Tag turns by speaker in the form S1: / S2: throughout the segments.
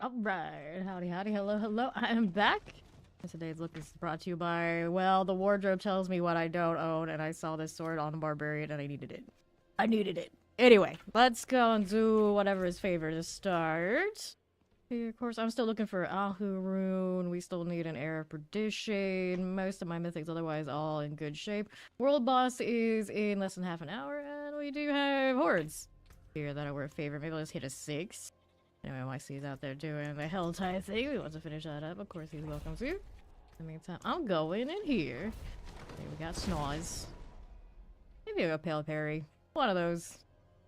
S1: Alright, howdy, hello, hello, I am back. And today's look is brought to you by, well, the wardrobe tells me what I don't own, and I saw this sword on the barbarian and I needed it. Anyway, let's go and do whatever is favorite to start. Here, of course, I'm still looking for Ahu rune. We still need an Air of Perdition. Most of my mythics otherwise all in good shape. World boss is in less than half an hour, and we do have hordes here that are worth favor. Maybe let's hit a 6. Anyway, YC's out there doing the hell type thing. We want to finish that up. Of course, he's welcome to. In the meantime, I'm going in here. Okay, we got Snaz. Maybe a Pale Parry. One of those.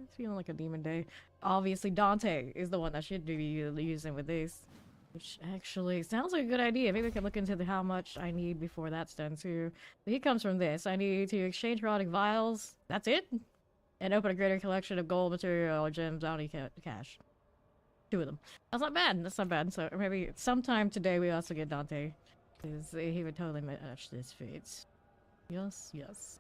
S1: It's feeling like a demon day. Obviously, Dante is the one that should be using with this. Which actually sounds like a good idea. Maybe we can look into how much I need before that's done too. But he comes from this. I need to exchange erotic vials. That's it? And open a greater collection of gold, material, gems, bounty cash. 2 of them. That's not bad. That's not bad. So maybe sometime today we also get Dante. Because he would totally match this fate. Yes, yes.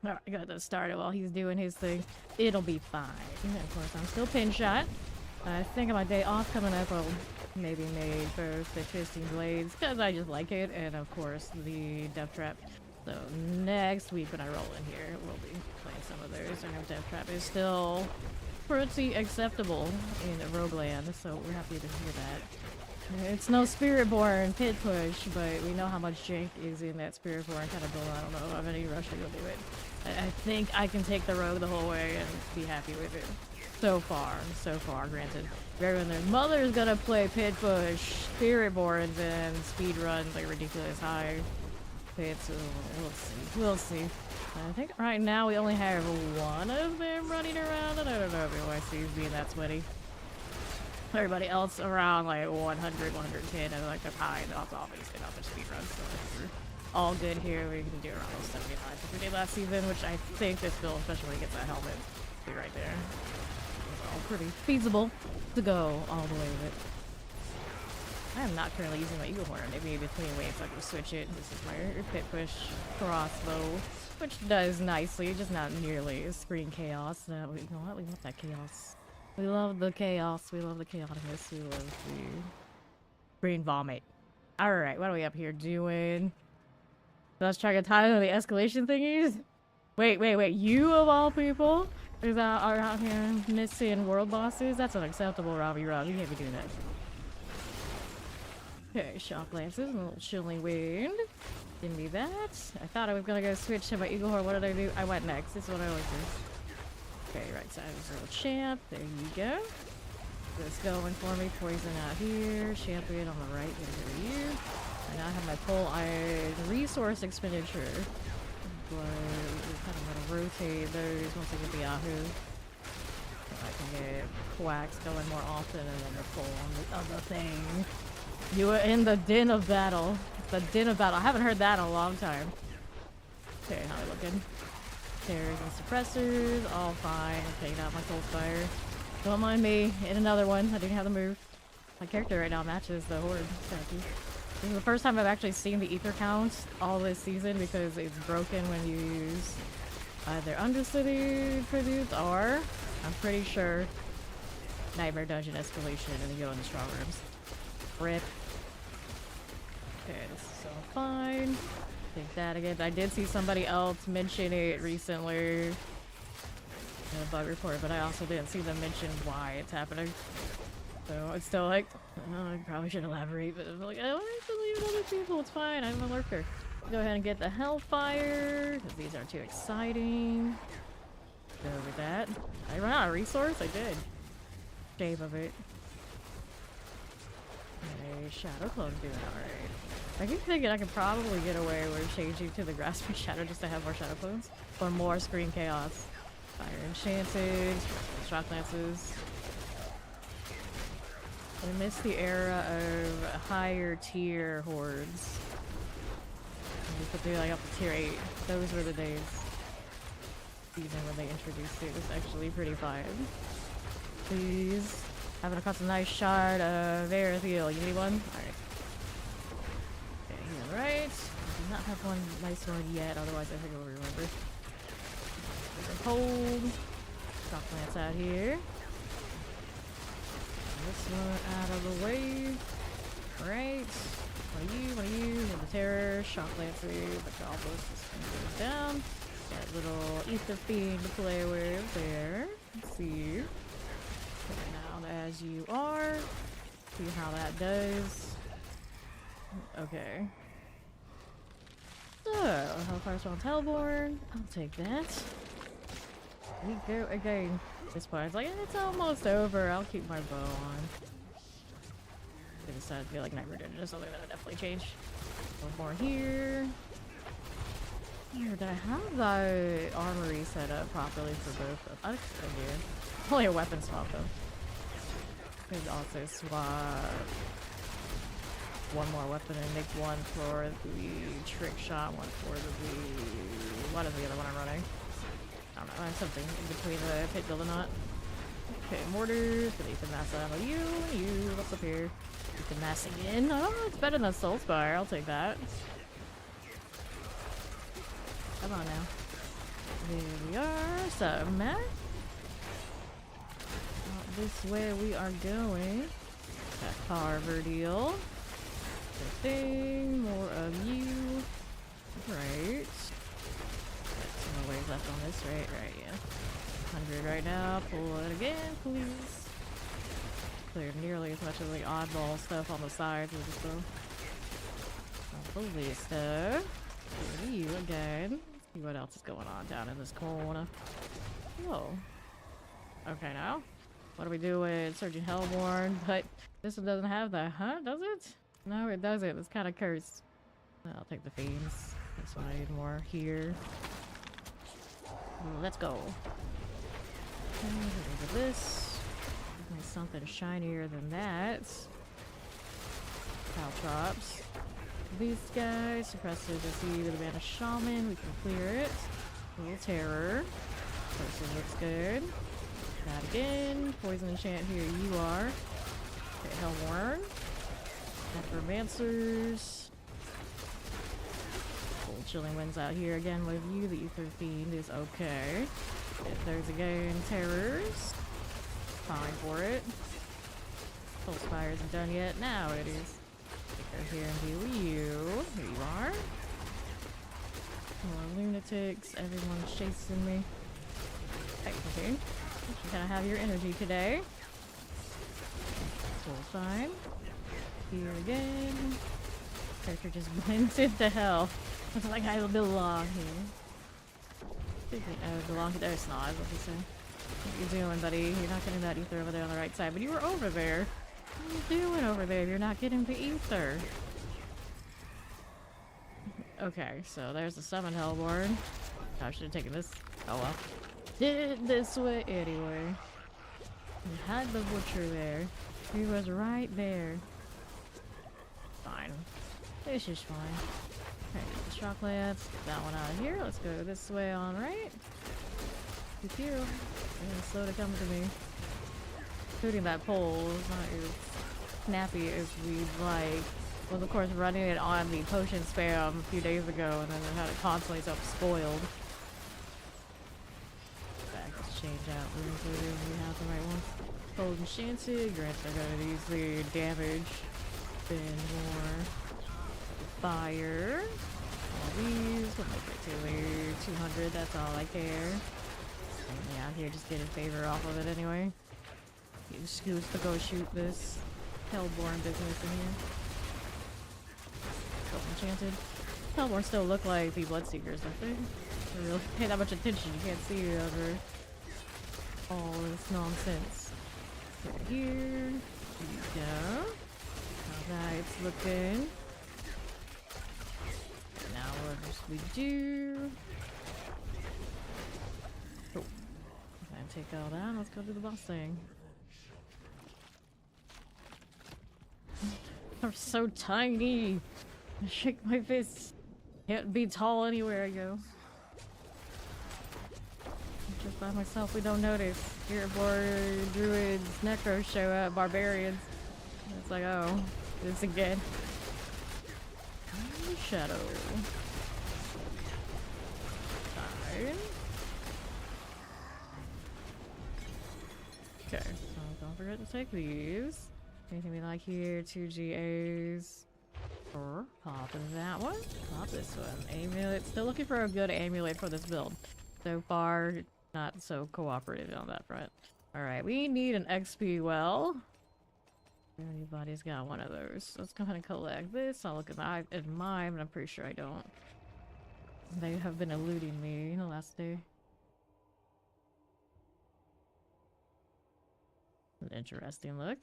S1: Alright, I got that started while he's doing his thing. It'll be fine. And of course, I'm still pin shot. I think on my day off coming up, I'll maybe make both the Twisting Blades, because I just like it, and of course, the Death Trap. So next week when I roll in here, we'll be playing some of those. I know Death Trap is still pretty acceptable in Rogueland, so we're happy to hear that. It's no Spiritborn pit push, but we know how much jank is in that Spiritborn kind of build. I don't know if I have any rush to go do it. I think I can take the rogue the whole way and be happy with it. So far, granted. Everyone their mother is gonna play pit push, Spiritborns, and speed runs like ridiculous high pits, so we'll see. I think right now we only have 1 of them running around, and I don't know if YC's being that sweaty. Everybody else around like 100, 110, and like they're high, and also obviously not their speed runs, so we're all good here. We can do around 79 like we did last season, which I think this build, especially when he gets that helmet, be right there. It's all pretty feasible to go all the way with it. I am not currently using my Eagle Horn. Maybe between waves I can switch it. This is my pit push crossbow, which does nicely, just not nearly as screen chaos. You know what? We want that chaos. We love the chaos. We love the chaoticness. We love the green vomit. Alright, what are we up here doing? Let's try to tie on the escalation thingies? Wait. You of all people are out here missing world bosses? That's unacceptable, Robbie. You can't be doing that. Okay, shock lances, a little chilling wind. Didn't need that. I thought I was gonna go switch to my Eagle Horn. What did I do? I went next. This is what I always do. Okay, right side is a little champ. There you go. This going for me. Poison out here. Champion on the right. Over here. And now I have my full iron resource expenditure. But we're kind of gonna rotate those once I get the Yahoo. So I can get quacks going more often and then the full on the other thing. You were in the din of battle. The din of battle. I haven't heard that in a long time. Okay, how are we looking? Terrors and suppressors, all fine. I'm taking out my soul fire. Don't mind me. In another one. I didn't have the move. My character right now matches the horde. This is the first time I've actually seen the ether count all this season because it's broken when you use either Undercity tributes or, I'm pretty sure, Nightmare Dungeon Escalation and then you go in the strong rooms. Rip. Okay, this is so fine. Take that again. I did see somebody else mention it recently in a bug report, but I also didn't see them mention why it's happening. So it's still like, oh, I probably should elaborate, but I'm like, I don't have to leave other people. It's fine. I'm a lurker. Go ahead and get the Hellfire, because these aren't too exciting. Go with that. I ran out of resource? I did. Shame of it. Okay, Shadow Clone doing alright. I keep thinking I could probably get away with changing to the Grasping Shadow just to have more Shadow Clones. Or more Screen Chaos. Fire Enchanted. Shock Lances. I miss the era of higher tier hordes. We could do like up to tier 8. Those were the days. Even when they introduced it, it was actually pretty fine. Please. Having a nice shard of Aerithiel. You need one? Alright. Okay, heal right. I do not have one nice one yet, otherwise I think I will remember. Hold. Shock Lance out here. this one out of the way. Alright. What are you? You're the terror, shock lancer, the goblins just goes down. That little ether fiend to play with there. Let's see. Now as you are. See how that does. Okay. So, Hellfire Spawn's Hellborn. I'll take that. We go again. This part's like, it's almost over. I'll keep my bow on. I decided to be like Nightmare Dungeon or something that'll definitely change. One more here. Here, did I have the armory set up properly for both of them? I do. Only a weapon swap though. Could also swap one more weapon and make one for the trick shot, one for the... What is the other one I'm running? I don't know, I have something in between the pit build and not. Okay, mortars, gonna eat the mass ammo. You, what's up here? Eat the mass again. Oh, it's better than Soul Spire, I'll take that. Come on now. There we are, so Matt. This way we are going. That carver deal. Good thing, more of you. Right. Got some more ways left on this, right? Right, yeah. 100 right now. Pull it again, please. Clear nearly as much of the oddball stuff on the sides of the stuff. Holy stuff. Here you again. See what else is going on down in this corner. Whoa. Okay, now. What do we do with Surgeon Hellborn? But this one doesn't have that, huh? Does it? No, it doesn't. It's kind of cursed. I'll take the fiends. This one I need more here. Let's go. Okay, look at this. Something shinier than that. Caltrops. These guys. Suppressive to see with a band of shaman. We can clear it. A little terror. Person looks good. That again. Poison enchant here you are. Okay, Hellborn. Necromancers. Old Chilling Winds out here again with you. The Ether Fiend is okay. If there's again terrors. Fine for it. Soul Spire isn't done yet. Now it is. Go here and deal with you. Here you are. More lunatics. Everyone's chasing me. Okay. You kind of have your energy today. Soul fine. Here again. Character just blends into hell. It's like I belong here. I belong to their snot, what you say. What you doing, buddy? You're not getting that ether over there on the right side, but you were over there. What are you doing over there if you're not getting the ether? Okay, so there's the summon Hellborn. I should have taken this. Oh well. Did it this way anyway. We had the butcher there. He was right there. Fine. This is fine. Okay, get the shock lance. Get that one out of here. Let's go this way on right. With you. And slow to come to me. Shooting that pole is not as snappy as we'd like. Was of course running it on the potion spam a few days ago and then it had it constantly so spoiled. Back, let's change out rooms so we have the right ones. Cold enchanted, grants are gonna use the damage. Then more fire. All these, what might get to 200, that's all I care. And out here just getting favor off of it anyway. Use Scoots to go shoot this Hellborn business in here. Cold enchanted. Hellborn still look like the Bloodseekers, don't they? Don't really pay that much attention, you can't see it over all this nonsense. Right here. Here we go. How that's looking. Now what we do? Oh. And take all that. Let's go do the boss thing. I'm so tiny. I shake my fists. Can't be tall anywhere I go. Just by myself, we don't notice. Spiritborn, druids, necros show up, barbarians. It's like, oh, this again. Shadow. Fine. Okay, so Don't forget to take these. Anything we like here? 2 GAs. Or pop that one. Pop this one. Amulet. Still looking for a good amulet for this build. So far, not so cooperative on that front. Alright, we need an XP well. Everybody's got one of those. Let's go ahead and collect this. I'll look at mine, but I'm pretty sure I don't. They have been eluding me in the last day. An interesting look.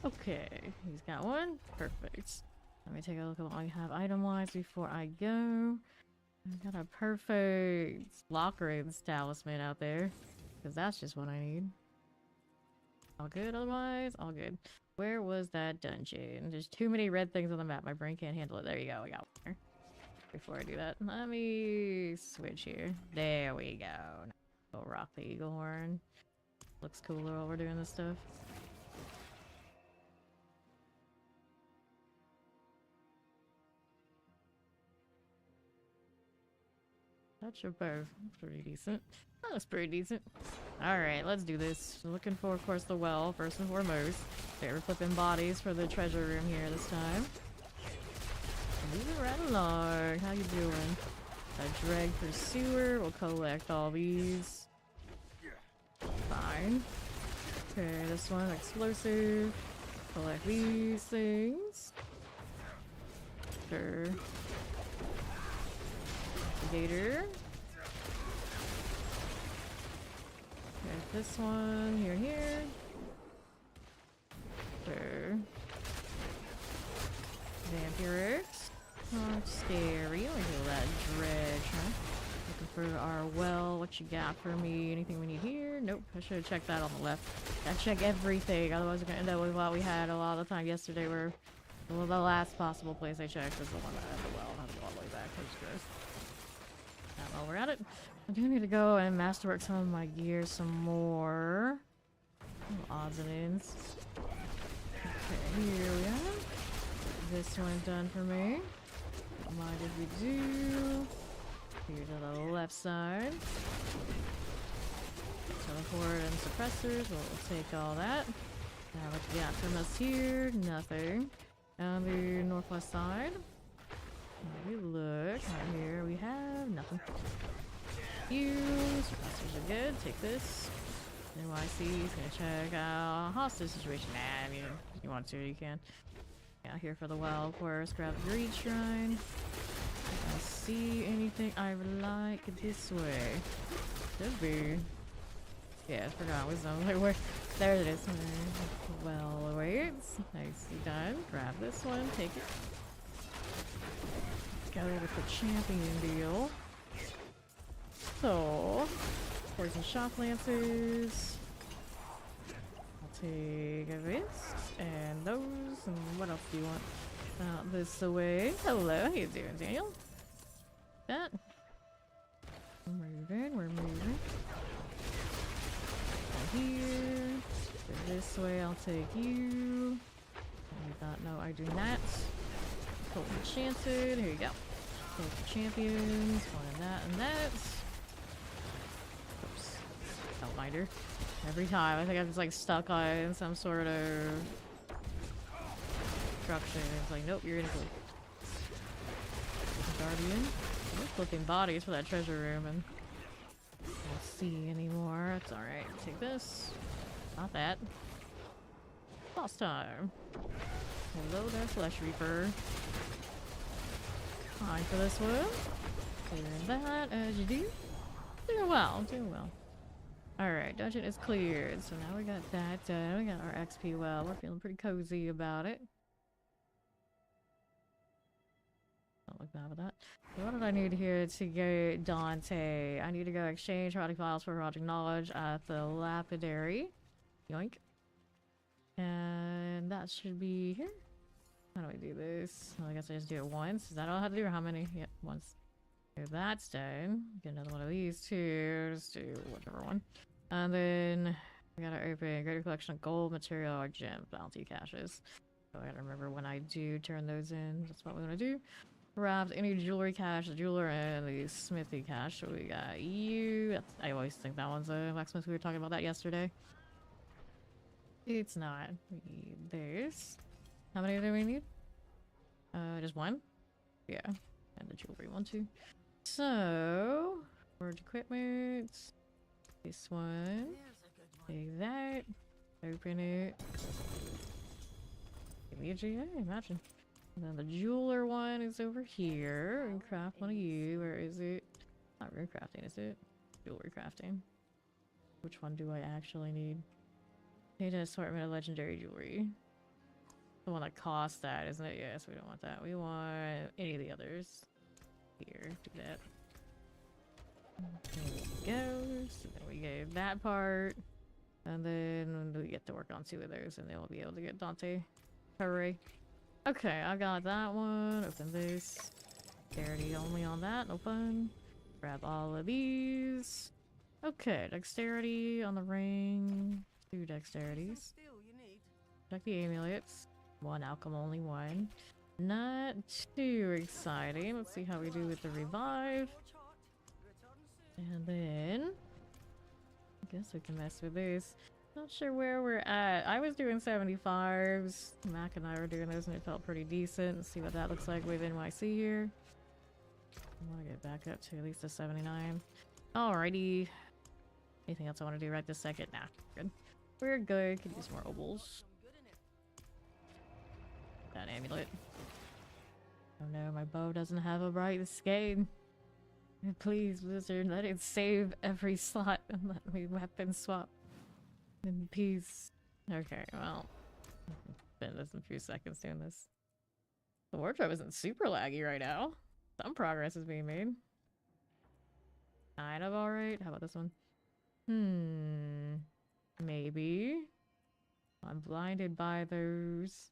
S1: Okay, he's got one. Perfect. Let me take a look at what I have item-wise before I go. I got a perfect Lockridge talisman out there. Because that's just what I need. All good otherwise? All good. Where was that dungeon? There's too many red things on the map. My brain can't handle it. There you go. We got one. Before I do that, let me switch here. There we go. Go rock the eagle horn. Looks cooler while we're doing this stuff. That's your bow. Pretty decent. That looks pretty decent. Alright, let's do this. Looking for, of course, the well, first and foremost. Okay, we're flipping bodies for the treasure room here this time. Moving right along. How you doing? A drag pursuer. We'll collect all these. Fine. Okay, this one, explosive. Collect these things. Sure. Gator. There's this one. Here. Sure. Vampiric. Oh, scary. Look at that dredge, huh? Looking for our well. What you got for me? Anything we need here? Nope. I should have checked that on the left. Gotta check everything. Otherwise, we're gonna end up with what we had a lot of the time yesterday, where well, the last possible place I checked was the one that had the well. I have to go all the way back. That's gross. Now, while we're at it, I do need to go and masterwork some of my gear some more. Odds and ends. Okay, here we have. This one's done for me. What did we do? Here to the left side. Teleport and suppressors. We'll take all that. Now what you got from us here? Nothing. On the northwest side. We look right here. We have nothing. You suppressors are good. Take this. NYC is gonna check out hostage situation. Nah, I mean, if you want to, you can. Yeah, here for the well, of course. Grab the greed shrine. If I see anything I like this way. Could be. Yeah, I forgot wisdom. Like where? There it is. Well, awaits. Nicely done. Grab this one. Take it. Go with the champion deal. So, poison shock lancers. I'll take this and those. And what else do you want? Out this away. Hello, how you doing, Daniel? That. We're moving. Here. Go this way, I'll take you. No, I do not. Pull enchanted. Here you go. Pull the champions. One that and that. Oops. Outlighter. Every time. I think I'm just like stuck on some sort of construction. It's like, nope, you're gonna go. Guardian. We're flipping bodies for that treasure room and I don't see anymore. It's alright. Take this. Not that. Boss time. Hello there, Flesh Reaper. Fine for this one. Clearing that as you do. Doing well, doing well. Alright, dungeon is cleared. So now we got that done. We got our XP well. We're feeling pretty cozy about it. Don't look bad with that. So what did I need here to go Dante? I need to go exchange erotic files for erotic knowledge at the lapidary. Yoink. And that should be here. How do I do this? Well, I guess I just do it once. Is that all I have to do or how many? Yep, once. So that's done. Get another one of these two. Just do whichever one. And then we gotta open greater collection of gold, material, or gem bounty caches. So I gotta remember when I do turn those in. That's what we're gonna do. Craft any jewelry cache, the jeweler, and the smithy cache. So we got you. I always think that one's a blacksmith. We were talking about that yesterday. It's not. We need this. How many do we need? Just one? Yeah. And the jewelry one too. So, forge equipment. This one. Take that. Open it. Give me a GA, imagine. And then the jeweler one is over here. And craft one of you. Where is it? Not rune crafting, is it? Jewelry crafting. Which one do I actually need? Need an assortment of legendary jewelry. The one that costs that, isn't it? Yes, we don't want that. We want any of the others. Here, do that. There we go. So then we get that part. And then we get to work on 2 of those, and then we'll be able to get Dante. Hooray. Okay, I got that one. Open this. Dexterity only on that. No fun. Grab all of these. Okay, dexterity on the ring. 2 dexterities. Check the amulets. 1 outcome, only 1. Not too exciting. Let's see how we do with the revive. And then I guess we can mess with this. Not sure where we're at. I was doing 75s. Mac and I were doing those and it felt pretty decent. Let's see what that looks like with NYC here. I want to get back up to at least a 79. Alrighty. Anything else I want to do right this second? Nah, good. We're good. Could use more obols. That amulet. Oh no, my bow doesn't have a bright escape. Please, Blizzard, let it save every slot and let me weapon swap in peace. Okay, well, spend this in a few seconds doing this. The wardrobe isn't super laggy right now. Some progress is being made. Kind of alright. How about this one? Maybe. I'm blinded by those.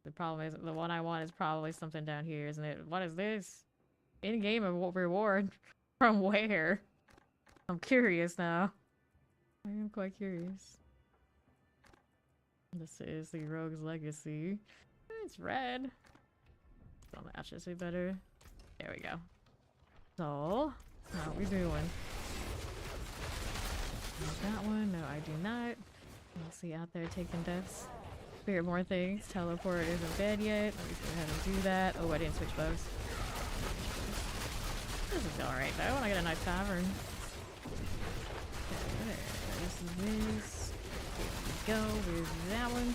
S1: The problem is, the one I want is probably something down here, isn't it? What is this? In-game reward? From where? I'm curious now. I am quite curious. This is the Rogue's Legacy. It's red. So that should be better. There we go. So, how we doing? That one? No, I do not. I'll see out there taking deaths. Spirit more things. Teleport isn't dead yet. Let me go ahead and do that. Oh, I didn't switch bows. This is alright though, when I get a nice tavern. Okay, this is this. Here we go with that one.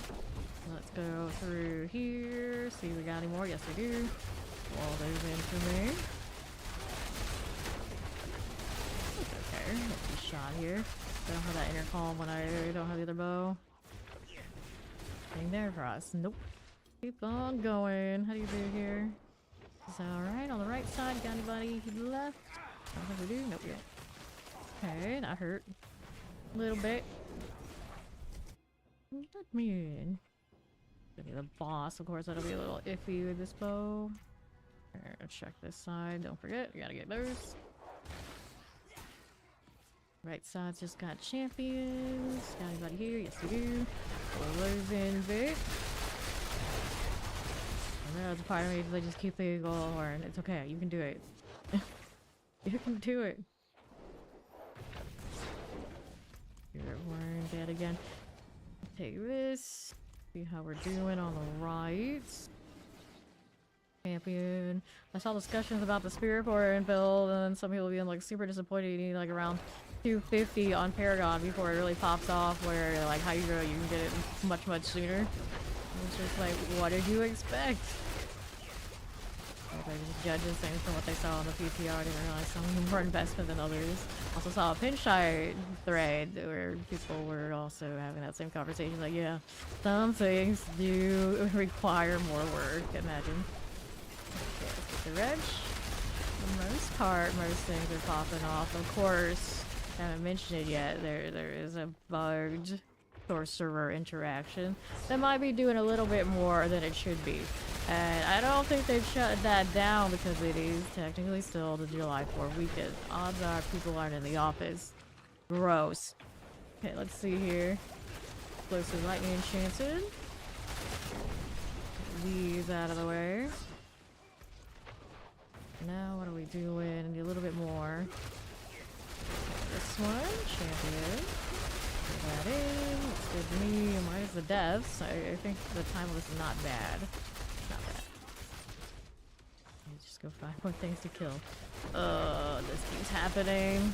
S1: Let's go through here. See if we got any more. Yes, we do. Wall those in for me. That's okay. Let's be shot here. I don't have that intercom when I don't have the other bow. Nothing there for us. Nope. Keep on going. How do you do here? Is that alright? On the right side, got anybody left? I don't think we do. Nope, yet. Okay, that hurt. A little bit. Let me in. Gonna be the boss, of course. That'll be a little iffy with this bow. Alright, let's check this side. Don't forget, we gotta get those. Right side's just got champions. Got anybody here? Yes, we do. Pull those in bit. And there's a part of me they just keep the eagle horn. It's okay, you can do it. You can do it. You're horn dead again. Take this. See how we're doing on the right. Champion. I saw discussions about the Spirit Horn build, and some people being like super disappointed. You need like around 250 on Paragon before it really pops off. Where like Hydra, you can get it much sooner. It's just like, what did you expect? Like, judges things from what they saw on the PTR. I didn't realize some of them more investment than others. Also saw a Pinchite thread where people were also having that same conversation. Like, yeah, some things do require more work. Imagine. Okay, let's get the reg. For the most part, most things are popping off. Of course, I haven't mentioned it yet. There is a bugged sorcerer interaction that might be doing a little bit more than it should be. And I don't think they've shut that down because it is technically still the July 4th weekend. Odds are people aren't in the office. Gross. Okay, let's see here. Explosive lightning enchanted. Get these out of the way. Now, what are we doing? I need a little bit more. This one, champion. Put that in. Looks good to me. Minus the deaths. I think the time of this is not bad. Not bad. Let's just go find more things to kill. This keeps happening.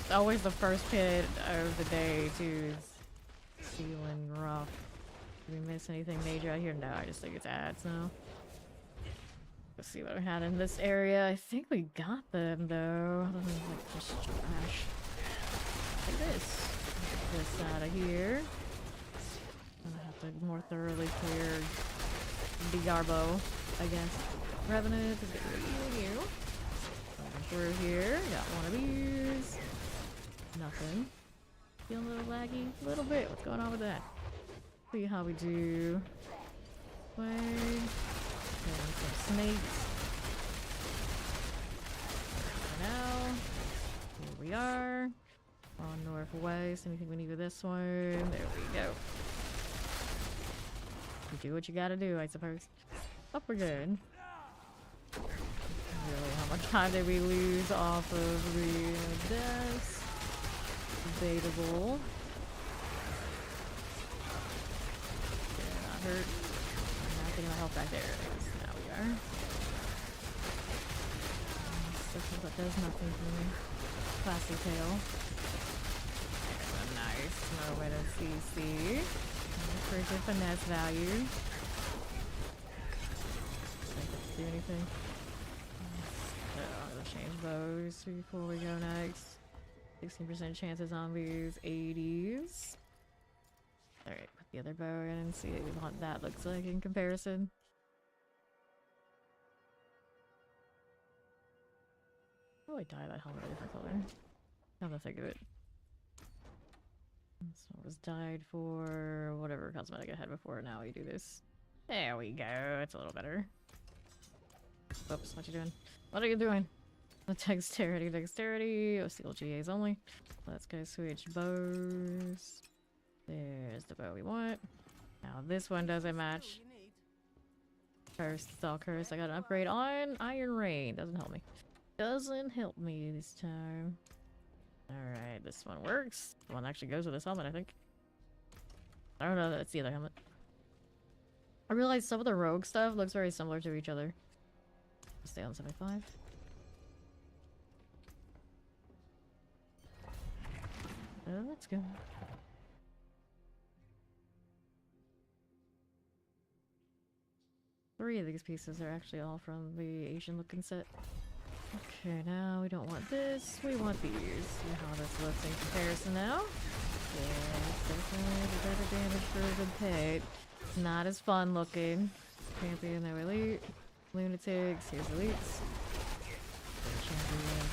S1: It's always the first pit of the day, too. It's feeling rough. Did we miss anything major out here? No, I just think it's ads now. Let's see what we had in this area. I think we got them though. Like just trash. Like this. Get this out of here. I'm gonna have to more thoroughly clear Diablo, I guess. Revenant, let's get rid of you. Through here, got one of these. Nothing. Feeling a little laggy? A little bit. What's going on with that? See how we do. Way. Some snakes. For now. Here we are. On northwest. Anything we need with this one? There we go. You do what you gotta do, I suppose. Oh, we're good. Really, how much time did we lose off of the deaths? Debatable. Yeah, not hurt. I'm not getting my health back there. Now we are. That does nothing for me. Classy tail. There's a nice moment of CC. Pretty good finesse value. Do anything. I'm gonna change those before we go next. 16% chances on these 80s. Alright, put the other bow in and see what that looks like in comparison. Oh, I dye that helmet a different color. Now that I think of it. So it was dyed for whatever cosmetic I had before. Now we do this. There we go. It's a little better. Oops, what you doing? What are you doing? Dexterity, dexterity. Oh, steel GAs only. Let's go switch bows. There's the bow we want. Now this one doesn't match. Cursed, it's all cursed. I got an upgrade on Iron Rain. Doesn't help me. Doesn't help me this time. Alright, this one works. The one actually goes with this helmet, I think. I don't know, that's the other helmet. I realized some of the rogue stuff looks very similar to each other. Stay on 75. Let's go. Three of these pieces are actually all from the Asian looking set. Okay, now we don't want this. We want these. See how this looks in comparison now. Yeah, definitely the better damage for the pet. It's not as fun looking. Champion, no elite. Lunatics, here's elites. Champion,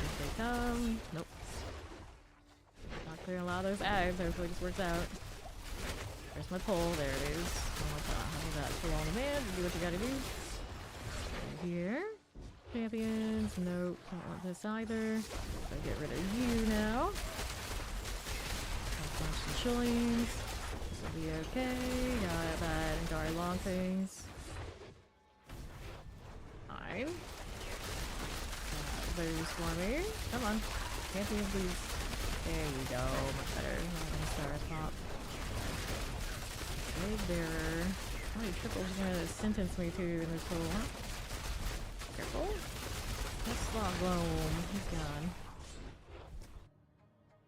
S1: if they come. Nope. Not clearing a lot of those ads, hopefully it just works out. There's my pole, there it is. Oh my god, how about that? Pull on the man, do what you gotta do. Right here. Champions, nope, don't want this either. So get rid of you now. Punch some shillings. This will be okay. Got that and guard long things. Fine. Those for me. Come on. Champions, please. There you go. Much better. I'm gonna start a pop. Blade bearer. How many triples are gonna sentence me to in this hole, huh? Careful. That's Slog Gloam. He's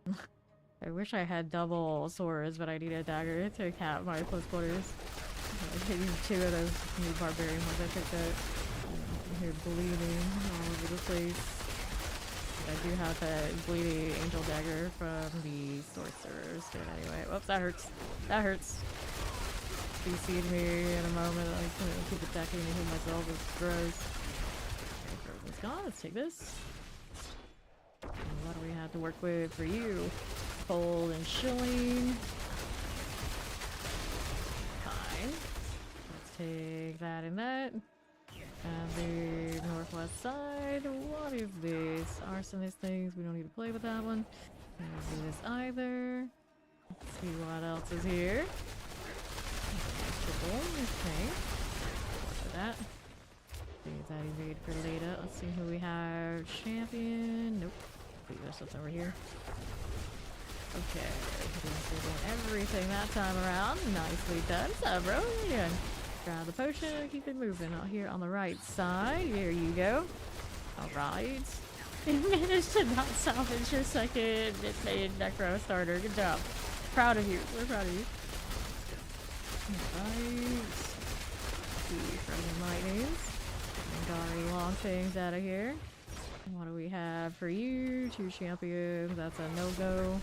S1: gone. I wish I had double swords, but I need a dagger to cap my close quarters. I used 2 of those new barbarian ones I picked up. I'm here bleeding all over the place. I do have that bleeding angel dagger from the sorcerers. But anyway, whoops, that hurts. That hurts. CC'd me in a moment. I couldn't keep attacking and hit myself. It's gross. Everything's gone. Let's take this. And what do we have to work with for you? Cold and shilling. Fine. Let's take that and that. And the northwest side. What is this? Arsonist things. We don't need to play with that one. We don't do this either. Let's see what else is here. Triple. Okay. Look at that. Save that evade for later. Let's see who we have. Champion. Nope. Wait, there's something over here. Okay. Doing everything that time around. Nicely done. What's up, bro? What are you doing? Grab the potion and keep it moving. Out here on the right side. There you go. Alright. You managed to not salvage your second mid necro starter. Good job. Proud of you. We're proud of you. Alright. Two frozen lightnings. Gari long things out of here. What do we have for you? 2 champions. That's a no-go.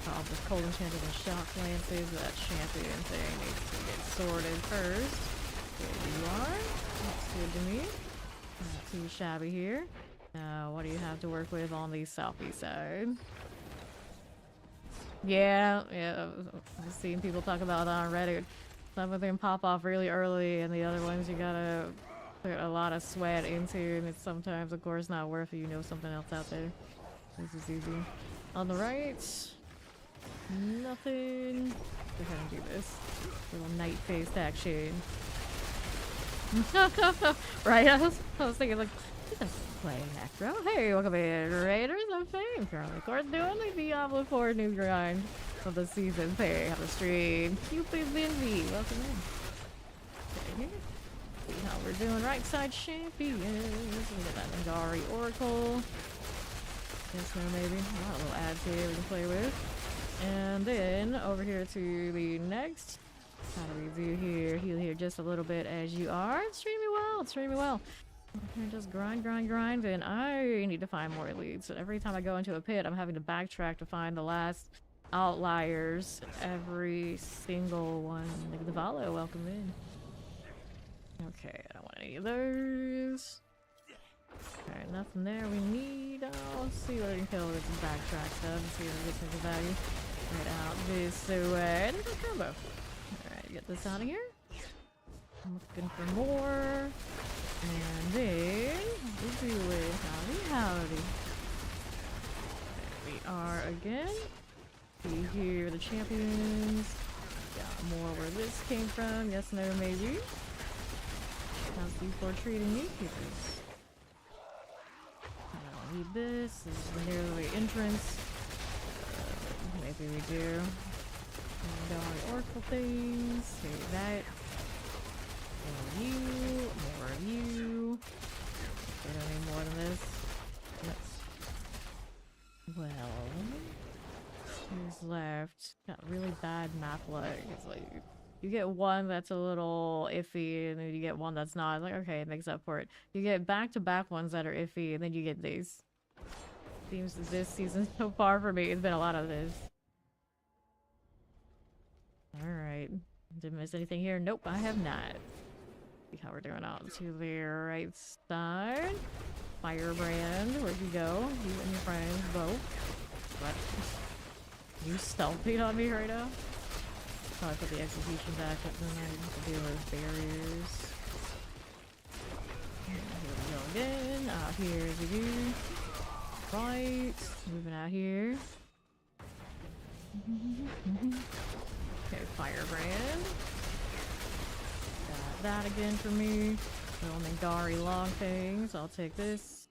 S1: I'll just cold enchanted and shock lances. That champion thing needs to get sorted first. There you are. Looks good to me. Not too shabby here. Now, what do you have to work with on the southeast side? Yeah, I've seen people talk about that on Reddit. Some of them pop off really early, and the other ones you gotta put a lot of sweat into, and it's sometimes, of course, not worth it. You know something else out there. This is easy. On the right, nothing. Go ahead and do this. Little night-faced action. Right? I was thinking, like, he doesn't play Necro. Hey, welcome in, Raiders of Fame. Currently, of course, doing the Diablo 4 new grind of the season thing on the stream. Cupid Vinby, welcome in. Okay, here. See how we're doing. Right side champions. We got that Nangari Oracle. Yes, no, maybe. A lot of little ads here we can play with. And then over here to the next. How do we do here? Heal here just a little bit as you are. It's treating me well. It's treating me well. Okay, just grind, and I need to find more leads. So every time I go into a pit, I'm having to backtrack to find the last outliers. Every single one. Like the Diablo, welcome in. Okay, I don't want any of those. Alright, nothing there we need. Let's see what I can kill with some backtrack stuff and see if we get some value. Right out this way. And a combo. Alright, get this out of here. I'm looking for more. And then, what do we do with howdy. There we are again. See here the champions. Got more where this came from. Yes, no, maybe. How's D4 treating me? I don't need this. This is the nearly entrance. Maybe we do. And all the oracle things. Save that. More of you, more of you. We don't need more than this. Well, who's left? Got really bad map luck. It's like you get one that's a little iffy, and then you get one that's not. It's like, okay, it makes up for it. You get back-to-back ones that are iffy, and then you get these. Seems that this season so far for me, it's been a lot of this. Alright. Didn't miss anything here? Nope, I have not. See how we're doing out to the right side. Firebrand, where'd you go? You and your friends both. What? You stealthied on me right now? Probably put the execution back up, then I didn't have to deal with barriers. And here we go again. Out here is a dude. Right. Moving out here. Okay, Firebrand. Got that again for me. Little Nangari long things. I'll take this.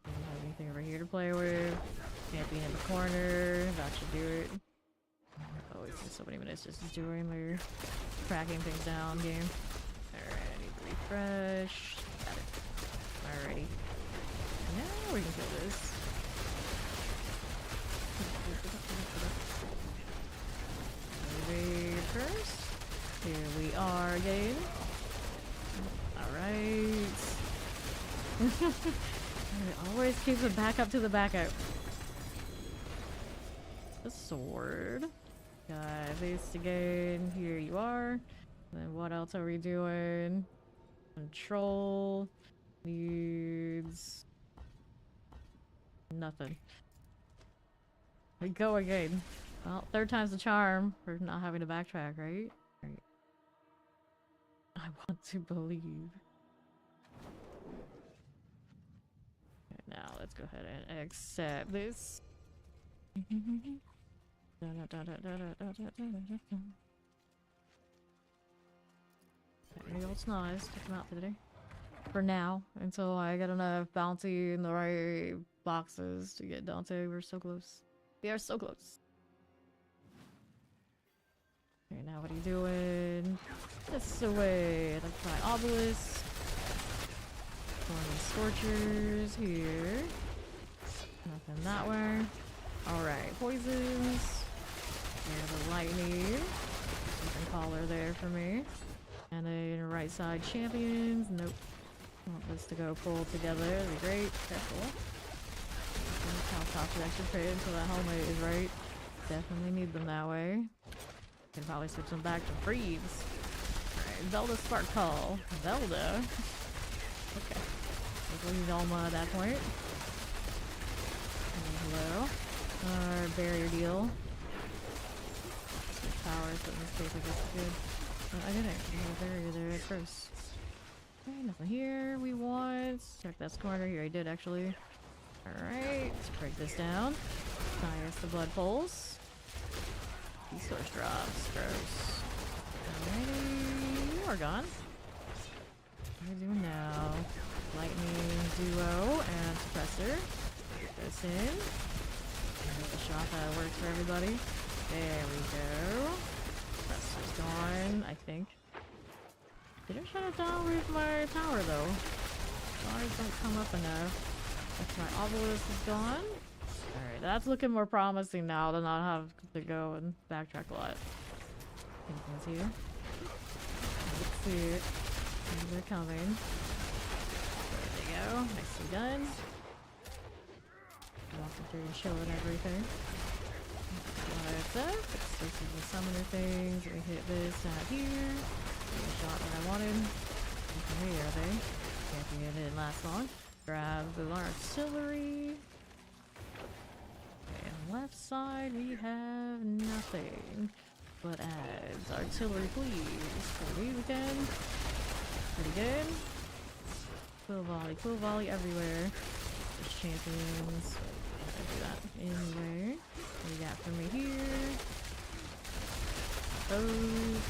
S1: Don't have anything over here to play with. Champion in the corner. That should do it. Oh, it's just so many minutes just doing their tracking things down game. Alright, I need to refresh. Got it. Alrighty. Now we can kill this. Maybe first. Here we are again. Alright. It always keeps it back up to the backup. The sword. Got this again. Here you are. Then what else are we doing? Control. Needs. Nothing. We go again. Well, third time's the charm for not having to backtrack, right? Right. I want to believe. Okay, now let's go ahead and accept this. Any old snoz to come out for the day. for now until I get enough bounty in the right boxes to get Dante. We're so close. We are so close. Okay, now what are you doing? This away. Let's try obelisk. Scorchers here. Nothing that way. Alright, poisons. And the lightning. Something collar there for me. And then right side champions. Nope. Want this to go pull together. That'd be great. Careful. How top should actually pay until that helmet is right. Definitely need them that way. Can probably switch them back to freeze. Alright, Zelda Sparkle. Zelda? Okay. We'll use Alma at that point. Hello. Our barrier deal. Powers, but in this case I guess it's good. Oh, I didn't. There's a barrier there at first. Okay, nothing here we want. Check this corner. Here I did actually. Alright, let's break this down. Nice, the blood pulse. Resource drops. Gross. Alrighty, you are gone. What are we doing now? Lightning duo and suppressor. Put this in. There's a shot that works for everybody. There we go. Suppressor's gone, I think. Didn't shut it down with my tower though. Stars don't come up enough. That's my obelisk is gone. Alright, that's looking more promising now to not have to go and backtrack a lot. Anything's here. Let's see it. They're coming. There they go. Nicely done. Walking through and showing everything. What's up? This is the summoner things. We hit this out here. Shot what I wanted. Where are they? Champion didn't last long. Grab the artillery. Okay, on the left side we have nothing but adds. Artillery, please. For these again. Pretty good. Quill volley everywhere. There's champions. I'll do that anyway. What do you got for me here?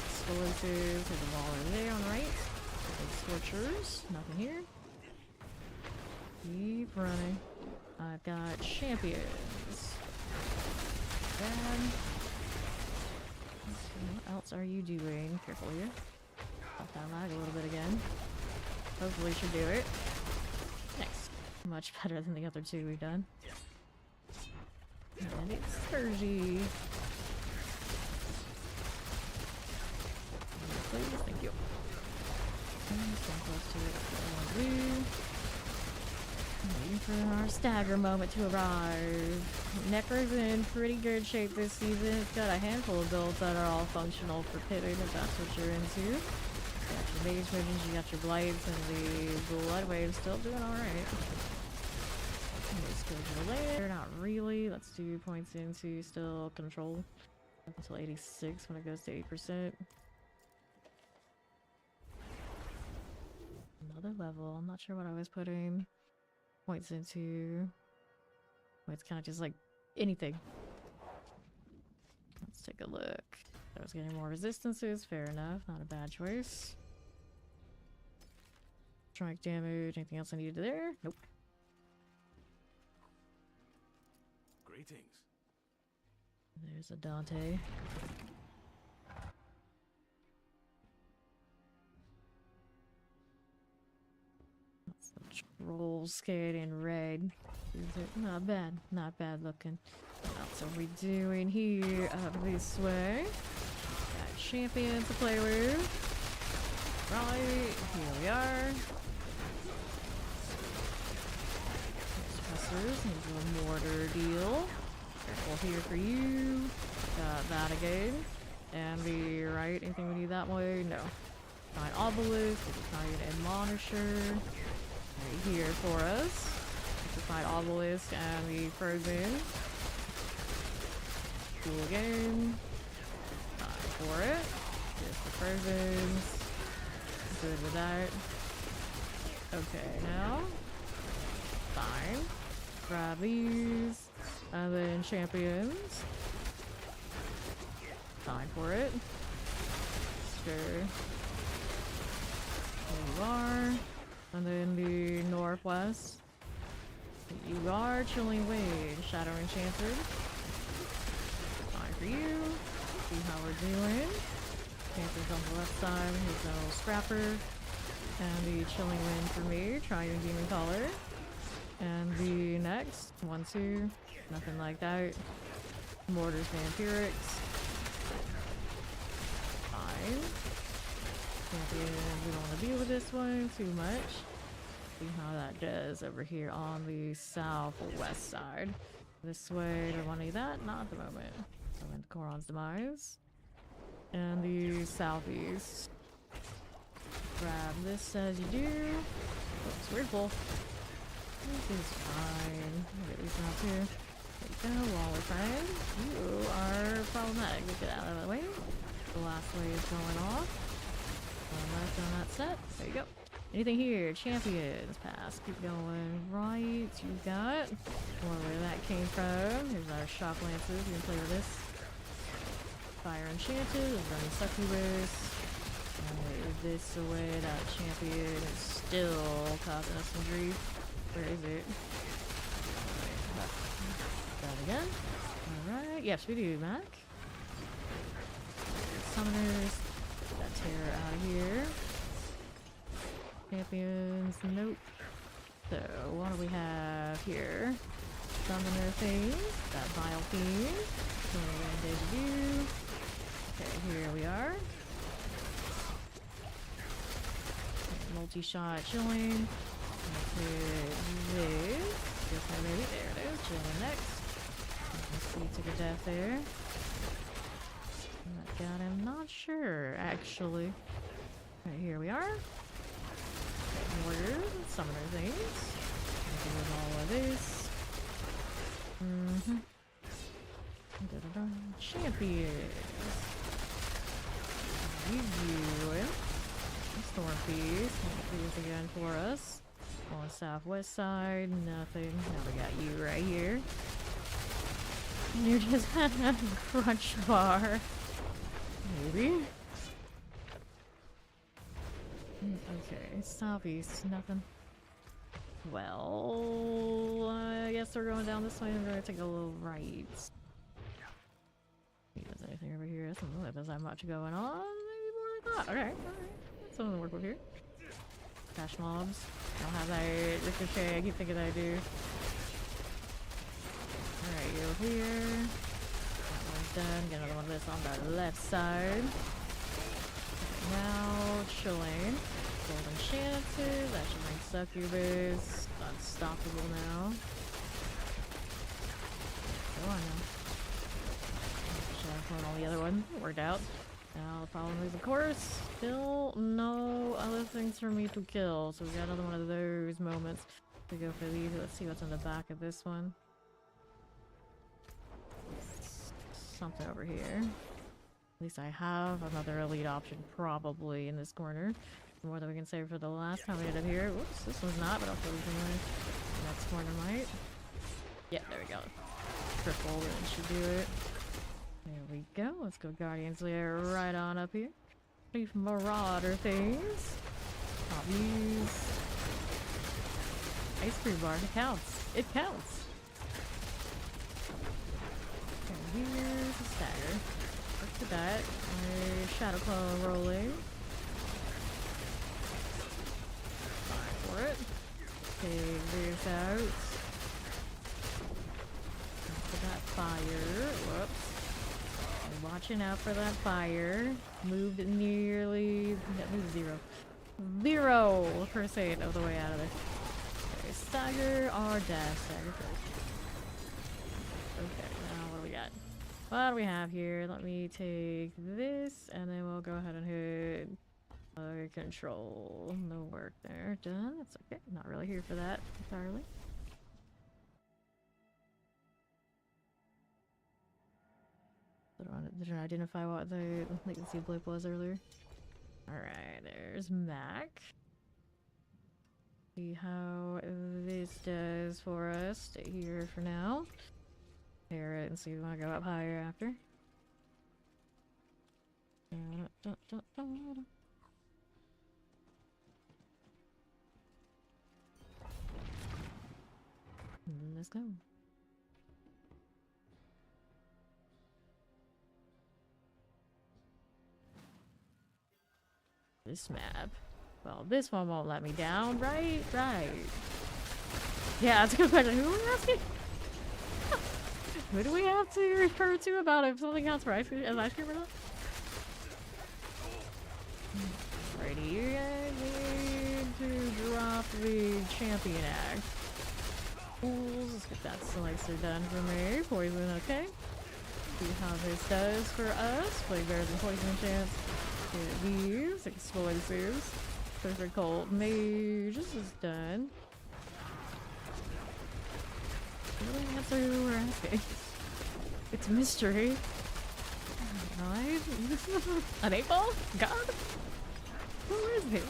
S1: Explosives. There's a wall over there on the right. Scorchers. Nothing here. Keep running. I've got champions. Bad. What else are you doing? Careful here. Let that lag a little bit again. Hopefully should do it. Nice. Much better than the other two we've done. And it's Surgy. Please, thank you. Stand close to it. That's what I want to do. Waiting for our stagger moment to arrive. Necro's in pretty good shape this season. It's got a handful of builds that are all functional for pitting if that's what you're into. You got your mage visions, you got your blights, and the blood wave's still doing alright. Skills related. Not really. Let's do points into still control up until 86 when it goes to 8%. Another level. I'm not sure what I was putting points into. Oh, it's kind of just like anything. Let's take a look. I was getting more resistances. Fair enough. Not a bad choice. Strike damage. Anything else I needed there? Nope.
S2: Greetings.
S1: There's a Dante. That's the troll scared in red. Is it? Not bad. Not bad looking. What else are we doing here? Up this way. Got champions to play with. Right. Here we are. Suppressors. Here's a mortar deal. Careful here for you. Got that again. And the right. Anything we need that way? No. Fine obelisk. Fine admonisher. Right here for us. Fine obelisk and the frozen. Cool again. Fine for it. Here's the frozen. Good with that. Okay, now. Fine. Grab these. And then champions. Fine for it. Sure. There you are. And then the northwest, you are Chilling Wave, Shadow Enchanted. Fine for you. See how we're doing. Panthers on the left side, here's no Scrapper. And the Chilling Wind for me, Triune Demon Caller. And the next, 1-2, nothing like that. Mortars Vampirics. Fine. Champion, we don't want to deal with this one too much. See how that does over here on the southwest side. This way, do I want to do that? Not at the moment. So into Koron's Demise. And the southeast. Grab this as you do. Oops, weird pull. This is fine. I'll get these out too. There you go, Waller friend. You are problematic. Get out of the way. The last wave is going off. One left on that set. There you go. Anything here? Champions. Pass. Keep going right. You got. Where that came from. Here's our shock lances. You can play with this. Fire Enchanted. Is running Succubus. Move this away. That champion is still causing us some grief. Where is it? That again. Alright. Yes, we do, Mac. Summoners. Get that terror out of here. Champions. Nope. So, what do we have here? Summoner things. That Vial theme. Debut. Okay, here we are. Multi-shot chilling. This. Okay, maybe there it is. Chilling next. See to the death there. That got him. Not sure, actually. Right, here we are. Okay, mortars, summoner things. Do all of this. Champions. You. Storm Feast. These again for us. On the southwest side, nothing. Now we got you right here. You're just crunch bar. Maybe. Okay, southeast, nothing. Well, I guess we're going down this way and we're gonna take a little right. See if there's anything over here. Doesn't look like there's that much going on. Maybe more like that. Okay, alright. Something to work with here. Cash mobs. I don't have that ricochet. I keep thinking I do. Alright, you're here. That one's done. Get another one of this on the left side. Now, chilling. Gold Enchanted. That should make Succubus unstoppable now. Go on now. Should have on the other one. Worked out. Now the problem is, of course, still no other things for me to kill. So we got another one of those moments to go for these. Let's see what's on the back of this one. Something over here. At least I have another elite option probably in this corner. More than we can save for the last time we did it here. Whoops, this one's not, but I'll put it in the next corner might. Yeah, there we go. Triple, and should do it. There we go. Let's go Guardians Lair right on up here. Leave Marauder things. Pop these. Ice cream bar. It counts. It counts. Okay, here's a stagger. Look at that. My Shadow Claw rolling. Fine for it. Take this out. Look at that fire. Whoops. Watching out for that fire. Moved nearly... Zero. 0% of the way out of there. Okay, stagger or dash. Stagger first. Okay, now what do we got? What do we have here? Let me take this, and then we'll go ahead and hit control. No work there. Done. That's okay. Not really here for that entirely. Did I identify what the latency blip was earlier? Alright, there's Mac. See how this does for us. Stay here for now. Pair it and see if we want to go up higher after. let's go. This map. Well, this one won't let me down, right? Right. Yeah, that's a good question. Who are we asking? Who do we have to refer to about if something counts for ice cream or not? Alrighty, you guys need to drop the champion axe. Fools, let's get that slicer done for me. Poison, okay. See how this does for us. Play better than poison chance. Get these explosives. Perfect cold mage. This is done. Really answer who we're asking. It's a mystery. Knife? An 8-ball? God? Who is it?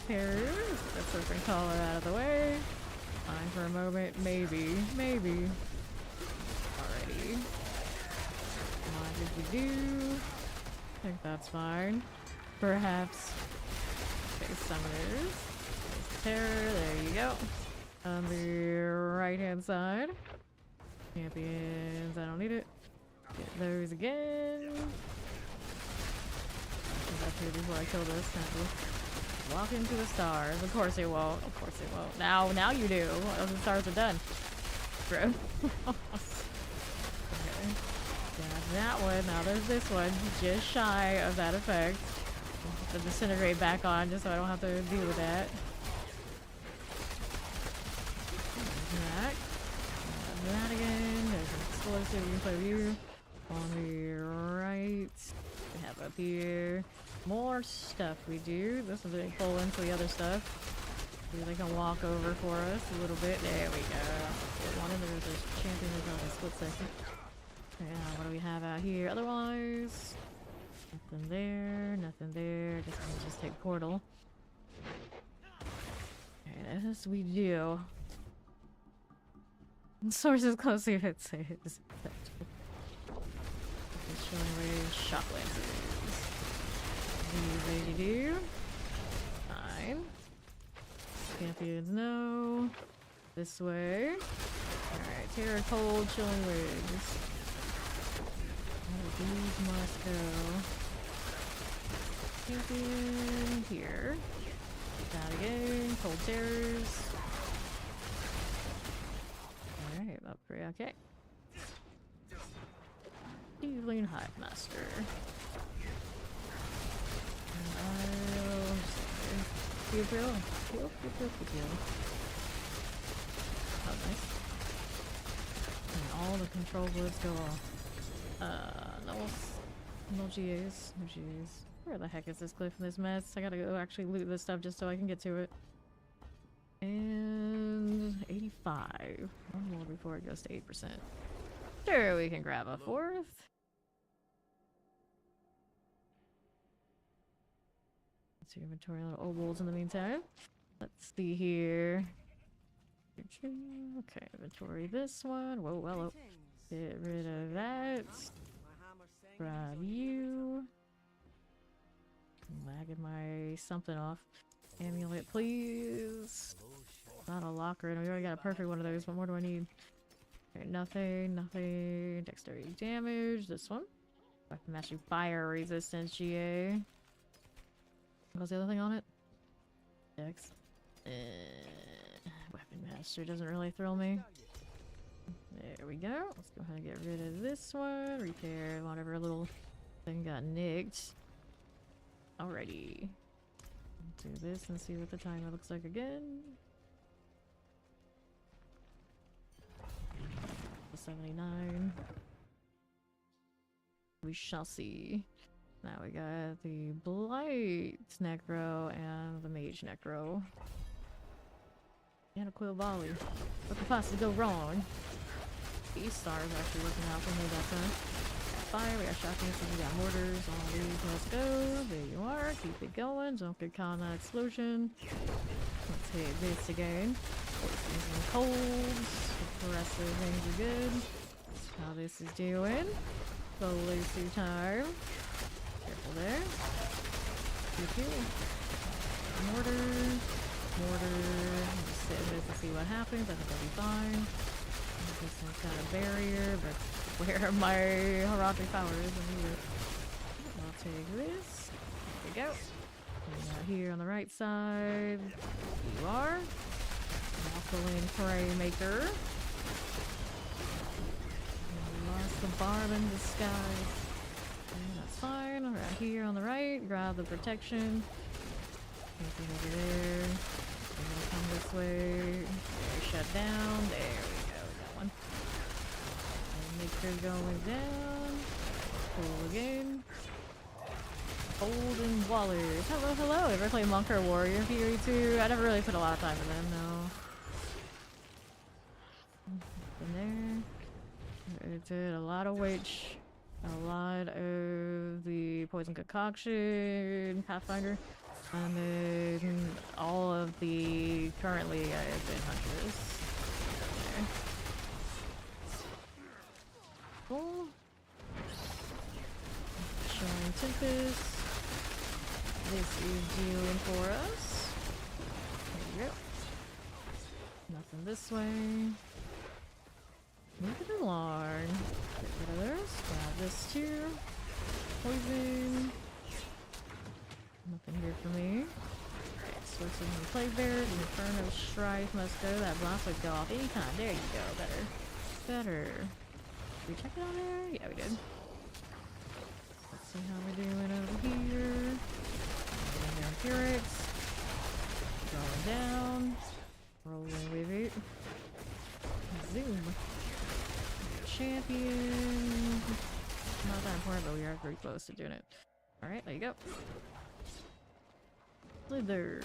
S1: Terrors. Get that serpent collar out of the way. Fine for a moment. Maybe. Maybe. Alrighty. What did we do? I think that's fine. Perhaps. Okay, summoners. There's terror. There you go. On the right hand side. Champions. I don't need it. Get those again. Get up here before I kill this. Walk into the stars. Of course it won't. Of course it won't. Now you do. The stars are done. Bro. Okay. Yeah, that one. Now there's this one. Just shy of that effect. The disintegrate back on just so I don't have to deal with that. That. That again. There's an explosive. You can play with you. On the right. We have up here. More stuff we do. This is a pull into the other stuff. See, they can walk over for us a little bit. There we go. Get one in there. There's a champion who's on a split second. Yeah, what do we have out here? Otherwise, nothing there. Nothing there. Just take portal. Okay, this we do. Sources closely if it says. Showing wave shot lancers. These they do. Fine. Champions no. This way. Alright, terror cold, chilling wigs. These must go. Champion here. That again. Cold terrors. Alright, about 3. Okay. Evening Hive Master. Heal. Oh, nice. And all the control bullets go off. No GAs. No GAs. Where the heck is this cliff in this mess? I gotta go actually loot this stuff just so I can get to it. And 85. One more before it goes to 8%. Sure, we can grab a 4th. Let's see inventory, little old wolves in the meantime. Let's see here. Okay, inventory this one. Whoa, hello. Get rid of that. Grab you. I'm lagging my something off. Amulet, please. Not a locker, and we already got a perfect one of those. What more do I need? Okay, nothing. Dexterity damage. This one. Weapon mastery, fire resistance, GA. What's the other thing on it? Dex. Weapon master doesn't really thrill me. There we go. Let's go ahead and get rid of this one. Repair whatever little thing got nicked. Alrighty. Do this and see what the timer looks like again. 79. We shall see. Now we got the Blight Necro and the Mage Necro. And a Quill Volley. What could possibly go wrong? These stars actually working out for me that time. Got fire, we got shotguns, we got mortars. All these, let's go. There you are. Keep it going. Don't get caught in that explosion. Let's hit this again. Poisons and colds. The rest of the things are good. That's how this is doing. Slowly through time. Careful there. Pew pew. Mortar. sit in this and see what happens. I think I'll be fine. This one's got a barrier, but where are my heraldry powers? I'll take this. There we go. And out here on the right side, you are. Waffling Prey Maker. Lost the barb in disguise. And that's fine. Right here on the right, grab the protection. Anything over there. And we'll come this way. There, shut down. There we go. Got one. And make sure going down. Pull again. Golden Wallers. Hello, hello. Ever play Monk or Warrior Fury 2? I never really put a lot of time in them, no. In there. It did a lot of witch. A lot of the poison concoction, Pathfinder. And then all of the currently I've been hunters. There. Cool. Showing Tempest. This is dealing for us. There you go. Nothing this way. Move it along. Get rid of this. Grab this too. Poison. Nothing here for me. Okay, switching the Plague Bear. The Inferno Strife must go. That blast would go off anytime. There you go. Better. Better. Did we check it on there? Yeah, we did. Let's see how we're doing over here. Empirics. Going down. Rolling with it. Zoom. Champion. Not that important, but we are pretty close to doing it. Alright, there you go. Slither.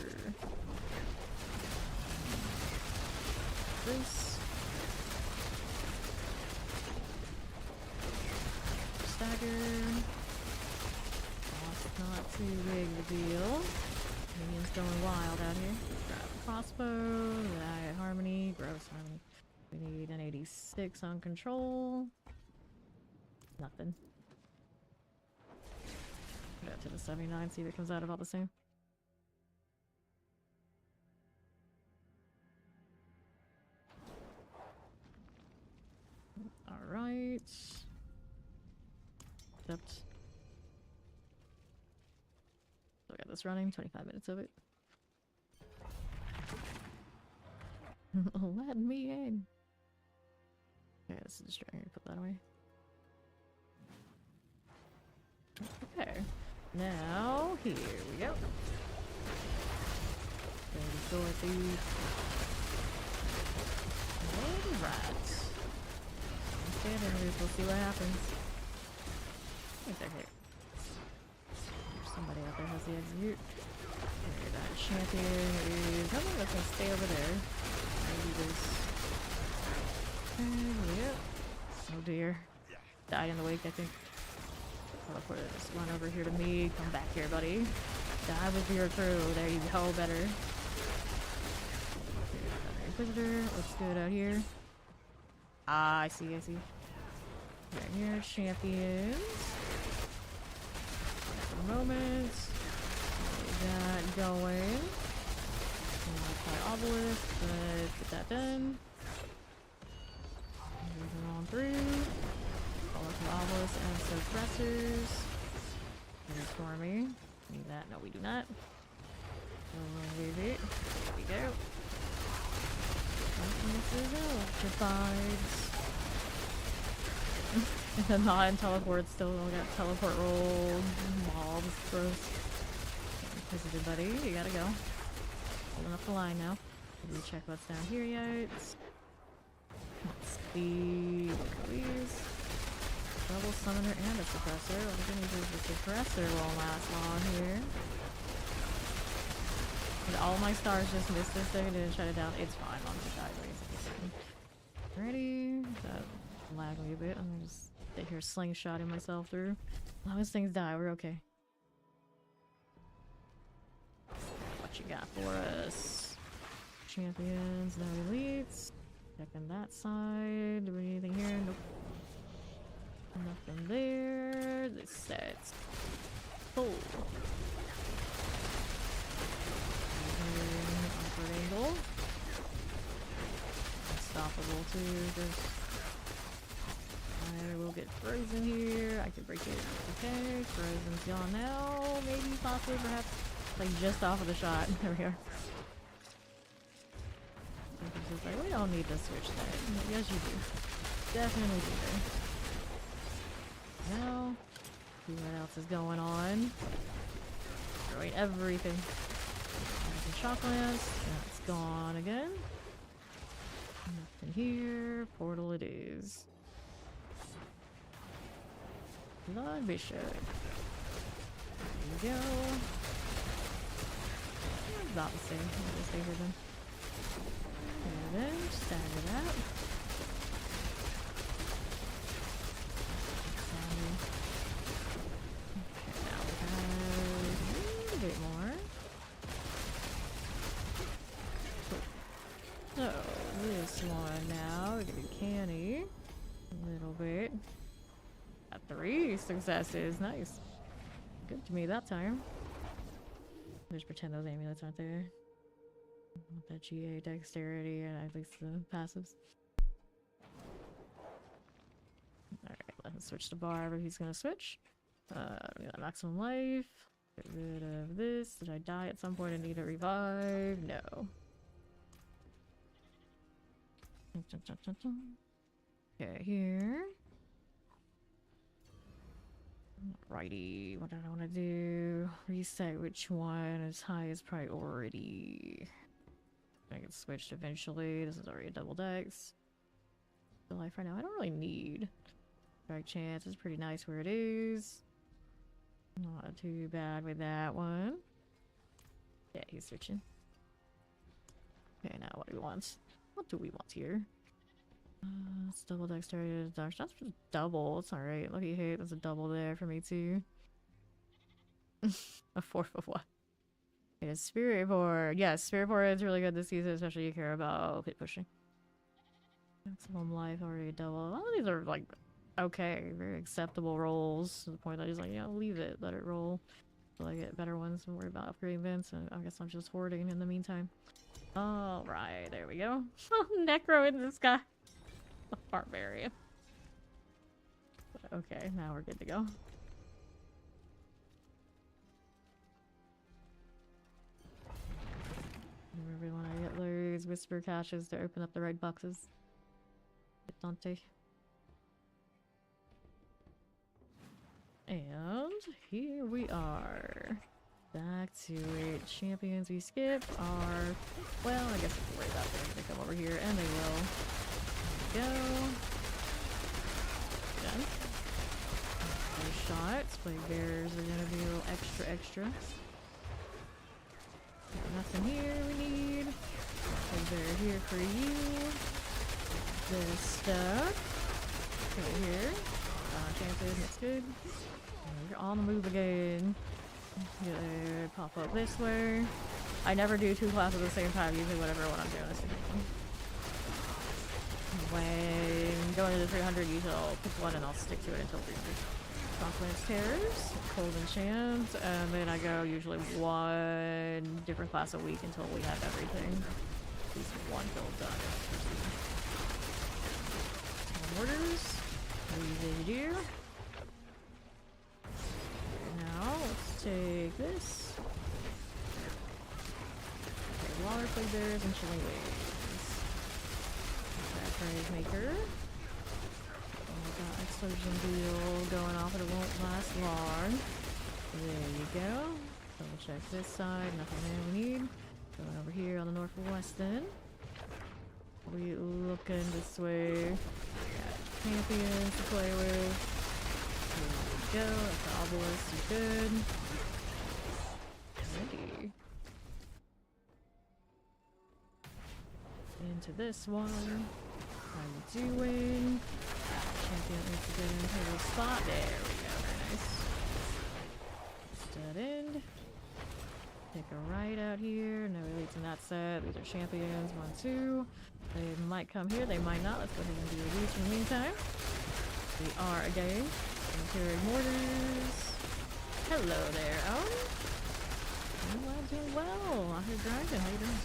S1: This. Stagger. Not too big of a deal. Minions going wild out here. Grab a crossbow. Riot Harmony. Gross Harmony. We need an 86 on control. Nothing. Put that to the 79, see if it comes out about the same. Alright. Except. So we got this running, 25 minutes of it. Let me in. Okay, this is distracting. Put that away. Okay. Now, here we go. There we go with these. Alright. Stand in here, we'll see what happens. I think they're here. Somebody out there has the execute. Okay, that champion is something that's gonna stay over there. Maybe this. Yep. Oh dear. Died in the wake, I think. Teleport this one over here to me. Come back here, buddy. Die with your crew. There you go, better. Inquisitor. What's good out here? Ah, I see, I see. Right here, champions. For a moment. Get that going. Apply obelisk, but get that done. Moving on through. All of the obelisk and suppressors. Here's for me. Need that? No, we do not. Leave it. There we go. This is electrified. And then not in teleport, still got teleport rolled. Mobs, gross. Inquisitive buddy, you gotta go. Holding up the line now. Did we check what's down here yet? Let's see. Please. Double summoner and a suppressor. What we're gonna do is the suppressor won't last long here. And all my stars just missed this thing and didn't shut it down. It's fine. Long as it dies, basically. Ready? That lagged me a bit. I'm gonna just sit here slingshotting myself through. As long as things die, we're okay. What you got for us? Champions, no elites. Checking that side. Do we need anything here? Nope. Nothing there. This set's full. Upward angle. too. Just I will get frozen here. I can break it. Okay, frozen's gone now. Maybe, possibly, perhaps. Like just off of the shot. There we are. It's just like, we don't need to switch that. Yes, you do. Definitely do. Now, see what else is going on. Destroying everything. Some shock lance. That's gone again. Nothing here. Portal it is. Blood Bishop. There you go. About the same. I'll just stay here then. And then stagger that. Okay, now we have a little bit more. So this one now, we're gonna do canny. A little bit. Got 3 successes. Nice. Good to me that time. Just pretend those amulets aren't there. With that GA dexterity and at least the passives. Alright, let him switch to Barb if he's gonna switch. We got maximum life. Get rid of this. Did I die at some point and need a revive? No. Okay, here. Alrighty, what do I want to do? Reset which one is highest priority. I get switched eventually. This is already a double dex. The life right now, I don't really need. Strike chance is pretty nice where it is. Not too bad with that one. Yeah, he's switching. Okay, now what do we want? What do we want here? It's double dexterity. That's just double. It's alright. Lucky hit. There's a double there for me too. A 4th of what? It is Spirit Board. Yes, Spirit Board is really good this season, especially if you care about pit pushing. Maximum life already double. A lot of these are like okay, very acceptable rolls to the point that he's like, yeah, leave it, let it roll. Till I get better ones and worry about upgrading them. So I guess I'm just hoarding in the meantime. Alright, there we go. Necro in the sky. Barbarian. Okay, now we're good to go. Remember when I get loads whisper caches to open up the right boxes. Dante. And here we are. Back to it. Champions we skip are, well, I guess we can worry about them. They come over here and they will. There we go. Done. Those shots. Plague bears are gonna be a little extra. Nothing here we need. Plague bear here for you. This stuff. Okay, here. Champion, that's good. And you're on the move again. Pop up this way. I never do 2 classes at the same time, usually whatever one I'm doing is when going to the 300, usually I'll pick one and I'll stick to it until 300. Conquest Terrors, Cold Enchant, and then I go usually 1 different class a week until we have everything. At least 1 build done. Orders. Easy to do. Now, let's take this. Okay, water plague bears and chilling waves. That Praise Maker. Oh, got explosion deal going off, but it won't last long. There you go. Double check this side, nothing there we need. Going over here on the northwest then. We looking this way. Got champions to play with. Here we go. That's the obelisk is good. Ready. Into this one. How you doing? Champion needs to get into the spot. There we go. Very nice. Dead end. Take a right out here. No elites in that set. These are champions. 1, 2. They might come here. They might not. Let's go ahead and do elites in the meantime. We are again. Imperial mortars. Hello there. Oh. I'm doing well. Out here grinding. How you doing?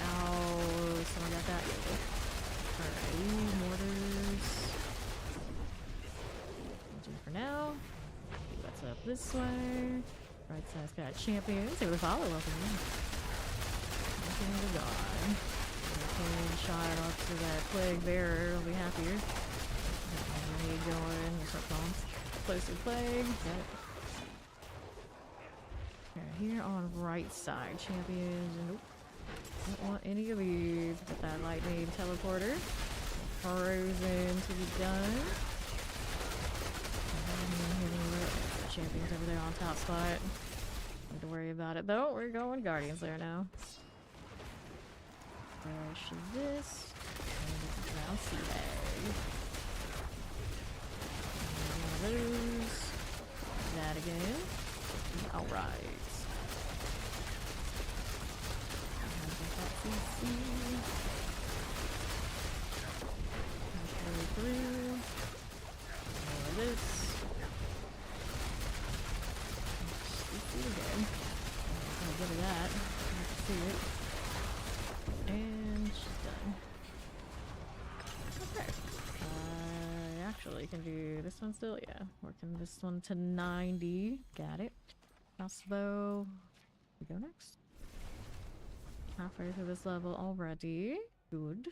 S1: Ow. Someone got that. Alright, mortars. We'll do for now. See what's up this way. Right side's got champions. Say with a follow up in there. Champions are gone. Okay, shot off to that plague bearer. I'll be happier. Got my grenade going. What's up, bombs? Explosive plague. Got it. Right here on right side, champions. Nope. Don't want any of these. Got that lightning teleporter. Frozen to be done. Champions over there on top spot. Don't to worry about it though. We're going guardians there now. Rush this. And this is now sea bag. One of those. That again. Alright. Halfway through. More of this. Again. I'll give her that. I can see it. And she's done. Okay. I actually can do this one still. Yeah. Working this one to 90. Got it. Crossbow. We go next. Halfway through this level already. Good.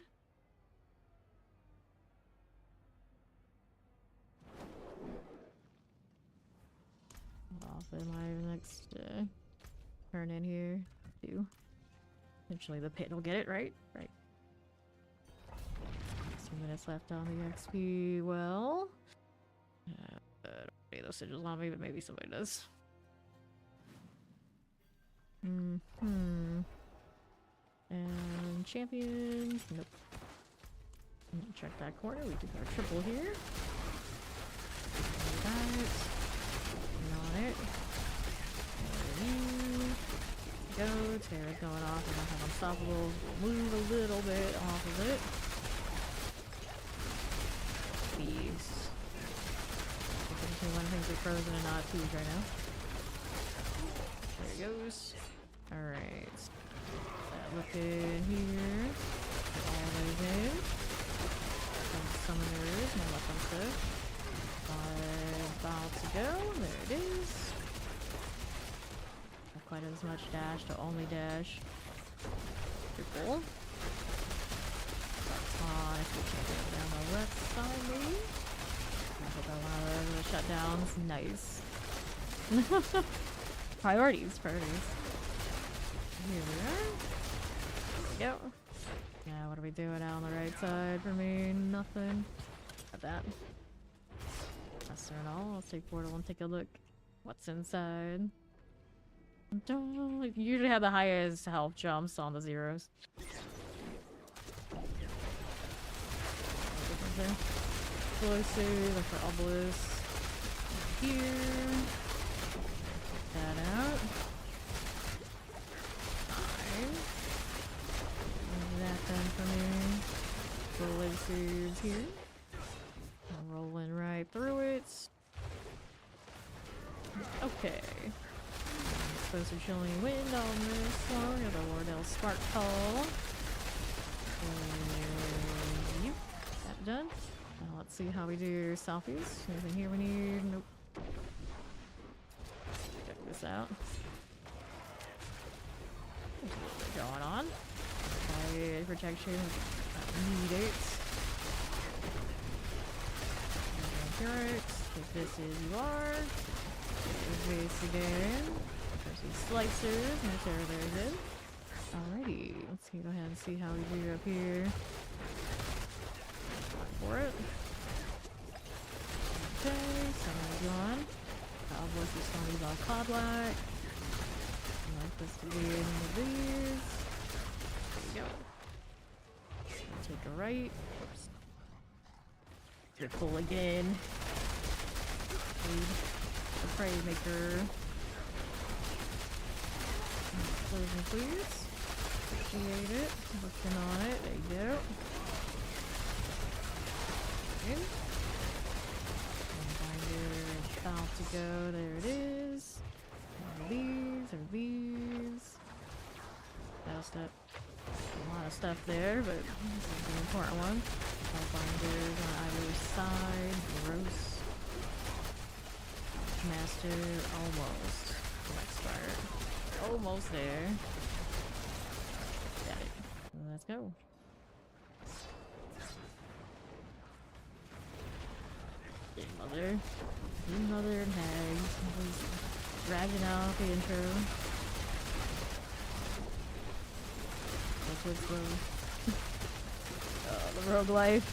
S1: Off in my next turn in here too. Eventually the pit will get it, right? Right. 2 minutes left on the XP. Well, I don't need those sigils on me, but maybe somebody does. And champions. Nope. Check that corner. We do our triple here. That. On it. There you go. Terra's going off. I don't have unstoppables. We'll move a little bit off of it. Thieves. One thing's like frozen and not twos right now. There it goes. Alright. That look in here. Put all those in. Some summoners, no weapon stuff. About to go. There it is. Not quite as much dash to only dash. Triple. If we can get down the left side, maybe. I hope I want one of those shutdowns. Nice. Priorities. Here we are. There we go. Yeah, what are we doing out on the right side for me? Nothing. Got that. Lesser and all. Let's take portal and take a look. What's inside? Don't usually have the highest health jumps on the zeros. Explosive, for obelisk. Here. Check that out. Fine. That done for me. Explosives here. Rolling right through it. Okay. Explosive chilling wind on this one. We have the Wardell Spark Call. Yep. That done. Now let's see how we do selfies. Anything here we need? Nope. Check this out. There's a little bit going on. Okay, protection. Need it. If this is you are. There's this again. There's these slicers. No terror there is. Alrighty. Let's go ahead and see how we do up here. For it. Okay, someone's gone. Cowboys is going to be all cod-like. I like this to be in of these. There you go. Take a right. Oops. Triple again. Need the prey maker. Explosion, please. Appreciate it. Looking on it. There you go. Okay. Binder about to go. There it is. Are these? Battle step. A lot of stuff there, but this is the important one. Binders on either side. Gross. Master, almost. Let's start. Almost there. Got it. Let's go. Mother and hags. Just dragging out the intro. That's what's the rogue life.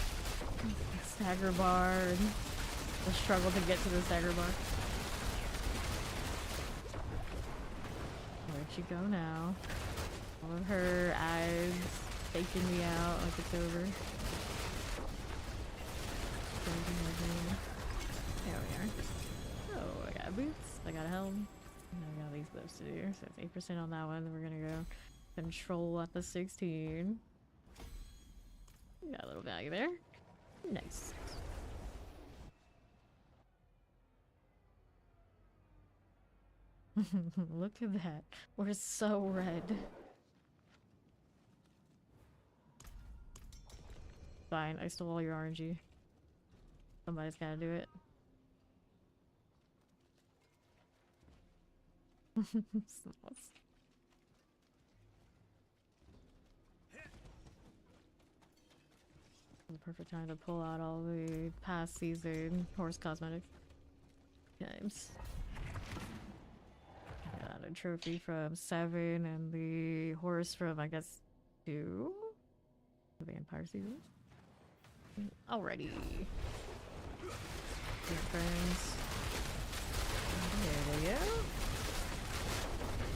S1: Stagger bar and the struggle to get to the stagger bar. Where'd she go now? All of her eyes faking me out like it's over. There we are. Oh, I got boots, I got a helm, and I got these gloves to do. So it's 8% on that one, then we're gonna go control at the 16. Got a little value there. Nice. Look at that. We're so red. Fine, I stole all your RNG. Somebody's gotta do it. The perfect time to pull out all the past season horse cosmetics. Games. Got a trophy from 7 and the horse from, I guess, 2? The vampire season. Alrighty. Good friends. There we go.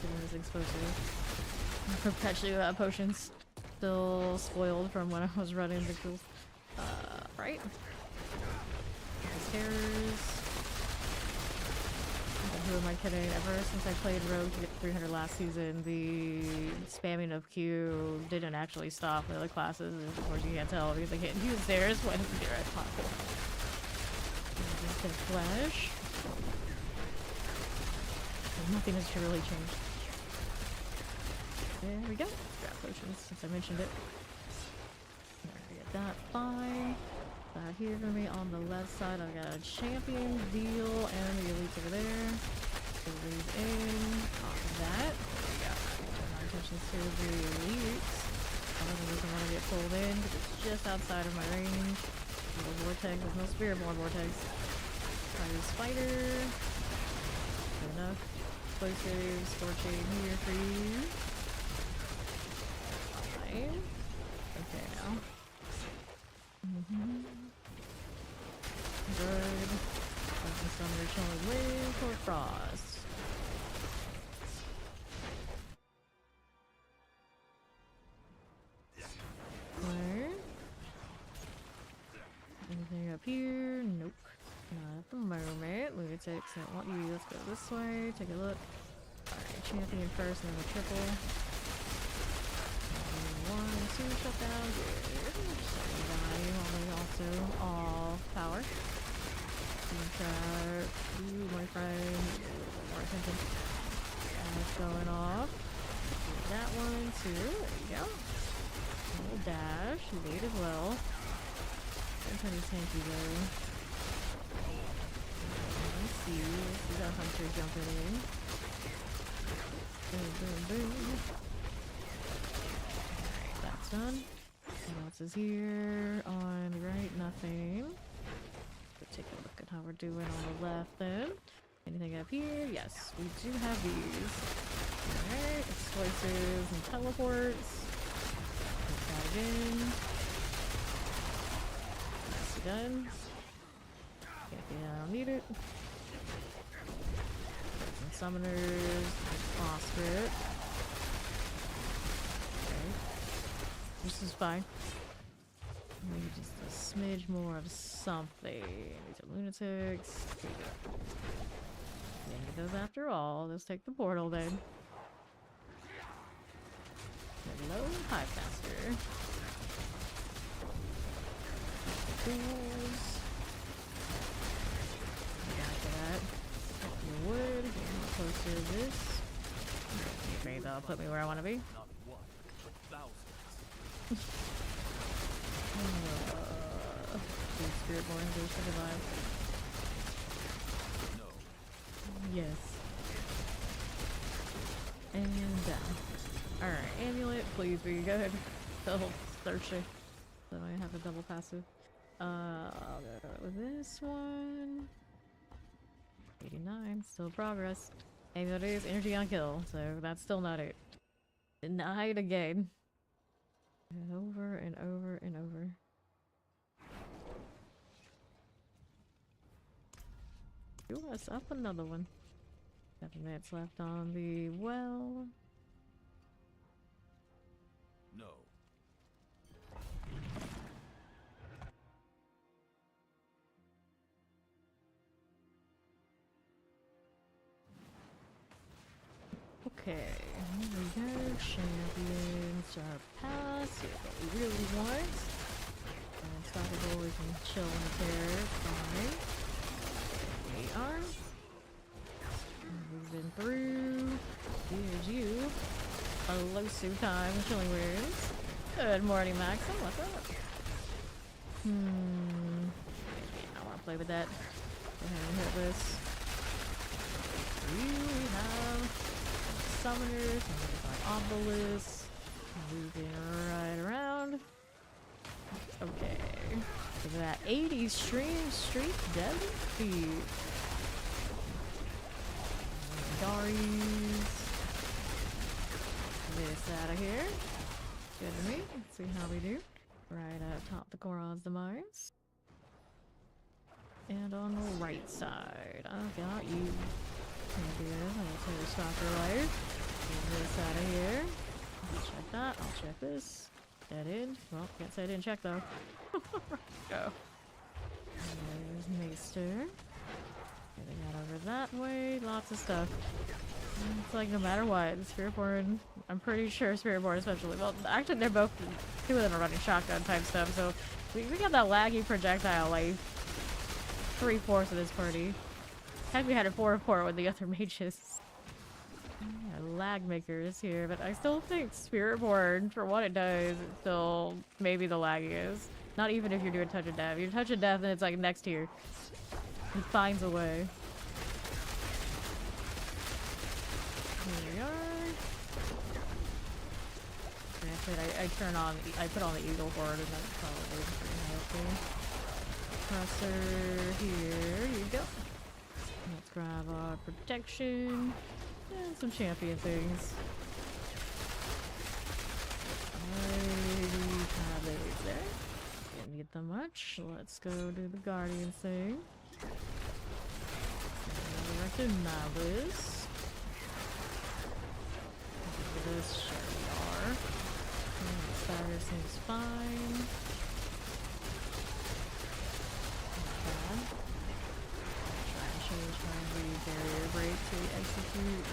S1: Getting this explosive. Perpetually without potions. Still spoiled from when I was running the tools. Right? Terrors. Who am I kidding? Ever since I played Rogue to get 300 last season, the spamming of Q didn't actually stop the other classes. Of course, you can't tell because I can't use theirs when they're at platform. Flash. Nothing has really changed. There we go. Grab potions since I mentioned it. Get that fine. Here for me on the left side, I've got a champion, Veal, and the elite over there. So leave in on that. There we go. Turn my attention to the elites. I don't think doesn't want to get pulled in because it's just outside of my range. Little vortex, there's no spirit more vortex. Fire spider. Good enough. Explosives, scorching here for you. Fine. Okay now. Good. Some original wind or frost. Where? Anything up here? Nope. Not at the moment. Lunatics don't want you. Let's go this way. Take a look. Alright, champion first and then the triple. 1, 2, shut down. Good. Second value, only also all power. Ooh, my friend. More attention. That's going off. Do that one too. There you go. A little dash. Late as well. They're pretty tanky though. Let's see. We got Hunter jumping in. Boom, boom, boom. Alright, that's done. What else is here? On the right, nothing. Let's take a look at how we're doing on the left then. Anything up here? Yes, we do have these. Alright, explosives and teleports. Let's dive in. That's done. I don't need it. Some summoners, phosphorus. Okay. This is fine. Maybe just a smidge more of something. These are lunatics. Didn't get those after all. Let's take the portal then. Hello, hi faster. Tools. Got that. You would. Get closer to this. Maybe that'll put me where I want to be.
S2: Not one, but thousands.
S1: Dude, Spiritborn, they should survive.
S2: No.
S1: Yes. And down. Alright, amulet, please be good. Still searching. So I have a double passive. I'll go with this one. 89, still progress. Amulet is energy on kill, so that's still not it. Denied again. And over and over and over. Do us up another one. 7 minutes left on the well.
S2: No.
S1: Okay, here we go. Champions are passed. Here's what we really want. Unstoppable, we can chill in there. Fine. We are. Moving through. Here's you. Elusive time, chilling wounds. Good morning, Maxim. What's up? I want to play with that. Go ahead and hit this. We have summoners, obelisks, moving right around. Okay. Look at that 80s streak deadly feet. Daries. This out of here. Good to me. Let's see how we do. Right up top, the Goron's demise. And on the right side, I've got you. Champion, I'll take a stalker life. Get this out of here. I'll check that. I'll check this. Dead end. Well, can't say I didn't check though. Go. There's Maester. Getting out over that way. Lots of stuff. It's like no matter what, Spiritborn, I'm pretty sure Spiritborn especially. Well, actually they're both, two of them are running shotgun type stuff, so we got that laggy projectile life. 3/4 of this party. Heck, we had a 4/4 with the other mages. Yeah, lag makers here, but I still think Spiritborn, for what it does, it's still maybe the laggiest. Not even if you're doing Touch of Death. If you're Touch of Death and it's like next tier. He finds a way. Here we are. Granted, I turn on, I put on the Eagle Horde and that's probably pretty healthy. Presser, here you go. Let's grab our protection and some champion things. Have those there. Didn't get them much. Let's go do the Guardian thing. Recognize. Look at this, sure we are. Spider seems fine. Not bad. Try and change my barrier break to execute.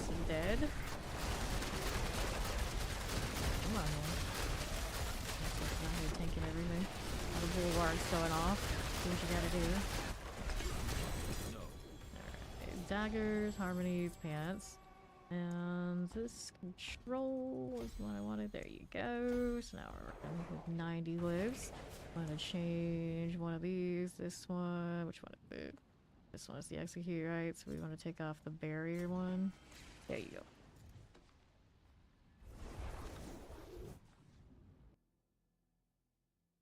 S1: Some dead. Come on, man. Looks like you're tanking everything. All the bulwarks going off. Do what you gotta do. Alright, daggers, harmonies, pants. And this control is what I wanted. There you go. So now we're working with 90 lives. I'm gonna change one of these. This one. Which one is it? This one is the execute, right? So we want to take off the barrier one. There you go.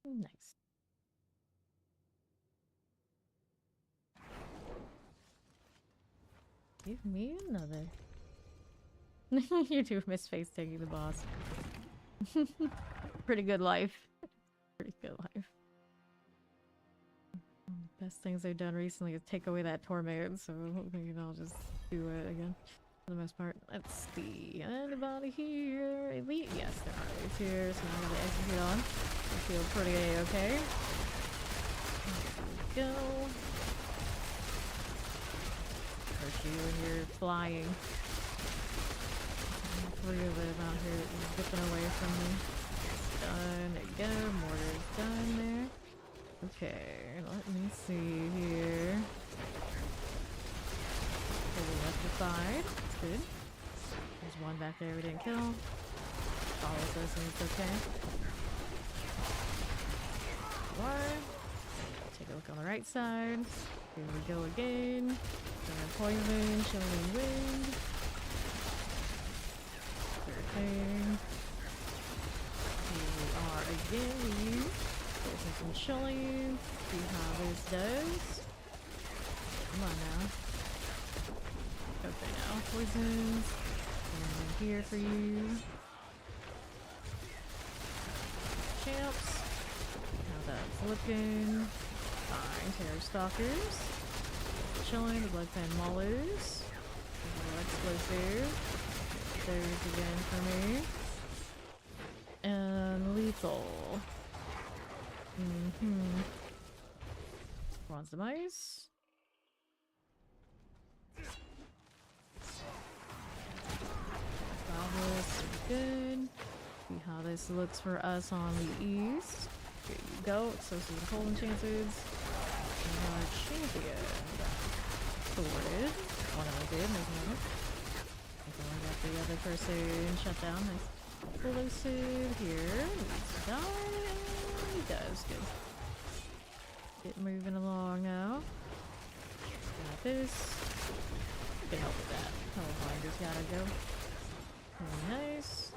S1: Nice. Give me another. You two miss face taking the boss. Pretty good life. Pretty good life. Best things they've done recently is take away that torment, so maybe I'll just do it again for the most part. Let's see. Anybody here? Elite? Yes, there are elites here, so I'm gonna execute on. I feel pretty okay. There we go. Hurt you when you're flying. Three of them out here dipping away from me. Done. There you go. Mortar's done there. Okay, let me see here. Pull the left aside. That's good. There's one back there we didn't kill. follows us and it's okay. One. Take a look on the right side. Here we go again. Poison, chilling wind. Third thing. Here we are again. Poison some chilling. See how this does. Come on now. Okay, now poisons. And here for you. Champs. How that's looking. Fine, Terror Stalkers. Chilling, the Blood Fan Maulers. Explosive. There's again for me. And lethal. Bronze Demise. Fabulous, good. See how this looks for us on the east. Here you go, associated holding chances. And our champion sorted. One of them did, there's another. I got the other person shut down. Nice. Explosive here. Needs to die. And he does. Good. Get moving along now. Got this. You can help with that. Hellbinder's gotta go. Very nice.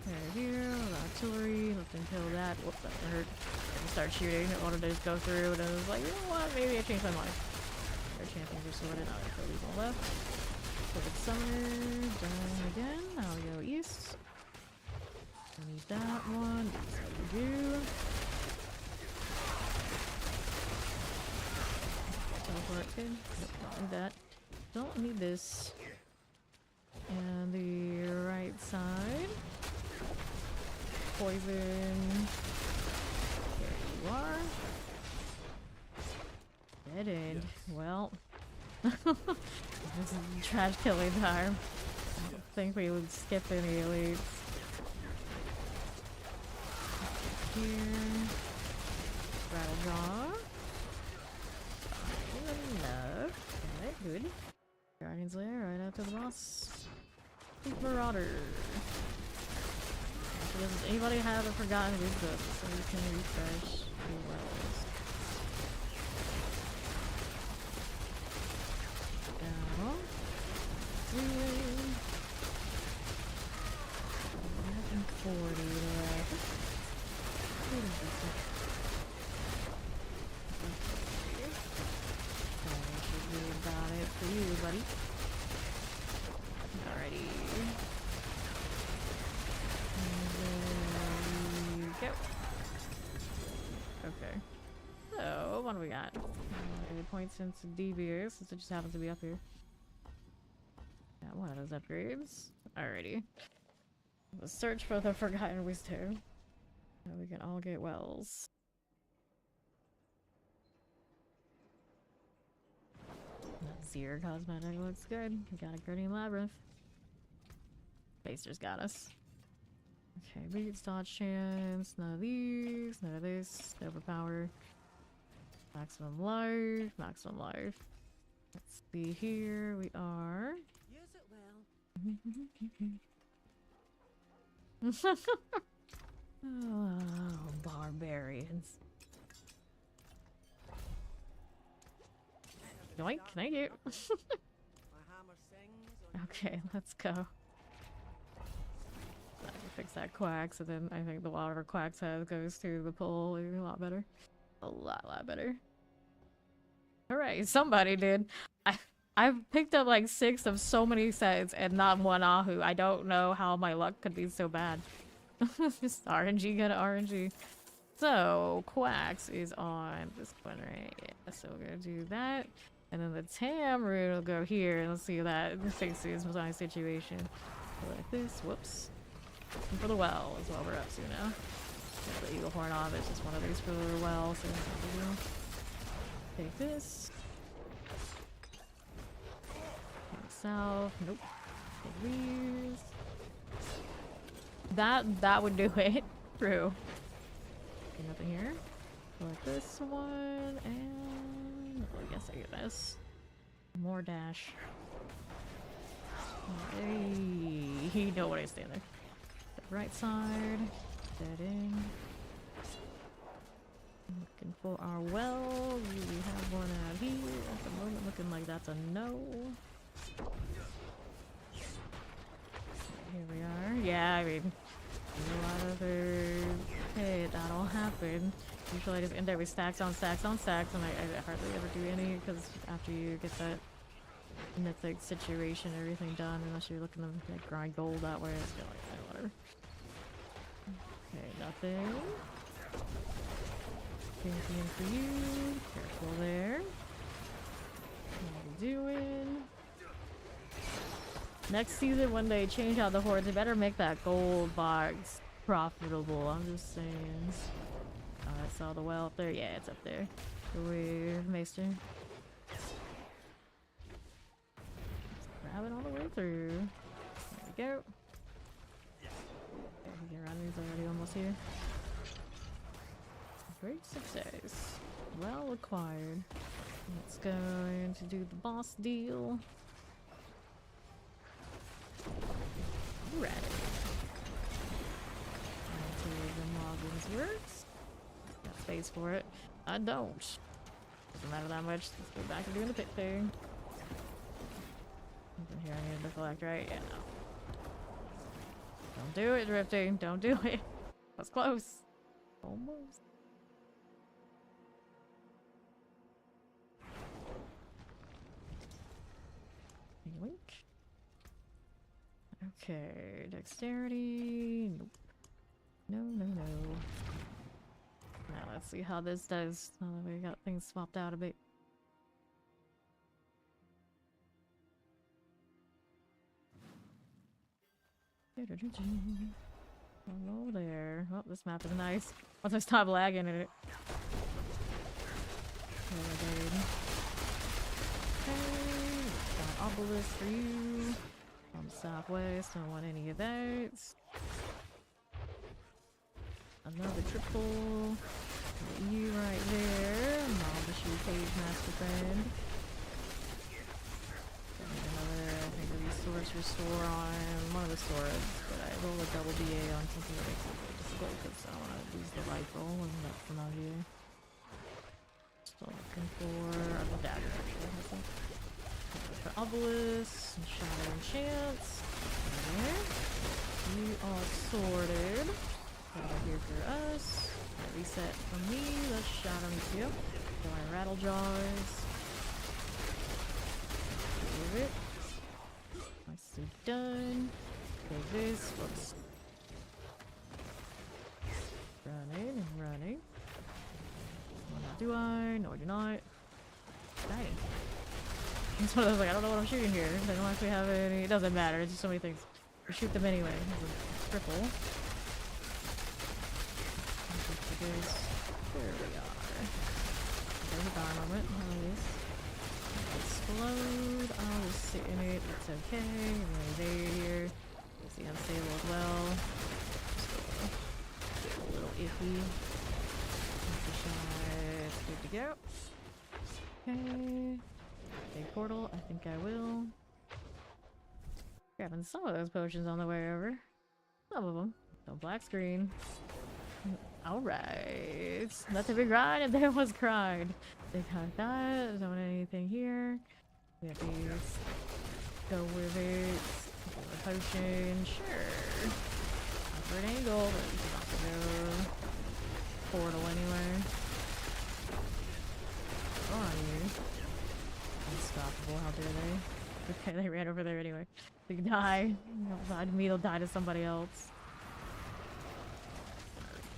S1: Right here, artillery, let them kill that. Whoops, that hurt. And start shooting. I wanted to just go through, and I was like, you know what? Maybe I changed my mind. Our champions are sorted. Now I kill these on the left. Perfect summoner. Done again. Now we go east. I need that one. That's what we do. Teleport. Good. Nope, don't need that. Don't need this. And the right side. Poison. There you are. Dead end. Well. This is trash killing time. I don't think we would skip any elites. Here. Rattlejaw. Fine enough. Alright, good. Guardian's Lair right after the boss. Marauder. Does anybody have a forgotten wisdom so you can refresh your wells? Down. Reload. 140 left. What is this? That should be about it for you, buddy. Alrighty. Go. Okay. So, what do we got? 8 points into DBR, since it just happens to be up here. Got one of those upgrades. Alrighty. Let's search for the Forgotten Wisdom. So we can all get wells. That Seer cosmetic looks good. We got a Guardian Labyrinth. Baster's got us. Okay, beats dodge chance, none of these, none of this, overpower. Maximum life, maximum life. Let's see here, we are.
S3: Use it well.
S1: Oh, barbarians. Yoink, thank you. Okay, let's go. Fix that quacks, and then I think the water quacks has goes to the pool. It'd be a lot better. A lot better. Alright, somebody did. I've picked up like 6 of so many sets and not one Ahu. I don't know how my luck could be so bad. Just RNG, good RNG. So, quacks is on this one, right? Yeah, so we're gonna do that. And then the Tam rune will go here, and let's see if that fixes my situation. Like this, whoops. And for the well is what we're up to now. Get the eagle horn off, it's just one of these for the well, so it's not a big deal. Take this. Take south, nope. Take these. That would do it. True. Okay, nothing here. Like this one, and I guess I get this. More dash. Hey, you know what I stand there. right side. Dead in. Looking for our well. We have one out here. At the moment, looking like that's a no. Here we are. Yeah, I mean, a lot of hey, that'll happen. Usually I just end up with stacks on stacks on stacks, and I hardly ever do any, because after you get that mythic situation, everything done, unless you're looking to like, grind gold that way, it's like, eh, whatever. Okay, nothing. Thinking for you. Careful there. What are you doing? Next season, when they change out the hordes, they better make that gold box profitable. I'm just saying. Oh, I saw the well up there. Yeah, it's up there. Weird, Maester. Grab it all the way through. There we go. Okay, he can run. He's already almost here. Great success. Well acquired. Let's go to do the boss deal. Alright. Until the Moggins works. Got space for it. I don't. Doesn't matter that much. Let's go back to doing the pit thing. Something here I need to collect, right? Yeah, no. Don't do it, drifting. Don't do it. That's close. Almost. Wink. Okay, dexterity. Nope. No, no, no. Now let's see how this does. Now that we got things swapped out a bit. Hello there. Oh, this map is nice. Once I stop lagging in it. Okay. Got obelisk for you. On the southwest, don't want any of that. Another triple. Got you right there. Novice page master friend. Another, I think, a resource restore on one of the swords, but I roll a double BA on something that makes it really difficult because I don't want to lose the rifle and that's not here. Still looking for the dagger, actually, I think. For obelisk, and shadow enchants. There. You are sorted. Over here for us. Reset for me. Let's shadow me too. So my rattle jaws. Give it. Nicely done. Okay, this. Whoops. Running and running. Do I? No, I do not. Dang. It's one of those, like, I don't know what I'm shooting here. They don't actually have any. It doesn't matter. It's just so many things. We shoot them anyway. There's a triple. There we are. There's a bar moment. Nice. Explode. I'll just sit in it. It's okay. Right there. It's the unstable as well. Just a little iffy. It's good to go. Okay. Big portal. I think I will. Grabbing some of those potions on the way over. Some of them. No black screen. Alright. That's a big ride and there was cried. They got that. Don't want anything here. We have these. Go with it. Go with potion. Sure. Awkward angle, but we can also go portal anyway. Go on you. Unstoppable, how dare they? Okay, they ran over there anyway. They can die. They'll die to me, they'll die to somebody else.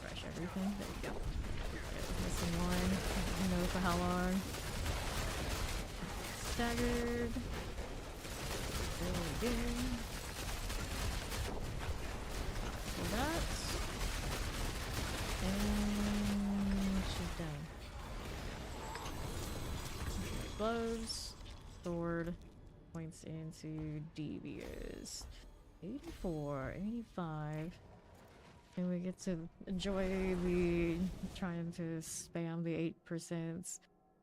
S1: Refresh everything. There we go. Missing one. Who knows for how long. Staggered. Still again. So that. And she's done. Gloves. Sword. Points into devious. 84, 85. And we get to enjoy the trying to spam the 8%.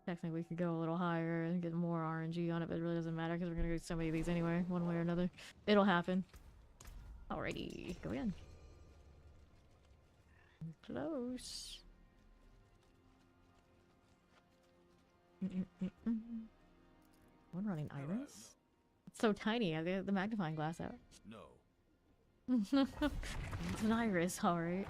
S1: Technically we could go a little higher and get more RNG on it, but it really doesn't matter because we're gonna do so many of these anyway, one way or another. It'll happen. Alrighty, go in. Close. One running iris. It's so tiny. I have the magnifying glass out.
S2: No.
S1: It's an iris, alright.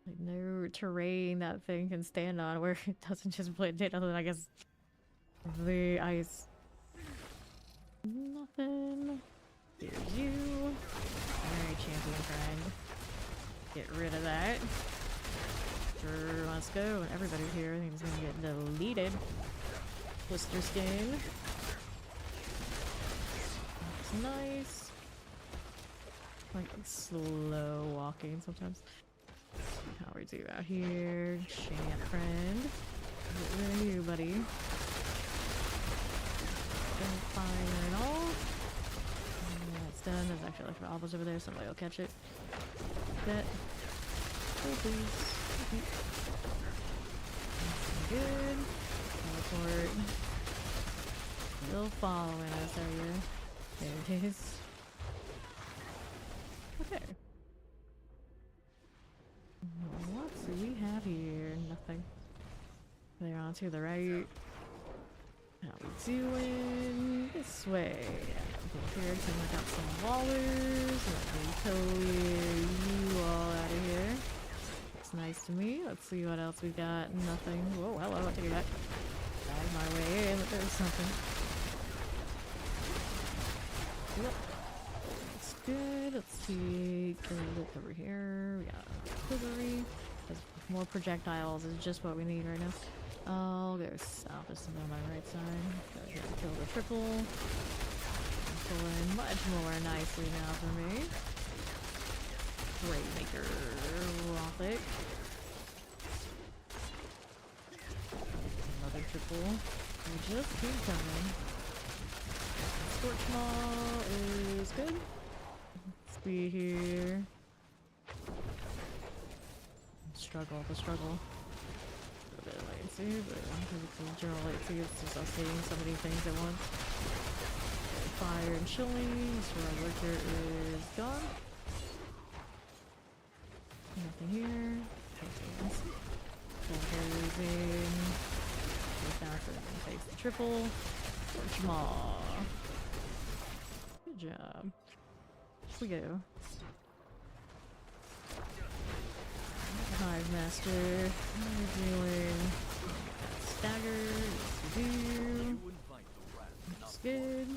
S1: Like no terrain that thing can stand on where it doesn't just blend in, other than I guess the ice. Nothing. There's you. Alright, champion friend. Get rid of that. Sure, let's go. Everybody's here. I think it's gonna get deleted. Blister skin. That's nice. Like slow walking sometimes. How we do out here? Champ friend. Get rid of you, buddy. Fire and all. That's done. There's actually like obels over there. Somebody will catch it. That. Oh, please. Okay. Good. Teleport. Still following us, are you? There it is. Okay. What do we have here? Nothing. They're on to the right. How we doing? This way. Over here, can look up some wallers. Let me tow you all out of here. Looks nice to me. Let's see what else we got. Nothing. Whoa, hello, what did you got? Out of my way, but there's something. Yep. Looks good. Let's see. Can we look over here? We got artillery. More projectiles is just what we need right now. I'll go south. This is on my right side. Go ahead and kill the triple. Pulling much more nicely now for me. Great maker. Rothic. Another triple. We just keep coming. Scorch Maw is good. Let's be here. Struggle, the struggle. A bit of latency, but it's general latency. It's just us seeing so many things at once. Fire and chilling. So our lurker is gone. Nothing here. Losing. Goes down so we can face the triple. Scorch Maw. Good job. Here we go. Hive Master, how are you doing? Stagger, yes we do. Looks good.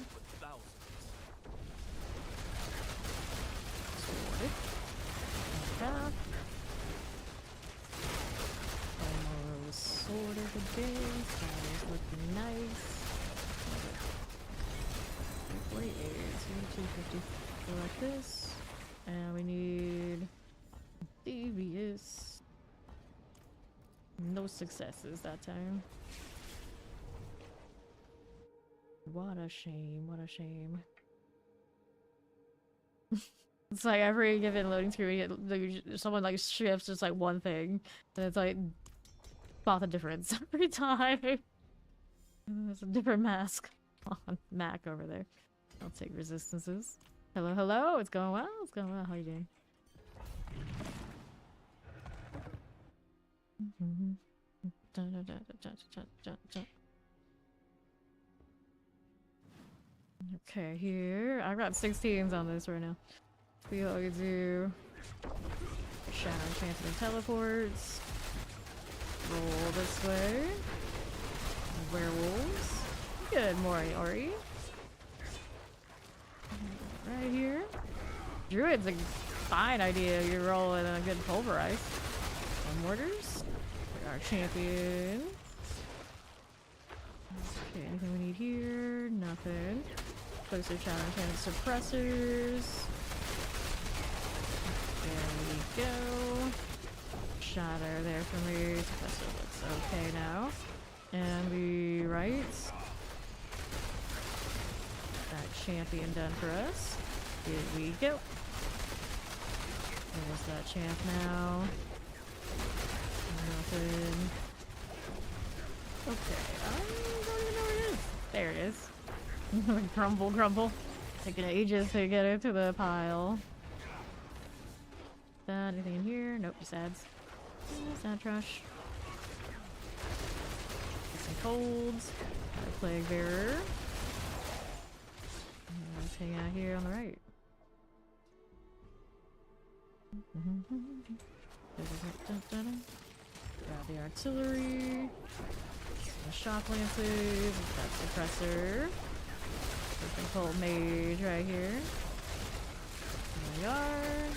S1: Sorted. Back. Almost sorted a bit. Stagger's looking nice. 348, 250. Go like this. And we need devious. No successes that time. What a shame, what a shame. It's like every given loading screen, someone like shifts just like one thing, and it's like spot the difference every time. There's a different mask on Mac over there. I'll take resistances. Hello, hello, it's going well, it's going well. How you doing? Okay, here. I've got 16s on this right now. See what we do. Shadow Enchanted Teleports. Roll this way. Werewolves. Good, Moriori. Right here. Druid's a fine idea. You're rolling a good pulverize. Mortars. Our champion. Okay, anything we need here? Nothing. Closer challenge and suppressors. There we go. Shatter there for me. Suppressor looks okay now. And we right. That champion done for us. Here we go. There's that champ now. Nothing. Okay, I don't even know where it is. There it is. Grumble, grumble. Taking ages to get into the pile. that. Anything in here? Nope, just ads. Sad trash. Some colds. Got a plague bearer. Let's hang out here on the right. Grab the artillery. Some shock lances. That suppressor. Something called mage right here. Here we are.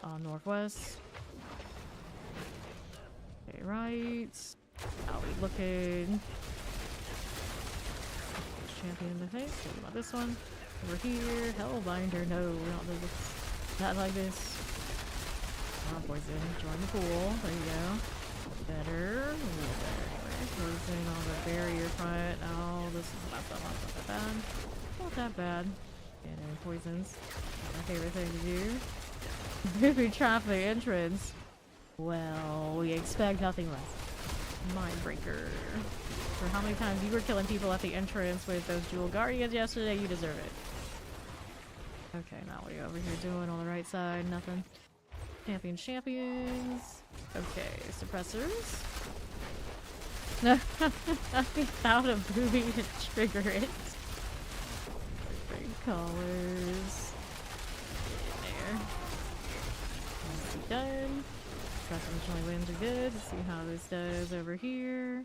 S1: On northwest. Okay, right. How we looking? Champion in the face. What about this one? Over here. Hellbinder. No, we don't do this. Not like this. Oh, poison. Join the pool. There you go. Better. A little better anyway. Poison on the barrier front. Oh, this is not that bad. Not that bad. Get any poisons. My favorite thing to do. If we trap the entrance, well, we expect nothing less. Mindbreaker. For how many times you were killing people at the entrance with those jewel guardians yesterday, you deserve it. Okay, now what are you over here doing on the right side? Nothing. Champions. Okay, suppressors. No, without a booby to trigger it. Big collars. There. Done. Trust winds are good. Let's see how this does over here.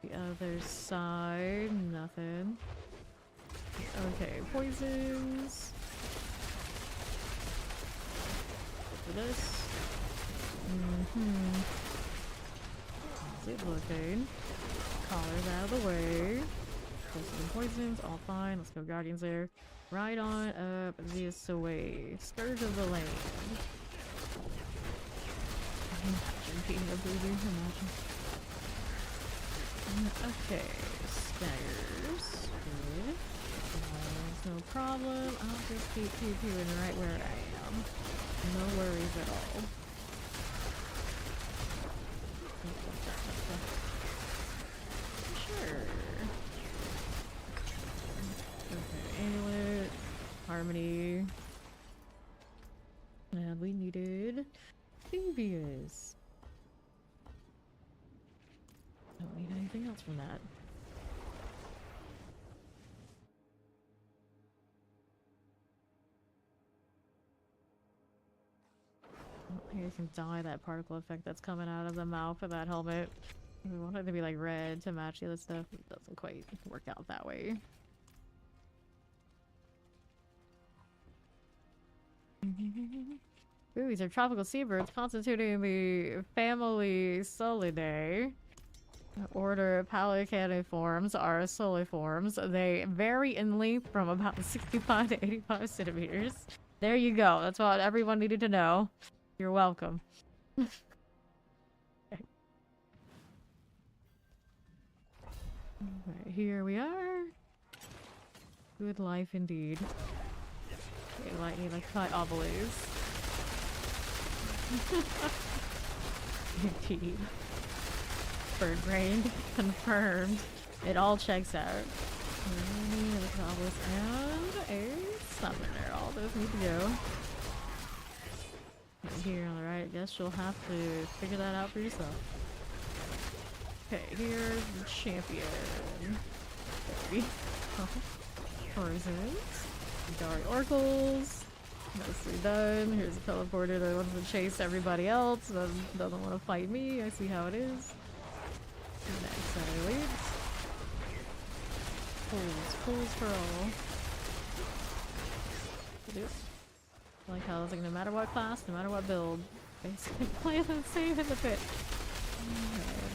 S1: The other side, nothing. Okay, poisons. For this. How's it looking? Collars out of the way. Poisons, all fine. Let's go guardians there. Right on up this way. Scourge of the land. Imagine being a booby, imagine. Okay, staggers. Good. No problem. I'll just keep pew-pewing right where I am. No worries at all. Sure. Okay, amulet. Harmony. And we needed Phoebius. Don't need anything else from that. Here you can dye that particle effect that's coming out of the mouth of that helmet. We want it to be like red to match the other stuff. It doesn't quite work out that way. Ooh, these are tropical seabirds constituting the family Solidae. Order Pelicaniforms are soliforms. They vary in length from about 65 to 85 centimeters. There you go. That's what everyone needed to know. You're welcome. Okay. Right, here we are. Good life indeed. Okay, lightning like fight obelisk. Indeed. Bird brain confirmed. It all checks out. And a summoner. All those need to go. Right here on the right. Guess you'll have to figure that out for yourself. Okay, here's the champion. There we go. Horizons. Dari oracles. Nicely done. Here's a teleporter that wants to chase everybody else. Doesn't want to fight me. I see how it is. Next set of leads. Pulls for all. Like how it's like no matter what class, no matter what build, basically play the same in the pit.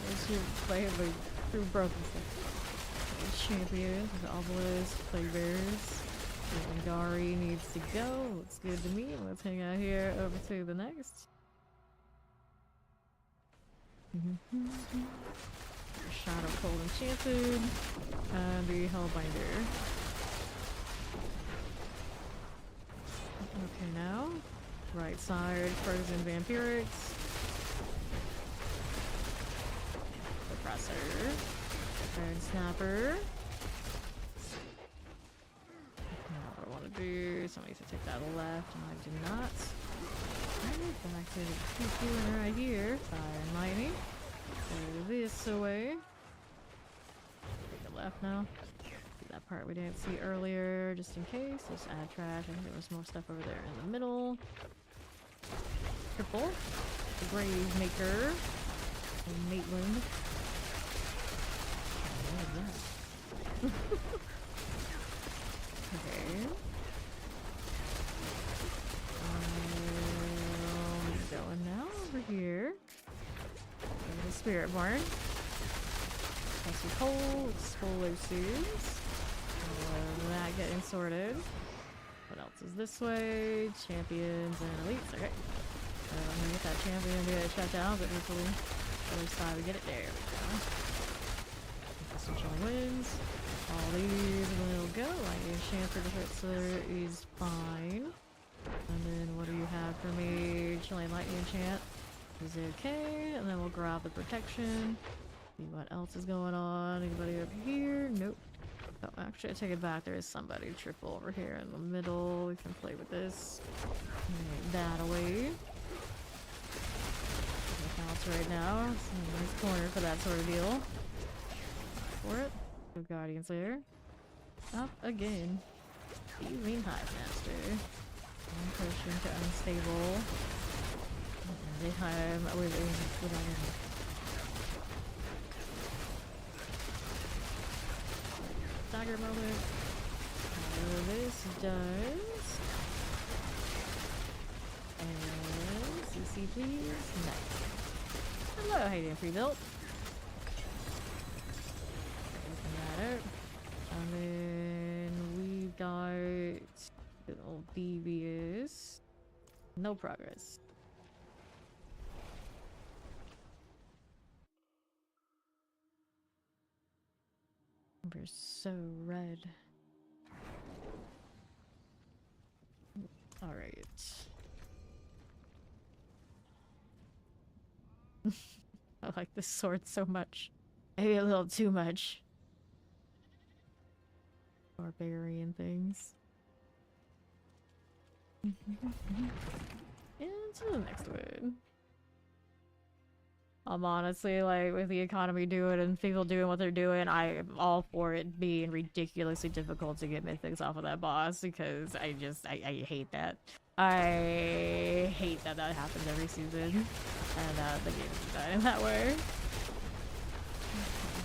S1: Unless you play like through broken stuff. Champions, the obelisk, plague bears. Dari needs to go. Looks good to me. Let's hang out here over to the next. Shadow Cold Enchanted. And the Hellbinder. Okay, now. Right side, Frozen Vampirics. Suppressor. Iron Snapper. Now what I want to do, somebody needs to take that left, and I do not. Back to the P240 right here. Fire and lightning. Go this away. Take a left now. That part we didn't see earlier, just in case. Just add trash. I think there was more stuff over there in the middle. Triple. The Grave Maker. And Maitland. What is that? Okay. Going now over here. Over the Spirit Barn. Plus your coal, explosives. That getting sorted. What else is this way? Champions and elites. Okay. I'm gonna get that champion and get it shut down, but hopefully other side we get it. There we go. Some chilling winds. All these will go. Like Enchanter Defenser is fine. And then what do you have for me? Chilling Lightning Enchant is okay. And then we'll grab the protection. See what else is going on. Anybody up here? Nope. Oh, actually, I take it back. There is somebody triple over here in the middle. We can play with this. Take that away. House right now. It's in a nice corner for that sort of deal. For it. No guardians there. Up again. Thieving Hive Master. One potion to unstable. They hive without any. Dagger moment. This does. And CC please. Nice. Hello, Hayden Pre-Built. Open that out. And then we've got good old devious. No progress. We're so red. Alright. I like this sword so much. Maybe a little too much. Barbarian things. And to the next one. I'm honestly like, with the economy doing and people doing what they're doing, I am all for it being ridiculously difficult to get mythics off of that boss because I hate that. I hate that that happens every season and the game is designed that way.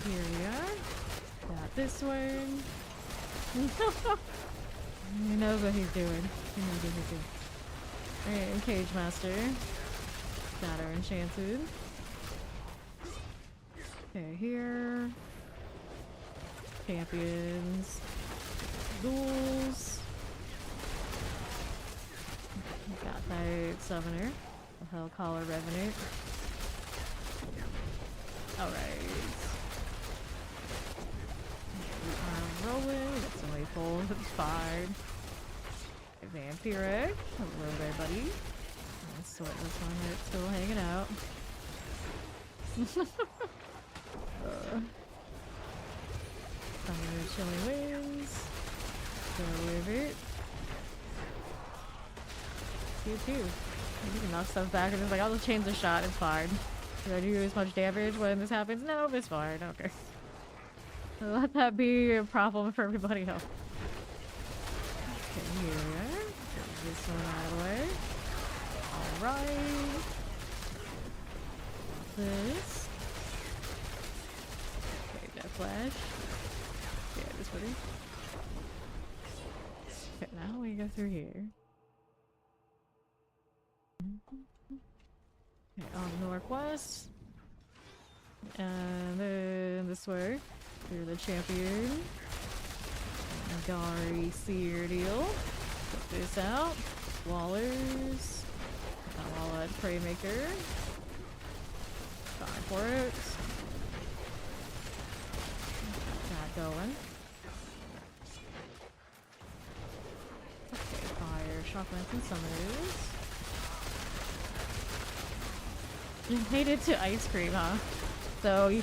S1: Here we are. Got this one. He knows what he's doing. He knows what he's doing. Alright, and Cage Master. Got her enchanted. Okay, here. Champions. Duels. Got that Summoner. The Hellcaller Revenant. Alright. Rolling. Got somebody full. It's fine. Vampiric. Hello there, buddy. Let's sort this one that's still hanging out. Thunder Chilling Winds. Go with it. You too. You can knock stuff back and it's like, I'll just change the shot, it's fine. Do I do as much damage when this happens? No, it's fine, okay. Let that be a problem for everybody else. Okay, here we are. Get this one out of the way. Alright. This. Okay, Death Flash. Yeah, this buddy. Okay, now we go through here. Okay, on the northwest. And then this way. Through the champion. Gari Seer deal. Put this out. Wallers. Walled Prey Maker. Fine for it. Got that going. Okay, fire, shock lance, and summoners. You made it to ice cream, huh? So you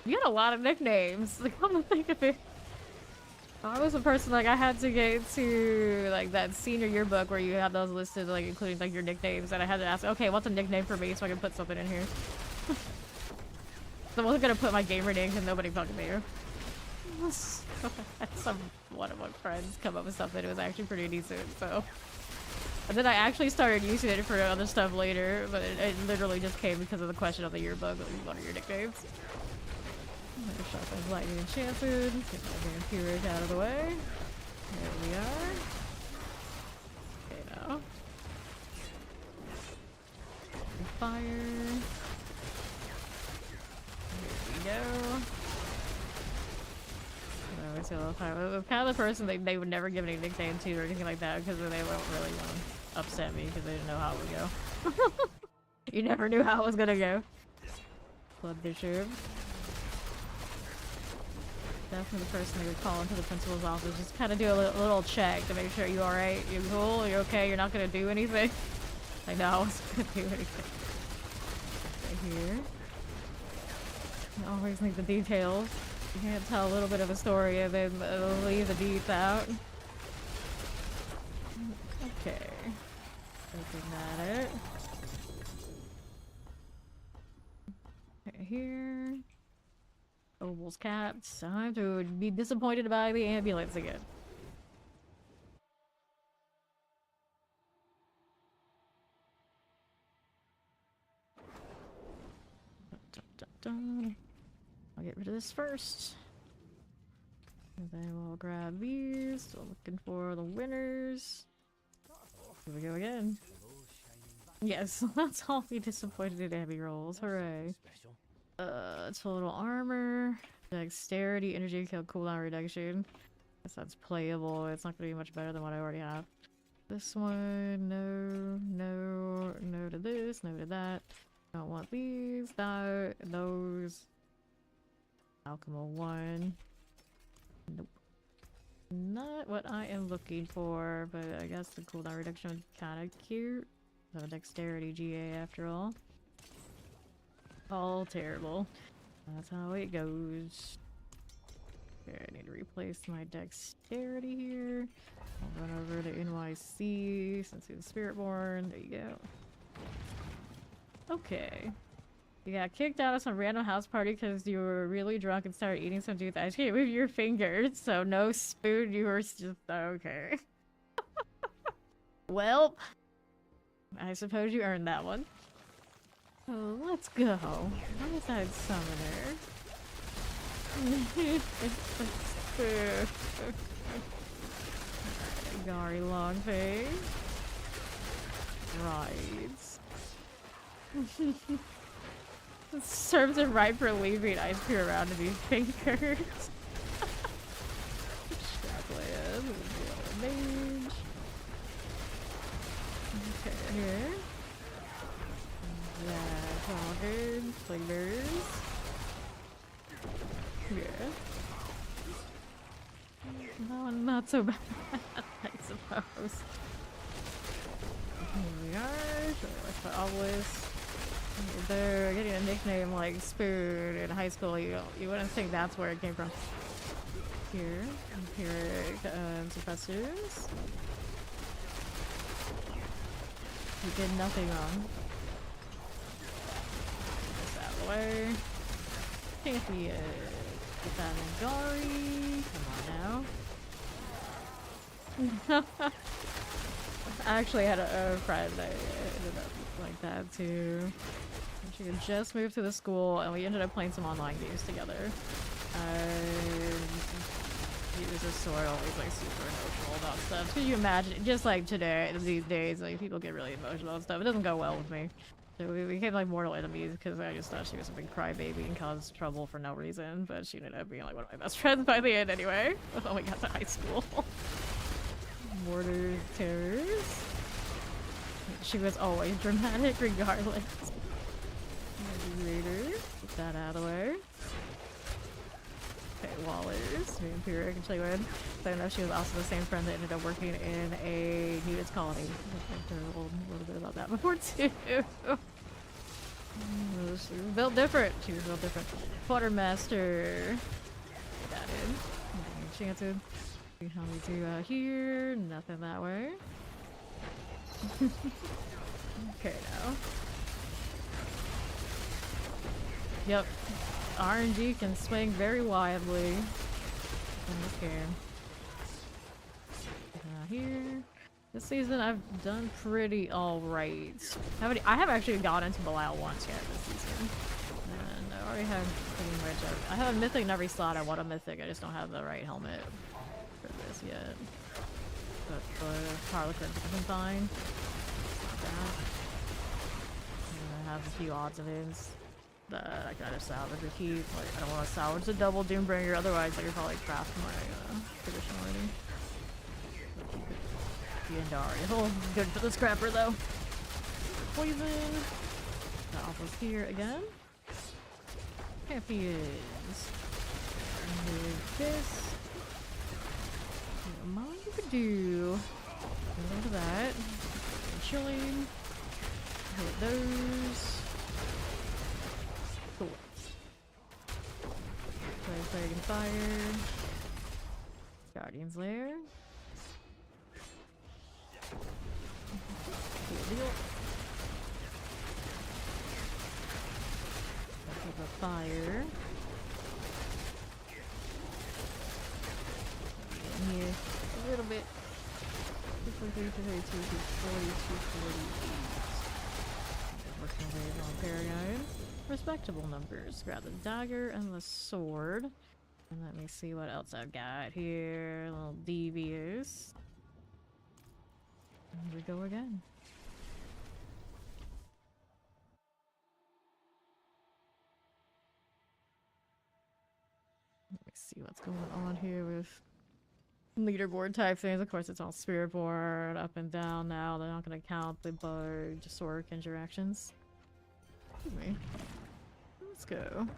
S1: got a lot of nicknames. Like, come to think of it. I was a person, like, I had to get to, like, that senior yearbook where you have those listed, like, including, like, your nicknames, and I had to ask, okay, what's a nickname for me so I can put something in here? So I wasn't gonna put my gamer name because nobody fucking knew. One of my friends come up with something that was actually pretty decent, so. And then I actually started using it for other stuff later, but it literally just came because of the question of the yearbook, like, what are your nicknames? Sharpened lightning enchanted. Get my vampiric out of the way. There we are. Okay, now. Fire. Here we go. I always feel I'm kind of the person they would never give any nickname to or anything like that because they won't really upset me because they didn't know how it would go. You never knew how it was gonna go. Blood Bishop. Definitely the person they would call into the principal's office. Just kind of do a little check to make sure you alright, you cool, you okay, you're not gonna do anything. Like, no, I wasn't gonna do anything. Right here. You always need the details. You can't tell a little bit of a story and then leave the deets out. Okay. Open that it. Okay, here. Obel's cats. Time to be disappointed by the ambulance again. Dun, dun, dun. I'll get rid of this first. And then we'll grab these. Still looking for the winners. Here we go again. Yes, let's all be disappointed in Abby rolls. Hooray. Total armor, dexterity, energy kill cooldown reduction. Guess that's playable. It's not gonna be much better than what I already have. This one, no to this, no to that. Don't want these, that, those. Alchemo 1. Nope. Not what I am looking for, but I guess the cooldown reduction is kind of cute. So dexterity GA after all. All terrible. That's how it goes. Okay, I need to replace my dexterity here. I'll run over to NYC since he's Spiritborn. There you go. Okay. You got kicked out of some random house party because you were really drunk and started eating some dude's ice cream with your fingers. So no spoon, you were just okay. Well, I suppose you earned that one. Oh, let's go. What is that summoner? Gary Longface. Rides. It serves him right for leaving ice cream around in his fingers. Scrapland. Mage. Okay, here. Yeah, Hoggers, flavors. Yeah. No, not so bad, I suppose. Here we are. So let's put Obelisk. They're getting a nickname like Spoon in high school. You wouldn't think that's where it came from. Here, empiric suppressors. You did nothing wrong. This out of the way. Can't be get that in Gari. Come on now. I actually had a friend that ended up like that too. She had just moved to the school and we ended up playing some online games together. He was just sort of always like super emotional about stuff. Could you imagine, just like today, these days, like people get really emotional and stuff. It doesn't go well with me. So we became like mortal enemies because I just thought she was a big crybaby and caused trouble for no reason. But she ended up being like one of my best friends by the end anyway. When we got to high school. Mortar terrors. She was always dramatic regardless. Raider. Get that out of the way. Okay, Wallers. Vampiric and Chleywin. So I know she was also the same friend that ended up working in a nudist colony. I talked a little bit about that before too. She was built different. She was built different. Quartermaster. Get that in. Enchanted. See how we do out here. Nothing that way. Okay, now. Yep. RNG can swing very wildly in this game. Here. This season I've done pretty alright. I haven't actually gone into Belial once yet this season. And I already have pretty much I have a mythic in every slot. I want a mythic, I just don't have the right helmet for this yet. But the Harlequin's been fine. Not bad. And I have a few odds and ends that I gotta salvage or keep. Like, I don't want to salvage the double Doombringer, otherwise I could probably craft my tradition already. Oh, good for the scrapper though. Poison. That offers here again. Champions. Move this. Mom, you could do. Look at that. Chilling. Hit those. Cool. Plague and fire. Guardian's Lair. Cool deal. Take a fire. Get in here a little bit. 243, 232, 240, 248. Working away on Paragon. Respectable numbers. Grab the dagger and the sword. And let me see what else I've got here. A little devious. And we go again. Let me see what's going on here with leaderboard type things. Of course, it's all spirit board, up and down now. They're not going to count the bug, just work interactions. Excuse me. Let's go.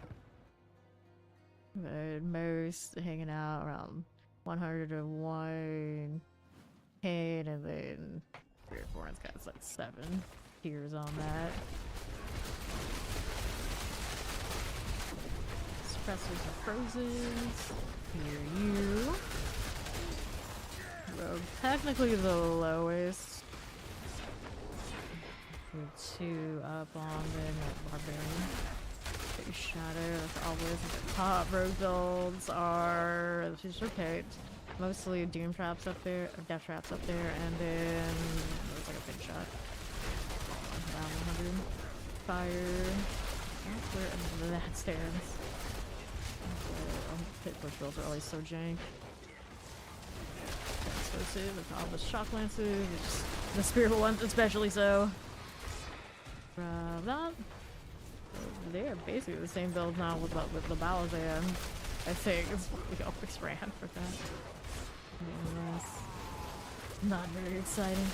S1: But most hanging out around 100 to 110, and then spirit board's got like 7 tiers on that. Suppressors are frozen. Here you. Rogue, technically the lowest. With 2 up on them at Barbarian. Big Shadow, that's always the top. Rogue builds are, these are picked. Mostly Doom Traps up there, or Death Traps up there, and then it's like a big shot. Around 100. Fire. That's where that stands. Pit push builds are always so jank. Explosive, the top is shock lances, the spiritual ones especially so. That. They are basically the same build now with the Balazan. I think we always ran for that. Yes. Not very exciting.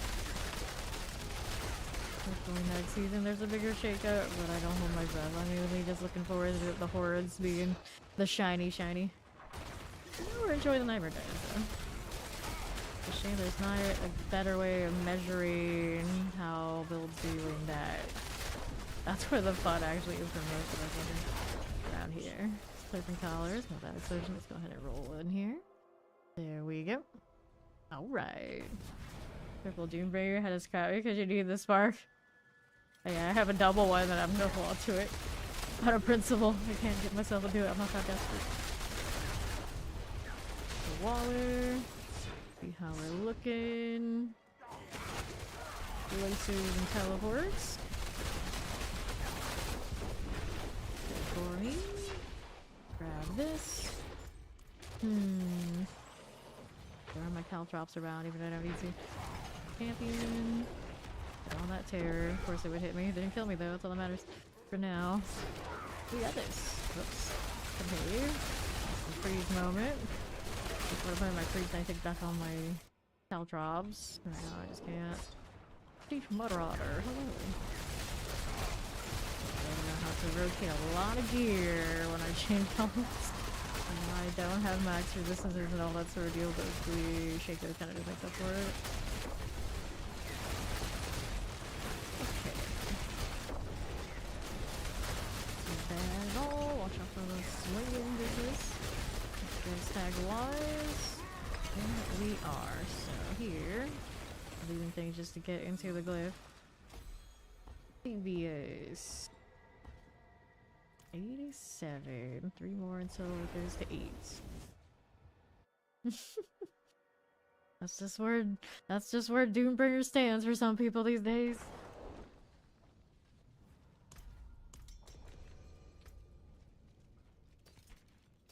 S1: Hopefully next season there's a bigger shakeup, but I don't hold my breath. I'm really just looking forward to the hordes being the shiny. We're enjoying the Nightmare Days though. It's a shame there's not a better way of measuring how builds doing that. That's where the fun actually is for most of us around here. Different colors, no bad explosion. Let's go ahead and roll in here. There we go. Alright. Triple Doombringer had a scrap because you need the spark. Yeah, I have a double one and I'm no flaw to it. Out of principle, I can't get myself to do it. I'm not that desperate. The Waller. See how we're looking. Laces and teleports. For me. Grab this. There are my caltrops around even though I don't need to. Champion. Get on that terror. Of course it would hit me. It didn't kill me though, that's all that matters. For now. We got this. Oops. Okay. Some freeze moment. Just want to put my freeze and I take back on my caltrops. Right now I just can't. Chief Mudrotter. Hello. I know how to rotate a lot of gear when I change helmets. And I don't have max resistances and all that sort of deal, but the shaker kind of just makes up for it. Okay. Not bad at all. Watch out for the swinging business. Let's tag wise. we are. So here, leaving things just to get into the glyph. Previous 87. 3 more until it goes to 8. That's just where Doombringer stands for some people these days.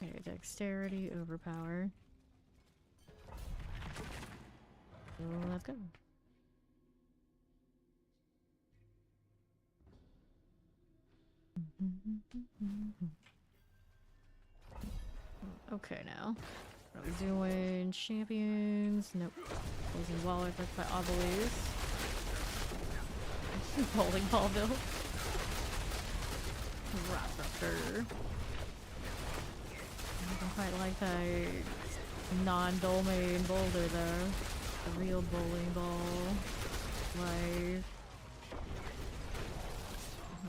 S1: Okay, dexterity, overpower. So let's go. Okay, now. What are we doing? Champions? Nope. Closing wall effect by Obelisk. Bowling ball build. Rock Rupter. I don't quite like that non-domain boulder though. The real bowling ball. Life.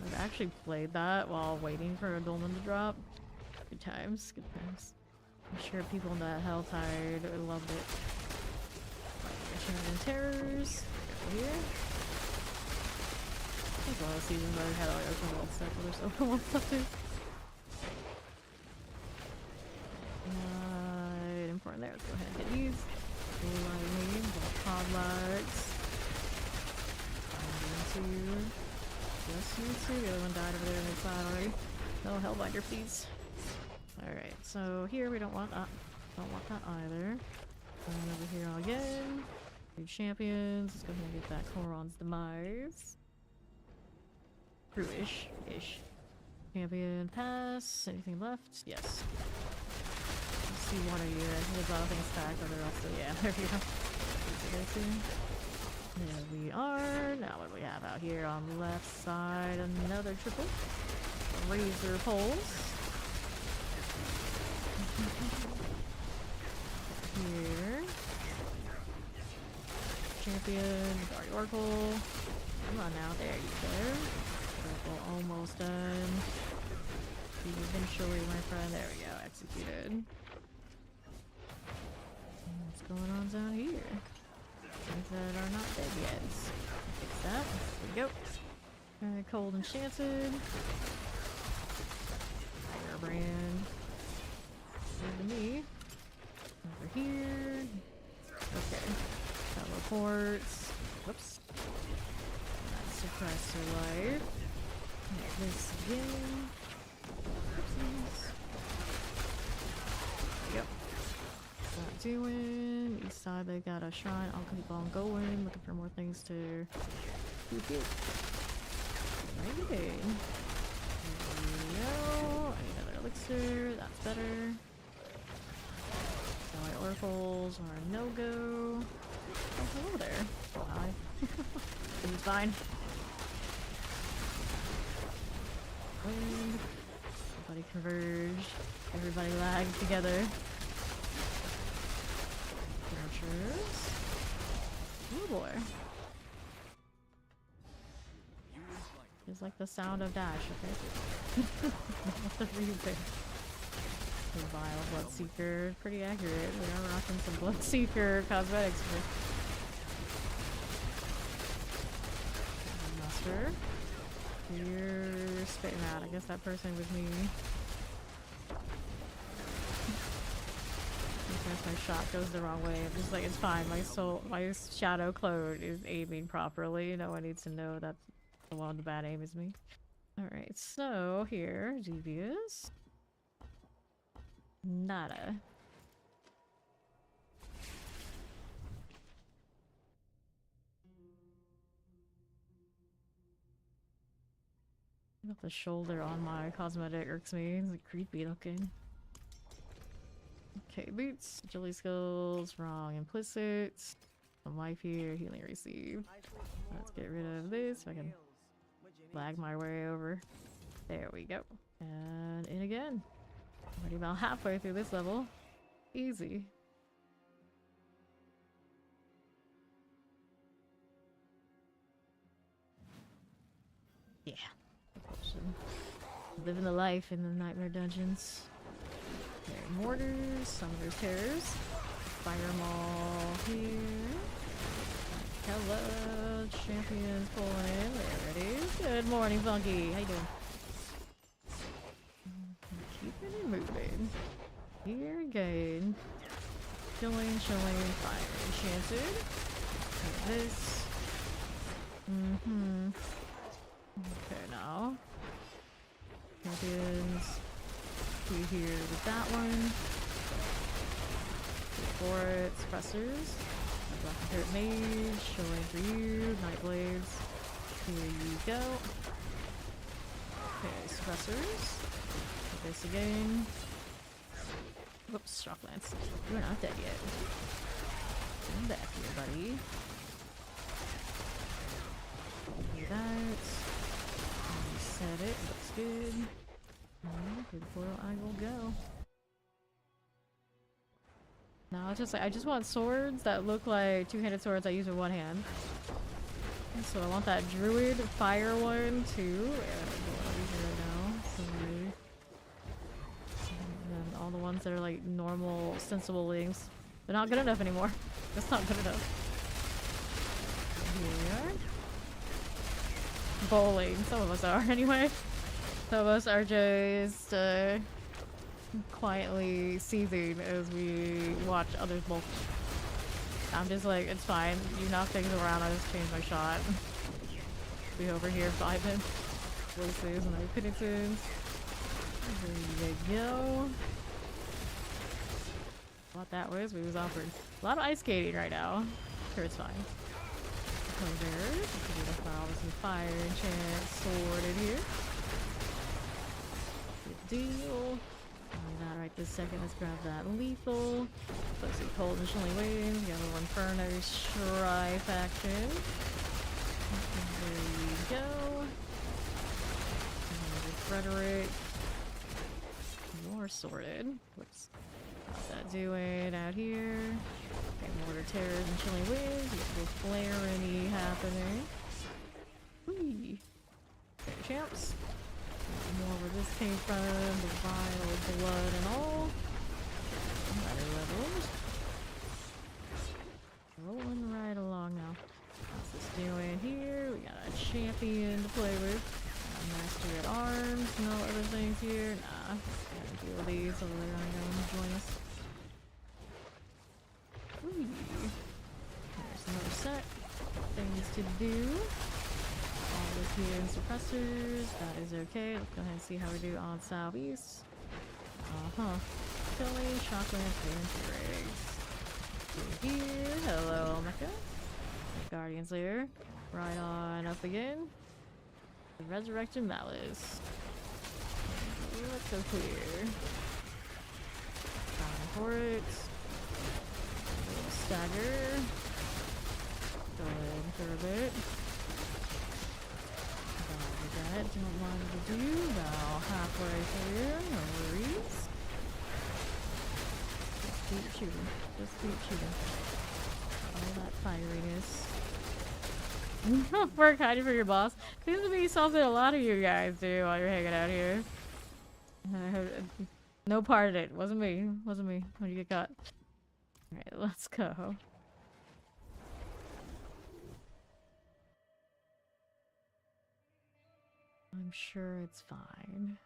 S1: I've actually played that while waiting for a dolmen to drop. Good times, good times. I'm sure people in that Helltide loved it. Champion Terrors. Go here. I think one of the seasons where I had like open world stuff, but there's open world stuff too. Important there. Let's go ahead and get these. Podlugs. Just you two. The other one died over there in the side already. No Hellbinder, please. Alright, so here we don't want that. Don't want that either. And over here again. New champions. Let's go ahead and get that Koron's Demise. Crew-ish. Ish. Champion pass. Anything left? Yes. Let's see one of you. I think there's a lot of things stacked, but they're also, yeah, there we go. There we are. Now what do we have out here on the left side? Another triple. Razor poles. Here. Champion, Guard Oracle. Come on now, there you go. Oracle almost done. Eventually, my friend. There we go, executed. What's going on down here? Things that are not dead yet. Fix that. There we go. Alright, Cold Enchanted. Firebrand. Over to me. Over here. Okay. Teleports. Whoops. Suppress her life. Hit this again. Oopsies. There we go. Not doing. East side, they got a shrine. I'll keep on going. Looking for more things to do here. Alrighty. There we go. I need another elixir. That's better. My oracles are a no-go. Oh, hello there. Hi. This is fine. Wind. Everybody converged. Everybody lagged together. Archers. Oh boy. It's like the sound of dash, okay? What the reason? The Vile Bloodseeker. Pretty accurate. We are rocking some Bloodseeker cosmetics here. Muster. You're spitting out. I guess that person was me. Sometimes my shot goes the wrong way. I'm just like, it's fine. My shadow clone is aiming properly. No one needs to know that the one with the bad aim is me. Alright, so here, Devious. Nada. The shoulder on my cosmetic irks me. It's like creepy looking. Okay, boots, agility skills, wrong, implicit. Some life here, healing received. Let's get rid of this so I can lag my way over. There we go. And in again. Already about halfway through this level. Easy. Yeah. Living the life in the nightmare dungeons. Okay, mortars, summoner's terrors. fire maul here. Hello, champions pulling in. There it is. Good morning, Funky. How you doing? Keeping it moving. Here again. Chilling, fire enchanted. Like this. Okay, now. Champions. Be here with that one. Go for it. Suppressors. Black Dirt Mage. Showing for you. Night Blades. Here you go. Okay, suppressors. This again. Whoops, Shock Lance. You're not dead yet. Come back here, buddy. Do that. Reset it. Looks good. Good foil, I will go. Now it's just like I just want swords that look like two-handed swords I use with one hand. So I want that druid fire one too. Yeah, right now. And then all the ones that are like normal sensible links. They're not good enough anymore. That's not good enough. Here we are. Bowling. Some of us are anyway. Some of us are just quietly seething as we watch others bowl. I'm just like, it's fine. You knock things around, I just change my shot. Be over here vibing. Voices and opinions. There you go. What that was, we was offered a lot of ice skating right now. Sure, it's fine. Come there. With some fire enchant sword in here. Good deal. That right this second. Let's grab that lethal. Let's see, cold and chilling waves. The other one, Inferno Strife action. There you go. Another Frederick. More sorted. What's that doing out here? Okay, mortar terrors and chilling winds. You got a flare happening. Whee! Okay, champs. More where this came from, the vial, blood, and all. Better levels. Rolling right along now. What's this doing here? We got a champion to play with. Master at arms, no other things here. Nah, gotta deal with these over there. I'm gonna join us. Whee. There's another set. Things to do. All this here in suppressors. That is okay. Let's go ahead and see how we do on southeast. Killing, shock lance, and eggs. Here. Hello, Mecca. Guardians Lair. Right on up again. The Resurrected Malice. Let's go clear. Time for it. A little stagger. Go ahead for a bit. Don't mind to do. About halfway through. No worries. Just keep shooting. Just keep shooting. All that fieriness. Work hiding for your boss. Seems to be something a lot of you guys do while you're hanging out here. No part of it. Wasn't me. Wasn't me. When you get caught. Alright, let's go. I'm sure it's fine.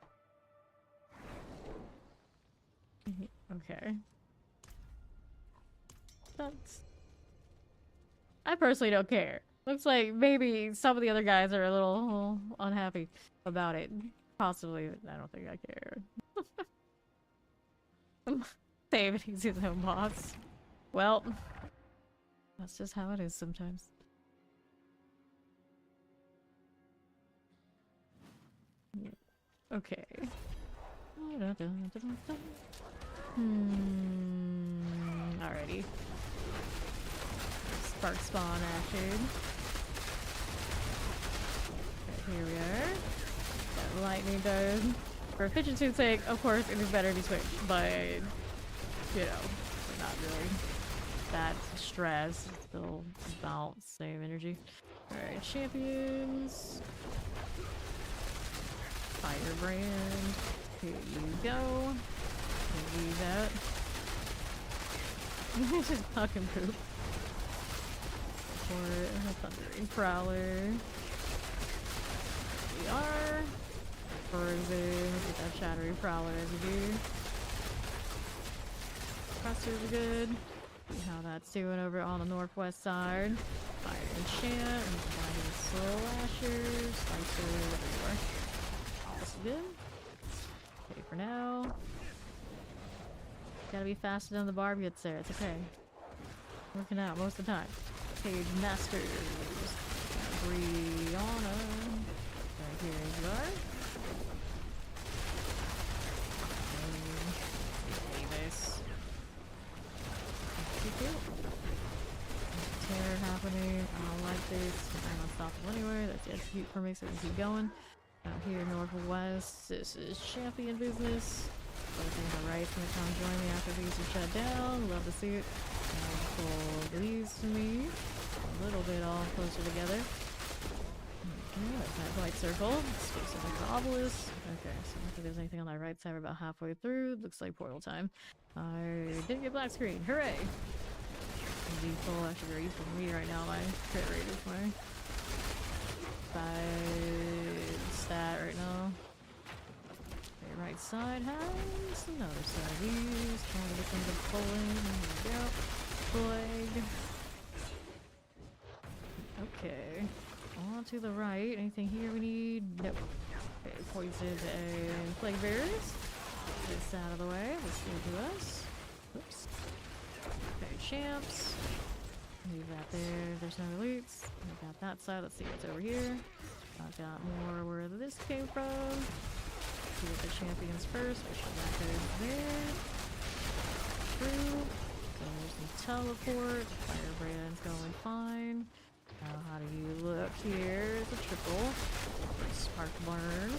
S1: Okay. That's... I personally don't care. Looks like maybe some of the other guys are a little unhappy about it. Possibly, I don't think I care. David, he's his own boss. Well, that's just how it is sometimes. Okay. Alrighty. Spark spawn action. Okay, here we are. That lightning does. For efficiency's sake, of course, it is better if you switch, but you know, not really that stress. It's still about the same energy. Alright, champions. Firebrand. Here you go. Leave that. Just fucking poop. For a thundering prowler. We are. Frozen. Get that shattering prowler as you do. Pressers are good. See how that's doing over on the northwest side. Fire enchant. And combining slashers. Slicers everywhere. Also good. Okay for now. Gotta be faster than the barb gets there. It's okay. Working out most of the time. Page Masters. Brianna. Right here you are. Davis. Terror happening. I don't like this. I'm unstoppable anyway. That's the execute for me, so we can keep going. Out here northwest. This is champion business. Everything on the right's gonna come join me after these are shut down. Love to see it. Pull these to me. A little bit all closer together. Okay, that's that white circle. Let's go to the obelisk. Okay, so I don't think there's anything on that right side. We're about halfway through. Looks like portal time. I did get black screen. Hooray! Lethal, actually very useful for me right now. My crit rate is my 5 stat right now. Okay, right side has another set of these. Trying to get them to pull in. There we go. Plague. Okay. On to the right. Anything here we need? Nope. Okay, poison and plague bearers. Get this out of the way. Let's go to us. Oops. Okay, champs. Leave that there. There's no elites. We got that side. Let's see what's over here. I've got more where this came from. See what the champions first. Make sure that goes there. Through. There's the teleport. Firebrand's going fine. Now, how do you look here? It's a triple. Spark burn.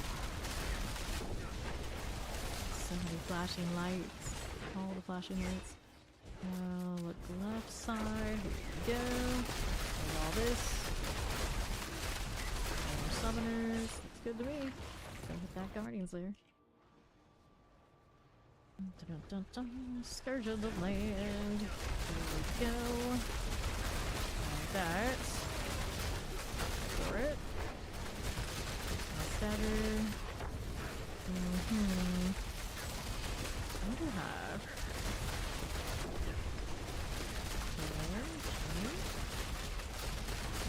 S1: So many flashing lights. All the flashing lights. Look left side. Here we go. And all this. More summoners. Looks good to me. Go hit that Guardian's Lair. Dun, dun, dun, dun. Scourge of the land. Here we go. Like that. For it. Better. What do I have?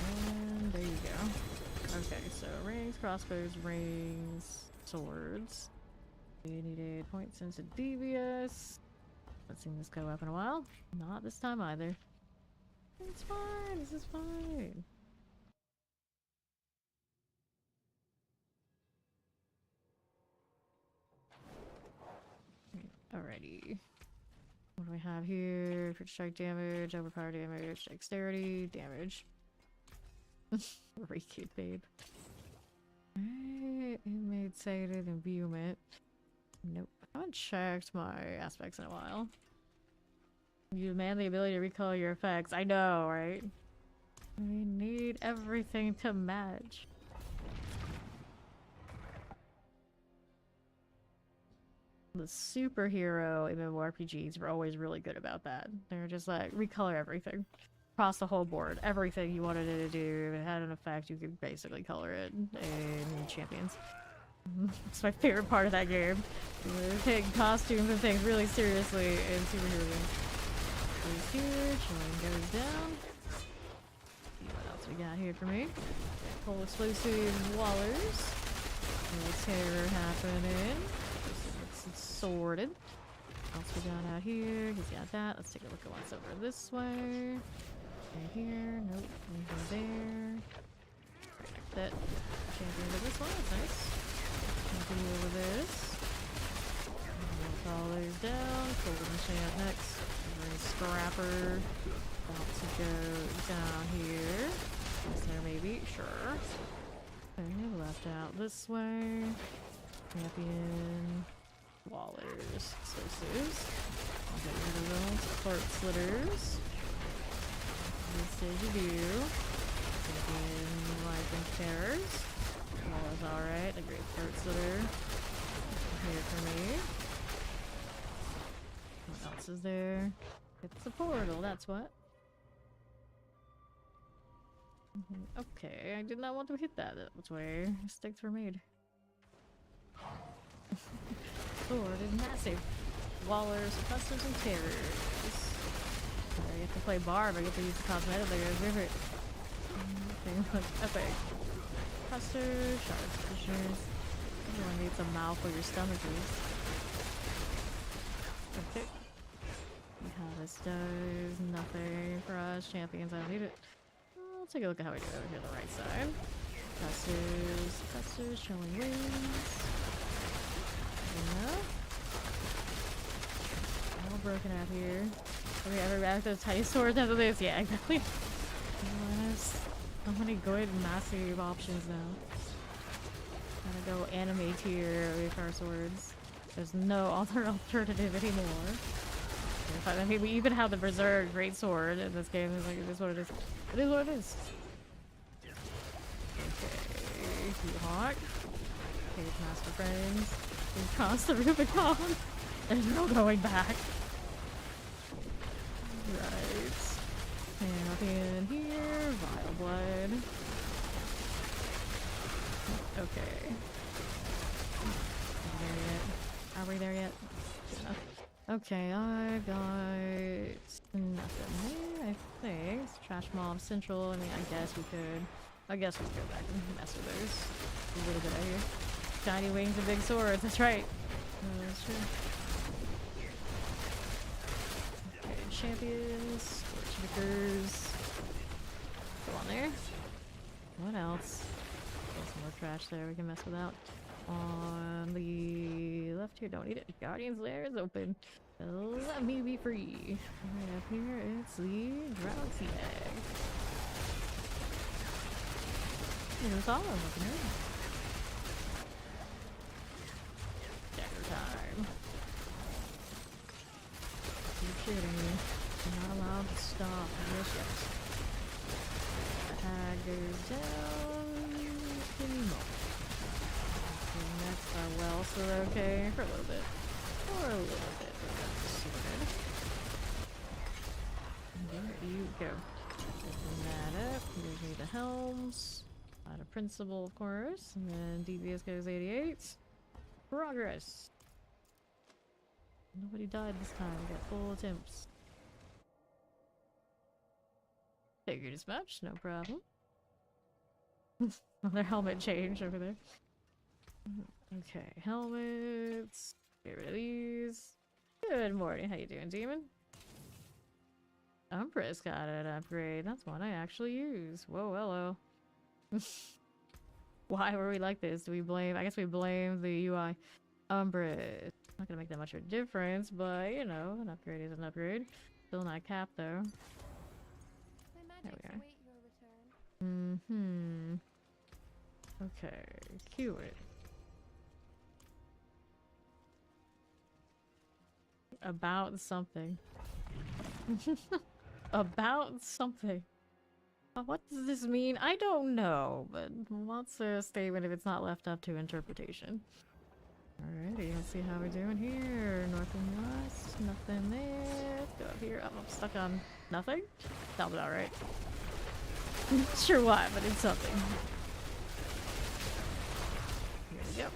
S1: And there you go. Okay, so rings, crossbows, rings, swords. We needed point sensitive devious. Haven't seen this go up in a while. Not this time either. It's fine. This is fine. Alrighty. What do we have here? Crit strike damage, overpower damage, dexterity, damage. Reiki, babe. Alright, inmate sated, imbuement. Nope. I haven't checked my aspects in a while. You demand the ability to recolor your effects. I know, right? We need everything to match. The superhero MMORPGs were always really good about that. They're just like, recolor everything. Across the whole board. Everything you wanted it to do. If it had an effect, you could basically color it in Champions. It's my favorite part of that game. They're taking costumes and things really seriously in superhero games. Goes here, chilling goes down. See what else we got here for me. Full explosive wallers. No terror happening. It's sorted. What else we got out here? He's got that. Let's take a look at what's over this way. Right here. Nope. Anything there. That champion over this one. That's nice. Continue over this. All those down. Golden enchant next. Very scrapper. About to go down here. Is there maybe? Sure. Okay, left out this way. Champion. Wallers. Explosives. I'll get rid of those. Fart slitters. This is you do. Champion life and terrors. Wallers alright. The great fart slitter. Here for me. What else is there? It's a portal, that's what. Okay, I did not want to hit that way. Mistakes were made. Sword is massive. Wallers, suppressors, and terrors. I get to play Barb, I get to use the cosmetic like a rivet. Okay, look, epic. Suppressors, shards, fishers. Everyone needs a mouth where your stomach is. Okay. How this does nothing for us champions, I don't need it. I'll take a look at how we do it over here on the right side. Suppressors, showing wings. All broken out here. Have we ever back those tiny swords after this? Yeah, exactly. So many good massive options now. Gotta go anime tier with our swords. There's no other alternative anymore. I mean, we even have the Berserk Great Sword in this game. It's like, it is what it is. It is what it is. Okay, you hawk. Cage Master Friends. We crossed the Rubicon. There's no going back. Right. And up in here, Vile Blood. Okay. Are we there yet? Enough. Okay, I got nothing there, I think. It's Trash Mob Central. I mean, I guess we could go back and mess with those a little bit out here. Tiny wings and big swords, that's right. That's true. Okay, champions, Scorchmakers. Go on there. What else? There's some more trash there we can mess without. On the left here, don't need it. Guardian's Lair is open. Let me be free. Right up here, it's the Galaxy Egg. Here's all I'm looking at. Dagger time. You're kidding me. I'm not allowed to stop just yet. Tag goes down. Anymore. Next, our well, so they're okay for a little bit. For a little bit. Sorted. There you go. Open that up. Here's me the helms. Out of principle, of course. And then DBS goes 88. Progress. Nobody died this time. We got full attempts. Figured as much, no problem. Another helmet change over there. Okay, helmets. Get rid of these. Good morning. How you doing, Demon? Umbra's got an upgrade. That's one I actually use. Whoa, hello. Why were we like this? Do we blame? I guess we blame the UI. Umbra. Not gonna make that much of a difference, but you know, an upgrade is an upgrade. Still not capped though. There we are. Mm-hmm. Okay, cue it. About something. About something. What does this mean? I don't know, but what's a statement if it's not left up to interpretation? Alrighty, let's see how we're doing here. North and west, nothing there. Let's go up here. Oh, I'm stuck on nothing? Sounds about right. Not sure why, but it's something. Here we go.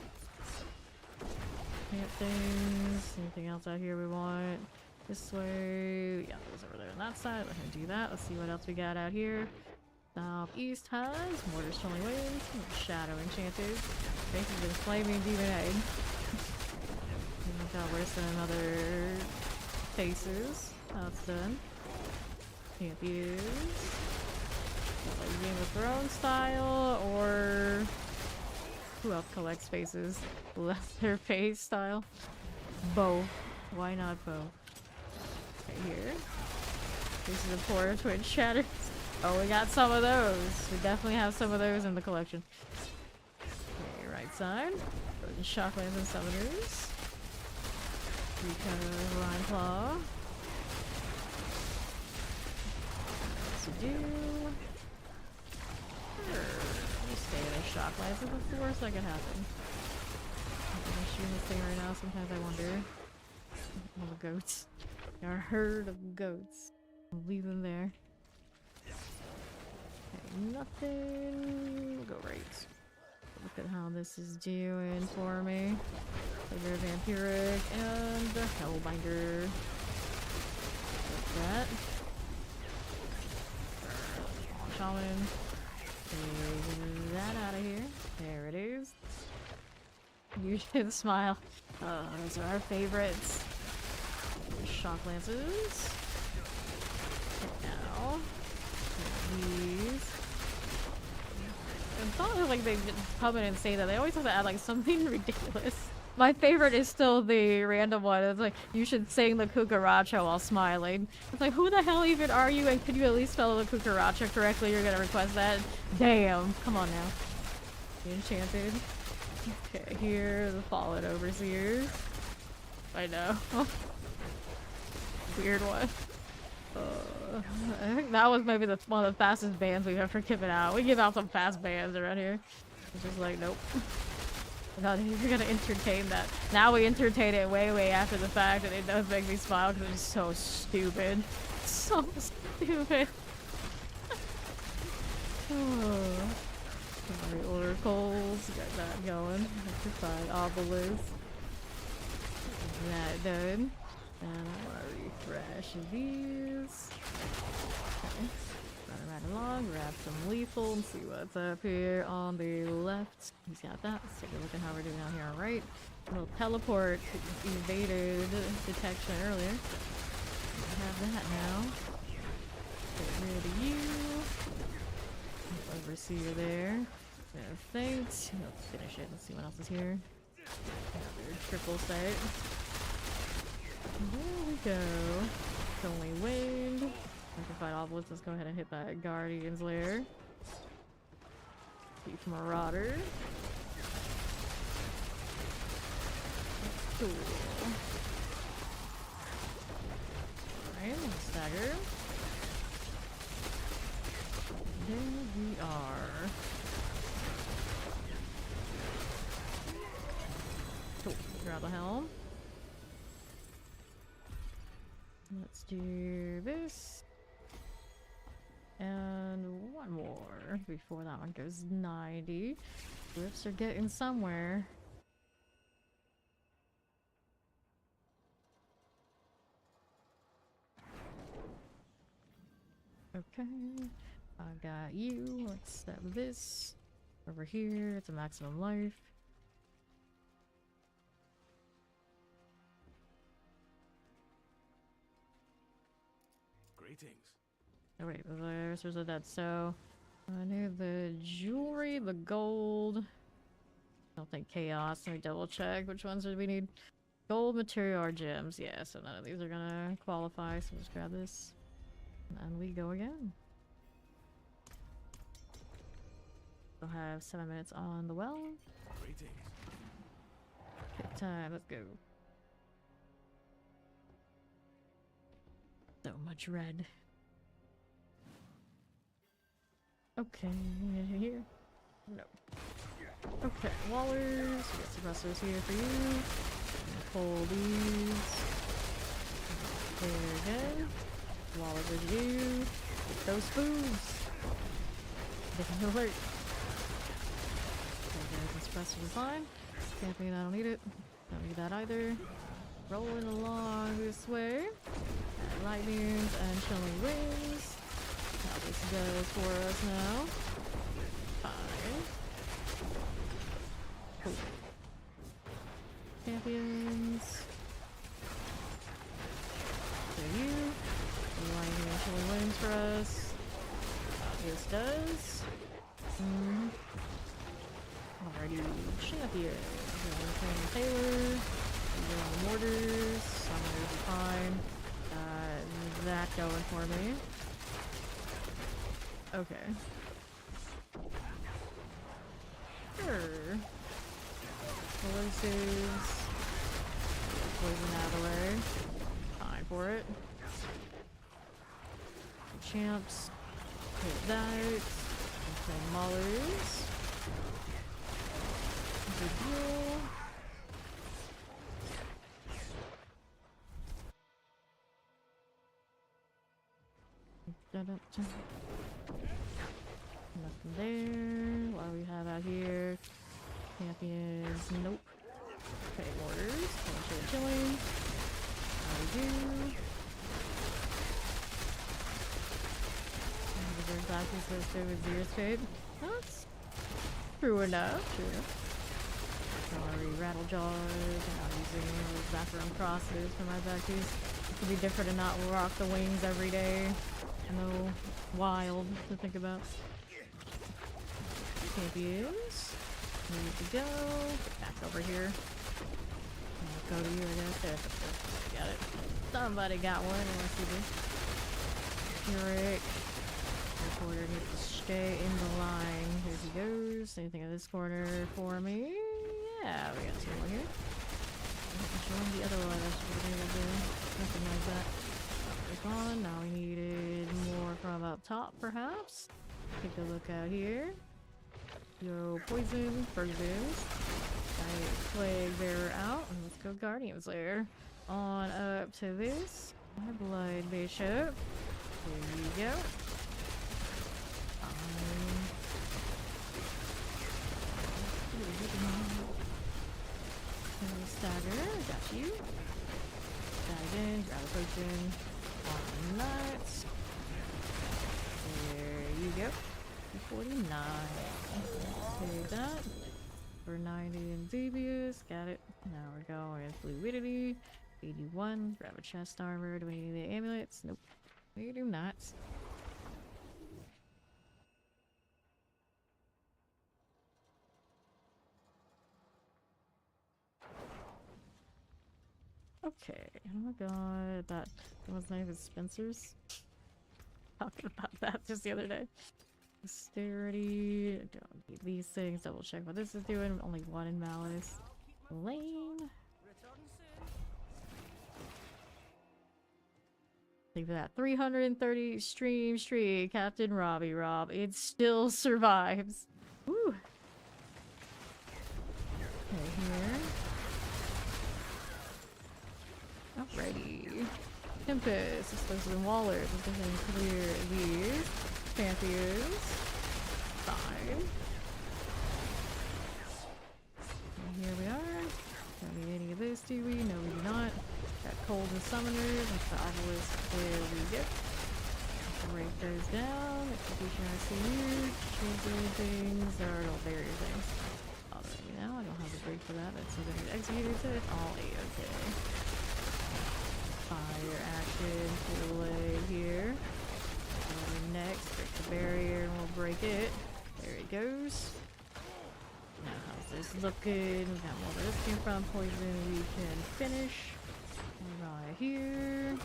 S1: Plant things. Anything else out here we want? This way. Yeah, those over there on that side. Let him do that. Let's see what else we got out here. Southeast has Mortar's Chilling Winds, Shadow Enchanters, basically Flaming Demon Egg. Got worse than other faces. That's done. Champions. Like Game of Thrones style, or who else collects faces? Leatherface style. Bow. Why not bow? Right here. Faces of Poor Twin Shatters. Oh, we got some of those. We definitely have some of those in the collection. Okay, right side. Shocklands and Summoners. Rico Rhyme Claw. What's to do? Sure. Just stay in a Shocklands. What's the worst that could happen? I'm shooting this thing right now. Sometimes I wonder. All the goats. Our herd of goats. I'll leave them there. Okay, nothing. We'll go right. Look at how this is doing for me. Figure vampiric and the hellbinder. Like that. Shaman. Take that out of here. There it is. You should smile. Those are our favorites. Shock lances. Now, these. It's not like they just come in and say that. They always have to add like something ridiculous. My favorite is still the random one. It's like, you should sing the cucaracha while smiling. It's like, who the hell even are you? And could you at least spell the cucaracha correctly? You're gonna request that? Damn. Come on now. Enchanted. Okay, here, the fallen overseers. I know. Weird one. I think that was maybe one of the fastest bands we've ever given out. We give out some fast bands around here. It's just like, nope. Not even gonna entertain that. Now we entertain it way after the fact, and it does make me smile because it's so stupid. So stupid. Oh. Alright, oracles. Got that going. Electrified obelisk. That done. And I want to refresh these. Okay. Run right along, grab some lethal and see what's up here on the left. He's got that. Let's take a look at how we're doing out here on right. A little teleport evaded detection earlier. We have that now. Get rid of you. Overseer there. Thanks. Let's finish it. Let's see what else is here. Another triple sight. There we go. It's only waned. Electrified obelisk. Let's go ahead and hit that Guardian's Lair. Chief Marauder. Cool. Alright, stagger. There we are. Cool. Grab the helm. Let's do this. And one more before that one goes 90. Glyphs are getting somewhere. Okay. I got you. Let's step this over here. It's a maximum life.
S2: Greetings.
S1: Oh wait, there's a dead. So I need the jewelry, the gold. I don't think chaos. Let me double check. Which ones do we need? Gold, material, or gems? Yeah, so none of these are gonna qualify. So let's grab this, and we go again. We'll have 7 minutes on the well.
S2: Greetings.
S1: Hit time. Let's go. So much red. Okay, here. No. Okay, Wallers. We got suppressors here for you. Pull these. There again. Wallers with you. Get those foods. Making alert. Okay, there's the suppressor design. Camping, I don't need it. Don't need that either. Rolling along this way. Lightnings and chilling wings. How this goes for us now. Fine. Cool. Champions. There you. Lightning and chilling wings for us. This does. Alrighty. Champions. Taylor. Mortars. Summoners are fine. That going for me. Okay. Sure. Explosives. Poison out of the way. Fine for it. Champs. Hit that. Okay, Maulers. Good deal. Nothing there. What do we have out here? Champions. Nope. Okay, orders. Chilling. How we do? There's classes listed with zero escape. That's true enough. True enough. Sorry, rattle jaws. I'm not using those bathroom crosses for my back piece. It could be different and not rock the wings every day. No, wild to think about. Champions. Ready to go. Get back over here. I'll go to you, I guess. There. Got it. Somebody got one, unless you do. Eric. Reporter needs to stay in the line. Here he goes. Anything in this corner for me? Yeah, we got some more here. Showing the other one. I should have been able to recognize that. There's one. Now we needed more from up top, perhaps. Take a look out here. Yo, poison, poisons. Plague bearer out. And let's go Guardian Slayer. On up to this. Our Blood Bishop. There you go. Stagger, got you. Dive in, grab a potion. On nuts. There you go. 49. Save that. For 90 and Devious. Got it. Now we're going with Fluidity. 81. Grab a chest armor. Do we need the amulets? Nope. We do not. Okay, oh my god, that was name is Spencer's. Talking about that just the other day. Dexterity, don't need these things, double check what this is doing, only one in Malice. Lane. Leave that 330 stream streak, Captain Robbie Rob. It still survives. Woo! Okay, here. Alrighty. Tempest, Explosive and Wallers. Let's go ahead and clear these. Champions. Fine. And here we are. Don't need any of this, do we? No, we do not. Got Cold and Summoners. That's the obelisk. There we go. Break those down. Execution I see here. Changing things. Or no, barrier things. Alrighty now. I don't have a break for that. That's something to execute it. All A-okay. Fire action to the leg here. Next, break the barrier and we'll break it. There it goes. Now how's this looking? We got more where this came from. Poison we can finish. Right here.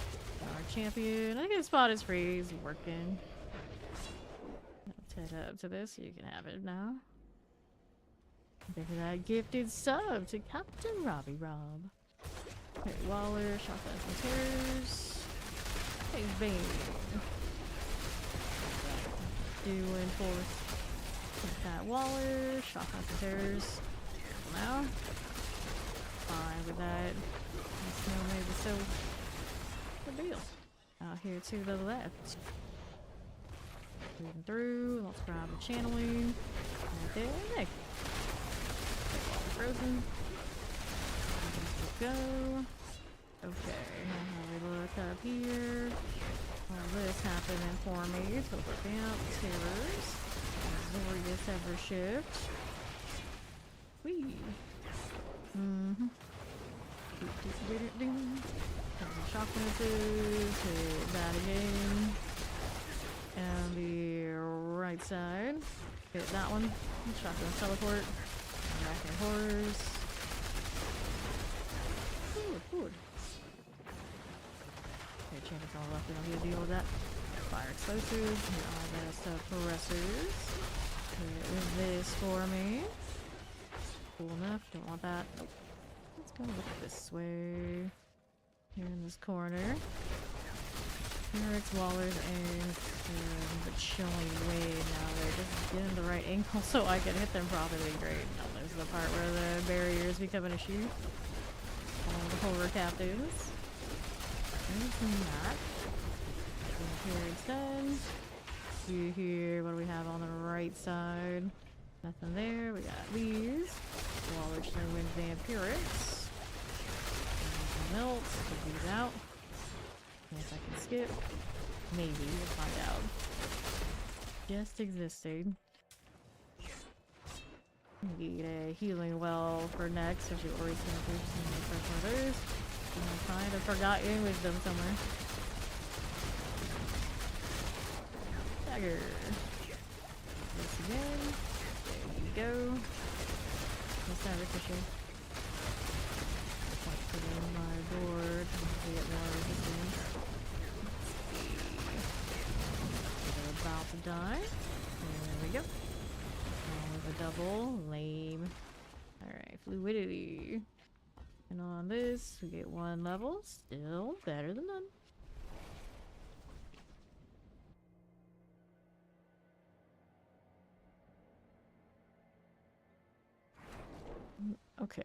S1: Our champion. I think his spot is free. He's working. Let's head up to this so you can have it now. Thank you for that gifted sub to Captain Robbie Rob. Okay, Waller, Shotguns and Terrors. Hey, Bane. Doing forth. Take that Waller, Shotguns and Terrors. Now. Fine with that. The snow may be so good deal. Out here to the left. Moving through. Let's grab the channeling. Right there. Nick. Frozen. Go. Okay, now we look up here. All this happening for me. So look out, terrors. Glorious ever shift. Whee. Shock misses. Hit that again. And the right side. Hit that one. Shotgun teleport. Back in horrors. Good. Okay, champions all left. We don't need to deal with that. Fire explosives. Here are the suppressors. Hit this for me. Cool enough. Don't want that. Nope. Let's go look this way. Here in this corner. Here it's Wallers and the chilling wave. Now they're just getting the right angle so I can hit them properly. Great. Now there's the part where the barriers become an issue. All the horror captives. There's that. Here it's done. See here, what do we have on the right side? Nothing there. We got these. Walrus Wind Vampirics. Melt. Put these out. Yes, I can skip. Maybe. We'll find out. Just existing. Need a healing well for next, so she always can do some fresh orders. I'm kind of forgotten wisdom somewhere. Dagger. This again. There you go. What's that ricochet? Let's put it in my board to get more resistance. They're about to die. There we go. With a double. Lame. Alright, fluidity. And on this, we get 1 level. Still better than none. Okay.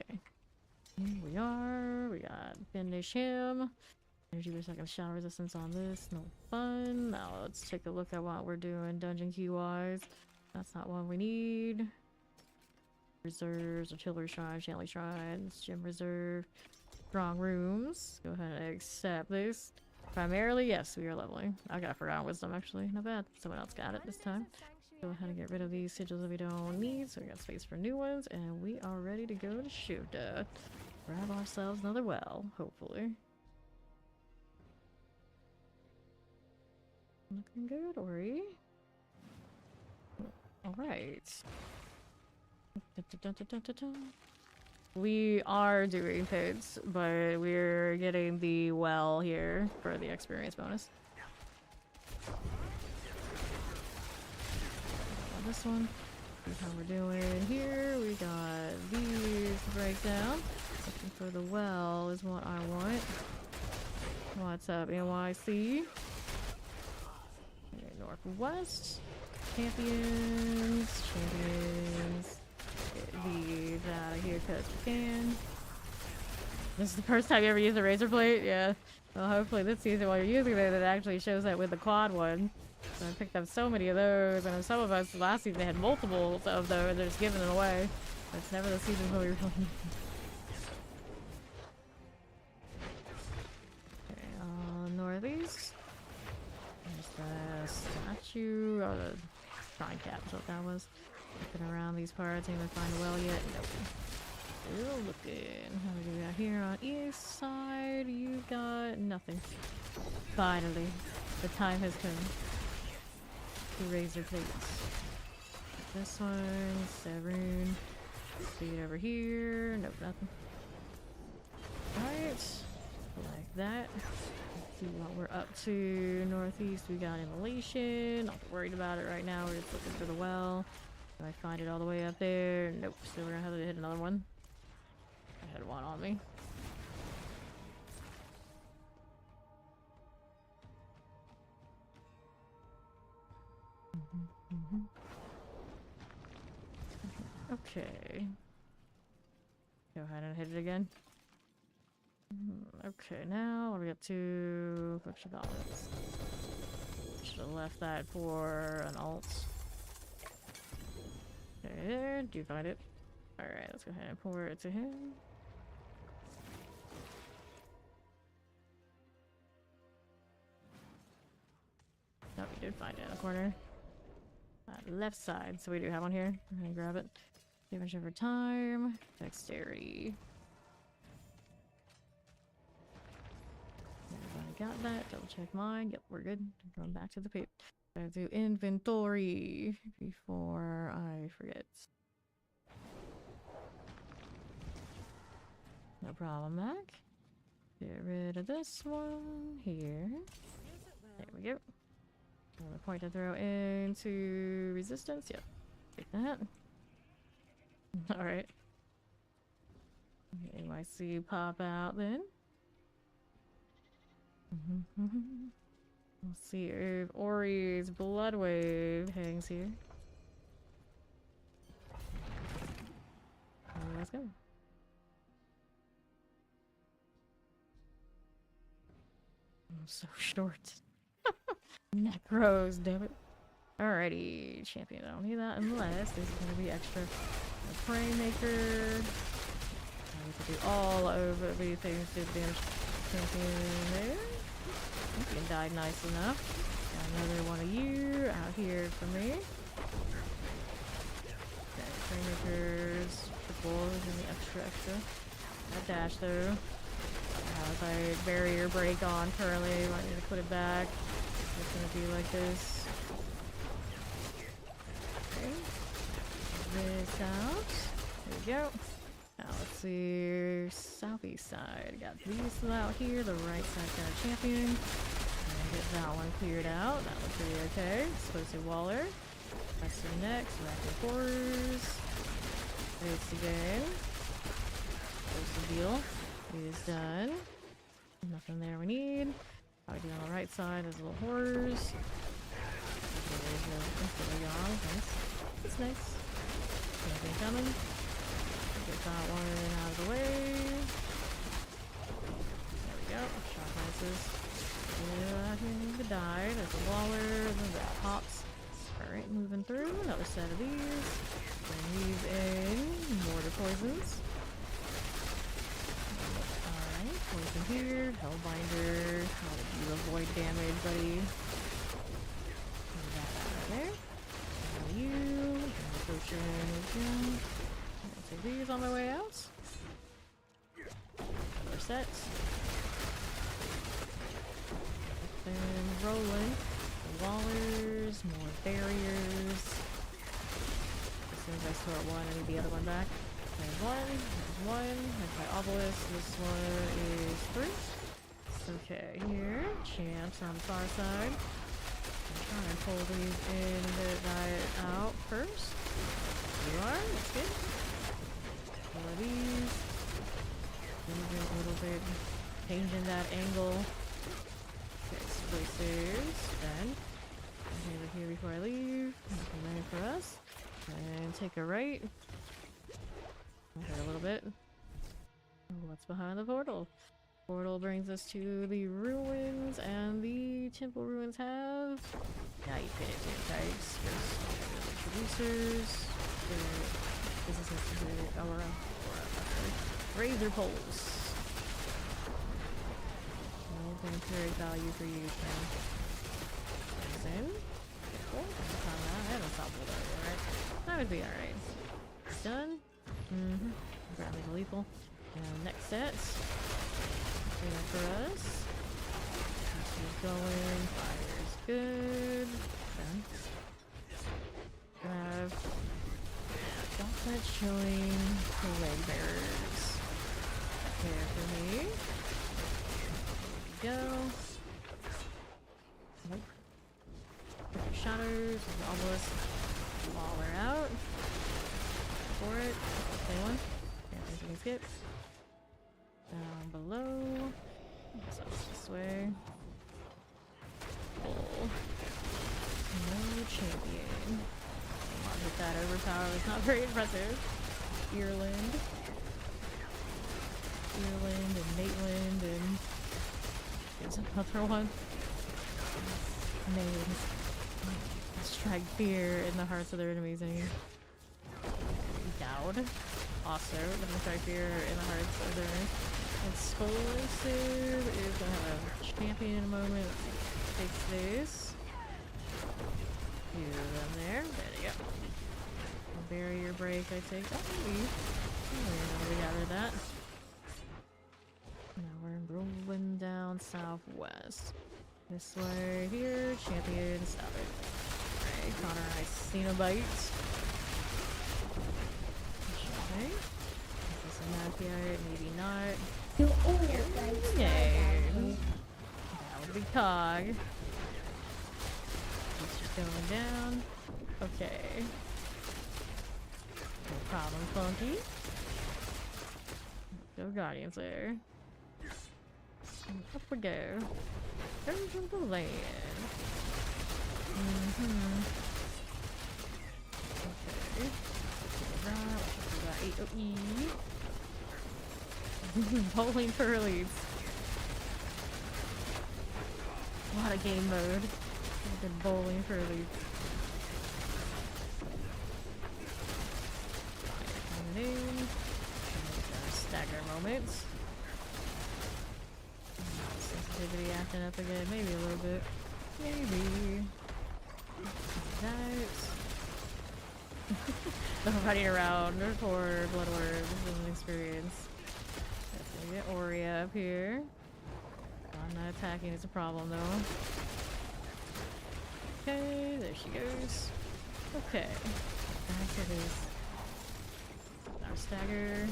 S1: Here we are. We got finish him. Energy per second shot resistance on this. No fun. Now let's take a look at what we're doing dungeon key wise. That's not one we need. Reserves, artillery shrine, Shanley shrines, gym reserve, strong rooms. Go ahead and accept this. Primarily, yes, we are leveling. I got forgotten wisdom actually. Not bad. Someone else got it this time. Go ahead and get rid of these sigils that we don't need, so we got space for new ones, and we are ready to go to Shivda. Grab ourselves another well, hopefully. Looking good, Ori. Alright. We are doing pigs, but we're getting the well here for the experience bonus. This one. See how we're doing here. We got these to break down. Looking for the well is what I want. What's up, NYC? Okay, Northwest. Champions. Get these out of here because we can. This is the first time you ever used a razor blade? Yeah. Well, hopefully this season while you're using it, it actually shows that with the quad one. So I picked up so many of those, and some of us last season had multiples of those, and they're just giving it away. It's never the season where we really need it. Okay, northeast. There's the statue, or the shrine cap is what that was. Looking around these parts, ain't gonna find a well yet. Nope. Still looking. How do we got here on east side? You got nothing. Finally, the time has come. Razor plates. This one, Severin. Speed over here. Nope, nothing. Alright. Like that. Let's see what we're up to. Northeast, we got immolation. Not worried about it right now. We're just looking for the well. Do I find it all the way up there? Nope. So we're gonna have to hit another one. I had one on me. Okay. Go ahead and hit it again. Okay, now what are we up to? Collection gauntlets. Should have left that for an alt. Okay, there. Do you find it? Alright, let's go ahead and pour it to him. Oh, we did find it in the corner. Left side, so we do have one here. We're gonna grab it. Damage over time. Dexterity. Everybody got that. Double check mine. Yep, we're good. Going back to the pit. Gotta do inventory before I forget. No problem, Mac. Get rid of this one here. There we go. Another point to throw into resistance. Yep. Take that. Alright. NYC pop out then. Let's see if Ori's Blood Wave hangs here. Let's go. I'm so short. Necros, damn it. Alrighty, champion. I don't need that unless this is gonna be extra. A prey maker. I need to do all over these things to damage champion there. Champion died nice enough. Got another one of you out here for me. Okay, prey makers. Triple, give me extra. That dash though. As I barrier break on currently, might need to put it back. It's gonna be like this. Okay. This out. There we go. Now let's see. Southeast side. Got these out here. The right side got a champion. And get that one cleared out. That looks pretty okay. Explosive Waller. That's the next. Rapid Horrors. It's the game. Close the deal. It is done. Nothing there we need. Probably on the right side is little horrors. Okay, there's no instantly gone. Nice. That's nice. Nothing coming. Get that one out of the way. There we go. Shock lances. Yeah, he need to die. There's a Waller. Then that pops. Alright, moving through. Another set of these. And these in mortar poisons. Poison here, Hellbinder. How did you avoid damage, buddy? Put that out there. Now you. And the potion is down. I'll take these on my way out. Another set. Then rolling. Wallers, more barriers. As soon as I start one, I need the other one back. There's one, there's my obelisk, this one is first. Okay, here, champs on the far side. I'm trying to pull these in and get that out first. There you are, that's good. All of these. Moving a little bit, changing that angle. Okay, explosives, then. Over here before I leave. Nothing there for us. And take a right. Okay, a little bit. What's behind the portal? Portal brings us to the ruins, and the temple ruins have. Now you pin it to types. Producers. This is a razor poles. Going to create value for you, Ken. In. Cool. I haven't stopped with that, right? That would be alright. It's done. Grabbing the lethal. And next set. Clean up for us. This is going. Fire's good. Done. Grab. Chocolate showing. Leg bearers. Here for me. There we go. Nope. Shadows. Obelisk. Waller out. For it. Play one. Can't think you can skip. Down below. So this way. Pull. No champion. Come on, hit that overpower. It's not very impressive. Earland. And Maitland and there's another one. Names. Strike fear in the hearts of their enemies. Dowd. Also, gonna strike fear in the hearts of their enemies. Explosive is gonna have a champion in a moment. Takes this. Few of them there. There you go. Barrier break, I take. Oh, we got rid of that. Now we're rolling down southwest. This way here, champion, stop it. Alright, Connor, I seen a bite. Okay. Is this a map yet? Maybe not. Yay! That would be Cog. It's just going down. Okay. No problem, Funky. Go Guardians there. And up we go. Version of the land. Okay. Right, AOE. Bowling Pearlies. A lot of game mode. I've been bowling for the coming in. Stagger moments. Sensitivity acting up again, maybe a little bit. Maybe. That. Running around for blood orbs is an experience. That's gonna get Aurea up here. I'm not attacking, it's a problem though. Okay, there she goes. Okay. Back to this. Our stagger.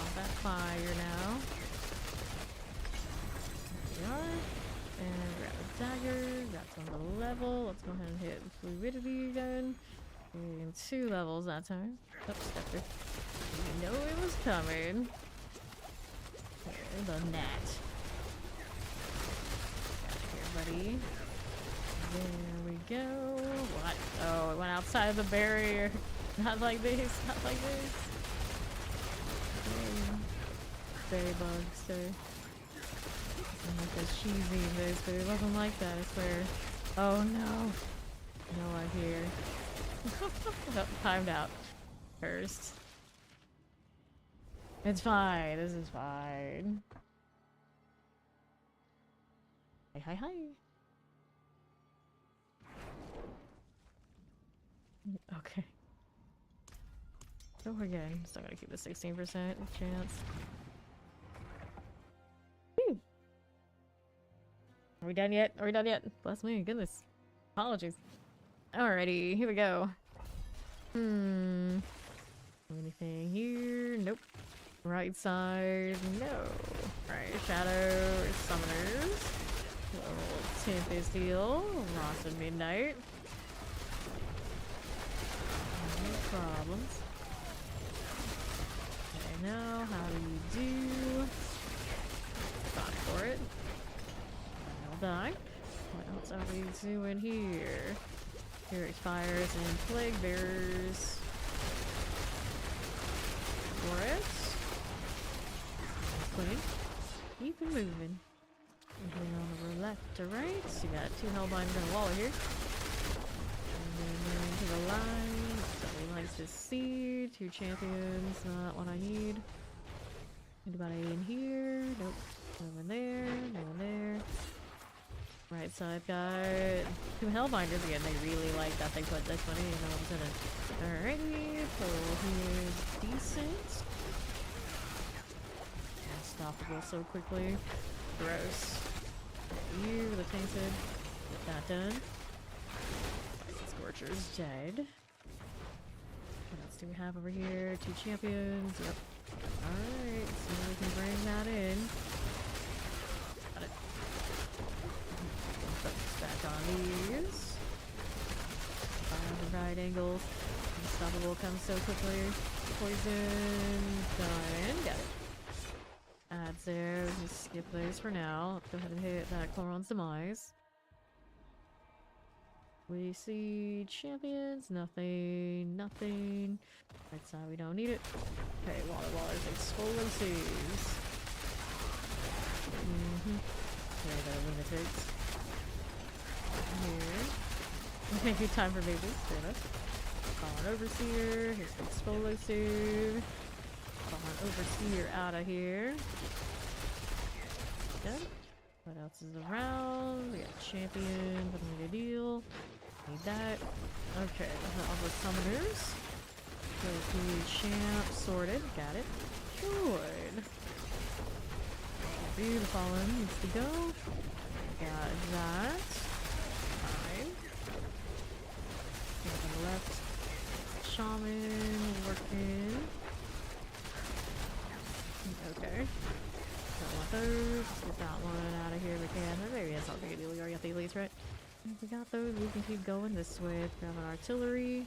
S1: On that fire now. There we are. And grab a dagger. That's on the level. Let's go ahead and hit fluidity again. And 2 levels that time. Oh, stepper. You know it was coming. Here, the gnat. Got here, buddy. There we go. What? Oh, it went outside the barrier. Not like this. Not like this. Berry bugs, so. I'm like this cheesy in this, but it wasn't like that, I swear. Oh no. No, I'm here. Oh, timed out. First. It's fine. This is fine. Hi, hi, hi. Okay. Oh, again. Still gotta keep the 16% chance. Whew. Are we done yet? Are we done yet? Bless me, goodness. Apologies. Alrighty, here we go. Anything here? Nope. Right side? No. Right, shadow, summoners. Little Tempest Heal. Ross and Midnight. No problems. Okay, now how do you do? Got for it. I'll die. What else are we doing here? Here expires and plague bearers. For it. Clean. Keep it moving. Moving on the left to right. So you got 2 hellbinders and a wall here. And then moving to the line. Something likes to see. 2 champions. Not what I need. Anybody in here? Nope. No one there. No one there. Right side got 2 hellbinders again. They really like that they put this one in all of a sudden. Alrighty, so here's decent. Unstoppable so quickly. Gross. You, the tainted. Get that done. Scorcher's dead. What else do we have over here? 2 champions. Yep. Alright, so we can bring that in. Got it. Focus back on these. Fire the right angles. Unstoppable comes so quickly. Poison. Done. Got it. Adds there. Just skip those for now. Let's go ahead and hit that Chloron's Demise. We see champions. Nothing. Nothing. Right side, we don't need it. Okay, Waller's explosives. Okay, the lunatics. Here. Maybe time for babies. Fair enough. Call an overseer. Here's the explosive. Call an overseer out of here. Done. What else is around? We got champion. What do we need to deal? Need that. Okay, all the summoners. Go to champ. Sorted. Got it. Good. The fallen needs to go. Got that. Fine. On the left. Shaman working. Okay. Don't want those. Get that one out of here if we can. Or maybe that's not big a deal. We already got the elites, right? If we got those, we can keep going this way. Grab an artillery.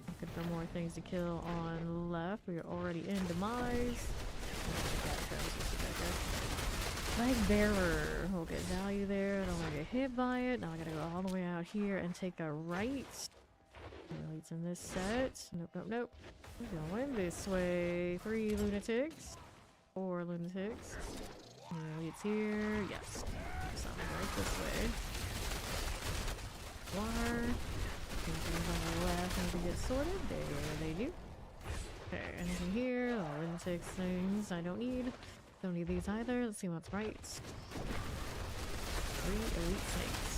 S1: Looking for more things to kill on the left. We are already in demise. Flag bearer. We'll get value there. I don't want to get hit by it. Now I gotta go all the way out here and take a right. Elites in this set. Nope, nope, nope. We're going this way. 3 lunatics. 4 lunatics. Elites here. Yes. Something right this way. to get sorted. There they do. Okay, anything here? Oh, insects things I don't need. Don't need these either. Let's see what's right. 3 elite snakes.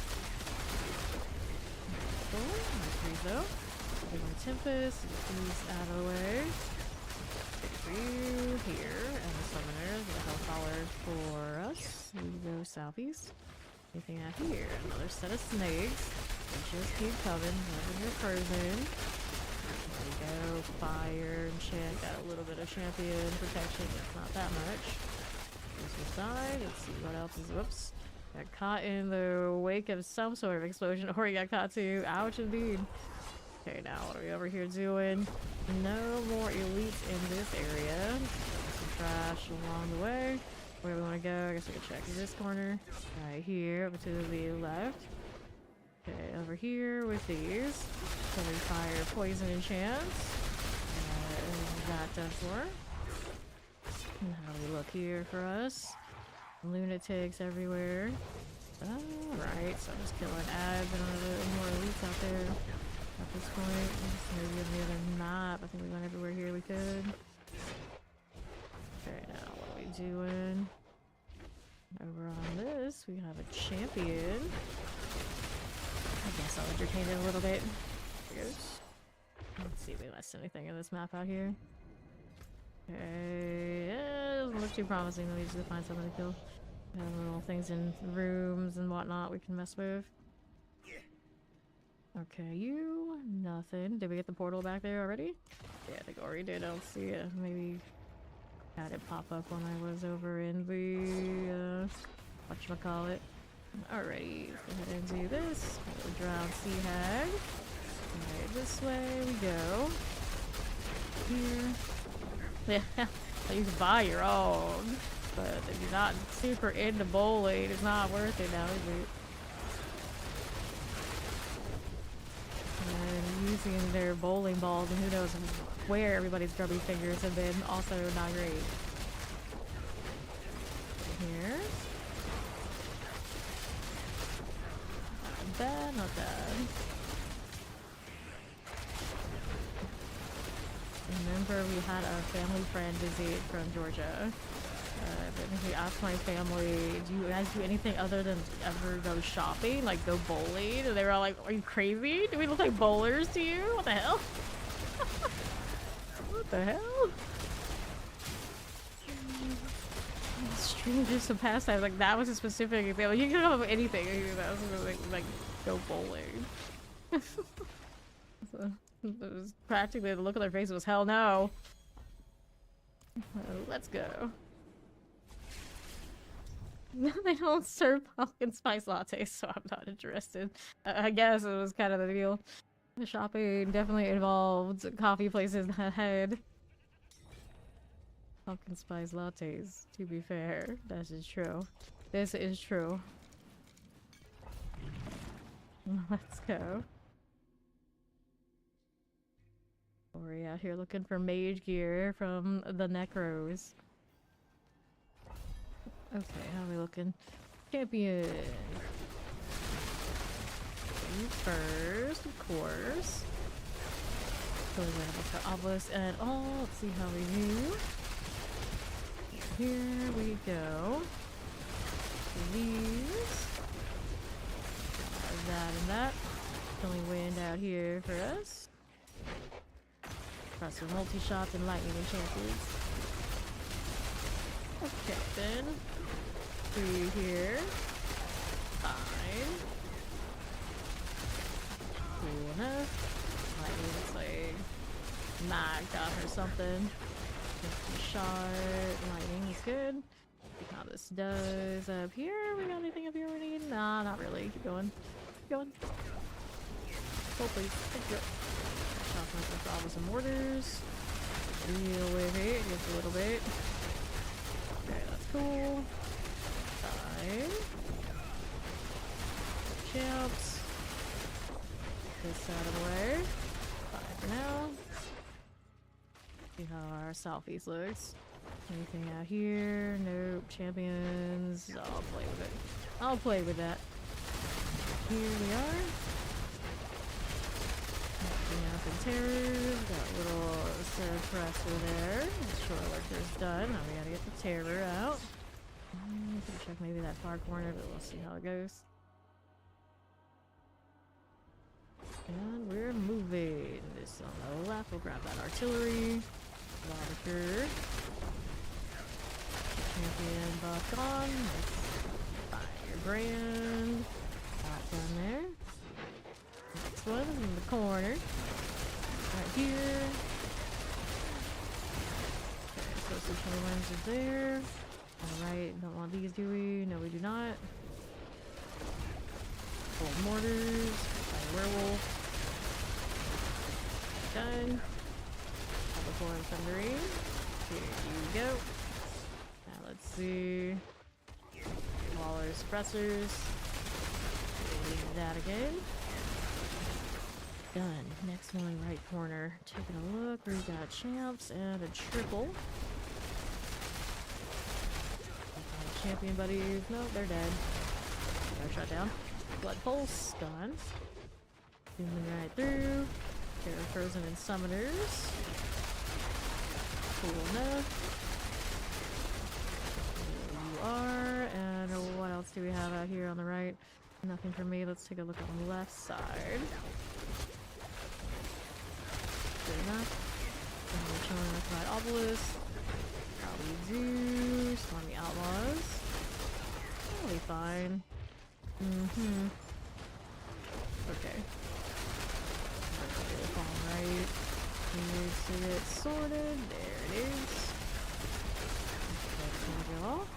S1: Cool. Nice though. Big one tempest. Get these out of the way. For you here, and the summoners, the health dollar for us. We go southeast. Anything out here? Another set of snakes. They just keep coming. Whenever you're frozen. There we go. Fire and champ. Got a little bit of champion protection, but not that much. Here's the side. Let's see what else is. Whoops. Got caught in the wake of some sort of explosion, or he got caught too. Ouch indeed. Okay, now what are we over here doing? No more elites in this area. Some trash along the way. Where we want to go? I guess we can check this corner. Right here, over to the left. Okay, over here with these. Heavy fire, poison, and chance. That does work. And how do we look here for us? Lunatics everywhere. Alright, so I'm just killing ads. I don't have any more elites out there at this point. Maybe on the other map. I think we went everywhere here we could. Okay, now what are we doing? Over on this, we have a champion. I guess I'll entertain it a little bit. There goes. Let's see if we missed anything in this map out here. Okay, yeah, it doesn't look too promising. Let me just find something to kill. Have little things in rooms and whatnot we can mess with. Okay, you nothing. Did we get the portal back there already? Yeah, I think I already did. I don't see it. Maybe had it pop up when I was over in the whatchamacallit. Alrighty, go ahead and do this. Drown sea hag. Alright, this way we go. Here. Yeah, you can buy your own, but if you're not super into bowling, it's not worth it now, is it? And using their bowling balls, and who knows where everybody's grubby fingers have been, also not great. Here. Not bad, not bad. Remember we had a family friend visit from Georgia. He asked my family, do you guys do anything other than ever go shopping? Like go bowling? And they were all like, are you crazy? Do we look like bowlers to you? What the hell? What the hell? Strangers of pastime. Like that was a specific example. You can come up with anything. That was like go bowling. So, it was practically the look on their face was hell no. Let's go. They don't serve pumpkin spice lattes, so I'm not interested. I guess it was kind of the deal. The shopping definitely involved coffee places ahead. Pumpkin spice lattes, to be fair. That is true. This is true. Let's go. We're out here looking for mage gear from the Necros. Okay, how are we looking? Champion! You first, of course. So we're gonna look for obelisk and all. Let's see how we do. Here we go. These. That and that. Killing wind out here for us. Press with multi-shots and lightning and champions. Okay then. 3 here. Fine. Cool enough. Lightning looks like knocked off or something. Shot. Lightning is good. See how this does up here. We got anything up here we need? Nah, not really. Keep going. Keep going. Oh please. Thank you. Shot myself with some mortars. Deal with it just a little bit. Okay, that's cool. Fine. Champs. This out of the way. Fine for now. See how our selfies looks. Anything out here? Nope. Champions. I'll play with it. I'll play with that. Here we are. Nothing out Something terrors. Got a little suppressor there. Shore lurker's done. Now we gotta get the terror out. Can check maybe that far corner, but we'll see how it goes. And we're moving. This on the left. We'll grab that artillery. Lobster. Champion buff on. Fire brand. Out down there. Next one is in the corner. Right here. Okay, so switching lenses there. Alright, don't want these, do we? No, we do not. Gold mortars. Fire werewolf. Done. Double four thundering. Here you go. Now let's see. Waller suppressors. Leave that again. Done. Next one, right corner. Taking a look. We've got champs and a triple. Champion buddies. Nope, they're dead. They're shut down. Blood pulse. Gone. Zooming right through. Terror frozen and summoners. Cool enough. There you are. And what else do we have out here on the right? Nothing for me. Let's take a look on the left side. Good enough. And we're chilling with my obelisk. Probably do. Slimy outlaws. Probably fine. Okay. Right. Needs to get sorted. There it is. That's gonna go off.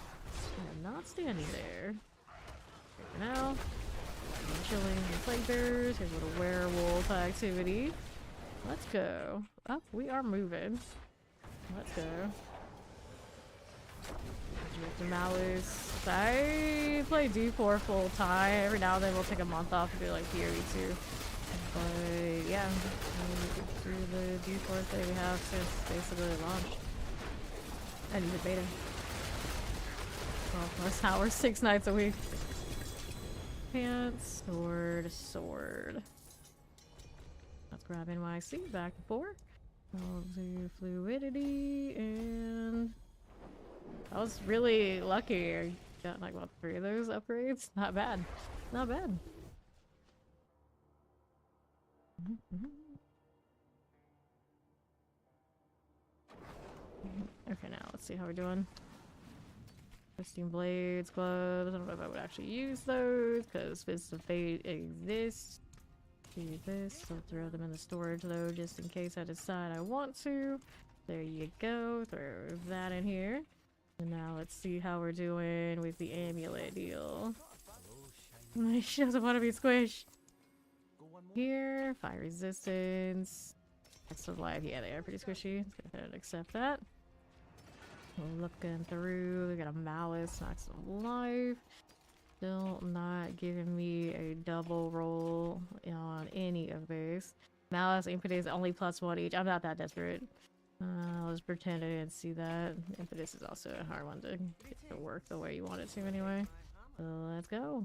S1: I'm not standing there. For now. I'm chilling with plague bearers. Here's a little werewolf activity. Let's go. Up, we are moving. Let's go. With the malice. I play D4 full time. Every now and then we'll take a month off and do like PoE2. But yeah, through the D4 thing we have since basically launched. And even beta. 12+ hours, 6 nights a week. Pants, sword, sword. Let's grab NYC back to 4. We'll do fluidity and I was really lucky. I got like what 3 of those upgrades. Not bad. Not bad. Okay, now let's see how we're doing. Twisting blades, gloves. I don't know if I would actually use those because Fists of Fate exists. Do this. I'll throw them in the storage though, just in case I decide I want to. There you go. Throw that in here. And now let's see how we're doing with the amulet deal. She doesn't want to be squished. Here, fire resistance. That's of life. Yeah, they are pretty squishy. Let's go ahead and accept that. Looking through, we got a malice, knocks of life. Still not giving me a double roll on any of these. Malice, impetus, only +1 each. I'm not that desperate. I'll just pretend I didn't see that. Impetus is also a hard one to get to work the way you want it to anyway. So let's go.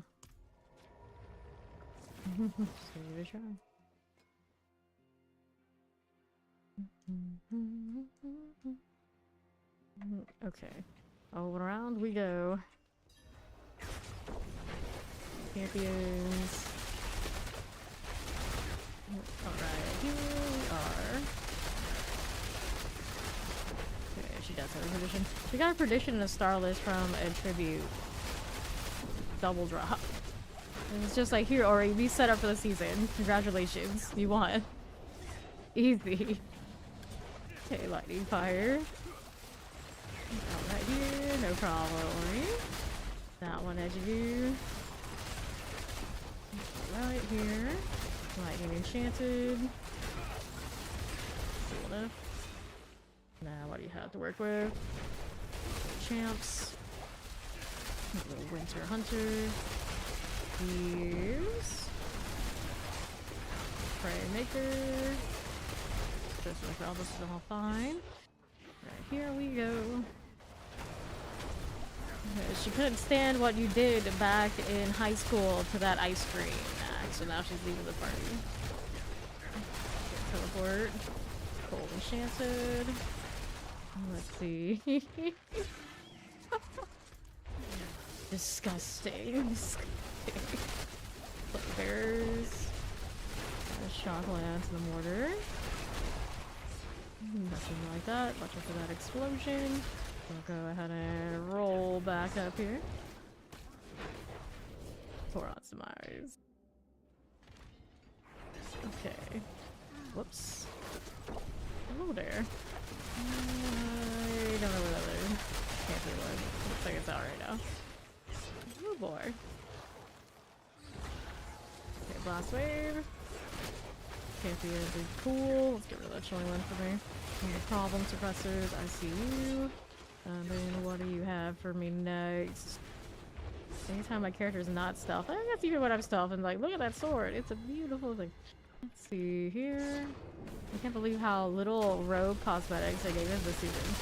S1: Just give it a try. Okay. All around we go. Champions. Alright, here we are. Okay, she does have a prediction. She got a prediction and a star list from a tribute. Double drop. And it's just like, here, Ori, be set up for the season. Congratulations. You won. Easy. Okay, lightning fire. Out right here, no problem, Ori. That one edge of you. Right here. Lightning enchanted. Cool enough. Now, what do you have to work with? Champs. A little winter hunter. Here's Prey Maker. This is all fine. Right, here we go. Okay, she couldn't stand what you did back in high school to that ice cream act, so now she's leaving the party. Teleport. Cold enchanted. Let's see. Disgusting. Disgusting. Bears. Shock lance and the mortar. Nothing like that. Watch out for that explosion. We'll go ahead and roll back up here. Toron's demise. Okay. Whoops. Hello there. I don't know where that is. Can't see one. Looks like it's out right now. Oh boy. Okay, blast wave. Can't be as cool. Let's get rid of that chilling one for me. No problem, suppressors. I see you. And then what do you have for me next? Anytime my character is not stealth. I think that's even when I'm stealth and like, look at that sword. It's a beautiful thing. Let's see here. I can't believe how little rogue cosmetics they gave us this season.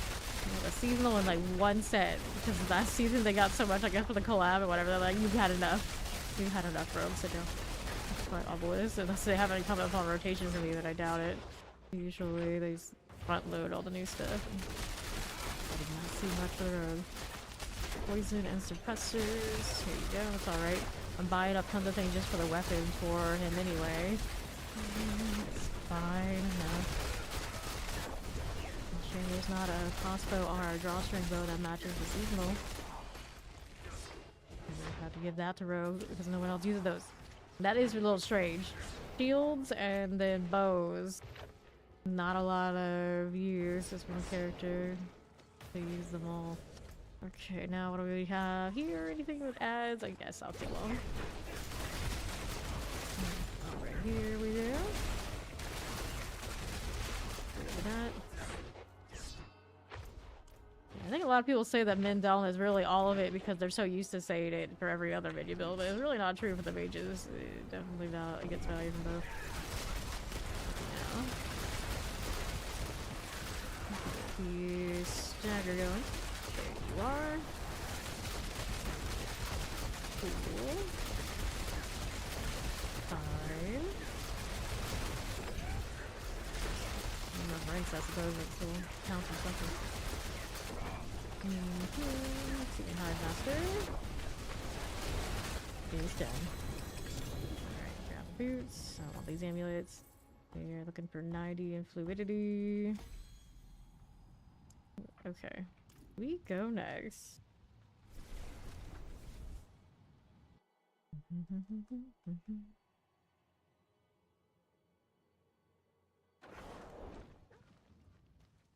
S1: A seasonal in like 1 set. Because last season they got so much, I guess, for the collab or whatever. They're like, you've had enough. You've had enough rogues to go. That's quite obvious. Unless they haven't come up on rotation for me, then I doubt it. Usually they just front load all the new stuff. I did not see much for the rogue. Poison and suppressors. Here you go, that's alright. I'm buying up tons of things just for the weapon for him anyway. It's fine enough. I'm sure there's not a crossbow or a drawstring bow that matches the seasonal. I have to give that to Rogue because no one else uses those. That is a little strange. Shields and then bows. Not a lot of use. Just one character to use them all. Okay, now what do we have here? Anything with ads? I guess I'll too long. Right here we go. Look at that. I think a lot of people say that Mindaln is really all of it because they're so used to saying it for every other menu build, but it's really not true for the mages. It definitely gets value from both. Yeah. The stagger going. There you are. Cool. Fine. Enough ranks, I suppose, it still counts as something. See hide master. He's done. Alright, grab the boots. I want these amulets. They're looking for 90 in fluidity. Okay. We go next.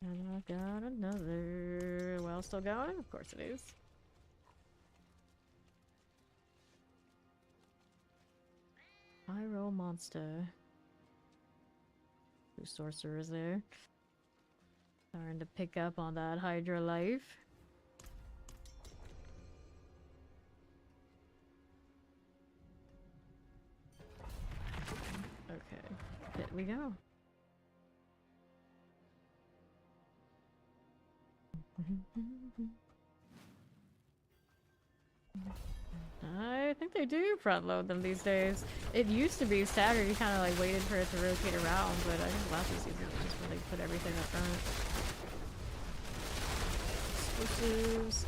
S1: And I've got another. Well, still going? Of course it is. Pyro monster. Two sorcerers there. Starting to pick up on that Hydra life. Okay, here we go. I think they do front load them these days. It used to be staggered, you kind of like waited for it to rotate around, but I think last season was just where they put everything up front. Explosives.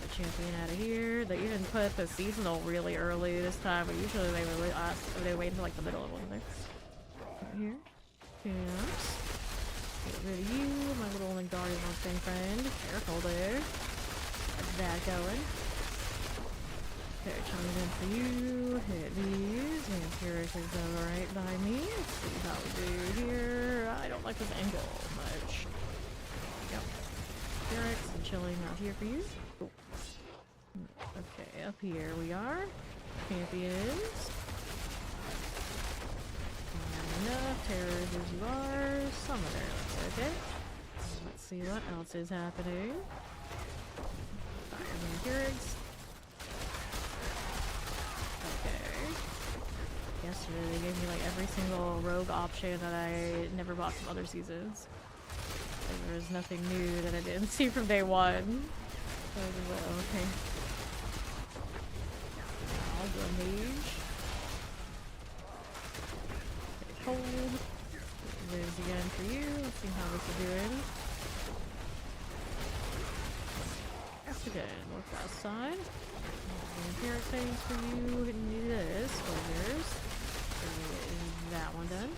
S1: The champion out of here. They even put the seasonal really early this time, but usually they would wait until like the middle of one of them. Right here. Yes. Get rid of you, my little Wingardium thing friend. Careful there. Get that going. Okay, chiming in for you. Hit these. Vampiric is alright by me. Let's see how we do here. I don't like this angle much. There we go. Vampirics and chilling out here for you. Cool. Okay, up here we are. Champions. Enough terrors as you are. Summoner, that's okay. Let's see what else is happening. Fire vampirics. Okay. Yesterday they gave me like every single rogue option that I never bought from other seasons. Like, there was nothing new that I didn't see from day one. So I was like, okay. I'll go mage. Cold. There's again for you. Let's see how this is doing. That's again. Northwest side. Vampiric things for you. Need this. Flavors. That one done.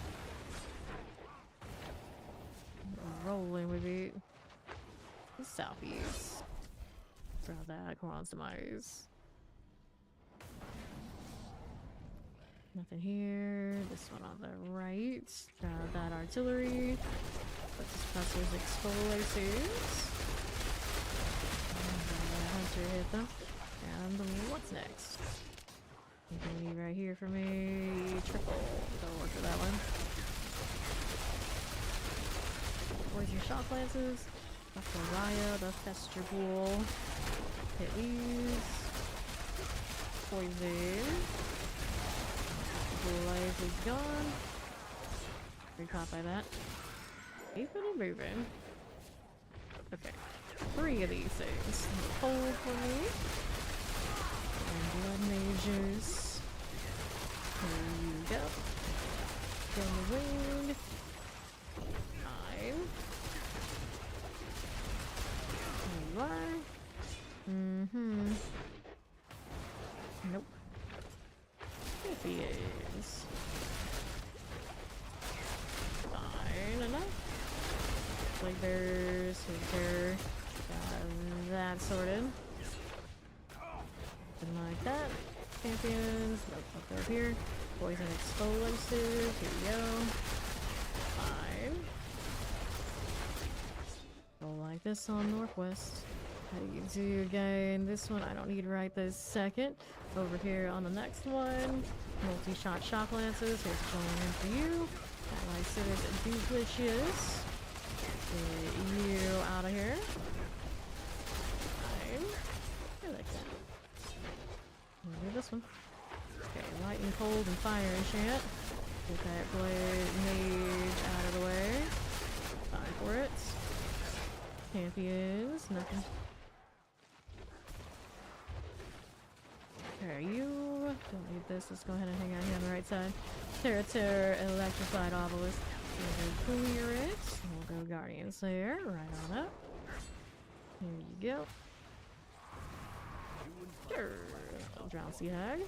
S1: Rolling with it. Southeast. Grab that. Come on, Demise. Nothing here. This one on the right. Grab that artillery. Put the suppressors explosives. Hunter hit them. And what's next? You can right here for me. Triple. Don't work for that one. Where's your shock lances? That's the Raya, the Fester Pool. Hit these. Poison. Life is gone. Be caught by that. Keep it moving. Okay. 3 of these things. Hold for me. And blood mages. There you go. Down the wing. 9. There you are. Mm-hmm. Nope. If he is. Fine enough. Like there's there. Got that sorted. Something like that. Champions. Nope, up here. Poison explosives. Here we go. Fine. Go like this on Northwest. How do you do again? This one I don't need right this second. Over here on the next one. Multi-shot shock lances. Here's going in for you. That like scissors delicious. Get you out of here. Fine. I like that. We'll do this one. Okay, light and cold and fire enchant. Get that blade mage out of the way. Fine for it. Champions, nothing. There you. Don't need this. Let's go ahead and hang out here on the right side. Terra electrified obelisk. We'll go clear it. We'll go guardians there. Right on up. Here you go. Sure. Drowsy hag.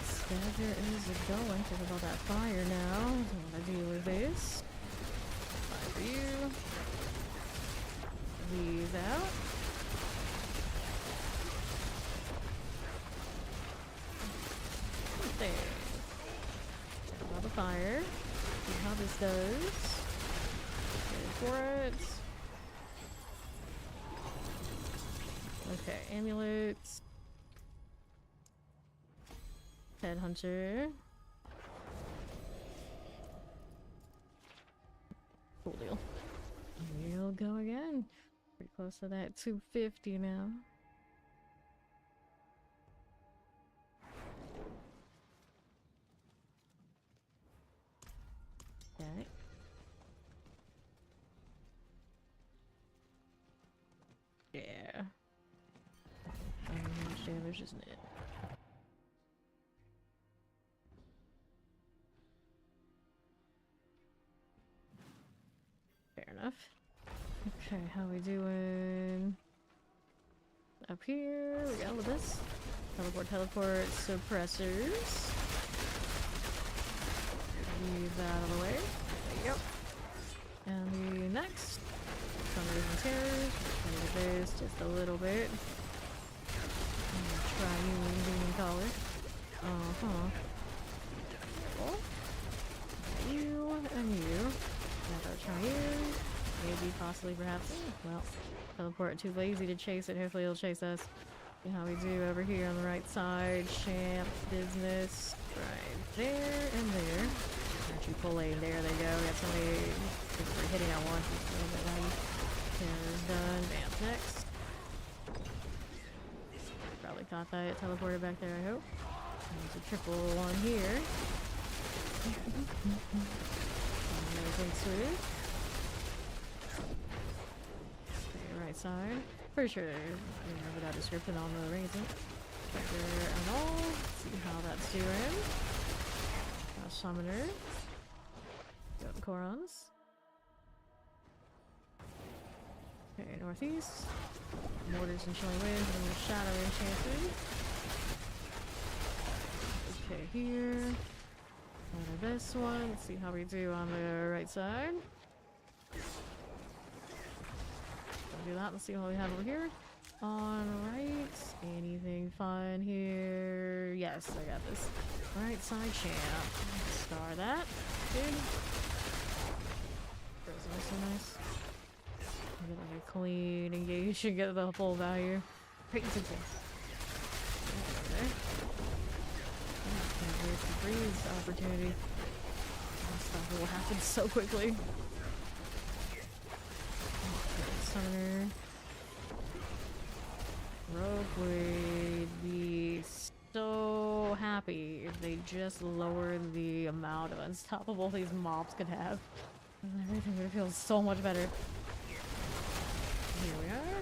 S1: Stagger is going. Talk about that fire now. Don't want to deal with this. Fire for you. These out. There. Talk about the fire. See how this does. Go for it. Okay, amulets. Headhunter. Cool deal. We'll go again. Pretty close to that 250 now. Okay. Yeah. How much damage, isn't it? Fair enough. Okay, how we doing? Up here, we got all of this. Teleport, suppressors. Leave that out of the way. There you go. And the next. Thunders and terrors. Play this just a little bit. Try you demon collar. Oh. You and you. Another try you. Maybe, possibly, perhaps. Well, teleport too lazy to chase it. Hopefully it'll chase us. See how we do over here on the right side. Champ business. Right there and there. Actually pull a. There they go. We got somebody we're hitting at once. It's a little bit laggy. Terror's done. Vamp next. Probably caught that. Teleported back there, I hope. There's a triple one here. Amazing sweet. Okay, right side. Pretty sure I remember that description on the raisin. Checker and all. See how that's doing. summoner. Got the Korons. Okay, northeast. Mortars and chilling winds and the shadow enchanted. Okay, here. Go to this one. Let's see how we do on the right side. Don't do that. Let's see what we have over here. On right. Anything fun here? Yes, I got this. Right side champ. Star that. Good. Those are so nice. Get like a clean engage and get the full value. Great success. Okay. Can't wait to breeze opportunity. This stuff will happen so quickly. Okay, summoner. Rogue would be so happy if they just lowered the amount of unstoppable these mobs could have. And everything would feel so much better. Here we are.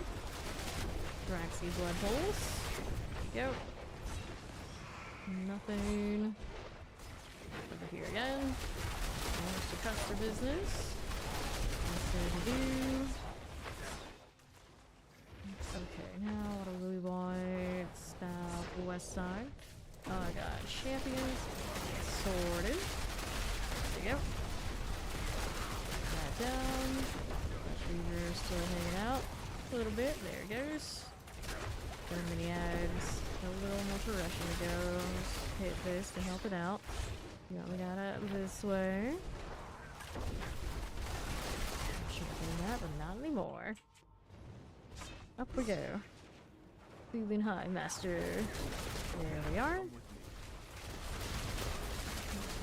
S1: Draxi Blood Pulse. Yep. Nothing. Over here again. Wants to trust their business. What's there to do? Okay, now what do we want? South, west side. Oh, I got champions. Sorted. There you go. That down. Reaver's still hanging out a little bit. There it goes. Got a mini ads. A little more for Russian to go. Just hit this to help it out. You got me got it this way. Should have done that, but not anymore. Up we go. Feeling high, master. There we are.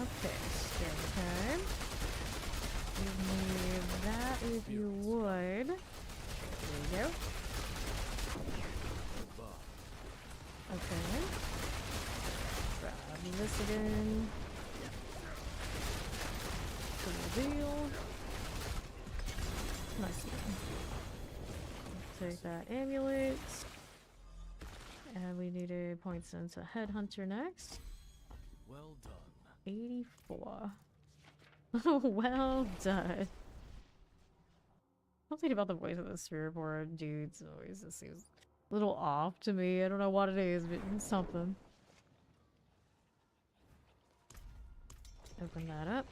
S1: Okay, scary time. Give me that if you would. There we go. Okay. Grab this again. Cool deal. Nice one. Take that amulet. And we needed points into Headhunter next.
S2: Well done.
S1: 84. Well done. Something about the voice of the spirit board dude's always just seems a little off to me. I don't know what it is, but it's something. Open that up.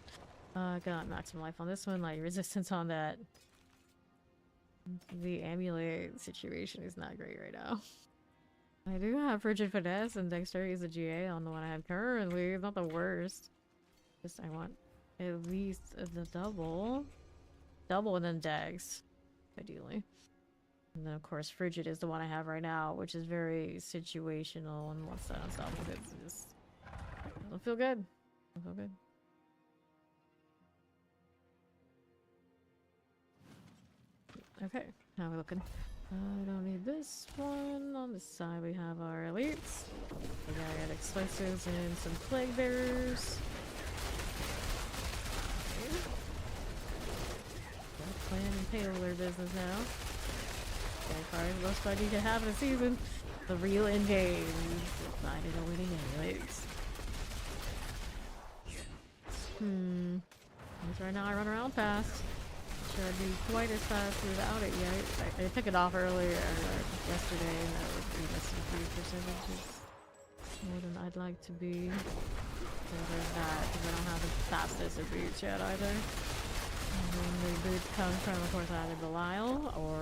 S1: Got maximum life on this one, like resistance on that. The amulet situation is not great right now. I do have frigid finesse and dexterity as a GA on the one I have currently. It's not the worst. Just I want at least the double. Double and then dex, ideally. And then of course frigid is the one I have right now, which is very situational, and once that unstoppable hits, it just doesn't feel good. Doesn't feel good. Okay, how are we looking? I don't need this one. On this side we have our elites. We got explosives and some plague bearers. Okay. Got clan and payloader business now. Okay, probably the most fun you can have in a season. The real end game. Decided on winning anyways. Because right now I run around fast. Sure I'd be quite as fast without it yet. I took it off earlier yesterday, and that would be less than 3%, more than I'd like to be. So there's that, because I don't have the fastest of boots yet either. And then the boots come from, of course, either Belial or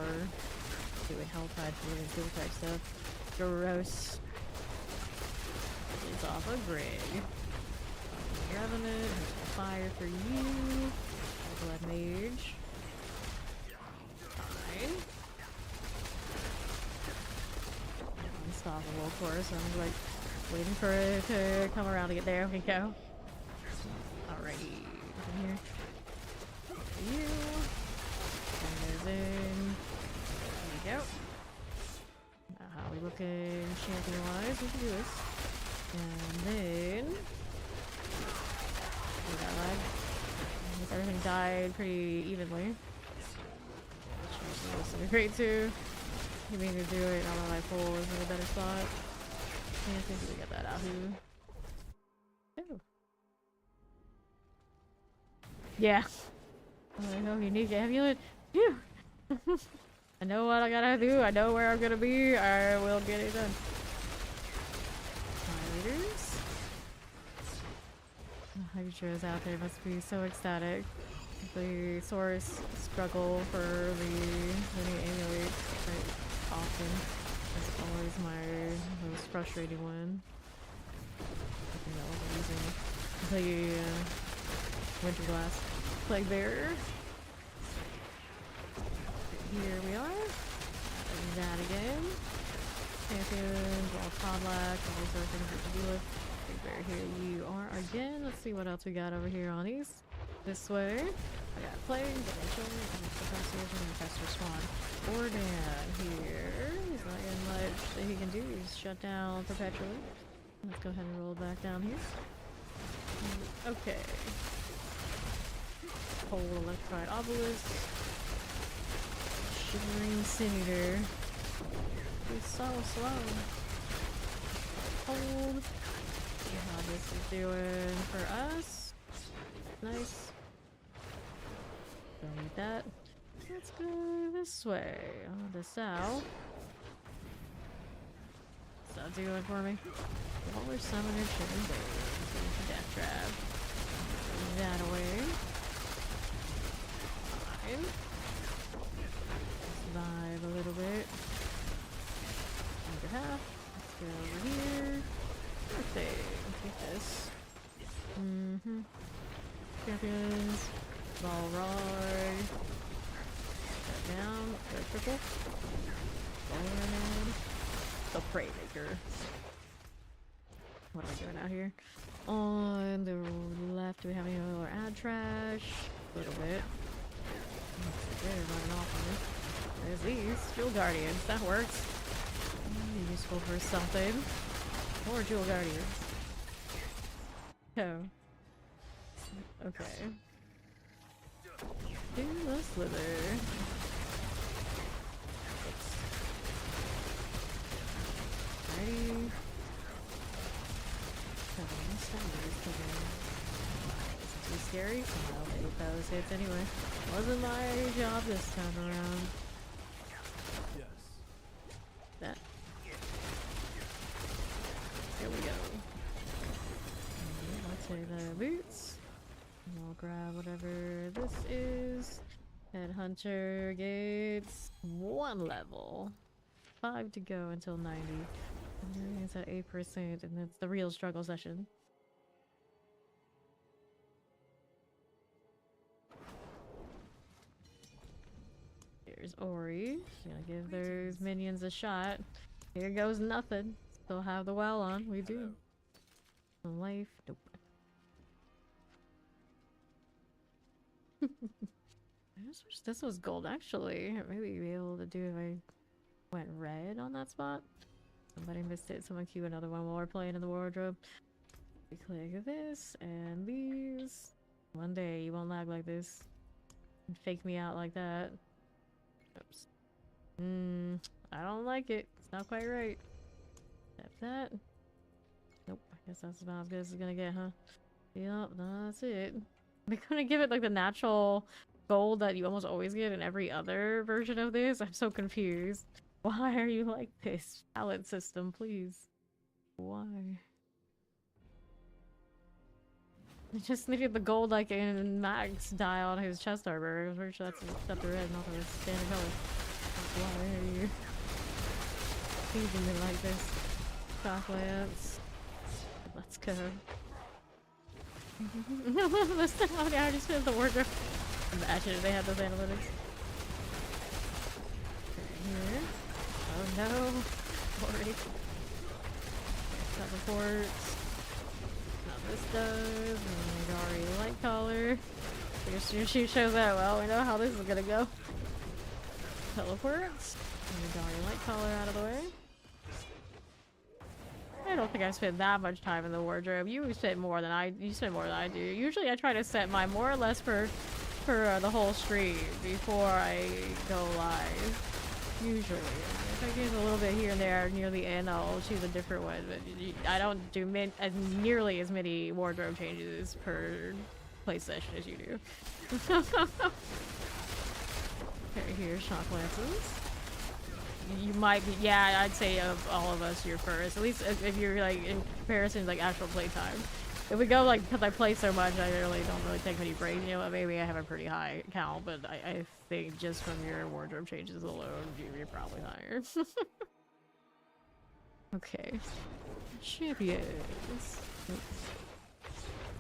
S1: doing hell type, doing fuel type stuff. Gross. It's off a grid. Revenant, fire for you. Blood mage. Fine. Unstoppable, of course. I'm like waiting for it to come around to get there. We go. Alrighty. In here. You. Send those in. There we go. Now how are we looking champion wise? We can do this. And then we got lag. Everything died pretty evenly. Which is great too. You mean to do it now that my pole is in a better spot. Yeah, I think we got that out here. Oh. Yeah. Oh, you need to amulet. Phew. I know what I gotta do. I know where I'm gonna be. I will get it done. My leaders. Hydras out there must be so ecstatic. The source struggle for the many amulets quite often. That's always my most frustrating one. I think that was using the winter glass plague bearer. Here we are. And that again. Champions, all Podlack, all these other things we can deal with. Plague bearer, here you are again. Let's see what else we got over here on these. This way. I got plague, dimension, and infestor spawn. Ordan here. He's not getting much that he can do. He's shut down perpetually. Let's go ahead and roll back down here. Okay. Whole electrified obelisk. Shivering Sin-Eater. He's so slow. Hold. See how this is doing for us. Nice. Don't need that. Let's go this way. On the south. What's that doing for me? Polar Summoner Chicken Blade. Death Trap. That away. Fine. Survive a little bit. Under half. Let's go over here. Birthday. Take this. Champions. Balrog. Shut down. Go triple. And the Prey Maker. What am I doing out here? On the left, do we have any more ad trash? A little bit. They're running off on me. There's these. Jewel Guardians. That works. Useful for something. More Jewel Guardians. Oh. Okay. Do the slither. Ready? Isn't too scary? I'll take those hits anyway. Wasn't my job this time around.
S2: Yes.
S1: That. There we go. Let's say the boots. And I'll grab whatever this is. Headhunter gates. 1 level. 5 to go until 90. And it's at 8%, and it's the real struggle session. Here's Ori. Gonna give those minions a shot. Here goes nothing. Still have the well on. We do. Life. Nope. I just wish this was gold actually. Maybe be able to do if I went red on that spot. Somebody missed it. Someone cue another one while we're playing in the wardrobe. We click this and these. One day you won't lag like this. And fake me out like that. Oops. I don't like it. It's not quite right. Tap that. Nope. I guess that's about as good as it's gonna get, huh? Yep, that's it. They're gonna give it like the natural gold that you almost always get in every other version of this. I'm so confused. Why are you like this? Palette system, please. Why? I just needed the gold like in Mag's die on his chest armor. I'm pretty sure that's except the red, not the standard color. Why are you teasing me like this? Shock lance. Let's go. This time I just spent the wardrobe. Imagine if they had those analytics. Here. Oh no. Sorry. Teleports. Now this does. And already light color. As soon as she shows that, well, we know how this is gonna go. Teleports. And already light color out of the way. I don't think I spent that much time in the wardrobe. You spend more than I do. Usually I try to set mine more or less for the whole stream before I go live. Usually. If I get a little bit here and there near the end, I'll choose a different one. But I don't do nearly as many wardrobe changes per play session as you do. Okay, here's shock lances. You might be, yeah, I'd say of all of us, you're first. At least if you're like in comparison to like actual playtime. If we go like, because I play so much, I don't really take many breaks. You know, maybe I have a pretty high count, but I think just from your wardrobe changes alone, you're probably higher. Okay. Champions. Oops.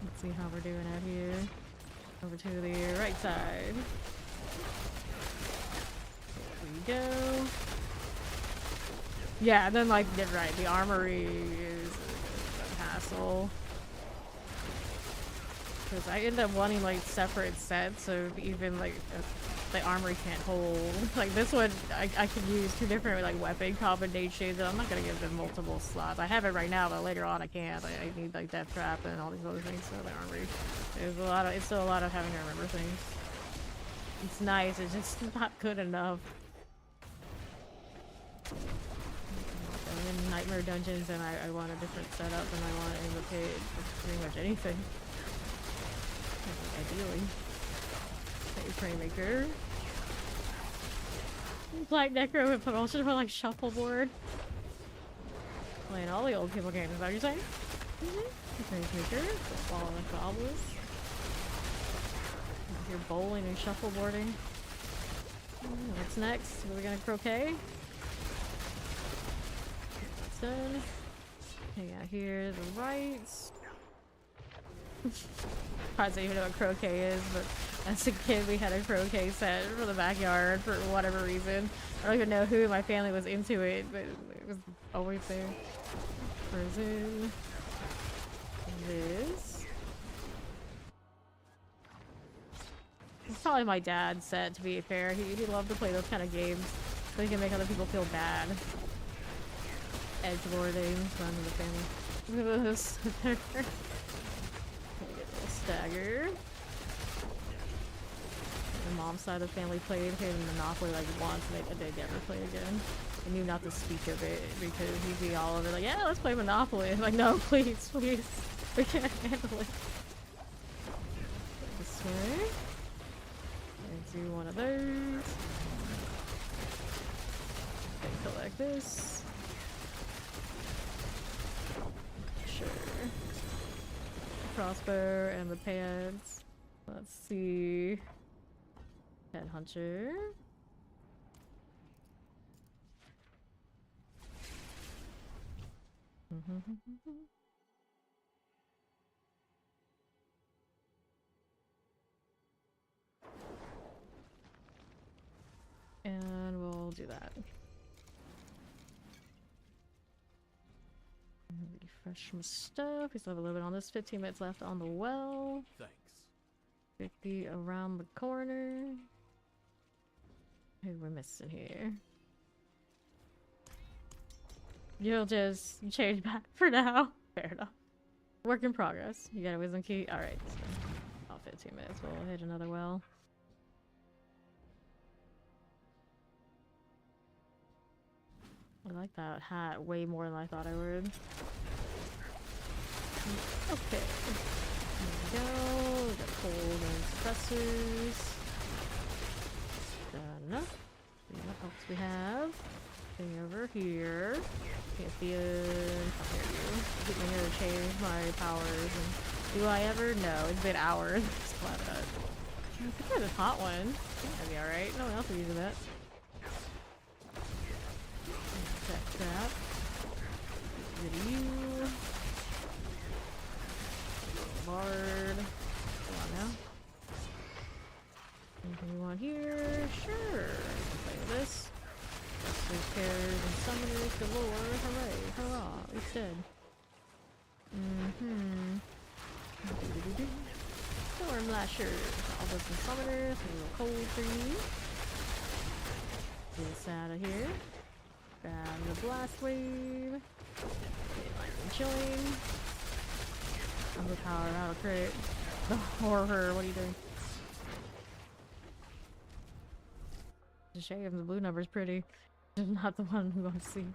S1: Let's see how we're doing out here. Over to the right side. There we go. Yeah, and then like, right, the armory is a hassle. Because I end up wanting like separate sets, so even like the armory can't hold. Like this one, I can use two different like weapon combinations. I'm not gonna give them multiple slots. I have it right now, but later on I can't. I need like death trap and all these other things. So the armory, there's a lot of. It's still a lot of having to remember things. It's nice. It's just not good enough. I'm in Nightmare Dungeons, and I want a different setup, and I want to imitate pretty much anything. Ideally. Praymaker. Black Necro with promotion for like shuffleboard. Playing all the old people games, is that what you're saying? Praymaker. Football and goblins. You're bowling and shuffleboarding. What's next? Are we gonna croquet? That's done. Hang out here to the right. I don't even know what croquet is, but as a kid we had a croquet set for the backyard for whatever reason. I don't even know who in my family was into it, but it was always there. Prison. This. It's probably my dad's set, to be fair. He loved to play those kind of games so he can make other people feel bad. Edgelording, fun with the family. Look at this. Stagger. The mom's side of the family played Monopoly like once, and they never play again. They knew not to speak of it because he'd be all over like, yeah, let's play Monopoly. I'm like, no, please, please, we can't handle it. This way. Let's do one of those. Okay, collect this. Sure. Crossbow and the pads. Let's see. Headhunter. And we'll do that. Refresh some stuff. We still have a little bit on this. 15 minutes left on the well.
S2: Thanks.
S1: 50 around the corner. Who we're missing here? You'll just change back for now. Fair enough. Work in progress. You got a wisdom key? Alright. So, 15 minutes. We'll hit another well. I like that hat way more than I thought I would. Okay. There we go. We got cold and suppressors. Done enough. What else we have? Thing over here. Champion. How dare you? Get me here to change my powers. And do I ever? No, it's been hours. Glad that. I think there's a hot one. That'd be alright. No one else is using that. Check that. Get rid of you. Bard. Come on now. Anything we want here? Sure. Play with this. There's pairs and summoners galore. Hooray. Hurrah. He's dead. Storm Lasher. All those some summoners. A little cold for you. Get this out of here. Grab the blast wave. Get lightning chilling. Overpower out of crit. The horror. What are you doing? It's a shame the blue number's pretty. Not the one we want to see.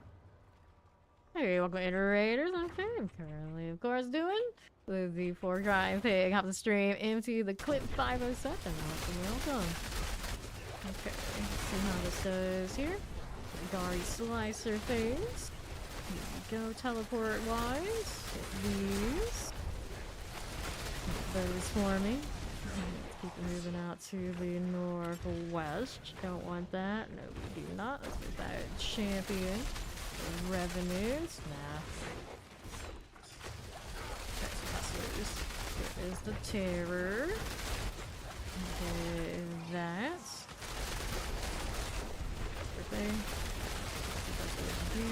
S1: Hey, welcome Iterators. Okay, I'm currently, of course, doing the 4 grind pig off the stream into the clip 507. Welcome. Okay, let's see how this does here. Gary slicer phase. Here we go, teleport wise. Hit these. Those for me. Keep moving out to the northwest. Don't want that. No, we do not. Let's move that champion. Revenues. Nah. Here is the terror. Okay, that. Everything. That's what we do.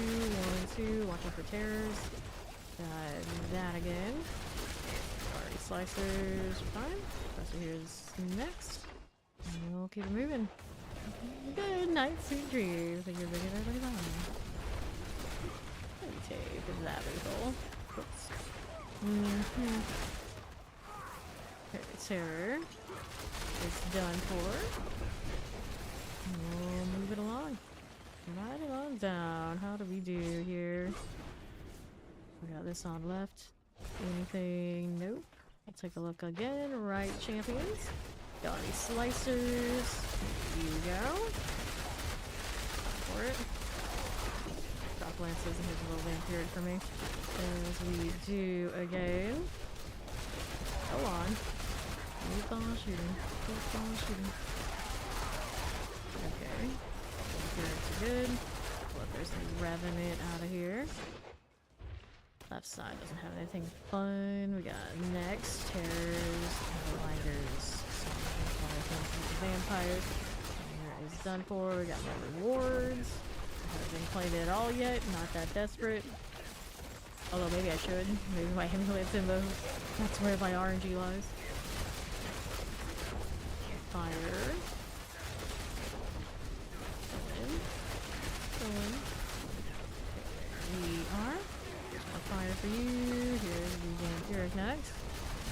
S1: 1, 2. Watch out for terrors. Got that again. Already slicers. Fine. Pressure here's next. And we'll keep it moving. Good night, sweet dreams. Thank you for bringing everybody on. Take that wiggle. Oops. Okay, terror is done for. We'll move it along. Right along down. How do we do here? We got this on left. Anything? Nope. I'll take a look again. Right, champions. Got any slicers? Here you go. For it. Drop lances and here's a little vampiric for me. As we do again. Go on. Keep on shooting. Keep on shooting. Okay. Vampirics are good. Well, there's the Revenant out of here. Left side doesn't have anything fun. We got next terrors, blinders, vampires. There is done for. We got more rewards. I haven't been playing it at all yet. Not that desperate. Although maybe I should. Maybe my amulet's in the. That's where my RNG lies. Fire. We are. Fire for you. Here's the vampiric next.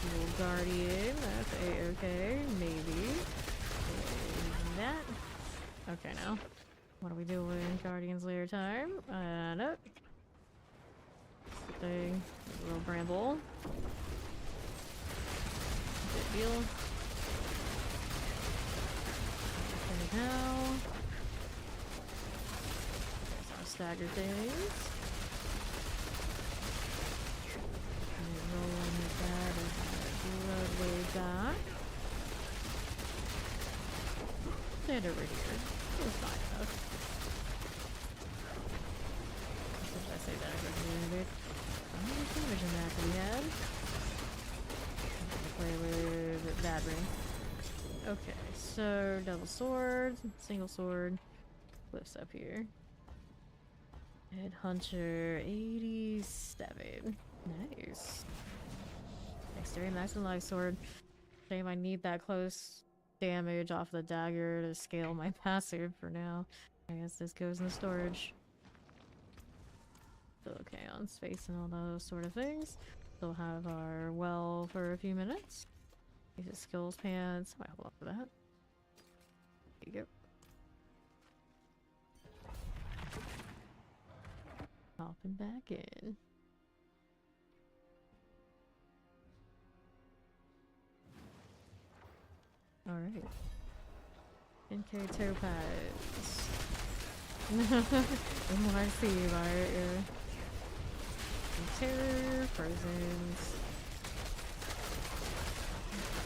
S1: Little guardian. That's a-okay. Maybe. That. Okay, now. What are we doing? Guardian's lair time. Nope. Thing. A little bramble. Good deal. Okay, now. There's our stagger things. Rolling with that as blood way back. And over here. It's fine enough. Should I say that I recommended it? How much damage in that we had? Play with that ring. Okay, so double sword, single sword, flips up here. Headhunter 87. Nice. Dexterity max and life sword. Shame I need that close damage off the dagger to scale my passive for now. I guess this goes in the storage. So okay, on space and all those sort of things. We'll have our well for a few minutes. Use the skills pants. I might hold on for that. There you go. Popping back in. Alright. NK Topaz. NYC, right? Yeah. Terror, prisons.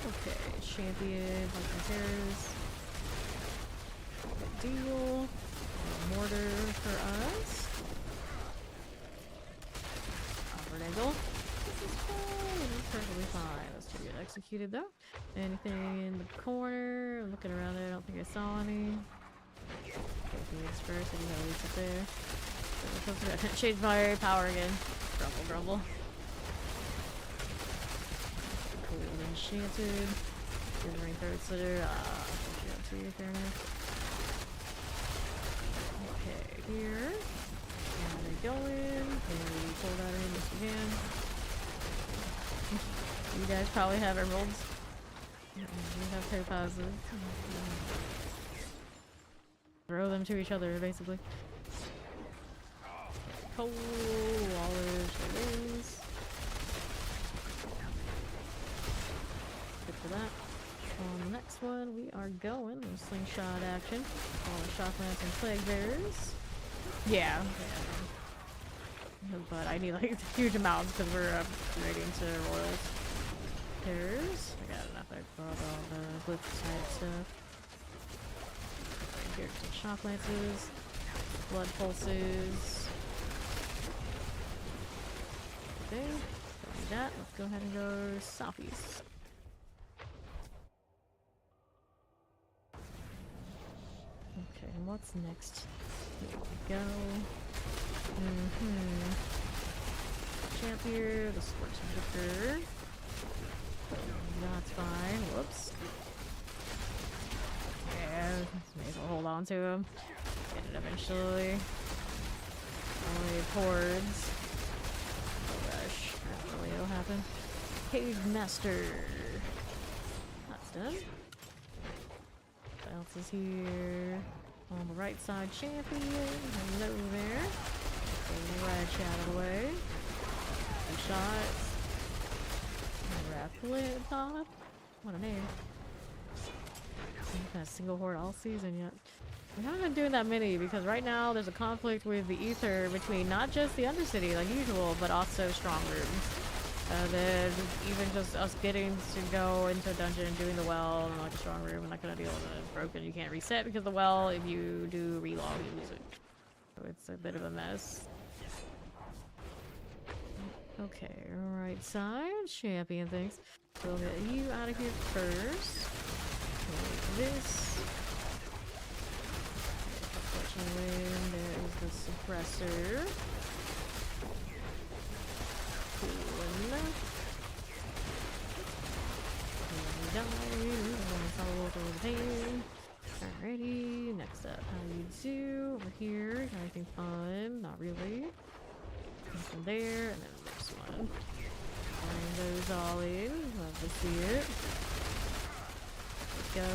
S1: Okay, champion, fucking terrors. Good deal. Mortar for us. Upward angle. This is fine. This is perfectly fine. Let's do get executed though. Anything in the corner? I'm looking around there. I don't think I saw any. Phoenix first. I do have a leaf up there. Shade fire, power again. Grumble, grumble. Cool, enchanted. Ring third slitter. What you up to your fairness? Okay, here. And they go in. And we pull that in if you can. You guys probably have emeralds. We have topazes. Throw them to each other, basically. coal, wallers, wings. Good for that. On the next one, we are going with slingshot action. All the shock lance and plague bearers. Yeah. But I need like huge amounts because we're upgrading to royals. Terrors. I got enough for all the glyph type stuff. Right, here's some shock lances, blood pulses. Okay, don't need that. Let's go ahead and go southeast. Okay, and what's next? Here we go. Champion, the sports victor. That's fine. Whoops. Yeah, may as well hold on to him. Get it eventually. Only hordes. Oh gosh, that really will happen. Cave Master. That's done. What else is here? On the right side, champion. Hello there. Red chat out of the way. Two shots. Rapid top. What a name. I haven't had a single horde all season yet. We haven't been doing that many because right now there's a conflict with the ether between not just the Undercity like usual, but also strong rooms. Then even just us getting to go into a dungeon and doing the well and like a strong room, I'm not gonna deal with it. Broken, you can't reset because the well, if you do relog, you lose it. So it's a bit of a mess. Okay, right side, champion things. We'll get you out of here first. Like this. Unfortunately, there is the suppressor. Cool enough. Alrighty, next up, how do you do? Over here, got anything fun? Not really. From there, and then the next one. Bring those all in. Love to see it. Let's go.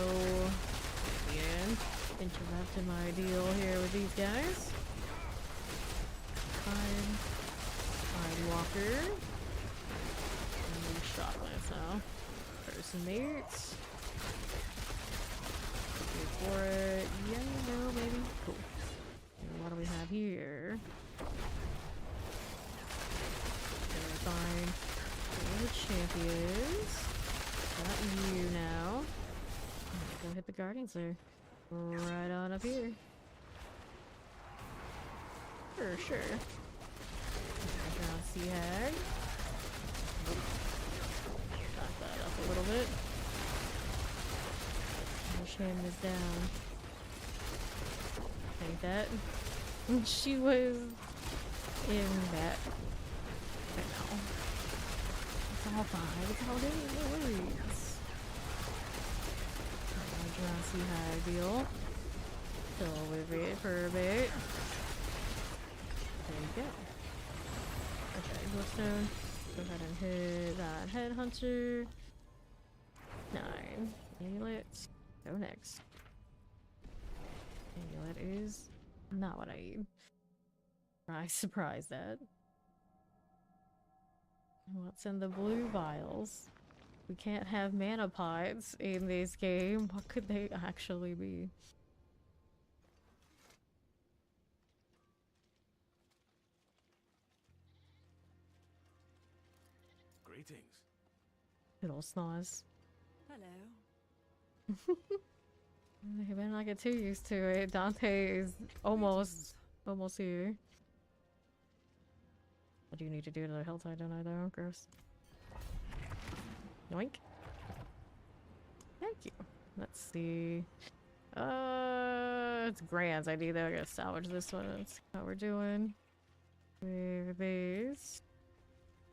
S1: Again. Interrupting my deal here with these guys. Fine walker. And we shot lance now. Person mates. Go for it. Yeah, no, maybe. Cool. And what do we have here? Fine. The champions. Got you now. Go hit the guardians there. Right on up here. For sure. Background Sea Hag. Knock that up a little bit. Push him is down. Take that. She was in that. I know. It's all fine. It's all good. No worries. Around Sea Hag deal. Still with it for a bit. There you go. Okay, Glowstone. Go ahead and hit that Headhunter. 9. Amulet. Go next. Amulet is not what I need. I surprised that. What's in the blue vials? We can't have mana pods in this game. What could they actually be?
S2: Greetings.
S1: Little snaz.
S3: Hello.
S1: You better not get too used to it. Dante is almost here. I do need to do another health side, don't I though? Gross. Yoink. Thank you. Let's see. It's Grand's idea though. I gotta salvage this one. Let's see how we're doing with these.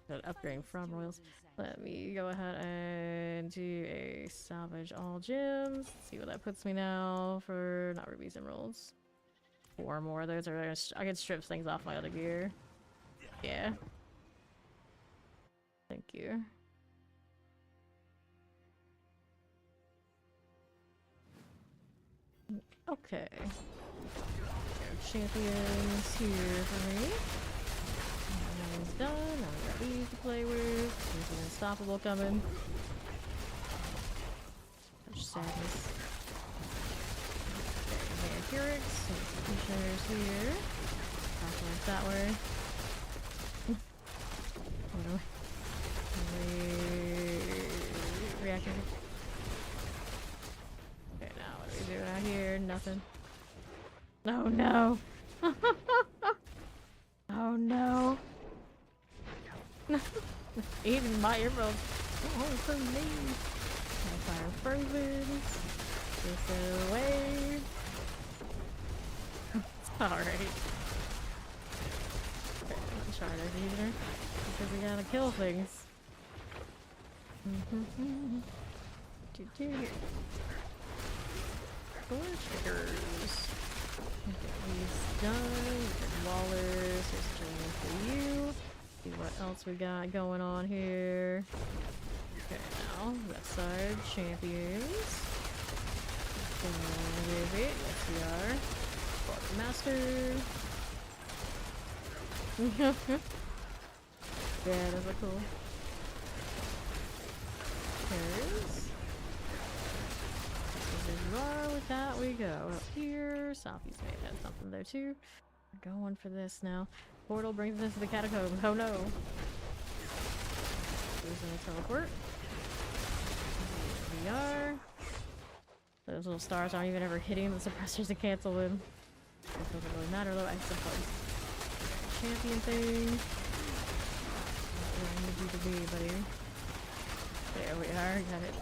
S1: Upgrading from royals. Let me go ahead and do a salvage all gems. See what that puts me now for not rubies, emeralds. 4 more of those. I can strip things off my other gear. Yeah. Thank you. Okay. Champions here for me. these to play with. There's an unstoppable coming. Such sadness. Okay, vampirics. Shares here. Back like that way. What do we reacting? Okay, now what are we doing out here? Nothing. Oh no! Oh no! Eating my emerald. Oh, for me. My fire frozen. This away. It's alright. Okay, I'm not trying to either. Because we gotta kill things. Four triggers. Get these done. Get Wallers. Here's training for you. See what else we got going on here. Okay, now left side champions. With it, yes we are. Brought master. Yeah, those are cool. There's. With that we go up here. Southeast may have had something there too. We're going for this now. Portal brings us to the catacombs. Oh no! There's a teleport. Here we are. Those little stars aren't even ever hitting the suppressors to cancel them. It doesn't really matter though, I suppose. Champion thing. Not where I need you to be, buddy. There we are, got it.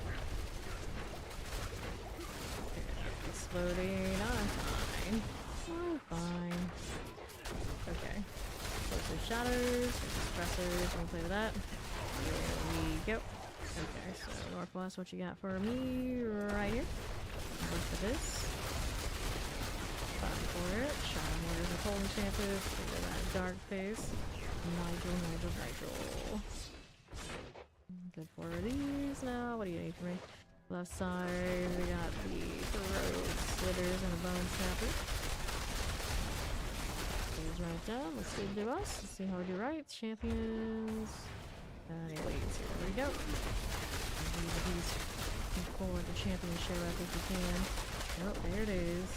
S1: Exploding, I'm fine. I'm fine. Okay. Closer shadows, suppressors, we can play with that. There we go. Okay, so Northwest, what you got for me right here? Look for this. Fine for it. Shadow Mortars and Cold Enchanted. Look at that dark face. Nigel. Good for these now. What do you need from me? Left side, we got the throat slitters and a bone snapper. Goes right down. Let's see do us. Let's see how we do right. Champions. Elites. Here we go. Forward the championship, I think we can. Oh, there it is.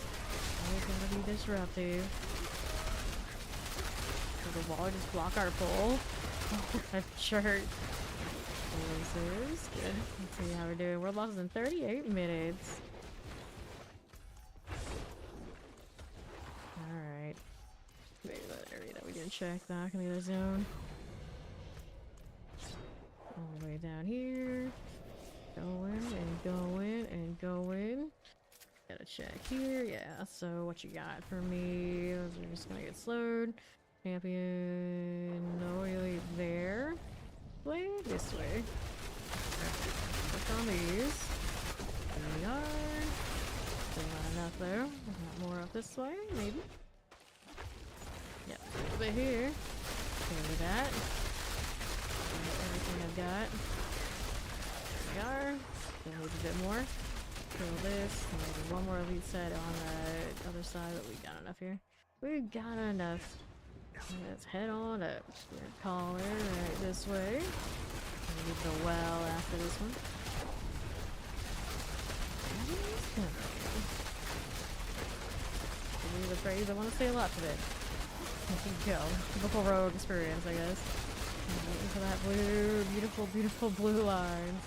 S1: Always gonna be disruptive. So the wall just block our pull. Oh, that shirt. This is good. Let's see how we're doing. We're lost in 38 minutes. Alright. Maybe that area that we didn't check back in the other zone. All the way down here. Going and going and going. Gotta check here. Yeah, so what you got for me? Those are just gonna get slowed. Champion. No, really there. Way this way. Click on these. There we are. Still not enough there. Not more up this way, maybe. Yep, a little bit here. Okay, with that. Everything I've got. There we are. Still need a bit more. Kill this. Maybe one more elite set on the other side, but we got enough here. We've got enough. Let's head on up. We're calling right this way. Leave the well after this one. Believe the phrase. I want to say a lot today. There you go. Typical rogue experience, I guess. I'm waiting for that blue, beautiful, beautiful blue lines.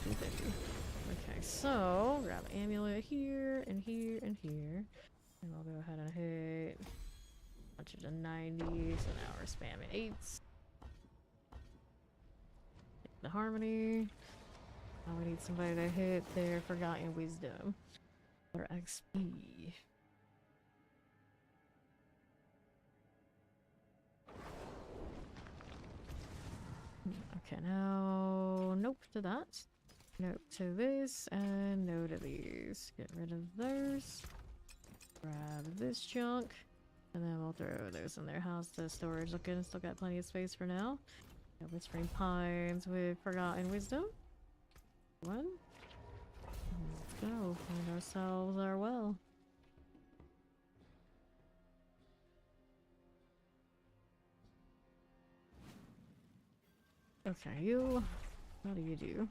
S1: Okay, so grab an amulet here and here and here. And I'll go ahead and hit a bunch of the 90s, so now we're spamming 8s. Hit the harmony. Now we need somebody to hit their forgotten wisdom. Or XP. Okay, now nope to that. Nope to this, and no to these. Get rid of those. Grab this junk, and then we'll throw those in there. How's the storage looking? Still got plenty of space for now. Got Whispering Pines with Forgotten Wisdom. One. Let's go. Find ourselves our well. Okay, you. What do you do?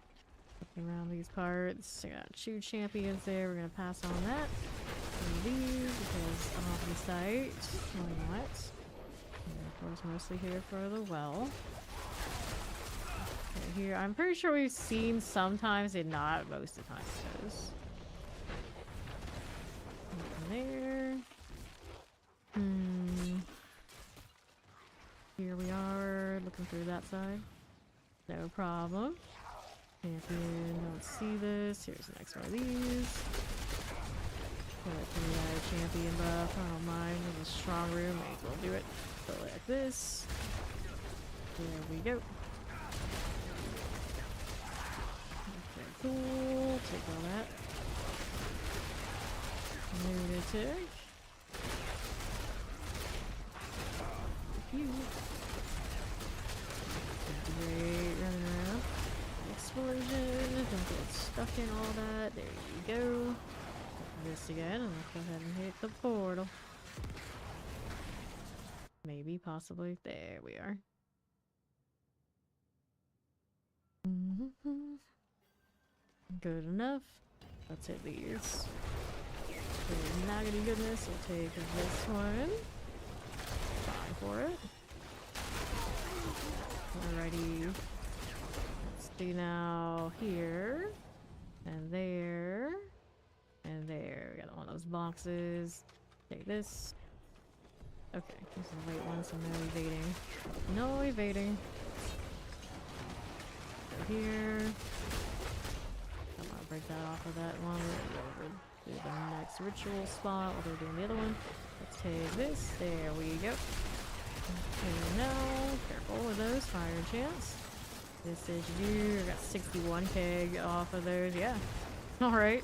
S1: Looking around these parts. I got 2 champions there. We're gonna pass on that. These because off the site. Why not? And of course, mostly here for the well. Okay, here. I'm pretty sure we've seen sometimes and not most of the time. There. Here we are, looking through that side. No problem. Champion, don't see this. Here's the next one of these. Put the champion buff. I don't mind. There's a strong room. May as well do it. Go like this. There we go. Okay, cool. Take all that. Lunatic. You. Great, running around. Explosion. Don't get stuck in all that. There you go. This again, and let's go ahead and hit the portal. Maybe, possibly. There we are. Good enough. Let's hit these. For nuggety goodness, we'll take this one. Fine for it. Alrighty. Let's do now here. And there. And there. We got one of those boxes. Take this. Okay, this is the right one, so no evading. No evading. Go here. I'm gonna break that off of that one. We're over to the next ritual spot while they're doing the other one. Let's take this. There we go. Okay, now, careful with those. Fire chance. This is you. I got 61k off of those. Yeah. Alright.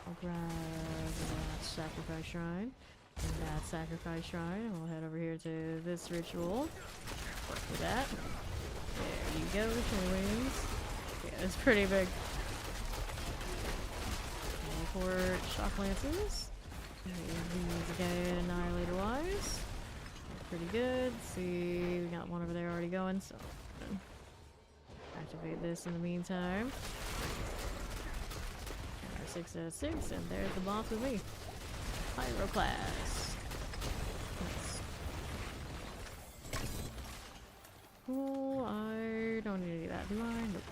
S1: I'll grab that sacrifice shrine. And that sacrifice shrine. And we'll head over here to this ritual. Work with that. There you go, twins. Yeah, it's pretty big. Teleport shock lances. These again, annihilator wise. Pretty good. See, we got one over there already going, so activate this in the meantime. 6 out of 6, and there's the boss with me. Pyroclast. Nice. Cool. I don't need any of that, do I? Nope.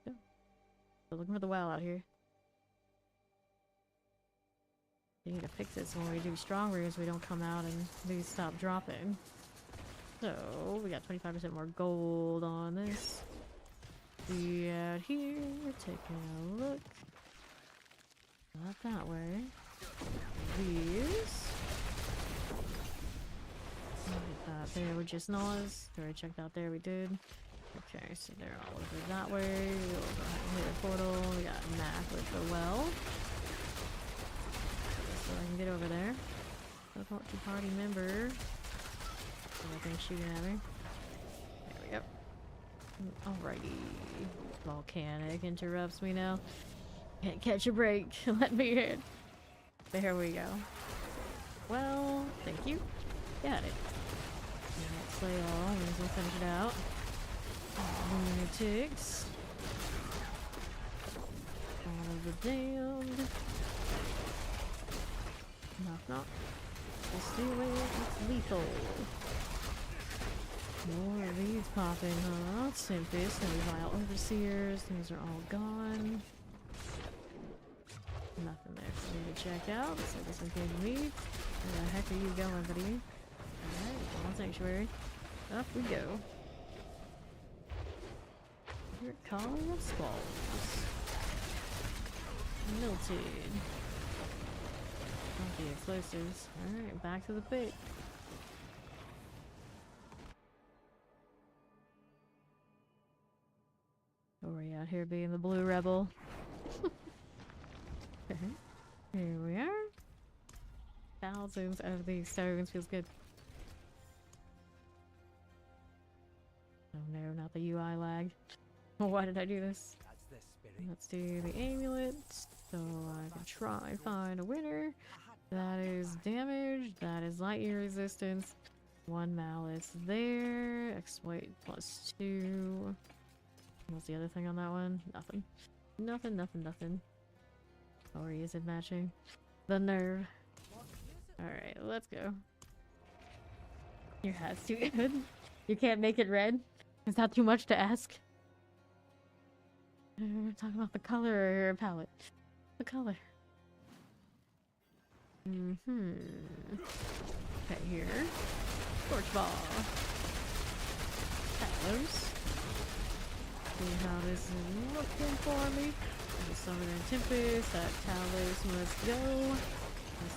S1: Nope. So looking for the well out here. We need to fix it so when we do strong rooms we don't come out and these stop dropping. So we got 25% more gold on this. See out here, taking a look. Not that way. These. There we just noise. Already checked out there, we did. Okay, so they're all over that way. We'll go ahead and hit a portal. We got Mac with the well. So I can get over there. Teleport to party member. Nothing shooting at me. There we go. Alrighty. Volcanic interrupts me now. Can't catch a break. Let me in. There we go. Well, thank you. Got it. Let's play all. Might as well finish it out. Lunatics. All of the damned. Knock knock. Just do it. It's lethal. More of these popping, huh? Simpest and vile overseers. These are all gone. Nothing there for me to check out. So this one came to me. Where the heck are you going, buddy? Alright, one sanctuary. Up we go. You're calling of squalls. Melted. Not the explosives. Alright, back to the pit. Oh, we're out here being the blue rebel. Okay. Here we are. Thousands of these stones. Feels good. Oh no, not the UI lag. Why did I do this? Let's do the amulet. So I can try and find a winner. That is damage. That is light year resistance. 1 malice there. Exploit +2. What's the other thing on that one? Nothing. Nothing, nothing, nothing. Or is it matching? The nerve. Alright, let's go. Your hat's too good. You can't make it red? Is that too much to ask? We're talking about the color palette. The color. Okay, here. Torch ball. Talos. See how this is looking for me. The Summer and Tempest. That Talos must go.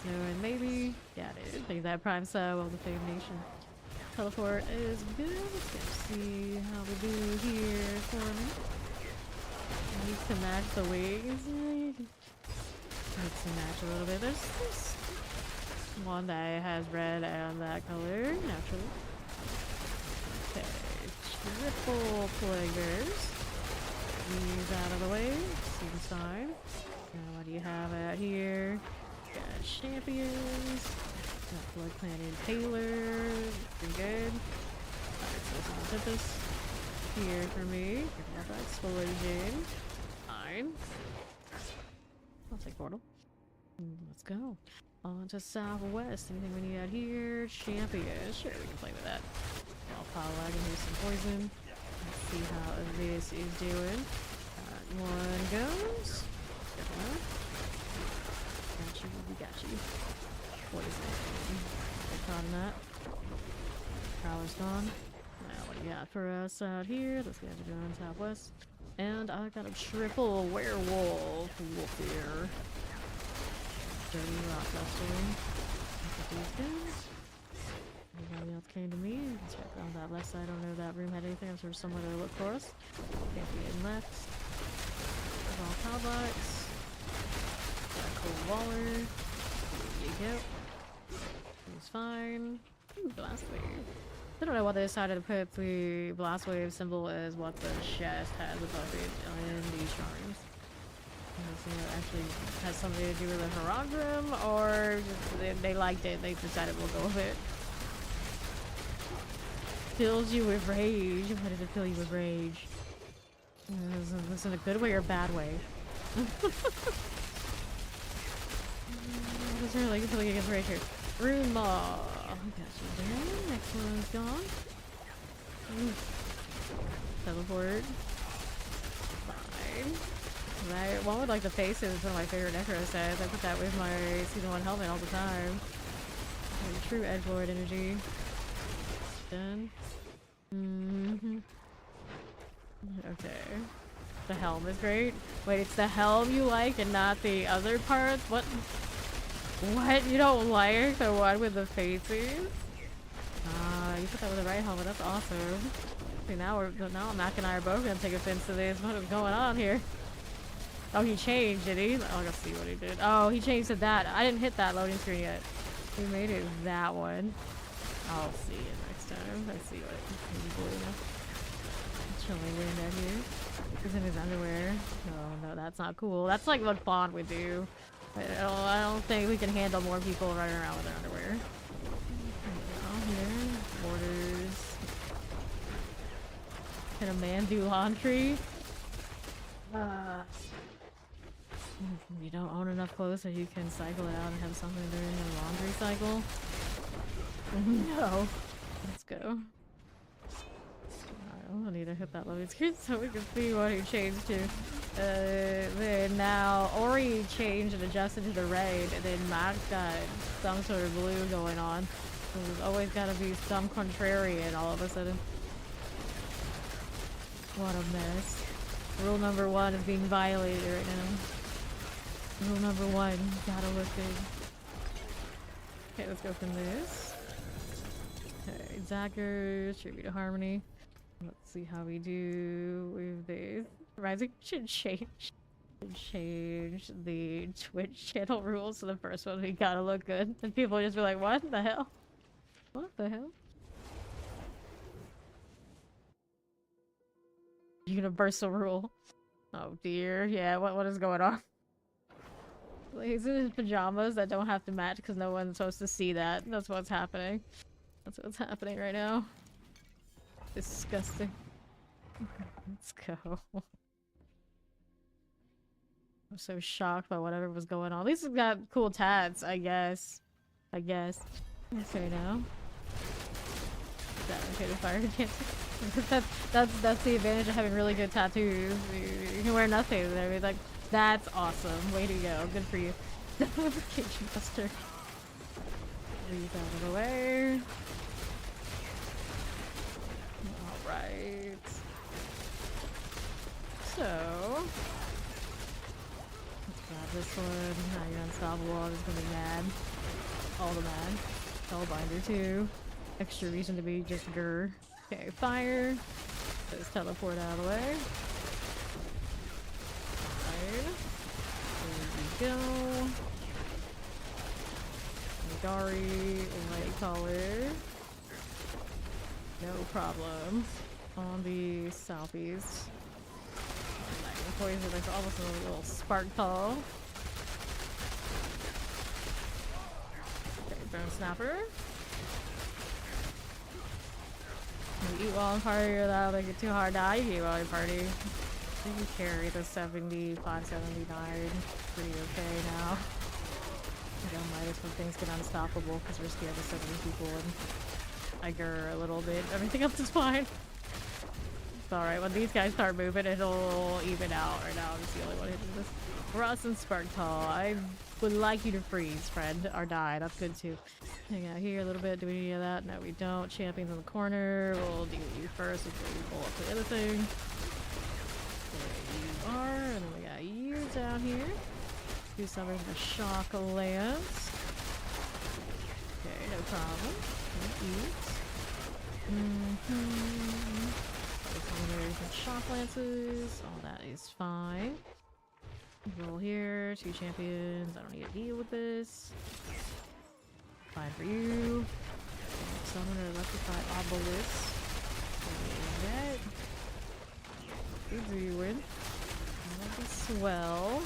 S1: Snow and maybe. Got it. Think that prime sub of the Fame Nation. Teleport is good. Let's see how we do here for me. Needs to match the wings. Needs to match a little bit. There's this one that has red and that color, naturally. Okay, triple plague bears. These out of the way. Seems fine. Now what do you have out here? Got champions. Got blood clan impaler. Pretty good. Alright, so let's put this here for me. Get that explosion. Fine. I'll take portal. Let's go. On to southwest. Anything we need out here? Champions. Sure, we can play with that. I'll pile lag and use some poison. Let's see how this is doing. One goes. Good one. Got you. We got you. Poison. Get caught in that. Prowler's gone. Now, what do you got for us out here? Let's get to go on southwest. And I got a triple werewolf wolf here. Dirty rock dusting. Look at these guys. Anybody else came to me? Let's check on that left side. I don't know if that room had anything. I'm sure someone to look for us. Can't be in left. There's all cowboys. Got a cold waller. There you go. He's fine. Ooh, blast wave. I don't know why they decided to put the blast wave symbol as what the chest has above it in these shrines. It actually has something to do with the hierogram, or just they liked it, they decided we'll go with it. Fills you with rage. Why does it fill you with rage? Is this in a good way or bad way? What's really filling against rage here? Rune Maw. Got you there. Next one's gone. Teleport. Fine. Right, one with like the faces is one of my favorite necro sets. I put that with my season 1 helmet all the time. Like, true edgelord energy. Done. Okay. The helm is great. Wait, it's the helm you like and not the other parts? What? What? You don't like the one with the faces? Ah, you put that with the right helmet. That's awesome. See, now Mac and I are both gonna take offense to this. What is going on here? Oh, he changed, did he? Oh, let's see what he did. Oh, he changed to that. I didn't hit that loading screen yet. He made it that one. I'll see it next time. Let's see what he's doing now. Chilling wind out here. He's in his underwear. Oh, no, that's not cool. That's like what Fawn would do. I don't think we can handle more people running around with their underwear. Here, borders. Can a man do laundry? You don't own enough clothes so you can cycle it out and have something during the laundry cycle? No. Let's go. I need to hit that loading screen so we can see what he changed to. Then now Ori changed and adjusted to the raid, and then Max got some sort of blue going on. So there's always gotta be some contrarian all of a sudden. What a mess. Rule number 1 is being violated right now. Rule number 1, gotta look good. Okay, let's go from this. Okay, Zaggers, Tribute to Harmony. Let's see how we do with this. Rising should change the Twitch channel rules. So the first one, we gotta look good. And people just be like, what the hell? What the hell? Universal rule. Oh dear. Yeah, what is going on? He's in his pajamas that don't have to match because no one's supposed to see that. That's what's happening. That's what's happening right now. Disgusting. Let's go. I'm so shocked by whatever was going on. At least it's got cool tats, I guess. Okay, now. Okay, the fire cancer. That's the advantage of having really good tattoos. You can wear nothing. I mean, like, that's awesome. Way to go. Good for you. Cage Buster. Leave out of the way. Alright. So let's grab this one. Now you're unstoppable. I'm just gonna be mad. All the mad. Spellbinder too. Extra reason to be just grr. Okay, fire. Let's teleport out of the way. Fire. There we go. Dari, light color. No problem. On the southeast. Poison, there's almost a little spark call. Okay, bone snapper. You eat while in party, or that'll make it too hard. Nah, you eat while in party. You can carry the 75, 79 pretty okay now. I don't mind when things get unstoppable because we're scared of so many people and I grr a little bit. Everything else is fine. It's alright. When these guys start moving, it'll even out. Right now, I'm just the only one hitting this. Ross and Sparktall, I would like you to freeze, friend, or die. That's good too. Hang out here a little bit. Do we need any of that? No, we don't. Champions in the corner. We'll deal with you first before we pull up the other thing. There you are. And then we got you down here. Do something with a shock lance. Okay, no problem. Eat. Some shock lances. All that is fine. Roll here. 2 champions. I don't need to deal with this. Fine for you. Summon or electrified obelisk. That. Good win. That'll be swell.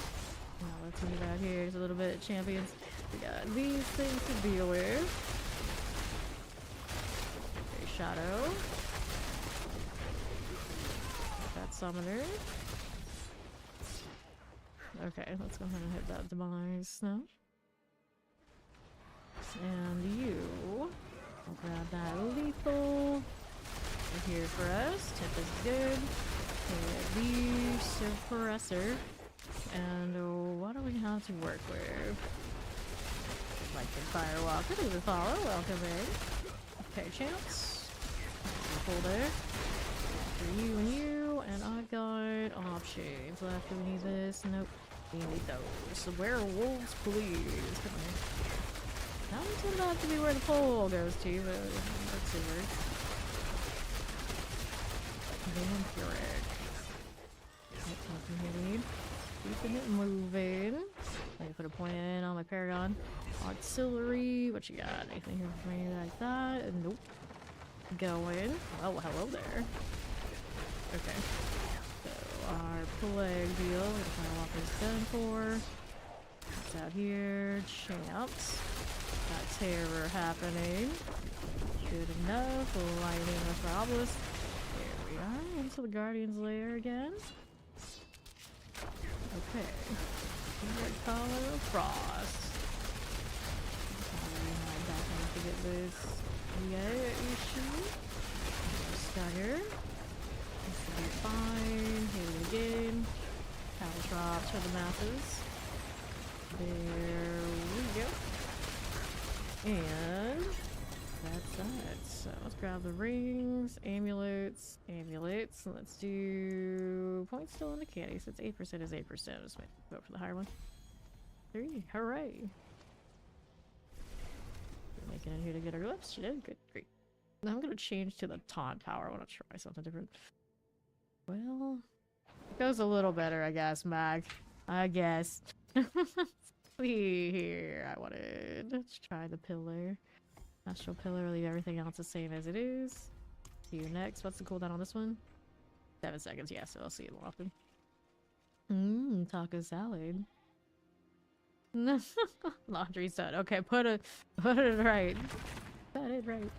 S1: Now let's move out here. There's a little bit of champions. We got these things to deal with. Okay, Shadow. That summoner. Okay, let's go ahead and hit that demise now. And you. I'll grab that lethal. They're here for us. Tip is good. Okay, the suppressor. And what do we have to work with? Like the Firewalker to the follow. Welcome in. Okay, champs. Pull there. For you and you. And I've got options left. Do we need this? Nope. We need those. So werewolves, please. Come on. That one's gonna have to be where the pole goes to, but let's see where. Vampiric. That's something we need. Keeping it moving. Let me put a point in on my Paragon. Auxiliary. What you got? Anything here for me like that? Nope. Going. Oh, hello there. Okay. So our plague deal. We're gonna walk this done for. It's out here. Champs. Got terror happening. Good enough. Lightning with our obelisk. There we are. Into the Guardian's Lair again. Okay. Red color frost. I'm back in to get this. Yeah, issue. Stagger. This will be fine. Hit it again. Power drop to the masses. There we go. And that's that. So let's grab the rings, amulets. Let's do points still in the candy. So it's 8% is 8%. Just wait, go for the higher one. 3, hooray! Making it here to get our lips. She did good, great. Now I'm gonna change to the taunt power. I want to try something different. Well, it goes a little better, I guess, Mag. I guess. See here. I wanted to try the pillar. Astral pillar, leave everything else the same as it is. See you next. What's the cooldown on this one? 7 seconds, yeah, so I'll see it more often. Taco salad. Laundry's done. Okay, put it right. Put it right.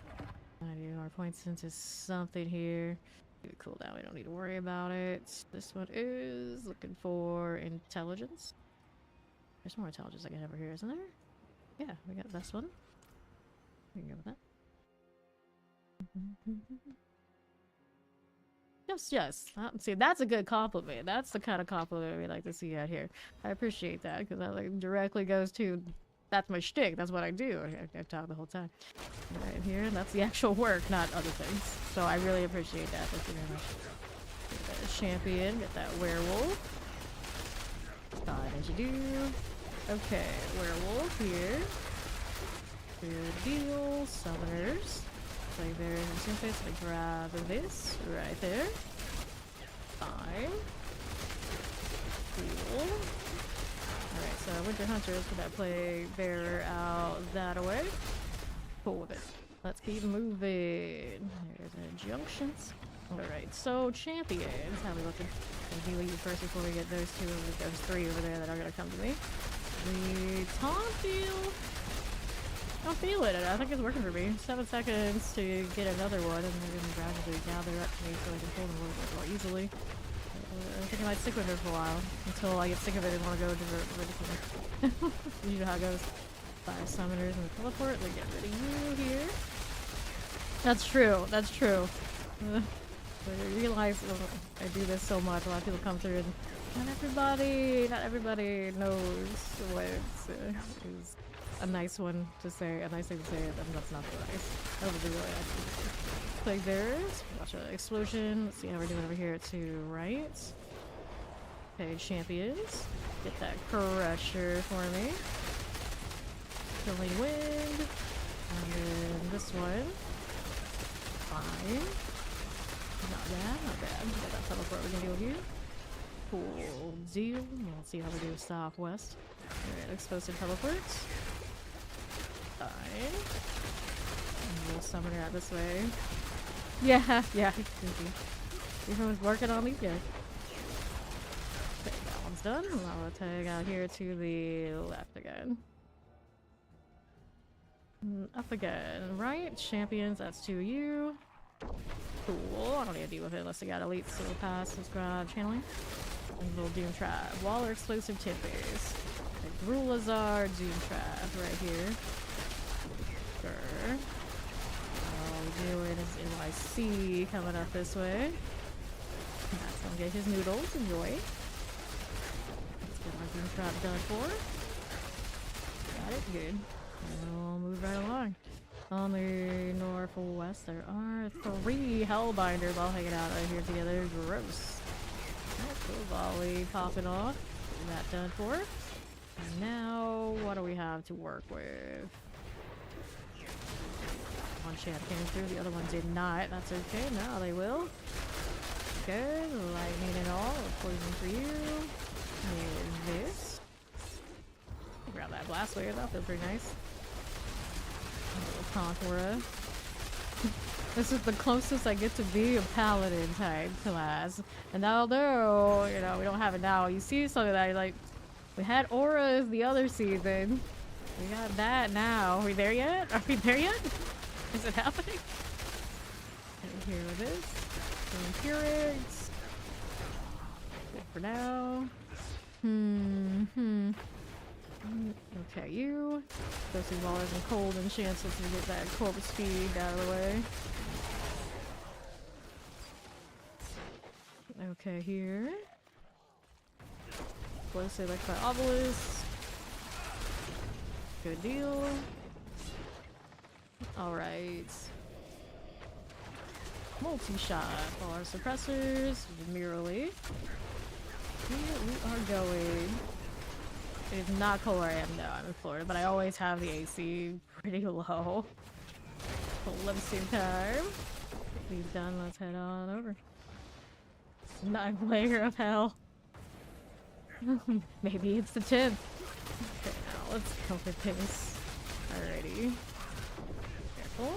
S1: 90 more points into something here. Keep it cool down. We don't need to worry about it. This one is looking for intelligence. There's more intelligence I can have over here, isn't there? Yeah, we got this one. We can go with that. Yes. See, that's a good compliment. That's the kind of compliment we like to see out here. I appreciate that because that like directly goes to, that's my shtick. That's what I do. I talk the whole time. Right here, that's the actual work, not other things. So I really appreciate that. Thank you very much. Get that champion. Get that werewolf. Fine as you do. Okay, werewolf here. Good deal. Summoners. Like there's an interface. I grab this right there. Fine. Cool. Alright, so Winter Hunters for that plague bearer out that way. Cool with it. Let's keep moving. There's the junctions. Alright, so champions. How we looking? I'll deal with you first before we get those three over there that are gonna come to me. The taunt deal. I don't feel it. I think it's working for me. 7 seconds to get another one, and they're going to gradually gather up to me so I can pull them a little bit more easily. I think I might stick with it for a while until I get sick of it and want to go to the you know how it goes. 5 summoners and the teleport. They get rid of you here. That's true. That's true. But I realize I do this so much. A lot of people come through and not everybody knows what is a nice one to say, a nice thing to say, and that's not so nice. That would be really nice. Like there's, watch an explosion. Let's see how we're doing over here to right. Okay, champions. Get that crusher for me. Killing wind. And then this one. Fine. Not bad, not bad. Got that teleport we can deal with you. Cool deal. Let's see how we do with Southwest. Alright, explosive teleports. Fine. And we'll summon her out this way. Yeah, yeah. Everyone's working on these guys. Okay, that one's done. I'll tag out here to the left again. Up again. Right, champions, that's 2 of you. Cool. I don't need to deal with it unless they got elites, so we'll pass. Subscribe, channeling. And little Doom Trap. Waller exclusive tip base. Grulazar, Doom Trap right here. Sure. All we're doing is NYC coming up this way. That's gonna get his noodles. Enjoy. Let's get our Doom Trap done for. Got it. Good. We'll move right along. On the northwest, there are 3 Hellbinders all hanging out right here together. Gross. Alright, cool. Volley popping off. That done for. And now, what do we have to work with? One champ came through, the other one did not. That's okay, now they will. Good. Lightning and all. Poison for you. And this. Grab that blast wave, that'll feel pretty nice. Conqueror. This is the closest I get to be a paladin type class. And although, you know, we don't have it now, you see something that like, we had auras the other season. We got that now. Are we there yet? Are we there yet? Is it happening? And here with this. Impurics. Good for now. Okay, you. Ghostly Wallers and Cold and chances to get that corpse speed out of the way. Okay, here. Explosive Electrified Obelisk. Good deal. Alright. Multi-shot. All our suppressors. Merely. Here we are going. It is not cold where I am now. I'm in Florida, but I always have the AC pretty low. Clemson time. These done. Let's head on over. 9th layer of hell. Maybe it's the 10th. Okay, now let's go with this. Alrighty. Careful.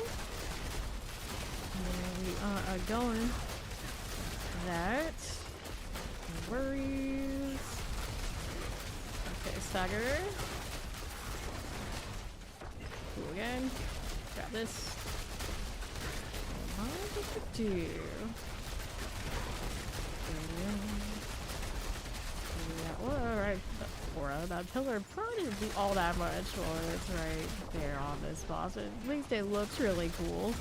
S1: And we are going. That. No worries. Okay, stagger. Cool again. Grab this. do. Alright, that pillar probably didn't do all that much while it's right there on this boss. At least it looks really cool.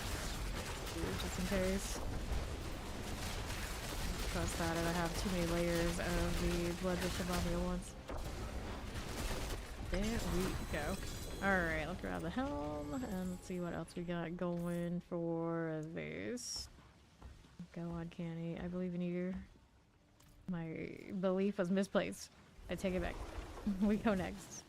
S1: Just in case. Trust that I don't have too many layers of the blood bishop on me at once. There we go. Alright, let's grab the helm and let's see what else we got going for this. Go uncanny. I believe in you. My belief was misplaced. I take it back. We go next.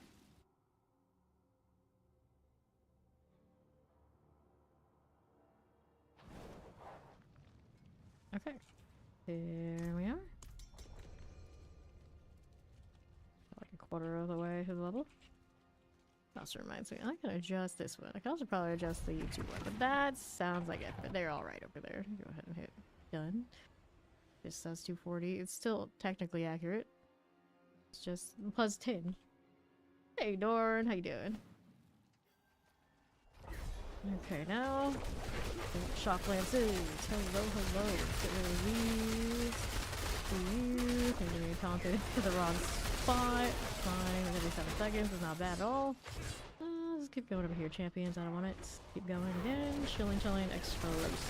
S1: Okay. There we are. Like a quarter of the way to the level. Also reminds me, I can adjust this one. I can also probably adjust the YouTube one, but that sounds like it. But they're all right over there. Go ahead and hit done. This says 240. It's still technically accurate. It's just plus 10. Hey, Dorn, how you doing? Okay, now shock lances. Hello, hello. To these. To you. Can you taunted to the wrong spot? Fine. Every 7 seconds is not bad at all. Let's keep going over here, champions. I don't want it. Keep going again. Chilling, explosives.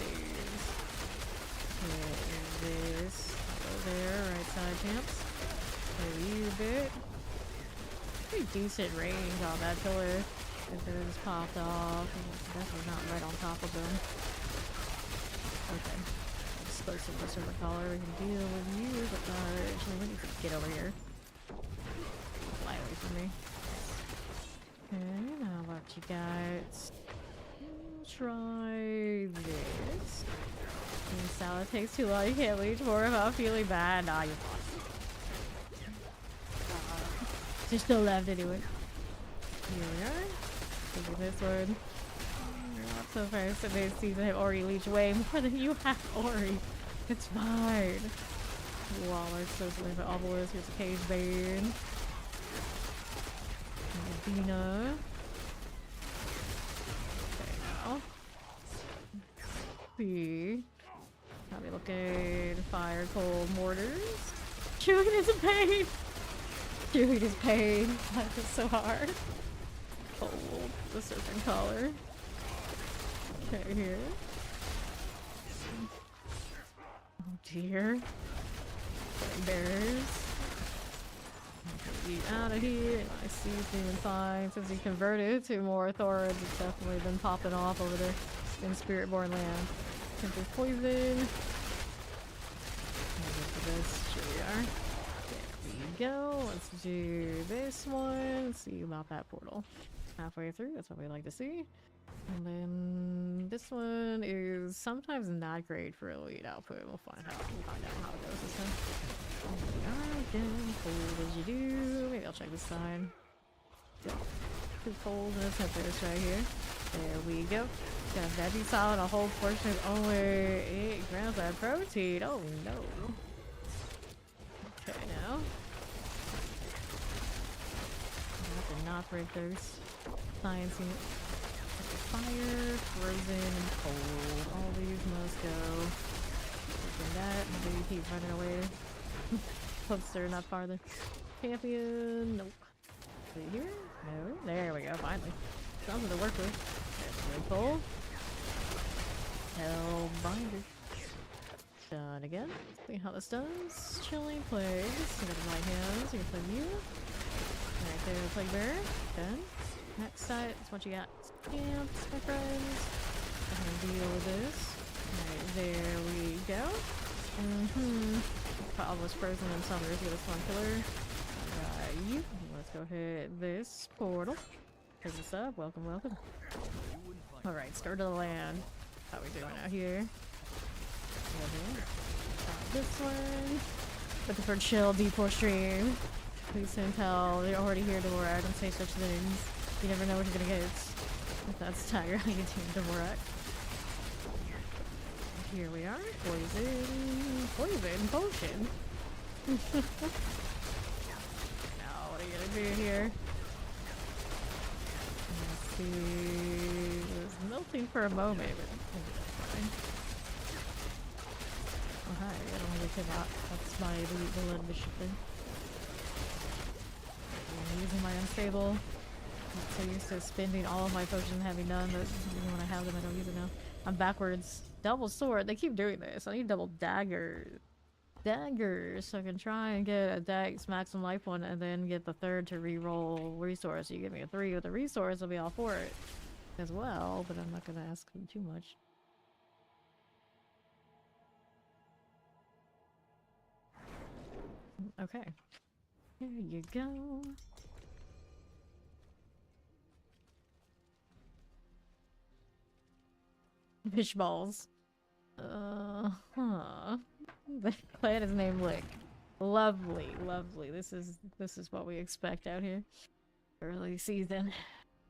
S1: This. Go there, right side, champs. There you bit. Pretty decent range on that pillar. If it just popped off. Definitely not right on top of them. Okay. Explosive silver collar. We can deal with you, but actually we need to get over here. Fly away from me. Okay, now what you got? Try this. Salad takes too long, you can't leech more about feeling bad. Nah, you're fine. You're still left anyway. Here we are. Taking this one. You're not so fast that they seem to have already leached way more than you have already. It's fine. Waller, so something for obelisk. Here's a cage bane. Dina. Okay, now. See. I'll be looking fire cold mortars. Chewing is a pain. Chewing is pain. Life is so hard. Cold. The serpent collar. Okay, here. Oh dear. Bears. Get you out of here. I see he's doing fine. Since he converted to more hordes, it's definitely been popping off over there in Spiritborn land. Simple poison. Here we are. There we go. Let's do this one. Let's see about that portal. Halfway through, that's what we like to see. And then this one is sometimes not great for elite output. We'll find out how it goes this time. Again, cold as you do. Maybe I'll check this side. Yeah. 2 cold and a tempest right here. There we go. Got a veggie solid, a whole portion of only 8 grams of protein. Oh no. Okay, now. I have to not break those. Science unit. Fire, frozen, and cold. All these must go. Open that, and then you keep running away. Closer, not farther. Champion, nope. Is it here? No. There we go, finally. Something to work with. There's the cold. Hellbinder. Done again. See how this does. Chilling plagues. You got the right hands. You can play you. Right there, plague bearer. Done. Next side, that's what you got. Stamps, my friends. I'm gonna deal with this. Right, there we go. Almost frozen and summoners. Get this one killer. Right, you. Let's go hit this portal. Pick this up. Welcome, welcome. Alright, start of the land. How we doing out here? This one. Looking for chill, D4 stream. Please send tell. They're already here, Dvorak. Don't say such things. You never know what you're gonna get. If that's Tiger, you can team Dvorak. Here we are. Poison potion. Now, what are you gonna do here? Let's see. It was melting for a moment, but that's fine. cannot. That's my the lead mission thing. I'm using my unstable. I'm so used to spending all of my potions and having none that even when I have them I don't use it now. I'm backwards. Double sword. They keep doing this. I need double daggers. Daggers so I can try and get a dex maximum life one and then get the third to re-roll resource. So you give me a 3 with the resource, I'll be all for it as well, but I'm not gonna ask them too much. Okay. There you go. Fish balls. Huh. The clan is named Lick. Lovely, lovely. This is what we expect out here. Early season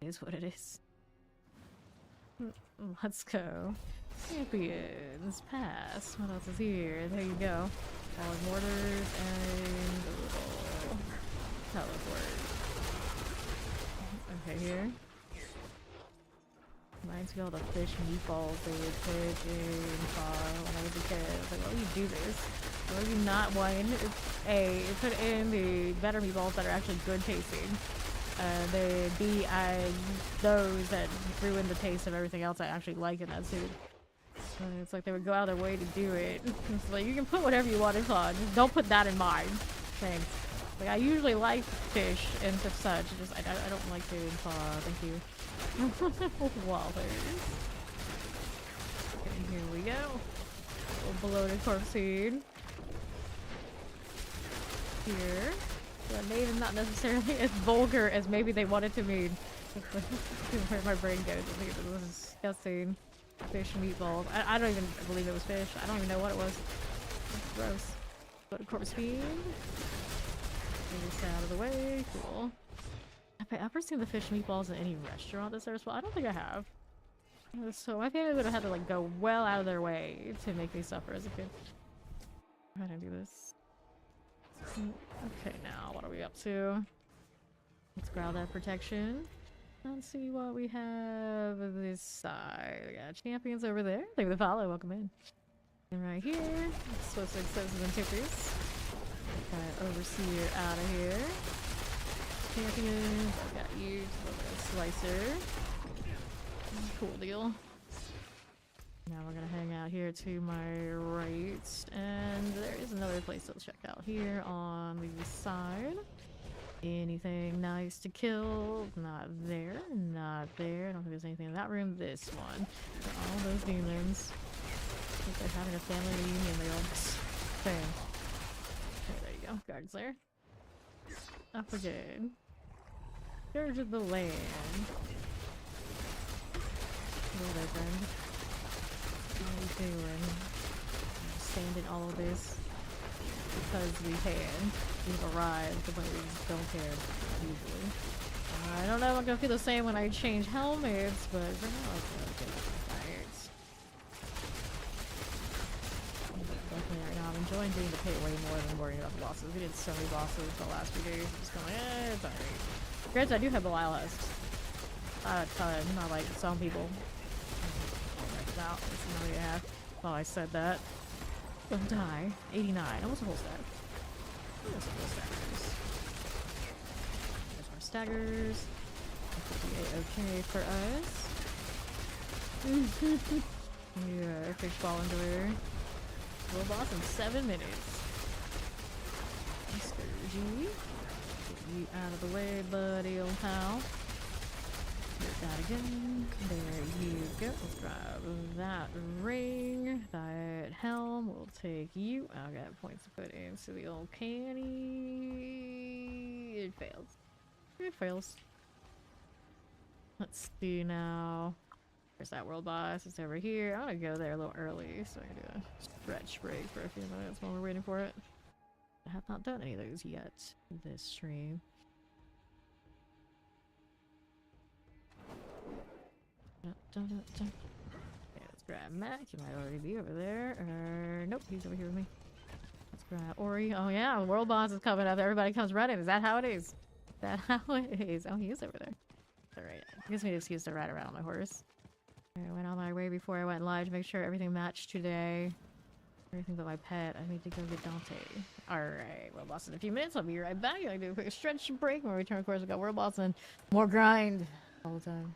S1: is what it is. Let's go. Champions pass. What else is here? There you go. All mortars and a little teleport. Okay, here. Reminds me of all the fish meatballs they would put in when I was a kid. I was like, why do you do this? Why do you not wine? A, put in the better meatballs that are actually good tasting. The B, those that ruin the taste of everything else I actually like in that soup. It's like they would go out of their way to do it. It's like, you can put whatever you want in fun. Just don't put that in mine. Thanks. Like, I usually like fish and such. Just, I don't like to in thank you. Wallers. Okay, here we go. A little bloated corpse seed. Here. The name is not necessarily as vulgar as maybe they wanted to mean. Where my brain goes. I think it was disgusting. Fish meatballs. I don't even believe it was fish. I don't even know what it was. It's gross. Bloated corpse feed. Get this out of the way. Cool. Have I ever seen the fish meatballs in any restaurant this service? Well, I don't think I have. So my family would have had to like go well out of their way to make me suffer as a kid. How do I do this? Okay, now what are we up to? Let's grab that protection. Let's see what we have this side. We got champions over there. Thank you for the follow. Welcome in. And right here, Swiss explosives and tickers. Got overseer out of here. Champions, I've got you, slicer. Cool deal. Now we're gonna hang out here to my right, and there is another place to check out here on the side. Anything nice to kill? Not there, not there. I don't think there's anything in that room. This one. All those demons. I think they're having a family reunion. They all just thing. Okay, there you go. Guards there. Up again. Scourge of the land. What are they, friend? What are we doing? Stand in all of this because we can. We've arrived, but we just don't care usually. I don't know if I'm gonna feel the same when I change helmets, but for now it's gonna get tired. Definitely right now I'm enjoying doing the pay way more than worrying about the bosses. We did so many bosses the last few days. Just going, it's alright. Granted, I do have the Lyle Husk. Not a ton, not like some people. Out. That's not what I have. Well, I said that. Don't die. 89. Almost a whole stack. Almost a whole stackers. There's our staggers. Okay for us. Yeah, fish ball enjoyer. Little boss in 7 minutes. Scourgy. Get you out of the way, buddy, old pal. Hit that again. There you go. Let's grab that ring. That helm. We'll take you. I got points to put into the old canny. It fails. It fails. Let's see now. There's that world boss. It's over here. I'm gonna go there a little early so I can do a stretch break for a few minutes while we're waiting for it. I have not done any of those yet this stream. Okay, let's grab Mac. He might already be over there. Nope, he's over here with me. Let's grab Ori. Oh yeah, world boss is coming up. Everybody comes running. Is that how it is? Is that how it is? Oh, he is over there. Alright, gives me an excuse to ride around on my horse. I went on my way before I went live to make sure everything matched today. Everything but my pet. I need to go get Dante. Alright, world boss in a few minutes. I'll be right back. I'll do a quick stretch break. When we return, of course, we got world boss and more grind all the time.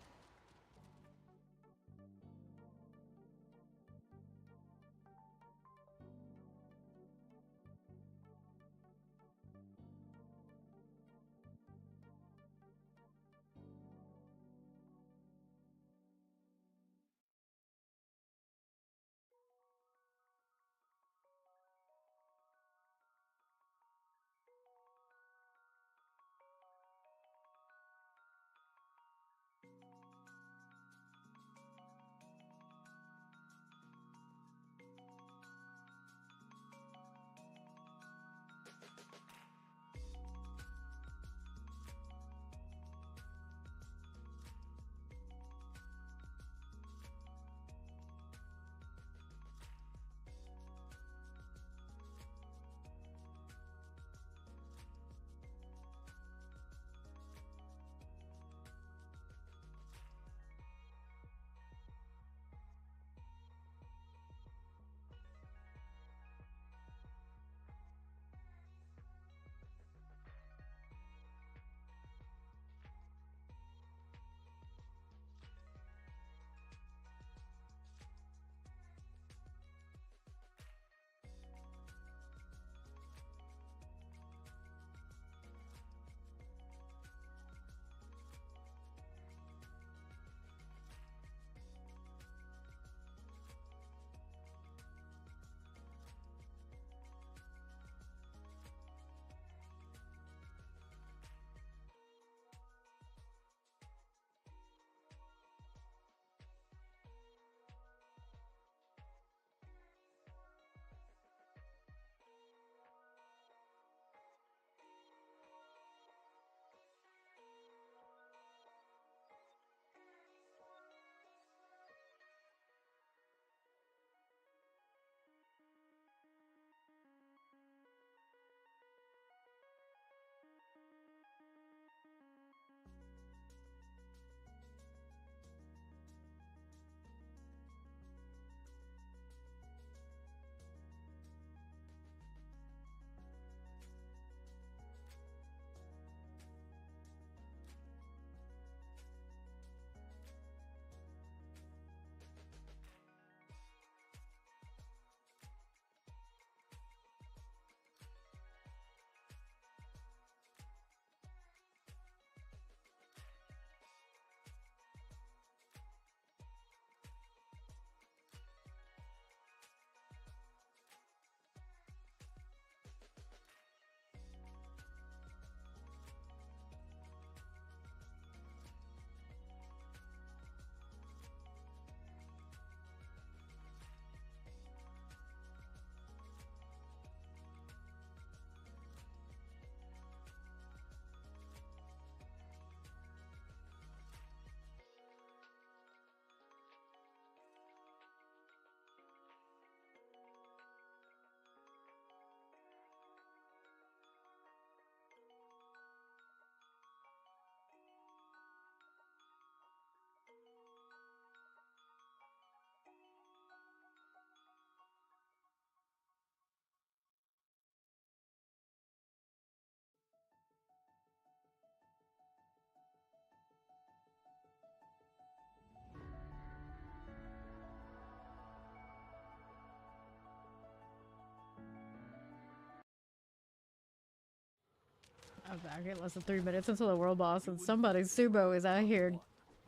S1: I'm back in less than 3 minutes until the world boss, and somebody Subo is out here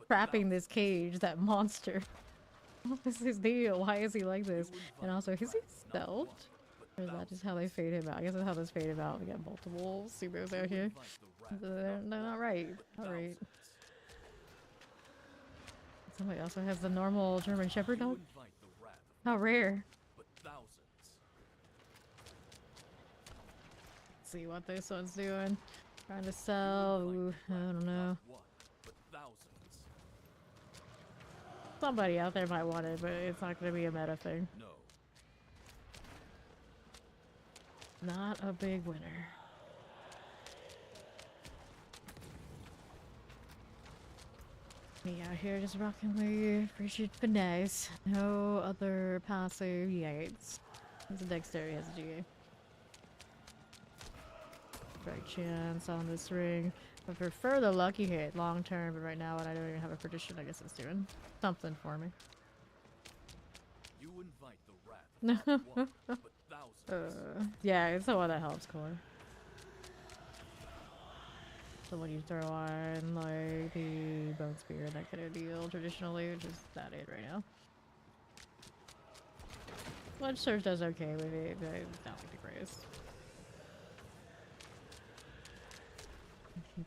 S1: trapping this cage, that monster. What is his deal? Why is he like this? And also, is he stealth? Or is that just how they fade him out? I guess that's how this fade him out. We got multiple Subos out here. They're not right. Not right. Somebody also has the normal German Shepherd dog. How rare. Let's see what this one's doing. Trying to sell. Ooh, I don't know. Somebody out there might want it, but it's not going to be a meta thing. Not a big winner. Me out here just rocking the rigid finesse. No other passive yates. It's a dexterity, has a GA. Strike chance on this ring. I prefer the lucky hit long term, but right now when I don't even have a prediction, I guess it's doing something for me.
S3: You invite the wrath of not one, but thousands.
S1: Yeah, it's the one that helps core. So when you throw on like the bone spear, that kind of deal traditionally, which is not it right now. Blood Surge does okay with it, but it's not like the greatest.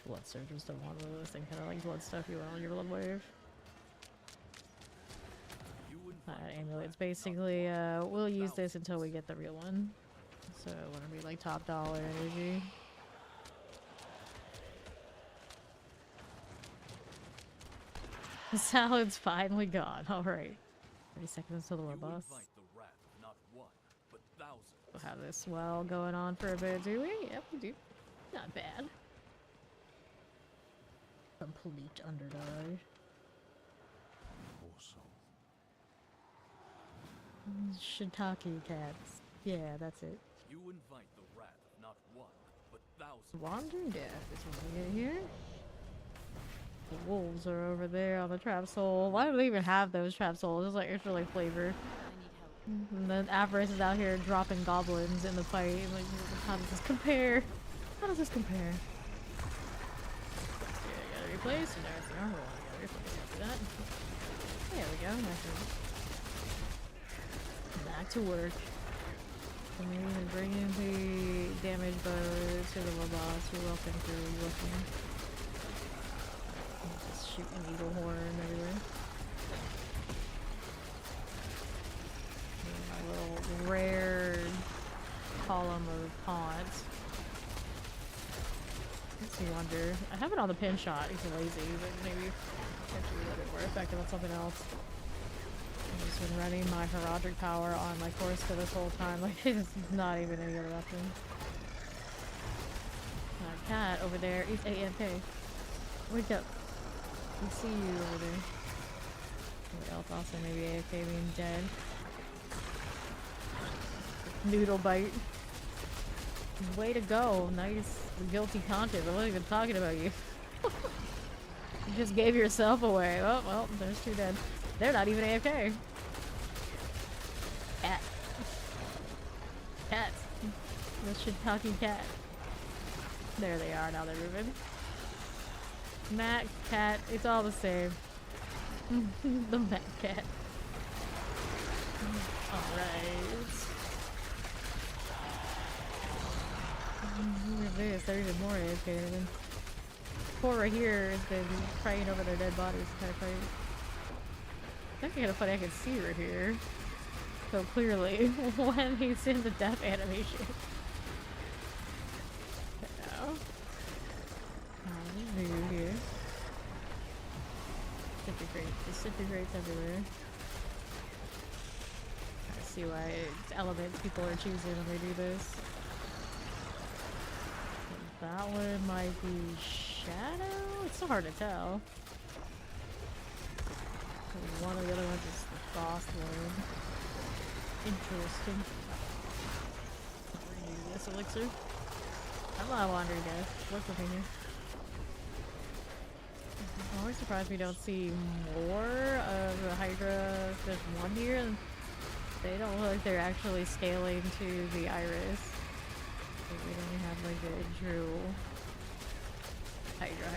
S1: Blood Surge was the one with this thing, kind of like blood stuff you want on your blood wave. Amulets basically, we'll use this until we get the real one. So it wouldn't be like top dollar energy. The salad's finally gone. Alright. 30 seconds until the war boss. We'll have this well going on for a bit, do we? Yep, we do. Not bad. Complete underdog. Shiitake cats. Yeah, that's it.
S3: You invite the wrath of not one, but thousands.
S1: Wandering Death is what we get here. The wolves are over there on the trap soul. Why do they even have those trap souls? It's like extra like flavor. And then Avarice is out here dropping goblins in the fight. Like, how does this compare? How does this compare? Yeah, I gotta replace. And there's the armor one. I gotta replace after that. There we go. Back to work. And we even bring in the damage bow to the robots. You're welcome to. You're welcome. Just shooting eagle horn everywhere. And my little rare column of pods. Makes me wonder. I have it on the pin shot. He's lazy, but maybe potentially a little bit more effective on something else. I've just been running my heraldic power on my course for this whole time. Like, it's not even any other option. Cat over there. He's AFK. Wake up. We see you over there. What else? Also, maybe AFK being dead. Noodle bite. Way to go. Nice guilty conscience. I wasn't even talking about you. You just gave yourself away. Oh, well, there's two dead. They're not even AFK. Cat. Cats. The shiitake cat. There they are, now they're moving. Matt, cat, it's all the same. The Matt cat. Alright. Look at this, there's even more AFK. Poor right here has been praying over their dead bodies the entire fight. That's kind of funny, I can see her here so clearly when he's in the death animation. Now, here. Disintegrates everywhere. I see why it's elements people are choosing when they do this. That one might be Shadow? It's so hard to tell. One of the other ones is the Frost one. Interesting. We're gonna use this elixir. I'm not wandering, guys. What's the opinion? I'm always surprised we don't see more of the Hydra. There's one here. They don't look like they're actually scaling to the iris. We don't have like the true Hydra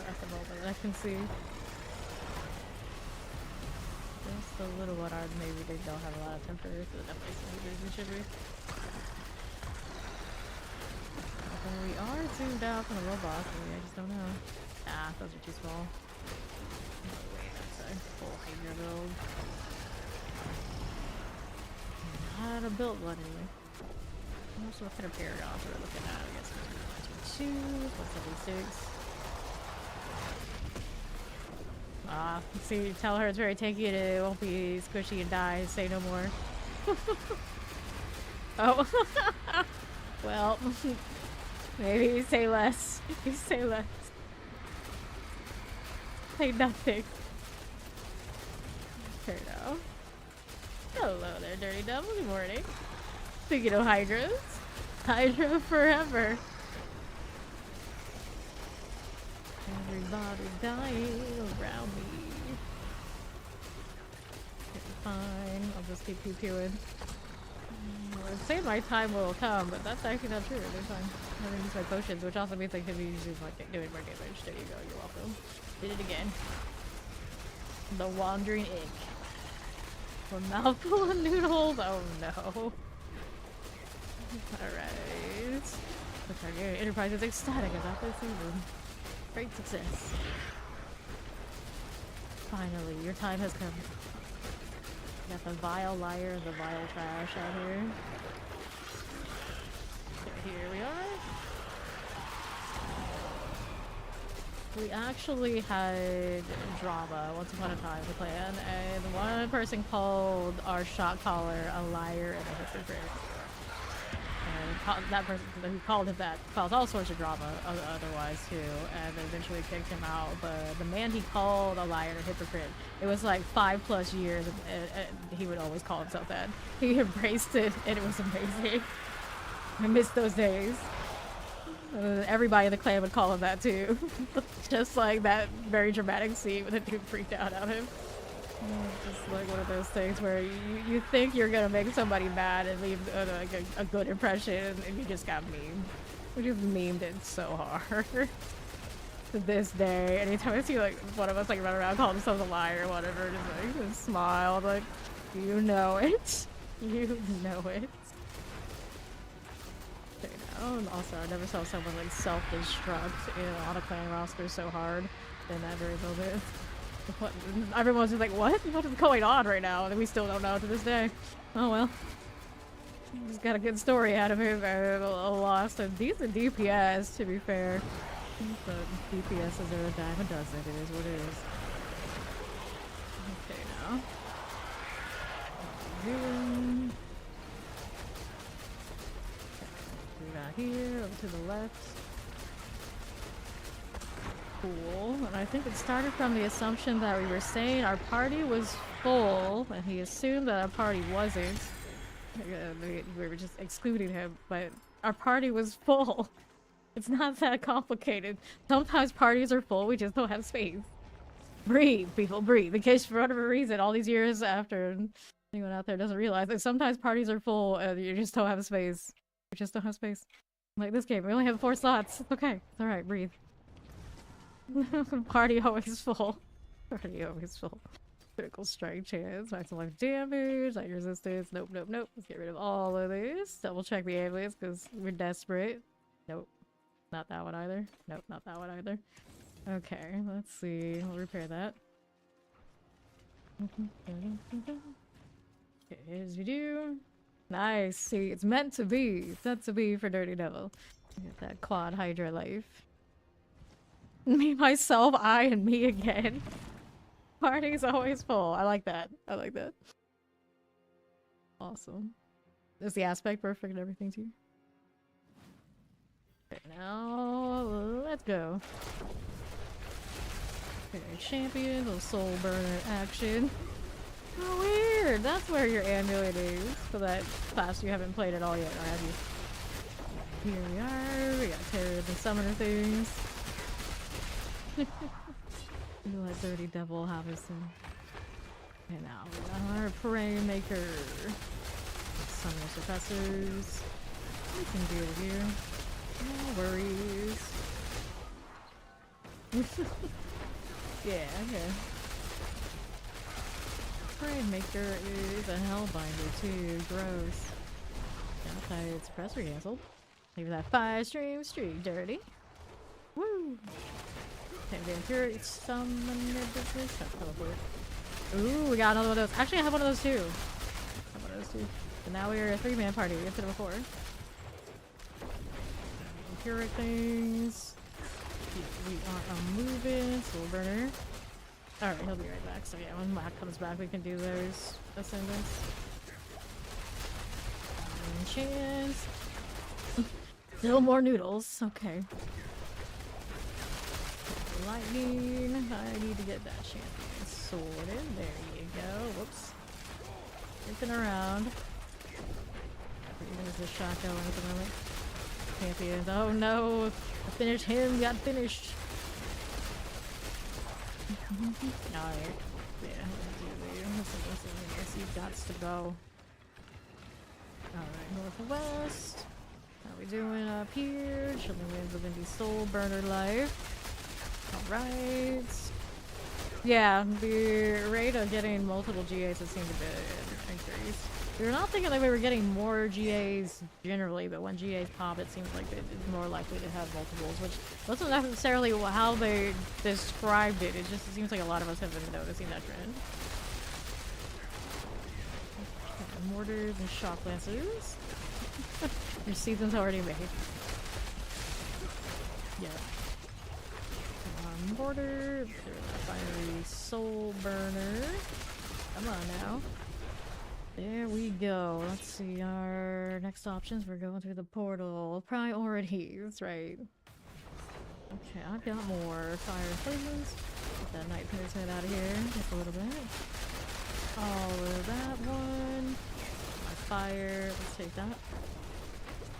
S1: at the moment I can see. Just a little one are maybe they don't have a lot of temper, so definitely some leaders we should be. And we are zoomed out from the robots, maybe I just don't know. Ah, those are too small. No way, that's a full Hydra build. Not a built one anyway. Also, what kind of paragons we're looking at? I guess 122, 176. Ah, see, tell her it's very tanky and it won't be squishy and die. Say no more. Oh. Well, maybe say less. You say less. Say nothing. Fair enough. Hello there, Dirty Devil. Good morning. Speaking of hydras, Hydra forever. Everybody dying around me. Okay, fine. I'll just keep pew-pewing. I'd say my time will come, but that's actually not true. There's time. I'm gonna use my potions, which also means I can be using like doing more damage. There you go. You're welcome. Did it again. The wandering egg. A mouthful of noodles. Oh no. Alright. The Targaryen Enterprise is ecstatic about this season. Great success. Finally, your time has come. Got the vile liar and the vile trash out here. Okay, here we are. We actually had drama once upon a time to clan, and one person called our shot caller a liar and a hypocrite. And that person who called him that caused all sorts of drama otherwise too, and they eventually kicked him out. But the man he called a liar and a hypocrite, it was like 5+ years, and he would always call himself that. He embraced it, and it was amazing. I miss those days. Everybody in the clan would call him that too. Just like that very dramatic scene when the dude freaked out on him. Just like one of those things where you think you're gonna make somebody mad and leave a good impression, and you just got memed. We just memed it so hard. To this day, anytime I see like one of us like run around calling themselves a liar or whatever, just like smile, like, you know it. You know it. And also, I never saw someone like self-destruct on a clan roster so hard in that very moment. Everyone's just like, what? What is going on right now? And we still don't know to this day. Oh well. Just got a good story out of him. Lost a decent DPS, to be fair. But DPSs are a dime a dozen. It is what it is. Okay, now. Here, over to the left. Cool. And I think it started from the assumption that we were saying our party was full, and he assumed that our party wasn't. We were just excluding him, but our party was full. It's not that complicated. Sometimes parties are full, we just don't have space. Breathe, people, breathe. In case for whatever reason, all these years after, anyone out there doesn't realize that sometimes parties are full and you just don't have space. You just don't have space. Like this game, we only have 4 slots. It's okay. It's alright, breathe. Party always full. Party always full. Critical strike chance, maximum life damage, light resistance. Nope, nope, nope. Let's get rid of all of these. Double check the ambulance because we're desperate. Nope. Not that one either. Nope, not that one either. Okay, let's see. We'll repair that. Okay, as you do. Nice. See, it's meant to be. It's meant to be for Dirty Devil. Get that quad Hydra life. Me, myself, I, and me again. Party's always full. I like that. I like that. Awesome. Is the aspect perfect and everything too? Okay, now let's go. Okay, champion, little soul burner action. Oh, weird. That's where your amulet is for that class you haven't played at all yet, or have you? Here we are. We got terror and summoner things. You let Dirty Devil have us in. And now we got our Prey Maker. Summoner suppressors. Nothing good here. No worries. Yeah, okay. Prey Maker is a Hellbinder too. Gross. Downside suppressor canceled. Leave that 5-stream streak dirty. Woo! Same Vampire Summoner business. Ooh, we got another one of those. Actually, I have one of those too. I have one of those too. So now we're a 3-man party instead of a 4. Vampiric things. We are moving. Soul burner. Alright, he'll be right back. So yeah, when Matt comes back, we can do those ascendants. Chance. Still more noodles. Okay. Lightning. I need to get that champion sorted. There you go. Whoops. Looking around. There's the shot going at the moment. Champions. Oh no! I finished him. Got finished. Alright. Yeah. Listen. You've got to go. Alright, northwest. How we doing up here? Chilling winds of Indie Soul Burner Life. Alright. Yeah, the rate of getting multiple GAs has seemed a bit increased. We were not thinking that we were getting more GAs generally, but when GAs pop, it seems like it's more likely to have multiples, which wasn't necessarily how they described it. It just seems like a lot of us have been noticing that trend. Mortars and shock lancers. Your season's already made. Yeah. Mortar. Finally, soul burner. Come on now. There we go. Let's see our next options. We're going through the portal. Priorities, right? Okay, I've got more fire poisons. Get that night pierce head out of here just a little bit. All of that one. My fire. Let's take that.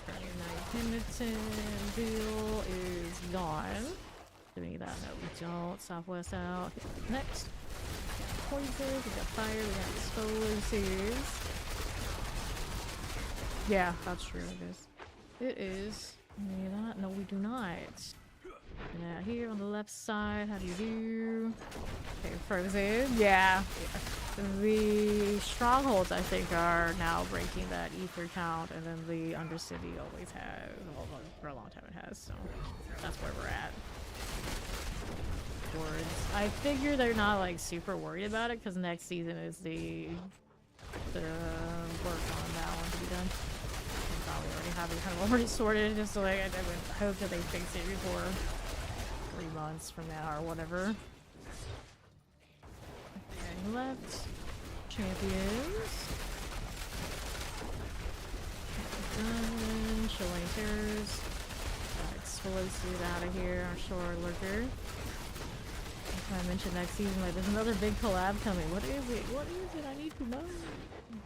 S1: Okay, night penitent deal is gone. Do we need that? No, we don't. Southwest out. Next. We got poison, we got fire, we got explosives. Yeah, that's true, I guess. It is. Need that? No, we do not. Now here on the left side, how do you do? Okay, frozen. Yeah. The strongholds, I think, are now breaking that ether count, and then the Undercity always has. Well, for a long time it has, so that's where we're at. Hordes. I figure they're not like super worried about it because next season is the work on that one to be done. I probably already have it kind of already sorted, just so like I would hope that they fix it before 3 months from now or whatever. Okay, left. Champions. Done. Chilling terrors. Explosive out of here. Our shore lurker. I mentioned next season, like, there's another big collab coming. What is it? What is it? I need to know.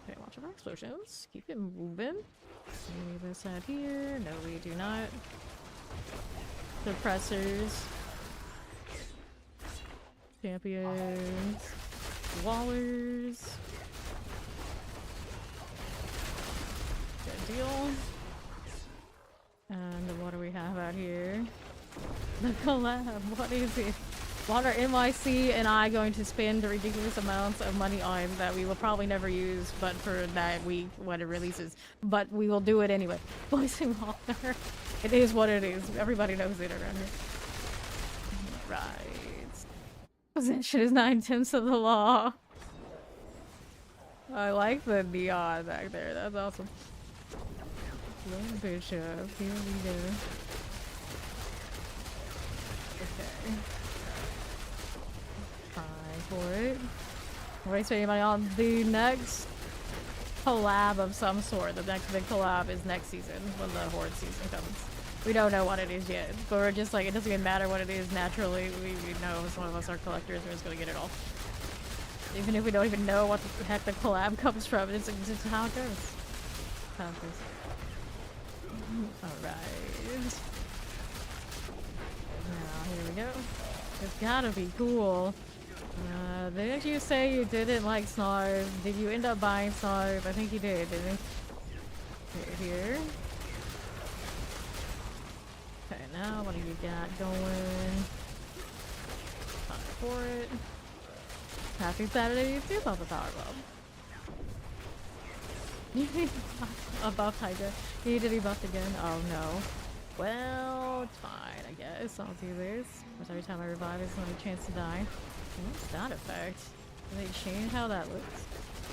S1: Okay, watch our explosions. Keep it moving. Leave this out here. No, we do not. Suppressors. Champions. Wallers. Good deal. And what do we have out here? The collab. What is it? Water NYC and I going to spend ridiculous amounts of money on that we will probably never use, but for that week when it releases. But we will do it anyway. Voicing Water. It is what it is. Everybody knows it around here. Right. Possession is 9/10 of the law. I like the neon back there. That's awesome. Lone Bishop. Here we go. Okay. For it. We're spending money on the next collab of some sort. The next big collab is next season when the horde season comes. We don't know what it is yet, but we're just like, it doesn't even matter what it is. Naturally, we know some of us are collectors. We're just gonna get it all, even if we don't even know what the heck the collab comes from. It's just how it goes. How it goes. All right. Now here we go. It's gotta be cool. Didn't you say you didn't like Snarf? Did you end up buying Snarf? I think you did, didn't you? Here. Okay, now what do you got going? Time for it. Happy Saturday, you too, about the power bomb. A buff Tiger. He did he buffed again? Oh no. Well, it's fine, I guess. I'll do this. Because every time I revive, it's not a chance to die. What's that effect? Did they change how that looks?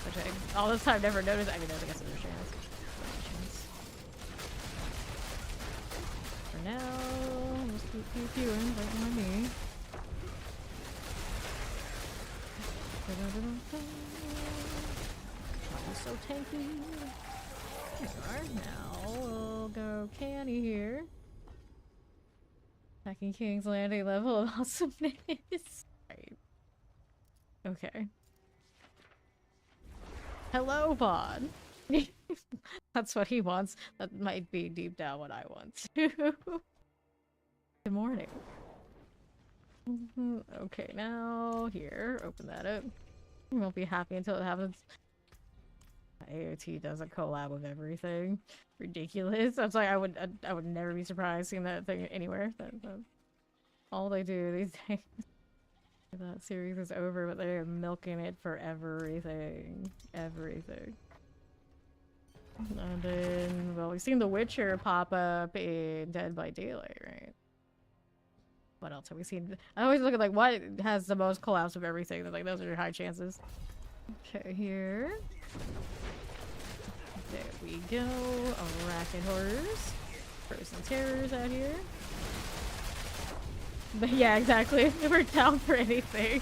S1: Which I all this time never noticed. I mean, I guess there's a chance. For now, just keep queuing right behind me. Not be so tanky. There we are. Now we'll go canny here. Attacking King's Landing level of awesomeness. Right. Okay. Hello, Pod. That's what he wants. That might be deep down what I want too. Good morning. Okay, now here, open that up. You won't be happy until it happens. AOT does a collab with everything. Ridiculous. I was like, I would never be surprised seeing that thing anywhere. That's all they do these days. That series is over, but they're milking it for everything. Everything. And then, well, we've seen The Witcher pop up in Dead by Daylight, right? What else have we seen? I always look at like what has the most collabs of everything. They're like, those are your high chances. Okay, here. There we go. Racket horrors. Frozen terrors out here. But yeah, exactly. If we're down for anything,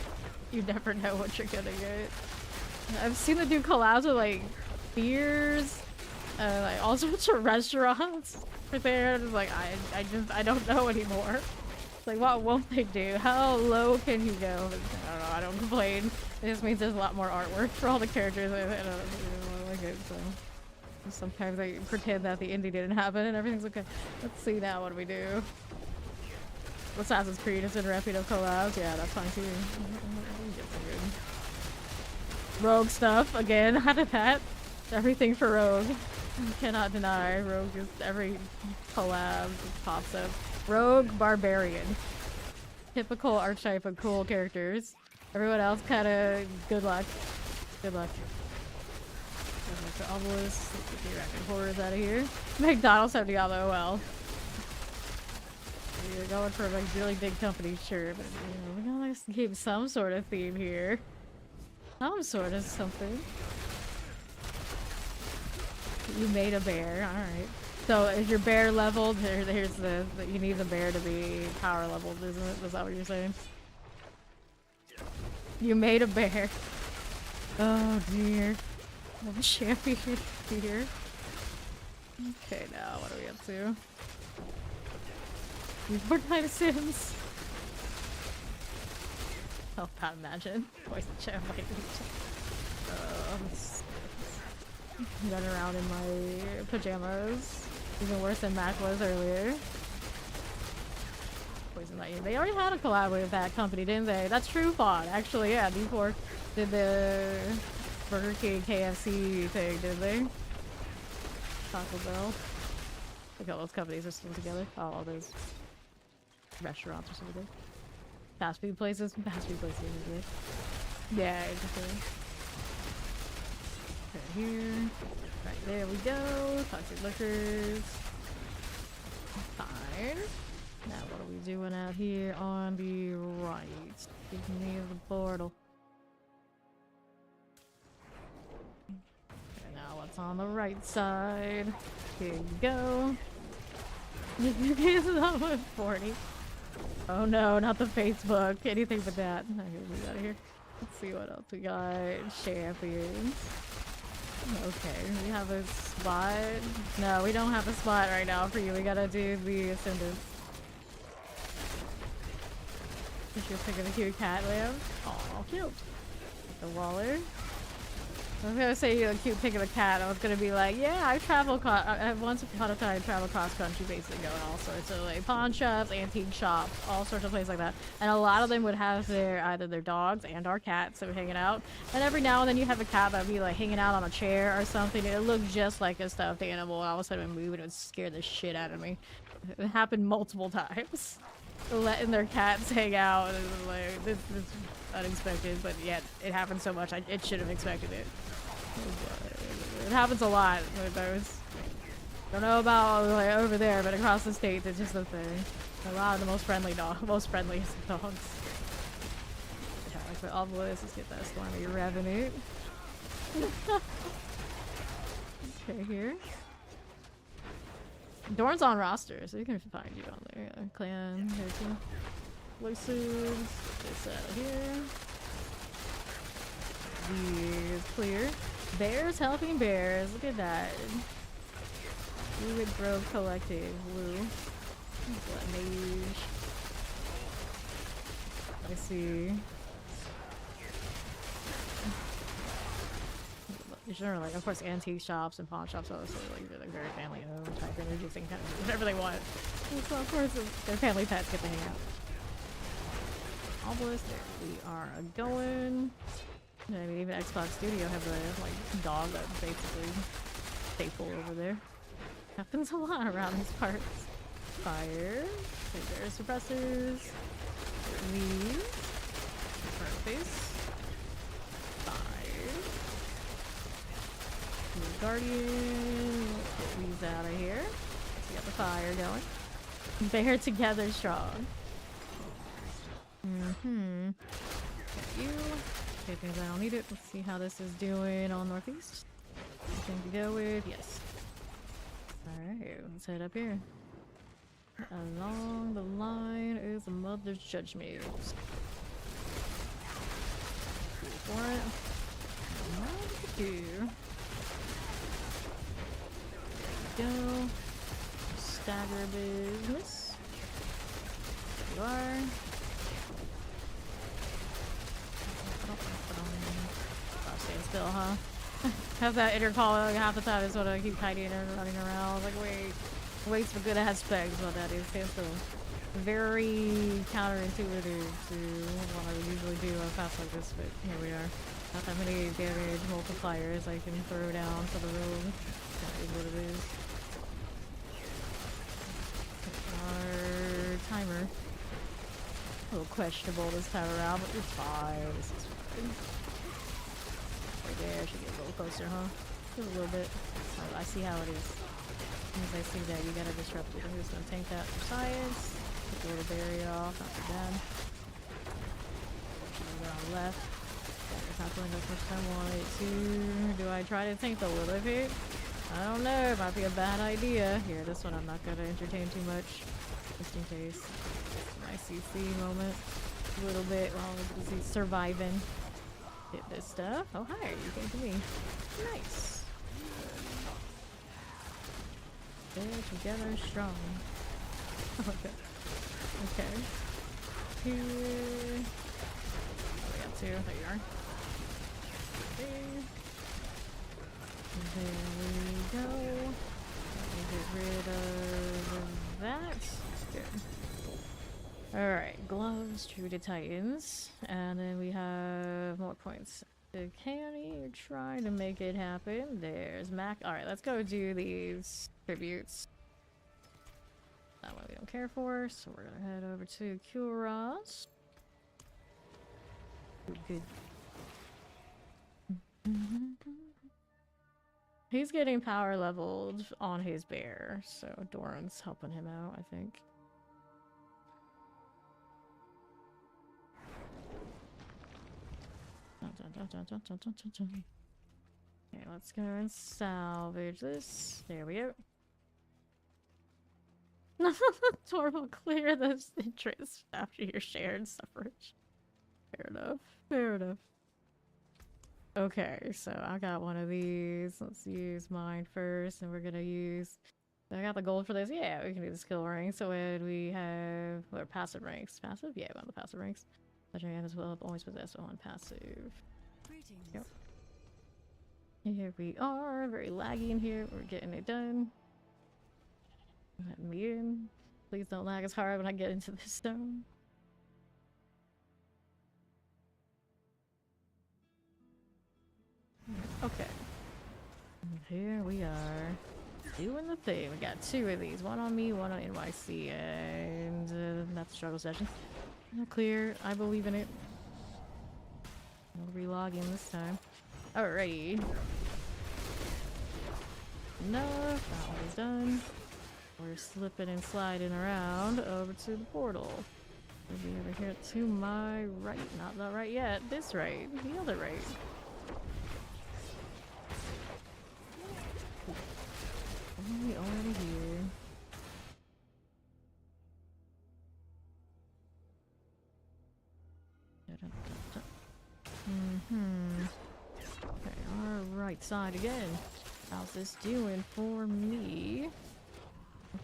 S1: you never know what you're gonna get. I've seen them do collabs with like beers, like all sorts of restaurants for there. It's like I don't know anymore. Like, what won't they do? How low can you go? I don't know. I don't complain. It just means there's a lot more artwork for all the characters. I don't like it. So sometimes I pretend that the indie didn't happen and everything's okay. Let's see now. What do we do? Assassin's Creed is in reputable collabs. Yeah, that's fine too. Get some good Rogue stuff again. Out of that, everything for Rogue. You cannot deny Rogue is every collab that pops up. Rogue Barbarian. Typical archetype of cool characters. Everyone else kinda good luck. Good luck. Good luck to Obelisk. Let's get the Racket Horrors out of here. McDonald's have Diablo, well. You're going for like really big companies, sure, but you know, we gotta keep some sort of theme here. Some sort of something. You made a bear, alright. So is your bear leveled? Here's the you need the bear to be power leveled, isn't it? Is that what you're saying? You made a bear. Oh dear. I'm champion here. Okay, now what are we up to? More Sims. Oh, can't imagine. Voice chat like running around in my pajamas. Even worse than Mac was earlier. Poison Lightning. They already had a collab with that company, didn't they? That's true, Fawn. Actually, yeah, D4 did the Burger King KFC thing, didn't they? Taco Bell. Look, all those companies are still together. Oh, all those restaurants or something. Fast food places. Fast food places are good. Yeah, exactly. Okay, here. Right, there we go. Toxic liquors. Fine. Now what are we doing out here on the right? Give me the portal. Okay, now what's on the right side? Here you go. This is on 140. Oh no, not the Facebook. Anything but that. Okay, we got here. Let's see what else we got. Champions. Okay, we have a spot. No, we don't have a spot right now for you. We gotta do the Ascendant. You're picking a cute cat lamb. Oh, cute. The Waller. I was gonna say you're a cute pick of a cat. I was gonna be like, yeah, I once upon a time traveled cross country, basically going all sorts of like pawn shops, antique shops, all sorts of places like that. And a lot of them would have either their dogs and our cats that were hanging out. And every now and then you have a cat that would be like hanging out on a chair or something. And it looked just like a stuffed animal. And all of a sudden it would move and it would scare the shit out of me. It happened multiple times. Letting their cats hang out and like this is unexpected, but yet it happens so much. It should have expected it. It happens a lot with those. Don't know about like over there, but across the states, it's just a thing. A lot of the most friendliest dogs. Yeah, like the obelisk. Let's get that stormy revenue. Okay, here. Dorn's on roster, so you can find you on there. Yeah. Clan, here too. Voices. This out here. These clear. Bears helping bears. Look at that. Fluid Grove Collective. Woo. What mage? I see. generally, of course, antique shops and pawn shops are also like, they're, like very family owned type energies and kind of do whatever they want. And so of course their family pets get to hang out. Obelisk, there we are going. I mean, even Xbox Studio have the like dog that's basically staple over there. Happens a lot around these parts. Fire. Okay, there's suppressors. These. Face. Fire. The Guardian. Get these out of here. We got the fire going. They're together strong. Mm-hmm. Got you. Okay, things I don't need it. Let's see how this is doing on northeast. Anything to go with? Yes. Alright, let's head up here. Along the line is the Mother's Judgment. Go for it. What to do? There we go. Stagger business. There you are. Staying still, huh? Have that intercall half the time is what I keep hiding and running around. I was like, waits for good aspects, what that is. Staying still. Very counterintuitive to what I would usually do on paths like this, but here we are. Not that many damage multipliers I can throw down for the rogue. That is what it is. Our timer. A little questionable this time around, but it's fine. This is fine. Right there, should get a little closer, huh? Just a little bit. Oh, I see how it is. As soon as I see that, you gotta disrupt it. I'm just gonna tank that for science. Take a little barrier off, not too bad. Go on left. It's not going as much as I wanted to. Do I try to tank the Lilith here? I don't know. It might be a bad idea. Here, this one I'm not gonna entertain too much. Just in case. My CC moment. A little bit while we're busy surviving. Hit this stuff. Oh, hi. You came to me. Nice. They're together strong. Okay. Okay. Here. Oh, we got two. There you are. Okay. There we go. Let me get rid of that. Good. Alright, gloves, true to Titans, and then we have more points. The county, you're trying to make it happen. There's Mac. Alright, let's go do these tributes. That one we don't care for, so we're gonna head over to Kuros. Good. He's getting power leveled on his bear, so Doran's helping him out, I think. Okay, let's go and salvage this. There we go. Tor will clear those interests after your shared suffrage. Fair enough. Fair enough. Okay, so I got one of these. Let's use mine first, and we're gonna use... I got the gold for this. Yeah, we can do the skill rank. So when we have... What are passive ranks? Passive? Yeah, we want the passive ranks. Legendary as well, always possess one passive. Yep. Here we are. Very laggy in here. We're getting it done. Let me in. Please don't lag as hard when I get into this zone. Okay. Here we are. Doing the thing. We got two of these. One on me, one on NYC. And that's the struggle session. Clear. I believe in it. I'll relog in this time. Alrighty. Enough. That one is done. We're slipping and sliding around over to the portal. We'll be over here to my right. Not the right yet. This right. The other right. Are we already here? Okay, our right side again. How's this doing for me?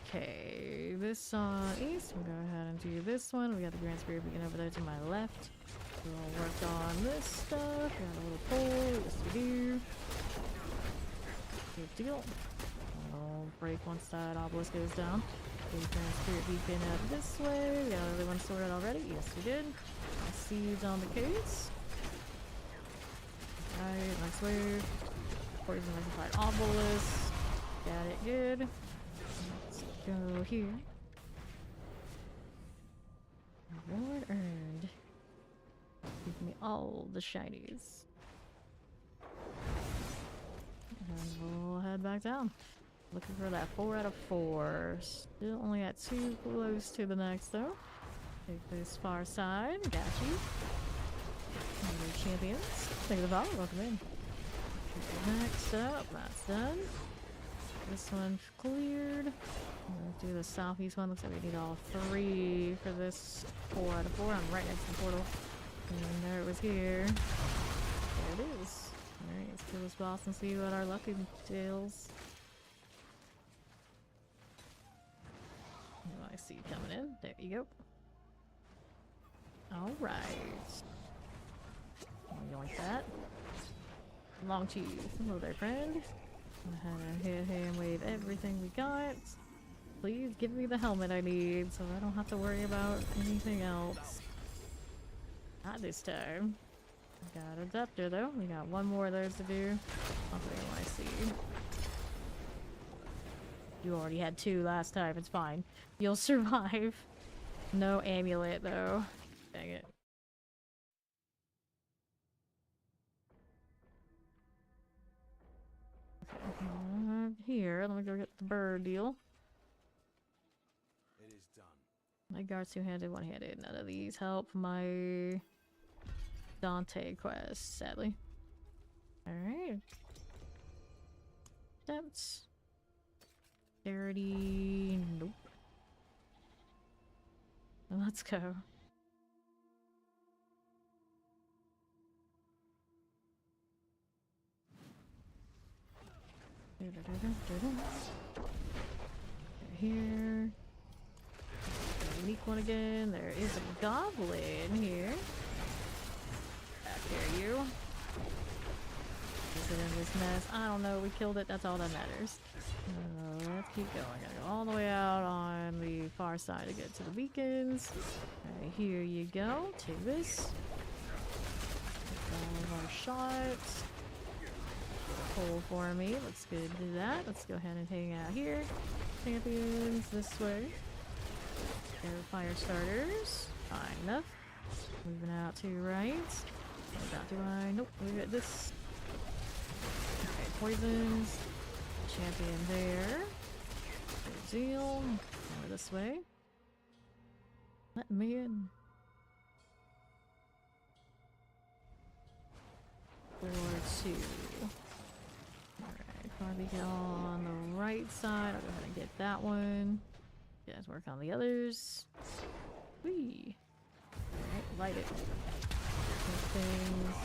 S1: Okay, this on east. We'll go ahead and do this one. We got the Grand Spirit beacon over there to my left. We'll work on this stuff. Got a little pole. Yes, we do. Good deal. I'll break once that obelisk goes down. We can spirit beacon out this way. We got another one sorted already. Yes, we did. Seeds on the case. Alright, next wave. Poison magnified obelisk. Got it good. Let's go here. Reward earned. Give me all the shinies. And we'll head back down. Looking for that 4 out of 4. Still only at 2 close to the next though. Take this far side. Got you. Other champions. Thank you for the follow. Welcome in. Next up, that's done. This one cleared. Let's do the southeast one. Looks like we need all 3 for this 4 out of 4. I'm right next to the portal. And there it was here. There it is. Alright, let's kill this boss and see what our luck entails. What do I see coming in? There you go. Alright. You like that? Long cheese. Hello there, friend. Go ahead and hit him with everything we got. Please give me the helmet I need so I don't have to worry about anything else. Not this time. Got a Adapter though. We got one more of those to do. I'll put in my seed. You already had 2 last time. It's fine. You'll survive. No amulet though. Dang it. Here, let me go get the bird deal.
S2: It is done.
S1: My guard's two-handed, one-handed. None of these help my Dante quest, sadly. Alright. Steps. Charity. Nope. Let's go. Here. Unique one again. There is a goblin here. Back here, you. Is it in this mess? I don't know. We killed it. That's all that matters. Let's keep going. Gotta go all the way out on the far side to get to the beacons. Alright, here you go. Take this. Take all of our shots. Pull for me. Let's go do that. Let's go ahead and hang out here. Champions this way. Air fire starters. Fine enough. Moving out to right. What about do I? Nope. Leave it this. Okay, poisons. Champion there. Good deal. Over this way. Let me in. 4-2. Alright, fire beacon on the right side. I'll go ahead and get that one. You guys work on the others. Whee! Alright, light it. These things.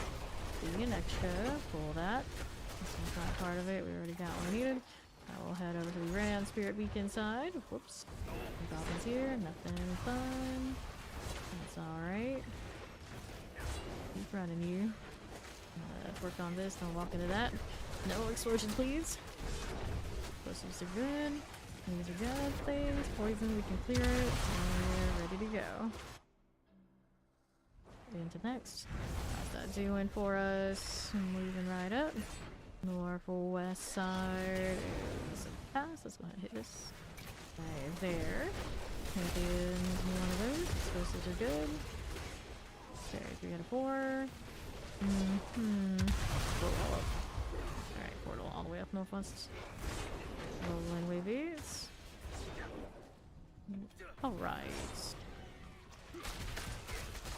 S1: Be an extra. Pull that. This one's not part of it. We already got what we needed. I will head over to the Rand Spirit Beacon side. Whoops. Goblins here. Nothing fun. That's alright. Keep running, you. Let's work on this. Don't walk into that. No explosion, please. Explosives are good. These are good things. Poison, we can clear it. And we're ready to go. Into next. How's that doing for us? Moving right up. Northwest side is a pass. Let's go ahead and hit this. Right there. Champions, one of those. Explosives are good. Okay, 3 out of 4. Portal all up. Alright, portal all the way up northwest. Rolling wavies. Alright.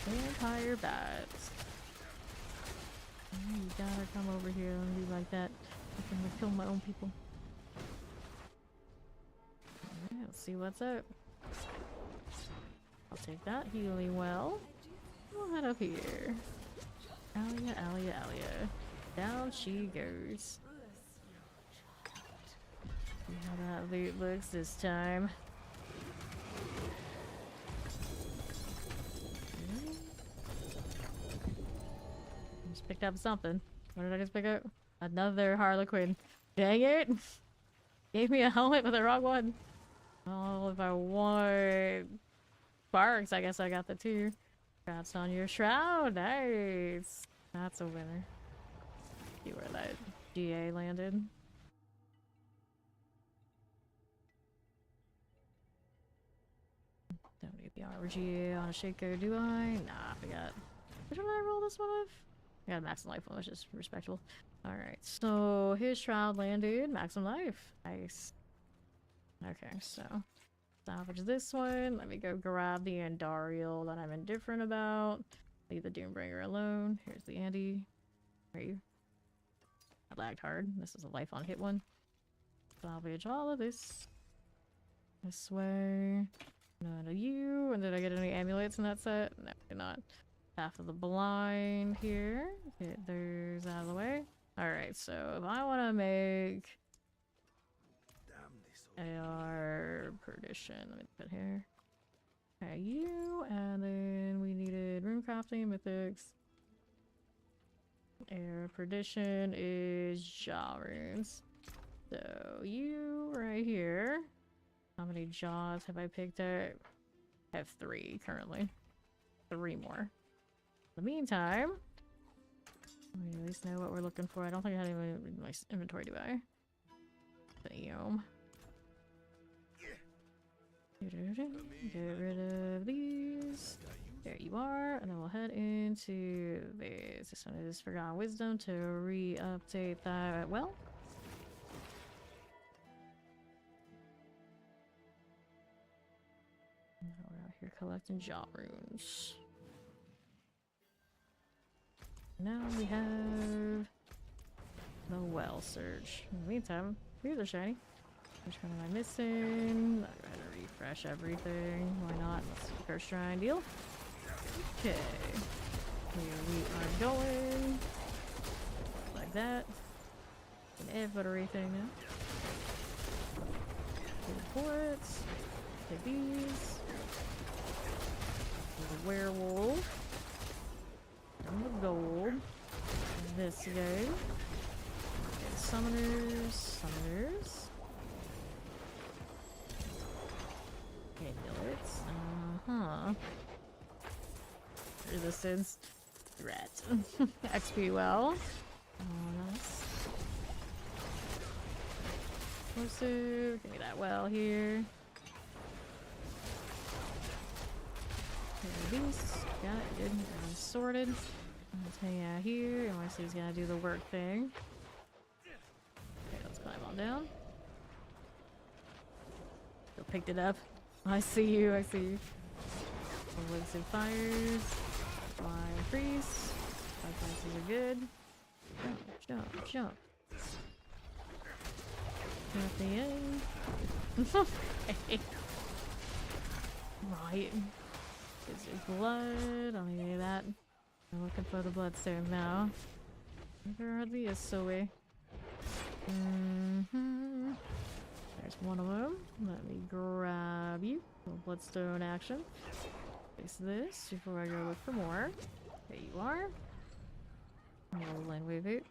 S1: Vampire bats. You gotta come over here and be like that. I can kill my own people. Alright, let's see what's up. I'll take that. Healing well. We'll head up here. Alia, Alia, Alia. Down she goes. See how that loot looks this time. Just picked up something. What did I just pick up? Another Harlequin. Dang it! Gave me a helmet with the wrong one. Oh, if I want sparks, I guess I got the two. Congrats on your shroud. Nice. That's a winner. See where that GA landed. Don't need the armor GA on a shaker, do I? Nah, I forgot. Which one did I roll this one with? I got a maximum life one, which is respectable. Alright, so his shroud landed. Maximum life. Nice. Okay, so salvage this one. Let me go grab the Andariel that I'm indifferent about. Leave the Doombringer alone. Here's the Andy. Where are you? I lagged hard. This is a life on hit one. Salvage all of this. This way. None of you. And did I get any amulets in that set? No, did not. Half of the blind here. Get those out of the way. Alright, so if I want to make AR perdition, let me put here. Okay, you, and then we needed room crafting, mythics. Air perdition is jaw runes. So you right here. How many jaws have I picked up? I have 3 currently. 3 more. In the meantime, we at least know what we're looking for. I don't think I had any in my inventory, do I? Damn. Get rid of these. There you are. And then we'll head into this. This one is Forgotten Wisdom to re-update that. Well, now we're out here collecting jaw runes. Now we have the well search. In the meantime, these are shiny. Which one am I missing? I gotta refresh everything. Why not? Let's do first shrine deal. Okay. Here we are going. Like that. And everything now. Take ports. Take these. The werewolf. And the gold. This guy. Okay, summoners. Summoners. Amulets. Uh-huh. Resistance. Threat. XP well. Oh, nice. Explosive. Give me that well here. Here these. Got it. Good. Sorted. Let's hang out here. Unless he's gonna do the work thing. Okay, let's climb on down. Still picked it up. I see you, I see you. Elusive fires. Fly and freeze. Fly fences are good. Jump, jump, jump. At the end. Right. Gives you blood. I'll need that. I'm looking for the bloodstone now. Where are these, Zoe? There's one of them. Let me grab you. Little bloodstone action. Fix this before I go look for more. There you are. Rolling wave it.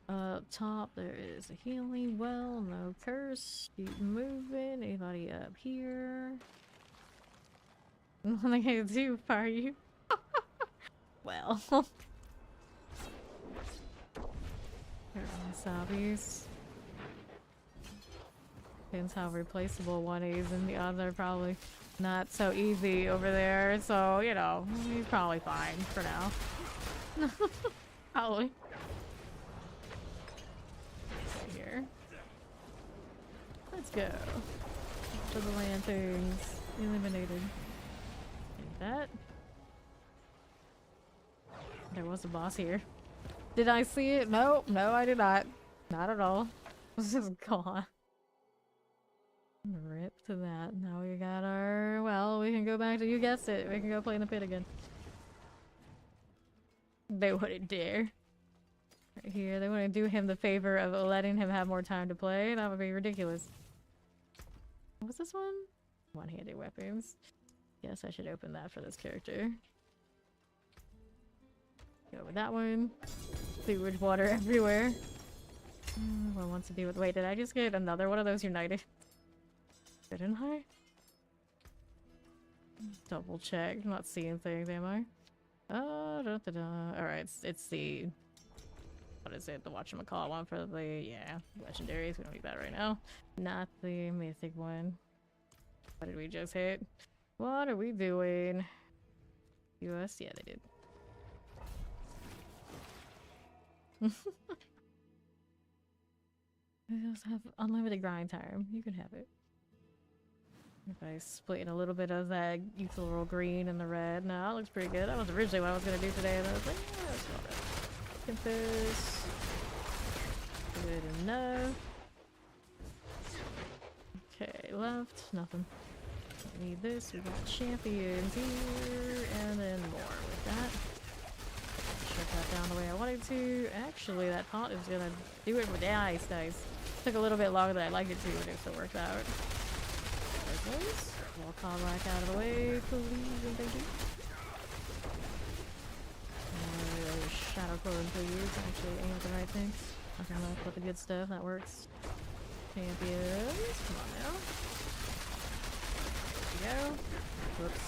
S1: Up top there is a healing well. No curse. Keep moving. Anybody up here? Nothing I can do for you. Well. There are zombies. Depends how replaceable one is, and the other probably not so easy over there. So, you know, he's probably fine for now. Probably. Right here. Let's go. To the lanterns. Eliminated. Take that. There was a boss here. Did I see it? No, no, I did not. Not at all. This is gone. Rip to that. Now we got our... Well, we can go back to... You guessed it. We can go play in the pit again. They wouldn't dare. Right here. They wouldn't do him the favor of letting him have more time to play. That would be ridiculous. What was this one? One-handed weapons. Yes, I should open that for this character. Go with that one. Sewage water everywhere. What wants to do with? Wait, did I just get another one of those united? Didn't I? Double check. I'm not seeing things, am I? Alright, it's the... What is it? The whatchamacallit one for the... Yeah, legendaries. We don't need that right now. Not the mythic one. What did we just hit? What are we doing? US? Yeah, they did. They also have unlimited grind time. You can have it. If I split in a little bit of that ethereal green and the red. No, it looks pretty good. That was originally what I was going to do today, and I was like, yeah, that's not bad. Confess. Good enough. Okay, left. Nothing. I need this. We got champions here, and then more with that. Shut that down the way I wanted to. Actually, that pot is going to do it with nice. Took a little bit longer than I'd like it to, but it still worked out. We'll call back out of the way, please and thank you. Shadow clone, please. Actually, aim at the right things. Okay, left with the good stuff. That works. Champions. Come on now. There we go. Whoops.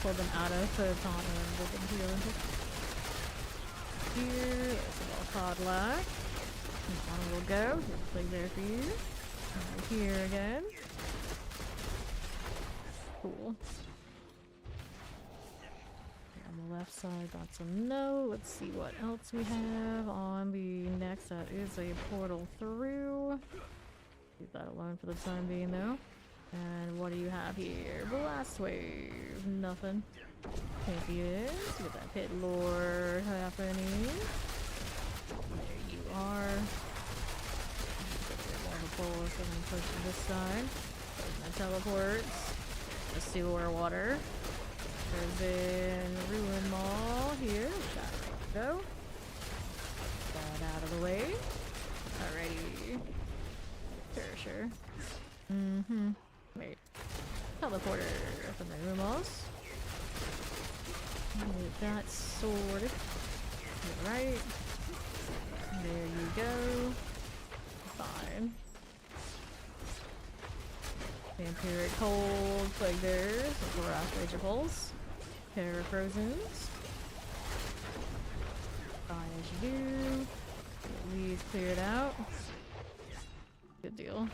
S1: Pulled them out of the taunt and let them heal into. Here. There's a little cod lock. On we'll go. Play there for you. Right here again. Cool. On the left side, got some no. Let's see what else we have on the next. That is a portal through. Leave that alone for the time being, though. And what do you have here? Blast wave. Nothing. Champions. Get that pit lord happening. There you are. Wonderful. So I'm gonna push to this side. There's my teleports. The sewer water. There's been Ruin Mall here. Shadow go. That out of the way. Alrighty. Sure. Mm-hmm. Wait. Teleporter from the Ruin Malls. Get that sorted. Right. There you go. Fine. Vampiric Hold, Plague Bearers, Wrath Rager Pulse, Terror Frozens. Fine as you do. Get these cleared out. Good deal.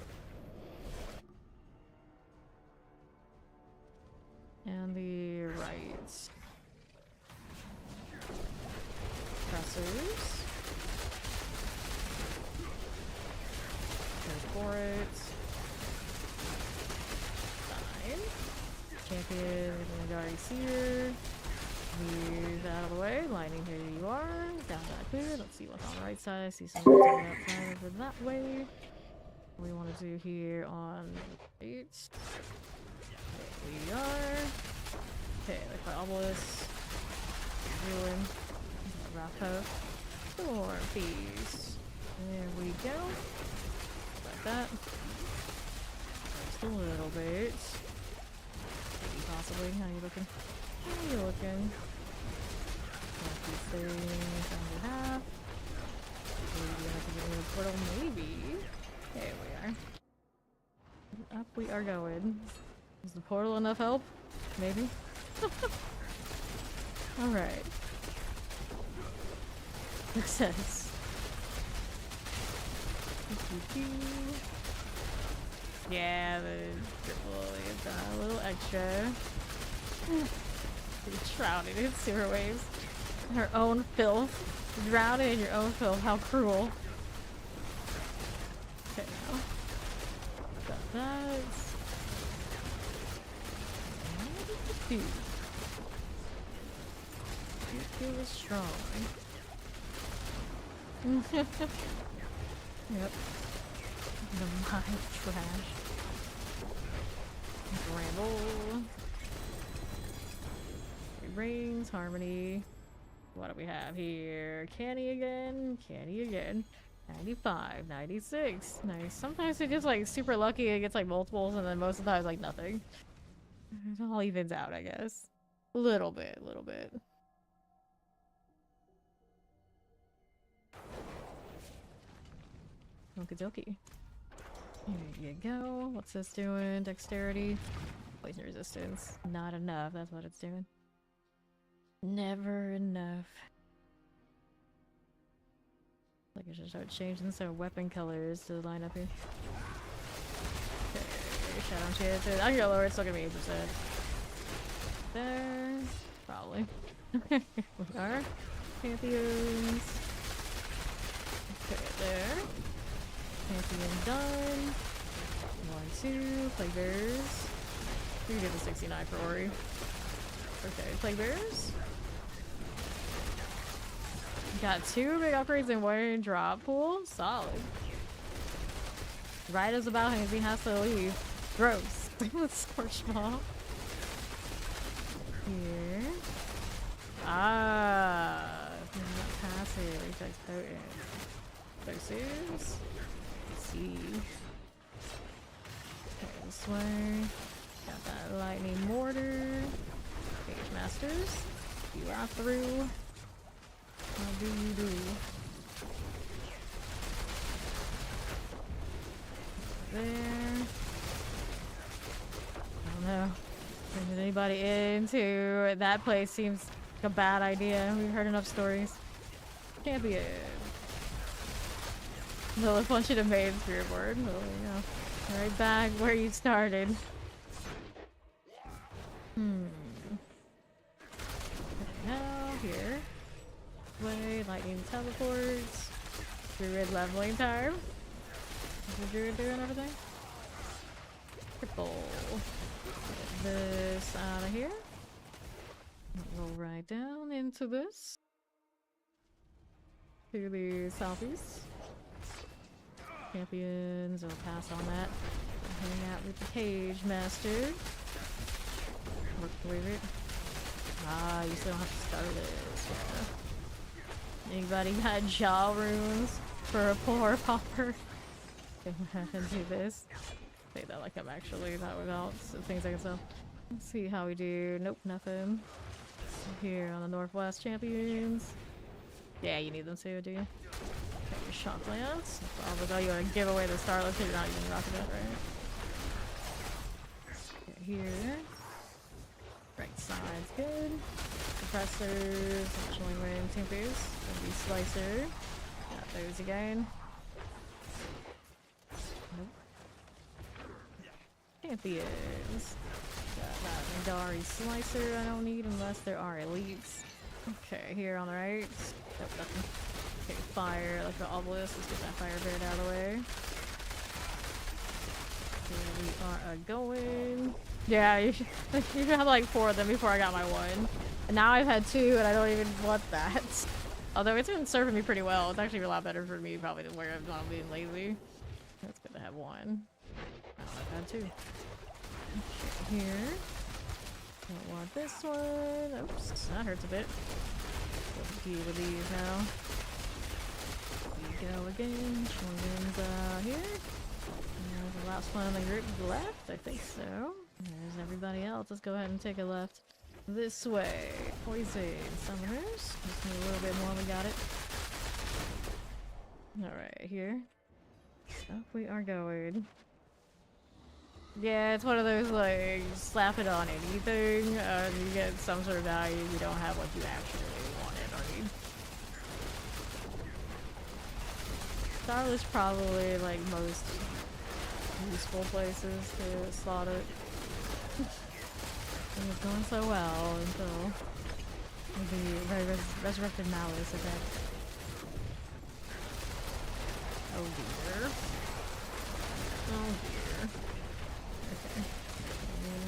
S1: And the right. Pressers. Go for it. Champion, Legendary Seer. Move out of the way. Lightning, here you are. Down that clear. Let's see what's on the right side. I see some outside over that way. What we want to do here on the right. There we are. Okay, like my obelisk. Ruin. Rappo. Storm Feast. There we go. Like that. Just a little bit. Possibly. How you looking? How you looking? These things on the half. Maybe I have to get rid of portal. Maybe. There we are. Up we are going. Is the portal enough help? Maybe. Alright. Success. Yeah, the triple is a little extra. You're shrouded in sewer waves. Her own filth. Drowning in your own filth. How cruel. Okay, now. Got that. Dude. You feel strong. Yep. The mind trash. Ramble. Rings, harmony. What do we have here? Canny again. Canny again. 95, 96. Nice. Sometimes it gets like super lucky and gets like multiples, and then most of the time it's like nothing. It all evens out, I guess. Little bit. Okie dokie. Here you go. What's this doing? Dexterity. Poison resistance. Not enough. That's what it's doing. Never enough. Like I should start changing some weapon colors to line up here. Okay, shadow chances. I'll get lower. It's still gonna be 8%. There. Probably. We are champions. Okay, there. Champion done. 1, 2. Plague bears. We get the 69 for Ori. Okay, plague bears. Got 2 big upgrades in one drop pool. Solid. Right as about as he has to leave. Gross. Scorch ball. Here. Ah. Not passive. Reflex potent. Explosives. Let's see. Okay, this way. Got that lightning mortar. Page masters. You are through. How do you do? There. I don't know. Bringing anybody into that place seems like a bad idea. We've heard enough stories. Champion. Lilith wants you to main spirit board. Oh, yeah. Right back where you started. Now, here. Way, lightning teleports. Druid leveling time. Is the druid doing everything? Triple. Get this out of here. Roll right down into this. To the southeast. Champions will pass on that. Hang out with the cage master. Work with it. Ah, you still have to start this. Yeah. Anybody got jaw runes for a poor pauper? Go ahead and do this. Say that like I'm actually not without some things I can sell. Let's see how we do. Nope, nothing. Here on the Northwest champions. Yeah, you need them too, do you? Okay, your shock lance. Although you want to give away the starlets, you're not using rocket it, right? Okay, here. Right side's good. Suppressors, chilling wind, timpers. Gonna be slicer. Got those again. Nope. Champions. Got that Mindari slicer I don't need unless there are elites. Okay, here on the right. Nope, nothing. Okay, fire, like the obelisk. Let's get that fire bird out of the way. Here we are going. Yeah, you should have like 4 of them before I got my 1. And now I've had 2 and I don't even want that. Although it's been serving me pretty well. It's actually a lot better for me probably than where I'm not being lazy. It's good to have 1. Now I've had 2. Okay, here. Don't want this one. Oops, that hurts a bit. Let's deal with these now. Here we go again. Which one's here? The last one in the group left? I think so. There's everybody else. Let's go ahead and take a left. This way. Poison summoners. Just need a little bit more. We got it. Alright, here. Up we are going. Yeah, it's one of those like slap it on anything. You get some sort of value. You don't have what you actually wanted or need. Starless probably like most useful places to slot it. It was going so well until the resurrected malice attack. Oh dear. Oh dear. Okay.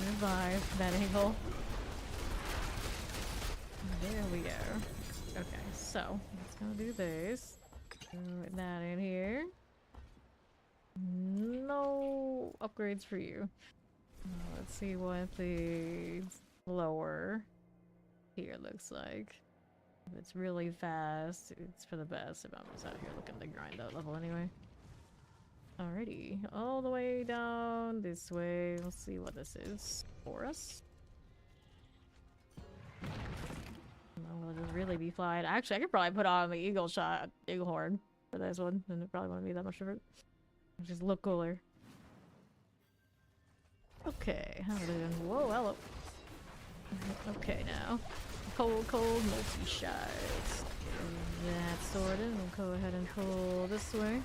S1: Revive that angle. There we go. Okay, so let's go do this. Put that in here. No upgrades for you. Let's see what the lower here looks like. If it's really fast, it's for the best if I'm just out here looking to grind that level anyway. Alrighty, all the way down this way. Let's see what this is for us. Will it really be flying? Actually, I could probably put on the eagle horn. for this one, and it probably wouldn't be that much different. It just look cooler. Okay, how are they doing? Whoa, hello. Okay, now. Cold, multi-shots. That sorted. We'll go ahead and pull this way.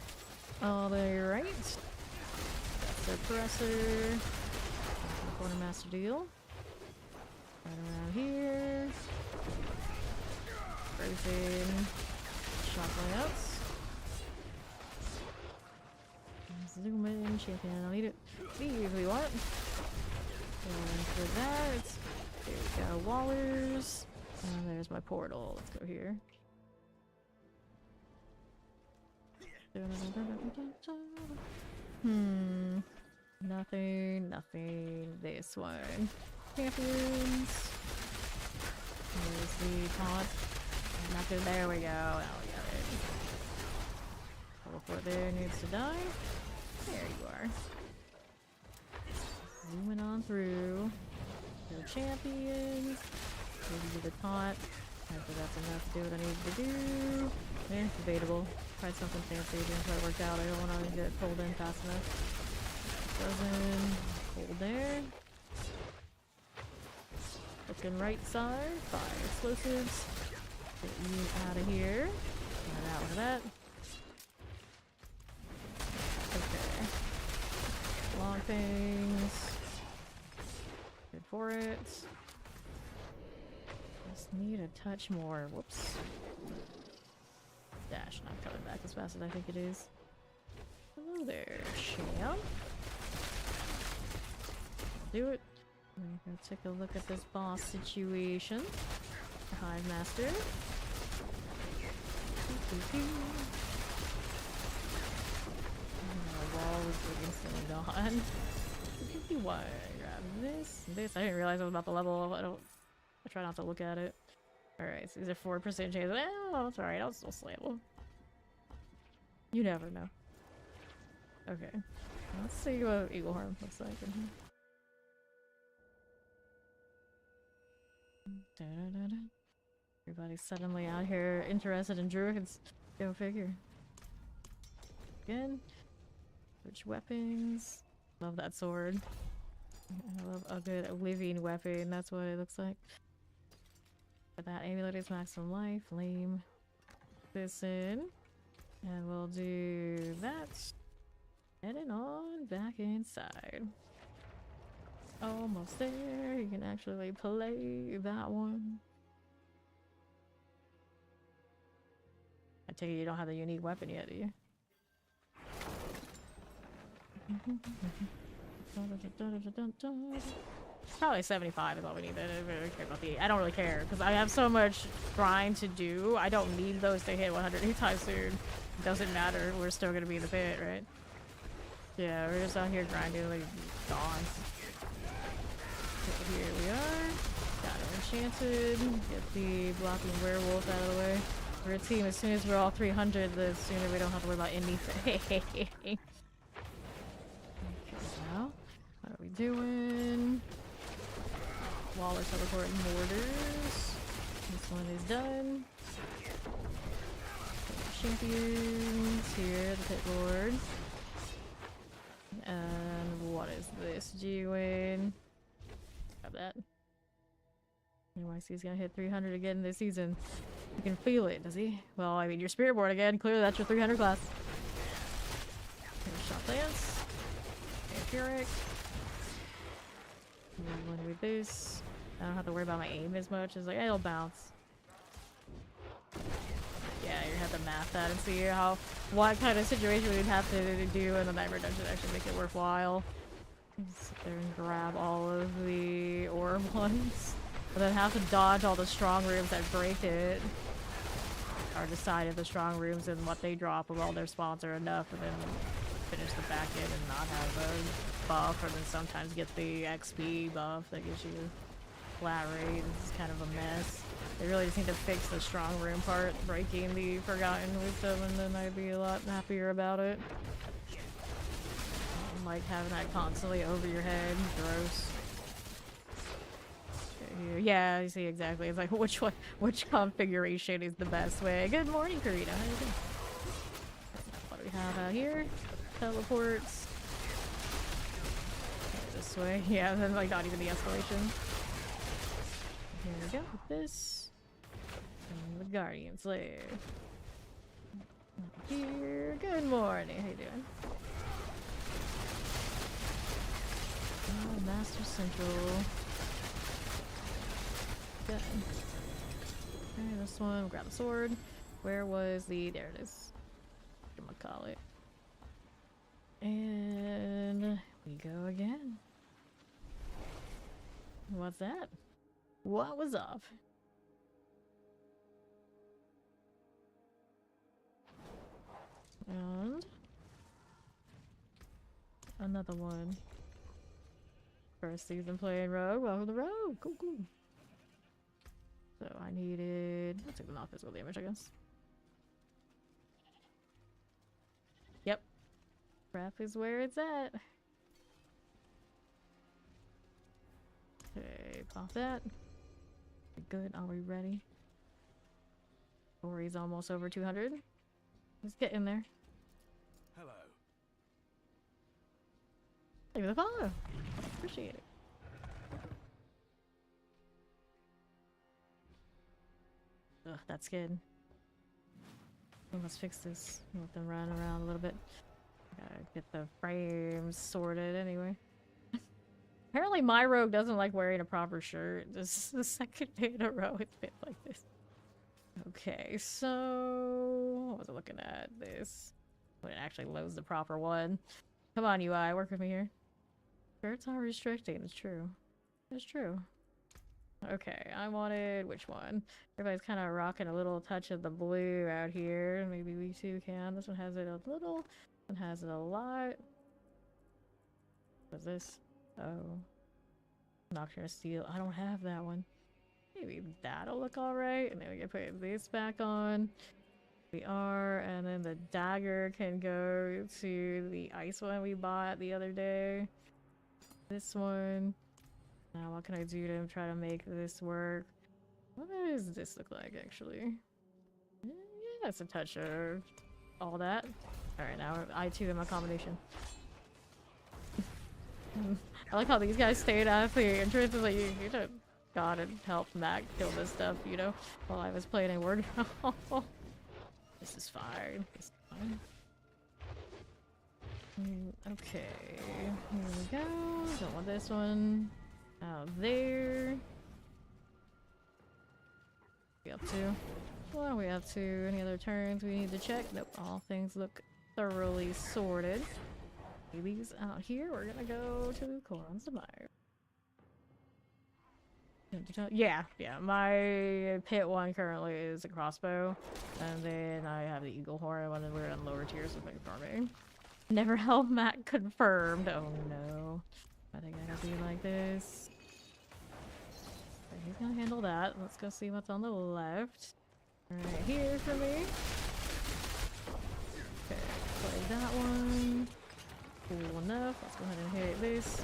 S1: All the way right. Suppressor. Quartermaster deal. Right around here. Frozen. Shocklayouts. Zoom in, champion. I'll need it. Leave if we want. And for that, there we go. Wallers. And there's my portal. Let's go here. Nothing. This one. Champions. There's the taunt. Nothing. There we go. Oh, we got it. Teleport there needs to die. There you are. Zooming on through. Go champions. Maybe do the taunt. After that's enough to do what I need to do. Debatable. Tried something fancy, didn't quite work out. I don't want to get pulled in fast enough. Doesn't hold there. Looking right side. Fire explosives. Get you out of here. Get out of that. Okay. Long things. Good for it. Just need a touch more. Whoops. Dash not coming back as fast as I think it is. Hello there, champ. Do it. We're gonna take a look at this boss situation. Hive Master. The wall was freaking on. Why grab this? This I didn't realize I was about to level. I try not to look at it. Alright, so these are 4% chance. Oh, that's alright, I'll still slay them. You never know. Okay. Let's see what Eagle Harm looks like in here. Everybody's suddenly out here interested in druids. Go figure. Again. Switch weapons. Love that sword. I love a good living weapon. That's what it looks like. But that amulet is maximum life. Lame. This in. And we'll do that. Heading on back inside. Almost there. You can actually play that one. I take it you don't have the unique weapon yet, do you? Probably 75 is all we need. I don't really care about I don't really care because I have so much grind to do. I don't need those to hit 100 anytime soon. It doesn't matter. We're still gonna be in the pit, right? Yeah, we're just out here grinding like dogs. Here we are. Got it enchanted. Get the blocking werewolf out of the way. We're a team. As soon as we're all 300, the sooner we don't have to worry about anything. Okay, now, what are we doing? Waller teleporting mortars. This one is done. Champions here, the pit lord. And what is this doing? Grab that. NYC's gonna hit 300 again this season. You can feel it, does he? Well, I mean, your spirit board again. Clearly, that's your 300 class. Here's shot lance. Vampiric. Rolling with this. I don't have to worry about my aim as much. It's like, it'll bounce. Yeah, you have to math that and see what kind of situation we'd have to do in the Nightmare Dungeon to actually make it worthwhile. Just sit there and grab all of the orb ones. But then have to dodge all the strong rooms that break it. Or decide if the strong rooms and what they drop of all their spawns are enough, and then finish the back end and not have a buff, or then sometimes get the XP buff that gives you flat rate. This is kind of a mess. They really just need to fix the strong room part, breaking the Forgotten Wisdom, and then I'd be a lot happier about it. Like having that constantly over your head. Gross. Yeah, you see exactly. It's like which configuration is the best way. Good morning, Karina. How you doing? have out here? Teleports. Okay, this way. Yeah, and then like not even the escalation. Here we go with this. And the Guardian Slayer. Here. Good morning. How you doing? Oh, Master Central. Good. Okay, this one. Grab the sword. Where was the... There it is. I'm gonna call it. And we go again. What's that? What was up? And another one. First season playing Rogue. Welcome to Rogue. Cool, cool. So I needed... Let's take the non-physical damage, I guess. Yep. Crap is where it's at. Okay, pop that. Good, are we ready? Ori's almost over 200. Let's get in there.
S3: Hello.
S1: Thank you for the follow. Appreciate it. Ugh, that skin. Let's fix this. Let them run around a little bit. Gotta get the frames sorted anyway. Apparently my rogue doesn't like wearing a proper shirt. This is the second day in a row it's been like this. Okay, so... What was I looking at? This. When it actually loads the proper one. Come on, UI, work with me here. Shirts are restricting, it's true. It's true. Okay, I wanted... Which one? Everybody's kind of rocking a little touch of the blue out here. Maybe we too can. This one has it a little. This one has it a lot. What's this? Oh. Nocturne Steel. I don't have that one. Maybe that'll look alright. And then we can put this back on. We are. And then the dagger can go to the ice one we bought the other day. This one. Now what can I do to try to make this work? What does this look like actually? Yeah, it's a touch of all that. Alright, now I too am a combination. I like how these guys stayed at the entrance. Like, you know, God and help Mac kill this stuff, you know, while I was playing a word. This is fine. This is fine. Okay, here we go. Don't want this one. Out there. We up to? What are we up to? Any other turns we need to check? Nope, all things look thoroughly sorted. These out here, we're gonna go to Corons to Meyer. Yeah, my pit one currently is a crossbow, and then I have the eagle horn when we're on lower tiers of farming. Never held Matt confirmed. Oh no. I think I gotta be like this. Okay, he's gonna handle that. Let's go see what's on the left. Right here for me. Okay, play that one. Cool enough. Let's go ahead and hit this.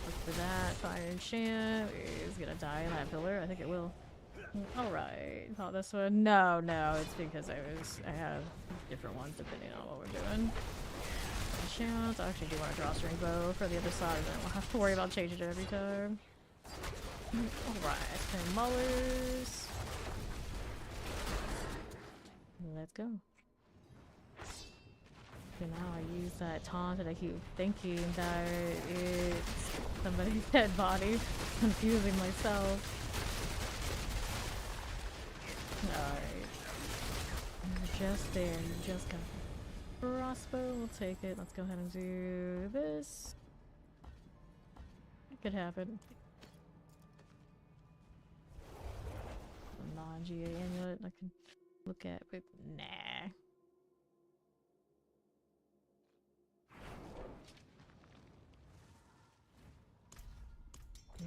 S1: Look for that. Fire enchant is gonna die in that pillar. I think it will. Alright. Oh, this one. No, it's because I have different ones depending on what we're doing. Enchant. I actually do want a drawstring bow for the other side, then we'll have to worry about changing it every time. Alright, 10 mullers. Let's go. Okay, now I use that taunt and I keep thinking that it's somebody's dead body. Confusing myself. Alright. You're just there, you just got the crossbow, we'll take it. Let's go ahead and do this. It could happen. A non-GA amulet I can look at, but nah.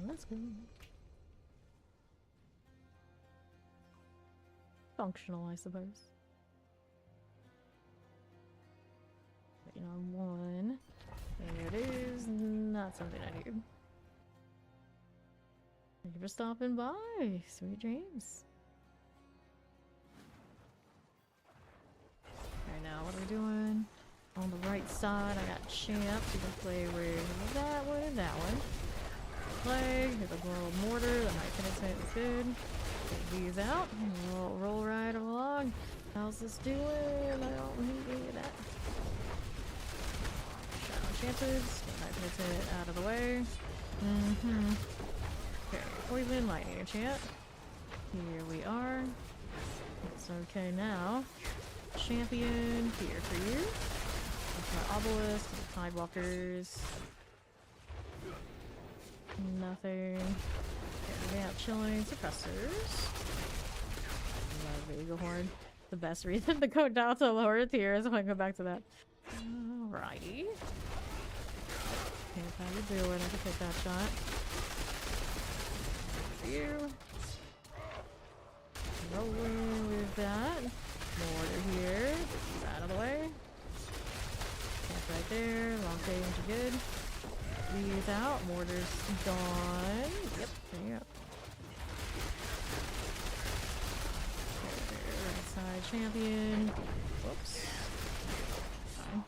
S1: Let's go. Functional, I suppose. Waiting on one. There it is. Not something I need. Thank you for stopping by. Sweet dreams. Alright, now what are we doing? On the right side, I got champs. You can play with that one and that one. Flag, here's a little mortar, the high penetrate is good. Take these out, and we'll roll right along. How's this doing? I don't need any of that. Shadow chances, get high penetrate out of the way. Okay, poison, lightning enchant. Here we are. It's okay now. Champion, here for you. My obelisk, the tidewalkers. Nothing. Okay, we got chilling suppressors. Love the eagle horde. The best reason to go down to lower tiers. I'm gonna go back to that. Alrighty. Okay, how you doing? I can take that shot. You. Rolling with that. Mortar here. Out of the way. Right there, long range, good. These out, mortar's gone. Yep, there you go. Okay, right side champion. Whoops. Fine.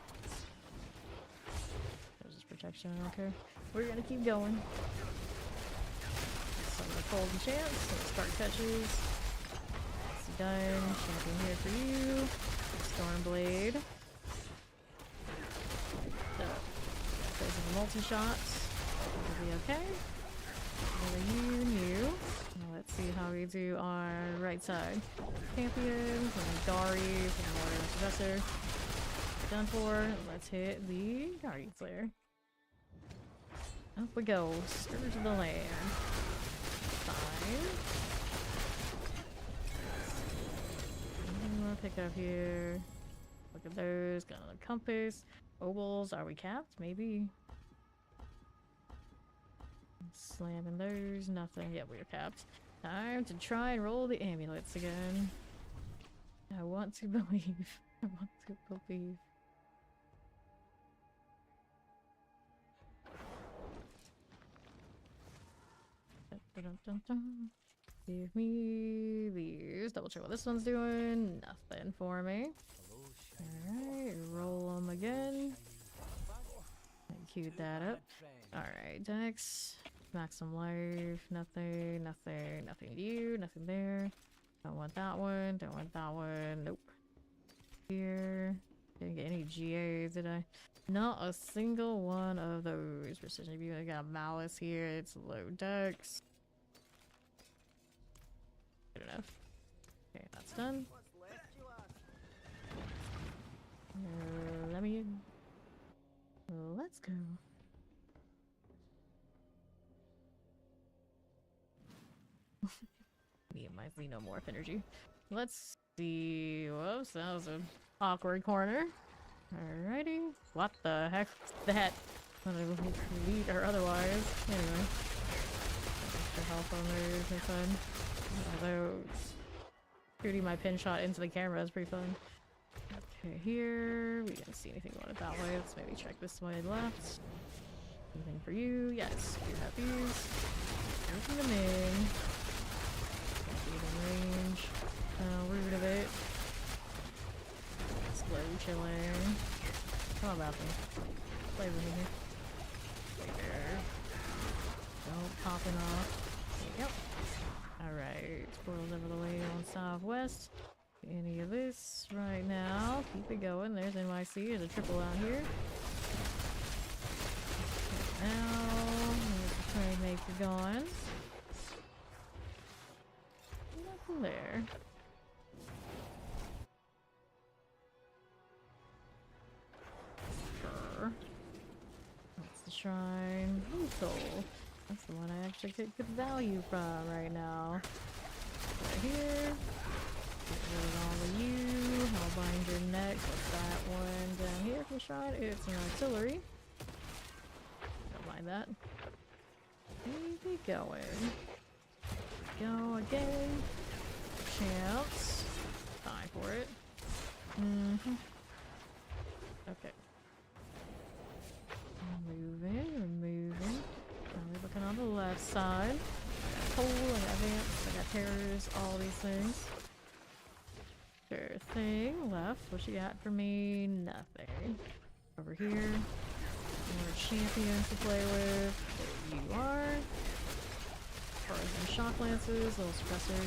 S1: There's this protection, I don't care. We're gonna keep going. Some of the cold enchants, some spark touches. That's done. Champion here for you. Stormblade. Multi-shots. It'll be okay. You. Now let's see how we do on right side. Champion, Dari, Warrior Professor. Done for. Let's hit the Guardian Slayer. Up we go. Scourge of the land. Fine. Anything more pick up here? Look at those. Got a compass. Obols, are we capped? Maybe. Slamming those, nothing. Yep, we're capped. Time to try and roll the amulets again. I want to believe. I want to believe. Dun, dun, dun, dun. Give me these. Double check what this one's doing. Nothing for me. Alright, roll them again. And queued that up. Alright, Dex. Max some life. Nothing, nothing, nothing to you, nothing there. Don't want that one, don't want that one. Nope. Here. Didn't get any GAs, did I? Not a single one of those. Precision view. I got Malice here. It's low Dex. Good enough. Okay, that's done. Let me in. Let's go. Me and my xenomorph energy. Let's see. Whoops, that was an awkward corner. Alrighty. What the heck is that? Whether it will lead or otherwise. Anyway. Extra health on those are fun. Although shooting my pin shot into the camera is pretty fun. Okay, here. We didn't see anything going that way. Let's maybe check this way left. Anything for you? Yes, you have these. Open them in. Even range. Root of it. Slow chilling. How about them? Play with me. Right there. Don't popping off. There you go. Alright. Squirrels over the way on southwest. Any of this right now. Keep it going. There's NYC. There's a triple out here. Now, there's the train maker gone. Nothing there. Sure. That's the shrine. Lethal. That's the one I actually get good value from right now. Right here. Get rid of all of you. I'll bind your neck. What's that one down here from shrine? It's an artillery. Don't mind that. Keep it going. Go again. Champs. Time for it. Okay. We're moving. Now we're looking on the left side. I got pole, I got advance, I got terrors, all these things. Sure thing. Left. What she got for me? Nothing. Over here. More champions to play with. There you are. Frozen shock lances. Little suppressor.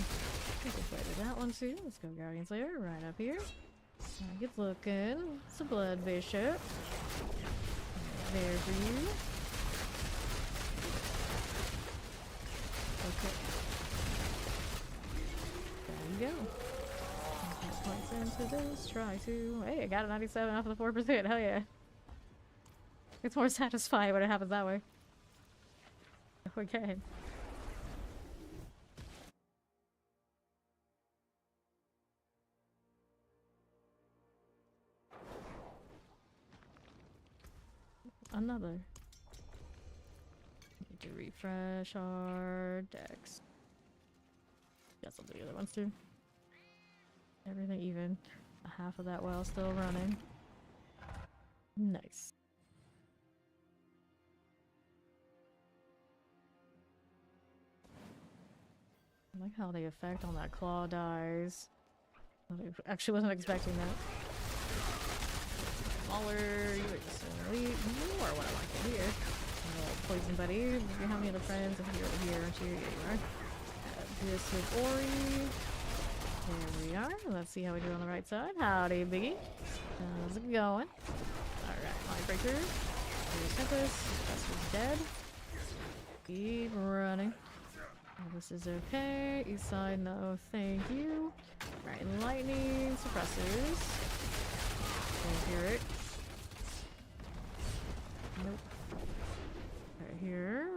S1: We can play with that one too. Let's go Guardian's Lair. Right up here. Good looking. It's a blood bishop. There for you. Okay. There you go. Points into this. Try to. Hey, I got a 97 off of the 4%. Hell yeah. It's more satisfying when it happens that way. Okay. Another. Need to refresh our decks. Got some of the other ones too. Everything even. Half of that well still running. Nice. I like how the effect on that claw dies. I actually wasn't expecting that. Smaller, you are what I like to hear. Little poison buddy. How many other friends? If you're over here, aren't you? Yeah, you are. This is Ori. There we are. Let's see how we do on the right side. Howdy, Biggie. How's it going? Alright, Mindbreaker. Here's Tempest. That's dead. Keep running. Oh, this is okay. East side, no, thank you. Right, lightning suppressors. Don't hear it. Nope. Right here,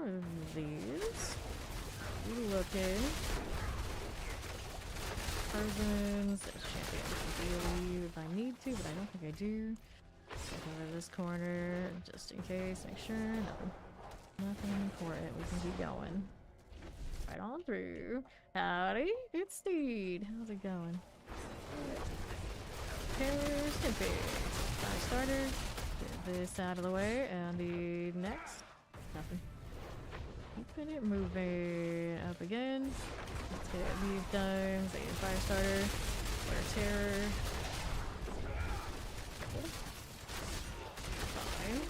S1: these. Ooh, looking. Persons. There's champion if I need to, but I don't think I do. Step over this corner just in case. Make sure. Nothing important. We can keep going. Right on through. Howdy, it's Steed. How's it going? Here's Timpy. Fire starter. Get this out of the way. And the next. Nothing. Keeping it moving. Up again. Let's get these done. Say fire starter. Flare terror. Fine.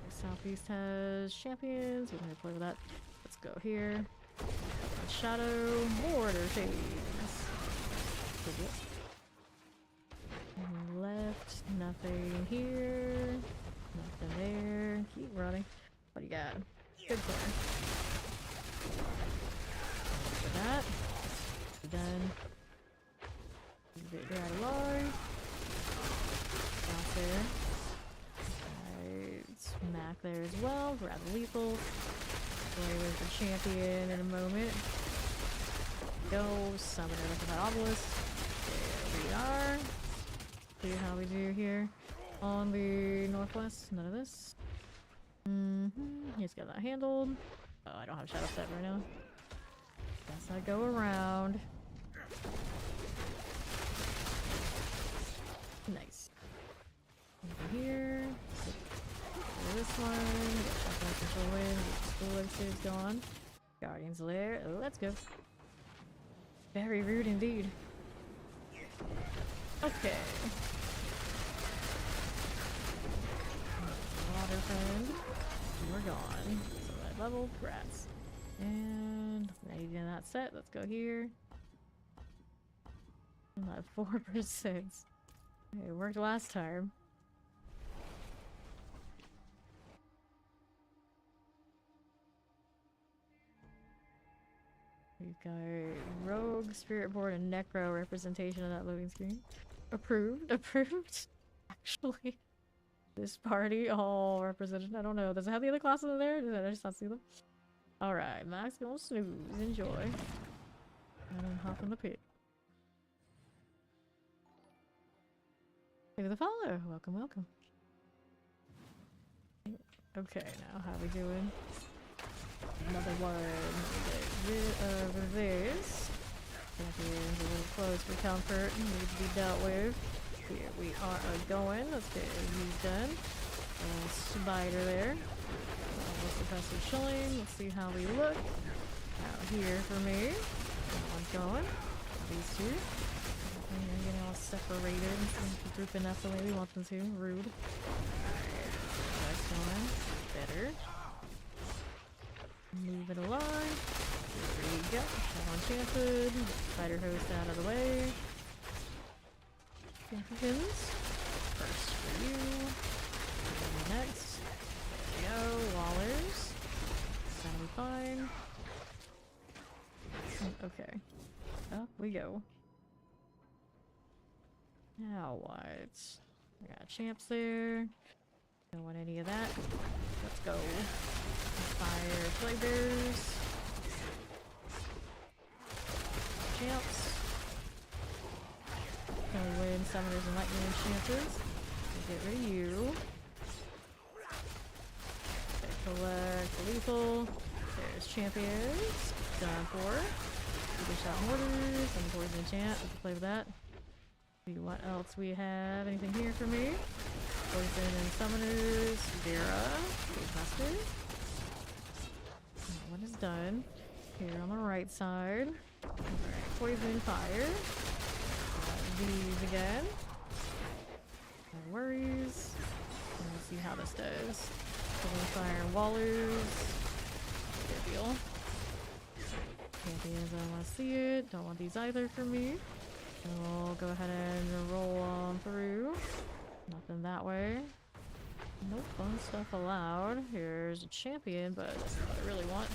S1: Southeast has champions. We can play with that. Let's go here. Shadow mortar shades. Left, nothing here. Nothing there. Keep running. What do you got? Good plan. For that. Done. Get out of line. Out there. Smack there as well. Grab the lethal. Play with the champion in a moment. Go. Summon her with the obelisk. There we are. See how we do here on the northwest. None of this. He's got that handled. Oh, I don't have shadow set right now. Guess I go around. Nice. Over here. This one, get control in, school is gone. Guardian's Lair, let's go. Very rude indeed. Okay. Water friend, we're gone. So red level, rats. And now you get that set, let's go here. I'm at 4%. It worked last time. We've got Rogue, Spirit Board, and Necro representation of that loading screen. Approved? Approved? Actually. This party all represented. I don't know. Does it have the other classes in there? Did I just not see them? Alright, Max gonna snooze. Enjoy. And then hop in the pit. Thank you for the follow. Welcome, welcome. Okay, now how we doing? Another one. Get rid of this. Champions a little close for comfort. Need to be dealt with. Here we are going. Let's get these done. Spider there. Suppressive chilling. Let's see how we look. Out here for me. That one's going. These two. They're getting all separated and grouping up the way we want them to. Rude. Next one. Better. Move it along. There we go. Shot enchanted. Spider host out of the way. Champions. First for you. And next. There we go. Wallers. That'll be fine. Okay. Up we go. Now what? We got champs there. Don't want any of that. Let's go. Fire flame bearers. Champs. Gonna win summoners and lightning enchanters. Get rid of you. Okay, collect lethal. There's champions. Done for. Super shot mortars and poison enchant. Let's play with that. See what else we have. Anything here for me? Poison and summoners. Vera. Master. That one is done. Here on the right side. Alright, poison fire. These again. No worries. Let's see how this does. Poison fire and wallers. Good deal. Champions, I don't want to see it. Don't want these either for me. We'll go ahead and roll on through. Nothing that way. No fun stuff allowed. Here's a champion, but that's not what I really want.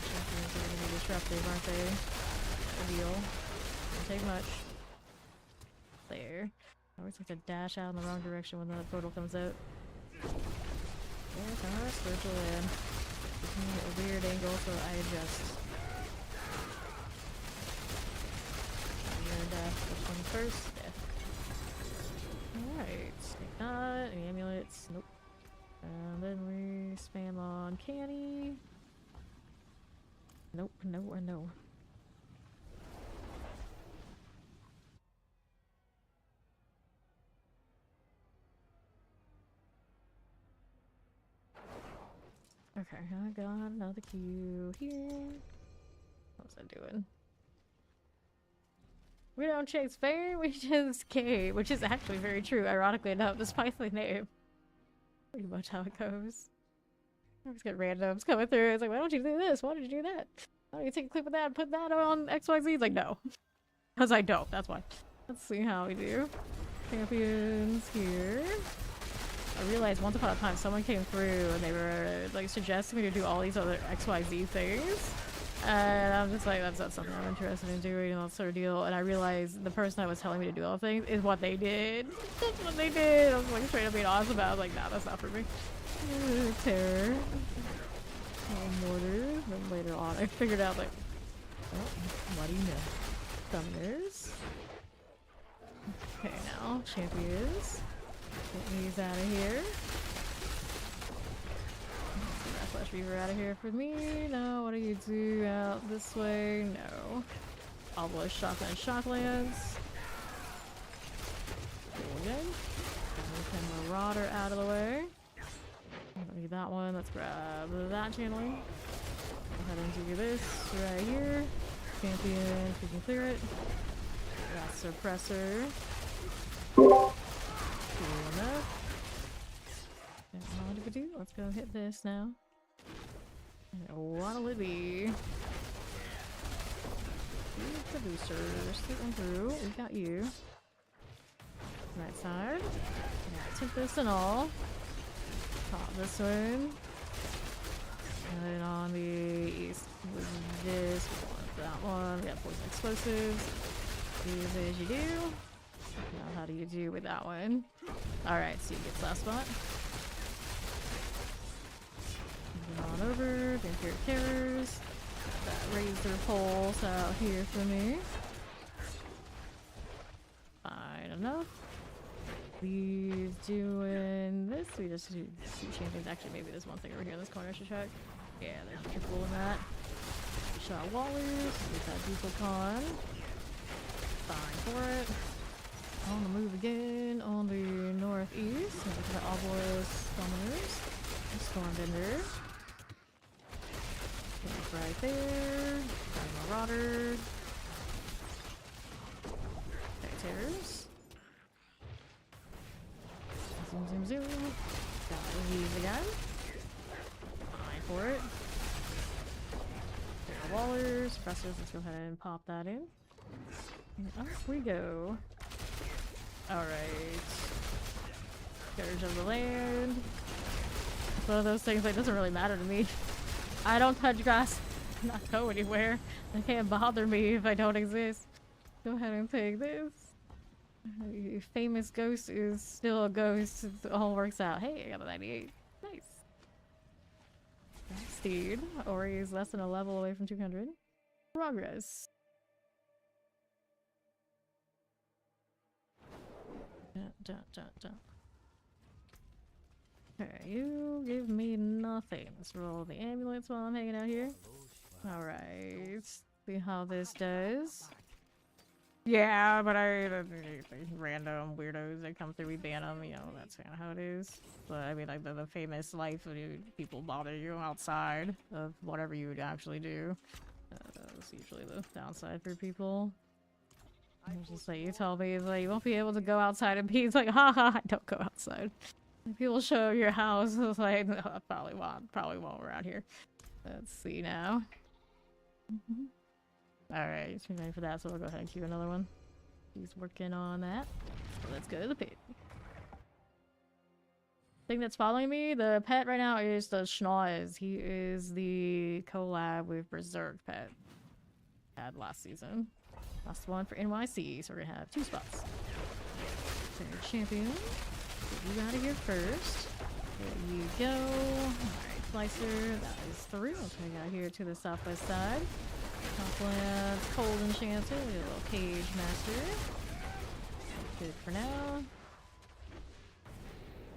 S1: Champions are going to be disruptive, aren't they? No deal. Don't take much. There. I always like to dash out in the wrong direction when the portal comes out. There's our spiritual land. Gives me a weird angle, so I adjust. Which one first? Death. Alright. Take that. Any amulets? Nope. And then we spam on canny. Nope, no or no. Okay, I got another queue here. What was I doing? We don't chase fame, we just came, which is actually very true, ironically enough, despite the name. Pretty much how it goes. I just get randoms coming through, it's like, why don't you do this? Why don't you do that? Why don't you take a clip of that and put that on XYZ? It's like, no. Because I don't, that's why. Let's see how we do. Champions here. I realized once upon a time someone came through and they were like suggesting me to do all these other XYZ things. And I'm just like, that's not something I'm interested in doing and that sort of deal. And I realized the person that was telling me to do all things is what they did. That's what they did. I was like straight up being honest about it. I was like, nah, that's not for me. Terror. Oh, mortars. Then later on, I figured out like, oh, what do you know? Summoners. Okay, now, champions. Get these out of here. Flash Reaver out of here for me. No, what do you do out this way? No. Obelisk, Shotgun, Shocklands. Cool again. And Marauder out of the way. Don't need that one. Let's grab that channeling. Go ahead and do this right here. Champion, if we can clear it. That's Suppressor. Cool enough. What do we do? Let's go hit this now. What'll it be? The boosters. Get one through. We got you. Right side. Yeah, Tempest and all. Pop this one. And then on the east with this. We want that one. We got poison explosives. Do as you do. Now how do you do with that one? Alright, so you get last spot. On over, Vampire Terrors. That Razor Pulse out here for me. Fine enough. He's doing this. We just do two champions. Actually, maybe there's one thing over here in this corner I should check. Yeah, there's a triple in that. Shot Wallers. Get that Duplicon. Fine for it. On the move again on the northeast. Look at the Obelisk Summoners. Stormbender. Right there. Marauder. terrors. Zoom, zoom, zoom. Gotta use again. Fine for it. There are wallers, suppressors. Let's go ahead and pop that in. And off we go. Alright. Scourge of the land. It's one of those things that doesn't really matter to me. I don't touch grass. Not go anywhere. It can't bother me if I don't exist. Go ahead and take this. Famous ghost is still a ghost. It all works out. Hey, I got a 98. Nice. Steed. Ori is less than a level away from 200. Progress. Okay, you give me nothing. Let's roll the ambulance while I'm hanging out here. Alright. See how this does. Yeah, but random weirdos that come through, we ban them, you know, that's kind of how it is. But I mean, like the famous life of people bother you outside of whatever you would actually do. That's usually the downside for people. It's just like, you tell me, it's like, you won't be able to go outside and be like, haha, don't go outside. People show your house, it's like, no, I probably won't around here. Let's see now. Alright, he's ready for that, so we'll go ahead and queue another one. He's working on that. So let's go to the pit. Thing that's following me, the pet right now is the Schnoz. He is the collab with Berserk pet. Had last season. Last one for NYC, so we're gonna have 2 spots. So champion. Get you out of here first. There you go. Alright, Slicer. That is 3. Let's bring out here to the southwest side. Topland, Cold Enchanter, a little Cage Master. Good for now.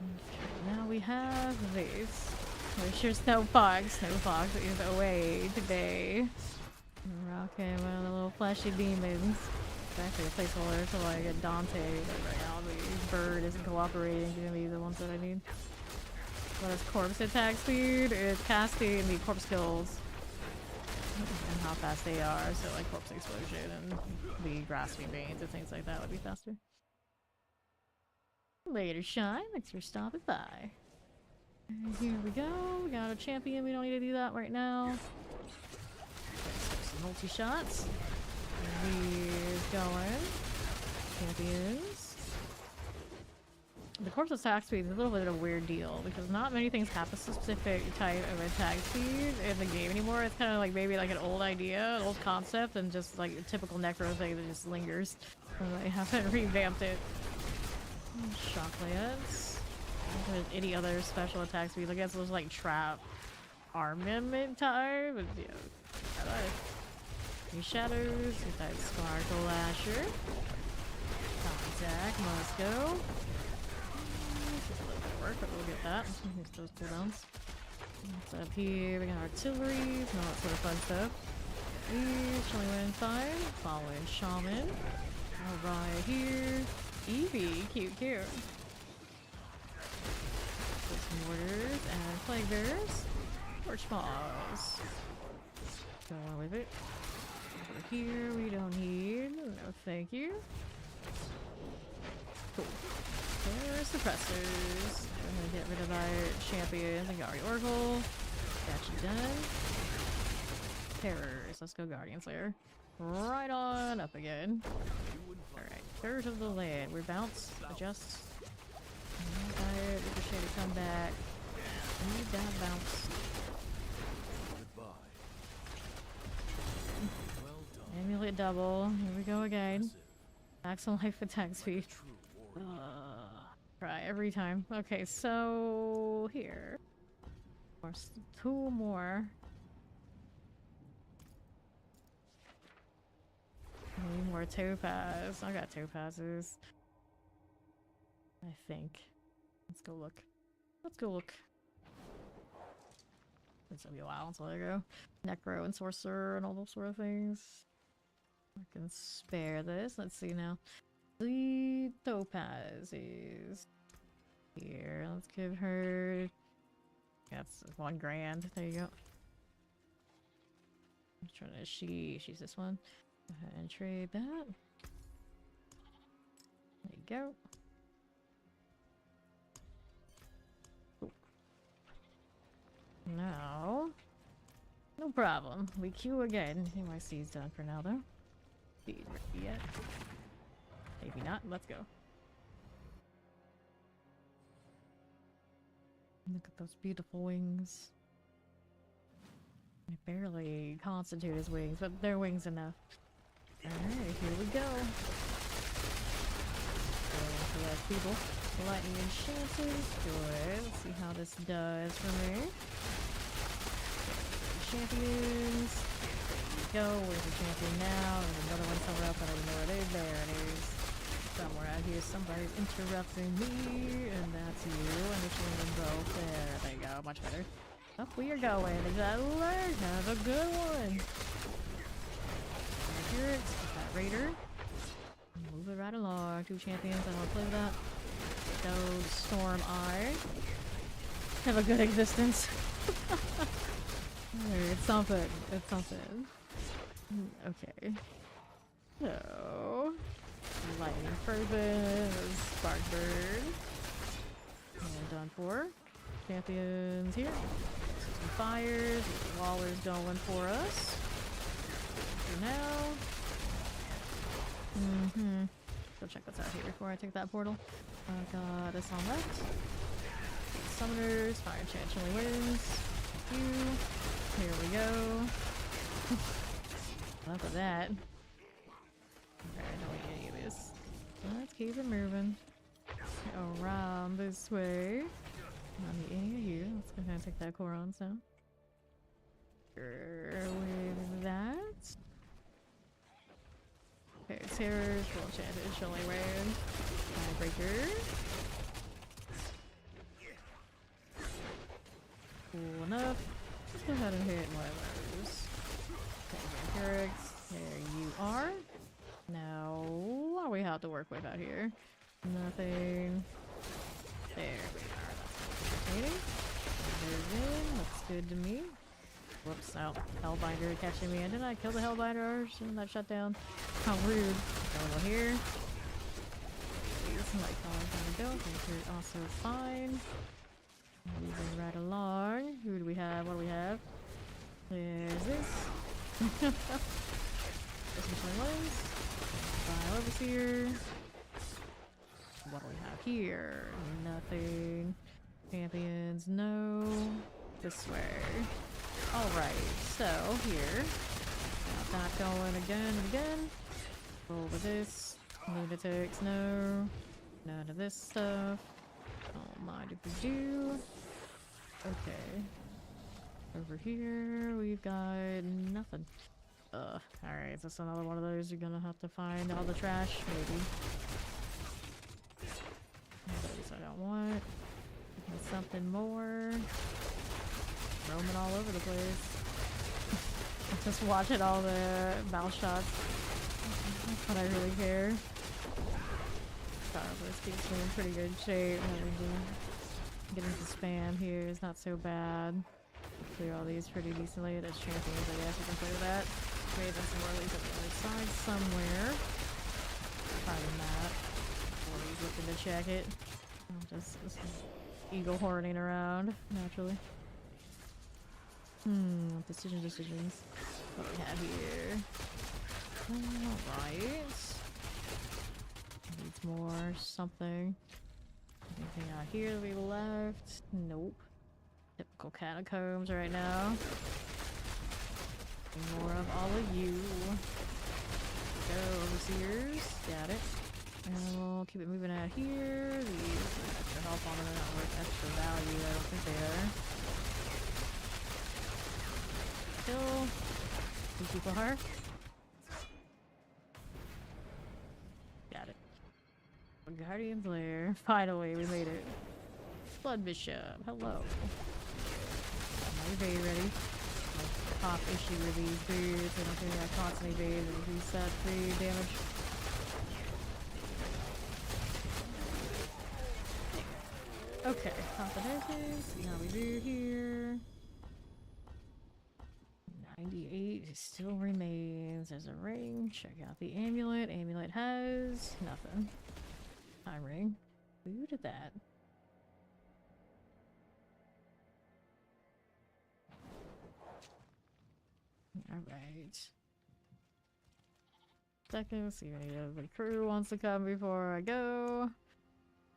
S1: Okay, now we have this. Wish there's no fox. No fox is away today. Rocking one of the little fleshy demons. It's actually a placeholder to like a Dante, but right now the bird isn't cooperating. Gonna be the ones that I need. What is corpse attack speed? It's casting the corpse skills. And how fast they are, so like corpse explosion and the grasping veins and things like that would be faster. Later, Shine. Thanks for stopping by. And here we go. We got a champion. We don't need to do that right now. Some multi-shots. He's going. Champions. The corpse attack speed is a little bit of a weird deal because not many things have a specific type of attack speed in the game anymore. It's kind of like maybe like an old idea, an old concept, and just like a typical Necro thing that just lingers. And they haven't revamped it. Shock lance. Any other special attack speed? I guess it was like trap armament time. But yeah, new shadows. Get that Sparkle Lasher. Contact must go. Work, but we'll get that. Here's those cooldowns. What's up here? We got artillery, all that sort of fun stuff. Chilling in fine. Following shaman. Alright, here. Eevee, cute. Some mortars and plague bearers. Torch balls. Go on with it. Over here, we don't need. No, thank you. Cool. There's suppressors. I'm gonna get rid of our champions and Guardian Oracle. Got you done. Terrors. Let's go Guardian Slayer. Right on up again. Alright, Scourge of the Land. We bounce, adjust. Fire, ricochet to come back. Need that bounce. Amulet double. Here we go again. Maximum life attack speed. Try every time. Okay, so here. 2 more. Need more topaz. I got topazes. I think. Let's go look. It's gonna be a while until I go. Necro and Sorcerer and all those sort of things. I can spare this. Let's see now. The topaz is here. Let's give her. That's 1 grand. There you go. I'm trying to. She's this one. Go ahead and trade that. There you go. Ooh. Now, no problem. We queue again. NYC is done for now, though. Speed ready yet? Maybe not. Let's go. Look at those beautiful wings. They barely constitute as wings, but they're wings enough. Alright, here we go. Going for those people. Lightning enchanters. Good. Let's see how this does for me. Champions. There you go. Where's the champion now? There's another one somewhere else. I don't even know where it is. There it is. Somewhere out here. Somebody's interrupting me. And that's you. And it's one of them both. There you go. Much better. Up we are going. Exactly. Have a good one. Here it's that raider. Move it right along. 2 champions. I don't want to play with that. Go Storm Eye. Have a good existence. It's something. It's something. Okay. So, lightning frozen. Spark bird. And done for. Champions here. Some fires. Waller's going for us. For now. Go check what's out here before I take that portal. Got us on left. Summoners. Fire chant chilling winds. Here we go. Enough of that. Alright, I don't want any of this. Let's keep it moving. Around this way. Not any here. Let's go ahead and take that Korons down. With that. Okay, terrors, full enchanted, chilling wind. Breaker. Cool enough. Let's go ahead and hit one of those. Okay, vampirics. There you are. Now, what do we have to work with out here? Nothing. There we are. That's entertaining. There's in. Looks good to me. Whoops, oh, Hellbinder catching me. And did I kill the Hellbinder or shouldn't that shut down? How rude. Going here. Like how I'm gonna go. You're also fine. Moving right along. Who do we have? What do we have? There's this. There's some ones. File overseer. What do we have here? Nothing. Champions, no. This way. Alright, so here. Got that going again and again. Roll with this. Lunatics, no. None of this stuff. Don't mind if we do. Okay. Over here, we've got nothing. Alright, is this another one of those you're gonna have to find all the trash? Maybe. Those I don't want. Something more. Roaming all over the place. Just watching all the mouse shots. That's what I really care. Starburst keeps me in pretty good shape. Getting to spam here is not so bad. Clear all these pretty decently. There's champions, I guess you can play with that. Maybe there's some more leads at the other side somewhere. Finding that. Or he's looking to check it. This is eagle horning around, naturally. Decisions. What do we have here? Alright. Needs more something. Anything out here that we left? Nope. Typical catacombs right now. More of all of you. Go, overseers. Got it. And we'll keep it moving out here. These extra help on them are not worth extra value. I don't think they are. Kill. Two people her. Got it. Guardian's Lair. Finally, we made it. Blood Bishop. Hello. Got my evade ready. Top issue with these boots. I don't think I constantly evade and reset the damage. Okay, confidence. Now we do here. 98 still remains. There's a ring. Check out the amulet. Amulet has nothing. time ring. Who did that? Alright. Second, see if any of the crew wants to come before I go.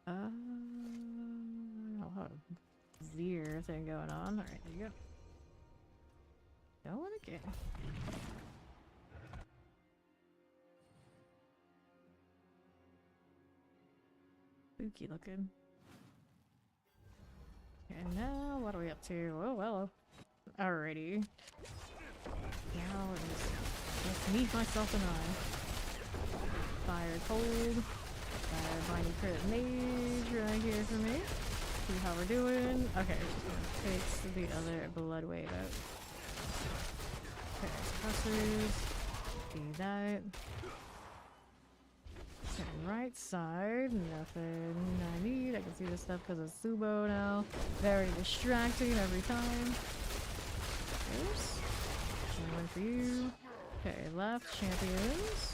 S1: I'll have a Zir thing going on. Alright, there you go. Going again. Spooky looking. And now, what are we up to? Oh, well. Alrighty. Now it's me, myself, and I. Fire cold. Fire binding crit mage right here for me. See how we're doing. Okay, just gonna fix the other blood wave out. Okay, suppressors. Do that. Okay, right side, nothing I need. I can see this stuff because of Subo now. Very distracting every time. There's one for you. Okay, left, champions.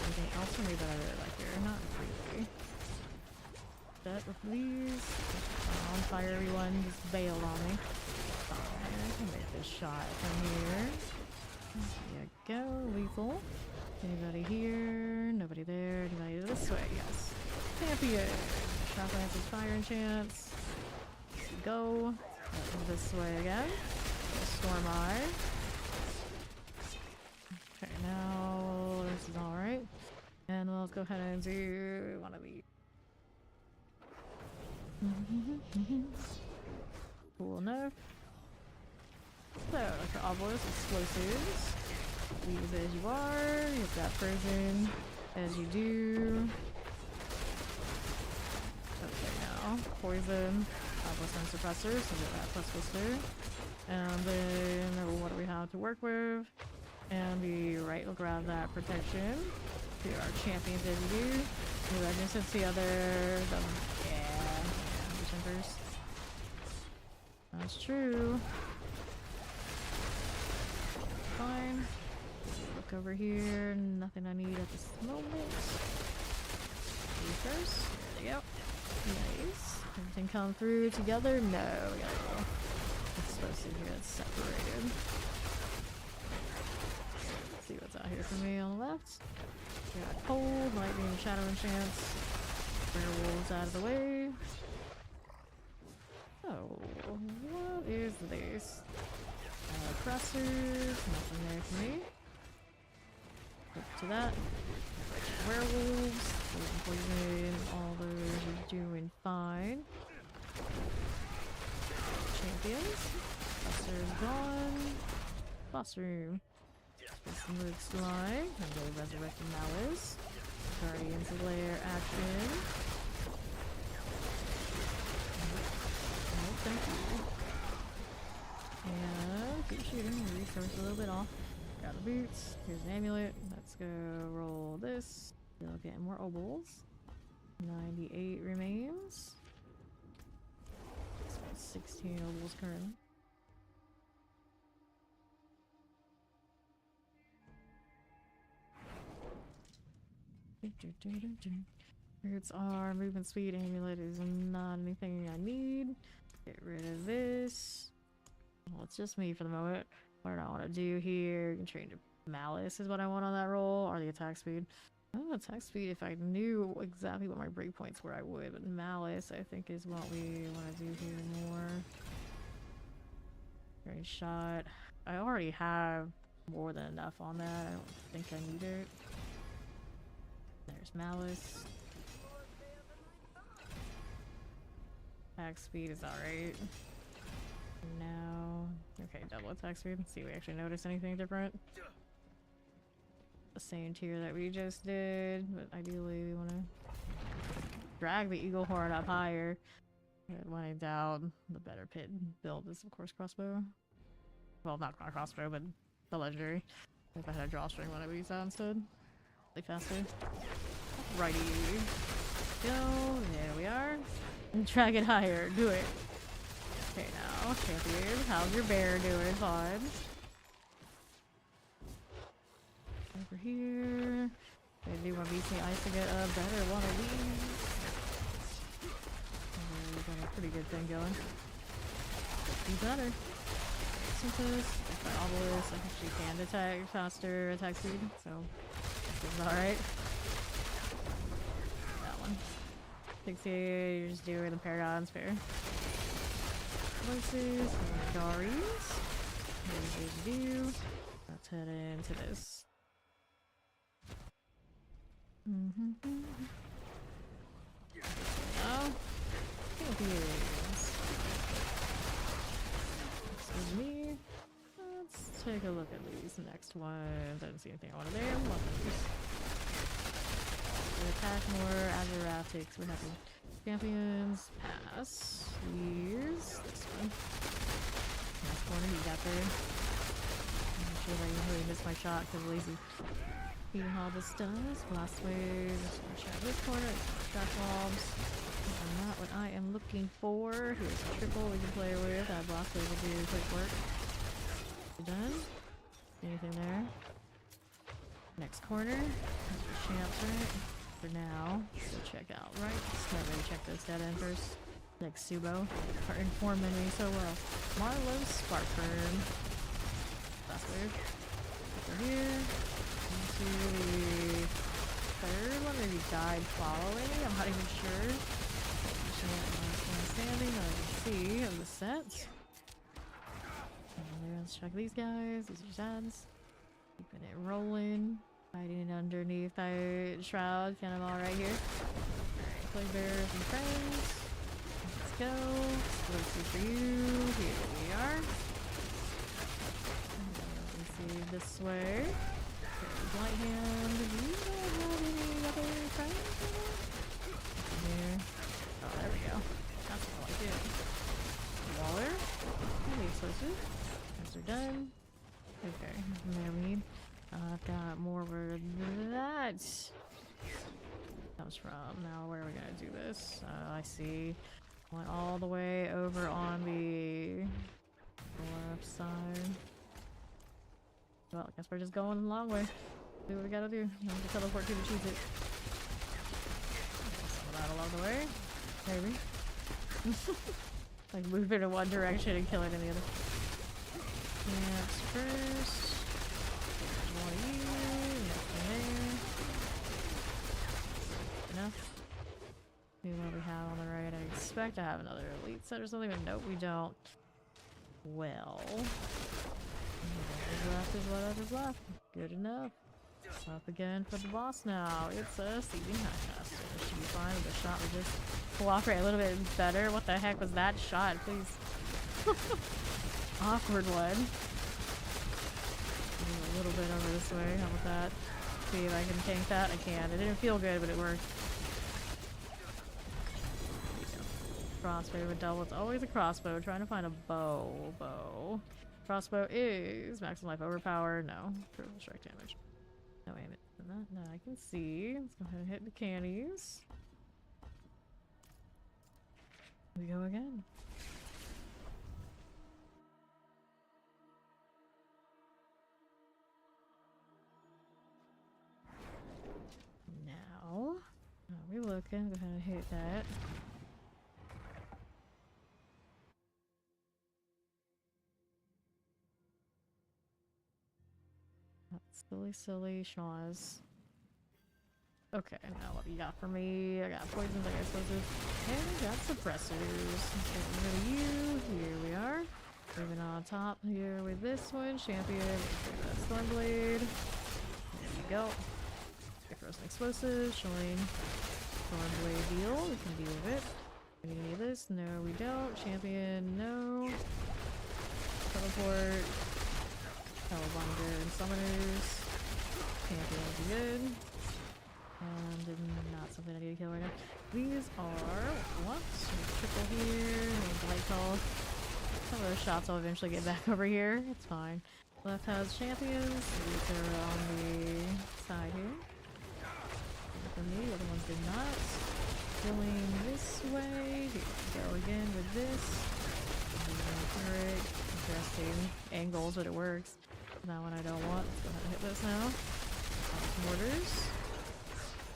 S1: Anything else for me that I really like here? Not really. That with these. On fire, everyone. Just bail on me. Fine, I can make this shot from here. There you go. Lethal. Anybody here? Nobody there. Anybody this way? Yes. Champion. Shot lances fire enchants. Go. This way again. Storm Eye. Okay, now this is alright. And let's go ahead and do one of these. Cool enough. So, for obelisk explosives. Leave as you are. Hit that person as you do. Okay, now poison. Obelisk and suppressor, so get that plus blister. And then what do we have to work with? And the right will grab that protection. Do our champions as you do. The legends hits the other. The timbers. That's true. Fine. Look over here. Nothing I need at this moment. You first. There you go. Nice. Everything come through together? No, we gotta go. It's supposed to be separated. Let's see what's out here for me on the left. We got cold, lightning, shadow enchants. Werewolves out of the way. Oh, what is this? Pressers, nothing there for me. Up to that. Werewolves, poison, all those are doing fine. Champions. Buster's gone. Boss room. Some Luke slime. And go resurrecting Malice. Guardian's Lair action. Oh, thank you. And keep shooting. Resource a little bit off. Got the boots. Here's an amulet. Let's go roll this. Still getting more obols. 98 remains. 16 obols currently. Roots are movement speed. Amulet is not anything I need. Get rid of this. Well, it's just me for the moment. What do I want to do here? You can change to Malice is what I want on that roll, or the attack speed. Oh, attack speed, if I knew exactly what my breakpoints were, I would, but Malice, I think, is what we want to do here more. Great shot. I already have more than enough on that. I don't think I need it. There's Malice. Attack speed is alright. Now, okay, double attack speed. Let's see if we actually notice anything different. The same tier that we just did, but ideally we want to drag the eagle horn up higher. But when in doubt, the better pit build is of course crossbow. Well, not crossbow, but the legendary. If I had a drawstring, one I would use that instead. Like faster. Righty. Go. There we are. And drag it higher. Do it. Okay, now, champion. How's your bear doing, bud? Over here. I do want to beat me ice to get a better one of these. a pretty good thing going. Be better. Synthesis, if I obelisk, I actually can attack faster attack speed, so it's alright. That one. 60, you're just doing the Paragon Sphere. Places, Garis. Here's the view. Let's head into this. Oh, champions. Excuse me. Let's take a look at these next ones. I didn't see anything I wanted there. Weapons. We attack more Azeratics. We're having champions. Pass. Use this one. Last corner you got there. I'm sure I usually miss my shot because lazy. Beating all this does. Blast wave. Let's try this corner. Track mobs. Not what I am looking for. Here's a triple we can play with. That blast wave will do quick work. You done? Anything there? Next corner. That's your champs, right? For now. So check out, right? Just can't really check this dead end first. Next Subo. Are informing me so well. Marlow Sparkburn. Blast wave. Over here. Into the third one. Maybe died following. I'm not even sure. Standing, I can see of the set. Let's check these guys. These are Zads. Keeping it rolling. Hiding underneath my shroud. Cannonball right here. Play bears and friends. Let's go. Let's see for you. Here we are. Let's see this way. There's Light Hand. Do you have any other friends? Here. Oh, there we go. That's what I like it. Waller. Maybe explosive. Those are done. Okay, there we need. I've got more where that comes from. Now, where are we gonna do this? I see. Went all the way over on the left side. Well, I guess we're just going the long way. Do what we gotta do. We have to teleport to choose it. Some of that along the way. Maybe. Like move it in one direction and kill it in the other. Camps first. More of you. Nothing there. Enough. See what we have on the right. I expect to have another elite set or something, but nope, we don't. Well. Whatever's left is whatever's left. Good enough. Up again for the boss now. It's a seeding highcaster. Should be fine with the shot. We just cooperate a little bit better. What the heck was that shot? Please. Awkward one. A little bit over this way. How about that? See if I can tank that. I can. It didn't feel good, but it worked. Crossbow with double. It's always a crossbow. Trying to find a bow. Crossbow is maximum life overpower. No. Critical strike damage. No aim it. No, I can see. Let's go ahead and hit the candies. We go again. Now, are we looking? Go ahead and hit that. Silly schnoz. Okay, now what you got for me? I got poisons, I got explosives, and I got suppressors. Get rid of you. Here we are. Moving on top here with this one. Champion. Stormblade. There you go. Frozen explosives. Showing Stormblade deal. We can deal with it. Do we need this? No, we don't. Champion, no. Teleport. Hellbinder and summoners. Champion will be good. And not something I need to kill right now. These are what? Triple here. Light call. Some of those shots I'll eventually get back over here. It's fine. Left has champions. These are on the side here. For me, the other ones did not. Going this way. Here we go again with this. Interesting angles, but it works. That one I don't want. Let's go ahead and hit this now. Mortars.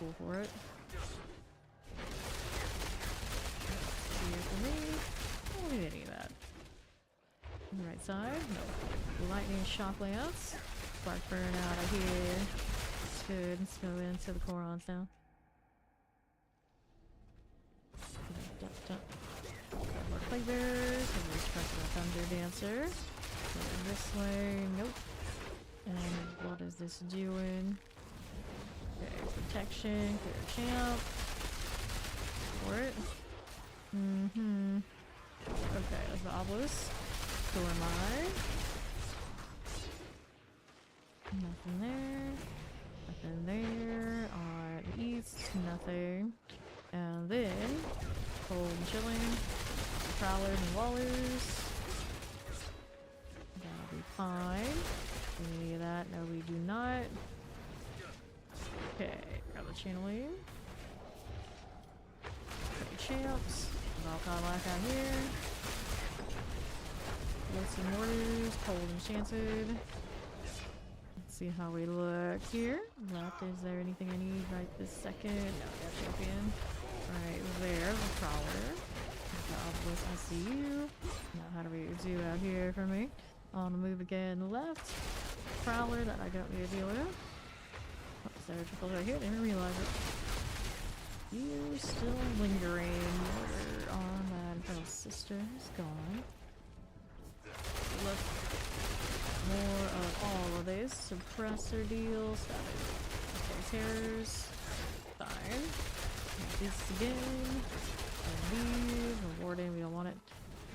S1: Cool for it. here for me. I don't need any of that. On the right side, no. Lightning shock layouts. Spark burn out of here. It's good. Let's go into the Korons now. More plague bearers. Thunder dancer. Go this way. Nope. And what is this doing? Okay, protection, clear champ. For it. Okay, that's the obelisk. Who am I? Nothing there. Nothing there. On the east, nothing. And then, cold and chilling. Prowlers and wallers. That'll be fine. Any of that? No, we do not. Okay, grab the channeling. Champs. Valkyrie out here. Let's see mortars. Cold enchanted. Let's see how we look here. Left, is there anything I need right this second? No, we got champion. Right there, the prowler. Obelisk, I see you. Now, how do we do out here for me? On the move again, left. Prowler that I don't need to deal with. Oh, is there a triple right here? Didn't realize it. You still lingering. Mortar on that infernal sister is gone. Look, more of all of this. Suppressor deal. Okay, terrors. Fine. This again. And leave. Rewarding. We don't want it.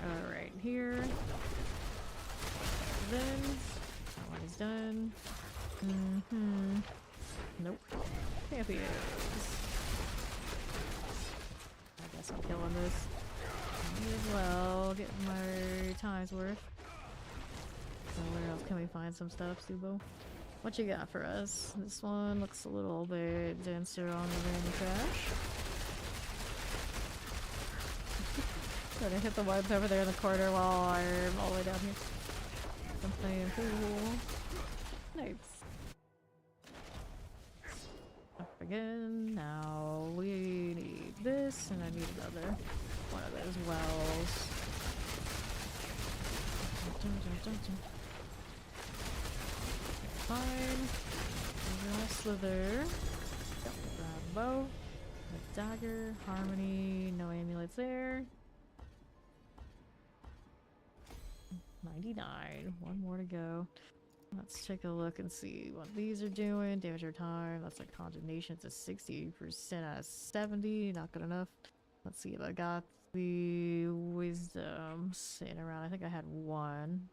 S1: Alright, here. Then. That one is done. Nope. Champions. I guess I'm killing this. Me as well. Getting my time's worth. So where else can we find some stuff, Subo? What you got for us? This one looks a little bit denser on the random crash. Gonna hit the ones over there in the corner while I'm all the way down here. I'm playing pool. Nice. Up again. Now we need this, and I need another one of those wells. Fine. We'll slither. Grab a bow. A dagger. Harmony. No amulets there. 99. One more to go. Let's take a look and see what these are doing. Damage over time. That's like condemnation to 60% out of 70. Not good enough. Let's see if I got the wisdom sitting around. I think I had one.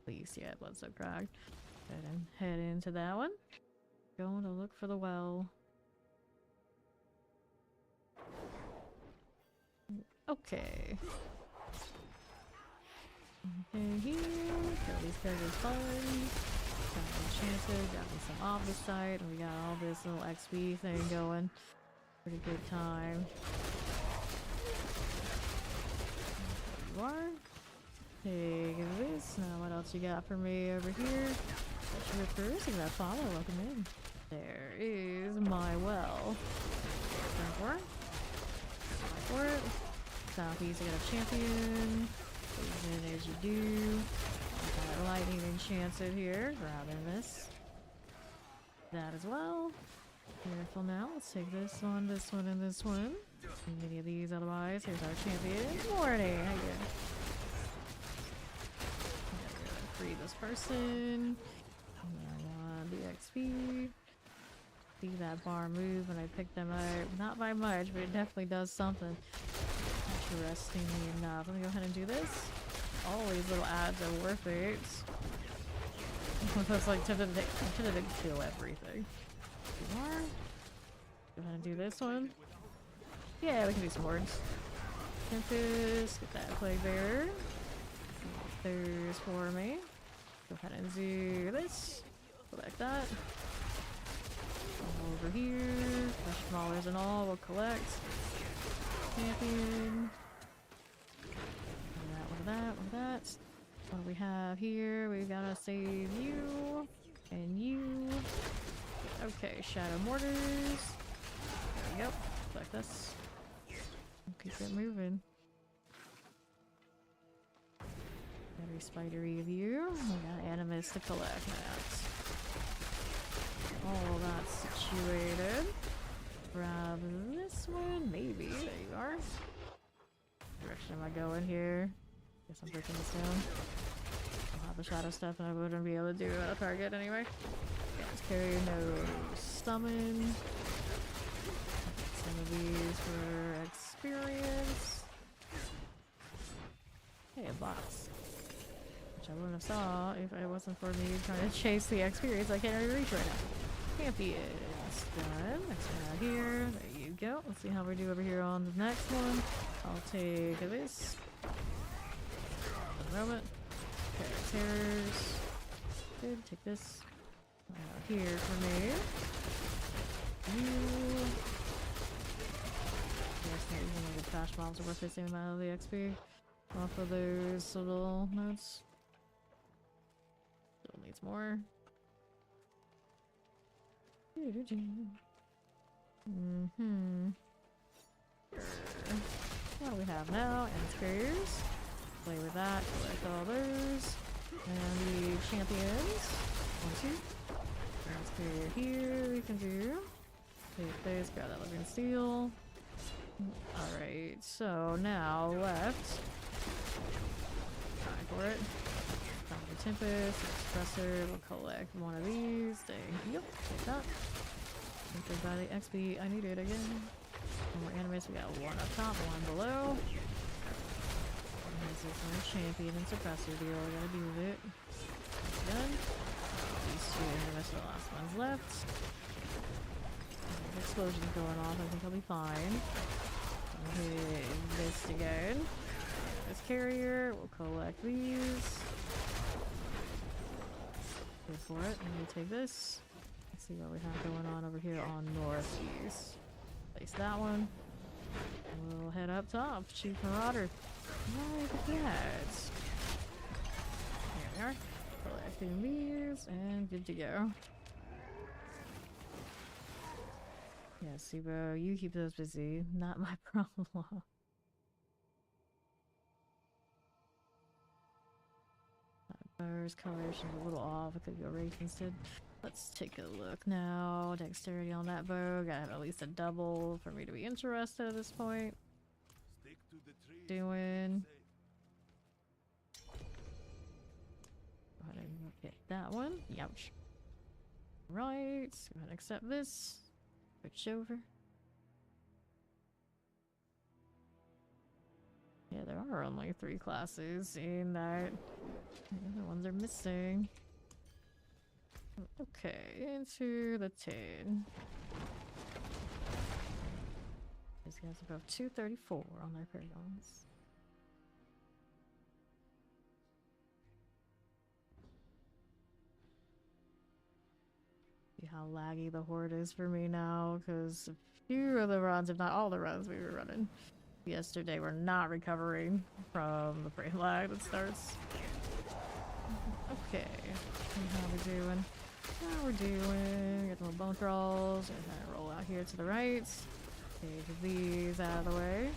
S1: At least, yeah, blood's so cracked. Go ahead and head into that one. Going to look for the well. Okay. Okay, here. Kill these characters fun. Got enchanted, got me some opposite, and we got all this little XP thing going. Pretty good time. There you are. Take this. Now what else you got for me over here? Rippers, you got follow, welcome in. There is my well. For it. Southeast, I got a champion. And as you do, got lightning enchanted here. Grabbing this. That as well. Careful now. Let's take this one, and this one. Any of these otherwise. Here's our champion. Good morning. How you doing? Free this person. And I want the XP. See that bar move when I pick them up. Not by much, but it definitely does something. Interestingly enough, let me go ahead and do this. All these little ads are worth it. I was like tempted to kill everything. You are. Go ahead and do this one. Yeah, we can do some hordes. Tempest, get that plague bearer. There's for me. Go ahead and do this. Collect that. Over here. Fresh dollars and all, we'll collect. Champion. One of that. What do we have here? We gotta save you. And you. Okay, shadow mortars. There we go. Collect this. Keep it moving. Very spidery of you. We got animus to collect that. All that's situated. Grab this one, maybe. There you are. Direction am I going here? Guess I'm breaking this down. I'll have the shadow stuff and I wouldn't be able to do a target anyway. Let's carry no summon. Some of these for experience. Hey, a box. Which I wouldn't have saw if it wasn't for me trying to chase the experience I can't really reach right now. Champions done. Next one out here. There you go. Let's see how we do over here on the next one. I'll take this. For the moment. Okay, terrors. Good. Take this. Here for me. You. Yes, not even the flash mobs are worth the same amount of the XP. Off of those little notes. Still needs more. What do we have now? And spears. Play with that. Collect all those. And the champions. 1, 2. That's here we can do. Take this, grab that living steel. Alright, so now left. Time for it. Time for Tempest, Expressor, we'll collect one of these. Yep, take that. Take the by the XP I needed again. More animus, we got one up top, one below. This is my champion and suppressor deal, I gotta do with it. Done. These two animus are the last ones left. Explosions going off, I think I'll be fine. Hit this again. This carrier, we'll collect these. Go for it, and we'll take this. Let's see what we have going on over here on northeast. Place that one. And we'll head up top. Chief Marauder. Look at that. Here we are. Collecting these, and good to go. Yeah, Sibo, you keep those busy. Not my problem. That coloration's a little off. I could go Wraith instead. Let's take a look now. Dexterity on that bow. Gotta have at least a double for me to be interested at this point.
S3: Stick to the tree.
S1: Doing. Go ahead and get that one. Youch. Right. Go ahead and accept this. Switch over. Yeah, there are only 3 classes in that. The other ones are missing. Okay, into the 10. These guys are above 234 on their paragons. See how laggy the horde is for me now, because a few of the runs, if not all the runs we were running yesterday, were not recovering from the frame lag that starts. Okay, how we doing? How we're doing? Get more bone thralls, and kind of roll out here to the right. Take these out of the way,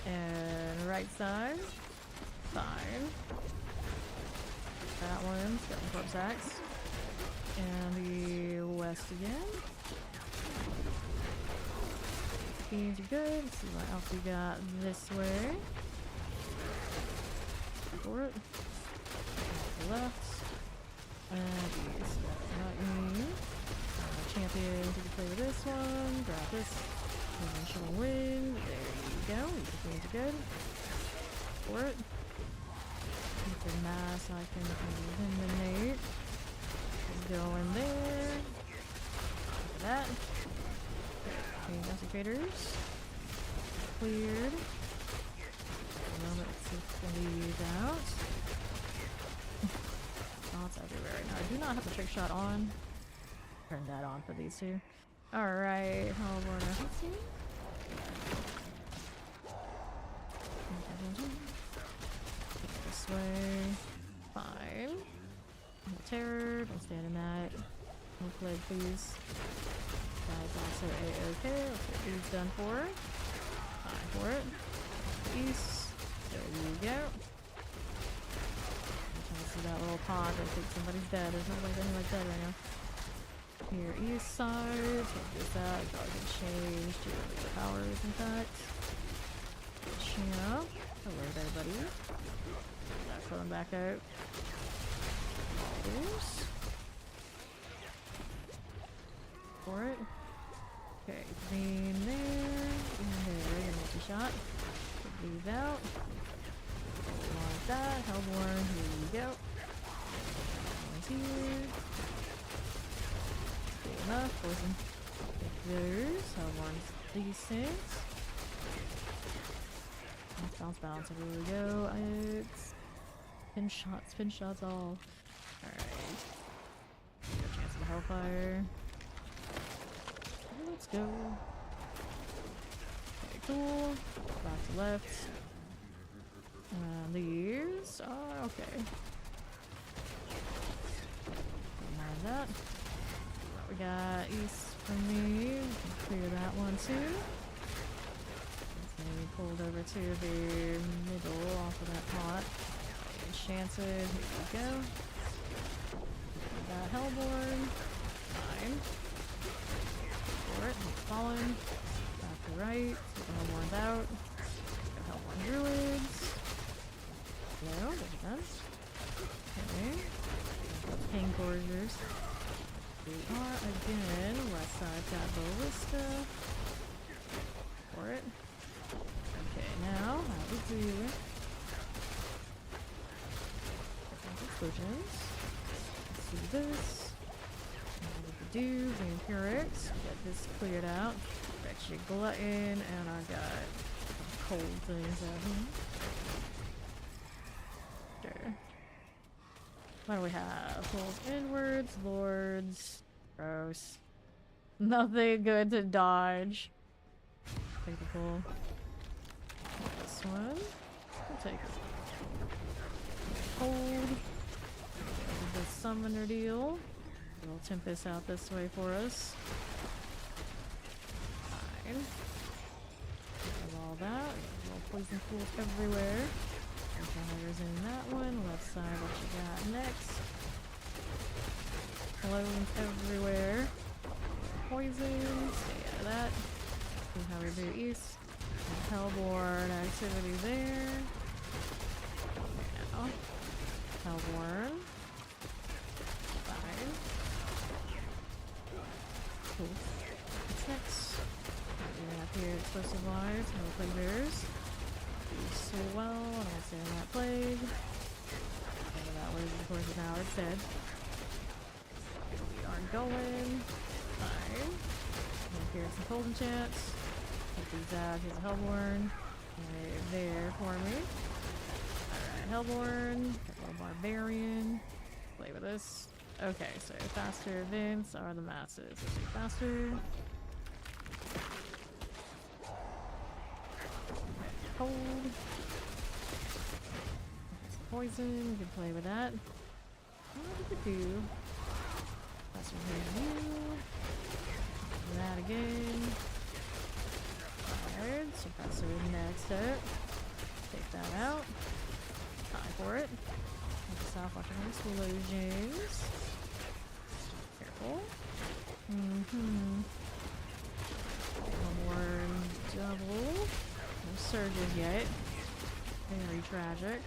S1: and right side, fine. That one's got the corpse axe. And the west again. Beans are good. Let's see what else we got this way. For it. The left. And east. Lightning. Champion, you can play with this one. Grab this. Conventional wind. There you go. These beans are good. For it. Keep the mass I can eliminate. Go in there. Look at that. Okay, desecrators. Cleared. Now let's take these out. Shots everywhere right now. I do not have the trick shot on. Turn that on for these two. Alright, Hellborn FT. This way. Fine. No terror, don't stand in that. No plague, please. Guys, also A-OK. Let's get these done for. Fine for it. East. There you go. see that little pond. I think somebody's dead. There's nobody anyone's dead right now. Here, east side. Take this out. I can change to the powers, in fact. Champ. Hello there, buddy. Not coming back out. Oops. For it. Okay, green there. And there, multi-shot. Put these out. Like that. Hellborn, here you go. One's here. Good enough. Poison. Those. Hellborn's decent. Bounce, bounce. Here we go. It's spin shots all. Alright. Got a chance of the Hellfire. Let's go. Okay, cool. Back to left. These are okay. Don't mind that. What we got east for me. We can clear that one too. Let's pulled over to the middle off of that pot. Enchanted. Here we go. Got Hellborn. Fine. For it. Fallen. Back to right. So the Hellborn's out. Got Hellborn Druids. No, there's none. Okay. Pain Gorgers. We are again west side got Ballista. For it. Okay, now how we do explosions. Let's do this. What we do, the Empirics. Get this cleared out. Wretched Glutton, and I got some cold things out here. Sure. What do we have? Pulls inwards, lords. Gross. Nothing good to dodge. Take the pull. This one. We'll take it. Hold. The summoner deal. We'll Tempest out this way for us. Fine. Have all that. Little poison pools everywhere. Fires in that one. Left side, what you got next? Clones everywhere. Poison. Stay out of that. See how we do east. Hellborn activity there. Now. Hellborn. Fine. Cool. What's next? We're up here, explosive wires, no players. Do so well, and I'll stay on that plague. Okay, that was, of course, now it's dead. We are going. Fine. Here's some cold enchants. Take these out. Here's a Hellborn. Right there for me. Alright, Hellborn. Got a little Barbarian. Play with this. Okay, so faster events are the masses. Let's do faster. Cold. Poison. We can play with that. What did we do? Faster review. That again. Fired. Suppressor next up. Take that out. Time for it. Stop watching explosions. Careful. Hellborn double. No surges yet. Very tragic.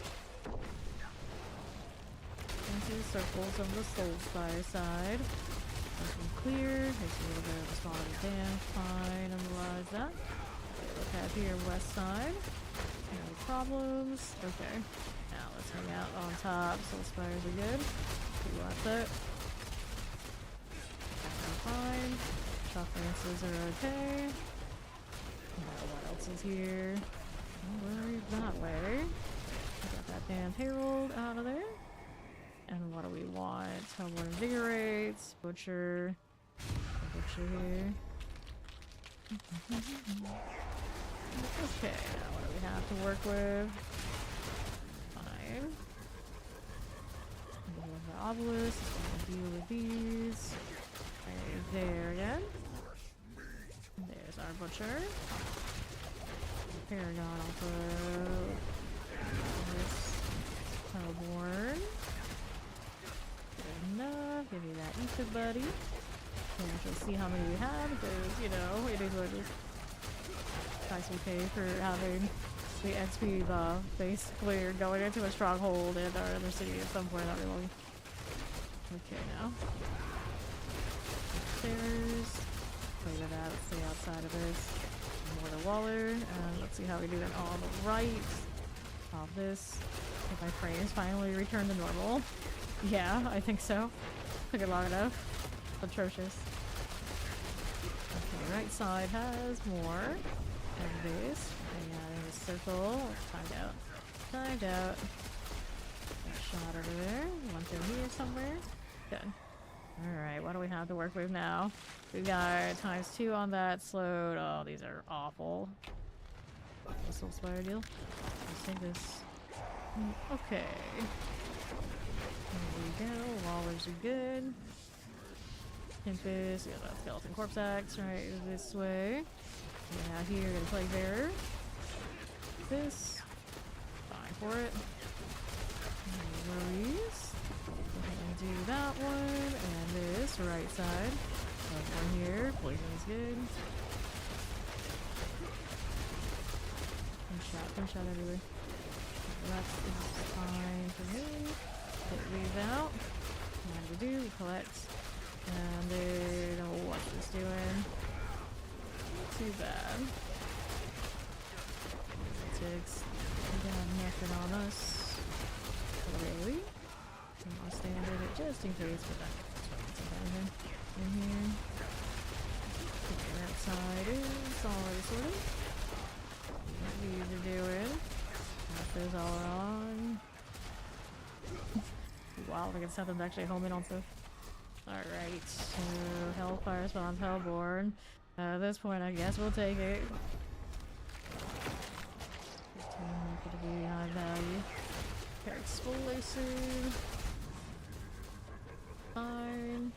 S1: Into circles on the Soulspire side. This one clear. Here's a little bit of a spot of damn. Fine. Analyze that. Look at here, west side. No problems. Okay. Now let's hang out on top. Soulspires are good. See what's it. Fine. Shock lances are okay. Now what else is here? Where that way? Got that damn Herald out of there. And what do we want? Hellborn invigorates. Butcher. Butcher here. Okay, now what do we have to work with? Fine. The obelisk. Gonna deal with these. Right there again. There's our butcher. Paragon, I'll put this Hellborn. enough. Give me that ether, buddy. And actually see how many we have, because, you know, it is what it is. Price we pay for having the XP buff, basically, or going into a stronghold in our other city at some point, not really long. Okay, now. Stairs. Play with that, let's stay outside of this. More the Waller, and let's see how we do it on the right. Off this. If my frames finally return to normal. Yeah, I think so. Took it long enough. Atrocious. Okay, right side has more. And this. And yeah, in a circle. Timed out. Timed out. Got a shot over there. One through here somewhere. Good. Alright, what do we have to work with now? We got ×2 on that slowed. Oh, these are awful. This little spider deal. Let's take this. Okay. There we go. Wallers are good. Tempest. Yeah, that skeleton corpse axe right this way. Yeah, here, gonna play bearer. This. Fine for it. No worries. Do that one, and this right side. One here, poison is good. One shot everywhere. That's fine for me. Hit these out. What do we do? We collect. And then, oh, what's this doing? Too bad. Ticks. Got nothing on us. Really? I'll stand in it just in case, but that's in here. Okay, that side is already sorted. What these are doing. Got those all on. Wow, I can set them to actually home in on stuff. Alright, so Hellfire spawns Hellborn. At this point, I guess we'll take it. Could be high value. Explosive. Fine.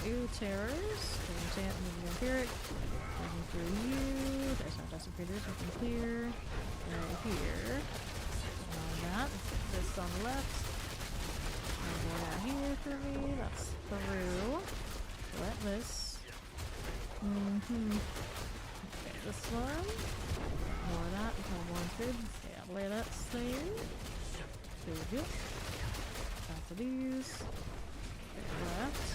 S1: New terrors. Enchant and vampiric. Looking for you. There's no desecrators. Looking clear. Right here. On that. This on the left. And that here for me. That's through. Let this. Okay, this one. More of that. One's good. Yeah, lay that thing. Good, good. Lots of these. Left.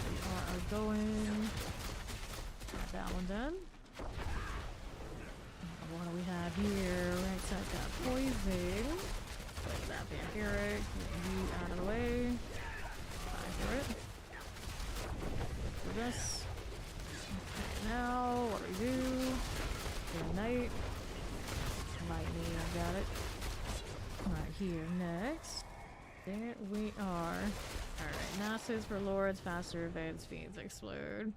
S1: We are going. Got that one done. What do we have here? Right side got poison. Play that vampiric. Get you out of the way. Fine for it. Good for this. Okay, now what do we do? Good night. Lightning, I got it. Right here next. There we are. Alright, Nassus for Lords, faster events, fiends explode.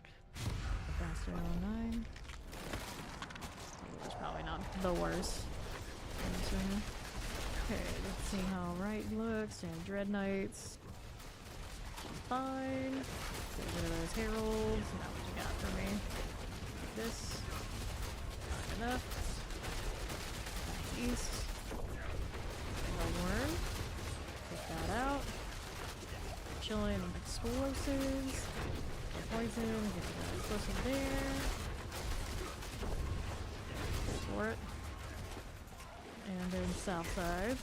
S1: Faster on 9. It's probably not the worst. Okay, let's see how right looks. And Dread Knights. Fine. Get rid of those heralds. Now what you got for me? This. Not enough. Back east. Worm. Take that out. Chilling with explosives. Poison. Get that explosive there. For it. And then south side.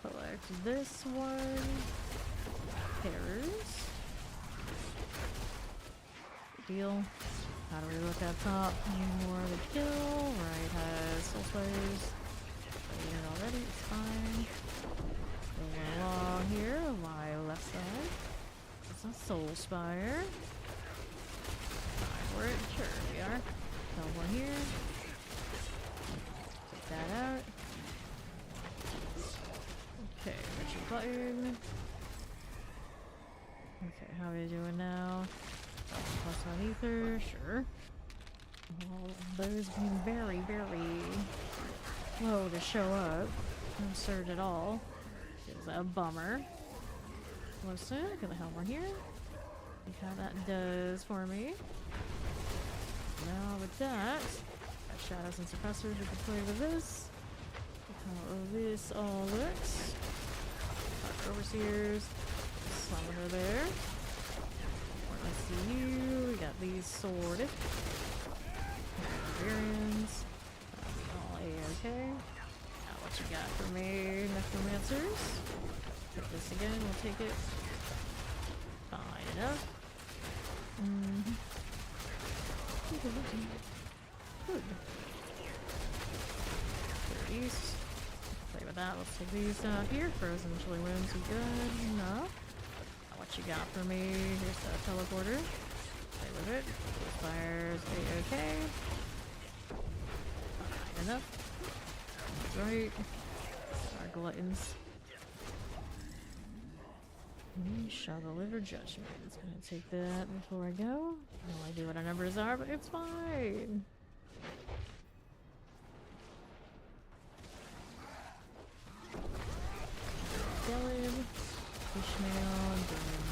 S1: Collect this one. Terrors. Deal. How do we look at top? More to kill. Right has soul spiders. It already, it's fine. Going along here, my left side. It's a soul spire. Fine for it, sure we are. Got one here. Take that out. Okay, Richard button. Okay, how are we doing now? Plus one ether, sure. All those being very, very low to show up. No surge at all. Is a bummer. Listen, get the hell over here. See how that does for me. Now with that, got shadows and suppressors. We can play with this. How this all looks. Dark overseers. summoner there. Let's see you. We got these sword. Barbarians. All A-okay. Now what you got for me, necromancers? Take this again, we'll take it. Fine enough. Good. East. Play with that. Let's take these down here. Frozen chilly winds are good enough. What you got for me? Here's that teleporter. Play with it. Fires A-okay. Fine enough. That's right. Our gluttons. We shall deliver judgment. It's gonna take that before I go. No idea what our numbers are, but it's fine. Dylan, Ishmael, and Dylan.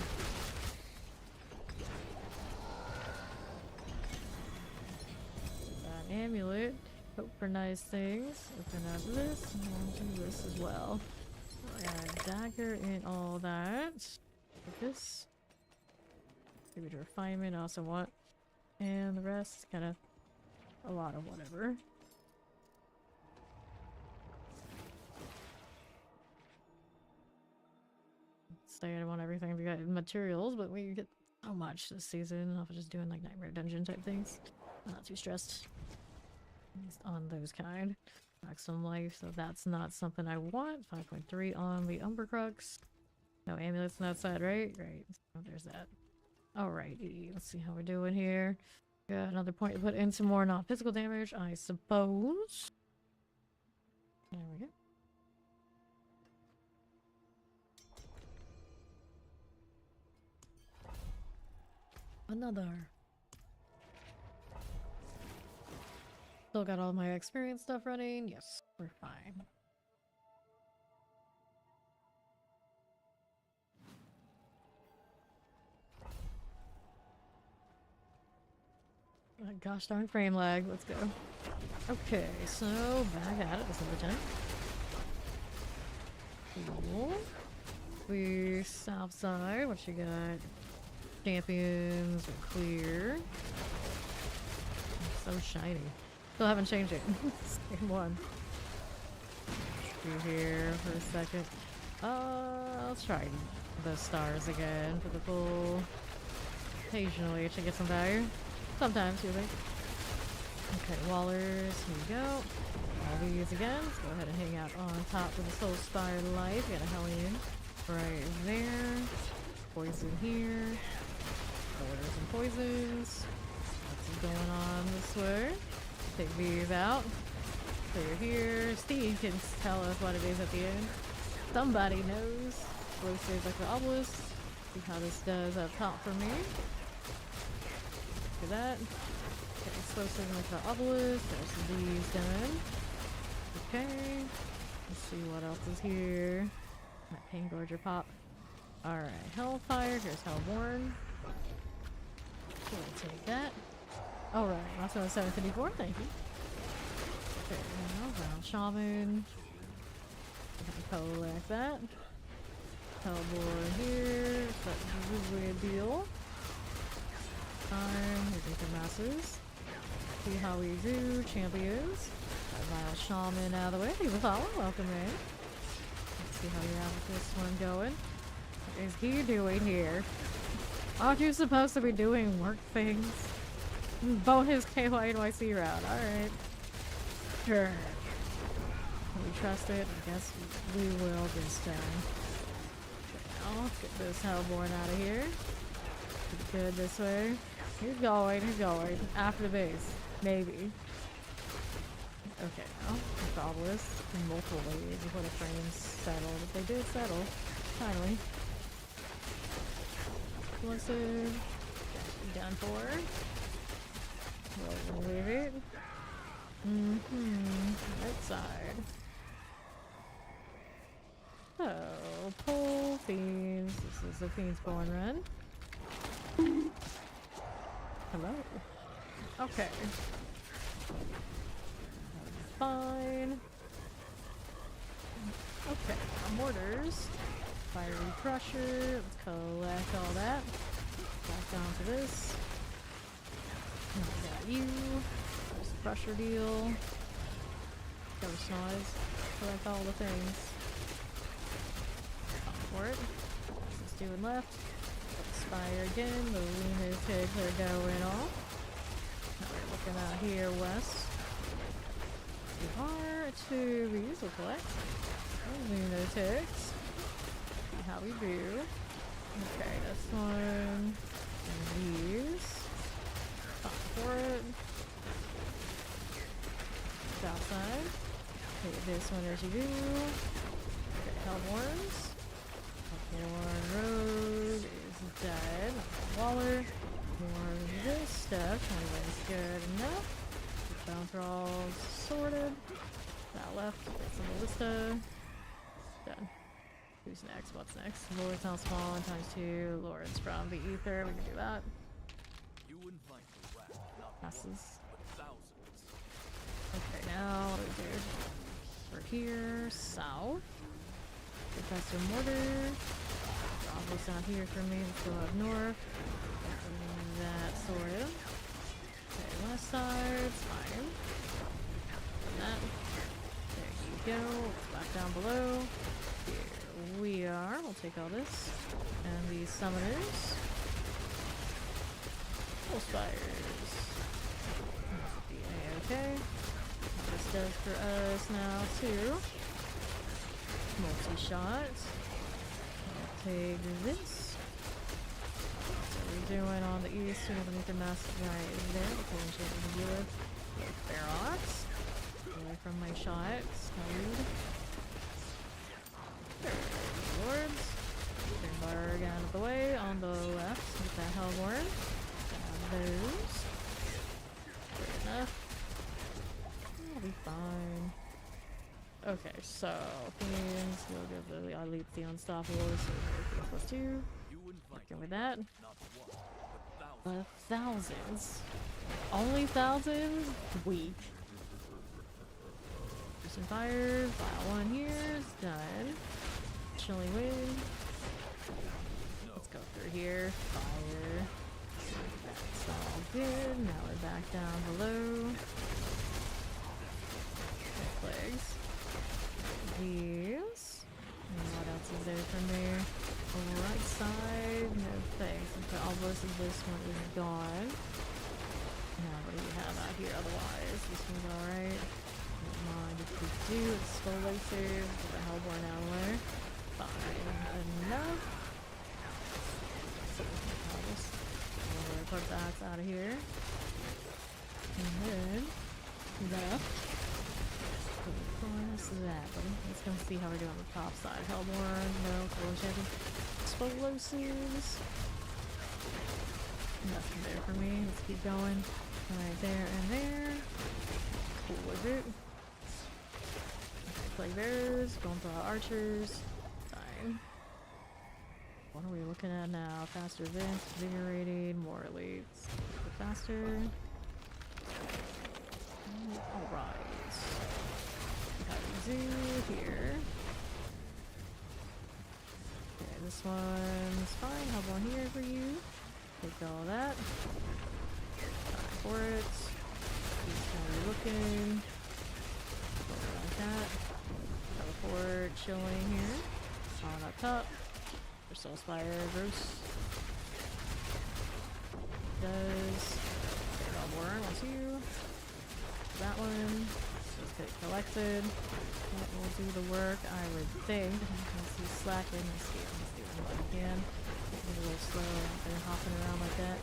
S1: That amulet. Hope for nice things. Open up this, and we'll do this as well. I got a dagger and all that. Like this. Maybe to refinement, I also want. And the rest, kind of a lot of whatever. Say I want everything to get materials, but we get so much this season off of just doing like Nightmare Dungeon type things. I'm not too stressed. At least on those kind. Maximum life, so that's not something I want. 5.3 on the Umbercrux. No amulets on that side, right? Right. So there's that. Alrighty, let's see how we're doing here. Got another point to put in some more non-physical damage, I suppose. There we go. Another. Still got all my experience stuff running. Yes, we're fine. Gosh darn frame lag. Let's go. Okay, so back at it this other time. Cool. The south side, what you got? Champions are clear. So shiny. Still haven't changed it. Same one. Be here for a second. Let's try the stars again for the full. Occasionally to get some value. Sometimes, really. Okay, Wallers, here we go. All these again. Let's go ahead and hang out on top of the Soul Spire Life. Got a Hellion right there. Poison here. Orders and poisons. What's going on this way? Take these out. Clear here. Steve can tell us what it is at the end. Somebody knows. Explosives like the obelisk. See how this does up top for me. Look at that. Okay, explosives like the obelisk. There's these done. Okay. Let's see what else is here. That Pain Gorger pop. Alright, Hellfire. Here's Hellborn. Can I take that? Alright, that's on 754, thank you. Okay, now Round Shaman. Collect that. Hellborn here. That's a weird deal. Time, here's the masses. See how we do, champions. Vial Shaman out of the way. Leave a follow, welcome in. Let's see how you have this one going. What is he doing here? Aren't you supposed to be doing work things? Bonus KYNYC round, alright. Sure. Can we trust it? I guess we will this time. Now, let's get this Hellborn out of here. Pretty good this way. He's going. After the base. Maybe. Okay, now, the obelisk in multiple ways before the frames settled. But they did settle. Finally. Explosive. Done for. We'll leave it. Right side. So, pull Fiends. This is the Fiends Born run. Hello. Okay. Fine. Okay, mortars. Fiery Crusher. Let's collect all that. Back down to this. And we got you. There's the Crusher deal. Cover Snoise. Collect all the things. Come for it. What's this doing left? Expire again. The lunatics are going off. Now we're looking out here west. We are to these. We'll collect. Lunatics. See how we do. Okay, this one. And these. Come for it. Outside. Take this one as you do. Okay, Hellborns. Hellborn Road is dead. Waller. More of this stuff. Anyways, good enough. Bounce all sorted. That left. Get some ballista. Done. Who's next? What's next? Lords now spawn times 2. Lords from the ether. We can do that.
S3: You invite the wrath, not
S1: Passes.
S3: one, but thousands.
S1: Okay, now what do we do? We're here, south. Professor Mortar. Bravo's not here for me. Let's go up north. That sorted. Okay, west side, fine. That. There you go. Back down below. Here we are. We'll take all this. And these summoners. Full spires. Okay. This does for us now too. Multi-shot. Take this. What are we doing on the east? We have an ether mask right there. Okay, we should deal with Ferox. Away from my shots. Rude. Lords. Turn out of the way on the left. Get that Hellborn. Grab those. Good enough. I'll be fine. Okay, so things we'll give the elite the unstoppable, so +2.
S3: You invite
S1: Go with that.
S3: not one, but
S1: Thousands. Only thousands? Weak. Some fire. File 1 here is done. Chilling wind. Let's go through here. Fire. That's all good. Now we're back down below. Plagues. These. And what else is there for me? Right side, no thanks. Okay, all this one is gone. Now what do we have out here otherwise? This one's alright. Don't mind if we do. It's slow laser. Get the Hellborn out of there. Fine enough. We'll put that out of here. And then left. What's that? Let's go see how we're doing on the top side. Hellborn, no, Golden Champion. Explosives. Nothing there for me. Let's keep going. Right there and there. Cool with it. Okay, Plague Bearers, going for our archers. Fine. What are we looking at now? Faster events, invigorating, more elites. Faster. Alright. Zoo here. Okay, this one's fine. Have one here for you. Take all that. Time for it. Keep how we're looking. Put it like that. Teleport chilling here. On up top. For Soul Spire, Bruce. Does. Warren wants you. That one. Let's get it collected. That will do the work, I would think. Let's see, slacking. Let's see what I can. It's a little slow. They're hopping around like that.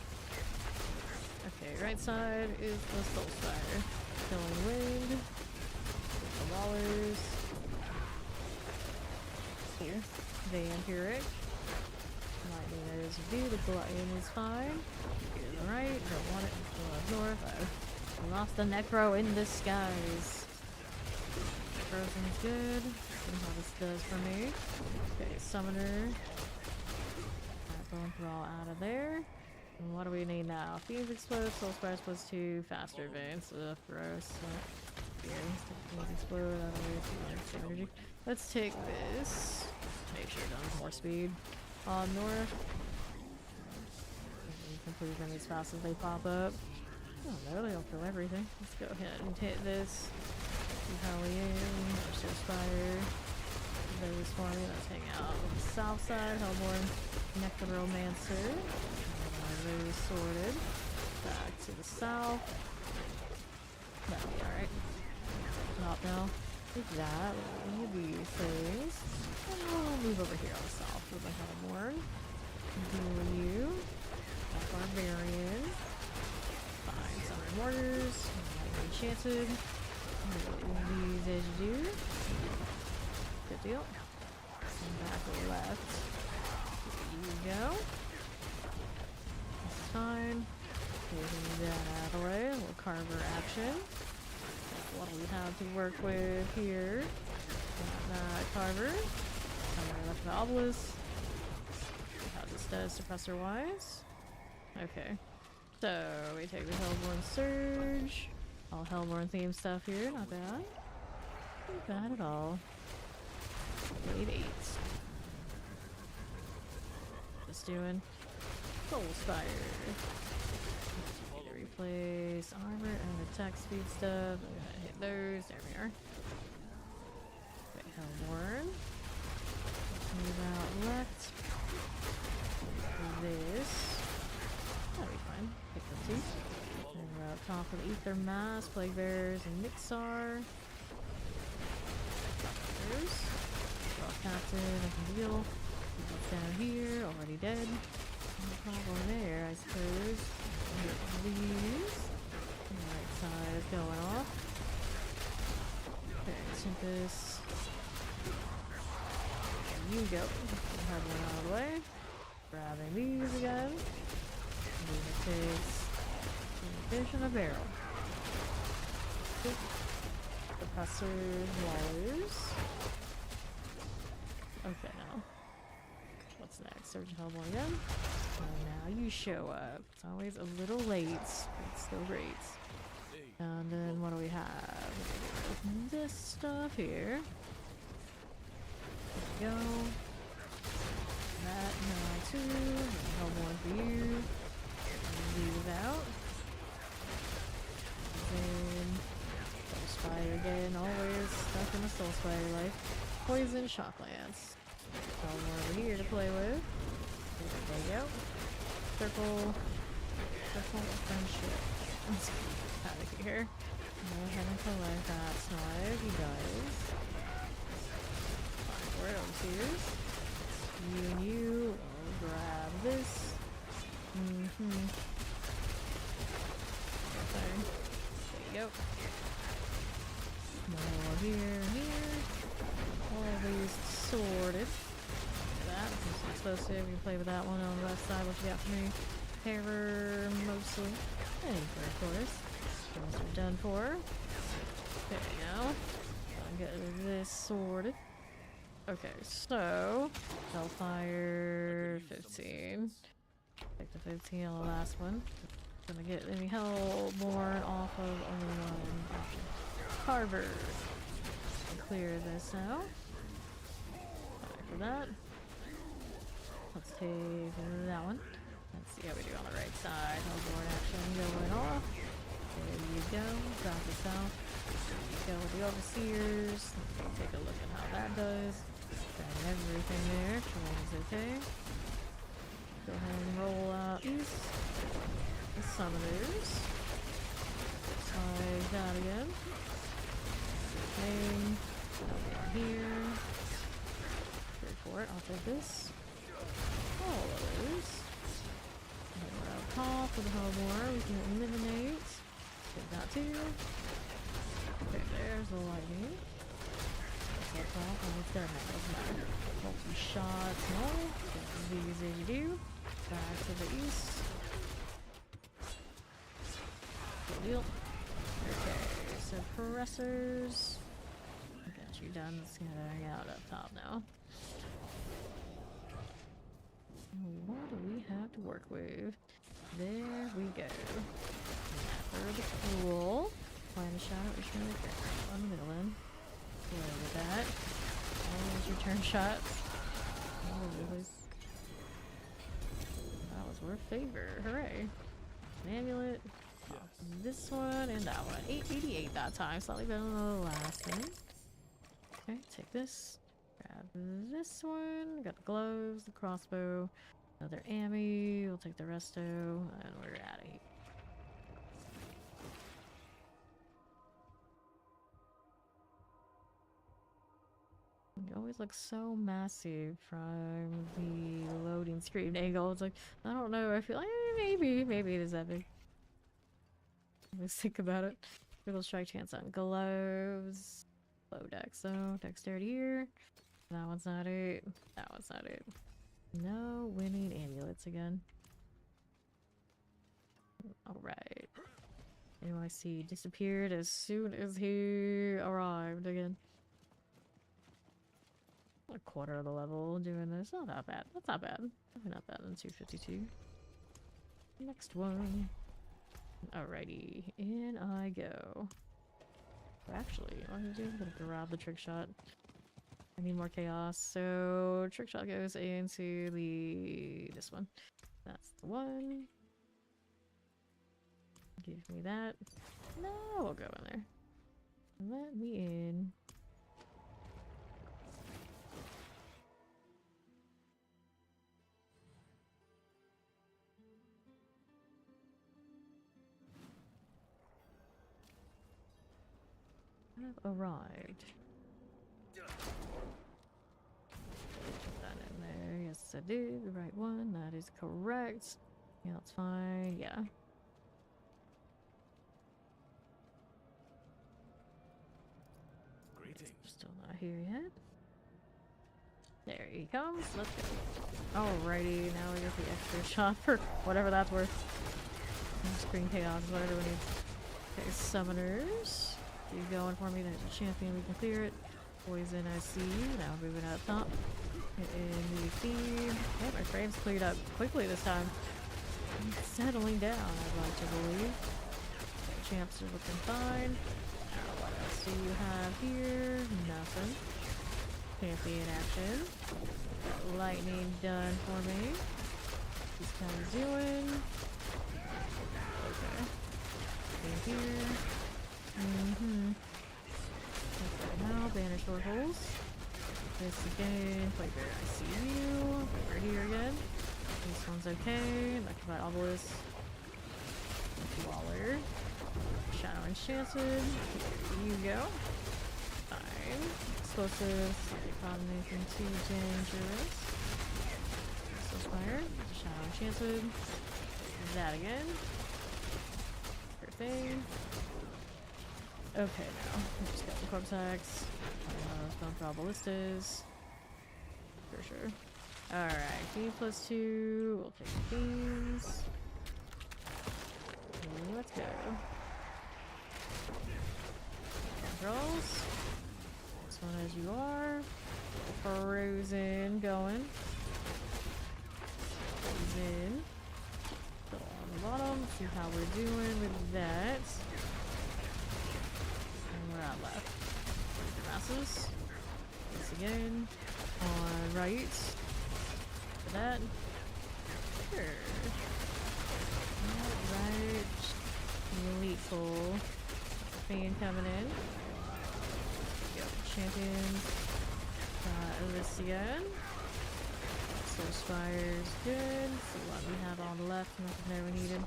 S1: Okay, right side is the Soul Spire. Killing Wind. The Wallers. Here. Vampiric. Lightning is view. The Glutton is fine. Here to the right. Don't want it. Go up north. I lost the Necro in disguise. Frozen's good. See how this does for me. Okay, Summoner. Going all out of there. And what do we need now? Fiends Explode, Soul Spires +2, faster advance. Ugh, gross. Here, Fiends Explode. I don't really see energy. Let's take this. make sure it does more speed on north. You can complete them as fast as they pop up. Oh no, they don't kill everything. Let's go ahead and hit this. Retaliation, Mercer Spire. Those for me. Let's hang out on the south side. Hellborn, Necromancer. Those sorted. Back to the south. That'll be alright. Top now. Take that. We'll leave these things. And we'll move over here on the south with the Hellborn. Heal you. That Barbarian. Fine. Summoning Mortars. Enchanted. These as you do. Good deal. And back left. There you go. That's fine. Taking that out of the way. A little carver action. What do we have to work with here? Got that carver. Coming left of the obelisk. See how this does suppressor wise. Okay. So we take the Hellborn Surge. All Hellborn themed stuff here. Not bad. Not bad at all. Grade 8. Just doing Soul Spire. Need to replace armor and attack speed stuff. I'm gonna hit those. There we are. Okay, Hellborn. Move out left. This. That'll be fine. Pick the two. And we're up top with Ether Mass, Plague Bearers, and Mixar. There's Captain, I can deal. He's down here, already dead. No problem there, I suppose. Get these. The right side is going off. Okay, Tempest. There you go. Have one out of the way. Grabbing these again. Lunatics. Fish in a barrel. Suppressors, Wallers. Okay, now. What's next? Surge Hellborn again. And now you show up. It's always a little late, but it's still great. And then what do we have? This stuff here. There we go. That now too. Hellborn for you. Leave out. Then Soul Spire again, always stuck in the Soul Spire life. Poison Shock Lance. All more over here to play with. There we go. Circle of friendship. Let's get out of here. Go ahead and collect that snide. He does. Fine for it, overseers. You and you will grab this. Okay. There you go. More here, here. All these sorted. Look at that. That's what I'm supposed to. We can play with that one on the left side. What you got for me? Terror, mostly. And for of course. Those are done for. There we go. I'll get this sorted. Okay, so Hellfire 15. Take the 15 on the last one. Gonna get any Hellborn off of only one option. Carver. Clear this out. Back for that. Let's take that one. Let's see how we do on the right side. Hellborn action going off. There you go. Drop this out. There you go with the overseers. Let's take a look at how that does. Got everything there. Terrain is okay. Go ahead and roll out east. The summoners. Slide that again. Okay. Down here. Go for it. I'll take this. All of those. And we're up top with the Hellborn. We can eliminate. Take that too. Okay, there's the lightning. Up top, and it's dead now. Doesn't matter. Multi-shots. No. Get these as you do. Back to the east. Good deal. Okay, suppressors. Got you done. Let's get out up top now. What do we have to work with? There we go. For the pool. Find a shot at which really great. On the middle end. Play with that. Always return shots. Oh, please. That was worth favor. Hooray. An amulet.
S2: Yes.
S1: This one and that one. 888 that time. Slightly better than the last one. Okay, take this. Grab this one. Got the gloves, the crossbow, another ammo. We'll take the resto, and we're out of here. You always look so massive from the loading screen angle. It's like, I don't know, I feel like maybe it is that big. Let's think about it. Critical strike chance on gloves. Low dex, so dexterity here. That one's not it. That one's not it. No winning amulets again. Alright. NYC disappeared as soon as he arrived again. A quarter of the level doing this. Not that bad. That's not bad. Definitely not bad on 252. Next one. Alrighty. In I go. Actually, what I'm gonna do, I'm gonna grab the trick shot. I need more chaos. So trick shot goes into this one. That's the one. Give me that. No, we'll go in there. Let me in. I've arrived. Put that in there. Yes, I did. The right one. That is correct. Yeah, that's fine. Yeah.
S2: Greetings.
S1: Still not here yet. There he comes. Let's go. Alrighty, now we get the extra shot for whatever that's worth. Screen chaos, whatever we need. Okay, summoners. Keep going for me. There's a champion. We can clear it. Poison, I see you. Now moving up top. Hit in the feed. Okay, my frame's cleared up quickly this time. I'm settling down, I'd like to believe. Okay, champs are looking fine. Now, what else do you have here? Nothing. Champion action. Got lightning done for me. He's kind of doing. Okay. In here. Okay, now banish oracles. This again. Flavor, I see you. Over here again. This one's okay. Electrified obelisk. Waller. Shadow enchanted. Here you go. Fine. Explosives. Probably anything too dangerous. Crystal Spire. Shadow enchanted. That again. Sure thing. Okay, now we just got some corpse axe. Stone for ballistas. For sure. Alright, beam plus 2. We'll take the beams. Let's go. Controls. This one as you are. Frozen going. Frozen. Still on the bottom. See how we're doing with that. We're out left. Masses. Once again. On right. For that. Sure. Alright. Elite full. Fan coming in. Go. Champions. This again. So Spire's good. So what we have on the left, nothing there we needed.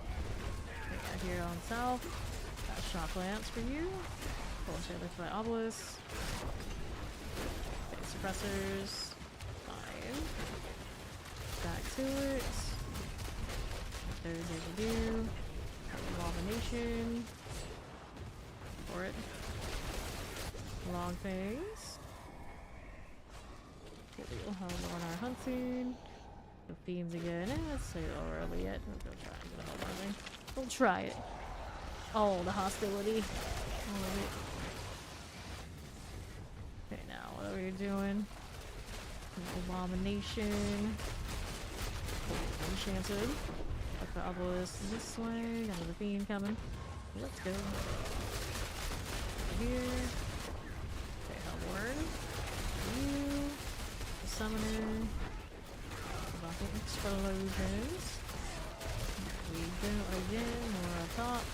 S1: We got here on south. Got shock lance for you. Bullshit, looks like obelisk. Okay, suppressors. Fine. Back to it. There's a do. Abomination. For it. Long things. We'll have on our hunting. The fiends again. Let's say a little early yet. We'll go try and get all running. We'll try it. Oh, the hostility. All of it. Okay, now what are we doing? Abomination. Enchanted. Like the obelisk this way. Got another fiend coming. Let's go. Here. Okay, Hellborn. You. The summoner. explosions. There we go again, more up top.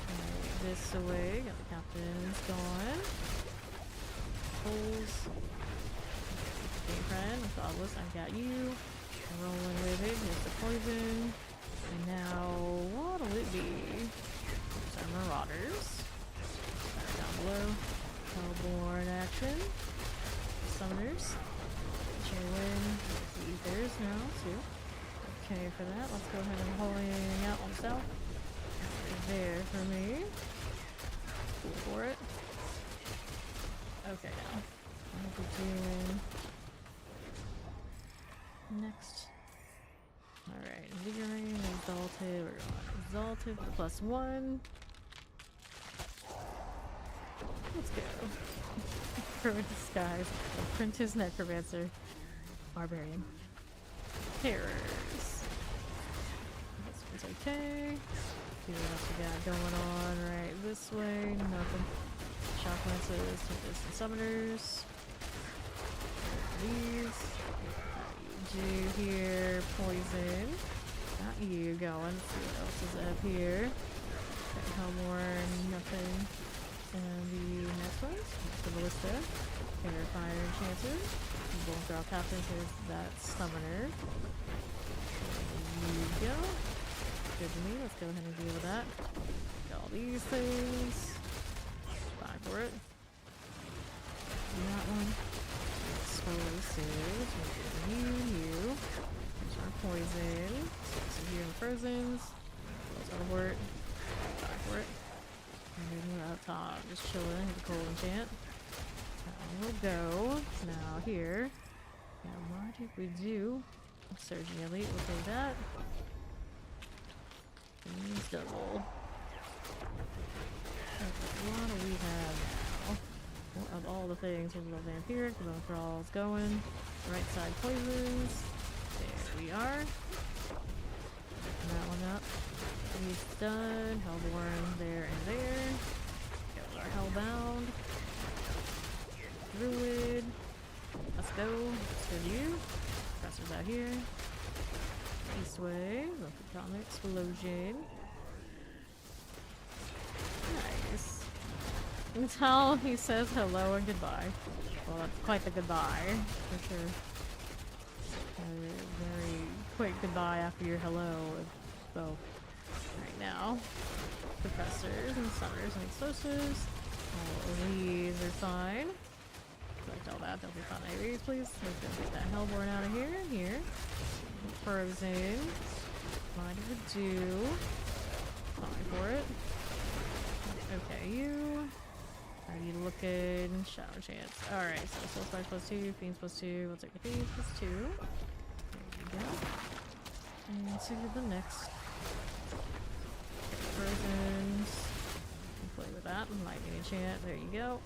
S1: Alright, this away. Got the captains going. Pulls. Okay, friend, Godless, I got you. I'm rolling with it. Here's the poison. And now, what'll it be? There's our marauders. Down below. Hellborn action. Summoners. Chairwin. There's now, too. Okay, for that, let's go ahead and hang out on the south. Right there for me. Cool for it. Okay, now. What are we doing next? Alright, invigorating, exalted. We're going exalted for +1. Let's go. Current disguise. Apprentice necromancer. Barbarian. Terrors. This one's okay. See what else we got going on right this way. Nothing. Shock lances, tempests, and summoners. These. Do here poison. Not you going. Let's see what else is up here. Okay, Hellborn, nothing. And the next one, the ballista. Fire chances. Bolt draw captains. Here's that summoner. There you go. Good to me. Let's go ahead and deal with that. Got all these things. Fine for it. That one. Explosives. You. There's our poison. So here in the frozens. Those are the word. Fine for it. And then up top, just chilling. Hit the cold enchant. We'll go now here. Now, what did we do? Surging Elite, we'll take that. And double. Okay, what do we have now? Well, of all the things, we'll go Vampiric, the Bone Crawl's going. Right side poisons. There we are. Open that one up. He's done. Hellborn there and there. Got our Hellbound. Druid. Let's go. Let's go you. Pressure's out here. East way. Atomic explosion. Nice. Until he says hello and goodbye. Well, that's quite the goodbye, for sure. A very quick goodbye after your hello. So, right now. Suppressors and summoners and explosives. All of these are fine. Select all that, don't be fun AVs, please. Let's go get that Hellborn out of here. Here. Frozen. Mind if we do. Fine for it. Okay, you. How are you looking? Shadow chance. Alright, so Soul Sparks +2, Fiends +2. We'll take the Fiends +2. There you go. And to the next. Frozen's. Play with that. Lightning enchant. There you go.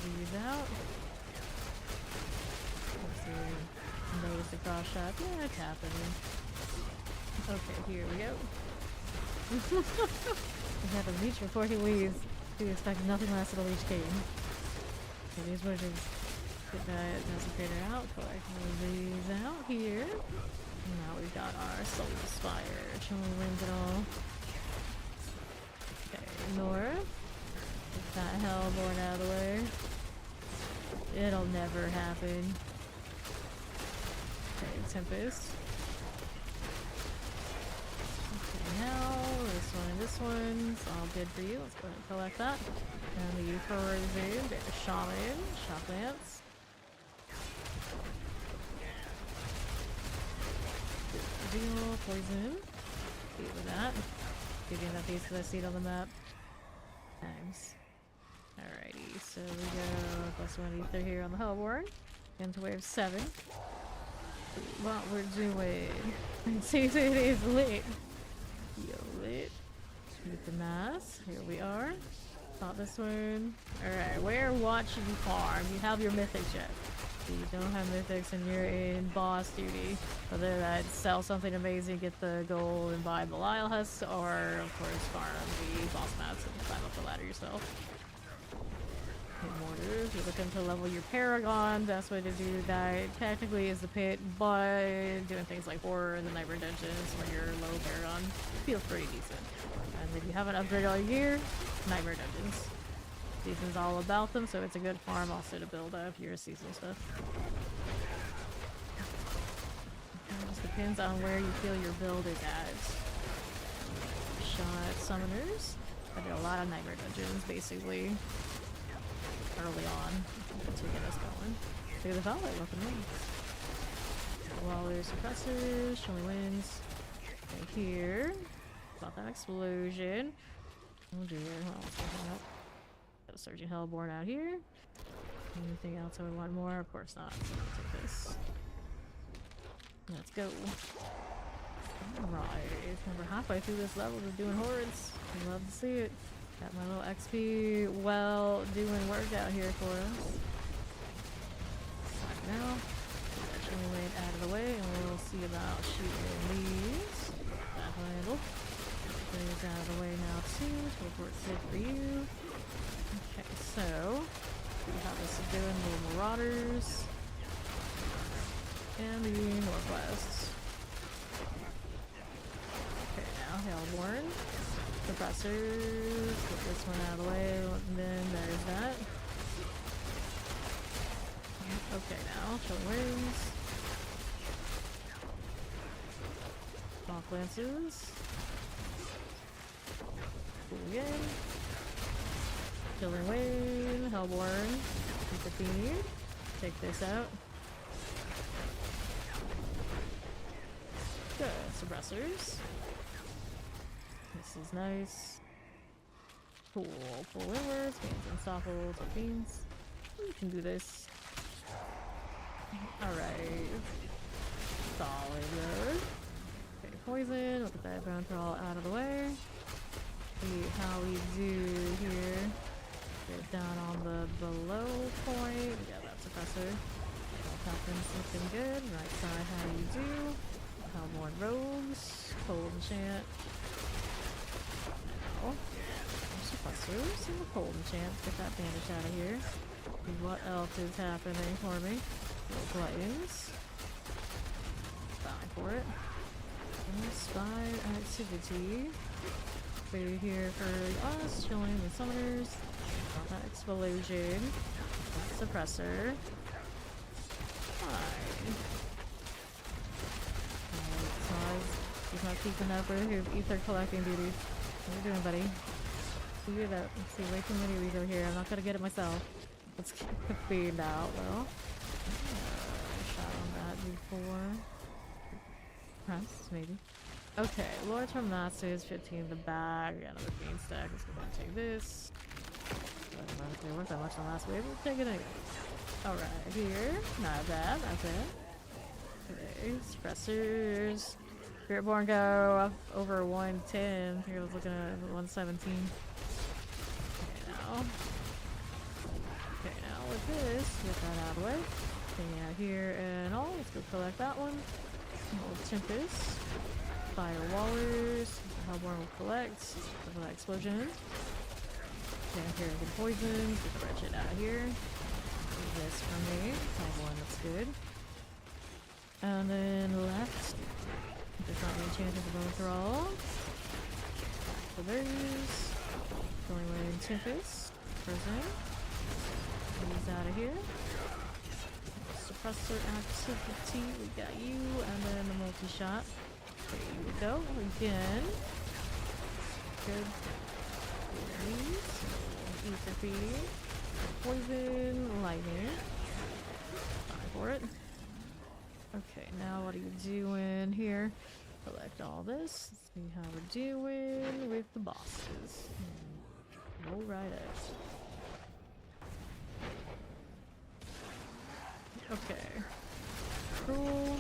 S1: Leave these out. Let's see. Notice the cross shot. Yeah, it's happening. Okay, here we go. We have a leech before he leaves. We expect nothing less at a leech game. Okay, these wizards. Get that desecrator out. Collect these out here. And now we've got our Soul Spire. Shall we rinse it all? Okay, north. Get that Hellborn out of the way. It'll never happen. Okay, Tempest. Okay, now this one and this one's all good for you. Let's go ahead and collect that. And the Corrosive, there's Shaman, Shock Lance. Deal, poison. Deal with that. Getting that piece because I see it on the map. Times. Alrighty, so we go +1 ether here on the Hellborn. Into wave 7. What we're doing. See, it is lit. Yo, lit. With the mass. Here we are. Not this one. Alright, where watch you farm? You have your mythics yet. If you don't have mythics and you're in boss duty, whether that's sell something amazing, get the gold and buy Belial husks, or of course farm the boss mats and climb up the ladder yourself. mortars. You're looking to level your paragon. Best way to do that technically is the pit, but doing things like horror and the nightmare dungeons when you're low paragon feels pretty decent. And if you haven't upgraded all year, nightmare dungeons. Season's all about them, so it's a good farm also to build up your season stuff. It just depends on where you feel your build is at. Shot summoners. I did a lot of nightmare dungeons basically early on to get us going. Look at the valley, welcome in. Wallers, suppressors, showing winds. Right here. About that explosion. Oh dear, what else is coming up? Got a surging hellborn out here. Anything else I would want more? Of course not. So I'll take this. Let's go. Alright, we're halfway through this level of doing hordes. I love to see it. Got my little XP well doing work out here for us. Slack now. Get that chilling weight out of the way and we'll see about shooting these. That handle. These out of the way now too. Teleport's good for you. Okay, so see how this is doing. Little marauders. And the northwest. Okay, now Hellborn. Suppressors. Get this one out of the way. And then there's that. Okay, now Chilling Wings. Stalk Lances. Cool again. Chilling Wing. Hellborn. Keep the feed. Take this out. Good. Suppressors. This is nice. Cool. Full inwards. Beans unstoppable. Take beans. You can do this. Alright. Solid good. Okay, poison. Look at that brown troll out of the way. See how we do here. Get down on the below point. We got that suppressor. Top in something good. Right side, how you do. Hellborn robes. Cold enchant. Now. Suppressors and the cold enchant. Get that bandage out of here. See what else is happening for me. Little gluttons. Die for it. Inspired activity. We're here for us, chilling with summoners. Got that explosion. That suppressor. Fine. Alright, he's not keeping up with his ether collecting duties. What are you doing, buddy? You hear that? Let's see, way too many of these over here. I'm not gonna get it myself. Let's get the feed out, though. Shot on that before. Press, maybe. Okay, Lord Terminatus is 15 in the bag. Got another bean stack. Let's go ahead and take this. Doesn't matter if they weren't that much on the last wave. We'll take it anyway. Alright, here. Not bad, not bad. Okay, suppressors. Spiritborn go up over 110. Here I was looking at 117. Okay, now. Okay, now with this, get that out of the way. Thing out here and all. Let's go collect that one. Old Tempest. Fire Wallers. Hellborn will collect. Look at that explosion. Down here, get poison. Get the wretched out of here. This from me. Hellborn looks good. And then left. There's not any chance of going through all. So there's going away in Tempest. Prison. These out of here. Suppressor activity. We got you. And then the multi-shot. There you go. Again. Good. These. Ether feeding. Poison. Lightning. Time for it. Okay, now what are you doing here? Collect all this. Let's see how we're doing with the bosses. Go right at. Okay. Cruel.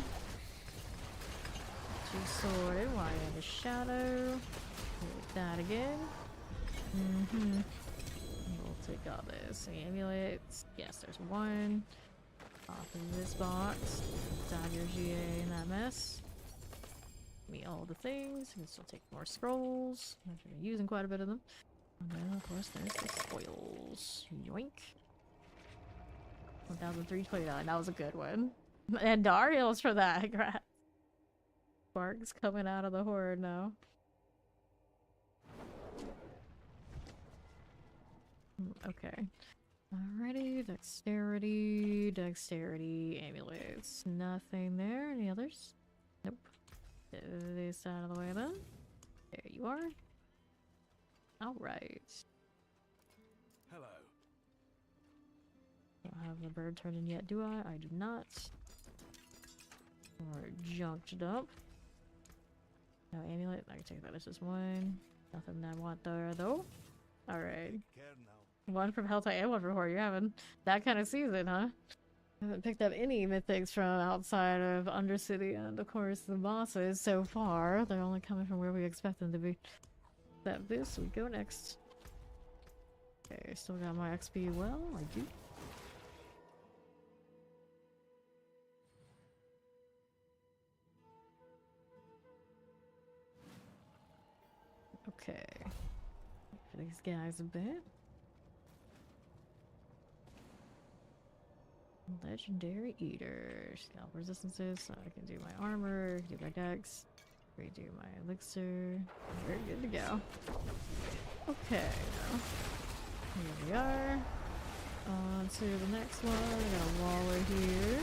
S1: Two-sworded. Why in the shadow? Hit that again. We'll take all this. Amulets. Yes, there's one. Off in this box. Down your GA in that mess. Me all the things. You can still take more scrolls. I'm using quite a bit of them. And then, of course, there's the spoils. Yoink. 1,329. That was a good one. And Dario's for that. Congrats. Sparks coming out of the horde now. Okay. Alrighty, dexterity, amulets. Nothing there. Any others? Nope. Get this out of the way then. There you are. Alright.
S3: Hello.
S1: Don't have the bird turned in yet, do I? I do not. Or junked up. No amulet. I can take that as just one. Nothing I want there though. Alright. One from Helltide and one from Horde. You're having that kind of season, huh? I haven't picked up any mythics from outside of Undercity and of course the bosses so far. They're only coming from where we expect them to be. That this we go next. Okay, still got my XP well, I do. Okay. Wait for these guys a bit. Legendary Eater. Scalp resistances, so I can do my armor, do my dex, redo my elixir. We're good to go. Okay, now. Here we are. On to the next one. I got a Waller here.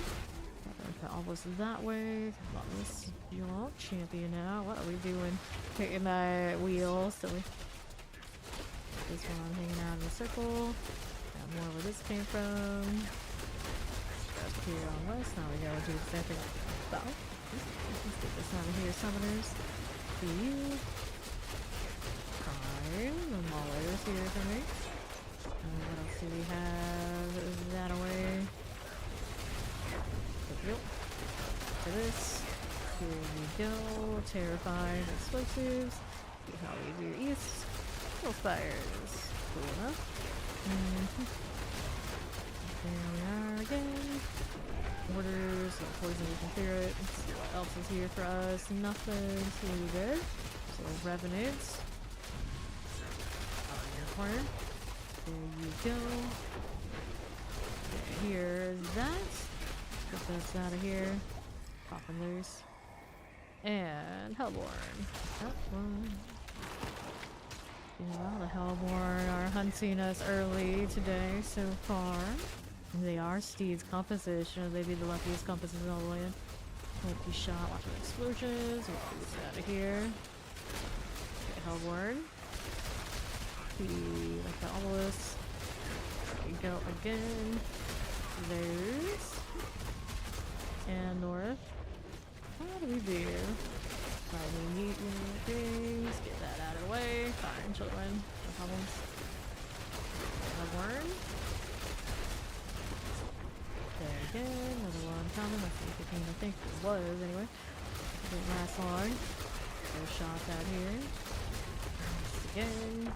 S1: Got all this that way. Got this junk champion now. What are we doing? Hitting my wheel. So this one hanging out in a circle. Got more where this came from. Here on west, now we gotta do the same thing. Well, let's get this out of here, summoners. See you. Fine. The Mauler's here for me. What else do we have? That away. For this. Here we go. Terrifying explosives. See how we do east. Little fires. Cool enough. There we are again. Orders, no poison, we can clear it. Let's see what else is here for us. Nothing too good. So revenants. On your corner. There you go. Okay, here's that. Get this out of here. Popping loose. And Hellborn. That one. Yeah, the Hellborn are hunting us early today so far. They are Steed's composition. They be the luckiest composition all the way in. Lucky shot, watch the explosions. We'll get this out of here. Okay, Hellborn. Like the obelisk. There we go again. There's. And north. How do we do? Lightning things. Get that out of the way. Fine, children. No problems. Hellborn. There again, another one coming. Let's see if I think it was anyway. Didn't last long. No shots out here. Once again.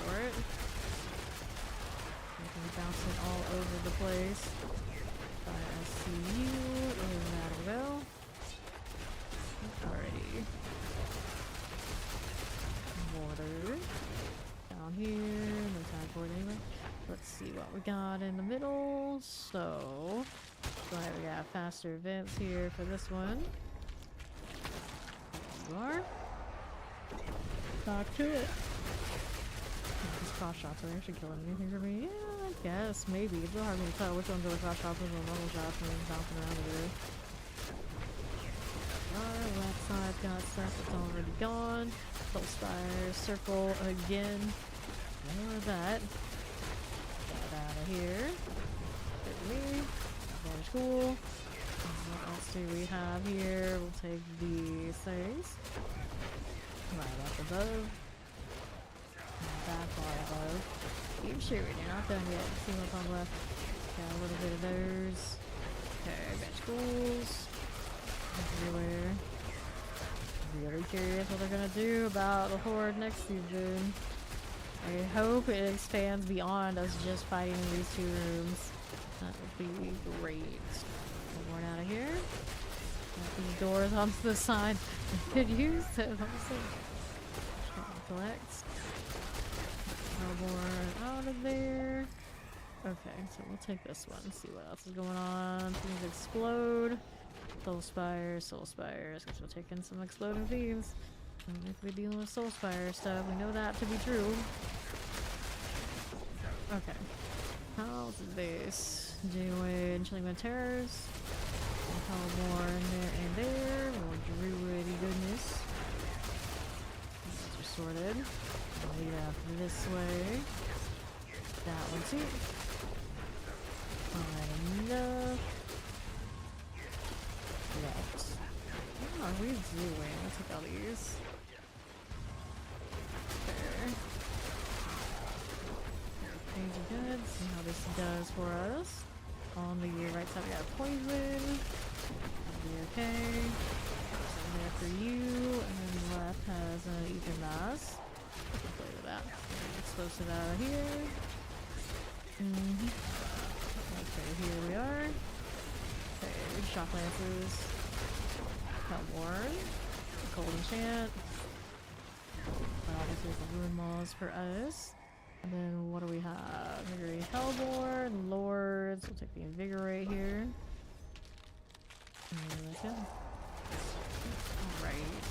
S1: For it. Everything bouncing all over the place. I see you. And that'll go. Alrighty. Water. Down here. No time for it anyway. Let's see what we got in the middle. So, we got faster events here for this one. There you are. Back to it. These cross shots are actually killing anything for me. Yeah, I guess maybe. It's hard for me to tell which ones are the cross shots and the normal shots when I'm bouncing around over there. Our left side got stuff that's already gone. Pulse fire, circle again. More of that. Out of here. Hit me. Very cool. What else do we have here? We'll take these things. Right up above. Not that far above. Keep shooting, you're not done yet. See what's on left. Got a little bit of those. Okay, vegetables. Everywhere. Really curious what they're gonna do about the horde next season. I hope it expands beyond us just fighting in these two rooms. That would be great. One out of here. Got these doors onto the side. I could use it, honestly. Collect. Hellborn out of there. Okay, so we'll take this one. See what else is going on. Things explode. Soul spires, soul spires. Guess we'll take in some exploding thieves. And if we're dealing with soul spire stuff, we know that to be true. Okay. How's this? Doing chilling with terrors. More there and there. More druidy goodness. These are sorted. I'll lead up this way. That one too. Fine enough. Left. What are we doing? Let's take all these. There. Things are good. See how this does for us. On the right side we got poison. That'll be okay. Something there for you. And then the left has an ether mass. We can play with that. Explosive out of here. Okay, here we are. Okay, shock lances. Hellborn. Cold enchant. Obviously the ruin maws for us. And then what do we have? Invigorate Hellborn, Lords. We'll take the Invigorate here. And that's it. Alright.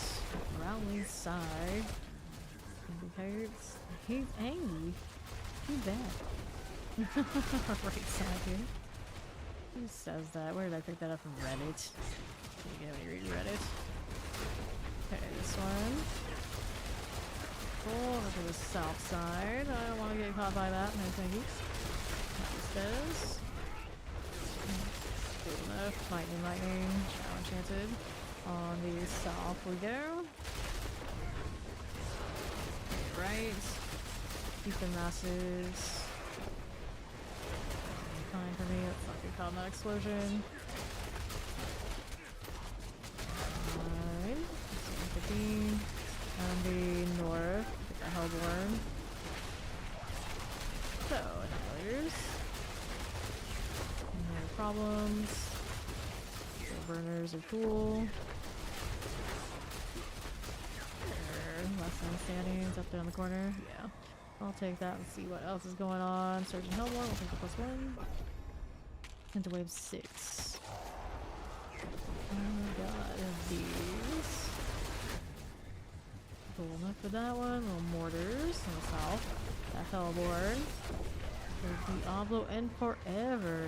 S1: Rowley's side. He hurts. He's angry. He's bad. Right side here. Who says that? Where did I pick that up from Reddit? Can you read Reddit? Okay, this one. Cool, over to the south side. I don't want to get caught by that. No thank you. Downstairs. Good enough. Lightning, lightning. Shadow enchanted. On the south we go. Right. Keep the masses. Fine for me. Let's not get caught in that explosion. Fine. 15. On the north, get the Hellborn. So, annihilators. No problems. The burners are cool. Last man standing up there in the corner. Yeah. I'll take that and see what else is going on. Surgeon Hellborn, we'll take the +1. Into wave 6. Oh my god, these. Cool enough for that one. Little mortars on the south. That Hellborn. For Diablo and forever.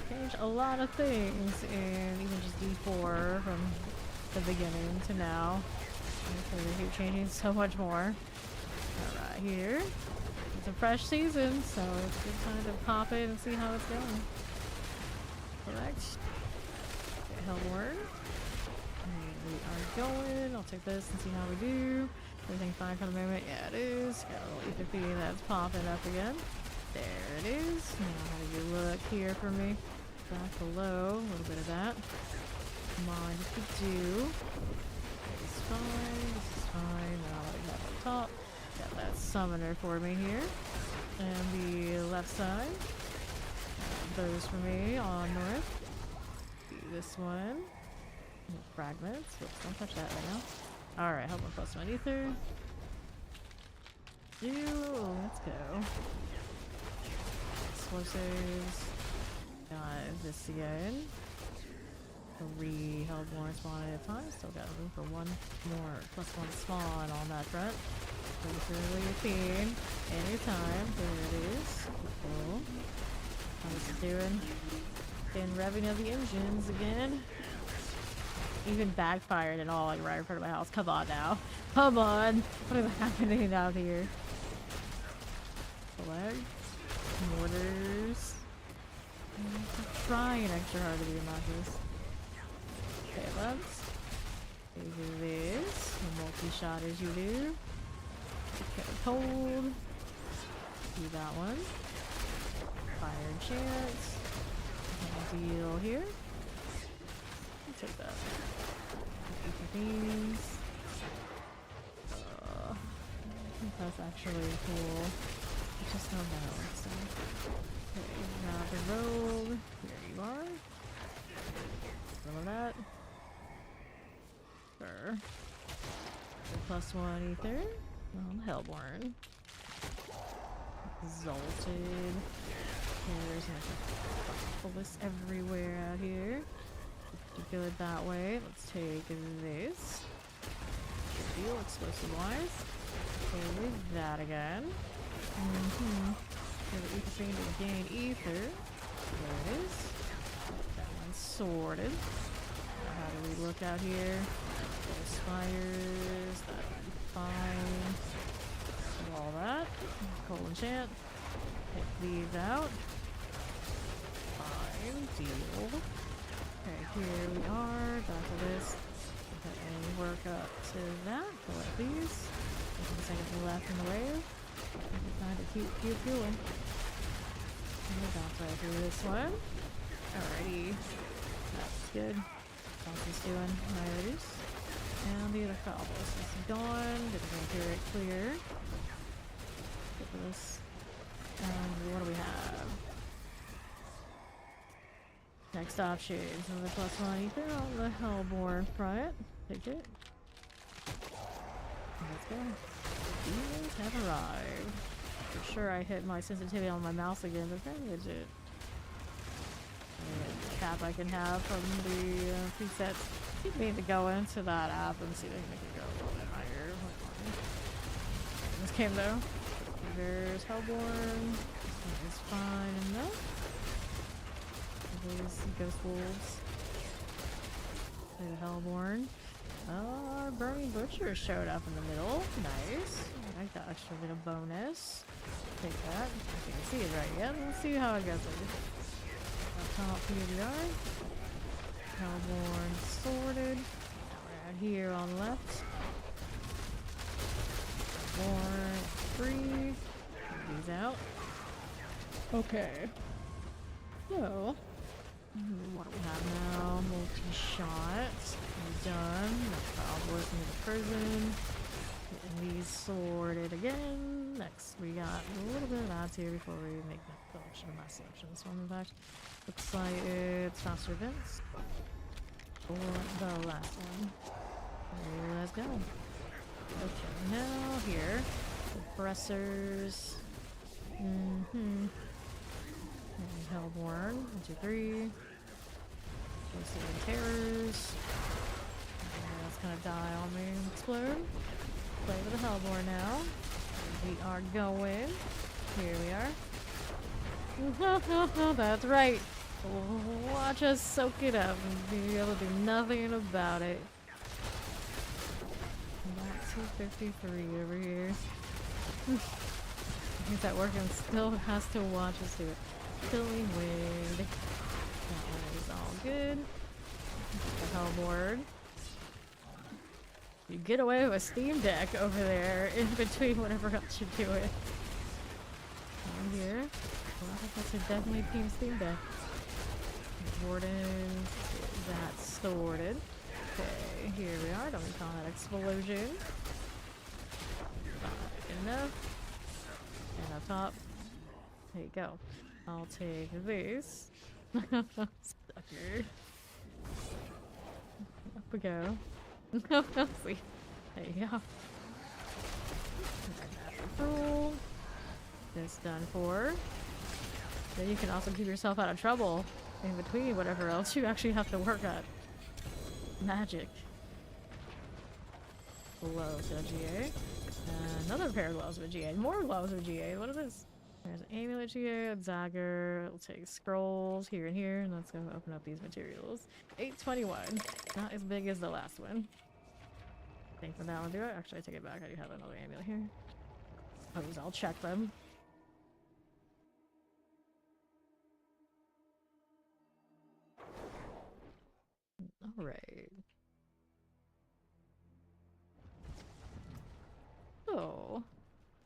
S1: Changed a lot of things, and even just D4 from the beginning to now. They keep changing so much more. Alright, here. It's a fresh season, so it's a good time to pop it and see how it's going. Correct. Okay, Hellborn. We are going. I'll take this and see how we do. Everything fine for the moment? Yeah, it is. Got a little ether feed that's popping up again. There it is. Now, how do you look here for me? Back below. A little bit of that. Come on, just could do. This is fine. This is fine. Now we have up top. Got that summoner for me here. And the left side. Those for me on north. This one. Fragments. Whoops, don't touch that right now. Alright, help with +1 ether. Let's go. Explosives. Got this again. 3 Hellborn spawn at a time. Still got room for one more +1 spawn on that front. Really a theme. Anytime. There it is. Cool. How's it doing? Getting revving of the engines again. Even backfired and all, like right in front of my house. Come on now. Come on. What is happening out here? Flag. Mortars. I'm trying extra hard to be obnoxious. Okay, let's do this. A multi-shot as you do. Okay, cold. Do that one. Fire chance. Deal here. I'll take that. These. I think that's actually cool. It's just no metal, so. Okay, grab the rogue. Here you are. Some of that. Sure. +1 ether. Hellborn. exalted. Okay, there's an obelisk everywhere out here. Pretty good that way. Let's take this. Good deal, explosive wise. Okay, leave that again. Okay, the ether thing to gain ether. There it is. That one's sorted. Now how do we look out here? Those spires. That would be fine. Do all that. Coal enchant. Take these out. Fine. Deal. Okay, here we are. Back to this. Okay, and work up to that. Collect these. Taking a second to the left in the wave. Trying to keep fueling. And bounce right through this one. Alrighty. That's good. How's this doing? Nice. And the other cobblers is gone. Didn't make it clear. Get this. And what do we have? Next option is another +1 ether on the Hellborn front. Take it. Let's go. Demons have arrived. For sure I hit my sensitivity on my mouse again, but that is it. The cap I can have from the presets. Keep me to go into that app and see if I can go a little bit higher. This came though. There's Hellborn. That is fine enough. There's Ghost Wolves. There's Hellborn. Our Burning Butcher showed up in the middle. Nice. I like that extra bit of bonus. Take that. I can't see it right yet. Let's see how it goes. Up top, here we are. Hellborn sorted. Now we're out here on the left. Hellborn free. Take these out. Okay. So, what do we have now? Multi-shot. We're done. That's probably working in the prison. Getting these sorted again. Next, we got a little bit of ads here before we make the selection of my selections. One, in fact, looks like it's faster events. Or the last one. Let's go. Okay, now here. Suppressors. And Hellborn. 1, 2, 3. Ghostly Terrors. That's gonna die on me. Explode. Play with the Hellborn now. We are going. Here we are. That's right. Watch us soak it up and be able to do nothing about it. About 253 over here. Is that working? Still has to watch us do it. Killing Wind. That one is all good. The Hellboard. You get away with a Steam Deck over there in between whatever else you're doing. Down here. Well, I think that's a definitely Team Steam Deck. Wardens. That's sorted. Okay, here we are. Don't we call that explosion? Enough. And up top. There you go. I'll take this. Sucker. Up we go. See. There you go. Cool. This done for. Then you can also keep yourself out of trouble in between whatever else you actually have to work at. Magic. Gloves with GA. Another pair of gloves with GA. More gloves with GA. What is this? There's an amulet GA, a dagger. We'll take scrolls here and here, and let's go open up these materials. 821. Not as big as the last one. I think for that one, do I? Actually, I take it back. I do have another amulet here. I'll check them. Alright. So,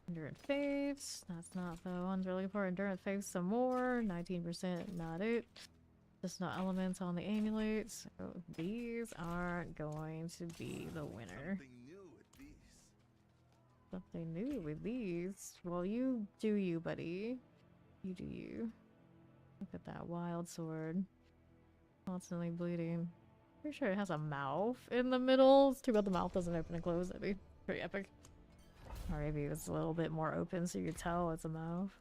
S1: Endurance Faiths. That's not the ones we're looking for. Endurance Faiths some more. 19%, not it. Just not elements on the amulets. So these aren't going to be the winner. Something new with these. Well, you do you, buddy. You do you. Look at that wild sword. Constantly bleeding. Pretty sure it has a mouth in the middle. It's too bad the mouth doesn't open and close. That'd be pretty epic. Or maybe it's a little bit more open so you could tell it's a mouth.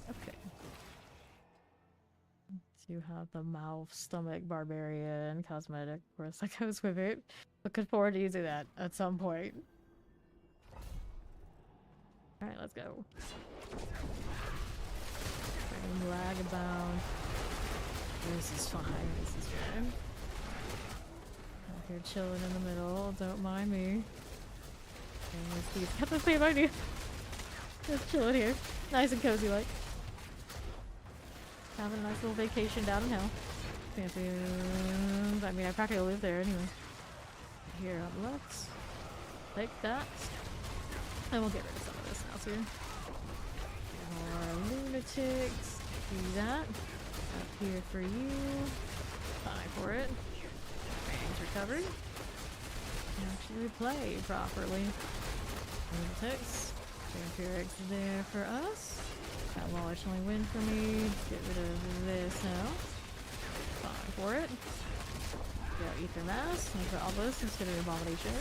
S1: Okay. You have the mouth, stomach, barbarian, cosmetic. Of course, that goes with it. Looking forward to using that at some point. Alright, let's go. Freaking lag abound. This is fine. This is fine. Out here chilling in the middle. Don't mind me. He's got the same idea. Just chilling here. Nice and cozy like. Having a nice little vacation down in hell. Champions. I mean, I practically live there anyway. Here, let's take that. And we'll get rid of some of this now, too. More lunatics. Do that. Up here for you. Fine for it. Range recovered. Actually play properly. Lunatics. Vampirics there for us. That will actually win for me. Get rid of this now. Fine for it. Go Ether Mass. And for all this instead of Abomination.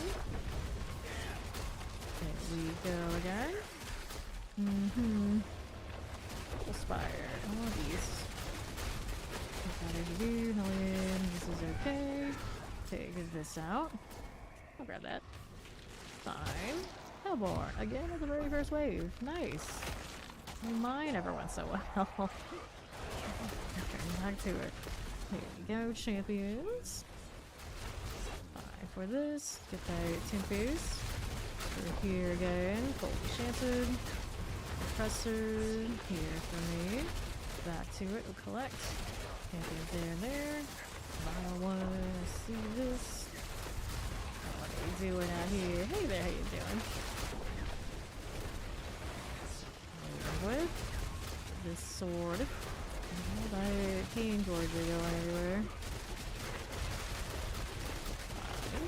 S1: There we go again. Spire. All of these. What did you do? Hellion. This is okay. Take this out. I'll grab that. Fine. Hellborn. Again with the very first wave. Nice. Mine never went so well. Okay, back to it. Here we go, champions. Fine for this. Get that 10 piece. We're here again. Cold Enchanted. Compressor. Here for me. Back to it. We'll collect. Champions there and there. Final one. See this. What are you doing out here? Hey there, how you doing? With this sword. That King George are going everywhere. Fine.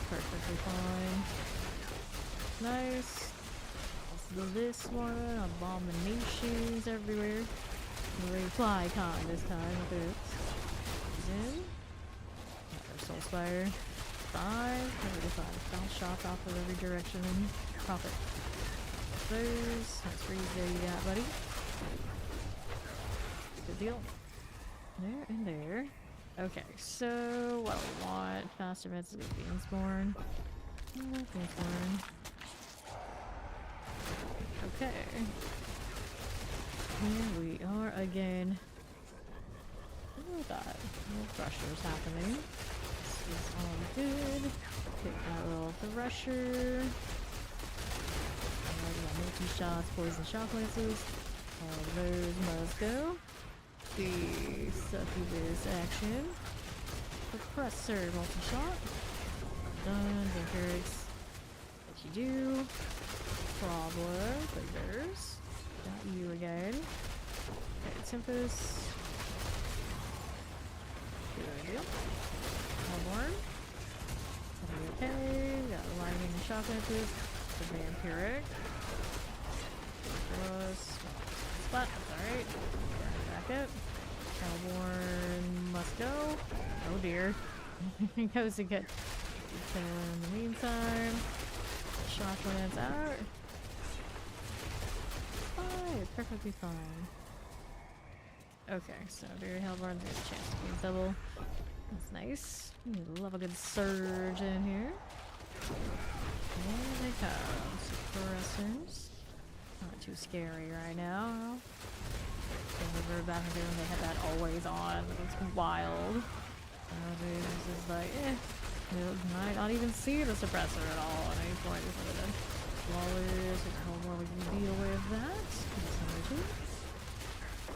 S1: Perfectly fine. Nice. Also this one. Abominations everywhere. Reply con this time with it. In. Another Soul Spire. Fine. Perfectly fine. Bounce shot off of every direction. Profit. Those. That's freeze there you got, buddy. Good deal. There and there. Okay, so what do we want? Faster meds to get Beansborn. Beansborn. Okay. Here we are again. Look at that. No pressures happening. This is all good. Pick that little Thresher. Multi-shots, poison shock lances. All of those must go. The succubus action. Compressor multi-shot. Done. Vampirics. What you do. Problem. Fingers. Got you again. Okay, Tempest. Good deal. Hellborn. Okay. Got lightning and shock lances. The vampiric. Spot, that's alright. Back up. Hellborn must go. Oh dear. Goes to get in the meantime. Shocklands out. Fine, perfectly fine. Okay, so very Hellborn, there's a chance to be double. That's nice. Love a good surge in here. There they come. Suppressors. Not too scary right now. Remember back in the day when they had that always on. It's wild. Nowadays it's like, you might not even see the suppressor at all at any point before the flawless. There's no more we can deal with that.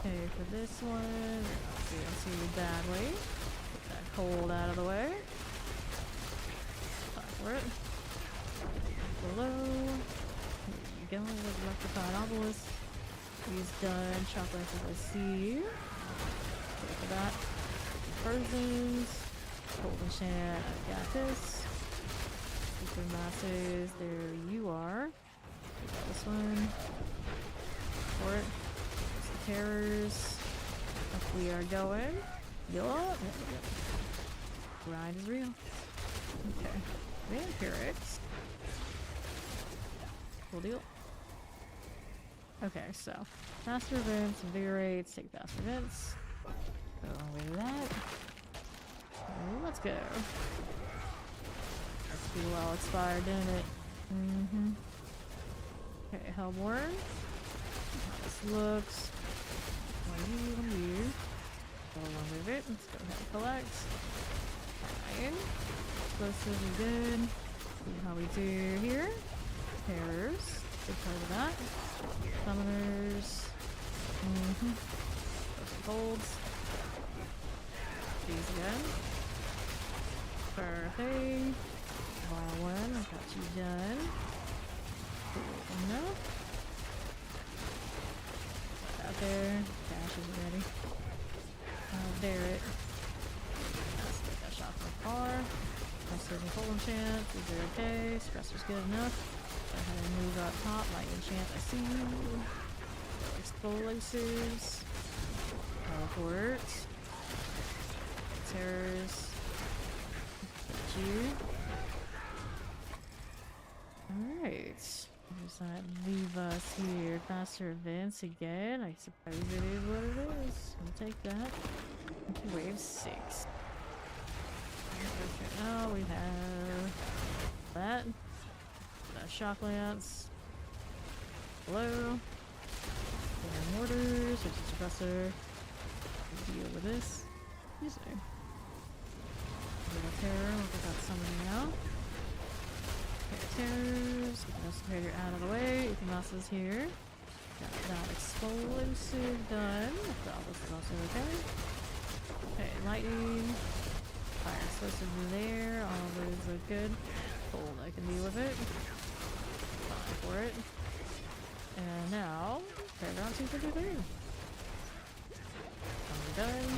S1: Okay, for this one, we're not seeing too badly. Get that cold out of the way. Time for it. Below. Here you go with Electrified Obelisk. He's done. Chocolate as I see you. Wait for that. Frozen's. Cold Enchant. I got this. Super Masses. There you are. We got this one. For it. There's the Terrors. Up we are going. Heal up. Grind is real. Okay. Vampirics. Cool deal. Okay, so faster events, invigorates, take faster events. Go away with that. Let's go. That's pretty well expired, didn't it? Mm-hmm. Okay, Hellborn. How this looks. One of you. Go along with it. Let's go ahead and collect. Fine. Explosives are good. See how we do here. Terrors. Good part of that. Summoners. Mm-hmm. Those are golds. These again. Perfect. Bar one. I got you done. Cool enough. Out there. Cash is ready. Dare it. Let's take that shot from far. Pressure and full enchant. Is it okay? Stressor's good enough. Go ahead and move up top. Light enchant. I see you. Explosives. Teleports. Terrors. Got you. Alright. Does that leave us here? Faster events again. I suppose it is what it is. We'll take that. Wave 6. Okay, now we have that. That shock lance. Hello. Mortars. There's a suppressor. Deal with this. Excuse me. Terror. Look at that summoning now. Terrors. Get the Estimator out of the way. Ethermouse is here. Got that explosive done. This is also okay. Okay, lightning. Fire explosive there. All those look good. Cold, I can deal with it. Fine for it. And now, Paragon 253. Done.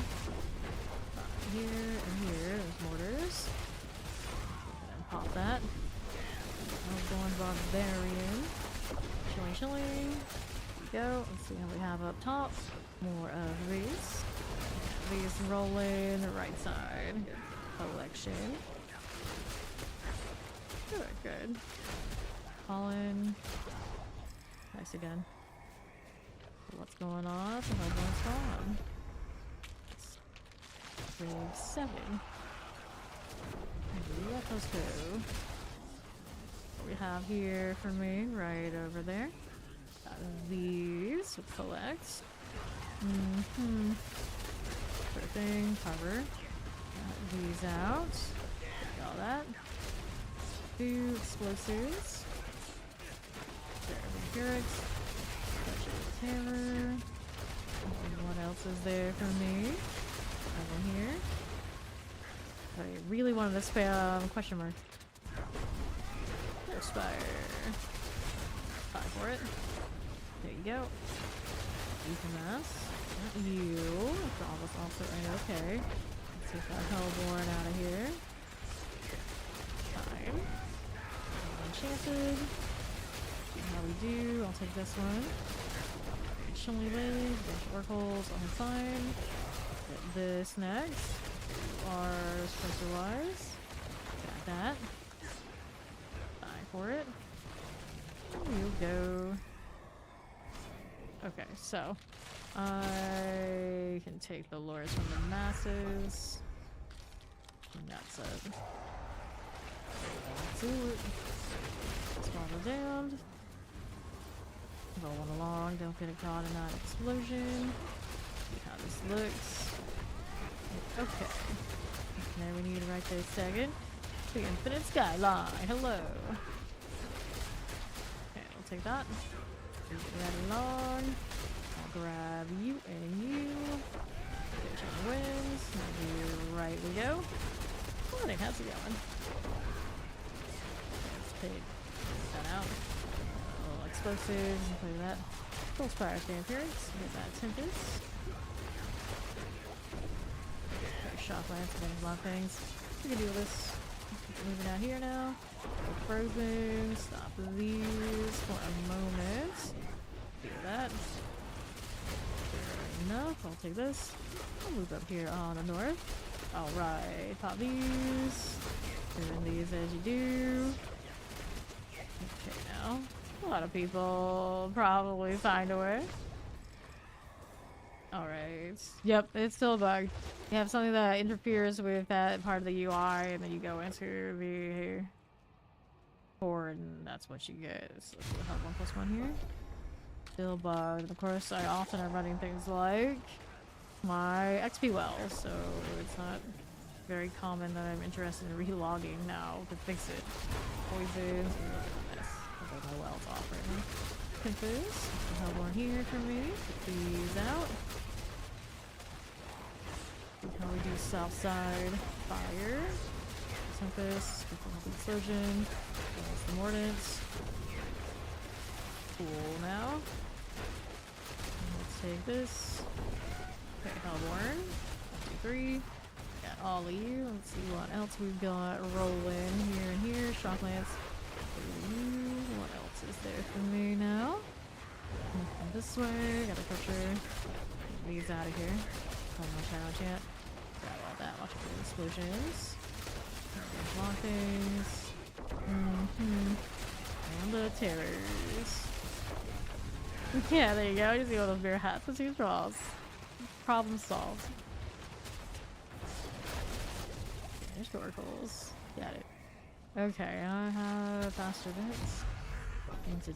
S1: Here and here, there's mortars. And pop that. Going barbarian. Chilling. There we go. Let's see how we have up top. More of these. These rolling the right side. Collection. Good. Colin. Nice again. What's going on? What's going on? Wave 7. Let us go. What we have here for me, right over there. Got these to collect. Sort of thing, cover. Got these out. Take all that. 2 explosives. Barracks. Terror. What else is there for me? Over here. I really wanted to spam question mark. Spire. Fine for it. There you go. Ethermass. Not you. It's almost also okay. Let's take that Hellborn out of here. Fine. Enchanted. See how we do. I'll take this one. Chilly Wave. Bunch of oracles on fine. Get this next. Ours pressure wise. Got that. For it. There you go. Okay, so I can take the lures from the masses. And that's it. That's it. Spawn the damned. Rolling along, don't get caught in that explosion. See how this looks. Okay. There we need right this second. The infinite skyline. Hello. Take that. Move it right along. I'll grab you and you. Get your wins. Right we go. Morning, how's it going? Let's take that out. A little explosives and play that. Full Spire Vampires. Get that Tempest. Okay, Shock Lance, a lot of things. We can deal with this. Moving out here now. Frozen. Stop these for a moment. Do that. Fair enough. I'll take this. I'll move up here on the north. Alright. Pop these. Doing these as you do. Okay, now. A lot of people probably find a way. Alright. Yep, it's still a bug. You have something that interferes with that part of the UI, and then you go into the horde, and that's what you get. So we'll have 1+1 here. Still bugged. And of course, I often am running things like my XP wells, so it's not very common that I'm interested in relogging now to fix it. Poisons. Although my well's off right now. Confuse. We'll have one here for me. Put these out. See how we do south side fire. Tempest. Explosion. There's the mordants. Cool now. Let's take this. Okay, Hellborn. 1, 2, 3. Got all of you. Let's see what else we've got rolling here and here. Shock lance. What else is there for me now? Nothing this way. Gotta picture these out of here. No chat. Grab all that. Watch for the explosions. Block things. And the terrors. Yeah, there you go. You see all those bear hats and 2 straws. Problem solved. Historicals. Got it. Okay, I have faster bits. Into 10.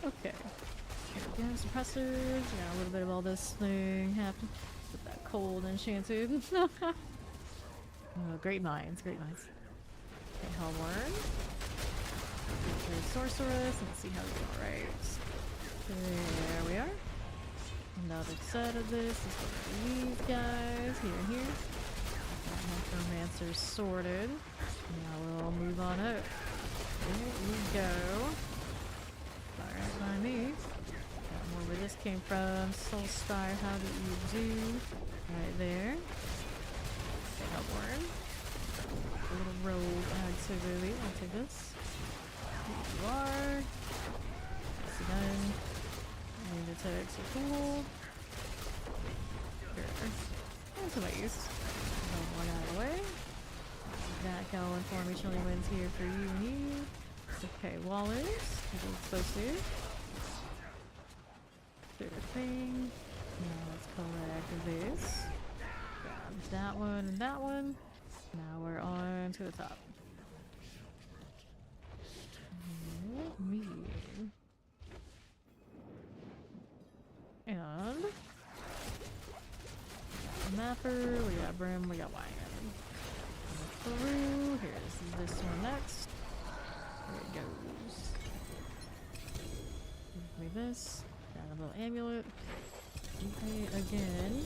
S1: Okay. Here we go, suppressors. Got a little bit of all this thing happening. With that cold enchanted. Oh, great minds, great minds. Okay, Hellworm. Okay, Sorceress. Let's see how we go. Alright. There we are. Another set of this is for these guys. Here and here. Necromancer sorted. Now we'll move on up. There we go. Alright, by me. Got more where this came from. Soulspire, how do you do? Right there. Okay, Hellborn. A little rogue activity. I'll take this. Here you are. That's the gun. I need to take some cool. Here. And some of these. One out of the way. That going for me. Chilly wins here for you and you. Okay, Wallace. As it's supposed to. Sure thing. Now let's collect this. Grab that one and that one. Now we're on to the top. Me. And Mapper, we got Brim, we got Wyand. Through, here's this one next. There it goes. Give me this. Got a little amulet. Okay, again.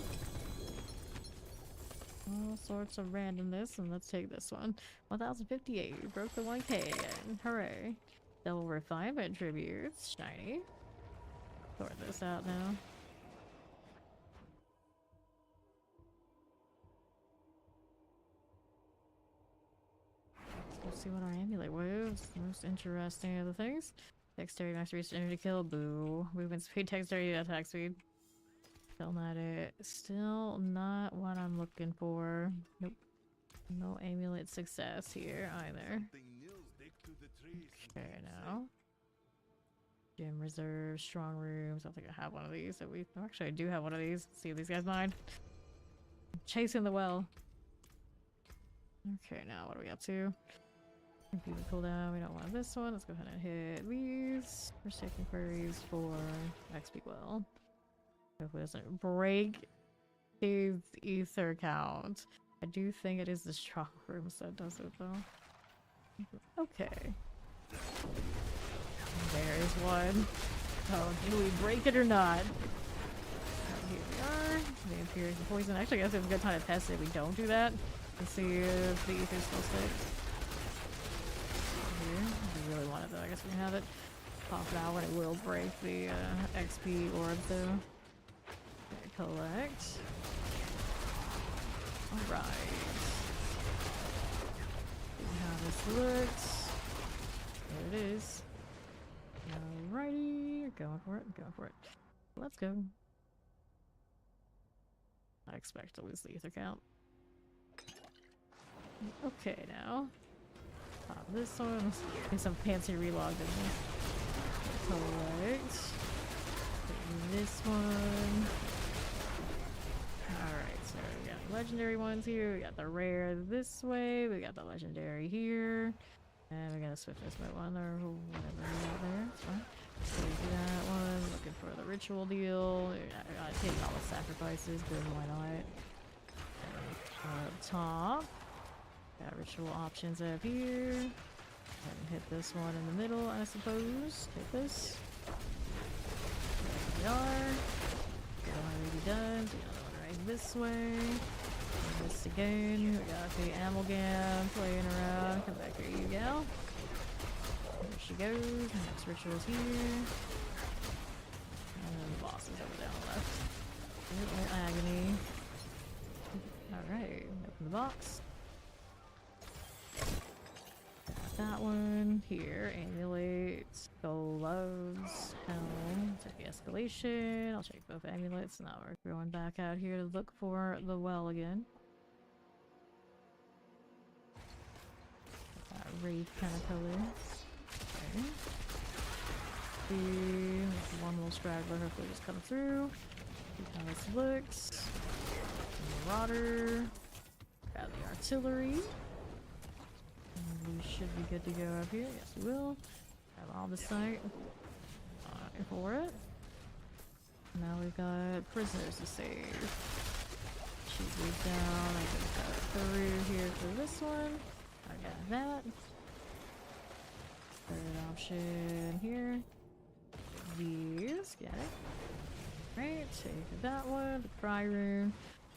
S1: All sorts of randomness, and let's take this one. 1058. We broke the 1K again. Hooray. Double refinement tributes. Shiny. Sort this out now. Let's see what our amulet was. Most interesting of the things. Dexterity, max reach, energy kill, boo. Movement speed, dexterity, attack speed. Still not it. Still not what I'm looking for. Nope. No amulet success here either. Okay, now. Gym reserve, strong rooms. I don't think I have one of these. So we actually I do have one of these. Let's see if these guys mind. Chasing the well. Okay, now what are we up to? Computer cooldown. We don't want this one. Let's go ahead and hit these. Forsaken Queries for XP well. Hopefully it doesn't break his ether count. I do think it is the strong rooms that does it though. Okay. There is one. Oh, do we break it or not? Oh, here we are. The Imperial Poison. Actually, I guess it's a good time to test it if we don't do that. Let's see if the ether still sticks. Here. If we really wanted that, I guess we can have it. Pop it out when it will break the XP orb though. Okay, collect. Alright. See how this looks. There it is. Alrighty, going for it, going for it. Let's go. I expect to lose the ether count. Okay, now. Pop this one. There's some fancy relog in there. Collect. This one. Alright, so we got legendary ones here. We got the rare this way. We got the legendary here. And we got a swiftness mode one or whatever we got there. It's fine. So we do that one. Looking for the ritual deal. I gotta take all the sacrifices, but why not? Up top. Got ritual options up here. And hit this one in the middle, I suppose. Hit this. There we are. That one already done. So we got another one right this way. And this again. We got the amalgam playing around. Come back here, you gal. There she goes. Next ritual's here. And then the boss is over down the left. Little agony. Alright, open the box. Got that one here. Amulets, gloves, helm. Take the escalation. I'll check both amulets. Now we're going back out here to look for the well again. That wraith kind of color. Okay. See, one little straggler hopefully just come through. See how this looks. Marauder. Got the artillery. And we should be good to go up here. Yes, we will. Have all the site for it. Now we've got prisoners to save. Shoot these down. I can cut through here for this one. I got that. Third option here. These. Get it. Right. Take that one. The cry rune.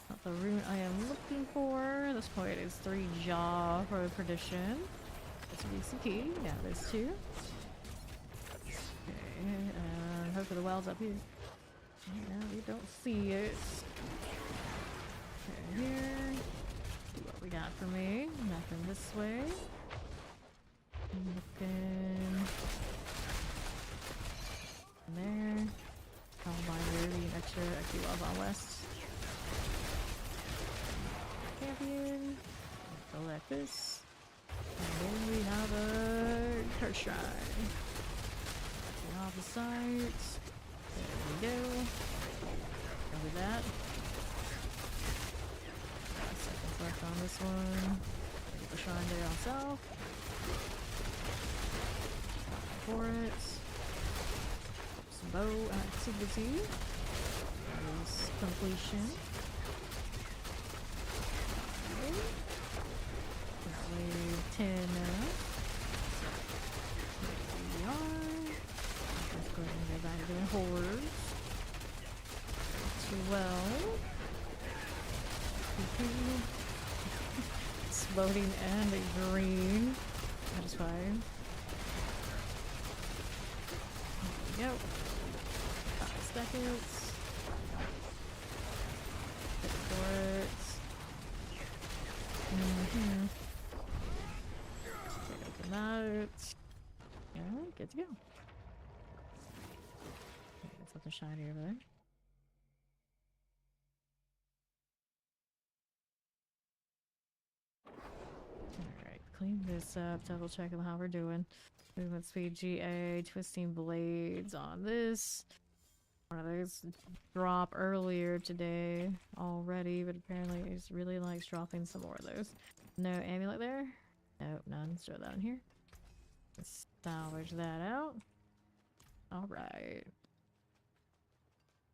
S1: Not the rune I am looking for. At this point is 3 jaw for perdition. That's a BCP. Yeah, there's 2. Okay, and hopefully the well's up here. No, we don't see it. Okay, here. See what we got for me. Nothing this way. Looking. There. Combine really extra XP love on west. Champion. Select this. And then we have a card shrine. Get off the sides. There we go. Over that. 5 seconds left on this one. Get the shrine there on south. For it. Some bow activity. That is completion. Wave 10 now. Here we are. Let's go ahead and go back to the hordes. Too well. Exploding and a green. That is fine. There we go. 5 seconds. Hit for it. Open that. Yeah, good to go. Get something shiny over there. Alright, clean this up, double check on how we're doing. Movement speed GA, twisting blades on this. One of those drop earlier today already, but apparently he really likes dropping some more of those. No amulet there? Nope, none. Let's throw that in here. Let's salvage that out. Alright.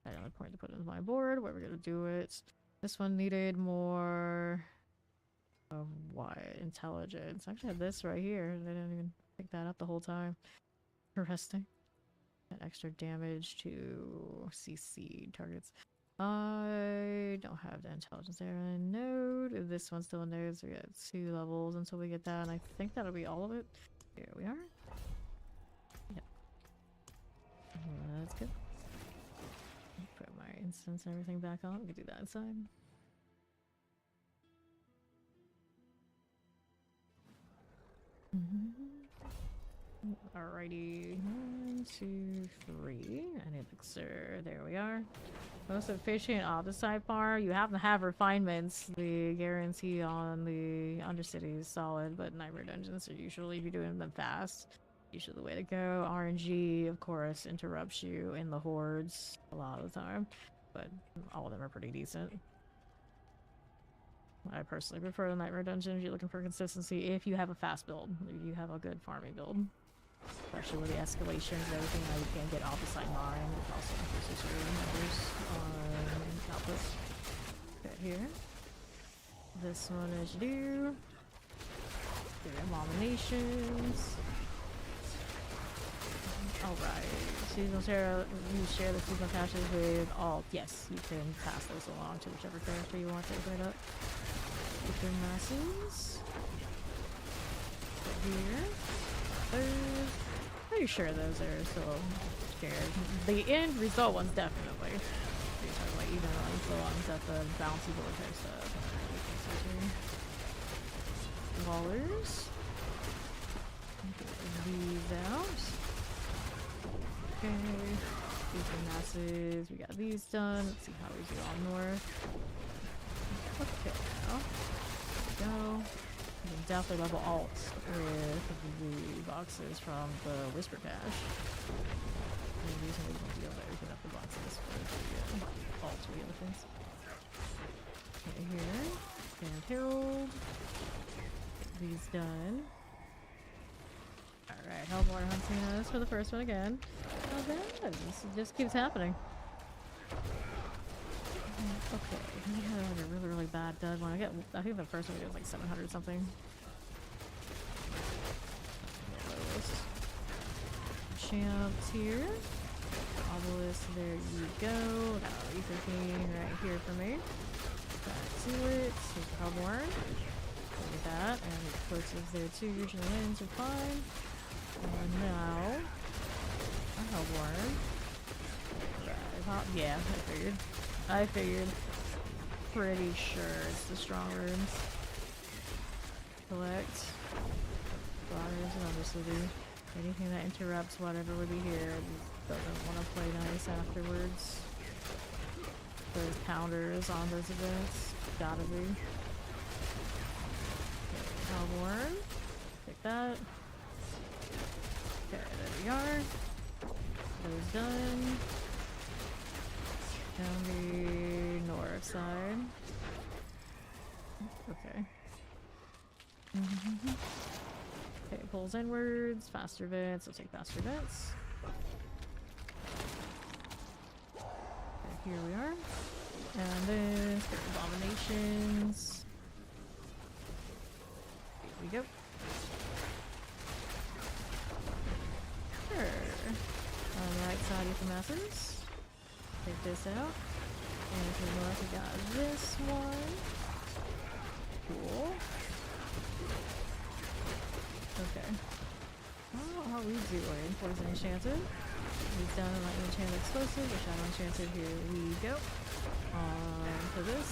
S1: Another point to put into my board. Where we're gonna do it. This one needed more of what? Intelligence. I actually had this right here. They didn't even pick that up the whole time. Interesting. Extra damage to CC targets. I don't have the intelligence there in a node. This one's still a node, so we got 2 levels until we get that, and I think that'll be all of it. Here we are. Yep. That's good. Put my instance and everything back on. We can do that inside. Alrighty. 1, 2, 3. An elixir. There we are. Most efficient off the sidebar. You have to have refinements. The guarantee on the Undercity is solid, but nightmare dungeons are usually, if you're doing them fast, usually the way to go. RNG, of course, interrupts you in the hordes a lot of the time, but all of them are pretty decent. I personally prefer the nightmare dungeon if you're looking for consistency. If you have a fast build, if you have a good farming build. Especially with the escalations and everything that you can't get off the side line. It also increases your numbers on outputs. Okay, here. This one is you. Your abominations. Alright. Seasonal share, you share the seasonal caches with all. Yes, you can pass those along to whichever character you want to open it up. With your masses. Here. Pretty sure those are still shared. The end result ones definitely. You're talking like even like the ones at the bouncy board type stuff. Wallers. These out. Okay. These are masses. We got these done. Let's see how we do on north. Okay, now. There we go. You can definitely level alt with the boxes from the Whisper Cache. The reason we don't deal that we can up the boxes for the alt with the other things. Okay, here. And Herald. Get these done. Alright, Hellborn hunting us for the first one again. Oh god, this just keeps happening. Okay, we had like a really bad dud one. I think the first one we did was like 700 something. Champs here. Obelisk, there you go. Now Ether King right here for me. Back to it. Here's the Hellborn. Look at that. And the explosives there too. Usually lands are fine. And now a Hellborn. Right. Yeah, I figured. Pretty sure it's the strong runes. Collect. Flyers and Undercity. Anything that interrupts whatever would be here doesn't want to play nice afterwards. There's counters on those events. Gotta be. Okay, Hellborn. Take that. Okay, there we are. Those done. Down the north side. Okay. Okay, pulls inwards, faster vents. I'll take faster vents. Okay, here we are. And then abominations. Here we go. Sure. On the right side of the masses. Take this out. And to the north we got this one. Cool. Okay. How are we doing? Poison enchanted. We've done lightning enchanted explosive, or shadow enchanted. Here we go. On to this.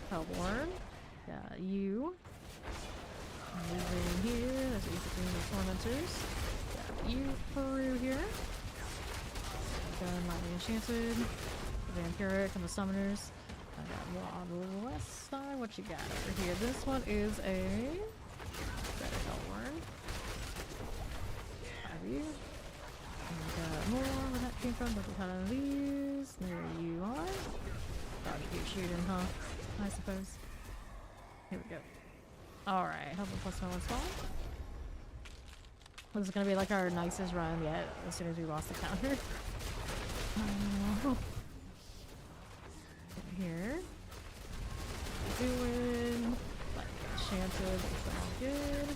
S1: Hellborn. Got you. Moving here. There's the tormentors. Got you through here. Done lightning enchanted. Vampiric and the summoners. I got one on the west side. What you got over here? This one is a better Hellborn. Have you? And we got more where that came from. Double cut on these. There you are. Thought you could shoot him, huh? I suppose. Here we go. Alright, Hellborn plus 1 spawn. This is gonna be like our nicest run yet as soon as we lost the counter. Here. Doing like enchanted, it's all good.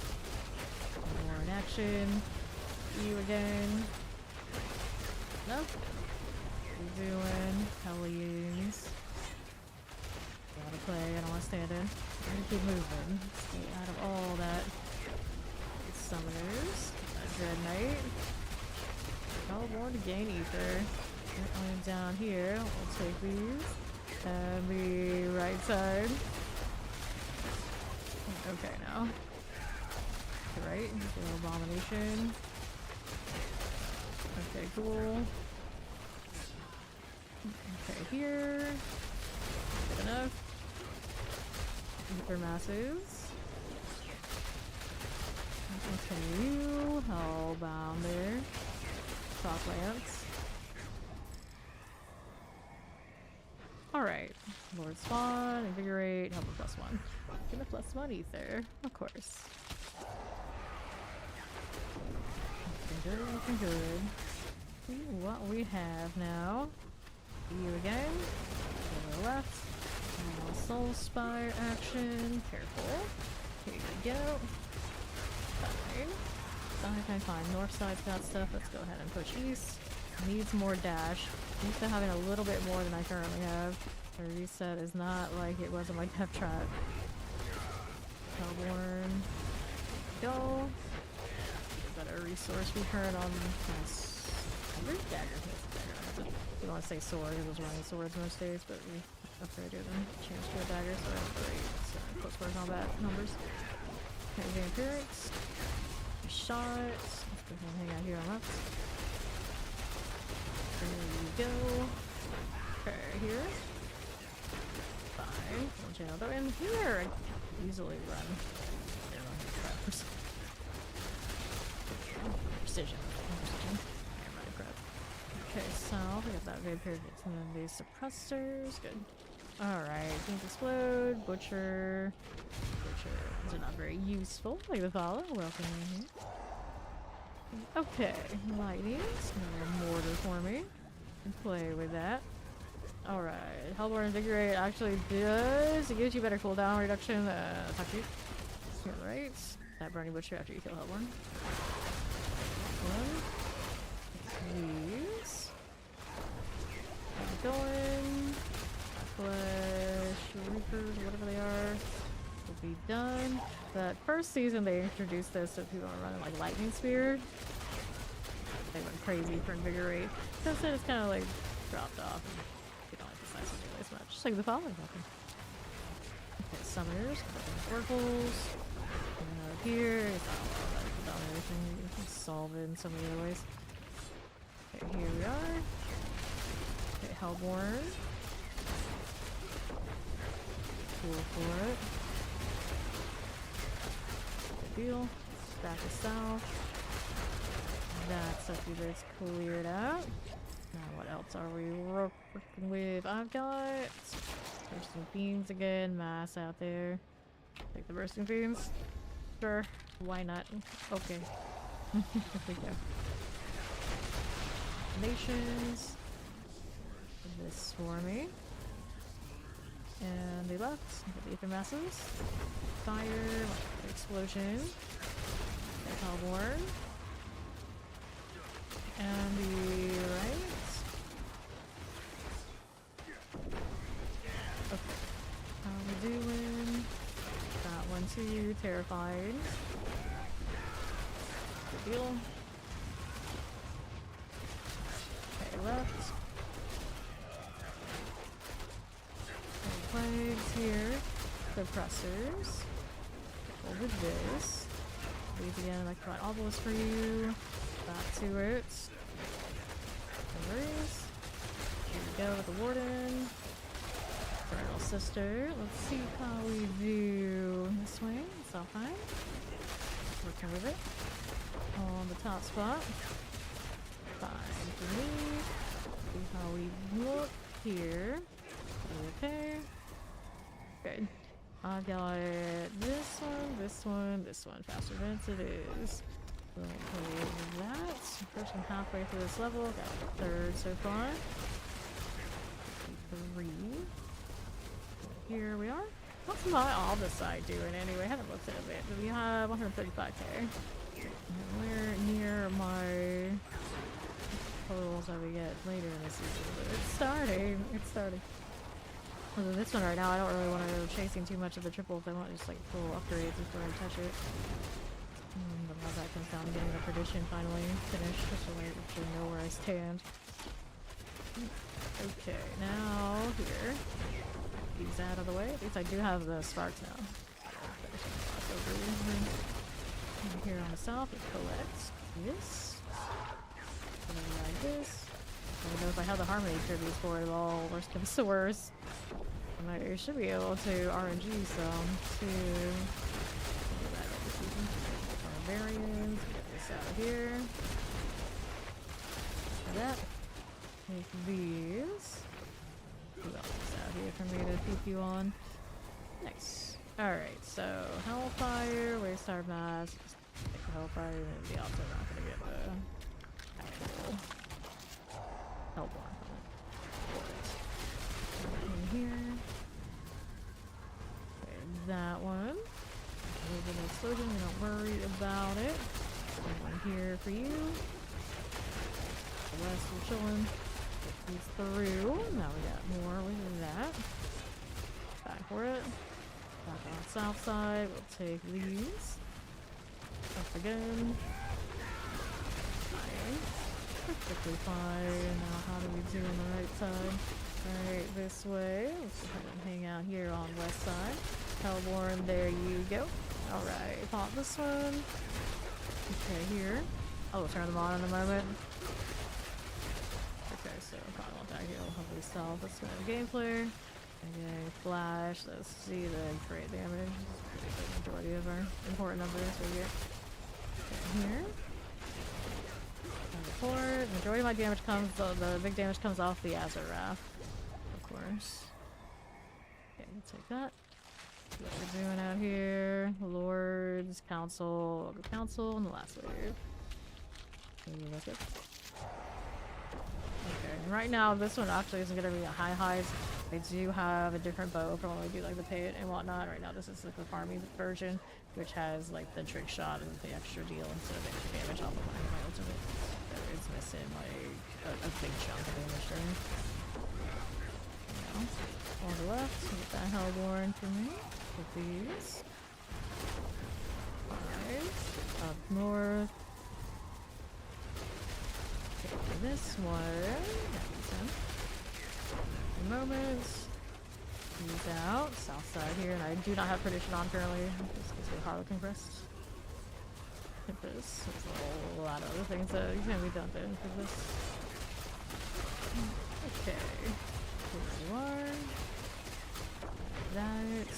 S1: More in action. You again. No. We're doing Hellions. Gotta play, I don't wanna stand in. I'm gonna keep moving. Stay out of all that. Summoners. Dread Knight. Hellborn to gain ether. And down here, we'll take these. And the right side. Okay, now. right? The abomination. Okay, cool. Okay, here. Good enough. Ether masses. Okay, you. Hellbound there. Shock lance. Alright. Lord Spawn, Invigorate, help with +1. Give it +1 ether, of course. Looking good, looking good. See what we have now. You again. To the left. Soul Spire action. Careful. Here we go. Fine. North side's got stuff. Let's go ahead and push east. Needs more dash. Used to having a little bit more than I currently have. The reset is not like it was on my death trap. Hellborn. Go. Got a resource return on my dagger. If you want to say sword, it was running swords most days, but we upgraded and changed to a dagger, so that's great. So close quarter combat numbers. Okay, vampirics. Shot. Let's go ahead and hang out here on left. There you go. Okay, here. Fine. One channel though. And here, I easily run. They don't have traps. Precision. Okay, so we got that vampire and then these suppressors. Good. Alright, things explode. Butcher. These are not very useful. Like the follow. Welcome in here. Okay, lightning. Another mortar for me. Play with that. Alright, Hellborn Invigorate actually does. It gives you better cooldown reduction. Touchy. You're right. That Burning Butcher after you kill Hellborn. One. Please. Going. Flesh Reapers, whatever they are, will be done. That first season they introduced this so people are running like Lightning Spear. They went crazy for Invigorate. Since then it's kind of like dropped off. And you don't emphasize it really as much. Just like the following weapon. Okay, Summoners, Oracles. And out here, it's not a lot of that domination. You can solve it in so many other ways. Okay, here we are. Okay, Hellborn. Cool for it. Good deal. Back to south. That stuff is cleared out. Now what else are we working with? I've got bursting beams again. Mass out there. Take the bursting beams. Sure. Why not? Okay. Here we go. Nations. This for me. And they left. The ether masses. Fire. Explosion. Hellborn. And the right. Okay. How we doing? That one too. Terrified. Good deal. Okay, left. Plagues here. Suppressors. Go with this. Leave again, like provide obelisk for you. Back to it. There is. Here we go with the warden. Infernal sister. Let's see how we do this way. It's all fine. Working with it. On the top spot. Fine for me. See how we look here. Okay. Good. I've got this one. Faster events it is. We'll play with that. First one halfway through this level. Got a third so far. 3. Here we are. What's my Alba side doing anyway? I haven't looked at it. Do we have 135k? We're near my totals that we get later in the season, but it's starting. It's starting. Although this one right now, I don't really want to go chasing too much of the triples. I want just like full upgrades before I touch it. But how that comes down to getting the perdition finally finished, just so I actually know where I stand. Okay, now here. These out of the way. At least I do have the sparks now. And here on the south, we collect this. And then like this. I don't know if I have the harmony tributes for it all. Worst comes to worst. I should be able to RNG some to barbarians. Get this out of here. Like that. Take these. Who else is out here for me to peek you on? Nice. Alright, so Hellfire, waste our mask. Just take the Hellfire, and the also not gonna get the actual Hellborn from it. In here. Okay, that one. There's an explosion, we don't worry about it. One here for you. The rest we're chilling. Get these through. Now we got more with that. Back for it. Back on the south side, we'll take these. Up again. Fine. Perfectly fine. Now how do we do on the right side? Alright, this way. Let's go ahead and hang out here on west side. Hellborn, there you go. Alright, pop this one. Okay, here. I'll turn them on in a moment. Okay, so probably want that here. We'll hopefully solve this kind of gameplay. Okay, flash. Let's see the crit damage. Pretty good majority of our important numbers right here. Okay, here. Report. Majority of my damage comes, the big damage comes off the Azarath, of course. Okay, we'll take that. What we're doing out here. Lords, Council, Council, and the last wave. That's it. Okay, and right now this one actually isn't going to be a highs. They do have a different bow for when we do like the pit and whatnot. Right now this is like the farming version, which has like the trick shot and the extra deal instead of extra damage off of my ultimate. So it's missing like a big chunk of damage there. Now, on the left, get that Hellborn for me. With these. 5. Up north. Okay, this one. A moment. These out. South side here, and I do not have Perdition on currently. This gives me Harlequin Crest. There's a lot of other things that can be done then for this. Okay. Here you are. That.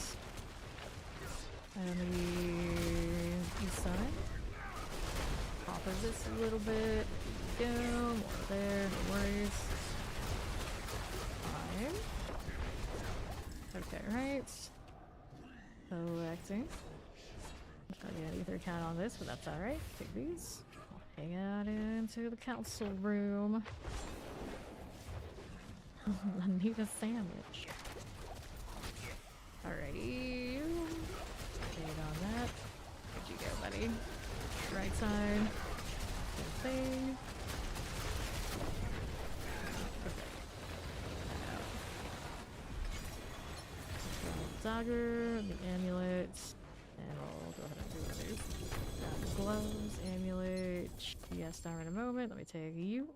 S1: And the east side. Offers this a little bit. Go. More there. No worries. Fine. Okay, right. Collecting. Try to get ether count on this, but that's alright. Take these. I'll hang out into the council room. I need a sandwich. Alrighty. Shade on that. Where'd you go, buddy? Right side. Same thing. Okay. Dagger, the amulet, and we'll go ahead and do these. Got the gloves, amulet. Yes, down in a moment. Let me take you,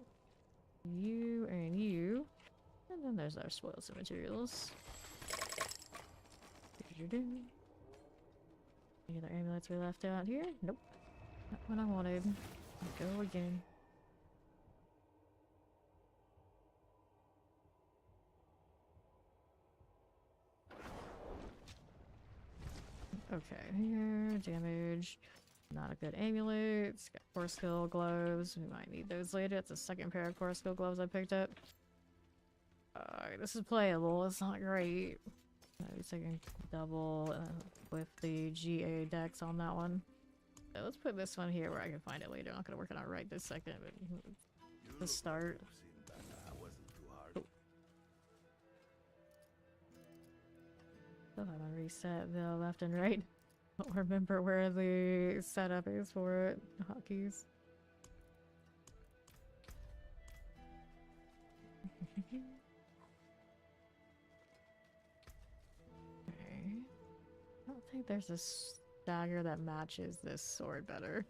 S1: you, and you. And then there's our spoils and materials. Any other amulets we left out here? Nope. Not what I wanted. Go again. Okay, here, damage. Not a good amulet. It's got core skill gloves. We might need those later. It's the second pair of core skill gloves I picked up. This is playable. It's not great. Maybe taking double with the GA dex on that one. So let's put this one here where I can find it later. I'm not gonna work it out right this second, but the start. Oh. Still haven't reset the left and right. Don't remember where the setup is for it. Hotkeys. I don't think there's a dagger that matches this sword better.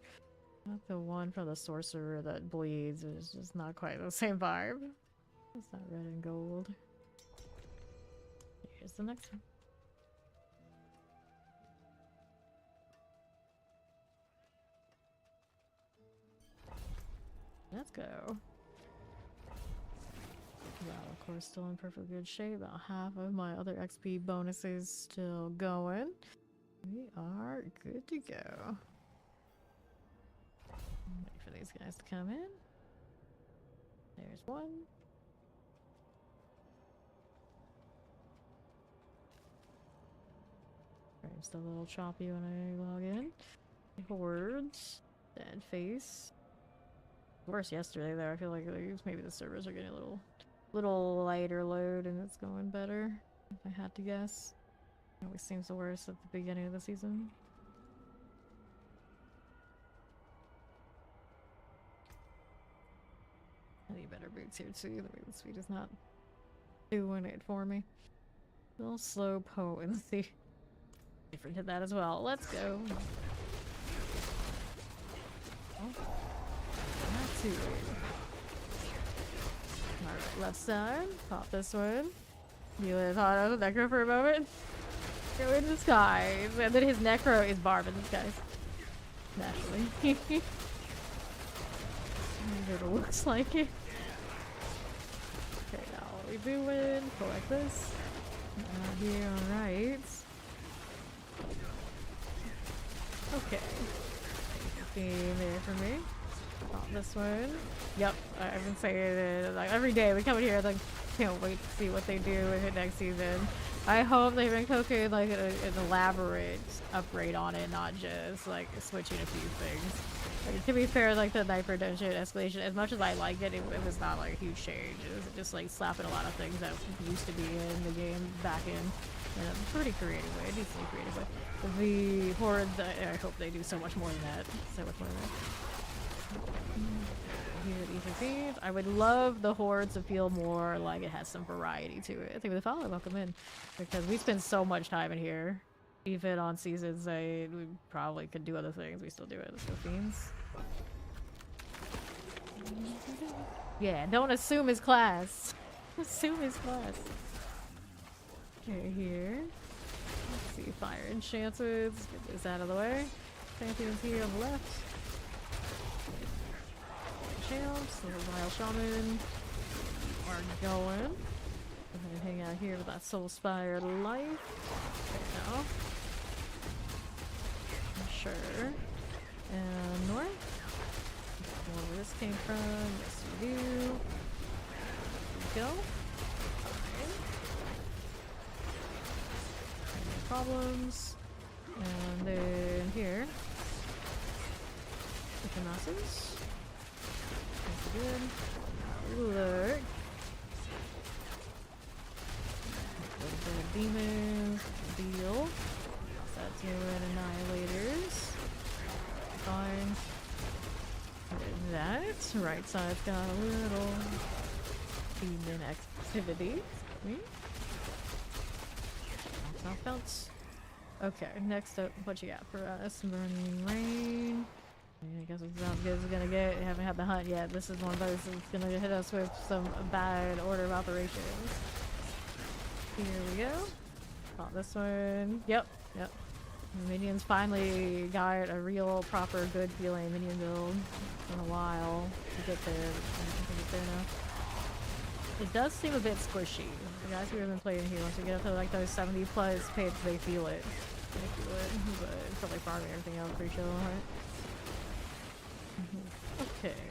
S1: Not the one from the sorcerer that bleeds. It's just not quite the same vibe. It's not red and gold. Here's the next one. Let's go. Well, of course, still in perfect good shape. About half of my other XP bonuses still going. We are good to go. Wait for these guys to come in. There's one. Frame's still a little choppy when I log in. Hordes. Dead face. Worse yesterday though. I feel like maybe the servers are getting a little lighter load and it's going better. If I had to guess. It always seems the worst at the beginning of the season. I need better boots here too. The movement speed is not doing it for me. A little slow potency. Different to that as well. Let's go. Oh. Not too weird. Alright, left side. Pop this one. You live hot on the necro for a moment. Go in disguise. And then his necro is Barb in disguise. Naturally. It looks like it. Okay, now what we doing? Collect this. Here on right. Okay. Theme there for me. Pop this one. Yep, I've been saying it like every day we come in here like can't wait to see what they do with it next season. I hope they bring cooking like an elaborate upgrade on it, not just like switching a few things. Like, to be fair, like the Night Redemption escalation, as much as I like it, it was not like a huge change. It was just like slapping a lot of things that used to be in the game back in a pretty creative way, a decently creative way. The hordes, I hope they do so much more than that. So much more than that. Here at Ether Thieves, I would love the hordes to feel more like it has some variety to it. I think with the follow, welcome in, because we spend so much time in here. Even on seasons, we probably could do other things. We still do it. Let's go, Fiends. Yeah, don't assume his class. Assume his class. Okay, here. Let's see, fire enchanted. Let's get this out of the way. Champions here on the left. Champs, little Vial Shaman. Are going. I'm gonna hang out here with that Soul-Spire life. Right now. Sure. And north. Where this came from. Yes, we do. There we go. Fine. No problems. And then here. With the masses. That's good. Look. Demons. Deal. That's doing annihilators. Fine. That right side's got a little demon activity. Bounce. Okay, next up, what you got for us? Burning Rain. I guess it's not as good as it's gonna get. We haven't had the hunt yet. This is one of those that's gonna hit us with some bad order of operations. Here we go. Pop this one. Yep. The minions finally got a real, proper, good feeling minion build in a while to get there. I think it's there now. It does seem a bit squishy. The guys who have been playing here, once we get up to like those 70 plus pits, they feel it. They feel it. But it's probably farming everything else pretty chill, right? Okay.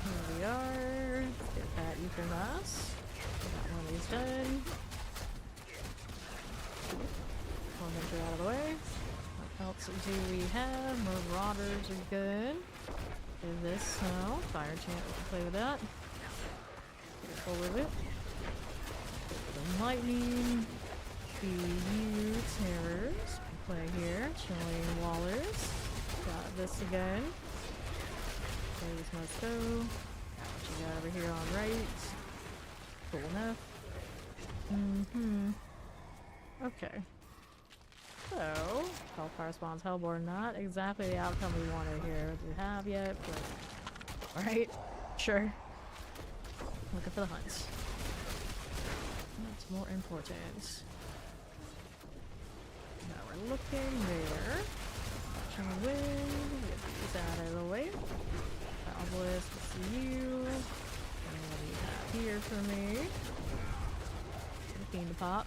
S1: Here we are. Let's get that ether mass. Got one of these done. Out of the way. What else do we have? Marauders are good. Do this now. Fire chant, we can play with that. Careful with it. The lightning. BU terrors. We play here. Chilling wallers. Got this again. Okay, this must go. What you got over here on right? Cool enough. Okay. So, Hellfire spawns Hellborn, not exactly the outcome we wanted here to have yet, but alright, sure. Looking for the hunt. That's more important. Now we're looking there. Watching the wind, get these out of the way. Obelisk, let's see you. And what do you have here for me? Looking to pop.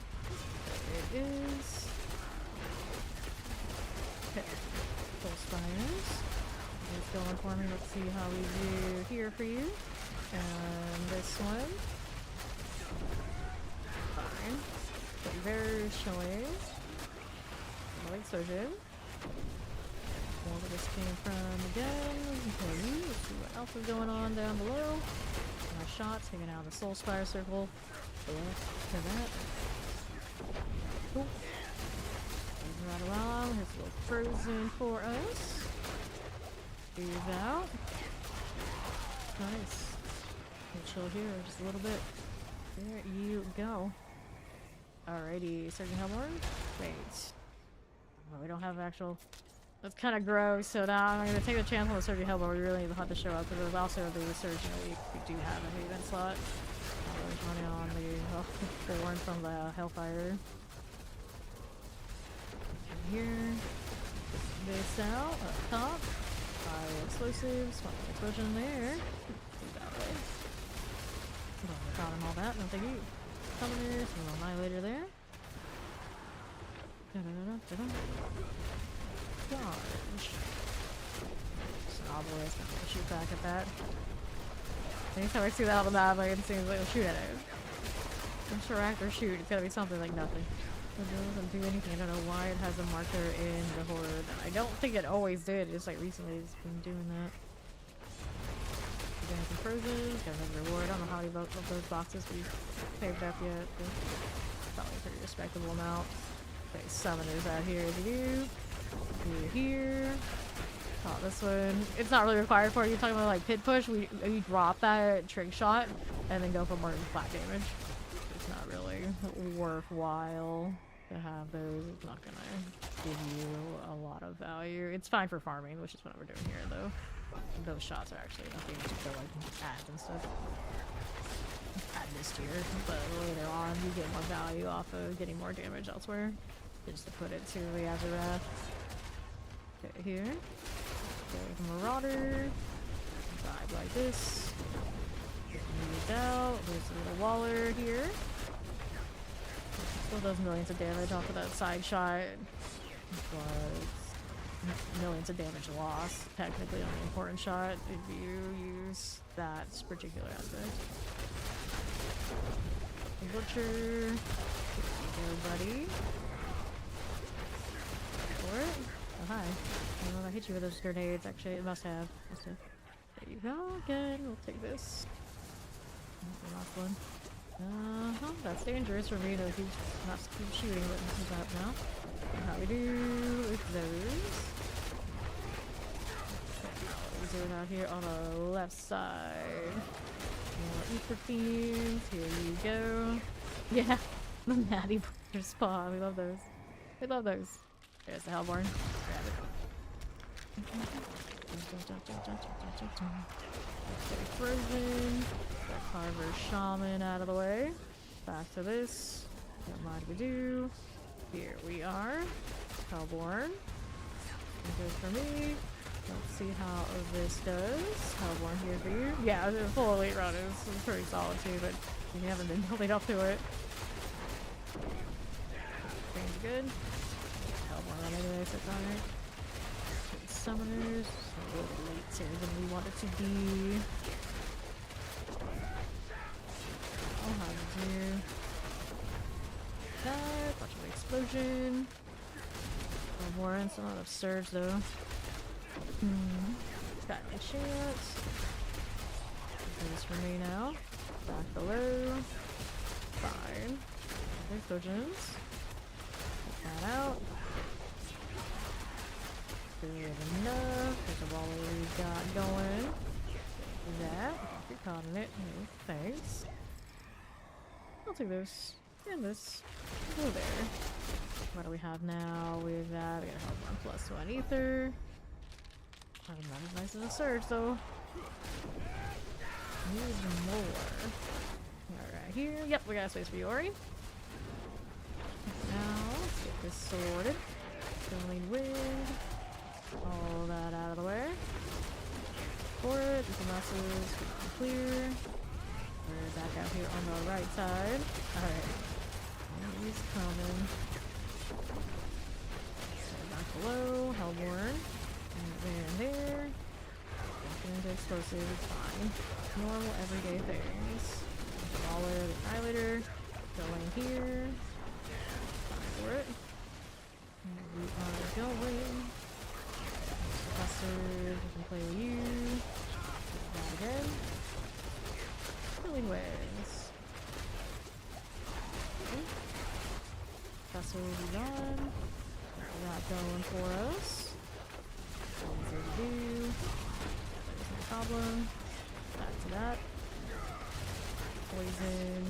S1: There it is. Okay. Full spires. It's going for me. Let's see how we do here for you. And this one. Fine. Very chilly. No explosion. More where this came from again. Okay, let's see what else is going on down below. My shots taking out the soul spire circle. Yeah, hear that. Cool. Moving right along. Here's a little frozen for us. Breathe out. Nice. We'll chill here just a little bit. There you go. Alrighty, Surgeon Hellborn. Wait. Oh, we don't have actual. That's kind of gross, so now I'm going to take a chance on the Surgeon Hellborn. We really need the HUD to show up, because there's also the Surgeon we do have a Haven slot. There's money on the Born from the Hellfire. Here. Base out, up top. Fire explosives, one explosion there. That way. Got him all that, no thank you. Summoners, a little annihilator there. Charge. Just an obelisk, I'm gonna shoot back at that. Anytime I see that on the map, like, it seems like I'll shoot at it. Interact or shoot, it's gotta be something like nothing. It doesn't do anything, I don't know why it has a marker in the horde. I don't think it always did, just like recently it's been doing that. Got some frozen, got another reward. I don't know how many of those boxes we saved up yet, but probably a pretty respectable amount. Okay, summoners out here to do. You here. Oh, this one. It's not really required for it. You're talking about like pit push. We drop that trig shot and then go for more flat damage. It's not really worthwhile to have those. It's not gonna give you a lot of value. It's fine for farming, which is what we're doing here though. Those shots are actually nothing to go like add and stuff. Add this tier, but later on you get more value off of getting more damage elsewhere. Just to put it to the Azarath. Okay, here. Okay, the Marauder. Vibe like this. Get moved out. There's a little Waller here. Still does millions of damage off of that side shot. But millions of damage lost, technically, on the important shot if you use that particular aspect. Butcher. Here you go, buddy. For it. Oh, hi. I hit you with those grenades, actually. It must have. There you go, again. We'll take this. The last one. That's dangerous for me to keep not keep shooting, but he's out now. How we do with those. Zero out here on the left side. More ether fiends. Here you go. Yeah, the natty butcher spawn. We love those. We love those. There's the Hellborn. Grab it. Okay, frozen. Got Carver Shaman out of the way. Back to this. What might we do? Here we are. Hellborn. Good for me. Let's see how this does. Hellborn here for you. Yeah, the full elite run is pretty solid too, but you haven't been building up to it. Things good. Hellborn run anyway, so it's alright. Summoners. A little later than we want it to be. I'll have to do that. Bunch of explosion. More in some of surge though. Got a chance. Do this for me now. Back below. Fine. Other explosions. Get that out. Good enough. There's a waller we've got going. That. You're caught in it. No, thanks. I'll take this. And this. Go there. What do we have now? We've got we got +1 ether. Not as nice as a surge though. Need more. Alright, here. Yep, we got space for Yori. Now let's get this sorted. Filling wind. All that out of the way. for it. There's some masses. Clear. We're back out here on the right side. Alright. He's coming. So back below. Hellborn. And there. Walking into explosive. It's fine. Normal everyday things. Waller, the Annihilator. Going here. Time for it. And we are going. Buster, we can play with you. That again. Killing waves. Okay. Buster will be gone. Got that going for us. As they do. There's no problem. Back to that. Poison.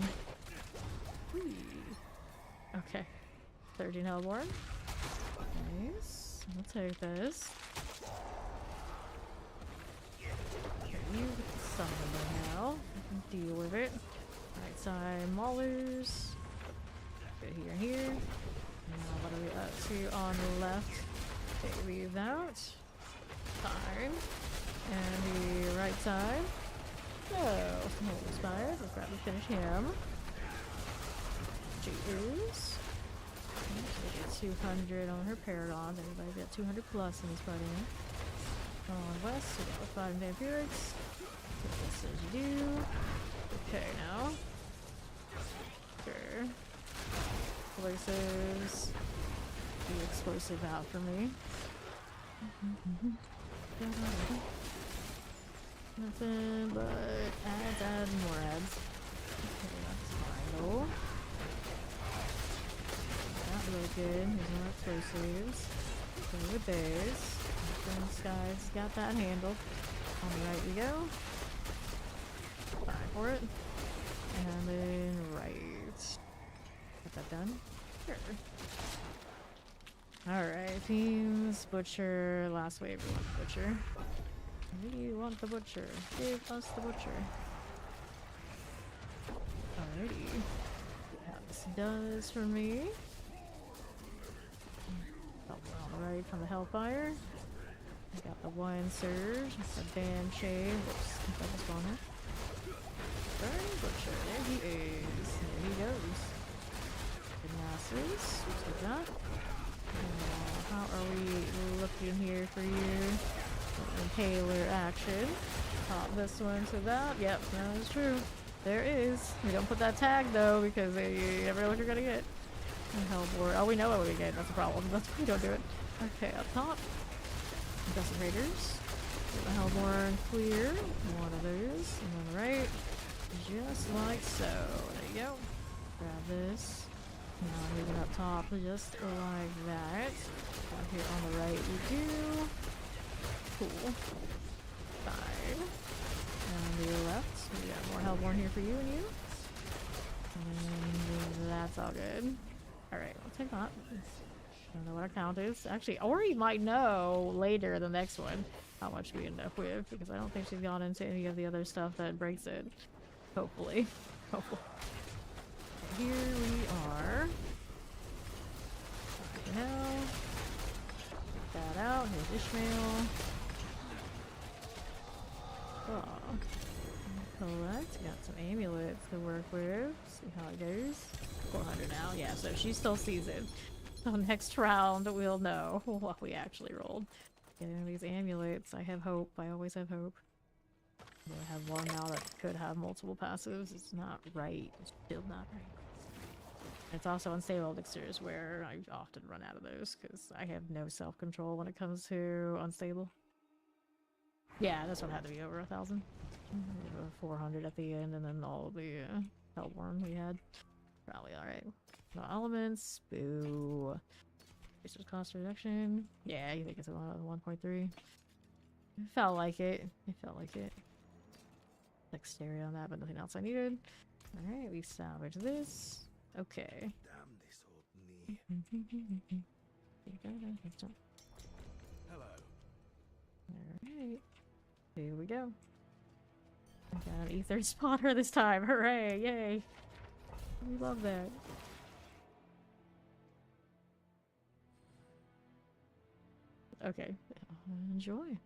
S1: Whee. Okay. 13 Hellborn. Nice. I'll take this. You son of a now. Deal with it. Right side maulers. Good here. Now what are we up to on the left? Okay, leave that. Fine. And the right side. Oh, expired. Let's grab and finish him. Cheers. 200 on her Paragon. Everybody got 200 plus in this party. On west, we got 5 vampirics. Just as you do. Okay, now. Sure. Places. The explosive out for me. Nothing but ads, more ads. Okay, that's fine though. Not really good. There's no explosives. Play with those. This guy's got that handled. On the right we go. Fine for it. And then right. Get that done. Sure. Alright, teams, butcher, last wave we want the butcher. We want the butcher. Give us the butcher. Alrighty. See how this does for me. Oh, we're on the right from the Hellfire. I got the one surge, it's a band shave. Whoops, double spawner. Burn butcher, there he is. There he goes. Good masses. What's we got? How are we looking here for you? Impaler action. Pop this one to that. Yep, that is true. There is. We don't put that tag though because you never know what you're gonna get. Hellboard. Oh, we know what we get. That's a problem. That's why we don't do it. Okay, up top. Dustin Raiders. The Hellborn clear. One of those. And on the right. Just like so. There you go. Grab this. Now moving up top just like that. Down here on the right we do. Cool. Fine. And to your left. We got more Hellborn here for you and you. And that's all good. Alright, I'll take that. Don't know what our count is. Actually, Ori might know later the next one how much we end up with, because I don't think she's gone into any of the other stuff that breaks it. Hopefully. Hopefully. Here we are. Right now. Get that out. Here's Ishmael. Oh. Collect. Got some amulets to work with. See how it goes. 400 now. Yeah, so she's still seasoned. So next round we'll know what we actually rolled. Getting these amulets. I have hope. I always have hope. I have one now that could have multiple passives. It's not right. It's still not right. It's also unstable elixirs where I often run out of those because I have no self-control when it comes to unstable. Yeah, this one had to be over 1,000. 400 at the end, and then all the Hellborn we had. Probably alright. No elements. Boo. Resource cost reduction. Yeah, you think it's a 1.3? It felt like it. It felt like it. Dexterity on that, but nothing else I needed. Alright, we salvage this. Okay.
S2: Damn this old knee. Hello.
S1: Alright. Here we go. I got an E3 spotter this time. Hooray! Yay! We love that. Okay. Enjoy.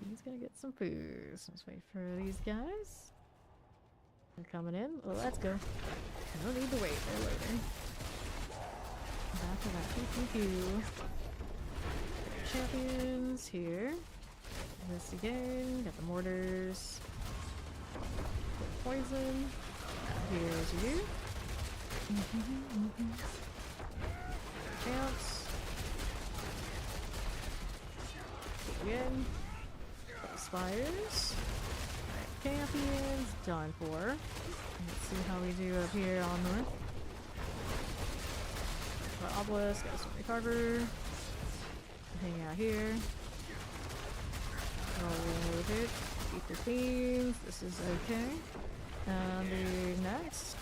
S1: He's gonna get some food. So let's wait for these guys. They're coming in. Well, let's go. No need to wait. They're loading. Back to that. Pew. Champions here. This again. Got the mortars. Poison. Here's you. Champs. Again. Spires. Alright, champions. Done for. Let's see how we do up here on north. Got obelisk. Got some carver. Hang out here. Roll with it. Keep the themes. This is okay. And the next.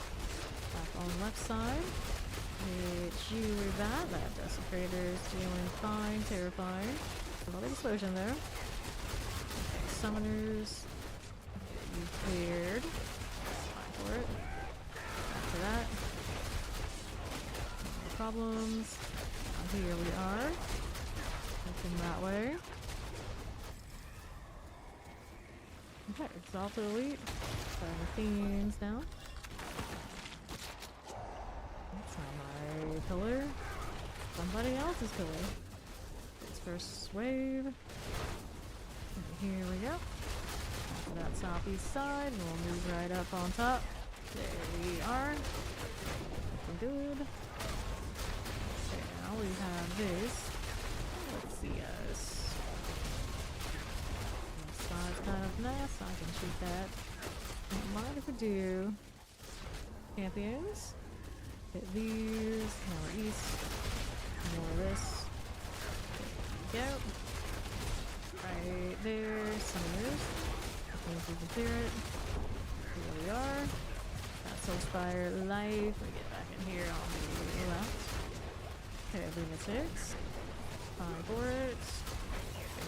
S1: Back on the left side. Hit you with that. That desecrator's doing fine. Terrifying. Another explosion there. Okay, summoners. You cleared. Fine for it. After that. No problems. Now here we are. Looking that way. Okay, Exalted Elite. Starting the themes now. That's not my pillar. Somebody else's pillar. It's first wave. And here we go. After that southeast side, we'll move right up on top. There we are. Looking good. Okay, now we have this. Let's see us. This side's kind of nice. I can shoot that. Don't mind if we do. Champions. Hit these. Now we're east. More of this. There we go. Right there. Summoners. I think we can clear it. Here we are. Got Soulspire Life. We get back in here on the left. Okay, Lunatics. Fine for it.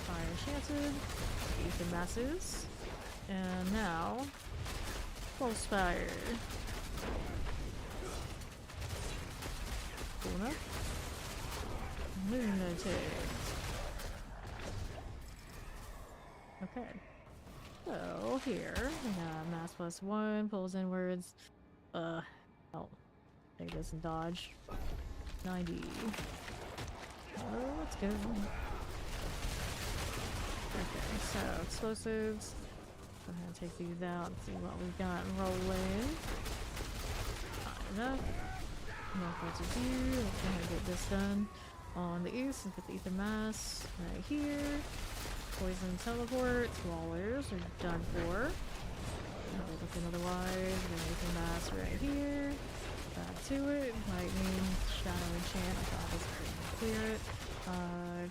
S1: Fire Enchanted. Ethan Masses. And now, Soulspire. Cool enough. Lunatic. Okay. So here we got mass +1, pulls inwards. Oh, take this and dodge. 90. Oh, let's go. Okay, so explosives. Go ahead and take these out and see what we've got rolling. Not enough. Enough what to do. Let's go ahead and get this done. On the east, let's get the Ether Mass right here. Poison teleports. Wallers are done for. Looking otherwise. We're gonna Ether Mass right here. Back to it. Lightning, Shadow Enchant. I thought this was gonna clear it.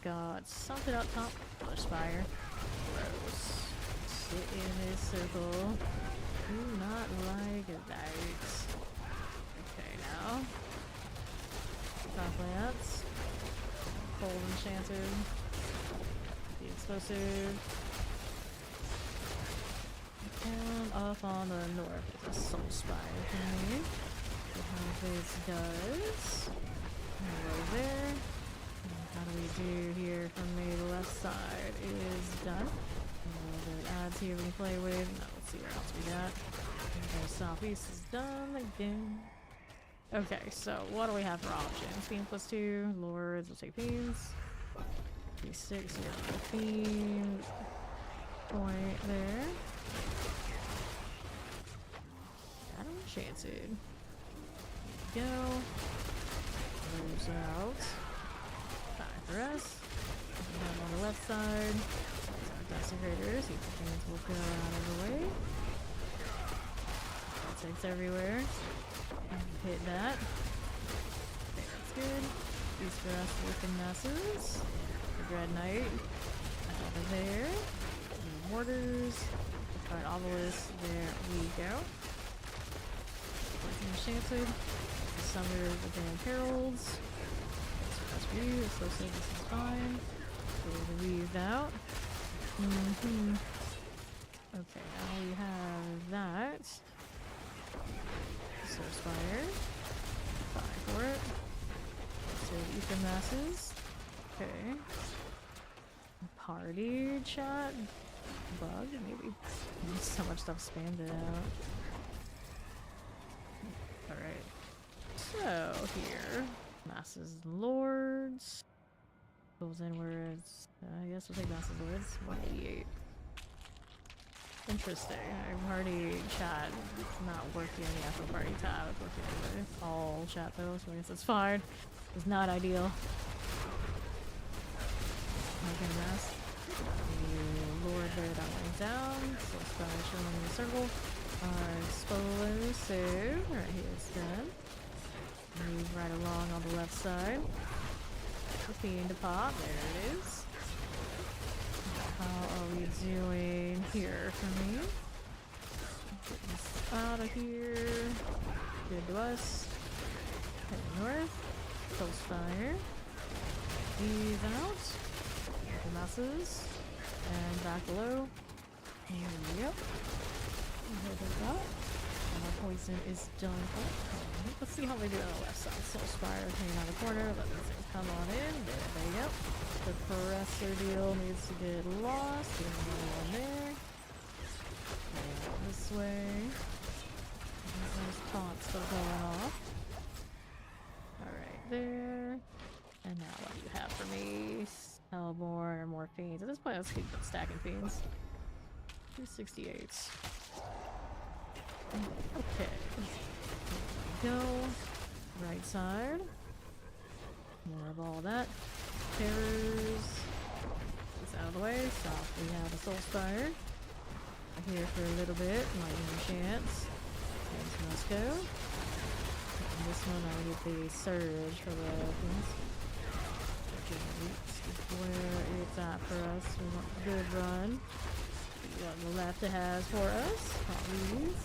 S1: Got something up top. Another Spire. Gross. Sit in this circle. Do not like that. Okay, now. Top lance. Cold Enchanted. The explosive. And off on the north is a Soul Spire for me. See how this does. Right there. And how do we do here from me? The left side is done. A little bit of adds here we can play with. Now let's see what else we got. And the southeast is done again. Okay, so what do we have for options? Fiend +2, Lords, we'll take Fiends. D6, we got the Fiend point there. Got Enchanted. There we go. Moves out. 5 for us. We have on the left side. Our Desecrators. Each Fiends will go out of the way. Takes everywhere. Hit that. Okay, that's good. These for us with the masses. The Dread Knight. Over there. The mortars. The Card Obelisk. There we go. Enchanted. The Summoners with Damn Heralds. That's for you. Explosive, this is fine. So we'll leave out. Okay, now we have that. So Spire. 5 for it. So Ether Masses. Okay. Party chat. bug, maybe. So much stuff spammed it out. Alright. So, here. Masses and Lords. Goes inwards. I guess we'll take Masses and Lords. 188. Interesting. I've already chat. It's not working in the actual party tab. It's working in the all chat though, so I guess it's fine. It's not ideal. Okay, mass. Lord there, that one down. So Spy showing in the circle. Explosive. Right here is done. Move right along on the left side. The fiend to pop. There it is. How are we doing here for me? Get this out of here. Good to us. Heading north. Close fire. These out. The masses. And back below. Yep. That. And our poison is done for. Let's see how they do on the left side. Soul Spire hanging out the corner. Let this thing come on in. There they go. The presser deal needs to get lost. Get another one there. This way. There's taunts still going off. Alright, there. And now what do you have for me? Hellborn or more fiends? At this point, let's keep stacking fiends. 268. Okay. Go. Right side. More of all that. Terrors. It's out of the way. Stop. We have a Soul Spire. Here for a little bit. Lightning chance. This must go. And this one I'll get the surge for the things. Where it's at for us. We want a good run. See what the left it has for us. Not these.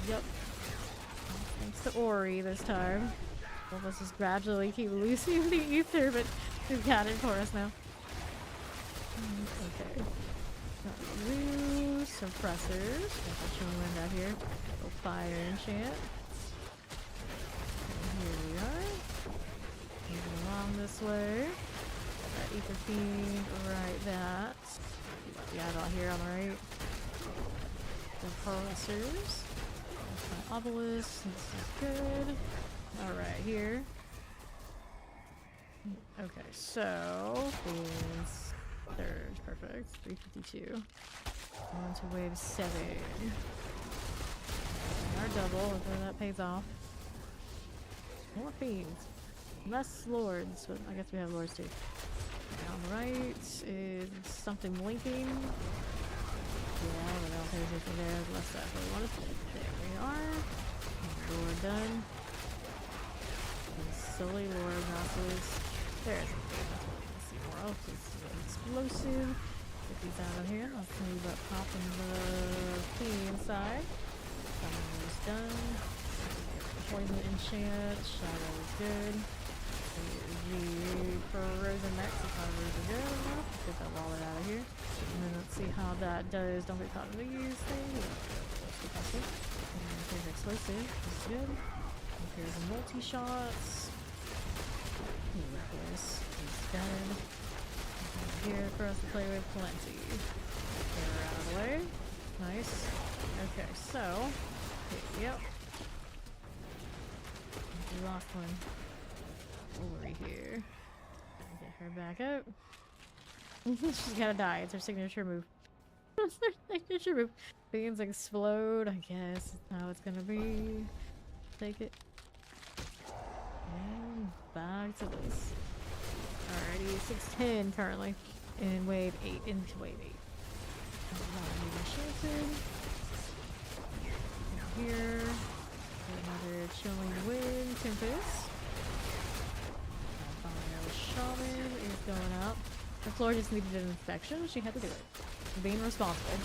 S1: Yep. Thanks to Ori this time. Well, let's just gradually keep losing the ether, but he's got it for us now. Okay. Loose suppressors. Got the chilling wind out here. Go fire enchant. And here we are. Moving along this way. That ether fiend, right that. We got it all here on the right. The suppressors. My obelisk. This is good. Alright, here. Okay, so is surge, perfect. 352. On to wave 7. Our double, if that pays off. More fiends. Less lords, but I guess we have lords too. And on the right is something blinking. Yeah, we don't pay attention there. Less that we wanted. There we are. Lord done. Silly Lord Masses. There's let's see more else. It's explosive. Get these out of here. Let's move up top in the fiend side. Summon is done. Poison enchant. Shadow is good. The frozen next is probably really good enough. Let's get that wallet out of here. And then let's see how that does. Don't get caught in these things. And here's explosive. That's good. And here's a multi-shots. This is done. Here for us to play with plenty. Get her out of the way. Nice. Okay, so yep. We lost one. Over here. Get her back up. She's gotta die. It's her signature move. It's her signature move. Things explode, I guess. That's how it's gonna be. Take it. And back to this. Alrighty, 610 currently. In wave 8. Into wave 8. Here. Another chilling wind tempest. Shaman is going up. The floor just needed an inspection. She had to do it. Being responsible.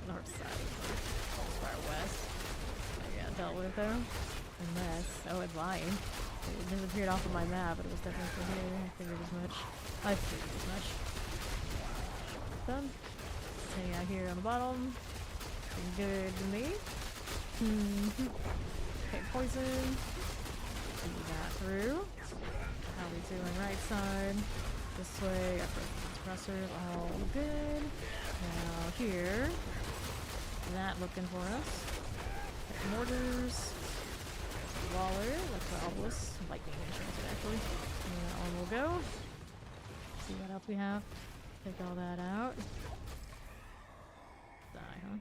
S1: North side. Far west. I got dealt with though. Unless, oh, it's lying. It disappeared off of my map, but it was definitely from here. I figured as much. I figured as much. Done. Hanging out here on the bottom. Looking good to me. Okay, poison. See that through. How we doing right side? This way. Our first Suppressors all good. Now here, that looking for us. Mortars, Waller, that's the obelisk, lightning enchanted actually. And that one will go. See what else we have. Take all that out. Die, huh?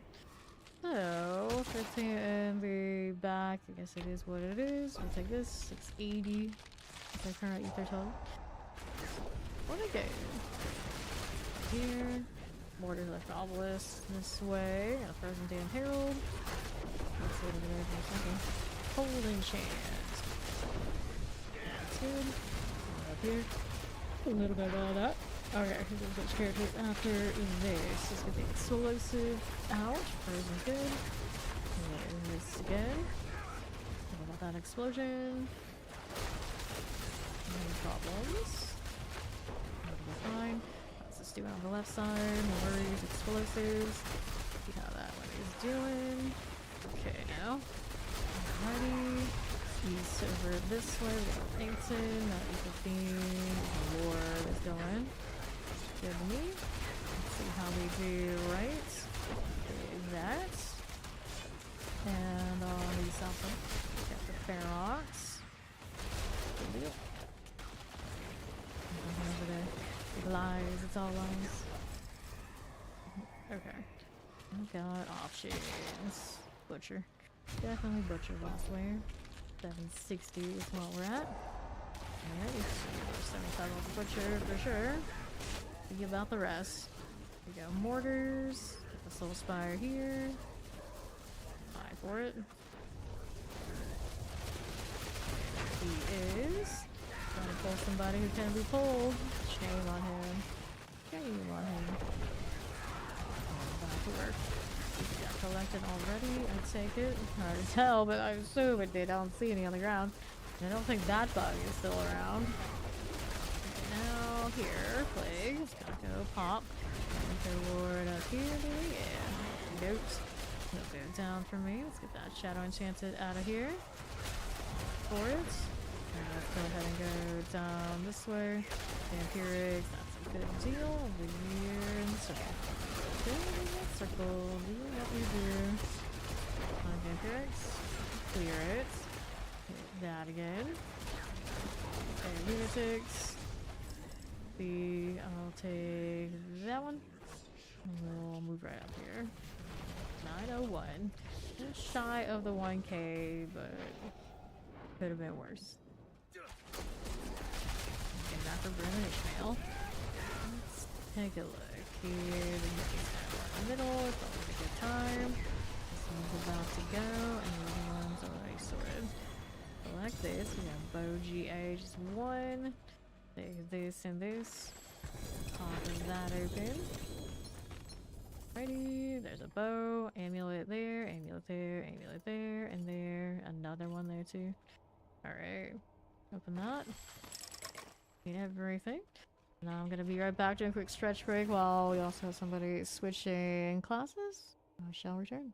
S1: So, 15 in the back. I guess it is what it is. We'll take this. 680. That's our current ether total. What a game. Here. Mortars left obelisk. This way. Got a frozen damn herald. Let's see over there for a second. Hold enchant. That's good. Up here. A little bit of all that. Okay, we'll switch characters after this. Let's get the explosive out. Frozen good. And this again. What about that explosion? No problems. That'll be fine. Let's just do it on the left side. No worries. Explosives. See how that one is doing. Okay, now. Alrighty. East over this way. We got Plankton. That E15. The Lord is going. Good to me. Let's see how we do right. Do that. And on the south side, we got the Ferox. Good deal. Nothing over there. Lies, it's all lies. Okay. I've got options. Butcher. Definitely Butcher last layer. 760 is what we're at. Alrighty, so 75 on the Butcher for sure. See about the rest. We got mortars. Get the Soul Spire here. Fine for it. He is trying to pull somebody who can be pulled. Shame on him. Shame on him. Back to work. He got collected already. I'd take it. Hard to tell, but I assume it did. I don't see any on the ground. And I don't think that bug is still around. Now here, Plague. It's gotta go pop. Go Lord up here, yeah. Notes. No go down for me. Let's get that Shadow Enchanted out of here. For it. And let's go ahead and go down this way. Vampiric, that's a good deal. Over here in the circle. Good in that circle. Do what we do. On Vampirics. Clear it. Hit that again. Okay, Lunatics. I'll take that one. And we'll move right up here. 901. Just shy of the 1k, but could have been worse. Okay, back for Brim and Ishmael. Let's take a look here. In the middle, it's always a good time. This one's about to go, and the other one's already sorted. Select this. We got Bow GA, just one. Take this and this. Pop that open. Alrighty, there's a bow, amulet there, amulet there, amulet there, and there. Another one there too. Alright, open that. Everything. Now I'm gonna be right back doing a quick stretch break while we also have somebody switching classes. I shall return.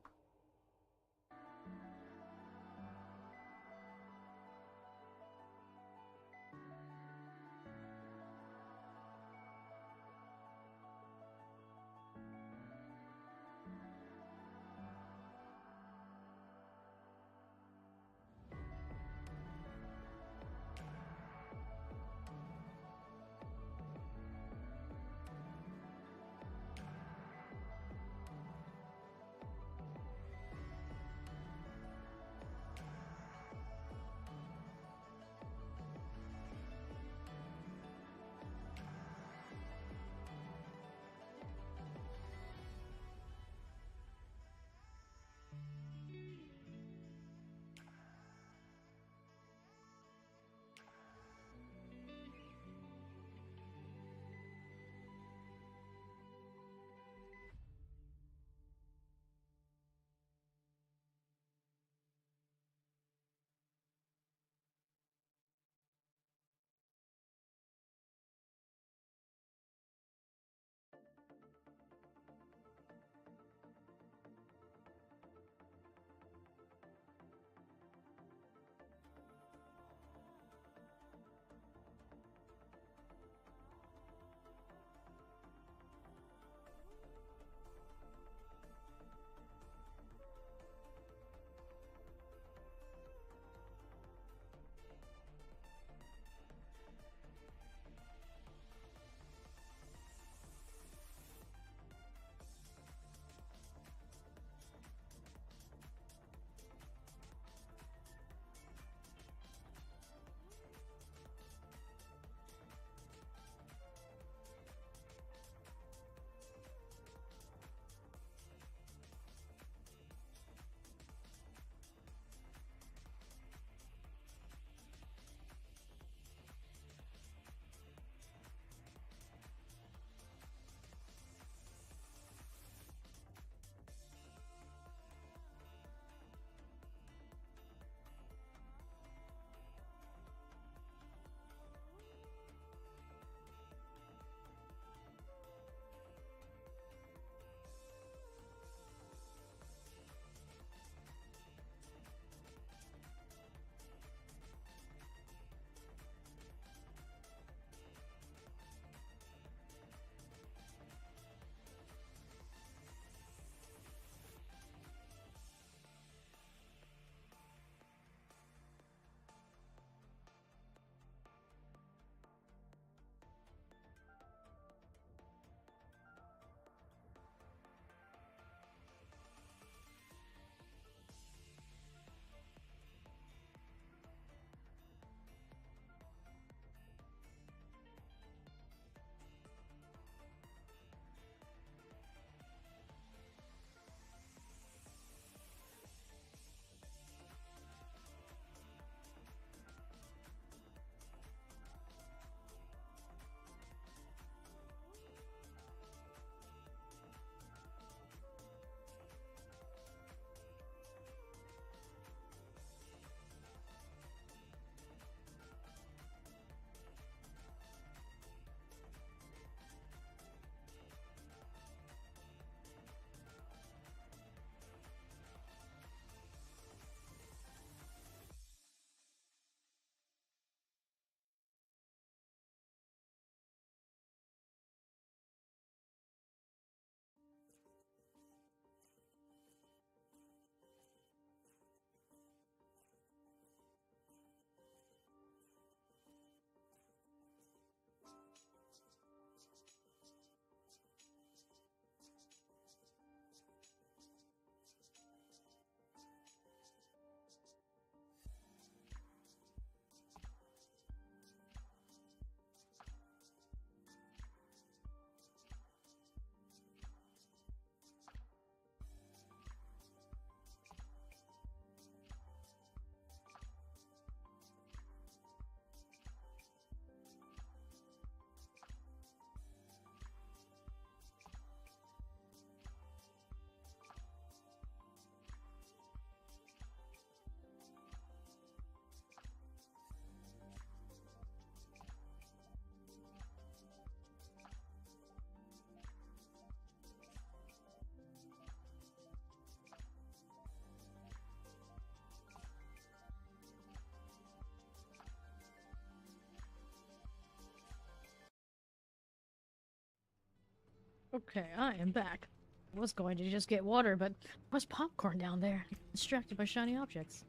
S1: Okay, I am back. I was going to just get water, but what's popcorn down there? Distracted by shiny objects.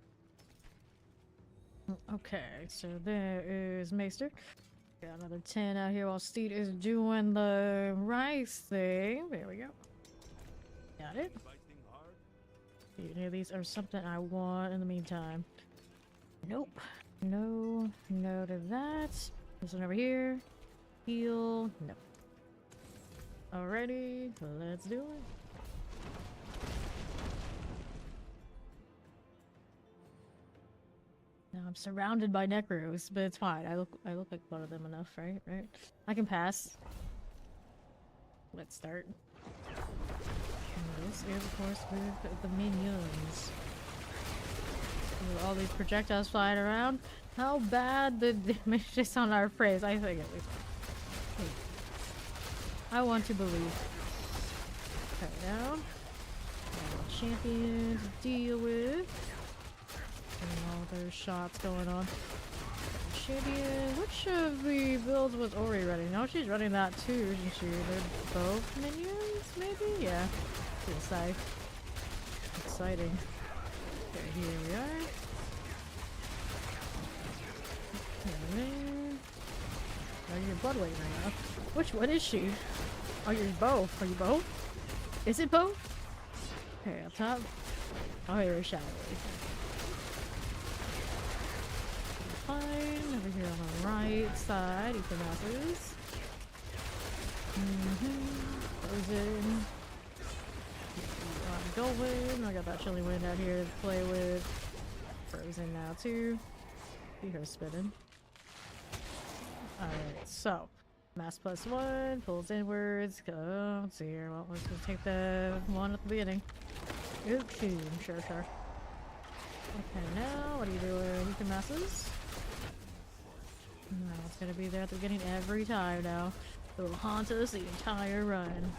S1: Okay, so there is Maester. Got another 10 out here while Steed is doing the rice thing. There we go. Got it. Any of these are something I want in the meantime. Nope. No. No to that. This one over here. Heal. Nope. Alrighty. Let's do it. Now I'm surrounded by necros, but it's fine. I look like one of them enough, right? Right? I can pass. Let's start. And this is, of course, with the minions. With all these projectiles flying around. How bad the damage is on our phrase? I think at least. I want to believe. Okay, now. Champion to deal with. And all those shots going on. Champion, which of the builds was Ori running? No, she's running that too, isn't she? They're both minions, maybe? Yeah. Feels safe. Exciting. Okay, here we are. Okay. Oh, you're blood waiting right now. Which one is she? Oh, you're both. Are you both? Is it both? Okay, up top. Oh, here is Shadowy. Fine. Over here on the right side, Ecomasses. Frozen. I'm going. I got that chilly wind out here to play with. Frozen now too. See her spinning. Alright, so mass +1, pulls inwards, go. Let's see here. Well, let's just take the one at the beginning. Okay, sure. Okay, now what are you doing? You can masses? No, it's gonna be there at the beginning every time now. It will haunt us the entire run.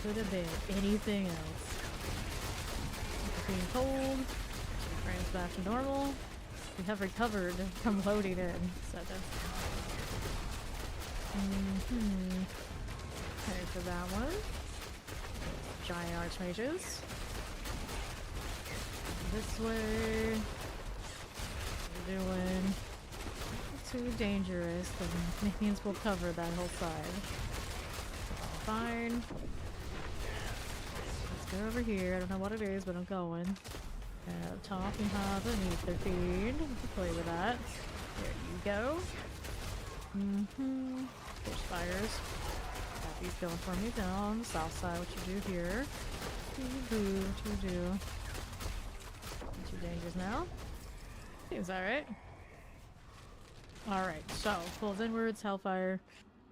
S1: Could have been anything else. It's being cold. Frames back to normal. We have recovered from loading in. So okay, for that one. Giant archmages. This way. We're doing not too dangerous. The minions will cover that whole side. Fine. Let's go over here. I don't know what it is, but I'm going. Top and have a Nether feed. Play with that. There you go. Push fires. Happy's going for me down on the south side. What you do here? What you do? Too dangerous now. Seems alright. Alright, so pulls inwards, Hellfire.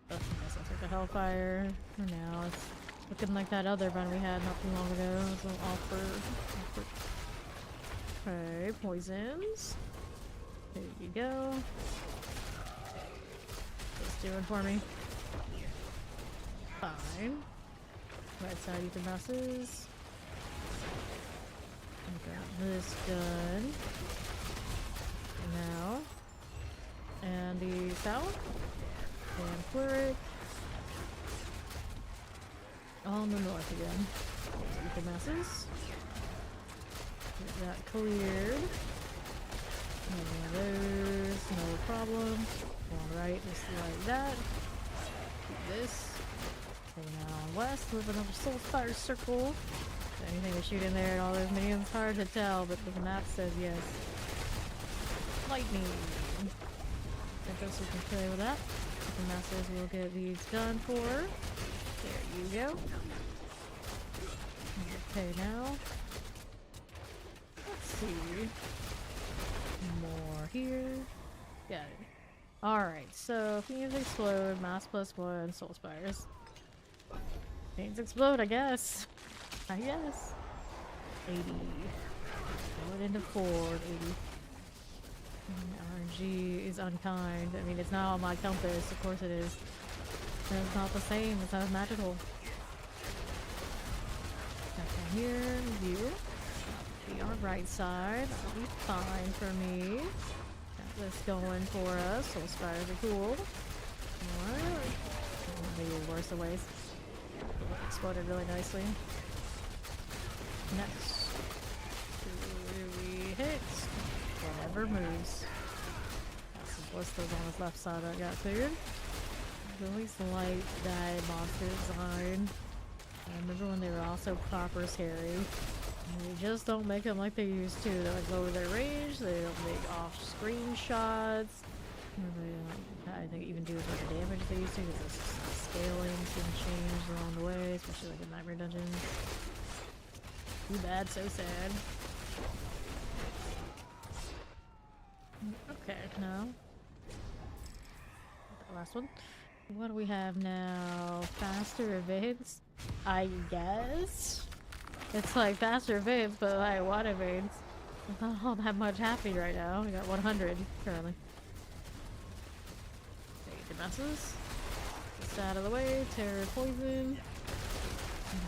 S1: I guess I'll take the Hellfire for now. It's looking like that other run we had not too long ago. It's a little awkward. Okay, poisons. There you go. Just doing for me. Fine. Right side, you can masses. Got this done. Now. And the south. And Cleric. On the north again. You can masses. Get that cleared. Any of those, no problem. Alright, just like that. Do this. Okay, now west with another soul fire circle. Anything to shoot in there and all those minions, hard to tell, but the map says yes. Lightning. I guess we can play with that. The map says we'll get these done for. There you go. Okay, now. Let's see. More here. Got it. Alright, so fiends explode, mass +1, soul spires. Fiends explode, I guess. 80. Throw it into 4, 80. RNG is unkind. I mean, it's not on my compass, of course it is. It's not the same, it's not magical. Okay, here, you. Be on right side. That'll be fine for me. Got this going for us. Soul spires are cool. Alright. maybe worse ways. Exploded really nicely. Next. Who do we hit? Whatever moves. That's the blisters on his left side I got figured. At least like that monster design. I remember when they were also proper scary. They just don't make them like they used to. They like lower their range, they don't make off-screen shots. I think even do like the damage they used to because the scaling can change along the way, especially like in Nightmare Dungeons. Too bad, so sad. Okay, now. The last one. What do we have now? Faster evades? I guess? It's like faster evades, but like what evades? There's not all that much happening right now. We got 100 currently. Take the messes. Just out of the way. Terror poison.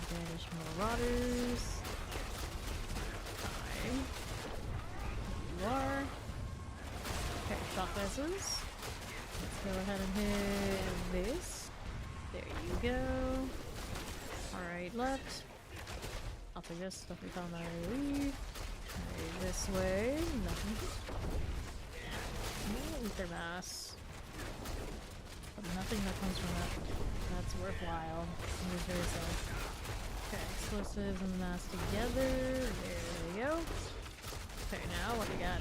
S1: Banish marauders. Fine. You are. Okay, shock messes. Let's go ahead and hit this. There you go. Alright, left. I'll take this stuff we found that I leave. Alright, this way. Nothing. Ether mass. But nothing that comes from that. That's worthwhile. It is very so. Okay, explosives and mass together. There we go. Okay, now what do we got?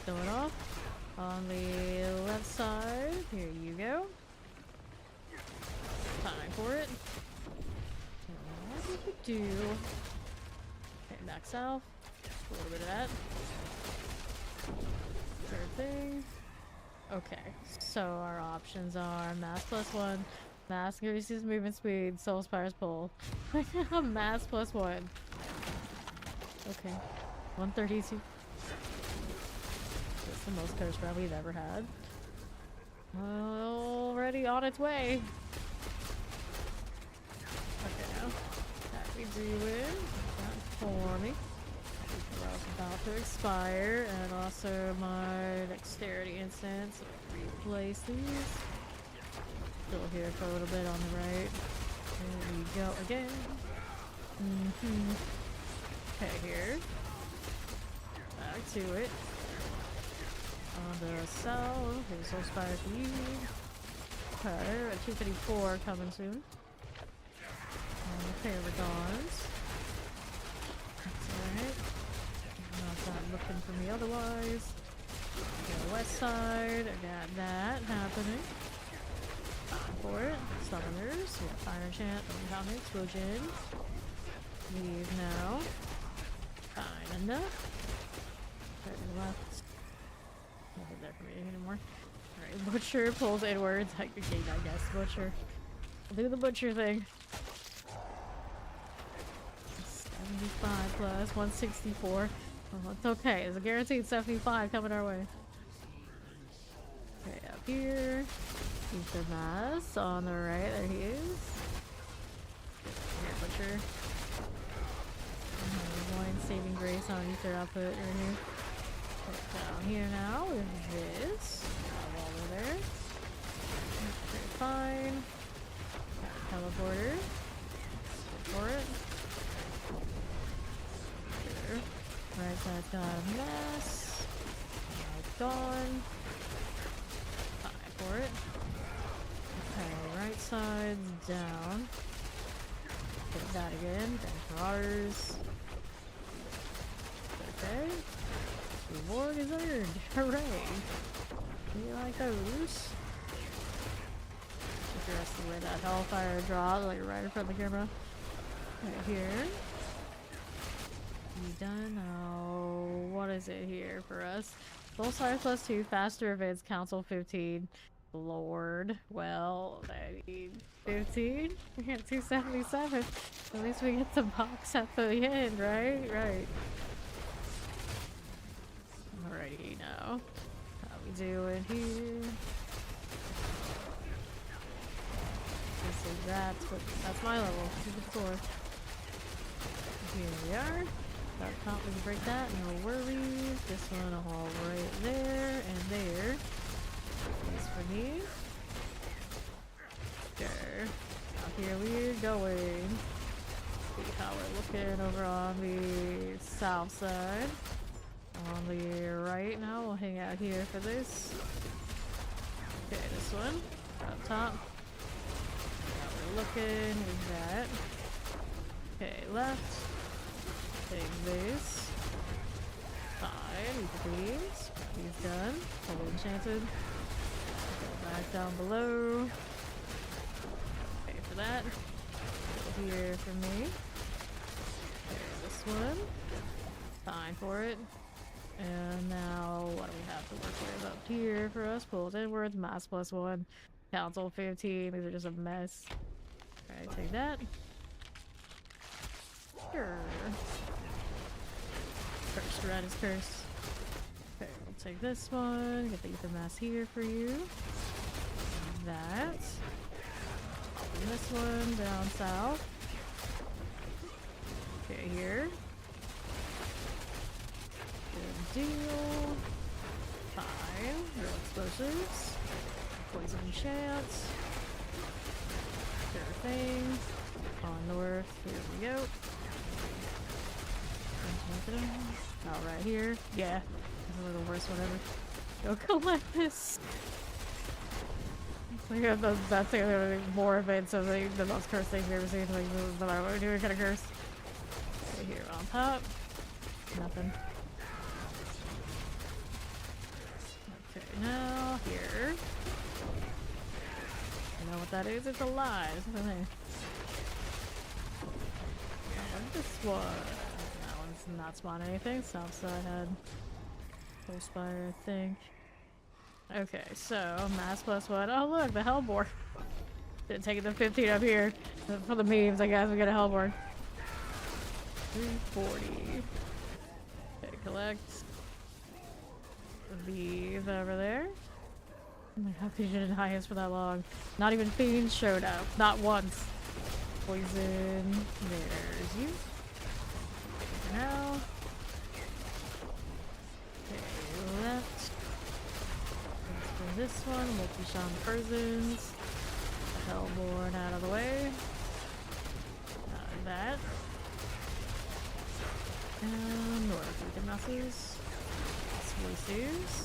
S1: Throw it off. On the left side, here you go. Time for it. What do we do? Okay, back south. A little bit of that. Third thing. Okay, so our options are mass +1, mass increases movement speed, soul spires pull. Mass +1. Okay, 132. The most curse round we've ever had. Already on its way. Okay, now that we do it. That for me. About to expire, and also my dexterity instance. Replace these. Still here for a little bit on the right. There we go again. Okay, here. Back to it. On the south, here's Soul Spire for you. Okay, at 254 coming soon. Okay, we're gone. That's alright. Not looking for me otherwise. Okay, the west side, I got that happening. Time for it. Summoners, we got Fire Enchant, Atomic Explosion. Leave now. Fine enough. Okay, left. Nothing there for me anymore. Alright, Butcher pulls inwards. I guess. Butcher. I'll do the Butcher thing. 75 plus 164. Oh, it's okay. There's a guaranteed 75 coming our way. Okay, up here. Ether Mass on the right. There he is. Here, Butcher. One saving grace on Ether output right here. Down here now with this. While we're there. Okay, fine. Got a teleporter. Go for it. Here. Right side's got a mess. It's gone. Fine for it. Okay, right side's down. Hit that again. Thanks for ours. Okay. Reward is earned. Hooray! Do you like those? Interesting where that hellfire drops, like right in front of the camera. Right here. You done? Oh, what is it here for us? Soul Spire +2, faster events, Council 15. Lord. Well, I mean, 15? We got 277. At least we get the box at the end, right? Right. Alrighty now. How we doing here? That's my level. 254. Here we are. Got a comp, we can break that, no worries. This one all right there and there. Nice for me. going. See how we're looking over on the south side. On the right now, we'll hang out here for this. Okay, this one. Up top. Now we're looking with that. Okay, left. Take this. Fine, we can these. He's done. Fully enchanted. Go back down below. Okay, for that. Go here for me. There's this one. Fine for it. And now, what do we have to work with up here for us? Pulls inwards, mass +1, council 15. These are just a mess. Alright, take that. Sure. Curse, red is curse. Okay, we'll take this one. Get the ether mass here for you. That. Popping this one down south. Okay, here. Good deal. Fine. No explosives. Poison chance. Sure thing. On north. Here we go. Oh, right here. Yeah. This is the worst one ever. Go collect this. We have the best thing, more events of the most cursed things we've ever seen. Like, no matter what we're doing, kind of cursed. Okay, here on top. Nothing. Okay, now here. You know what that is? It's alive. Isn't it? This one. That one's not spawning anything. South side had full spire, I think. Okay, so mass +1. Oh look, the Hellborn. Didn't take the 15 up here. For the memes, I guess we got a Hellborn. 340. Okay, collect these over there. Oh my god, Fiend didn't hide us for that long. Not even Fiend showed up. Not once. Poison. There's you. Now. Okay, left. Let's do this one. Multi-shot prisons. Hellborn out of the way. That. And north we can messes. Explosives.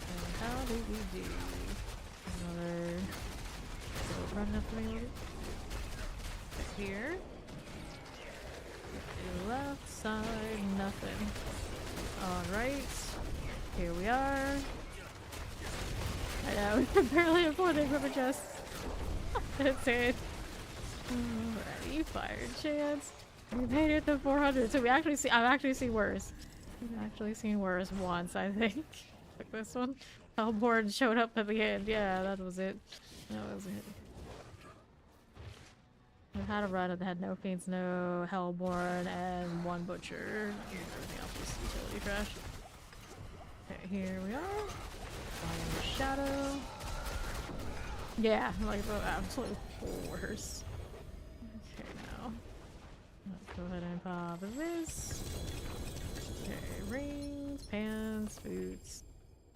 S1: And how do we do? Another. Run up to me a little bit. Here. Left side, nothing. Alright. Here we are. I know, we can barely afford the equipment chest. That's it. Alrighty, fire chance. We made it to 400, so I've actually seen worse. We've actually seen worse once, I think. Like this one. Hellborn showed up at the end. Yeah, that was it. That was it. We had a run that had no fiends, no Hellborn, and one butcher. Everything else was utility trash. Okay, here we are. Fire shadow. Yeah, like the absolute worst. Okay, now. Let's go ahead and pop this. Okay, rings, pants, boots,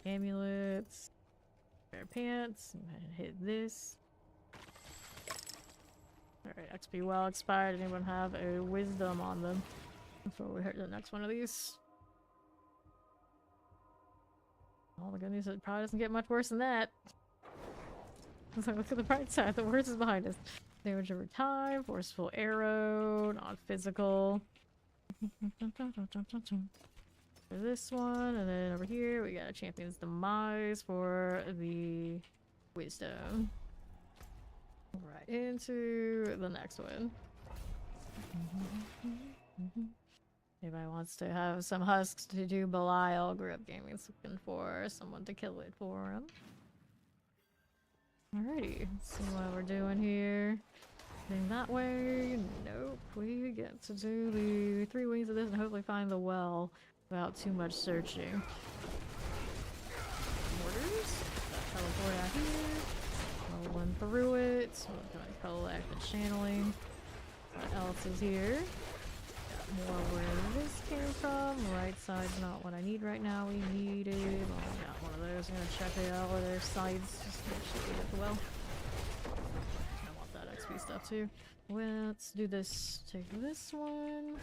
S1: amulets, pair of pants. I'm gonna hit this. Alright, XP well expired. Anyone have a wisdom on them before we hit the next one of these? Oh my goodness, it probably doesn't get much worse than that. So look at the bright side, the worst is behind us. Damage over time, forceful arrow, non-physical. For this one, and then over here we got a champion's demise for the wisdom. Right into the next one. Anybody wants to have some husks to do Belial, Grip Gaming's looking for someone to kill it for him. Alrighty, let's see what we're doing here. Heading that way. Nope, we get to do the 3 wings of this and hopefully find the well without too much searching. Orders. Teleport out here. Rolling through it. So we're gonna collect the channeling. What else is here? Got more where this came from. Right side's not what I need right now. We needed. Well, I got one of those. I'm gonna check it out with their sides just to make sure we get the well. I want that XP stuff too. Well, let's do this. Take this one.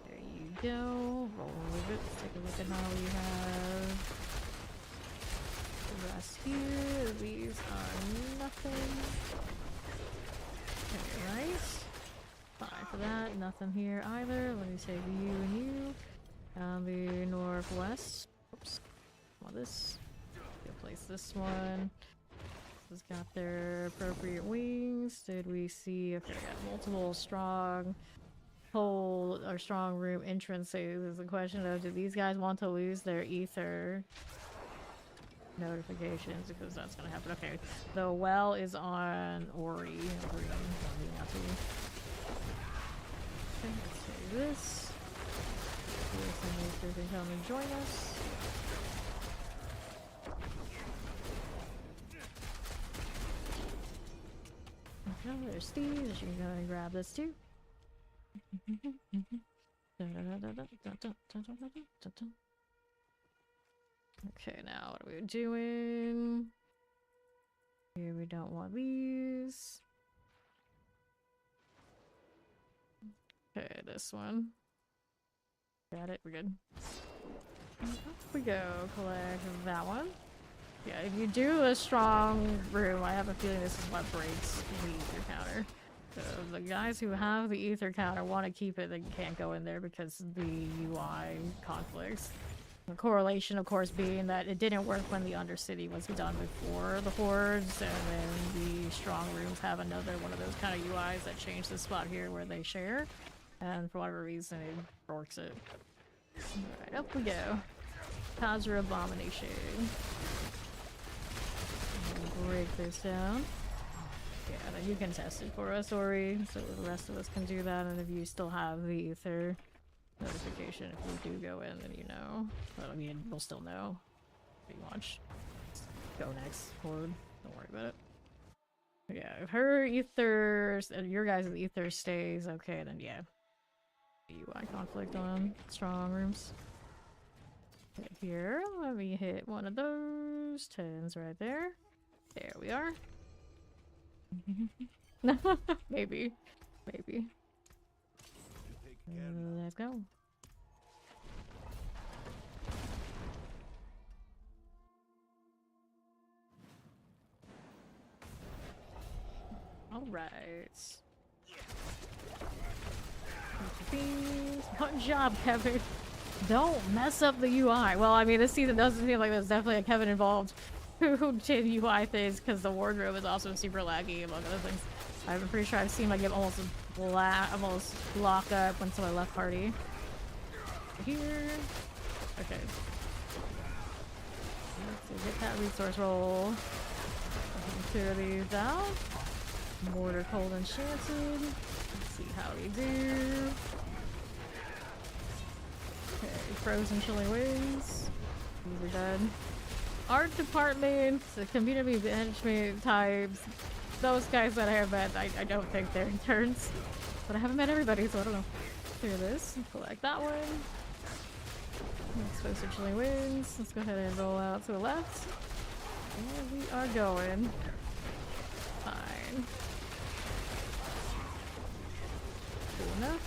S1: There you go. Roll with it. Let's take a look at how we have the rest here. These are nothing. Okay, right. Fine for that. Nothing here either. Let me take you and you. Down the northwest. Oops. Well, this. Place this one. This has got their appropriate wings. Did we see if they got multiple strong hold or strong room entrances? Is the question of, do these guys want to lose their ether notifications? Because that's gonna happen. Okay, the well is on Ori. Okay, let's take this. See if some ether can come and join us. Oh, there's Steve. She's gonna grab this too. Okay, now what are we doing? Here we don't want these. Okay, this one. Got it, we're good. Up we go, collect that one. Yeah, if you do a strong room, I have a feeling this is what breaks the ether counter. So the guys who have the ether counter want to keep it, they can't go in there because the UI conflicts. The correlation, of course, being that it didn't work when the Undercity was done before the hordes, and then the strong rooms have another one of those kind of UIs that change the spot here where they share, and for whatever reason it works it. Alright, up we go. Khazra Abomination. Break this down. Yeah, then you can test it for us, Ori, so the rest of us can do that, and if you still have the ether notification, if we do go in, then you know. Well, I mean, we'll still know. Pretty much. Go next, Horde. Don't worry about it. But yeah, if her ether, your guys' ether stays okay, then yeah. UI conflict on strong rooms. Hit here, let me hit one of those 10s right there. There we are. Maybe. Maybe. Let's go. Alright. Good job, Kevin. Don't mess up the UI. Well, I mean, this season doesn't seem like there's definitely a Kevin involved who did UI things because the wardrobe is also super laggy, among other things. I'm pretty sure I've seen my game almost lock up until I left party. Here. Okay. Let's get that resource roll. Clear these out. Mortar cold enchanted. Let's see how we do. Okay, frozen chilling wings. These are done. Art department, the community management types. Those guys that I have met, I don't think they're interns. But I haven't met everybody, so I don't know. Clear this. Collect that one. Expose the chilling wings. Let's go ahead and roll out to the left. And we are going. Fine. Cool enough.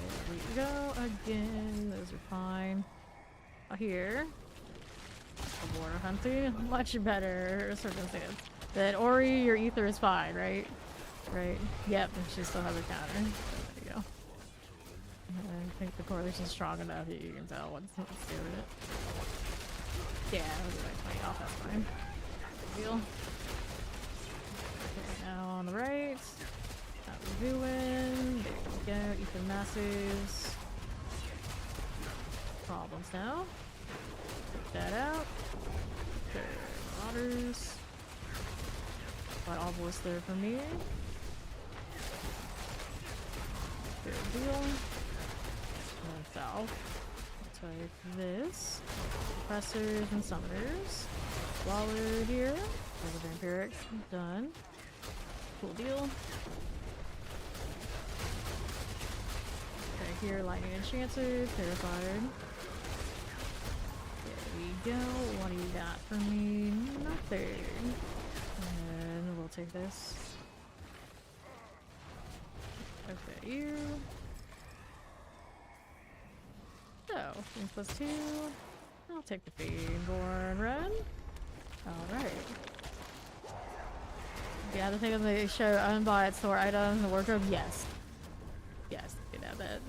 S1: There we go. Again, those are fine. Here. Water hunting. Much better circumstance. Then Ori, your ether is fine, right? Right. Yep, and she still has her counter. So there you go. I think the correlation's strong enough that you can tell what's doing it. Yeah, I'll do like 20 off, that's fine. Good deal. Okay, now on the right. How we doing? There we go. Ether massives. Problems now. Take that out. Okay, marauders. Got obelisk there for me. Good deal. And south. I'll take this. Suppressors and summoners. Waller here. There's a vampiric. Done. Cool deal. Okay, here, lightning enchanted. Terrified. There we go. What do you got for me? Nothing. And we'll take this. Okay, you. So, +2. I'll take the Fiendborn run. Alright. The other thing on the show, unbought store items in the wardrobe, yes. Yes, you can have that.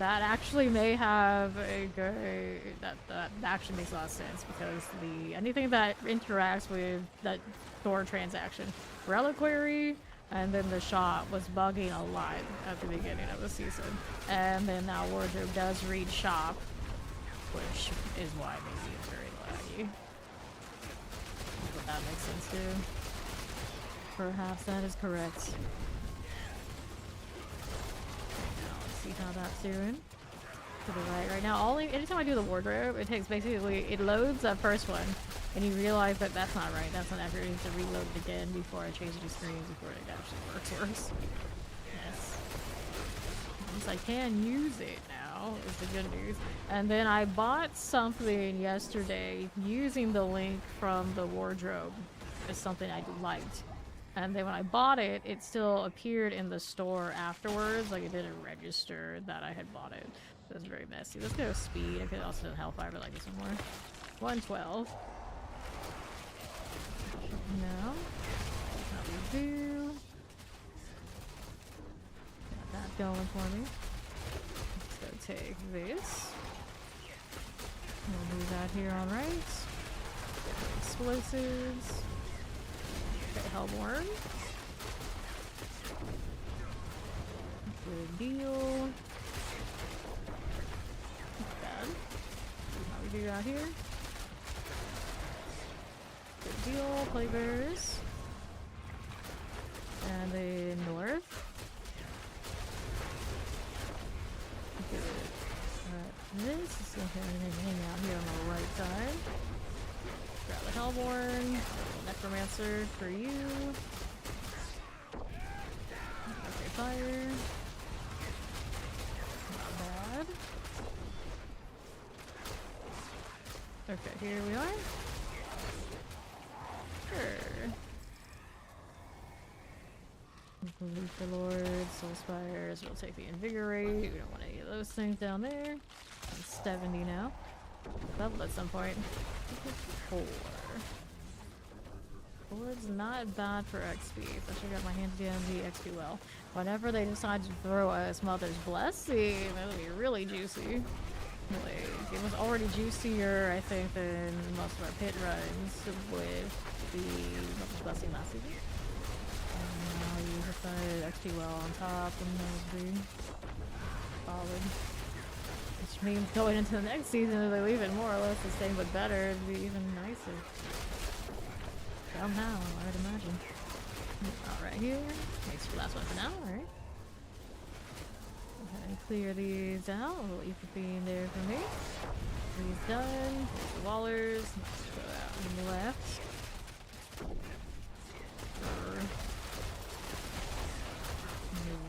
S1: That actually may have a good... That actually makes a lot of sense, because anything that interacts with that store transaction, Reliquary, and then the shop was bugging a lot at the beginning of the season. And then now wardrobe does read shop, which is why maybe it's very laggy. But that makes sense too. Perhaps that is correct. Now let's see how that's doing. To the right now. Anytime I do the wardrobe, it takes it loads that first one, and you realize that that's not right. That's not accurate. You need to reload it again before I change the screens before it actually works. Yes. At least I can use it now, is the good news. And then I bought something yesterday using the link from the wardrobe. It's something I liked. And then when I bought it, it still appeared in the store afterwards. Like, it didn't register that I had bought it. It was very messy. Let's go speed. I could also do Hellfire, but like this one more. 112. No. How we do. Got that going for me. Let's go take this. We'll move that here on right. Explosives. Okay, Hellborn. Good deal. Bad. How we do out here? Good deal. Plaguebearers. And then north. Good. Alright, this is gonna hang out here on the right side. Grab the Hellborn. Necromancer for you. Okay, fire. Not bad. Okay, here we are. Sure. Luther Lord, Soul Spires. We'll take the Invigorate. We don't want any of those things down there. I'm 70 now. Level at some point. 4. Hord's not bad for XP, especially got my hands down the XP well. Whenever they decide to throw us Mother's Blessing, that'll be really juicy. Like, it was already juicier, I think, than most of our pit runs with the Mother's Blessing last season. And now you hit the XP well on top, and that'll be solid. Which means going into the next season, if they leave it more or less the same but better, it'd be even nicer. Somehow, I would imagine. Alright, here. Makes the last one for now, alright. Okay, clear these out. A little E15 there for me. These done. There's the Wallers. Let's go out on the left.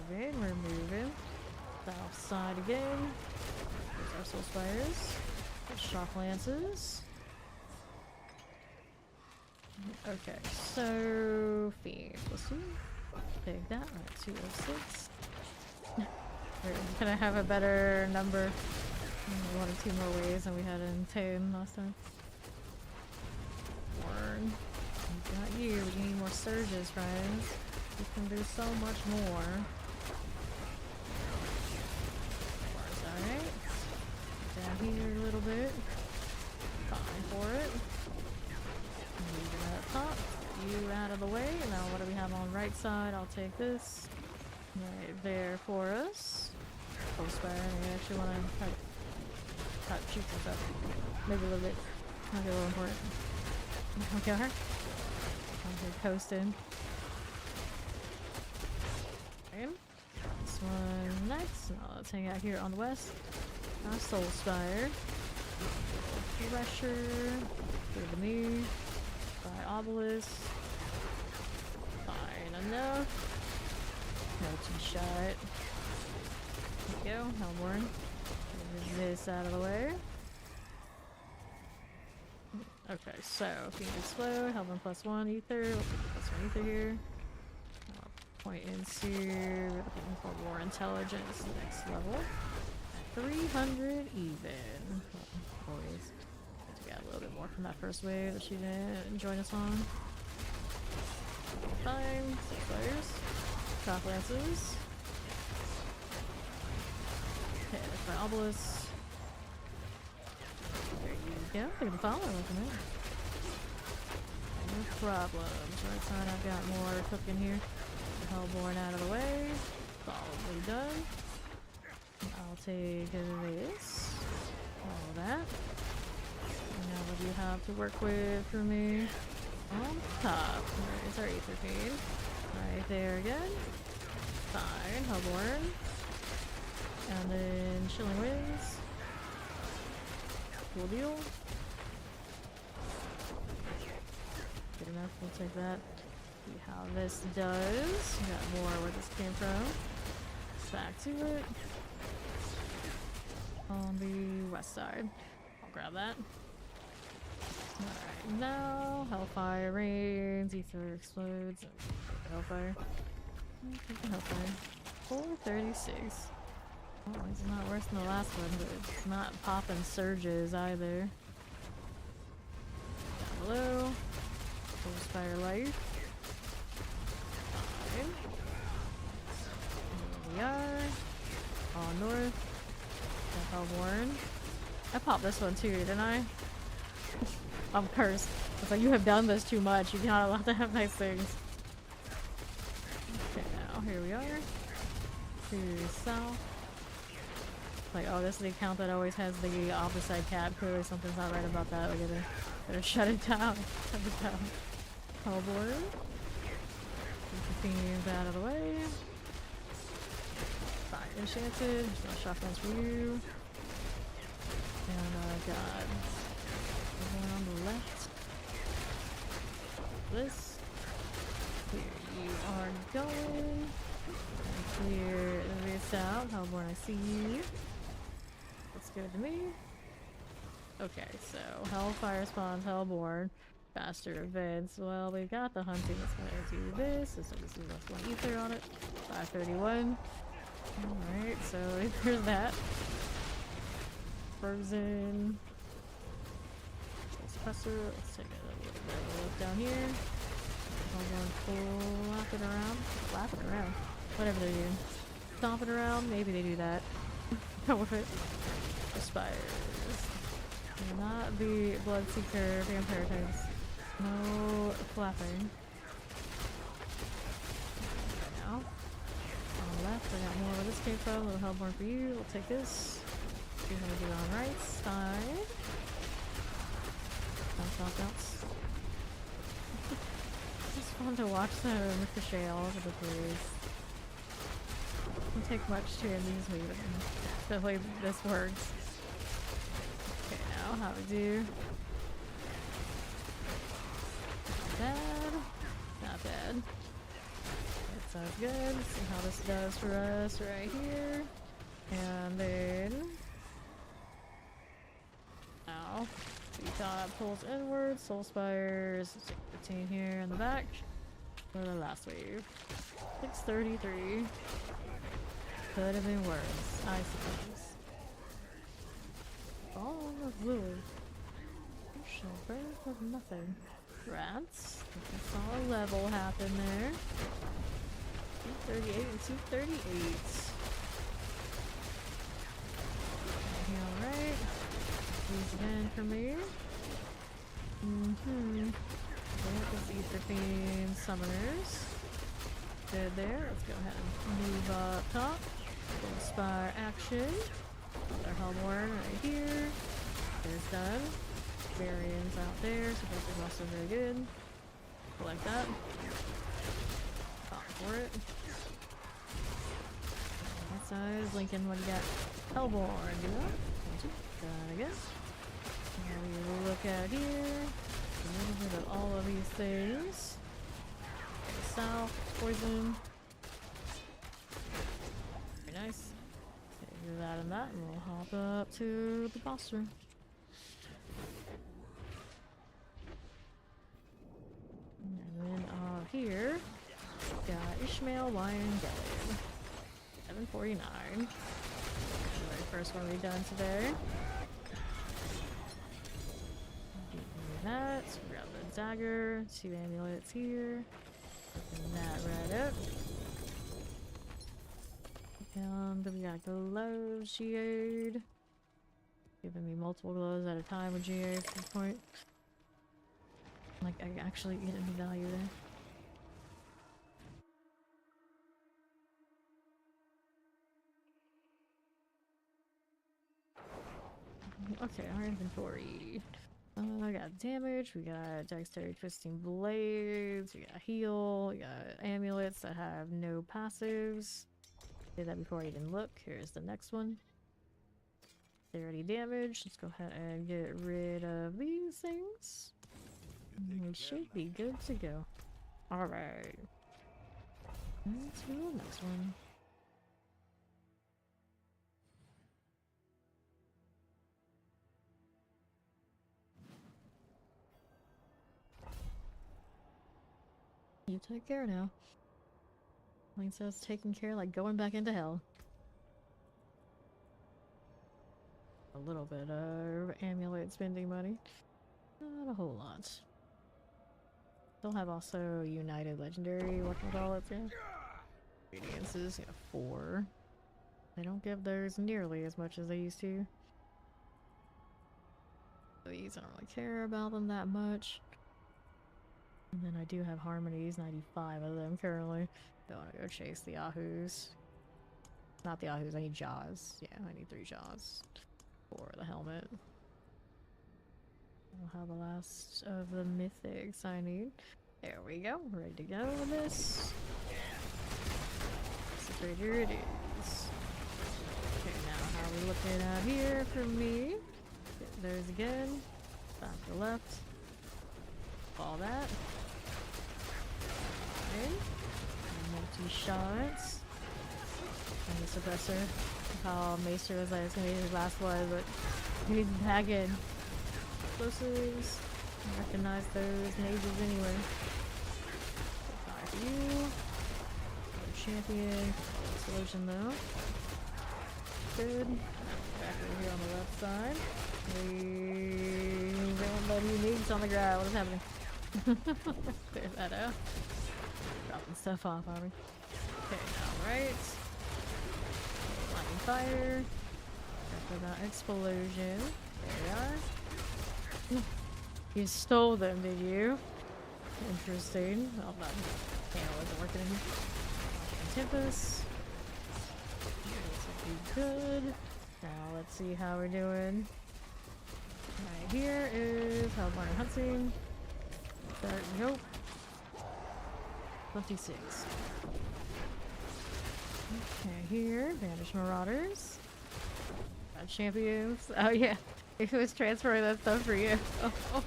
S1: Moving, we're moving. South side again. There's our Soul Spires. There's Shock Lances. Okay, so Fiend, let's see. Take that, right, 206. Can I have a better number? 1 or 2 more ways than we had in 10 last time. Warn. We got you, we need more surges, friends. We can do so much more. Alright. Down here a little bit. Fine for it. Moving that up top, you out of the way. Now what do we have on right side? I'll take this right there for us. Full spire. I actually want to try to shoot this up. Maybe a little bit. I'll get a little important. I'll kill her. I'm here coasting. Okay. This one next. Now let's hang out here on the west. Our Soul Spire. Pressure. Give it to me. By Obelisk. Fine enough. No two-shot. There we go. Hellborn. Move this out of the way. Okay, so Fiend Explode, Hellborn +1 Ether. We'll put +1 Ether here. point into looking for more intelligence next level. 300 even. Oh, always. We got a little bit more from that first wave that she didn't join us on. Fine. 6 players. Shock lances. Okay, that's my obelisk. There you go. Look at the follower looking at. No problems. Right side, I've got more cooking here. The Hellborn out of the way. Solidly done. I'll take this. All that. And now what do you have to work with for me? On top. There's our ether feed. Right there again. Fine. Hellborn. And then Chilling Winds. Cool deal. Good enough, we'll take that. See how this does. Got more where this came from. Back to it. On the west side. I'll grab that. Alright, now Hellfire rains, ether explodes. Hellfire. Hellfire. 436. Oh, it's not worse than the last one, but it's not popping surges either. Down below. Fire life. Fine. Here we are. On north. Hellborn. I popped this one too, didn't I? I'm cursed. It's like, you have done this too much. You're not allowed to have nice things. Okay, now here we are. To south. Like, oh, this is the account that always has the opposite cat. Clearly something's not right about that. We gotta shut it down. Shut it down. Hellborn. Keep the themes out of the way. Fire enchanted. There's no shotguns for you. And I've got one on the left. This. Here you are going. And clear this out. Hellborn, I see you. Looks good to me. Okay, so Hellfire spawns Hellborn. Faster events. Well, we got the hunting that's gonna do this. So this is what's one ether on it. 531. Alright, so there's that. Frozen. Suppressor. Let's take a little bit of a look down here. Hellborn flapping around. Flapping around. Whatever they're doing. Stomping around. Maybe they do that. Go with it. Aspires. Not the Bloodseeker vampire types. No flapping. Now, on the left, I got more where this came from. A little Hellborn for you. We'll take this. See how we do on right side. Bounce, bounce, bounce. It's fun to watch them ricochet all over the place. Doesn't take much to amuse me, but the way this works. Okay, now how we do. Not bad. Not bad. That sounds good. See how this does for us right here. And then now we got pulls inward, soul spires, 15 here in the back. For the last wave. 633. Could have been worse, I suppose. All of Lily. Shall burn for nothing. Rats. I saw a level happen there. 238 and 238. Alright. These again for me. Get this ether fiend summoners. Good there. Let's go ahead and move up top. Inspire action. Another Hellborn right here. There's done. Variants out there, so this is also very good. Like that. Pop for it. That side, Lincoln, what do you got? Hellborn, do that. Got it again. Now we look at here. A little bit of all of these things. South, poison. Very nice. Okay, do that and that, and we'll hop up to the boss room. And then here, got Ishmael Wine Galley. 749. Very first one we've done today. Do that. So grab the dagger. 2 amulets here. Open that right up. And we got gloves, geode. Giving me multiple gloves at a time with GA at this point. Like, I actually get any value there. Okay, our inventory. I got damage, we got dexterity twisting blades, we got heal, we got amulets that have no passives. Did that before I even look. Here's the next one. They're already damaged. Let's go ahead and get rid of these things. We should be good to go. Alright. Let's go to the next one. You take care now. Lane says taking care like going back into hell. A little bit of amulet spending money. Not a whole lot. Still have also United Legendary, whatchamacallits, yeah. Ingredients, yeah, 4. They don't give theirs nearly as much as they used to. These I don't really care about them that much. And then I do have harmonies, 95 of them currently. Don't want to go chase the Yahoos. Not the Yahoos, I need Jaws. Yeah, I need 3 Jaws for the helmet. I'll have the last of the mythics I need. There we go, ready to go with this. Here it is. Okay, now how are we looking at here for me? Get those again. Back to left. All that. Okay. Multi-shots. And the suppressor. How Maester was like, it's gonna be his last one, but he needs to tag in. Explosives. I recognize those mages anyway. Fire for you. Champion. Explosion though. Good. Back over here on the left side. We don't let you nukes on the ground. What is happening? Clear that out. Dropping stuff off on me. Okay, now right. Lightning fire. After that explosion. There we are. You stole them, did you? Interesting. Oh, that panel isn't working anymore. Tempest. This will be good. Now let's see how we're doing. Right here is Hellborn Hunting. Nope. 26. Okay, here, Banished Marauders. Got champions. Oh yeah, it was transferring that stuff for you. Oh.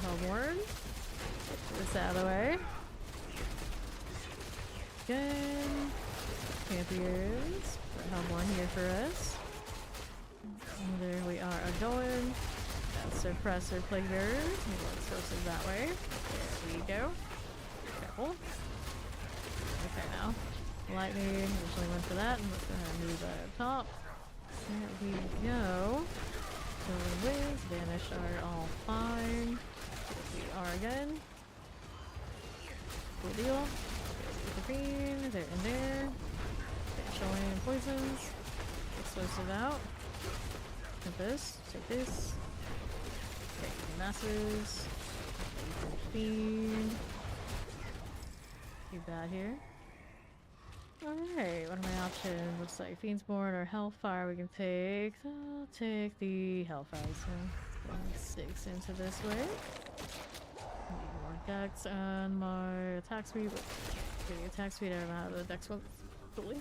S1: Hellborn. Get this out of the way. Good. Champions. Put Hellborn here for us. And there we are going. That's suppressor plaguer. Let's go that way. There we go. Careful. Okay, now. Lightning. Originally went for that. And let's go ahead and move that up top. There we go. So the wings. Vanish are all fine. Here we are again. Cool deal. There's the green. There and there. Showing poisons. Explosive out. Take this. Take this. Okay, masses. Fiend. Keep that here. Alright, what are my options? Looks like Fiendsborn or Hellfire we can take. I'll take the Hellfire, so 6 into this way. Need more dex on my attack speed, but getting attack speed, I don't know how the dex one's fully.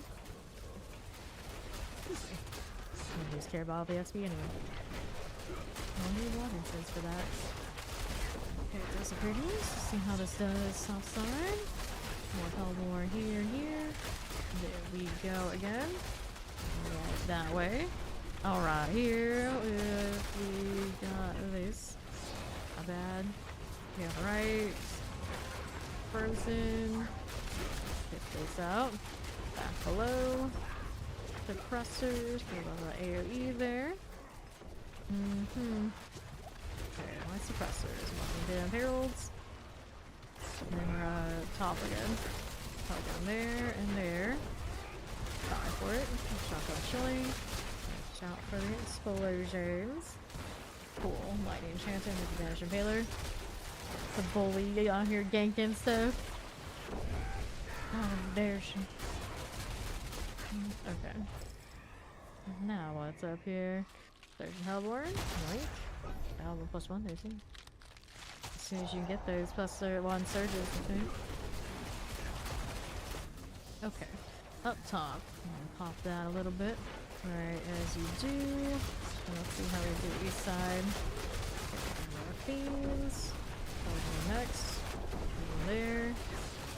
S1: I just care about the XP anyway. I need water sense for that. Okay, those are pretty. Let's see how this does south side. More Hellborn here, here. There we go again. Right that way. Alright, here if we got this. Not bad. Yeah, right. frozen. Get this out. Back below. Suppressors. Put a little AoE there. Okay, my suppressors. One damn heralds. And then we're top again. Top down there and there. Die for it. Shotgun chilling. Watch out for the explosions. Cool. Lightning enchanter with the Vanish Impaler. The bully out here ganking stuff. Oh, there she. Okay. Now what's up here? There's Hellborn. Right. Hellborn +1, there's him. As soon as you can get those +1 surges, I think. Okay. Up top. I'm gonna pop that a little bit. Alright, as you do. Let's see how we do east side. More fiends. Over next. Over there.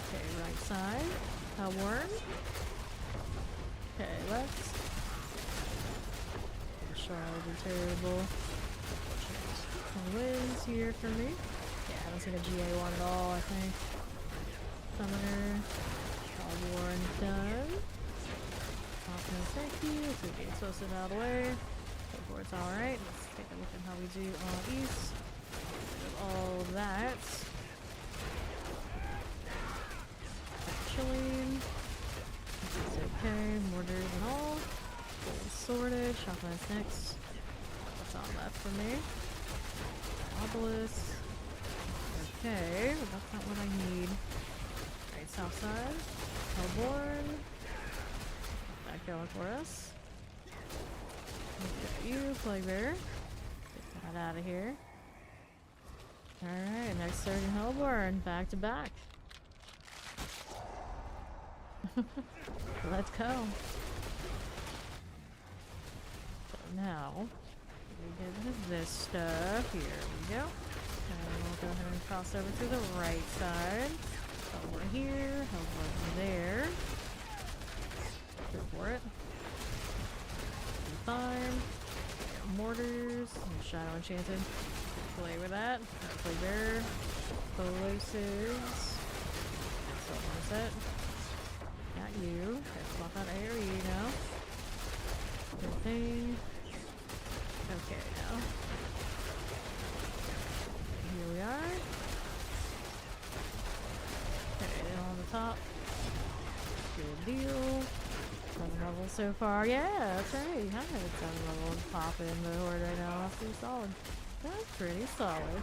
S1: Okay, right side. Hellborn. Okay, left. Charge is terrible. Wins here for me. Yeah, I don't see the GA one at all, I think. Summoner. Hellborn done. Confidence, thank you. Let's get the explosive out of the way. Before it's alright. Let's take a look at how we do on east. With all of that. Chilling. This is okay. Mortars and all. Fully sorted. Shotgun's next. What's on left for me? Obelisk. Okay, but that's not what I need. Right, south side. Hellborn. That going for us. Okay, you, Plague Bear. Get that out of here. Alright, next surge in Hellborn. Back to back. Let's go. So now, we get into this stuff. Here we go. And we'll go ahead and cross over to the right side. Over here, over there. Go for it. Fine. Mortars. Shadow Enchanted. Play with that. Play Bear. Explosives. So one set. Got you. Let's swap out AoE now. Good thing. Okay, now. Here we are. Okay, on the top. Good deal. 7 levels so far. Yeah, that's right. I have 7 levels popping in the horde right now. That's pretty solid. That's pretty solid.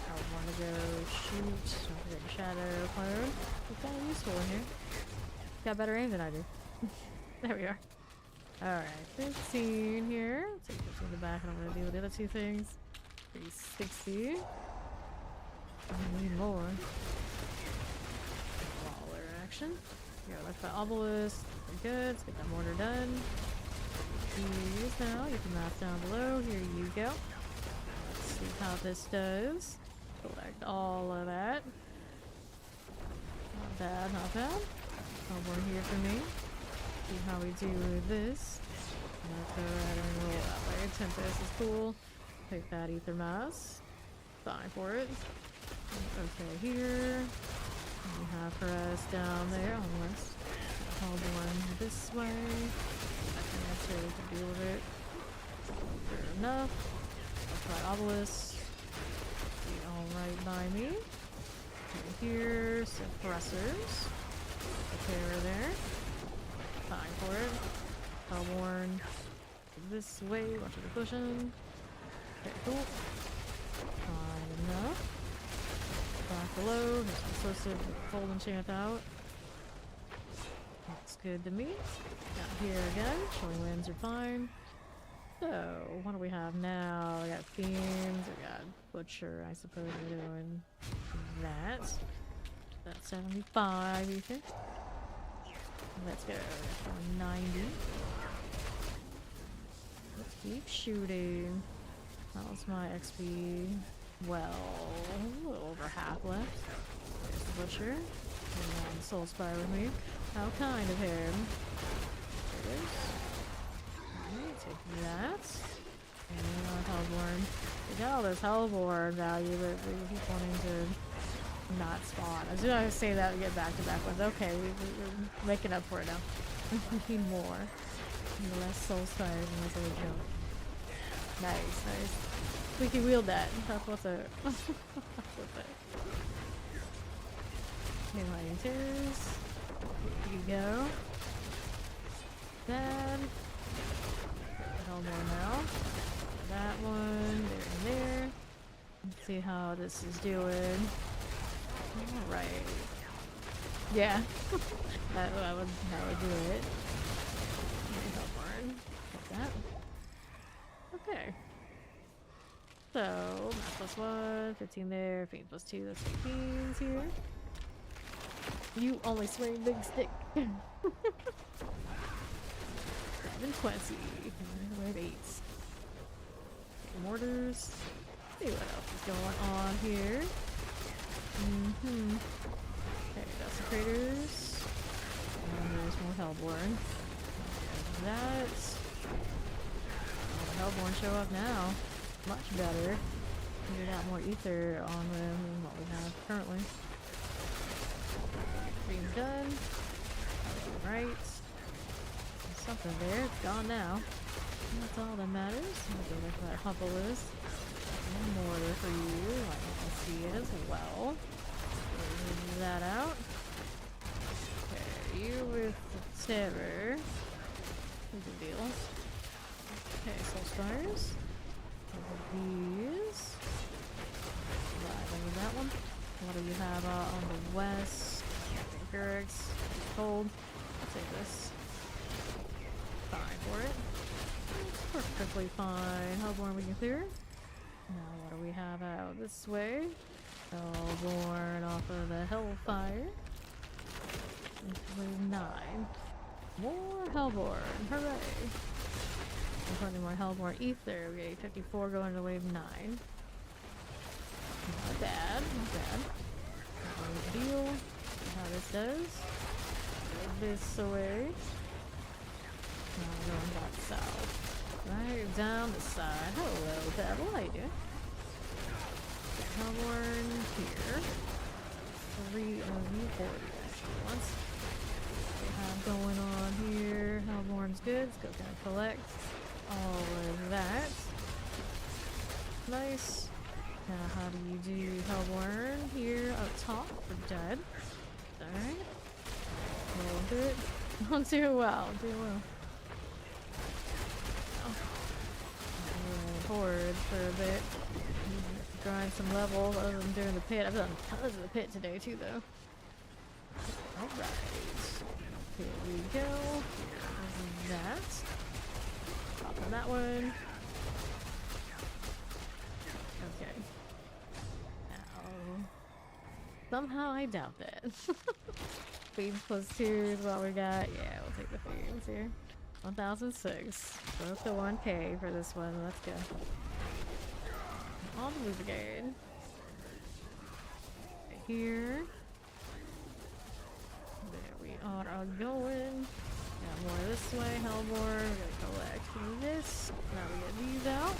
S1: I would want to go shoot. Don't forget the shadow clone. It's kind of useful in here. Got better aim than I do. There we are. Alright, 15 here. Take this in the back and I'm going to deal with the other 2 things. 360. I need more. Waller action. Here, left by Obelisk. Very good. Let's get that mortar done. Use now. You can map down below. Here you go. Let's see how this does. Collect all of that. Not bad, not bad. One here for me. See how we do with this. Let's go ahead and roll that way. Tempest is cool. Take that Ether Mass. Fine for it. Okay, here. We have for us down there on the west. Hold one this way. I can actually deal with it. Fair enough. I'll try Obelisk. Be alright by me. Okay, here. Suppressors. Okay, we're there. Fine for it. Hellborn. This way. Watch it pushing. Okay, cool. Fine enough. Back below. There's some explosive cold enchant out. Looks good to me. Out here again. Chilling winds are fine. So, what do we have now? We got fiends. We got butcher. I suppose we're doing that. That's 75 ether. Let's go. 90. Let's keep shooting. That was my XP. Well, a little over half left. There's the butcher. And soul spire with me. How kind of him. There it is. Alright, take that. And Hellborn. We got all this Hellborn value, but we keep wanting to not spawn. As soon as I say that, we get back-to-back ones. Okay, we're making up for it now. We need more. And less soul stars and less of a jump. Nice, nice. We can wield that. That's what's up. That's what's up. Okay, lighting terrors. Here you go. Bad. Hell more now. That one, there and there. Let's see how this is doing. Alright. Yeah. that would do it. Like that. Okay. So, math plus 1, 15 there, 15 plus 2, that's 18s here. You only swing big stick. 720. We have 8s. Mortars. See what else is going on here. Okay, desecrators. And there's more Hellborn. That. Oh, the Hellborn show up now. Much better. We got more ether on them than what we have currently. Green's done. Right. There's something there. It's gone now. That's all that matters. I'll go look where that Humble is. One mortar for you. I can see it as well. Move that out. Okay, you with the terror. Good deal. Okay, soul stars. These. Right over that one. What do you have on the west? Empirics. Cold. I'll take this. Fine for it. It's perfectly fine. Hellborn we can clear. Now what do we have out this way? Hellborn off of the Hellfire. Into wave 9. More Hellborn. Hooray! Plenty more Hellborn ether. We got 54 going to wave 9. Not bad, not bad. Deal. See how this does. Move this away. Now we're going back south. Right down the side. Hello, Devil. How you doing? Hellborn here. 3 of you 40 actually once. What we have going on here. Hellborn's good. Let's go kind of collect all of that. Nice. Now how do you do Hellborn here up top for dead? Alright. We'll do it. Don't do well. Do well. Horde for a bit. Grind some levels other than doing the pit. I've done tons of the pit today too though. Alright. Here we go. Here's that. Pop on that one. Okay. Now somehow I doubt that. Fiends plus 2 is what we got. Yeah, we'll take the fiends here. 1006. Go up to 1k for this one. Let's go. On the brigade. Right here. There we are going. Got more this way. Hellborn. We're gonna collect this. Now we get these out.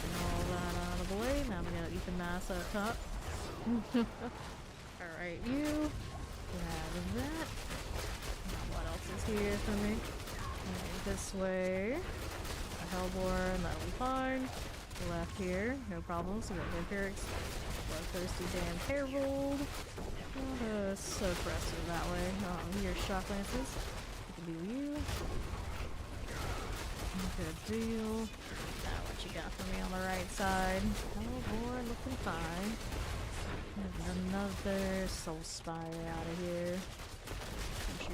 S1: And all that out of the way. Now we gotta eat the mass up top. Alright, you. Grab that. What else is here for me? Okay, this way. A Hellborn, that'll be fine. Left here, no problems. We got Vampirics. Bloodthirsty damn Herald. Suppressor that way. Your Shock Lances. It can be you. Good deal. Now what you got for me on the right side? Hellborn looking fine. There's another Soul Spire out of here.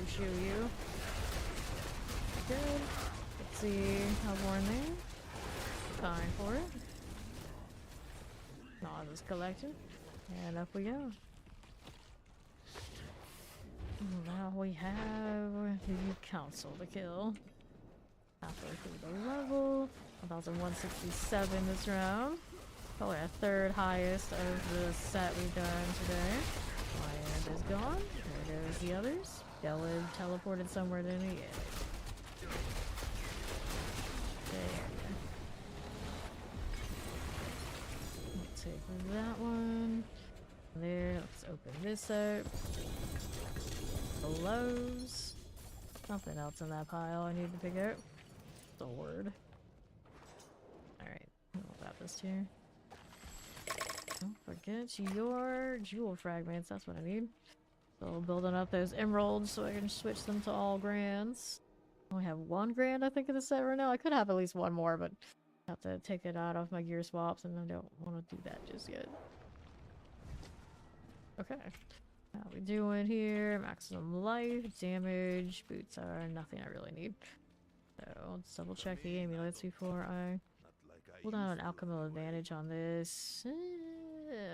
S1: Shoo you. Good. Let's see Hellborn there. Fine for it. All this collection. And up we go. Now we have the council to kill. Halfway through the level. 1167 this round. Probably our third highest of the set we've done today. Land is gone. There goes the others. Yellow teleported somewhere to me. Yeah. There. Take that one. Let's open this up. Close. Something else in that pile I need to pick up. Sword. Alright, we'll grab this here. Don't forget your jewel fragments, that's what I need. So building up those emeralds so I can switch them to all grands. I only have 1 grand I think in the set right now. I could have at least 1 more, but I have to take it out of my gear swaps and I don't want to do that just yet. Okay. How we doing here? Maximum life, damage, boots are nothing I really need. So let's double check the amulets before I pull down an alchemical advantage on this.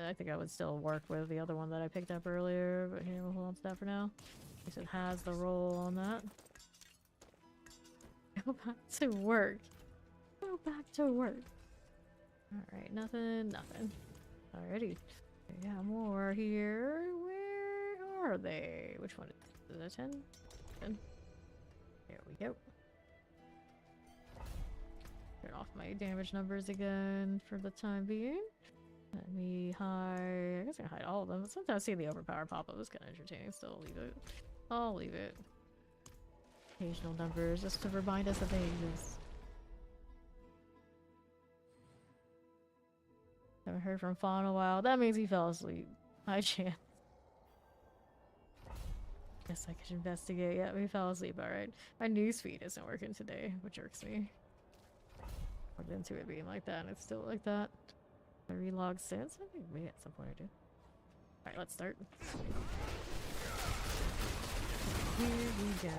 S1: I think I would still work with the other one that I picked up earlier, but here we'll hold on to that for now. At least it has the roll on that. Go back to work. Go back to work. Alright, nothing. Alrighty. We got more here. Where are they? Which one is it? 10? 10. There we go. Turn off my damage numbers again for the time being. Let me hide. I guess I can hide all of them, but sometimes seeing the overpower pop up is kind of entertaining, so I'll leave it. I'll leave it. Occasional numbers just to remind us that they exist. Haven't heard from Fawn in a while. That means he fell asleep. High chance. Guess I could investigate. Yeah, he fell asleep. Alright. My newsfeed isn't working today, which irks me. Plugged into it being like that, and it's still like that. I relog since? I think maybe at some point I do. Alright, let's start. Here we go.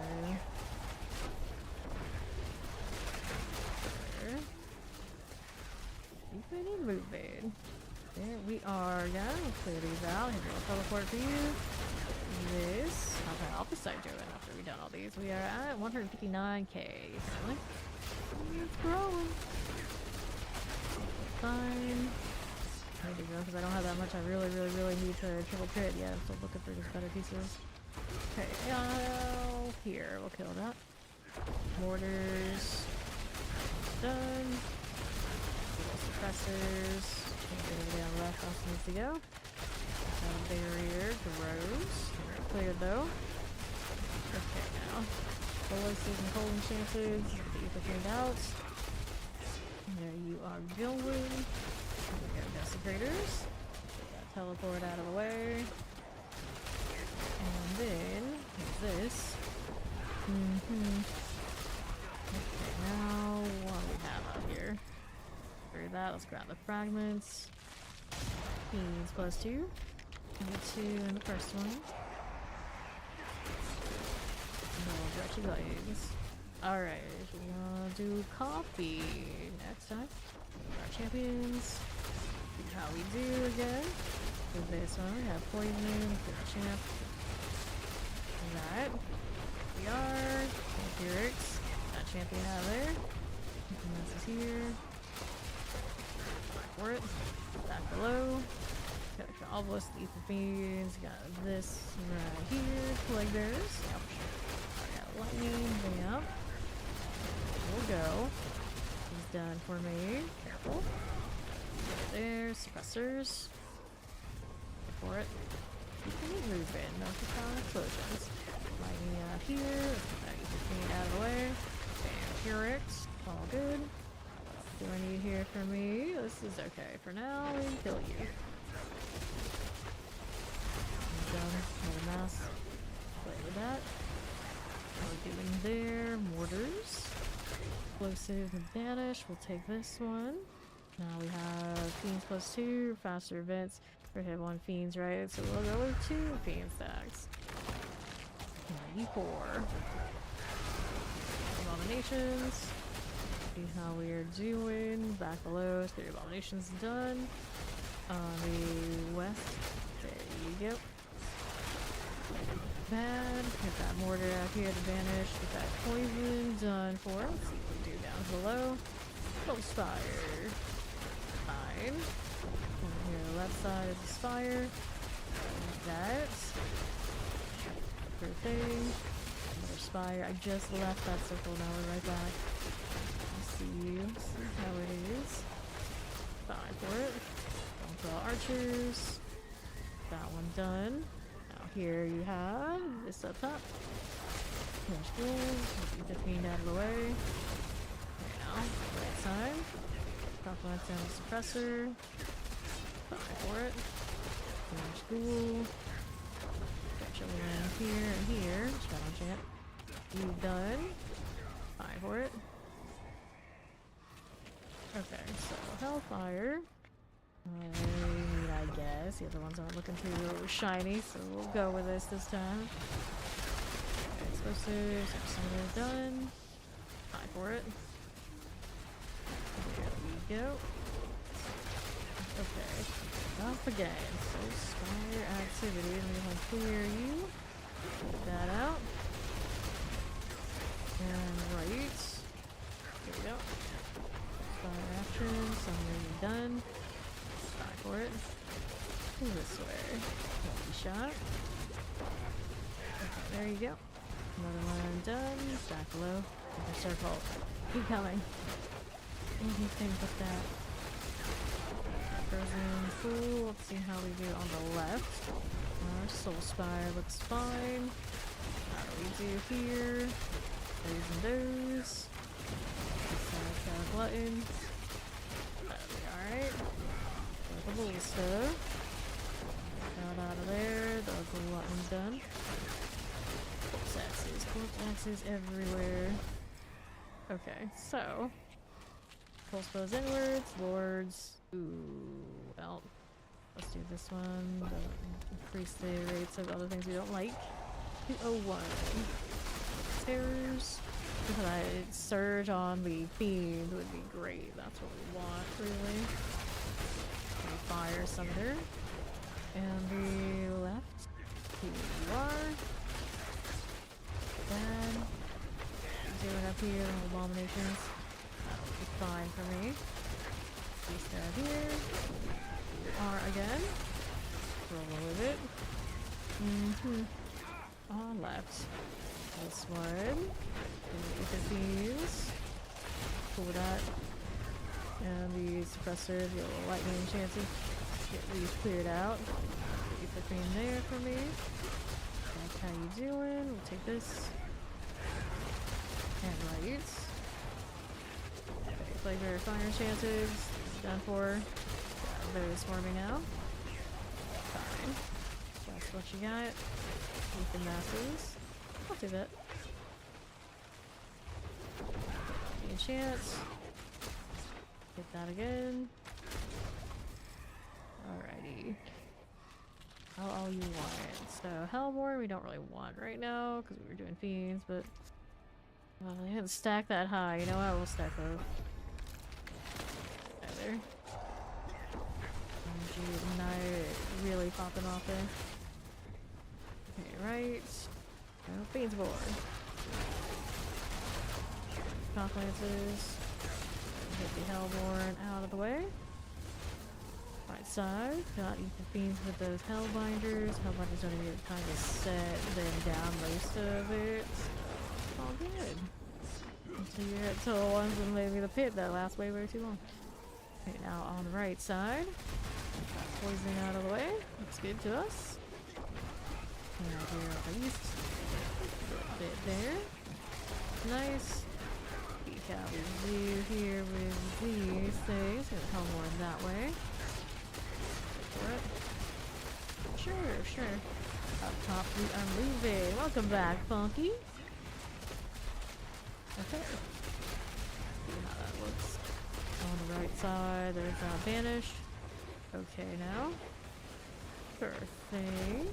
S1: There. Keeping it moving. There we are. Yeah, we'll clear these out. Here we'll teleport for you. This. How's my alpha side doing after we've done all these? We are at 159k. So it's growing. Fine. I need to go because I don't have that much. I really need to triple crit. Yeah, I'm still looking for just better pieces. Okay, here, we'll kill that. Mortars. Done. Suppressors. Over down left also needs to go. Got a barrier grows. Cleared though. Okay, now. Ballistas and holding chances. Get you cleaned out. There you are going. We got desecrators. Teleport out of the way. And then, here's this. Okay, now what do we have out here? Through that, let's grab the fragments. Fiends +2. Need 2 in the first one. No, Dretchy Blades. Alright, we wanna do coffee next time. Our champions. See how we do again. With this one, we have poison, champ. That. We are. Empirics. That champion out there. And this is here. Back for it. Back below. Got the obelisk, the ether fiends. Got this right here. Plague bears. Yep. I got lightning. Vamp. We'll go. He's done for me. Careful. Right there. Suppressors. Go for it. Keeping it moving. No profound explosions. Lightning out here. That ether fiend out of the way. Vampirics. All good. Do I need here for me? This is okay for now. We can kill you. Done. Another mass. Play with that. What are we doing there? Mortars. Explosive and banish. We'll take this one. Now we have fiends +2. Faster events. We hit 1 fiends, right? So we'll go with 2 fiend stacks. 94. Abominations. See how we are doing. Back below. 3 abominations done. On the west. There you go. Bad. Get that mortar out here to banish. Get that poison done for. Let's see what we do down below. Close fire. Fine. Over here on the left side is the spire. Like that. First thing. Another spire. I just left that circle. Now we're right back. Let's see how it is. Fine for it. Don't draw archers. That one done. Now here you have this up top. Finish this. Get the fiend out of the way. There now. Right side. Compliments down the suppressor. Fine for it. Finish school. Got you land here and here. Challenge it. You done. Fine for it. Okay, so Hellfire. I guess. The other ones aren't looking too shiny, so we'll go with this time. Okay, explosives. Some of them done. Fine for it. There we go. Okay. Up again. So Spire activity. I'm gonna clear you. Get that out. And right. Here we go. Fire action. Summary done. Fine for it. This way. Lucky shot. Okay, there you go. Another one done. Back below. Another circle. Keep coming. Anything but that. Frozen Fool. Let's see how we do on the left. Our Soul Spire looks fine. How do we do here? Those and those. Side button. That'll be alright. The little stuff. Out of there. The button's done. Corpse axes everywhere. Okay, so. Pulse bows inwards, lords. Ooh, well. Let's do this one. Increase the rates of other things we don't like. 201. Terrors. Surge on the fiend would be great. That's what we want, really. Fire Summoner. And the left. Here you are. Bad. Doing up here, abominations. That'll be fine for me. Please grab here. You are again. Roll with it. On left. This one. With the bees. Cool with that. And the suppressor, the little lightning chances. Get these cleared out. Get the thing there for me. That's how you doing. We'll take this. And lights. Okay, flavor fire chances. Done for. They're swarming now. Fine. That's what you got. With the masses. I'll do that. Give me a chance. Get that again. Alrighty. All you want. So Hellborn we don't really want right now because we were doing fiends, but I didn't stack that high. You know what? We'll stack those. Right there. Energy Ignite really popping off there. Okay, right. No fiends born. Conferences. Get the Hellborn out of the way. Right side, got the fiends with those Hellbinders. Hellbinders don't even kind of set them down most of it. All good. Until you're at total ones and maybe the pit that lasts way too long. Okay, now on the right side. Poison out of the way. Looks good to us. Now here at least. A bit there. Nice. See how we do here with these things. Gonna Hellborn that way. Sure. Up top we are moving. Welcome back, Funky. Okay. See how that looks. On the right side, there's that Banish. Okay, now. First thing.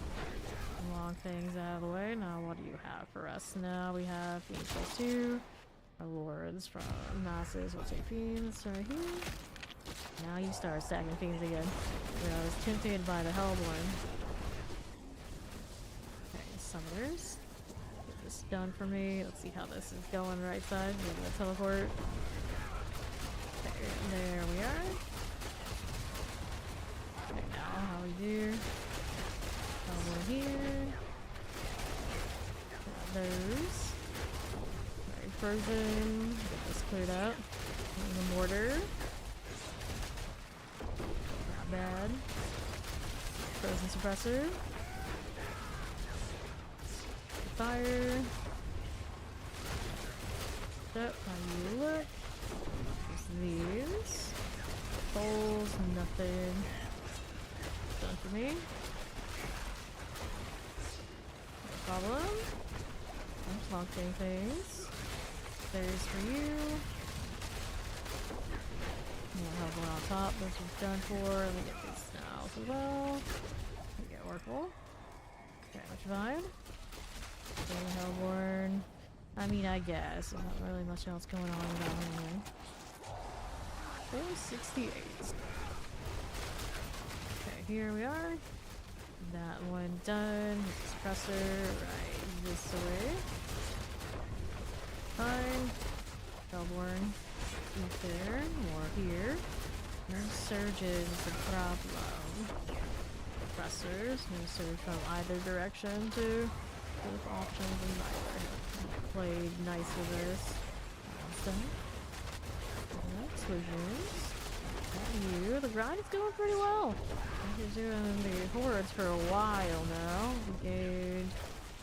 S1: Long things out of the way. Now, what do you have for us? Now we have Fiends plus 2. Our Lords from Masses. We'll take Fiends right here. Now you start stacking Fiends again. I was tempted by the Hellborn. Okay, Summoners. Get this done for me. Let's see how this is going right side. We're gonna teleport. There we are. Okay, now how we do. Hellborn here. Got those. Very frozen. Get this cleared out. And the mortar. Bad. Frozen suppressor. Fire. Up how you look. There's these. Holes, nothing. Done for me. No problem. I'm talking things. There's for you. We'll have one on top. This is done for. Let me get this now as well. We get Oracle. Okay, much vibe. Okay, Hellborn. I mean, I guess. There's not really much else going on with that one. There's 68. Okay, here we are. That one done. Suppressor right this way. Fine. Hellborn. Ether. More here. No surges is the problem. Suppressors. No surge from either direction too. Both options in either. Played nice with this. Awesome. Explosions. You. The grind is going pretty well. He's doing the hordes for a while now. We gained,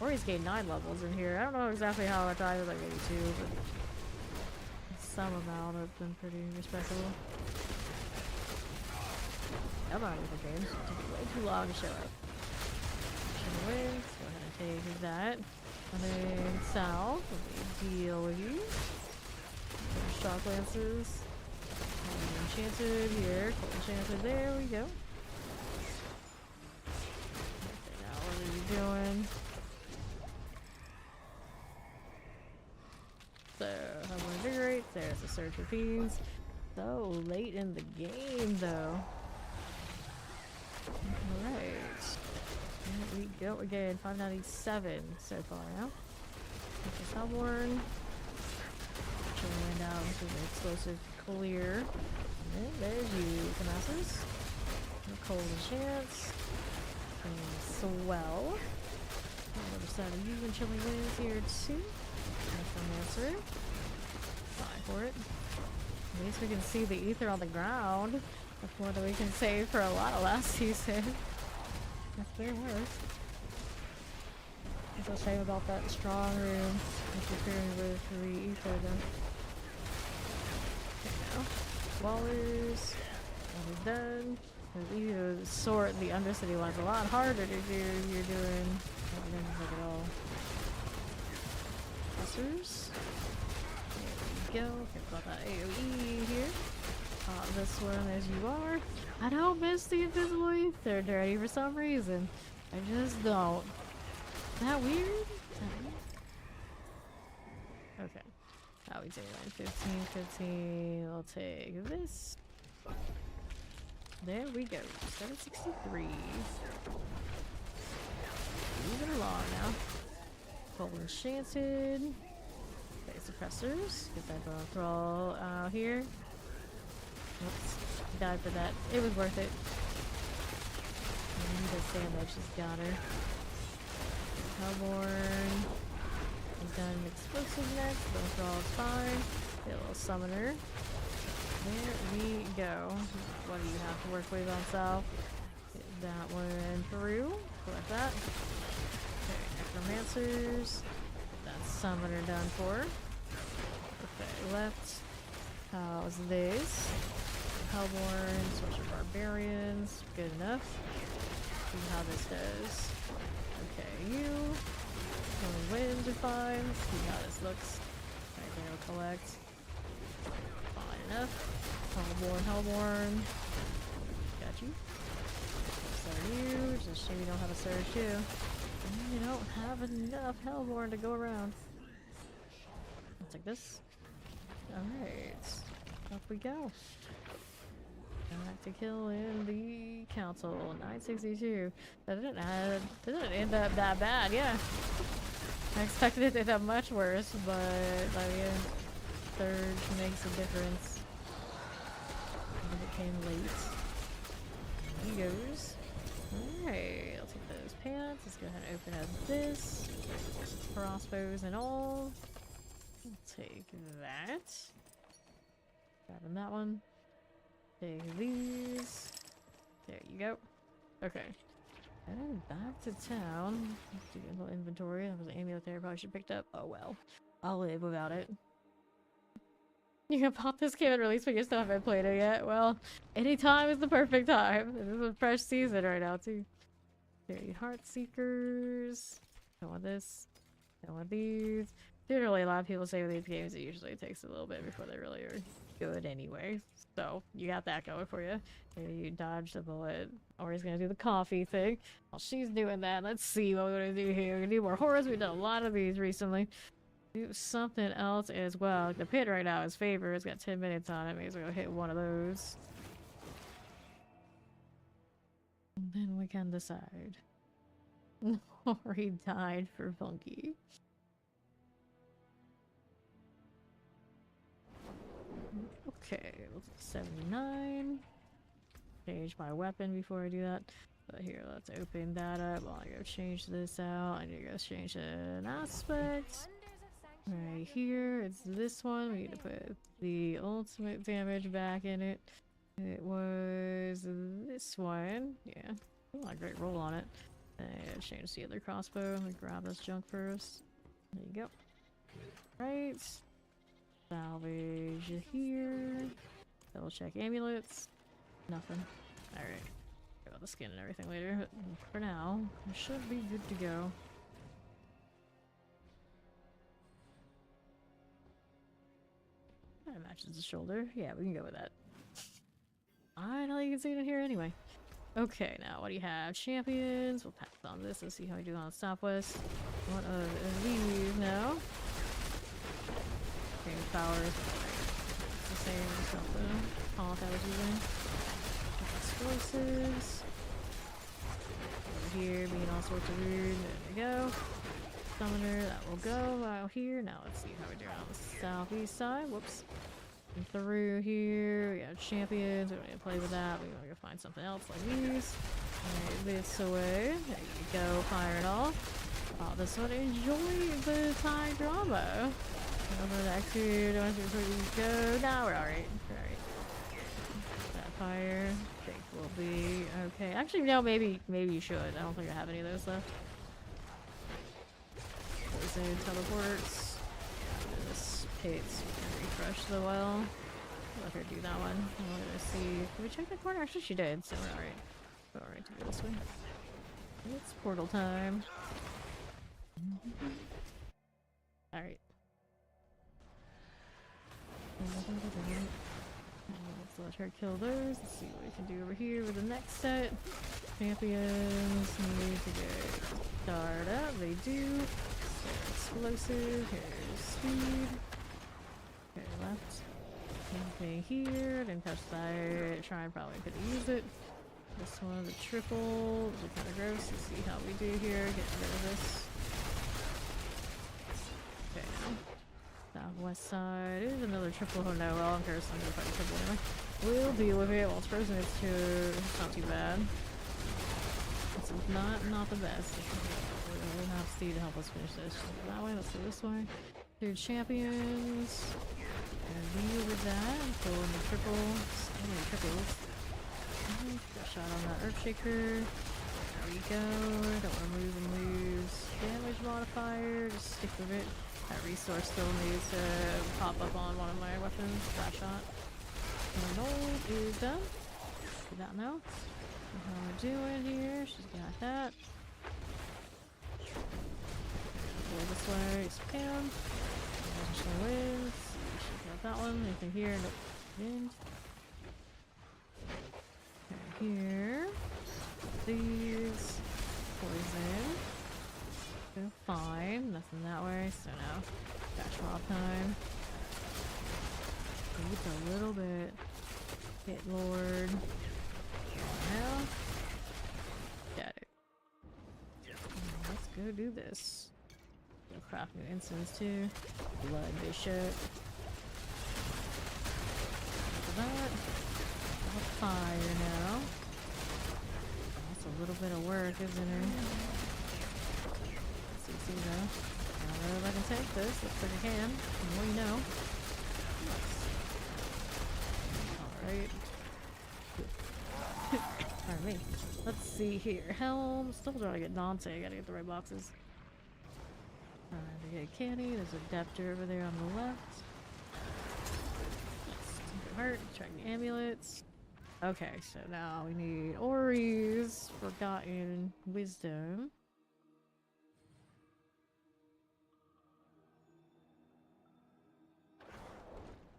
S1: or he's gained 9 levels in here. I don't know exactly how much I was, like maybe 2, but some amount has been pretty respectable. Come on, little games. It took way too long to show up. Wins. Go ahead and take that. And then south, let me deal with you. Shock lances. Enchanted here. Cold enchanted. There we go. Okay, now what are you doing? So, how to invigorate? There's a surge for fiends. So late in the game, though. Alright. There we go again. 597 so far now. This is Hellborn. And out into the explosive clear. And there's you, Damascus. Cold Enchants. And Swell. On the other side of you and Chilling Winds here too. Necromancer. Fine for it. At least we can see the ether on the ground. That's more than we can save for a lot of last season. That's fair worth. It's a shame about that strong room interfering with the ether though. Okay, now. Wallers. That is done. The sort the Undercity one's a lot harder to do. You're doing everything like it all. Pressers. There we go. Care about that AoE here. This one as you are. I don't miss the invisible ether dirty for some reason. I just don't. Is that weird? Okay. How we doing? 15, 15. I'll take this. There we go. 763. Moving along now. Cold Enchanted. Okay, suppressors. Get that bone crawl out here. Oops. Died for that. It was worth it. This damage has got her. Hellborn. He's done explosive next. Bone crawl is fine. Get a little summoner. There we go. What do you have to work with on south? Get that one through. Collect that. Okay, necromancers. Get that summoner done for. Okay, left. How's this? Hellborn, social barbarians. Good enough. See how this does. Okay, you. Only winds are fine. See how this looks. Right there, we'll collect. Fine enough. Hellborn. Got you. So you. Just show you know how to surge too. You don't have enough Hellborn to go around. I'll take this. Alright. Up we go. Back to kill in the council. 962. That didn't end up that bad, yeah. I expected it to end up much worse, but by the end, surge makes a difference. I think it came late. He goes. Alright, I'll take those pants. Let's go ahead and open up this. Crossbows and all. I'll take that. Grabbing that one. Take these. There you go. Okay. Heading back to town. Do a little inventory. There was an amulet there. Probably should have picked up. Oh well. I'll live without it. You can pop this game and release, but you still haven't played it yet. Well, any time is the perfect time. This is a fresh season right now too. 30 heart seekers. Don't want this. Don't want these. Generally, a lot of people say with these games it usually takes a little bit before they really are good anyway. So you got that going for you. Maybe you dodge the bullet. Or he's gonna do the coffee thing. While she's doing that, let's see what we want to do here. We're gonna do more horrors. We've done a lot of these recently. Do something else as well. The pit right now is favor. It's got 10 minutes on it. Maybe we're gonna hit one of those. And then we can decide. Or he died for Funky. Okay, let's 79. Change my weapon before I do that. But here, let's open that up. While I go change this out, I need to go change an aspect. Right here, it's this one. We need to put the ultimate damage back in it. It was this one. Yeah, not a great roll on it. And change the other crossbow. Let me grab this junk first. There you go. Right. Salvage here. Double check amulets. Nothing. Alright. Got the skin and everything later, but for now, we should be good to go. That matches the shoulder. Yeah, we can go with that. I know you can see it in here anyway. Okay, now what do you have? Champions. We'll pass on this and see how we do on the Southwest. One of these now. Change powers. It's the same something. Taunt I was using. Explosives. Over here, being all sorts of weird. There we go. Summoner, that will go out here. Now let's see how we're doing on the southeast side. Whoops. And through here, we got champions. We don't need to play with that. We want to go find something else like these. Alright, this away. There you go, fire it off. Oh, this one. Enjoy the Thai drama. Over that here, don't have to go. Now we're alright. We're alright. That fire, I think will be okay. Actually, no, maybe you should. I don't think I have any of those left. Poison teleports. Yeah, this pit's refresh the well. Let her do that one. We're gonna see. Did we check the corner? Actually, she did, so we're alright. We're alright to go this way. It's portal time. Alright. Let's let her kill those. Let's see what we can do over here with the next set. Champions need to get started up. They do. So explosive. Here's speed. Okay, left. Anything here. Didn't touch that. Try probably could have used it. This one, the triple. Those are kind of gross. Let's see how we do here. Get rid of this. Okay, now. Southwest side is another triple. Oh no, well, I'm cursed. I'm gonna fight a triple anyway. We'll deal with it. Well, it's frozen. It's not too bad. It's not the best. We'll have Steve to help us finish this. That way, let's go this way. Through champions. And deal with that. Pull in the triple. So many triples. Got a shot on that Earthshaker. There we go. Don't want to move and lose damage modifier. Just stick with it. That resource still needs to pop up on one of my weapons. That shot. And old is done. Do that now. How we're doing here. She's got that. Go this way. Spam. She wins. She's got that one. Anything here? Nope. Didn't. Okay, here. These. Poison. Feel fine. Nothing that way. So now, dash mob time. Just a little bit. Hit Lord. Now. Got it. Let's go do this. Go craft new instants too. Blood Bishop. After that. Fire now. That's a little bit of work, isn't it? See though. I don't know if I can take this. Looks like I can. Well, you know. Alright. Pardon me. Let's see here. Helm. Still trying to get Dante. I gotta get the right boxes. Trying to get Canny. There's a Deptor over there on the left. Heart. Check the amulets. Okay, so now we need Ori's Forgotten Wisdom.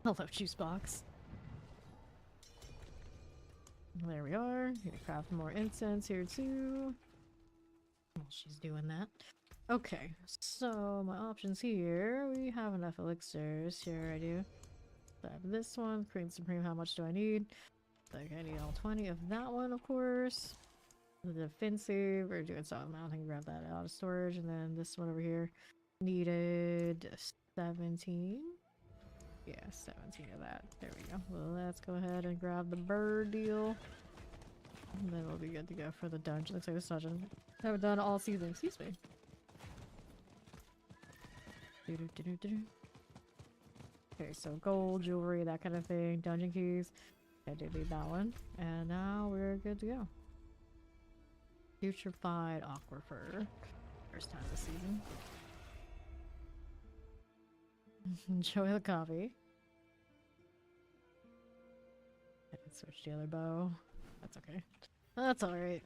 S1: Hello, juice box. There we are. Need to craft more incense here too. While she's doing that. Okay, so my options here. We have enough elixirs. Sure, I do. So I have this one. Cream Supreme, how much do I need? Like, I need all 20 of that one, of course. The defensive, we're doing something. I don't think I grab that out of storage. And then this one over here needed 17. Yeah, 17 of that. There we go. Well, let's go ahead and grab the bird deal. And then we'll be good to go for the dungeon. Looks like this dungeon I haven't done all season. Excuse me. Okay, so gold, jewelry, that kind of thing. Dungeon keys. I did need that one. And now we're good to go. Putrefied Aquifer. First time this season. Enjoy the coffee. I can switch the other bow. That's okay. That's alright.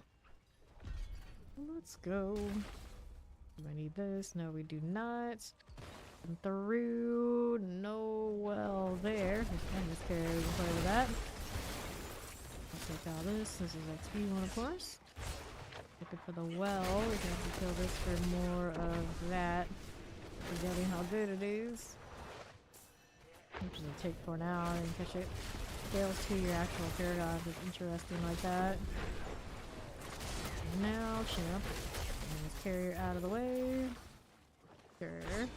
S1: Let's go. Do I need this? No, we do not. And through. No well there. And this carry will play with that. I'll take all this. This is XP one, of course. Looking for the well. We're gonna have to kill this for more of that. Forgetting how good it is. Which is a take for now and catch it. Scales to your actual paragon is interesting like that. Now, champ. And this carrier out of the way. Sure.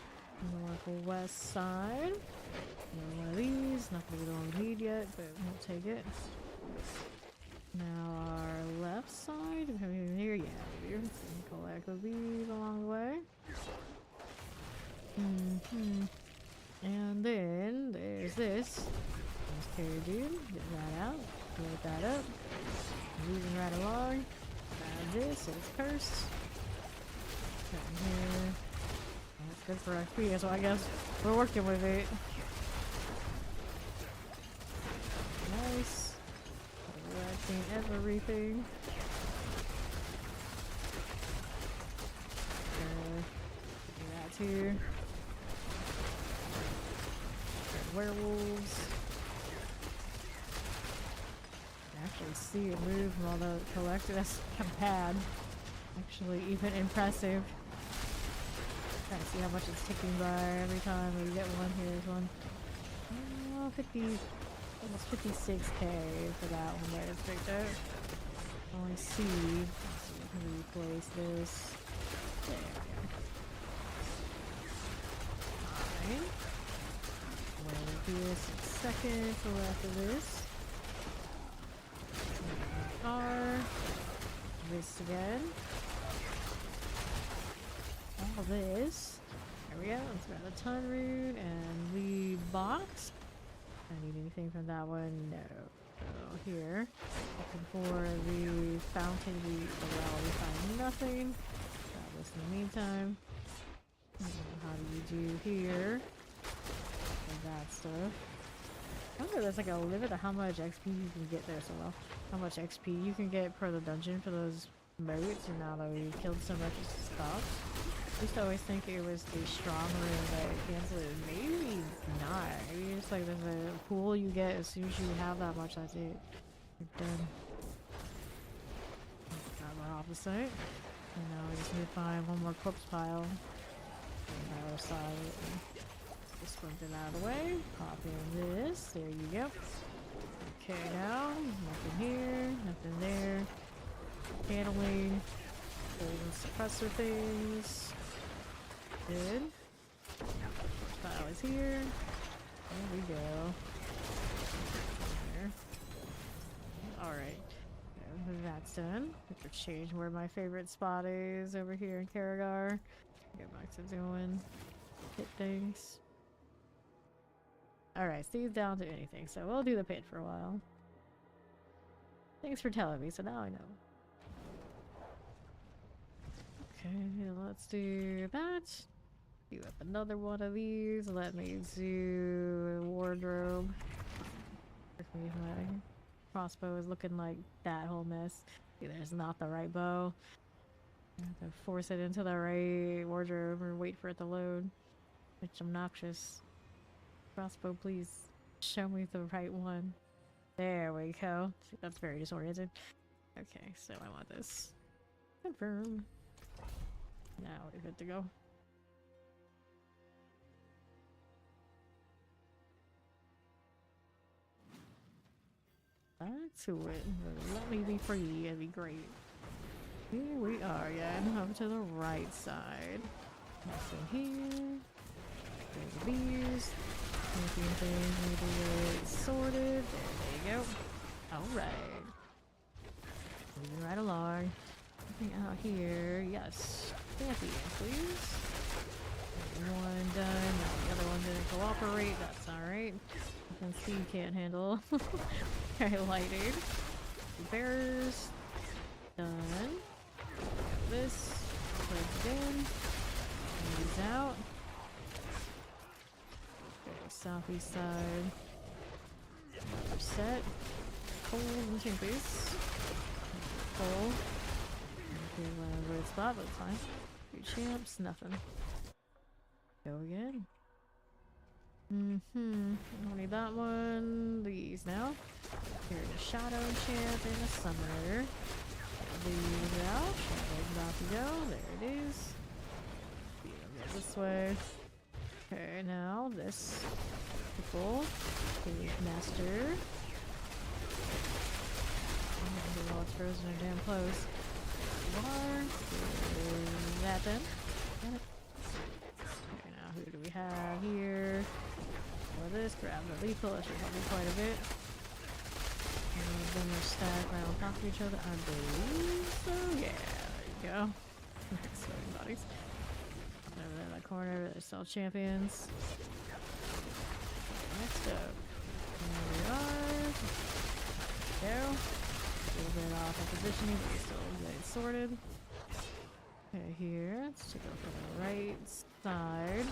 S1: North west side. Another one of these. Not gonna be the one we need yet, but we'll take it. Now our left side. Coming here, yeah, we do. Collect these along the way. And then there's this. Let's carry dude. Get that out. Load that up. Moving right along. Grab this. It's cursed. Got in here. That's good for XP, so I guess we're working with it. Nice. Collecting everything. Do that too. Werewolves. I can actually see it move from all the collected. That's kind of bad. Actually, even impressive. Trying to see how much it's ticking by every time we get one. Here's one. Oh, 50, almost 56k for that one there. It's picked out. Only see. Let's see if we can replace this. There we go. Alright. We'll do this in seconds. So after this. R. This again. All this. There we go. Let's grab the ton root and lead box. I need anything from that one? No. So here. Looking for the fountain wheat. Well, we find nothing. Grab this in the meantime. How do you do here? That stuff. I wonder if there's like a limit to how much XP you can get there, so well, how much XP you can get per the dungeon for those moats, and now that we killed so much it stops. I used to always think it was the strong room that cancels it. Maybe not. Maybe it's like there's a pool you get as soon as you have that much, that's it. You're done. Grab our opposite. And now we just need to find one more corpse pile on the other side. Just sprint it out of the way. Pop in this. There you go. Okay, now nothing here, nothing there. Paneling. Golden suppressor things. Good. File is here. There we go. There. Alright. That's done. I have to change where my favorite spot is over here in Karagar. Get back to doing hit things. Alright, Steve's down to anything, so we'll do the pit for a while. Thanks for telling me, so now I know. Okay, let's do that. Do up another one of these. Let me do a wardrobe. My crossbow is looking like that whole mess. Either it's not the right bow. I have to force it into the right wardrobe or wait for it to load. It's obnoxious. Crossbow, please show me the right one. There we go. That's very disoriented. Okay, so I want this. Confirm. Now we're good to go. Back to it. Let me be free. It'd be great. Here we are again. Over to the right side. What's in here? There's the bees. Making things need to get sorted. There you go. Alright. Moving right along. Looking out here. Yes. Champion, please. One done. Now the other one didn't cooperate. That's alright. You can see can't handle. Highlighted. Bearers. Done. Got this. Plugged in. These out. Okay, southeast side. Another set. Coal and champions. Coal. Okay, weird spot, but it's fine. 2 champs, nothing. Go again. Don't need that one. These now. Here's a shadow champ and a summoner. These out. Shadow's about to go. There it is. Go this way. Okay, now this. People. Master. Oh, it's frozen or damn close. Bar. That then. Got it. Okay, now who do we have here? For this, grab the lethal. That should help me quite a bit. And then they're stacked right on top of each other. I believe so. Yeah, there you go. Exploding bodies. Over there in that corner, there's still champions. Next up. There we are. There we go. A little bit off of positioning, but we still get it sorted. Okay, here. Let's take a look at the right side.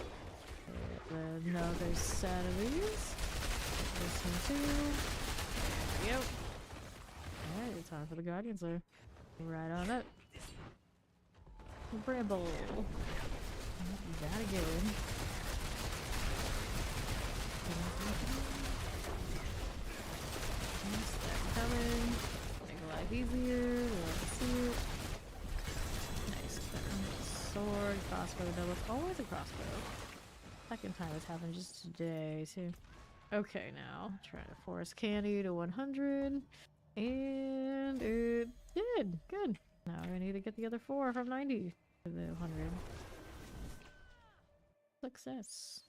S1: Another set of these. This one too. Yep. Alright, time for the Guardians there. Right on it. Bramble. That again. That coming. Make life easier. Let's see it. Nice. Sword, crossbow, double. Always a crossbow. Second time it's happened just today too. Okay, now try to force candy to 100, and it did good. Now I need to get the other 4 from 90 to the 100. Success.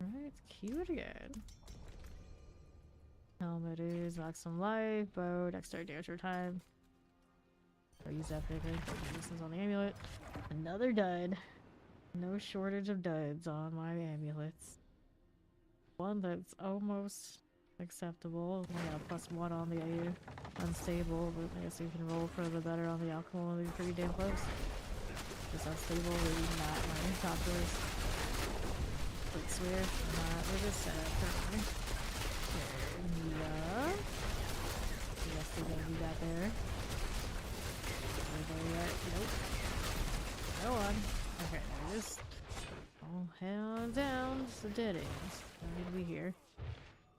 S1: Alright, it's cute again. Helmet is maximum life, bow, dexterity damage over time. I'll use that for anything. Resistance on the amulet. Another dud. No shortage of duds on my amulets. One that's almost acceptable. I got a +1 on the unstable, but I guess you can roll for the better on the alcohol and be pretty damn close. Just unstable, really not my top choice. That's weird. Not with this setup currently. Okay, yeah. I guess they're gonna do that there. There yet? Nope. Go on. Okay, just all hell down. It's the dead ends. Don't need to be here.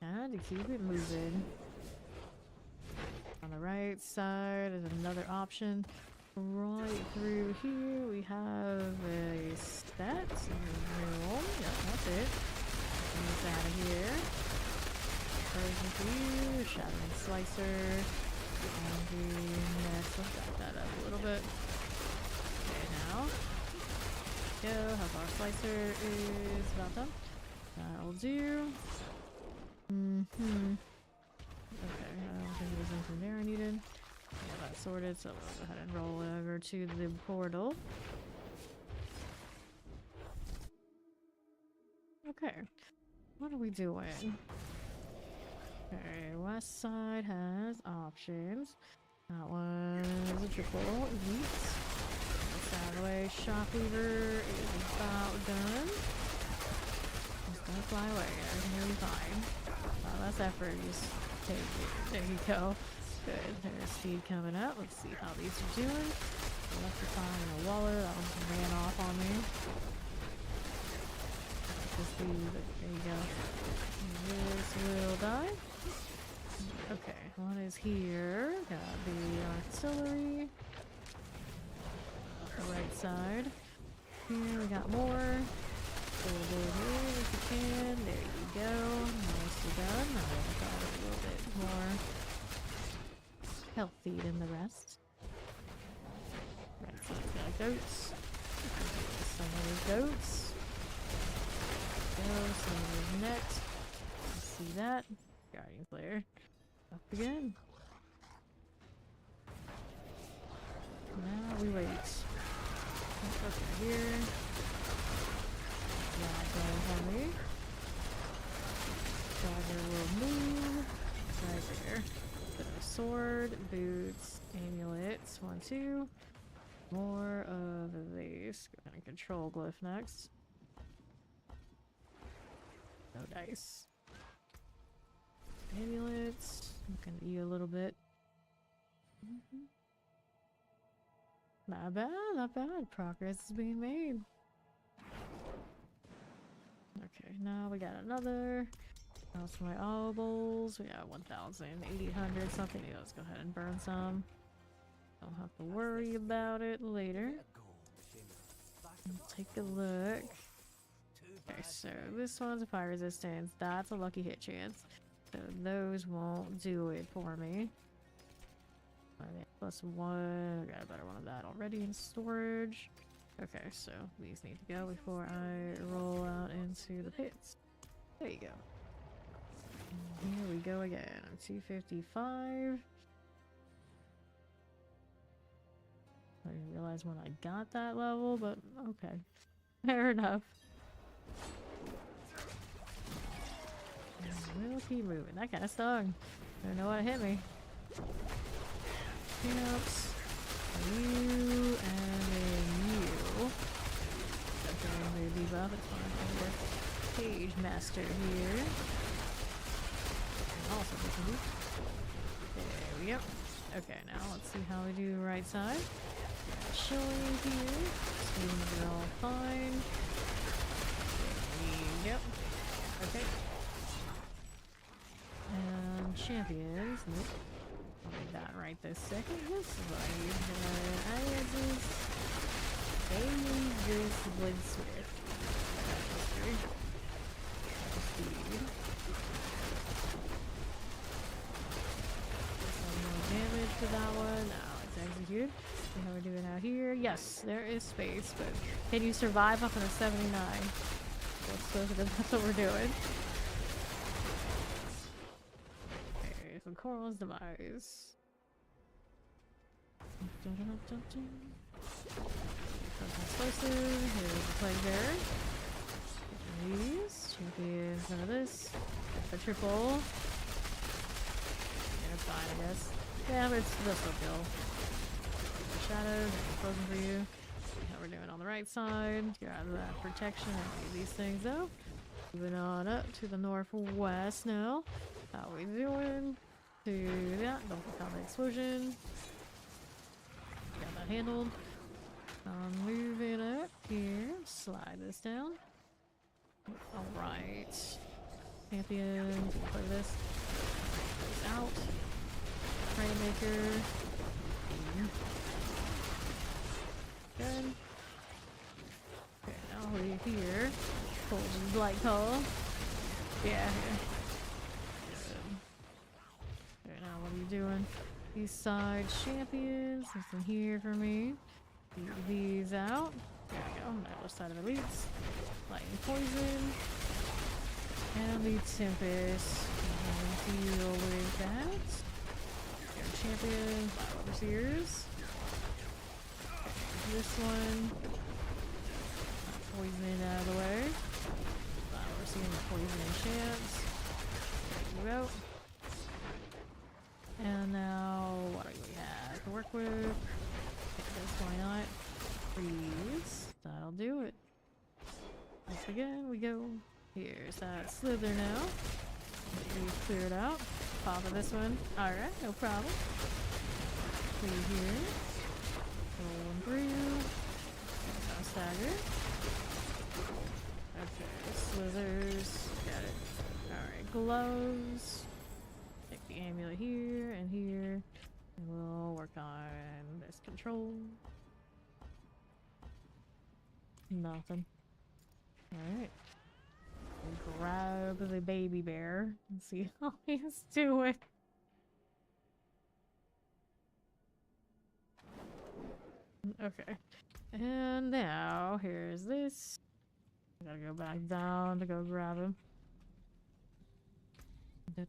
S1: And to keep it moving. On the right side is another option. Right through here we have a stats room. Yep, that's it. Move out of here. Frozen for you. Shattering slicer. And the next one, back that up a little bit. Okay, now. Go, how far slicer is about done. That'll do. Okay, I don't think there's anything there I needed. Yeah, that's sorted, so we'll go ahead and roll over to the portal. Okay, what are we doing? Okay, west side has options. That one is a triple. Yeet. This out of the way. Shopweaver is about done. Just don't fly away. Everything will be fine. Less effort. Just take it. There you go. Good. There's speed coming up. Let's see how these are doing. Electrifying a waller. That one ran off on me. There you go. This will die. Okay, what is here? Got the artillery. The right side. Here we got more. Pull it over here if you can. There you go. Nicely done. I thought it was a little bit more healthy than the rest. Right side got goats. Some of these goats. Go, some of these net. See that? Guardian player. Up again. Now we wait. Okay, here. Yeah, going for me. Dagger will move. Right there. Bit of a sword, boots, amulets. 1, 2. More of these. Go ahead and control glyph next. No dice. Amulets. Looking at you a little bit. Not bad, not bad. Progress is being made. Okay, now we got another. How's my obols? We got 1,800 something. Yeah, let's go ahead and burn some. Don't have to worry about it later. Take a look. Okay, so this one's a fire resistance. That's a lucky hit chance. So those won't do it for me. +1. I got a better one of that already in storage. Okay, so these need to go before I roll out into the pits. There you go. And here we go again. I'm 255. I didn't realize when I got that level, but okay. Fair enough. We'll keep moving. That kind of stung. I don't know what hit me. Camps. You and then you. Okay, maybe debuff. It's fine. Page master here. And also this one. There we go. Okay, now let's see how we do right side. Showing here. Seems are all fine. There we go. Okay. And champions. Nope. I'll make that right this second. This is what I need. I use this Blindsmith. Speed. Some more damage to that one. Now let's execute. See how we're doing out here. Yes, there is space, but can you survive up in a 79? That's what we're doing. Some Coral's demise. Explosive. Here's the plague bearer. These champions. None of this. A triple. Yeah, it's fine, I guess. Yeah, but it's this will kill. Shadows. Frozen for you. See how we're doing on the right side. Get out of that protection. I need these things though. Moving on up to the northwest now. How we doing? To that, don't click on the explosion. Got that handled. Moving up here. Slide this down. Alright. Champion. Play this. Out. Rainmaker. Good. Okay, now we're here. Cold Blight Call. Yeah. What are you doing? East side champions. Nothing here for me. Keep these out. There we go. On the other side of elites. Lightning poison. And the Tempest. Deal with that. Champion. 5 overseers. Okay, this one. Poison out of the way. We're seeing the poison chance. There you go. And now, what do we have to work with? Take this, why not? Freeze. That'll do it. Once again, we go. Here's that slither now. We clear it out. Pop of this one. Alright, no problem. Clear here. Rolling through. No stagger. Okay, slithers. Got it. Alright, gloves. Take the amulet here and here. And we'll work on this control. Nothing. Alright. Grab the baby bear and see how he's doing. Okay. And now, here's this. I gotta go back down to go grab him. Yeah,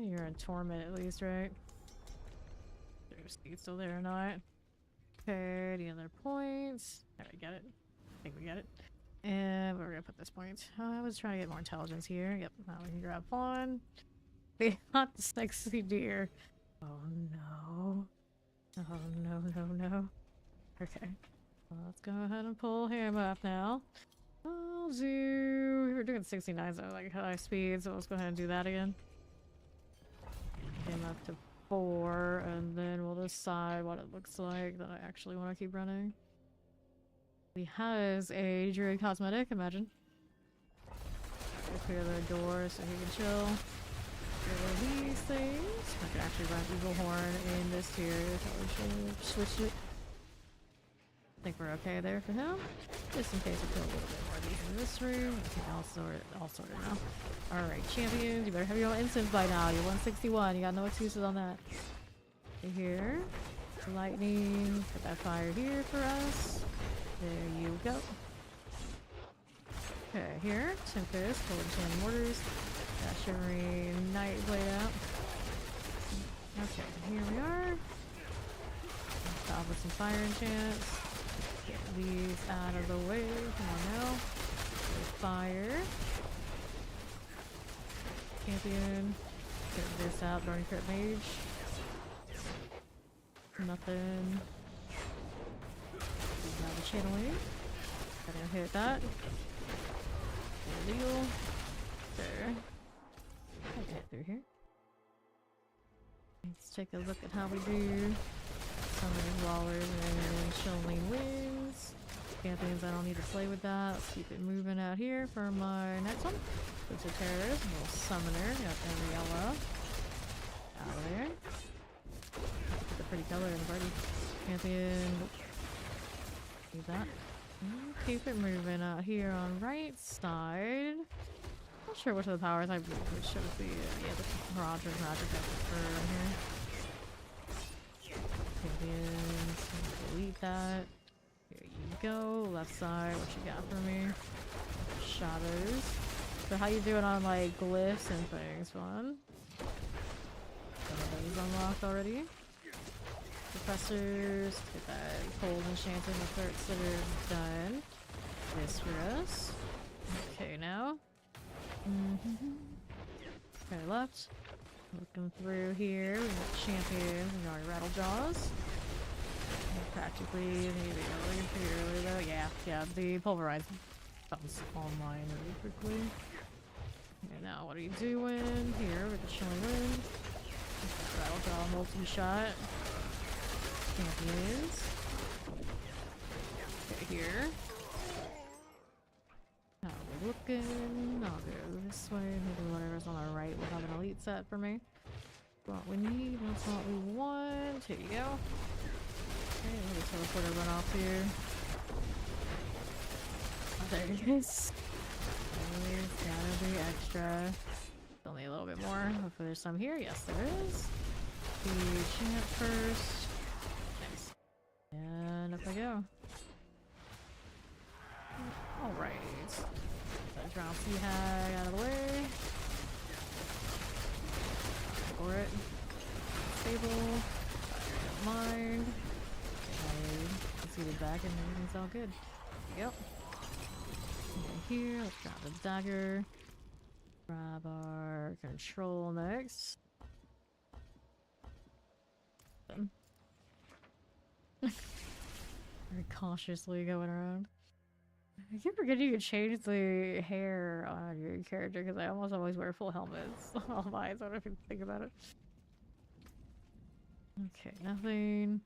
S1: you're in torment at least, right? Is he still there or not? Okay, any other points? Alright, got it. I think we got it. And we're gonna put this point. I was trying to get more intelligence here. Yep, now we can grab pawn. They got the sexy deer. Oh no. Oh no, no, no. Okay. Well, let's go ahead and pull him up now. I'll do... We were doing 69, so like high speed, so let's go ahead and do that again. Get him up to 4, and then we'll decide what it looks like that I actually want to keep running. He has a druid cosmetic, imagine. Clear the door so he can chill. Clear these things. I can actually run Eagle Horn in this tier. Probably should switch it. I think we're okay there for him. Just in case we kill a little bit more of these in this room. Okay, all sorted now. Alright, champions, you better have your own instance by now. You're 161. You got no excuses on that. Here. Lightning. Put that fire here for us. There you go. Okay, here. Tempest. Full enchanted mortars. That shimmering night layout. Okay, here we are. Stop with some fire enchants. Get these out of the way. Come on now. There's fire. Champion. Get this out. Burn Crit Mage. Nothing. Now the channeling. Gotta hit that. Illegal. There. I can hit through here. Let's take a look at how we do. Summoning Wallers and Shilling Wings. Champions, I don't need to play with that. Let's keep it moving out here for my next one. It's a terrorist, a little summoner. Got the yellow. Out of there. Put the pretty color in the party. Champion. Need that. Keep it moving out here on right side. Not sure which of the powers I should be. Yeah, the Roger I prefer here. Champions. Delete that. Here you go. Left side. What you got for me? Shadows. So how you doing on like glyphs and things? Fun. Some of those unlocked already. Professors, get that cold enchanting efforts that are done. This for us. Okay, now. Okay, left. Looking through here, we got champions, we already rattle jaws. Practically, maybe earlier though. Yeah, the pulverize comes online really quickly. Okay, now what are you doing here with the chilling wind? Rattle jaw multi-shot. Champions. Okay, here. How are we looking? I'll go this way. Maybe whatever's on the right will have an elite set for me. What we need, that's what we want. Here you go. Okay, let me teleporter run off here. Oh, there it is. Always gotta be extra. Only a little bit more. Hopefully there's some here. Yes, there is. The chant first. And up I go. Alright. Drown Sea Hag out of the way. For it. Stable. Don't mind. Okay. Let's get it back and everything's all good. There you go. Okay, here, let's grab the dagger. Grab our control next. Very cautiously going around. I keep forgetting you can change the hair on your character because I almost always wear full helmets on all mine, so I don't know if you think about it. Okay, nothing.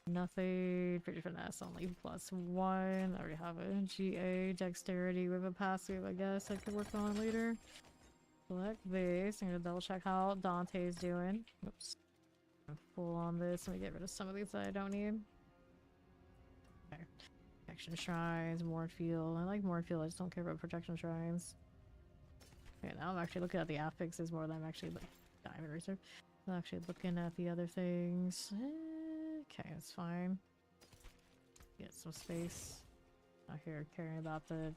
S1: Nothing. Pretty finesse only +1. I already have a GA dexterity with a passive, I guess I could work on later. Select this. I'm gonna double check how Dante's doing. Oops. I'm full on this. Let me get rid of some of these that I don't need. Okay. Protection shrines, Mornfield. I like Mornfield, I just don't care about protection shrines. Okay, now I'm actually looking at the affixes more than I'm actually like diamond research. I'm actually looking at the other things. Okay, that's fine. Get some space. Not here caring about the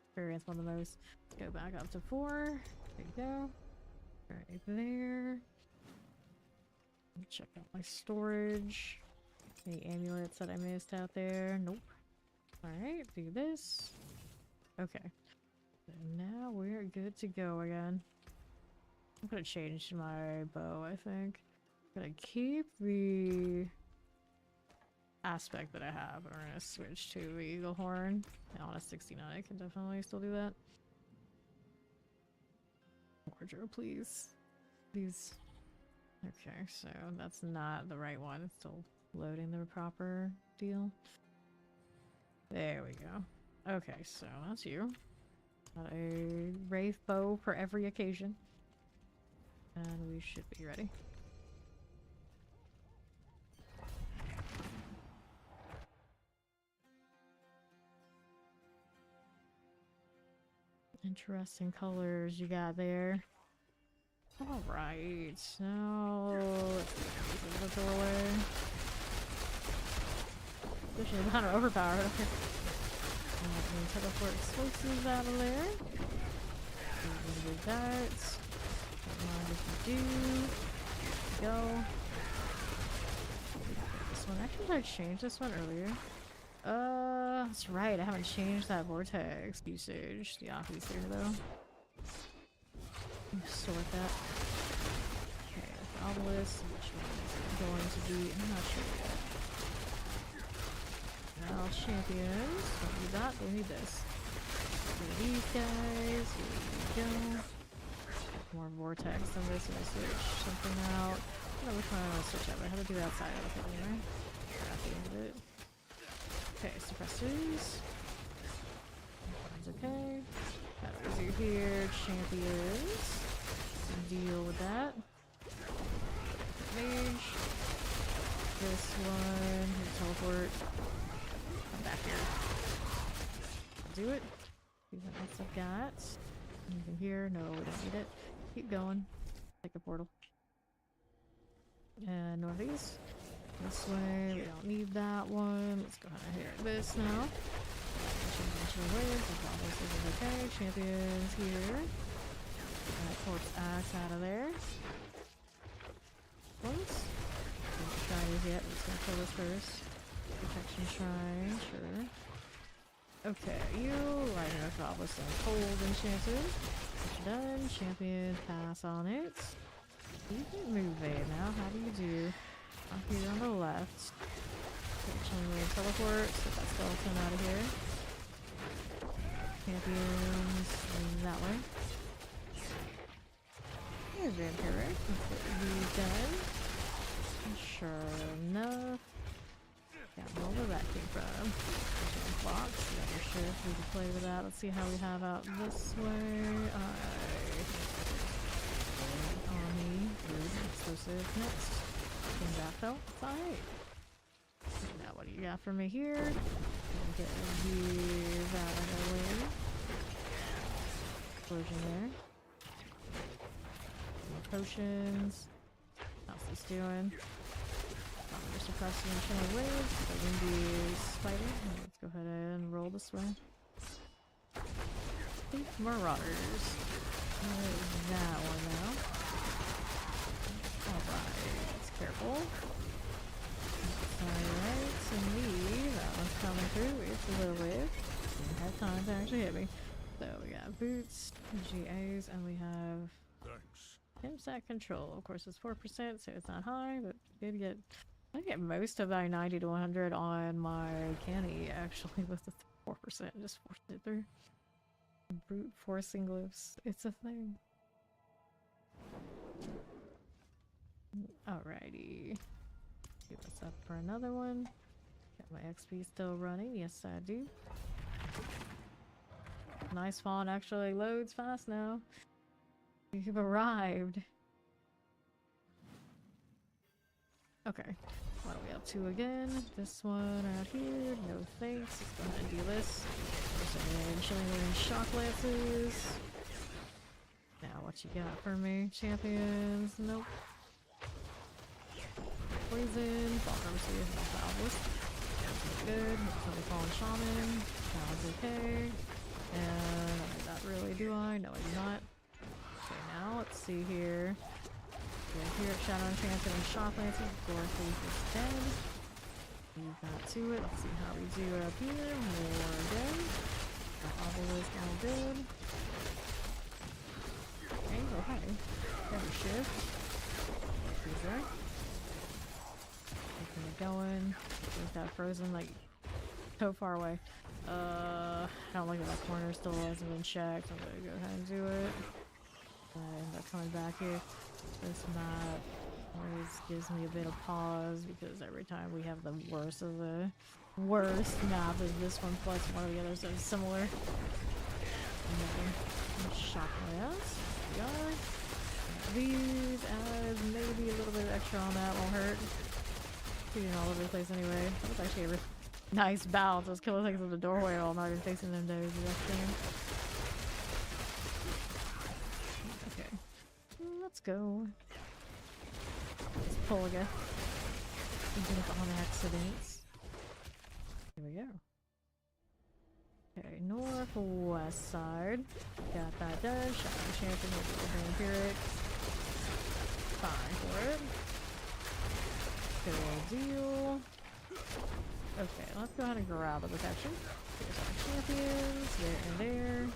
S1: experience one the most. Let's go back up to 4. There you go. Right there. Check out my storage. Any amulets that I missed out there? Nope. Alright, do this. Okay. So now we're good to go again. I'm gonna change my bow, I think. I'm gonna keep the aspect that I have. We're gonna switch to the eagle horn. And on a 69, I can definitely still do that. Wardrobe, please. Please. Okay, so that's not the right one. It's still loading the proper deal. There we go. Okay, so that's you. Got a wraith bow for every occasion. And we should be ready. Interesting colors you got there. Alright, now let's the doorway. Especially kind of overpowered. Teleport explosives out of there. Do that. Don't mind if you do. Go. This one. Actually, I changed this one earlier. That's right. I haven't changed that vortex usage. The office here though. Sort that. Okay, obelisk. Which one is it going to be? I'm not sure yet. Now champions. Don't need that. They need this. These guys. Here we go. More vortex than this. And I switch something out. I don't know which one I want to switch out. But I have to do outside of it anyway. At the end of it. Okay, suppressors. That's okay. Battles are here. Champions. Deal with that. Mage. This one. Here, teleport. Come back here. I'll do it. See what else I've got. Anything here? No, we don't need it. Keep going. Like a portal. And northeast. This way, we don't need that one. Let's go ahead and hit this now. This is okay. Champions here. Corpse axe out of there. Once. Don't try these yet. Let's gonna kill this first. Protection shrine, sure. Okay, you light enough obelisk and cold enchanted. What you done? Champion, pass on it. You can move there now. How do you do? Up here on the left. Chainway teleport. Get that skeleton out of here. Champions that way. Here's Vampiric. That's what you've done. Sure enough. Can't remember where that came from. Box. You got your shift. We can play with that. Let's see how we have out this way. Army. Good. Explosive next. That felt fine. Now what do you got for me here? Get these out of the way. Explosion there. More potions. How's this doing? We're suppressing internal waves. The windy spider. Let's go ahead and roll this way. Thief Marauders. That one now. Alright. Careful. Alright, so me, that one's coming through. It's a little wave. Didn't have time to actually hit me. So we got boots, GAs, and we have
S2: Thanks.
S1: Timsack control. Of course, it's 4%, so it's not high, but I get most of that 90 to 100 on my canny actually with the 4%. Just forced it through. Brute forcing glyphs. It's a thing. Alrighty. See what's up for another one. Got my XP still running. Yes, I do. Nice spawn actually loads fast now. You've arrived. Okay. What are we up to again? This one out here. No thanks. Let's go ahead and do this. Chilling shock lances. Now what you got for me? Champions? Nope. Poison. Pharmacy is not obvious. That's good. Somebody fallen shaman. Sounds okay. And not really, do I? No, I do not. Okay, now let's see here. We're here at Shadow Enchanted and Shock Lances. Glorify is dead. Leave that to it. Let's see how we do up here. More again. That obelisk all good. Okay, oh hi. Every shift. Who's there? Keeping it going. Is that frozen like so far away? I don't look at that corner, still hasn't been checked. I'm gonna go ahead and do it. I end up coming back here. This map always gives me a bit of pause because every time we have the worst of the worst map is this one plus one of the others that is similar. Shock lance. We are. These as maybe a little bit of extra on that won't hurt. Shooting all over the place anyway. That was actually a nice balance. I was killing things in the doorway while not even facing them those directions. Okay. Let's go. Let's pull again. Even if on accidents. Here we go. Okay, northwest side. Got that done. Shot the champion with the vampiric. Fine for it. Good old deal. Okay, let's go ahead and grab the protection. Here's our champions. There and there.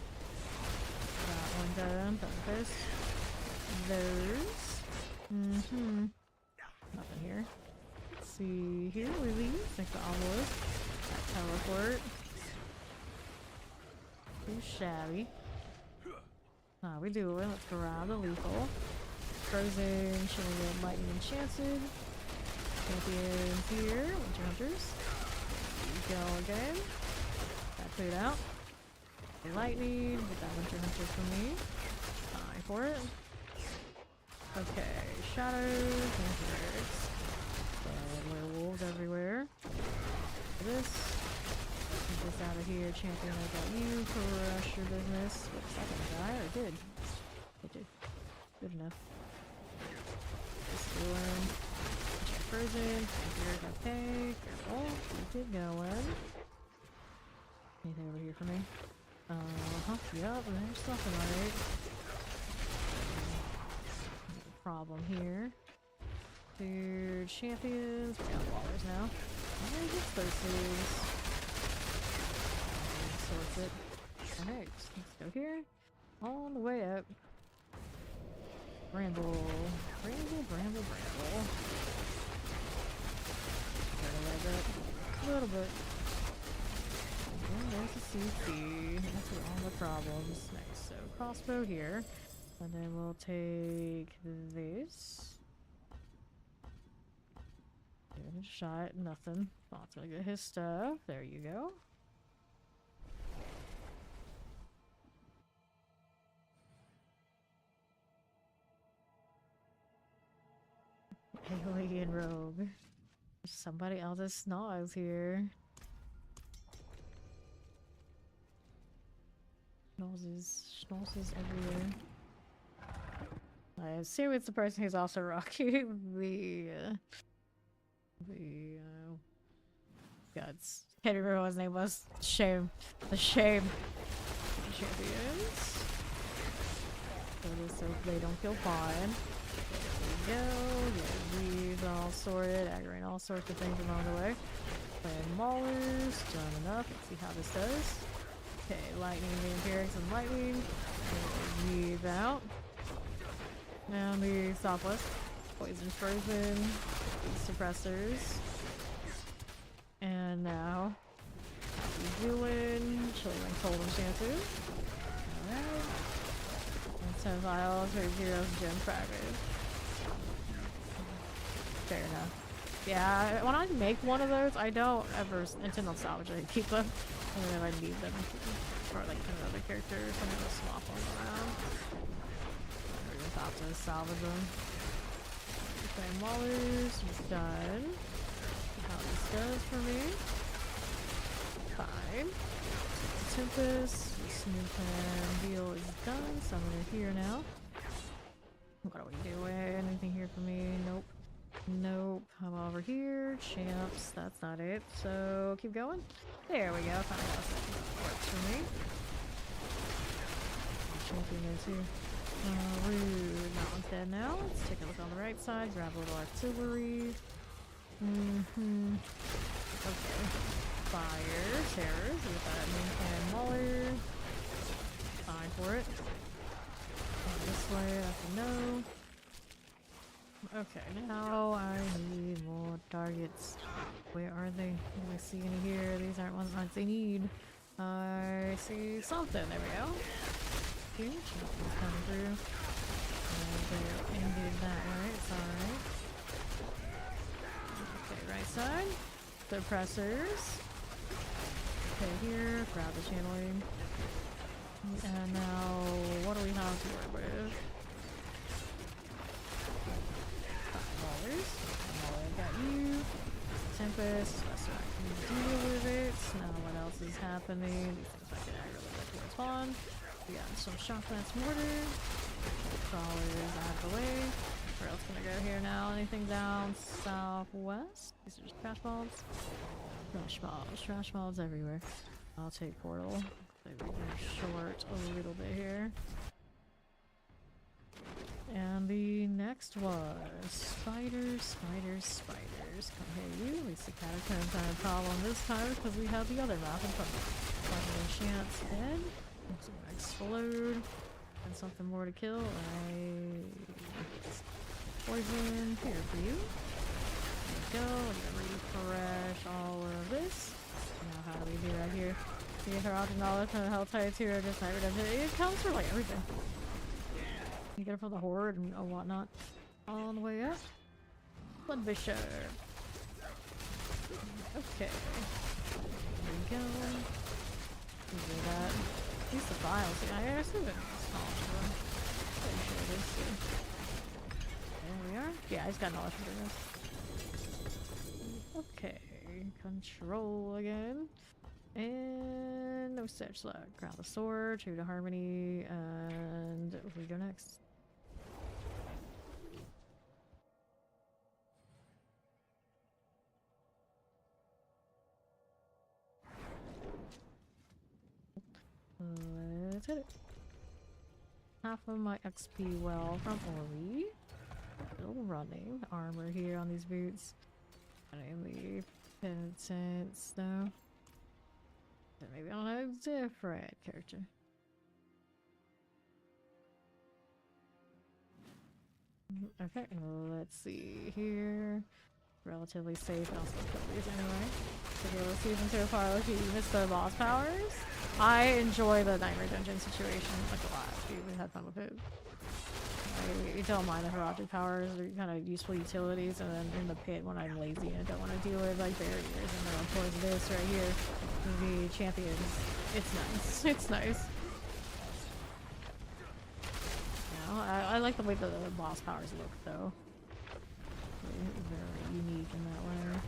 S1: That one done. Focus. Those. Nothing here. Let's see here. Release. Next to obelisk. That teleport. Too shabby. How we doing? Let's grab the lethal. Frozen, chilling, lightning, enchanted. Champions here. Winter hunters. Go again. That cleared out. Lightning. Get that winter hunter for me. Fine for it. Okay. Shadows. Vampires. Werewolves everywhere. This. Get this out of here. Champion, I got you. Crush your business. What's that gonna die? Or did? It did. Good enough. Just doing. Frozen. Here, okay. Careful. Keep it going. Anything over here for me? Yep, there's something right. No problem here. Two champions. We got wallers now. I'm gonna get those things. Sorts it. Alright, let's go here. On the way up. Bramble. Bramble. A little bit. And there's a CC. That's all the problems. Nice. So crossbow here. And then we'll take this. Give it a shot. Nothing. Bot's gonna get his stuff. There you go. Alien rogue. Somebody else's snogs here. Schnozzes everywhere. I assume it's the person who's also rocking gods. Can't remember what his name was. Shame. The shame. Champions. So they don't feel fine. There we go. Yeah, we've all sorted, aggroing all sorts of things along the way. Playing maulers, done enough. Let's see how this does. Okay, lightning, vampirics, and lightning. Weave out. Now the southwest. Poison frozen. suppressors. And now, how we doing? Chilling like cold enchanted. Alright. And 10 vials, for heroes, gem fragments. Fair enough. Yeah, when I make one of those, I don't ever intend on salvaging. I keep them, and then if I need them for like another character, or something to swap them around. I never even thought to salvage them. Okay, Maulers is done. How this does for me. Fine. Tempest, Snoop and Deal is done. Summoner here now. What are we doing? Anything here for me? Nope. Nope. I'm over here. Champs. That's not it. So keep going. There we go. Finally got something that works for me. Champion is here. Rude. That one's dead now. Let's take a look on the right side. Grab a little artillery. Okay. Fire. Terrors. We got that main cannon Mauler. Fine for it. This way. That's a no. Okay, now I need more targets. Where are they? Do I see any here? These aren't ones I need. I see something. There we go. Okay, champion's coming through. And they're ended that way. It's alright. Okay, right side. Suppressors. Okay, here. Grab the channeling. And now, what do we have to work with? I got you. Tempest. That's right. I can deal with it. Now what else is happening? These things I can really like to respond. We got some shot plants mortar. Crawlers out of the way. Where else can I go here now? Anything down southwest? These are just trash mobs. Trash mobs. Trash mobs everywhere. I'll take portal. Maybe we're short a little bit here. And the next was spiders, spiders, spiders. Come here, you. At least the catacombs aren't a problem this time because we have the other map in front of us. Enchant's dead. It's gonna explode. And something more to kill. Poison here for you. There we go. I'm gonna refresh all of this. Now how do we do right here? The interrupting knowledge and hell tied to just night redemption. It counts for like everything. You get it from the horde and whatnot. On the way up. Blood Bishop. Okay. There we go. We do that. Use the vials. Yeah, I assume it's small. Pretty sure it is too. There we are. Yeah, he's got knowledge for this. Okay. Control again. And no such luck. Ground the sword, true to harmony, and we go next. Let's hit it. Half of my XP well from Ori. Still running. Armor here on these boots. And the penitence though. Maybe I'll have a different character. Okay, let's see here. Relatively safe. I'll still kill these anyway. Okay, let's see if so far. Look, you missed the boss powers. I enjoy the Nightmare Dungeon situation like a lot. We had fun with it. I don't mind the heroic powers. They're kind of useful utilities, and then in the pit when I'm lazy and I don't want to deal with like barriers, and then of course this right here, the champions. It's nice. It's nice. You know, I like the way the boss powers look though. Very unique in that way.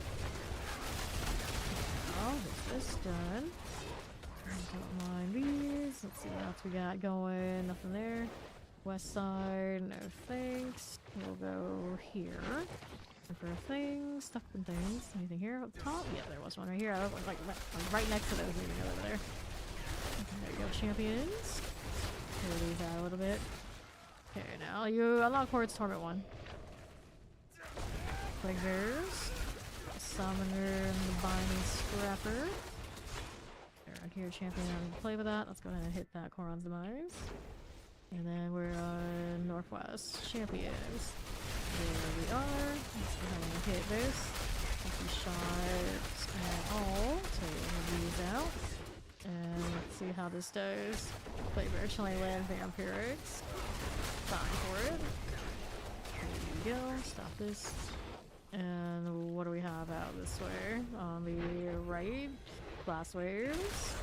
S1: Oh, this is done. Don't mind these. Let's see what else we got going. Nothing there. West side, no thanks. We'll go here. And for things, stuff and things. Anything here up top? Yeah, there was one right here. I was like right next to those moving over there. There you go, champions. Clear these out a little bit. Okay, now you unlock Horde's Torment 1. Fingers. Summoner and the Binding Scrapper. Right here, champion, I'm gonna play with that. Let's go ahead and hit that Koron's Demise. And then we're on Northwest Champions. There we are. Let's go ahead and hit this. Lucky shots and all. Take one of these out. And let's see how this does. Flavor, chili land, vampirics. Fine for it. There you go. Stop this. And what do we have out this way? On the right, glass waves.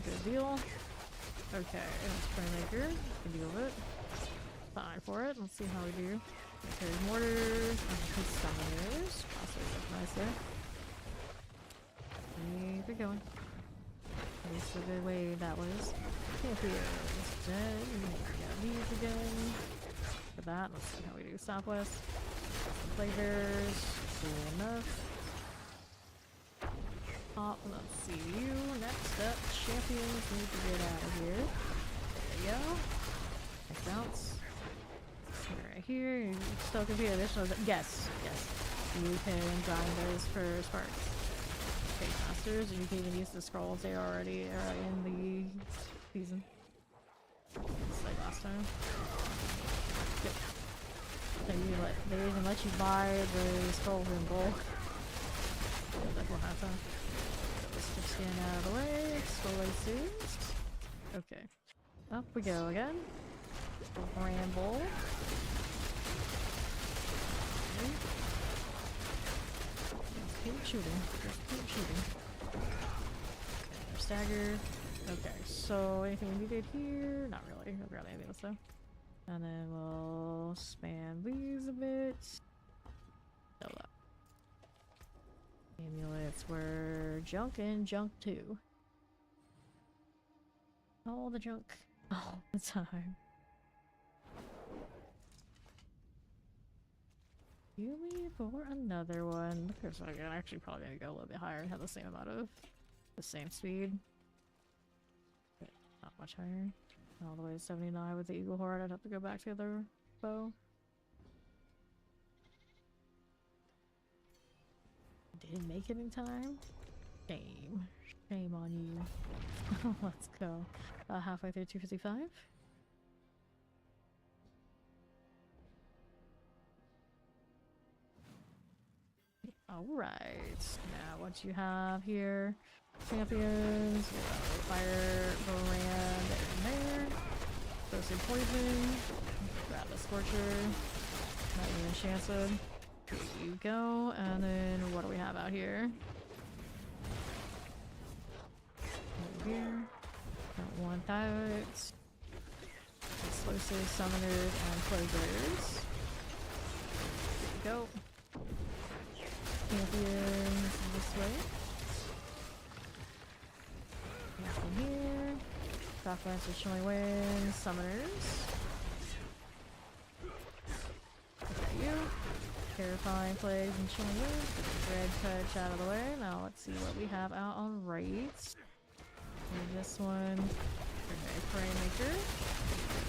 S1: Good deal. Okay, let's Praymaker. Good deal with it. Fine for it. Let's see how we do. Okay, mortars. And summoners. Glass waves look nice there. Keep it going. At least a good wave that was. Champions. Dead. Yeah, these again. For that, let's see how we do. Southwest. Some flavors. Cool enough. Top, let's see you. Next up, champions need to get out of here. There you go. Next bounce. Right here. You're still confused. Additional. Yes, yes. You can grind those for sparks. Okay, masters, and you can even use the scrolls. They already are in the season. Just like last time. Good. They even let you buy the scrolls in bulk. Like one half time. Let's just get out of the way. Slowly soothed. Okay. Up we go again. Ramble. Okay. Just keep shooting. Just keep shooting. Okay, stagger. Okay, so anything we needed here? Not really. Not really anything else though. And then we'll span these a bit. Fill up. Amulets were junk and junk too. All the junk. All the time. You me for another one. Looks like I'm actually probably gonna go a little bit higher and have the same amount of the same speed. But not much higher. All the way to 79 with the Eagle Horde. I'd have to go back to the other bow. Didn't make it in time? Shame. Shame on you. Let's go. Halfway through 255. Alright. Now what you have here. Champions. Fire brand in there. Toasted poison. Grab the scorcher. Not even enchanted. There you go. And then what do we have out here? Over here. Don't want that. Explosive summoners and closers. There you go. Champions this way. Nothing here. Southwest is showing winds. Summoners. Okay, you. Terrifying plagues and chilling winds. Get the red touch out of the way. Now let's see what we have out on right. This one. Okay, Praymaker.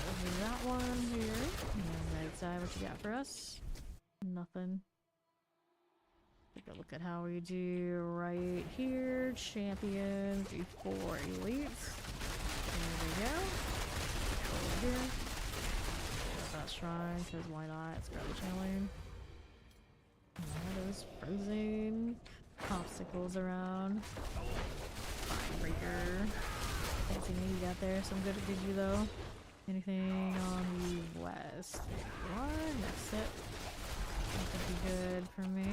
S1: Over that one here. And right side, what you got for us? Nothing. Take a look at how we do right here. Champions before elites. There we go. Over here. Grab that shrine, because why not? Let's grab the channeling. All those frozen popsicles around. Fire breaker. Fancy me you got there. Some good did you though. Anything on the west? One. Next it. That could be good for me.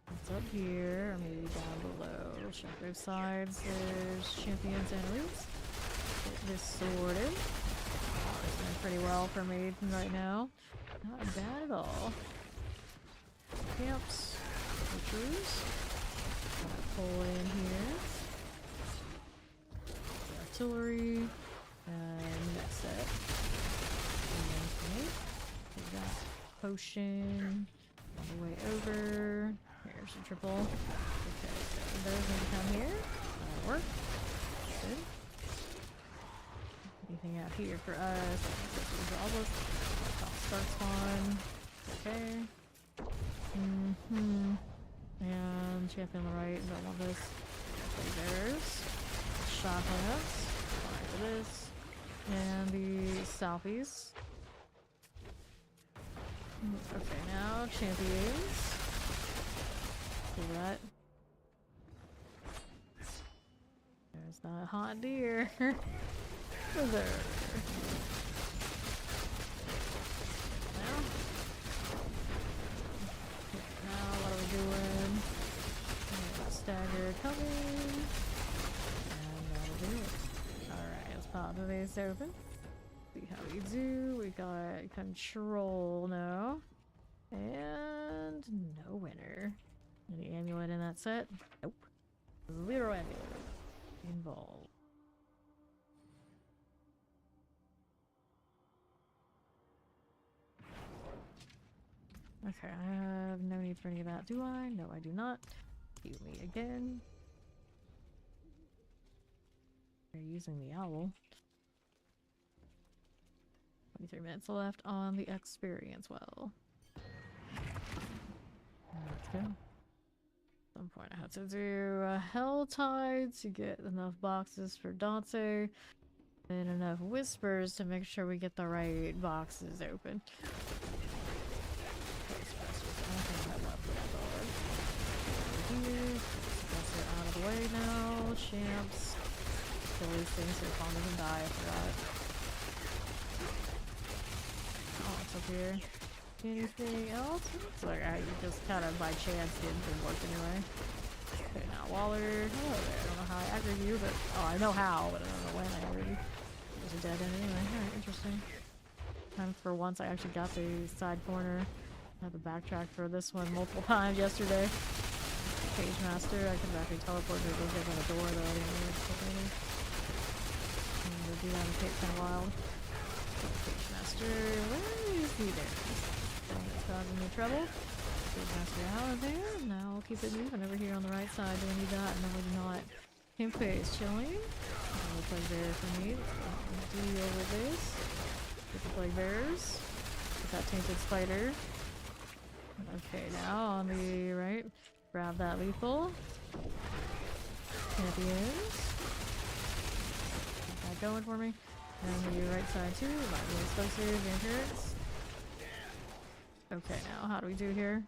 S1: What's up here? Or maybe down below. Check both sides. There's champions and elites. Get this sorted. It's doing pretty well for me right now. Not bad at all. Camps. Butchers. Pull in here. Artillery. And next set. Okay. We got potion. All the way over. Here's a triple. Okay, so those need to come here. That'll work. Good. Anything out here for us? Almost. Start spawn. Okay. And champion on the right. Don't want this. There's shot plants. Fine for this. And the southeast. Okay, now champions. Do that. There's that hot deer. There. Now what are we doing? Stagger coming. And that'll do it. Alright, let's pop the base open. See how we do. We got control now. And no winner. Any amulet in that set? Nope. Zero amulet involved. Okay, I have no need for any of that, do I? No, I do not. Heal me again. They're using the owl. 23 minutes left on the experience well. Let's go. At some point I have to do a Hell Tide to get enough boxes for Dante. And enough whispers to make sure we get the right boxes open. Suppressor out of the way now. Champs. Kill these things so Fawn doesn't die. I forgot. Oh, what's up here? Anything else? It's like I just kind of by chance didn't work anyway. Okay, now Waller. Hello there. I don't know how I aggroed you, but oh, I know how, but I don't know when I aggroed you. It was a dead end anyway. Alright, interesting. And for once, I actually got the side corner. I had to backtrack for this one multiple times yesterday. Page Master, I could actually teleport to go get on the door though. I didn't really expect to do that in Cape kind of wild. Page Master, where is he there? It's causing me trouble. Page Master out of there. Now we'll keep it moving over here on the right side. Do we need that? No, we do not. Himpe is chilling. Looks like there for me. Let's deal with this. Looks like bears. Get that tainted spider. Okay, now on the right. Grab that lethal. Champions. Keep that going for me. And the right side too. Might be explosive endurance. Okay, now how do we do here?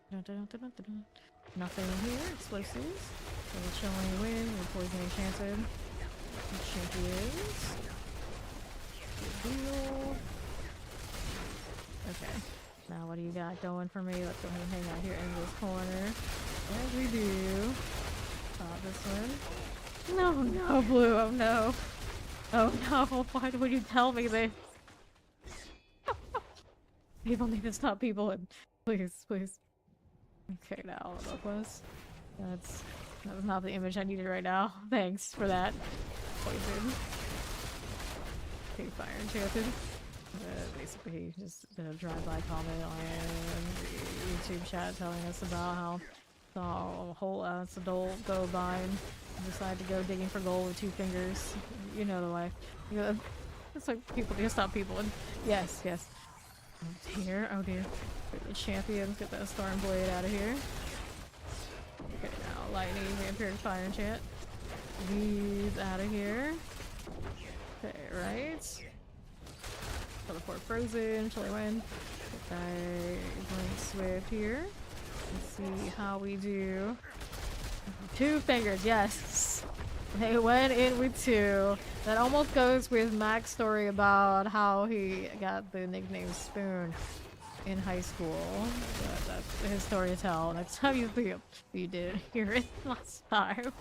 S1: Dun, dun, dun, dun, dun, dun. Nothing here. Explosives. So we're chilling wind. We're poison enchanted. Champions. Good deal. Okay. Now what do you got going for me? Let's go ahead and hang out here in this corner. As we do. Pop this one. No, no, Blue. Oh no. Oh no. Why would you tell me this? People need to stop people and please, please. Okay, now what was? That's not the image I needed right now. Thanks for that. Poison. Okay, fire enchanted. Basically just a drive-by comment on the YouTube chat telling us about how saw a whole ass adult go by and decide to go digging for gold with 2 fingers. You know the way. You know, it's like people need to stop people. And yes, yes. Oh dear, oh dear. Get the champions, get that storm blade out of here. Okay, now lightning, vampiric fire enchant. These out of here. Okay, right. Teleport frozen, chilly wind. Get that blink swift here. Let's see how we do. 2 fingers, yes. They went in with 2. That almost goes with Mac's story about how he got the nickname Spoon in high school. But that's his story to tell next time you see him. You did hear it last time.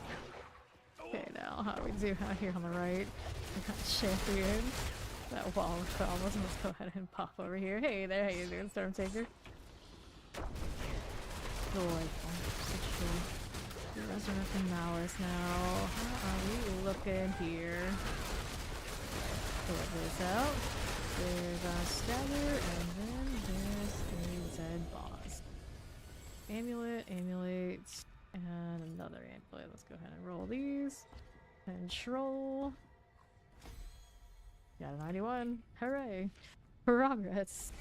S1: Okay, now how do we do out here on the right? We got champions. That wall fell. Let's go ahead and pop over here. Hey there, how you doing, Stormtaker? Delightful. Such true. Resurrecting Malice now. How are we looking here? Pull this out. There's a stagger, and then there's a dead boss. Amulet, amulet, and another amulet. Let's go ahead and roll these. Control. Got a 91. Hooray. Progress.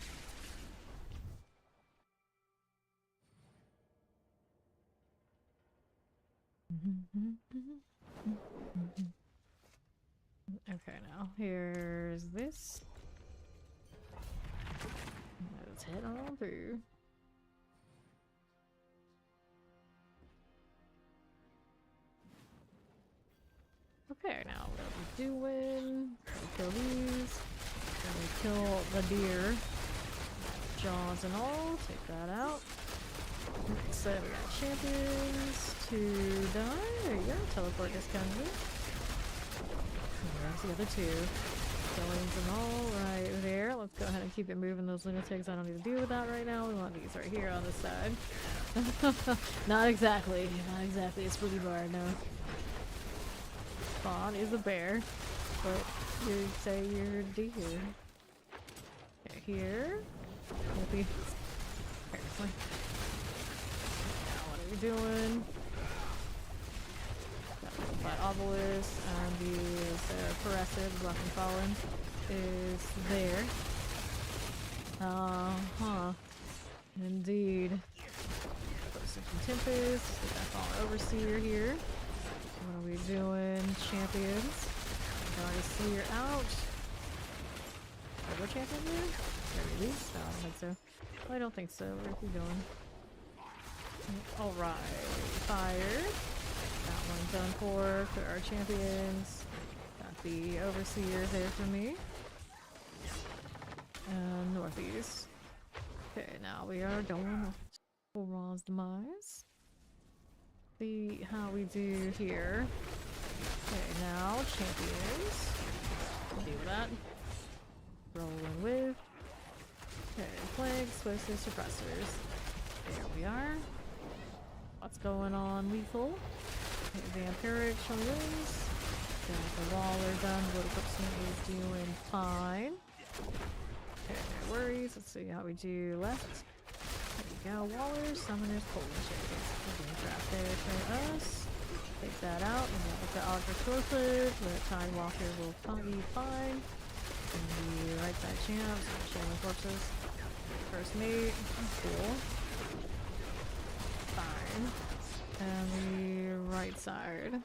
S1: Okay, now here's this. let's head on through. Okay, now what are we doing? We kill these. Then we kill the deer. Jaws and all. Take that out. So we got champions to die. There you go. Teleport discounted. There's the other two. Killings and all right there. Let's go ahead and keep it moving. Those lunatics, I don't need to deal with that right now. We want these right here on this side. Not exactly. Not exactly a spooky bar, no. Spawn is a bear, but you say you're a deer. Okay, here. Maybe. Seriously. Now what are we doing? That obelisk and the Parasive, Black and Fallen, is there. Indeed. Some Tempest, we got Fallen Overseer here. What are we doing? Champions. Already Seer out. Double champion here? Or release? No, I don't think so. Well, I don't think so. Where are we going? Alright. Fire. That one done for our champions. Got the overseers there for me. And northeast. Okay, now we are going for Raw's demise. See how we do here. Okay, now champions. Do that. Rolling with. Okay, plague, explosive suppressors. There we are. What's going on, lethal? Vampiric Shalims. Got the Waller done. Wilkerson is doing fine. Okay, no worries. Let's see how we do left. There we go. Wallers, Summoners, Poland Champions. We're doing crap there for us. Take that out. And then with the Ultra Corpus, the Time Walker will be fine. And the right side champs, Shaman Corpses. First mate. Cool. Fine. And the right side.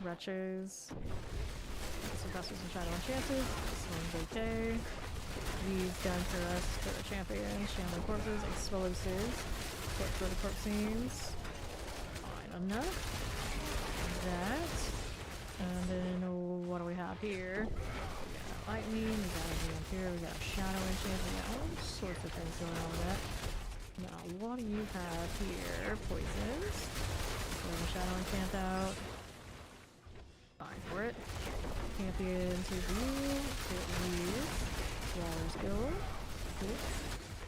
S1: Retros. Suppressors and Shadow Enchanted. This one's okay. These done for us for the champions. Shaman Corpses, Explosives. Corpse for the corpse scenes. Fine enough. That. And then what do we have here? We got lightning, we got a vampire, we got a shadow enchant, we got all sorts of things going on with that. Now, what do you have here? Poisons. Throw the shadow enchant out. Fine for it. Champion to view. Hit these. Waller's Guild. Cool.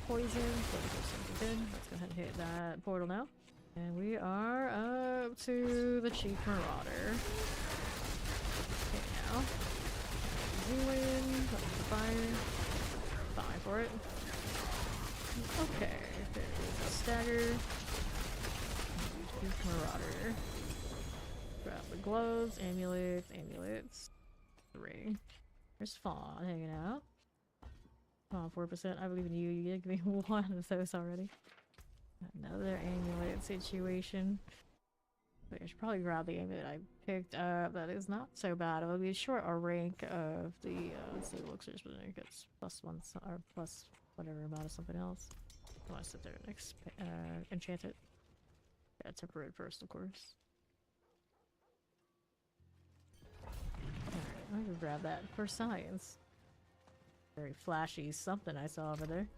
S1: Poison. Something good. Let's go ahead and hit that portal now. And we are up to the Chief Marauder. Okay, now. Zoom. The fire. Fine for it. Okay, there's a stagger. Chief Marauder. Grab the gloves, amulets. 3. There's Fawn hanging out. Fawn 4%. I believe in you. You give me one of those already. Another amulet situation. I should probably grab the amulet I picked up. That is not so bad. It will be short a rank of the let's see, elixirs, but then it gets +1 or plus whatever amount of something else. I want to sit there and enchant it. Yeah, temporary first, of course. Alright, I'm gonna grab that for science. Very flashy something I saw over there.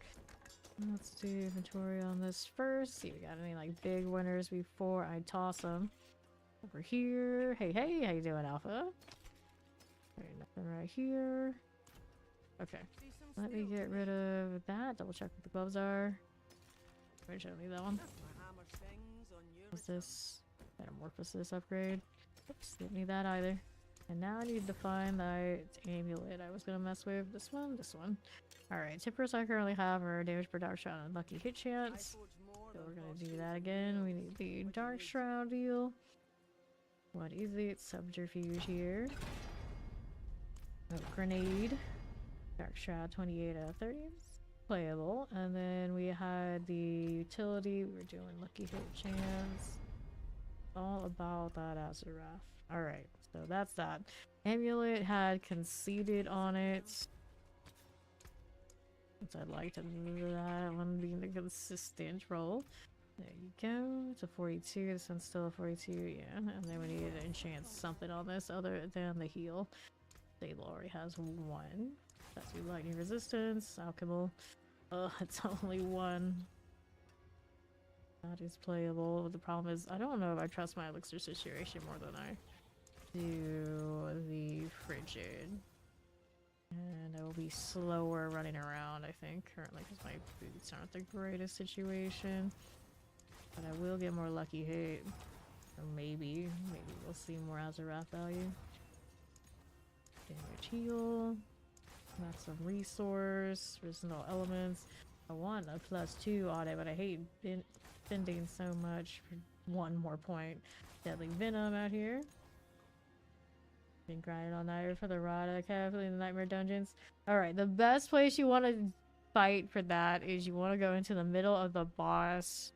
S1: Let's do inventory on this first. See if we got any like big winners before I toss them. Over here. Hey, how you doing, Alpha? Alright, nothing right here. Okay. Let me get rid of that. Double check what the gloves are. Wait, show me that one. What's this? Metamorphosis upgrade. Oops, didn't need that either. And now I need to find that amulet I was gonna mess with. This one. Alright, tippers I currently have are damage per dark shroud and lucky hit chance. So we're gonna do that again. We need the dark shroud deal. What is it? Subterfuge here. Grenade. Dark shroud 28 out of 30. Playable. And then we had the utility. We were doing lucky hit chance. All about that Azarath. Alright, so that's that. Amulet had conceded on it. Since I'd like to do that, I want to be in the consistent roll. There you go. It's a 42. This one's still a 42. Yeah, and then we need to enchant something on this other than the heal. Stable already has one. That's your lightning resistance. Alchemical. Ugh, it's only one. That is playable. The problem is, I don't know if I trust my elixir situation more than I do the frigid. And I will be slower running around, I think, currently, because my boots aren't the greatest situation. But I will get more lucky hit. Or maybe we'll see more Azarath value. Damage heal. Got some resource. Resonant elements. I want a +2 on it, but I hate spending so much for one more point. Deadly Venom out here. Been grinding all night for the Rada Capital in the Nightmare Dungeons. Alright, the best place you want to fight for that is you want to go into the middle of the boss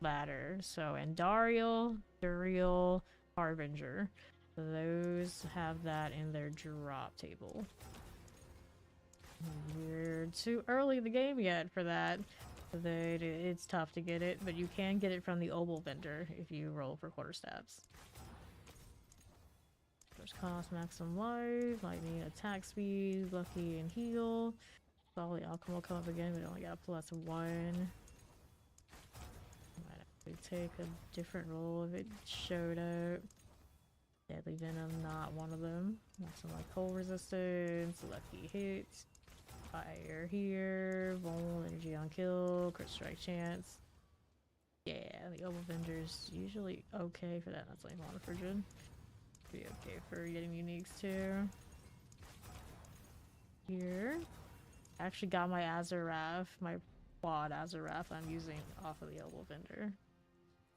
S1: ladder. So Andariel, Duriel, Harbinger. Those have that in their drop table. We're too early in the game yet for that. It's tough to get it, but you can get it from the Obel vendor if you roll for quarterstaffs. First cost, maximum life, lightning, attack speed, lucky, and heal. Solid alchemy will come up again, but only got a +1. Might actually take a different roll if it showed up. Deadly Venom, not one of them. Maximum like cold resistance, lucky hits. Fire here, Vuln, energy on kill, crit strike chance. Yeah, the Obel vendor's usually okay for that. That's like Mono Frigid. Be okay for getting uniques too. Here. I actually got my Azarath, my quad Azarath I'm using off of the Obel vendor.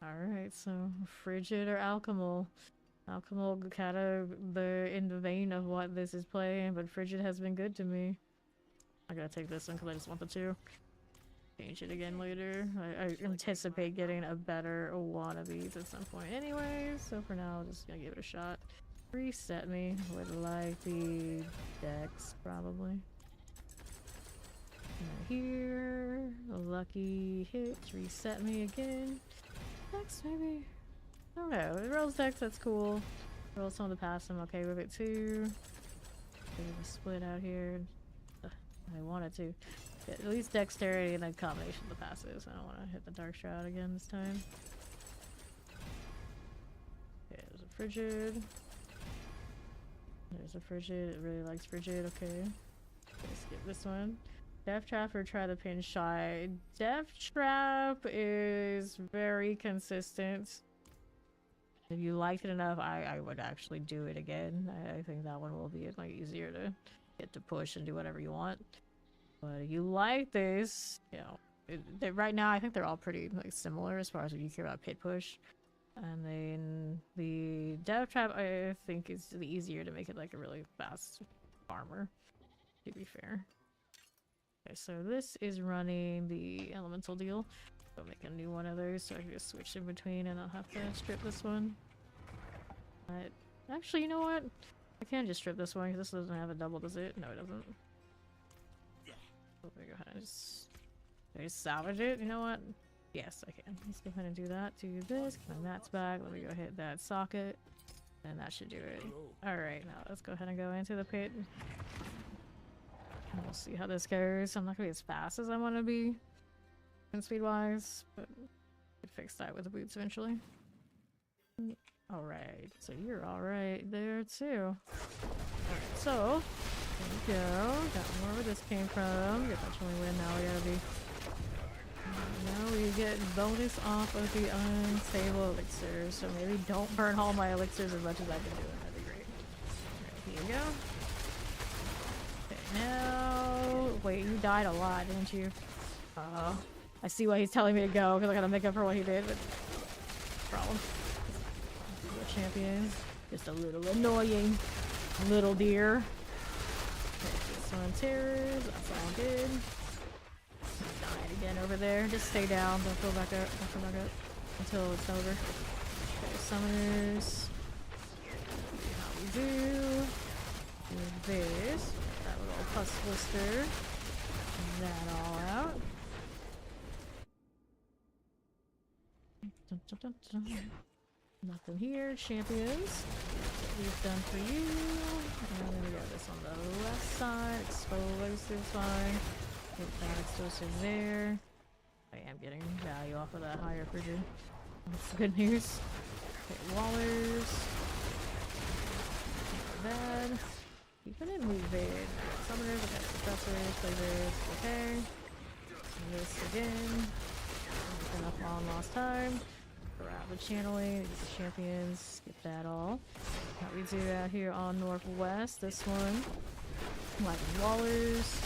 S1: Alright, so Frigid or Alchemical. Alchemical kind of in the vein of what this is playing, but Frigid has been good to me. I gotta take this one because I just want the 2. Change it again later. I anticipate getting a better one of these at some point anyway, so for now I'm just gonna give it a shot. Reset me with like the dex probably. And here, a lucky hit, reset me again. Dex maybe? I don't know. It rolls dex, that's cool. Roll some of the pass, I'm okay with it too. Bit of a split out here. I wanted to. Yeah, at least dexterity and then combination of the passes. I don't want to hit the Dark Shroud again this time. Okay, there's a Frigid. There's a Frigid. It really likes Frigid. Okay. Skip this one. Death Trap or try the pin shot. Death Trap is very consistent. If you liked it enough, I would actually do it again. I think that one will be like easier to get to push and do whatever you want. But if you like this, you know, right now I think they're all pretty like similar as far as what you care about pit push. And then the Death Trap I think is the easier to make it like a really fast farmer, to be fair. Okay, so this is running the elemental deal. So I'll make a new one of those so I can just switch in between and I'll have to strip this one. But actually, you know what? I can just strip this one because this doesn't have a double, does it? No, it doesn't. Let me go ahead and just salvage it. You know what? Yes, I can. Let's go ahead and do that. Do this. Get my mats back. Let me go hit that socket. And that should do it. Alright, now let's go ahead and go into the pit. And we'll see how this goes. I'm not going to be as fast as I want to be speed-wise, but could fix that with the boots eventually. Alright, so you're alright there too. Alright, so there we go. Got more where this came from. Get that only win. Now we gotta be. Now we get bonus off of the unstable elixirs. So maybe don't burn all my elixirs as much as I've been doing. That'd be great. Alright, here you go. Okay, now. Wait, you died a lot, didn't you? I see why he's telling me to go because I gotta make up for what he did, but problem. Champions. Just a little annoying. Little deer. Okay, this one terrors. That's all good. Dying again over there. Just stay down. Don't go back up. Don't go back up until it's over. Okay, summoners. See how we do. Do this. That little plus blister. that all out. Dun, dun, dun, dun. Nothing here. Champions. We've done for you. And then we got this on the left side. Explosive fine. Get that explosive there. I am getting value off of that higher frigid. That's good news. Okay, wallers. Not bad. Keeping it moving. Summoners, okay, suppressors, flavors, okay. This again. Enough long lost time. Grab the channeling, get the champions, get that all. What we do out here on northwest, this one. Like wallers.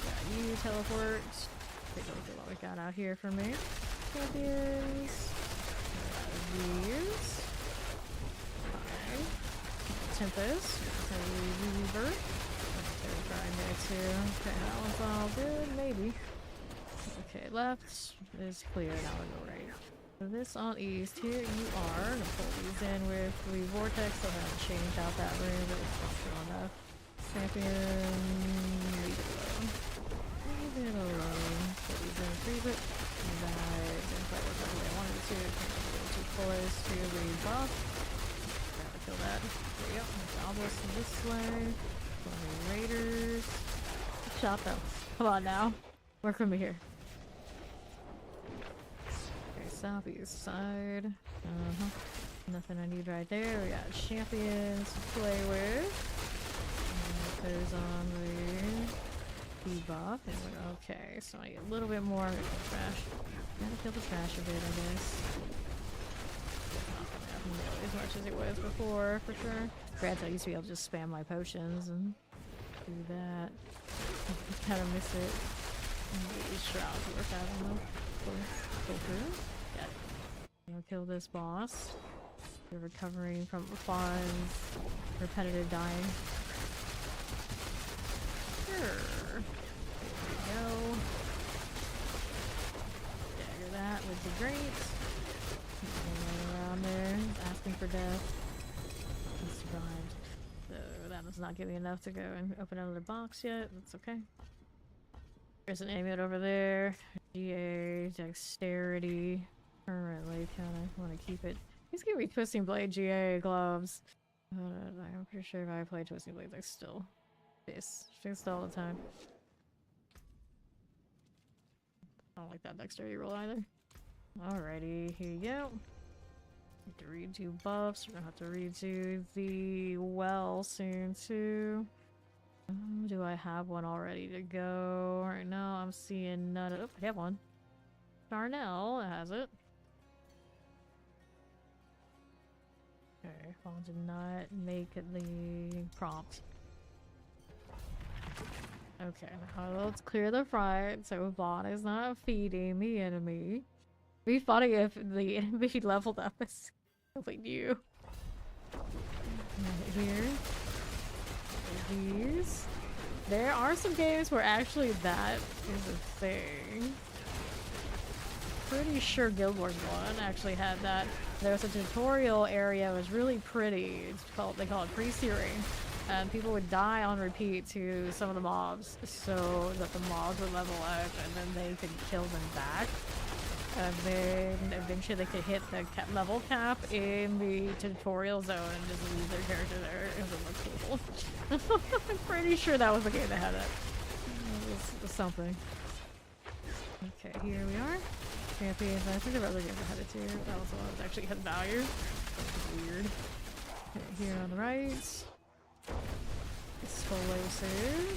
S1: Got you, teleport. Take a look at what we got out here for me. Champions. These. Fine. Tempest. Reaver. Trying there too. Okay, that one's all good, maybe. Okay, left is clear, now we go right. So this on east, here you are. I'm gonna pull these in with the vortex, so I'm gonna change out that room, but it's not strong enough. Champion, leave it alone. Leave it alone. Put these in, freeze it. That didn't quite work out the way I wanted it to. Too close to the buff. Gotta kill that. There we go. Obelisk this way. Raiders. Shot them. Come on now. Work with me here. Okay, southeast side. Nothing I need right there. We got champions to play with. Those on the debuff. Okay, so I get a little bit more. Trash. Gotta kill the trash a bit, I guess. Not nearly as much as it was before, for sure. Granted, I used to be able to just spam my potions and do that. Kind of miss it. These shrouds work out on them. Pull through. Yeah. I'm gonna kill this boss. You're recovering from Fawn's repetitive dying. Sure. There we go. Dagger that would be great. Running around there, asking for death. He survived. So that was not giving enough to go and open another box yet. That's okay. There's an amulet over there. GA, dexterity. Currently, kinda wanna keep it. He's giving me Twisting Blade GA gloves. I'm pretty sure if I play Twisting Blades, I still fist all the time. I don't like that dexterity roll either. Alrighty, here you go. Need to read 2 buffs. We're gonna have to read to the well soon too. Do I have one all ready to go? Right now I'm seeing none of— oh, I have one. Darnell has it. Okay, phone did not make the prompt. Okay, now let's clear the front so Vaughn is not feeding the enemy. It'd be funny if the enemy leveled up as we knew. Right here. These. There are some games where actually that is a thing. Pretty sure Guild Wars 1 actually had that. There was a tutorial area, it was really pretty. It's called— they call it pre-searing. And people would die on repeat to some of the mobs so that the mobs would level up and then they could kill them back. And then eventually they could hit the level cap in the tutorial zone and just leave their character there. It was cool. I'm pretty sure that was the game that had it. It was something. Okay, here we are. Champions. I think there were other games that had it too. That was the one that actually had value. Weird. Okay, here on the right. Explosive.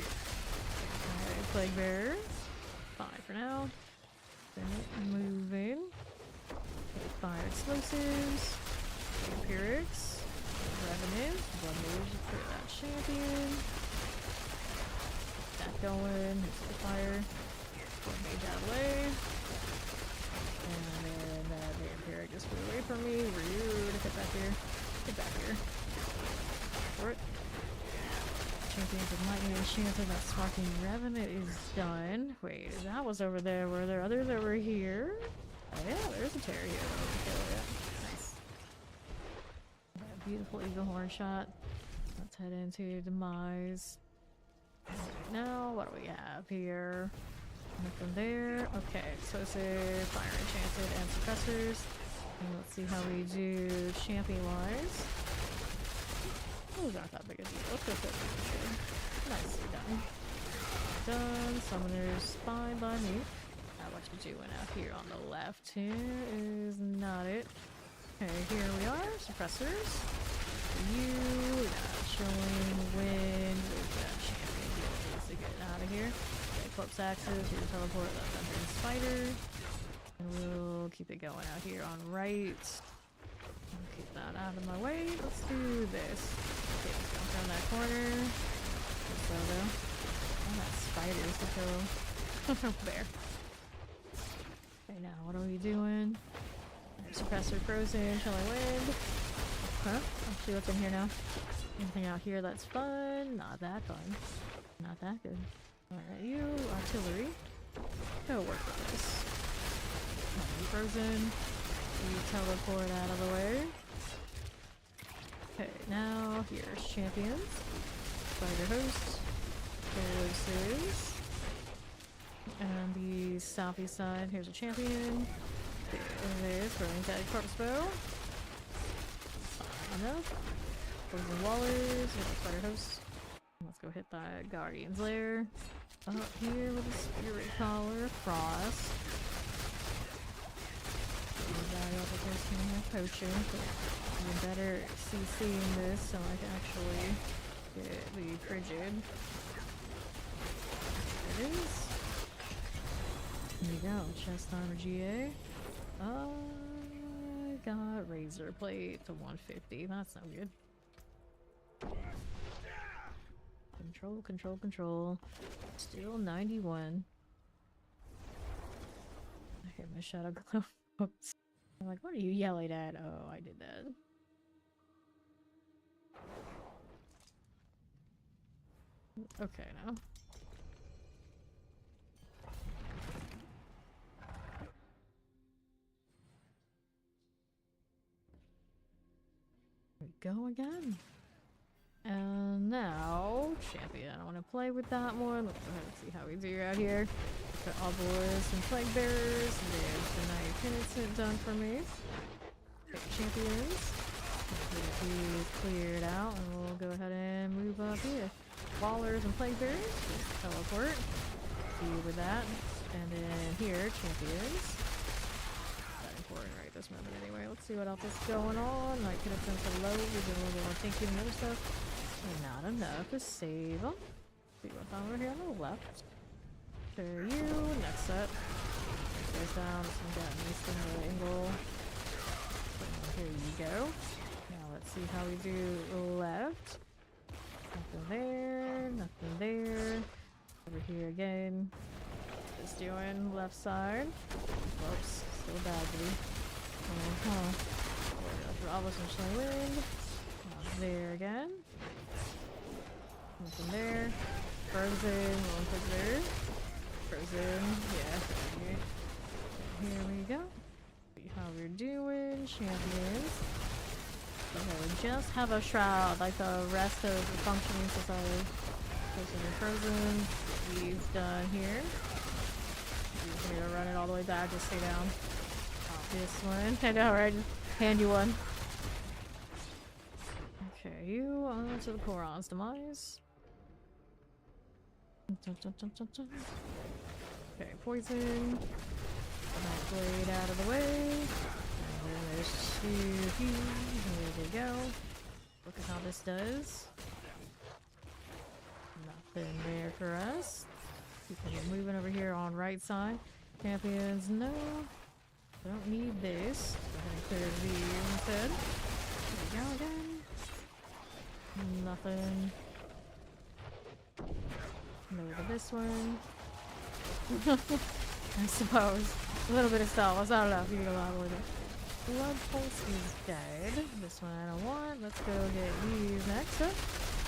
S1: Alright, Plague Bearers. Fine for now. Moving. Okay, fire explosives. Empirics. Revenant. One move for that champion. That going. Here's the fire. One mage out of the way. And then the Empiric just flew away from me. Rude. Get back here. Get back here. For it. Champions of Lightning Enchanted. That Sparking Revenant is done. Wait, that was over there. Were there others over here? Oh yeah, there's a Terry here. Yeah. Nice. That beautiful Eagle Horn shot. Let's head into Demise. Now, what do we have here? Nothing there. Okay, explosive, fire enchanted, and suppressors. And let's see how we do champion-wise. Those aren't that big a deal. Let's go for it. Nicely done. Done. Summoners, fine by me. Now what you doing out here on the left here is not it. Okay, here we are. Suppressors. You, not showing wind. We've got champion here. Get out of here. Okay, corpse axes. Here, teleport. Left under spider. And we'll keep it going out here on right. Keep that out of my way. Let's do this. Okay, let's go around that corner. So though. Oh, that spider's the kill. There. Okay, now what are we doing? Suppressor frozen, chilling wind. Huh? Actually, what's in here now? Anything out here that's fun? Not that fun. Not that good. Alright, you, artillery. Go work with this. Frozen. You teleport out of the way. Okay, now here's champions. Spider host. Horses. And the southeast side, here's a champion. There it is, burning tag corpse bow. Fine enough. Frozen wallers, here's a spider host. Let's go hit that guardian's lair. Up here with a spirit collar, frost. Potion. Even better CCing this so I can actually get the frigid. There it is. There you go. Chest armor GA. I got razor plate to 150. That's no good. Control, control, control. Still 91. I hear my shadow glow. Oops. I'm like, what are you yelling at? Oh, I did that. Okay, now. There we go again. And now, champion. I want to play with that one. Let's go ahead and see how we do out here. Got obelisk and plague bearers. There's the Knight Penitent done for me. Okay, champions. He's cleared out, and we'll go ahead and move up here. Ballers and plague bearers. Just teleport. Deal with that. And then here, champions. Not important right this moment anyway. Let's see what else is going on. Knight Penitent to low. We're doing a little bit more thinking and other stuff. Not enough to save them. See what's over here on the left. There you. Next up. Goes down. Some got a nice little angle. Here you go. Now let's see how we do left. Nothing there. Nothing there. Over here again. Just doing left side. Whoops. Still badly. Bravo some wind. There again. Nothing there. Frozen. One click there. Frozen. Yeah. Here we go. See how we're doing. Champions. Okay, we just have a shroud like the rest of the functioning society. Frozen. He's done here. He's gonna run it all the way back. Just stay down. This one. I know, right? Just hand you one. Okay, you on to the Koron's demise. Okay, poison. That blade out of the way. And then there's two here. There we go. Look at how this does. Nothing there for us. People are moving over here on right side. Champions, no. Don't need this. Go ahead and clear the instead. There we go again. Nothing. No to this one. I suppose. A little bit of stealth. That's not enough. You get a lot with it. Blood Pulse is dead. This one I don't want. Let's go get these next up.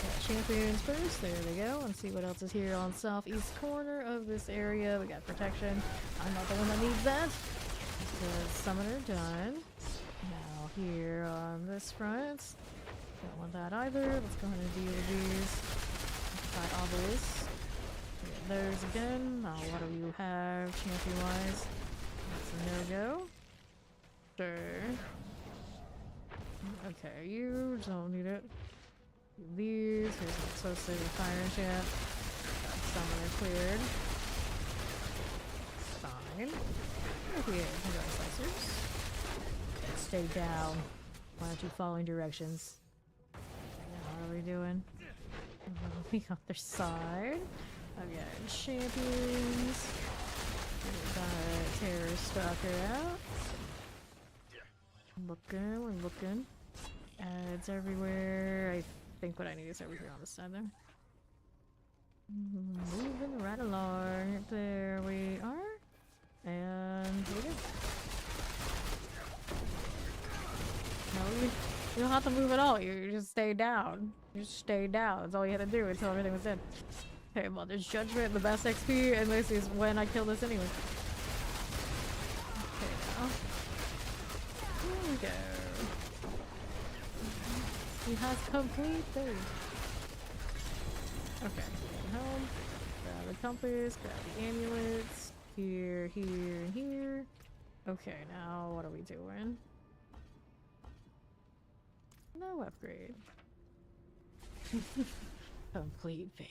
S1: Got champions first. There we go. And see what else is here on southeast corner of this area. We got protection. I'm not the one that needs that. The summoner done. Now here on this front. Don't want that either. Let's go ahead and deal with these. Got obelisk. those again. Now, what do you have champion-wise? That's a no-go. Sure. Okay, you don't need it. These, here's an associated fire enchant. Summoner cleared. Fine. Okay, slicers. Stay down. Why aren't you following directions? What are we doing? The other side. Again, champions. We got terror stalker out. We're looking. It's everywhere. I think what I need is over here on the side there. Moving right along. There we are. And we go. No, you don't have to move at all. You just stay down. You just stay down. That's all you had to do until everything was dead. Okay, well, there's Judgment, the best XP, and this is when I kill this anyway. Okay, now. Here we go. He has complete faith. Okay, home. Grab the compass, grab the amulets. Here, here, and here. Okay, now what are we doing? No upgrade. Complete faith.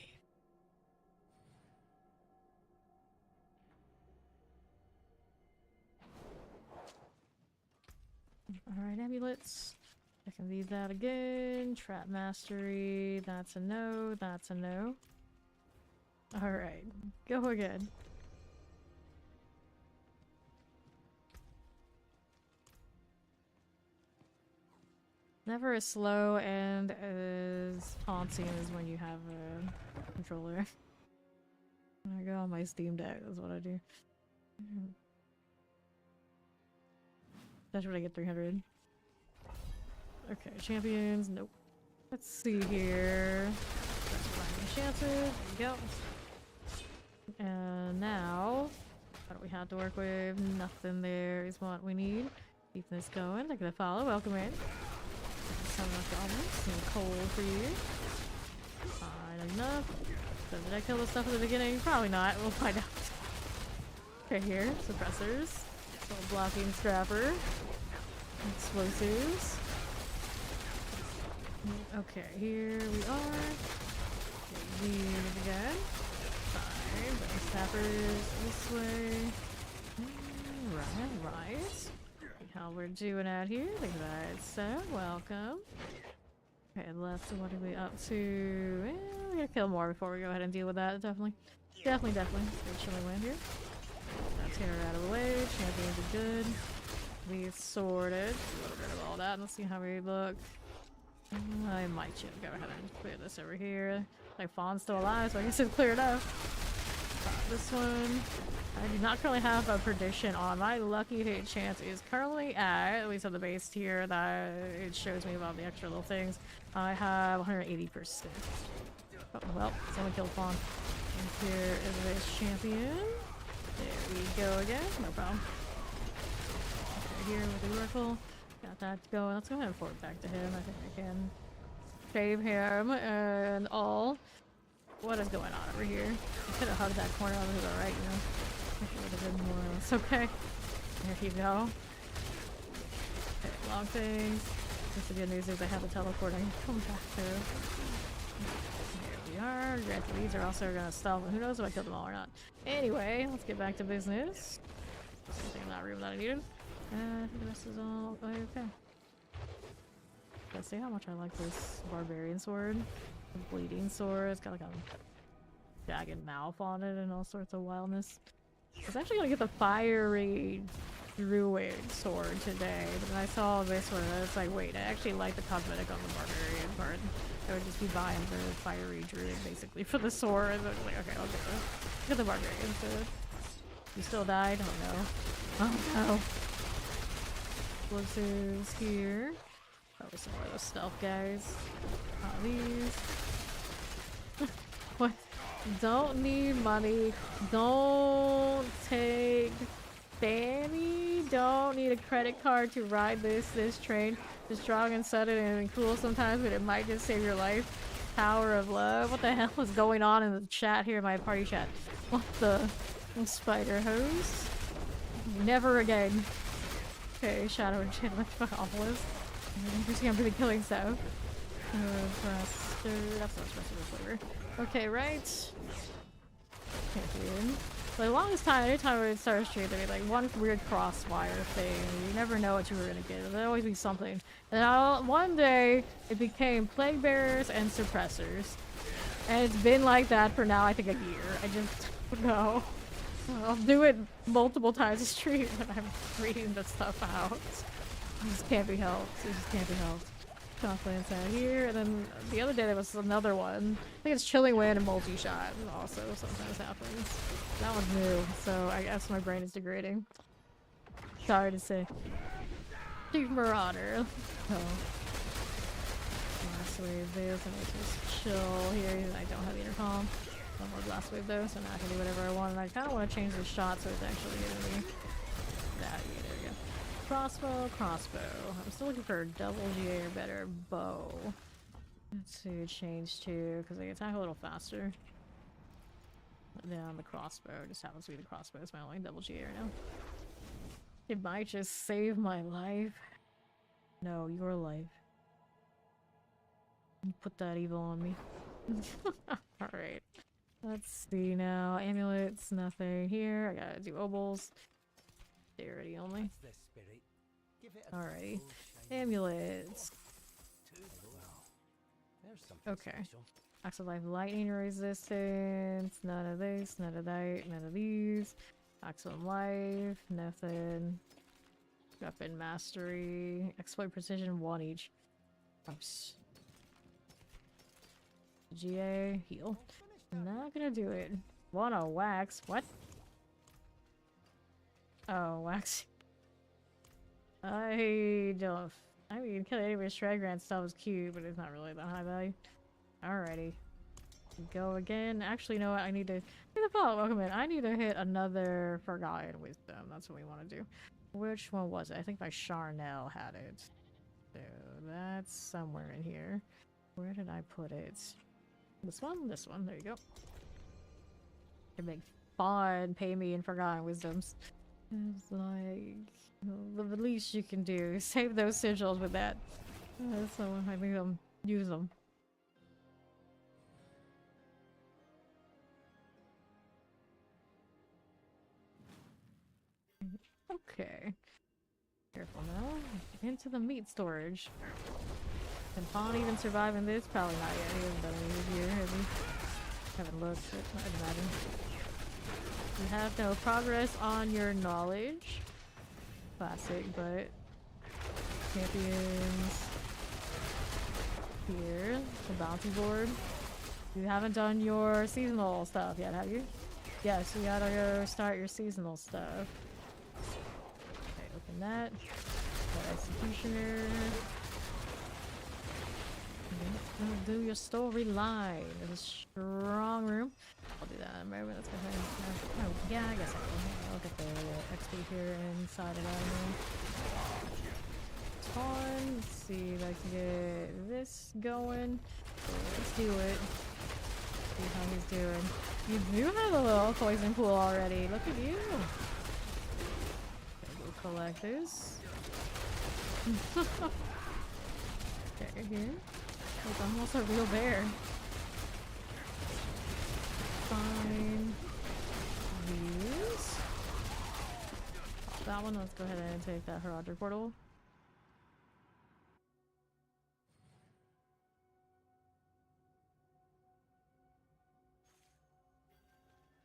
S1: Alright, amulets. I can leave that again. Trap mastery. That's a no. That's a no. Alright, go again. Never as slow and as haunting as when you have a controller. I go on my Steam Deck, that's what I do. That's when I get 300. Okay, champions, nope. Let's see here. Enchanted, there we go. And now, what do we have to work with? Nothing there is what we need. Keep this going. They're gonna follow. Welcome in. Some coal for you. Fine enough. So did I kill the stuff at the beginning? Probably not. We'll find out. Okay, here. Suppressors. Little blocking scrapper. Explosives. Okay, here we are. Okay, these again. Fine. Snappers this way. Right. How we're doing out here. Look at that. So, welcome. Okay, left. So what are we up to? We're gonna kill more before we go ahead and deal with that. Definitely. Definitely. Good chilling wind here. Let's get her out of the way. Champions are good. We sorted. Get rid of all that. Let's see how we look. I might just go ahead and clear this over here. Like, Fawn's still alive, so I guess it's cleared up. This one. I do not currently have a prediction on. My lucky hit chance is currently at least on the base tier that it shows me about the extra little things. I have 180%. Oh, well, someone killed Fawn. And here is this champion. There we go again. No problem. Okay, here with the Oracle. Got that going. Let's go ahead and forward back to him. I think I can save him and all. What is going on over here? I could have hugged that corner over to the right, you know. It would have been more or less okay. There you go. Okay, long things. Just the good news is I have a teleporting. Come back to. Here we are. Granted, these are also gonna stop. Who knows if I killed them all or not. Anyway, let's get back to business. Something in that room that I needed. I think the rest is all okay. Let's see how much I like this barbarian sword. The bleeding sword. It's got like a jagged mouth on it and all sorts of wildness. I was actually gonna get the fiery druid sword today, but then I saw this one and I was like, wait, I actually like the cosmetic on the barbarian part. I would just be buying the fiery druid basically for the sword. And I was like, okay, I'll get the barbarian sword. You still died? Oh no. Oh no. Explosives here. Probably some more of those stealth guys. These. What? Don't need money. Don't take Fanny. Don't need a credit card to ride this train. It's strong and sudden and cool sometimes, but it might just save your life. Tower of Love. What the hell is going on in the chat here, my party chat? What the spider hose? Never again. Okay, Shadow Enchantment Obelisk. I'm really killing stuff. That's not supposed to be flavor. Okay, right. Champion. For the longest time, anytime we would start a stream, there'd be like one weird crossfire thing. You never know what you were gonna get. There'd always be something. And one day, it became Plague Bearers and Suppressors. And it's been like that for now, I think, a year. I just don't know. I'll do it multiple times a stream when I'm reading the stuff out. It just can't be helped. It just can't be helped. Confidence out here, and then the other day there was another one. I think it's Chilling Wind and multi-shot also sometimes happens. That one's new, so I guess my brain is degrading. Sorry to say. Big Marauder. Oh. Last wave there, so I just chill here. I don't have the intercom. No more blast wave though, so now I can do whatever I want. And I kind of want to change the shot so it's actually gonna be that. There we go. Crossbow. I'm still looking for a double GA or better bow. Let's see, change to, because I can attack a little faster. Then the crossbow just happens to be the crossbow. It's my only double GA right now. It might just save my life. No, your life. Put that evil on me. Alright. Let's see now. Amulets, nothing here. I gotta do obols. Dexterity only. Alrighty. Amulets. Okay. Axe of Life Lightning Resistance. None of this, none of that, none of these. Axe of Life. Nothing. Weapon Mastery. Exploit Precision, 1 each. Oops. GA. Heal. Not gonna do it. Wanna wax? What? Oh, wax. I don't. I mean, killing any with Shredgrant stuff is cute, but it's not really that high value. Alrighty. Go again. Actually, you know what? I need to. Welcome in. I need to hit another Forgotten Wisdom. That's what we want to do. Which one was it? I think my Charnel had it. So that's somewhere in here. Where did I put it? This one? This one. There you go. Can make fun. Pay me in Forgotten Wisdoms. It's like the least you can do is save those sigils with that. So I make them use them. Okay. Careful now. Into the meat storage. Can Fawn even survive in this? Probably not yet. He hasn't done any here, has he? Haven't looked, I'd imagine. You have no progress on your knowledge. Classic, but champions here. The bounty board. You haven't done your seasonal stuff yet, have you? Yes, you gotta go start your seasonal stuff. Okay, open that. Got Executioner. Do your storyline. There's a strong room. I'll do that in a moment. Let's go ahead and... Oh, yeah, I guess I will. I'll get the XP here inside of that room. It's fun. Let's see if I can get this going. Let's do it. See how he's doing. You do have a little poison pool already. Look at you. Okay, we'll collect this. Okay, here. It's almost a real bear. Fine. These. That one, let's go ahead and take that Heraldry portal.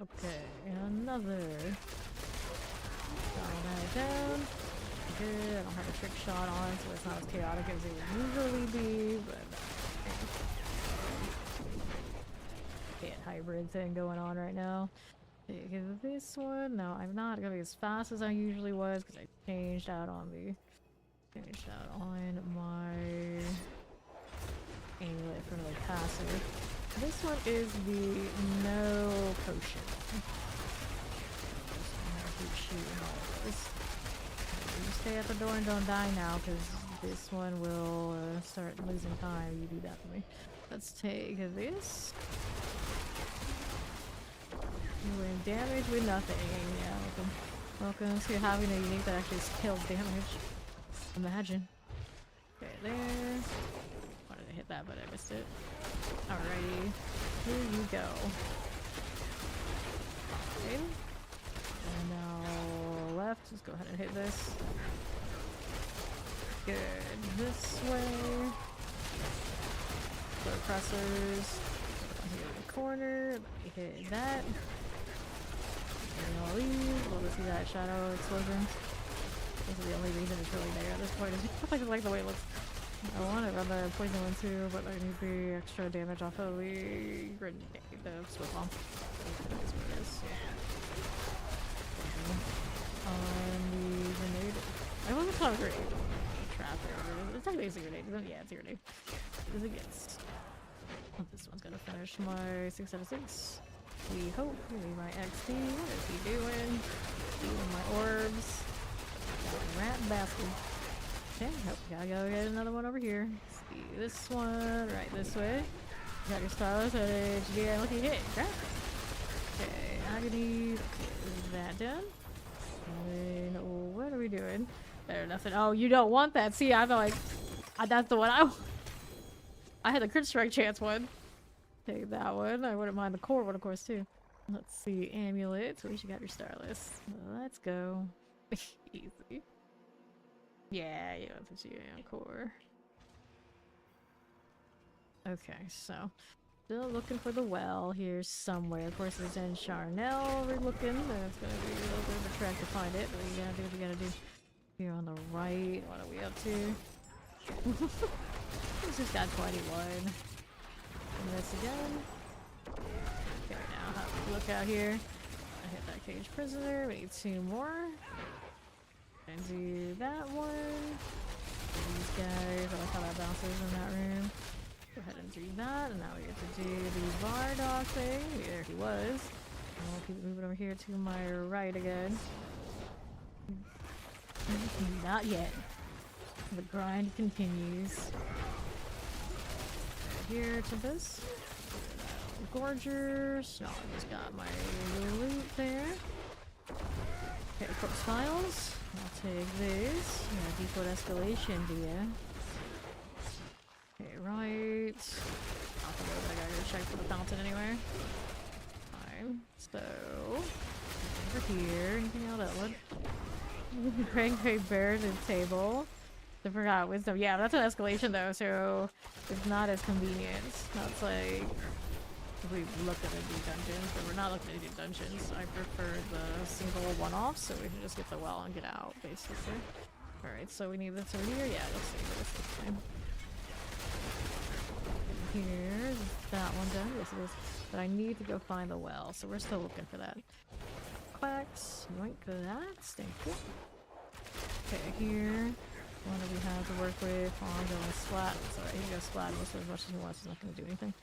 S1: Okay, another. Dial that down. Good. I don't have a trick shot on, so it's not as chaotic as it would usually be, but okay, hybrid thing going on right now. This one, no, I'm not gonna be as fast as I usually was because I changed out on my amulet for the passive. This one is the no potion. Just keep shooting all of this. You stay at the door and don't die now, because This one will start losing time. You do that for me. Let's take this. Doing damage with nothing. Yeah, welcome to having a unique that actually kills damage. Imagine. Okay, there. Wanted to hit that, but I missed it. Alrighty. Here you go. Okay. And now left. Let's go ahead and hit this. Good. This way. Pressors. Here in the corner. Let me hit that. And I'll leave. We'll see that shadow explosion. This is the only reason it's really there at this point. I just like the way it looks. I want to run the poison one too, but I need the extra damage off of the grenade, the swift bomb. That's what it is. On the grenade. I wasn't calling a grenade. Trap or whatever. It's actually a grenade. Yeah, it's a grenade. It's against. This one's gonna finish my 6 out of 6. We hope. Give me my XP. What is he doing? Stealing my orbs. Rat bastard. Okay, nope, gotta go get another one over here. See this one, right this way. Got your stylus at HDI, lucky hit. Grab it. Okay, agony. Okay, is that done? And then, what are we doing? Better nothing. Oh, you don't want that. See, I feel like that's the one I had the crit strike chance one. Take that one. I wouldn't mind the core one, of course, too. Let's see, amulets. At least you got your stylus. Let's go. Easy. Yeah, you have to do core. Okay, so still looking for the well here somewhere. Of course, it's in Charnel. We're looking. That's gonna be a little bit of a trek to find it, but you gotta do what you gotta do. Here on the right, what are we up to? This just got 21. And this again. Okay, now have a look out here. I hit that cage prisoner. We need 2 more. And do that one. These guys, I like how that bounces in that room. Go ahead and do that, and now we get to do the Bardock thing. There he was. And we'll keep moving over here to my right again. Not yet. The grind continues. Right here to this. Gorgers. No, I just got my loot there. Okay, corpse files. I'll take this. Yeah, default escalation, do ya? Okay, right. Off the road, I gotta go check for the fountain anyway. Fine. So, over here. Anything else that would? Great bear to the table. I forgot wisdom. Yeah, that's an escalation though, so it's not as convenient. That's like if we looked at the dungeons, but we're not looking at the dungeons. I prefer the single one-off, so we can just get the well and get out, basically. Alright, so we need this over here. Yeah, let's see this time. Here's that one done. Yes, it is. But I need to go find the well, so we're still looking for that. Quacks. Yoink that. Thank you. Okay, here. What do we have to work with? Oh, I'm going splat. Sorry, he goes splat most as much as he wants. He's not going to do anything.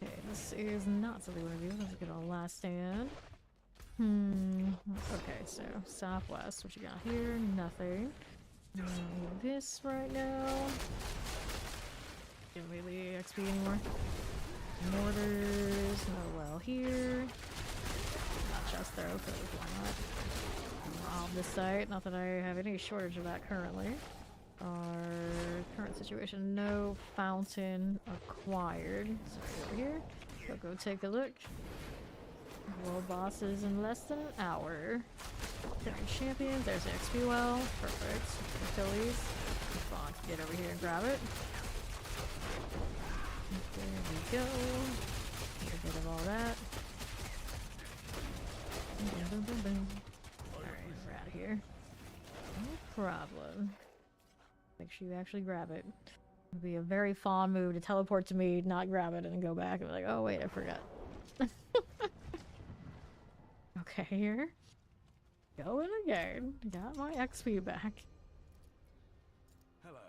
S1: Okay, this is not something we want to do. Let's get a last stand. Okay, so southwest. What you got here? Nothing. This right now. Don't really XP anymore. Mortars. No well here. Not chest throw, because why not? On this site, not that I have any shortage of that currently. Our current situation, no fountain acquired. So over here, we'll go take a look. World bosses in less than an hour. Carrying champions, there's the XP well. Perfect. Achilles. Fuck, get over here and grab it. There we go. Get rid of all that. Boom, boom, boom, boom. Here. No problem. Make sure you actually grab it. It'd be a very fond move to teleport to me, not grab it, and then go back and be like, oh wait, I forgot. Okay, here. Going again. Got my XP back.
S2: Hello.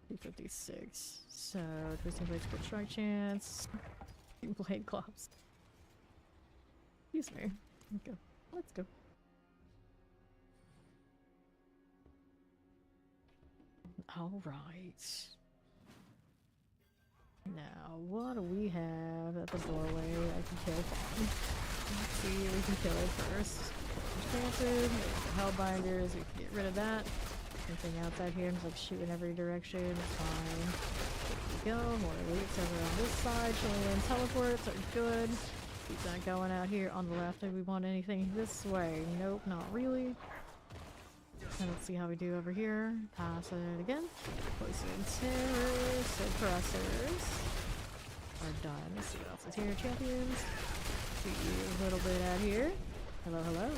S1: 256. So, twisting blades for strike chance. Blade clubs. Excuse me. Okay. Let's go. Alright. Now, what do we have at the doorway I can kill from? Let's see, we can kill it first. Chances, the hellbinders, we can get rid of that. Anything outside here, I'm like shooting every direction, it's fine. There we go, more elites over on this side, showing teleports are good. Keep that going out here on the left. Do we want anything this way? Nope, not really. And let's see how we do over here. Pass it again. Poison terrors, suppressors are done. Let's see what else is here. Champions. See a little bit out here. Hello, hello.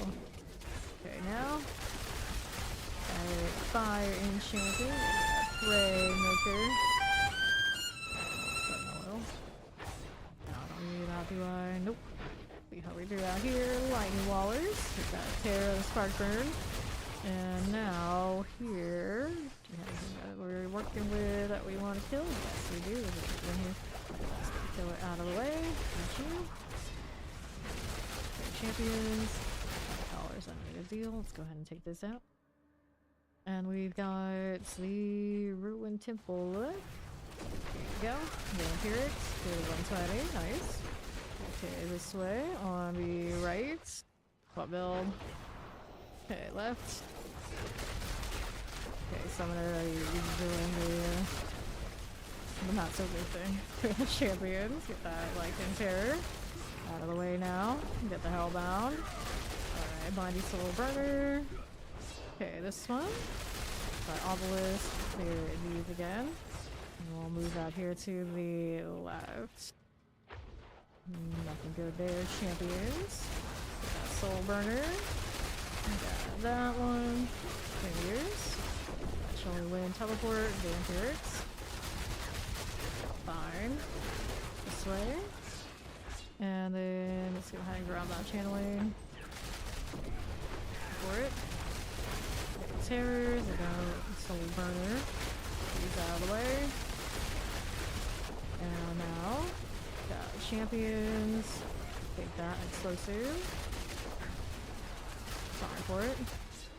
S1: Okay, now. Fire enchanting. Prey maker. Hello. No, I don't need that, do I? Nope. See how we do out here. Lightning wallers. We've got Terra, Spark Burn. And now here, do you have anything that we're working with that we want to kill? Yes, we do. There's a in here. Let's kill it out of the way. Got you. Okay, champions. $5 on a deal. Let's go ahead and take this out. And we've got the Ruined Temple. There you go. Vampiric. To 120. Nice. Okay, this way on the right. What build? Okay, left. Okay, summoner, you're doing the not so good thing. Champions, get that like in terror. Out of the way now. Get the hellbound. Alright, Bindy Soul Burner. Okay, this one. Got Obelisk. Clear these again. And we'll move out here to the left. Nothing good there. Champions. Get that Soul Burner. Got that one. Fingers. Actually win teleport. Vampirics. Fine. This way. And then let's go ahead and grab that channeling. For it. Get the terrors. I got Soul Burner. These out of the way. And now got champions. Take that explosive. Sorry for it.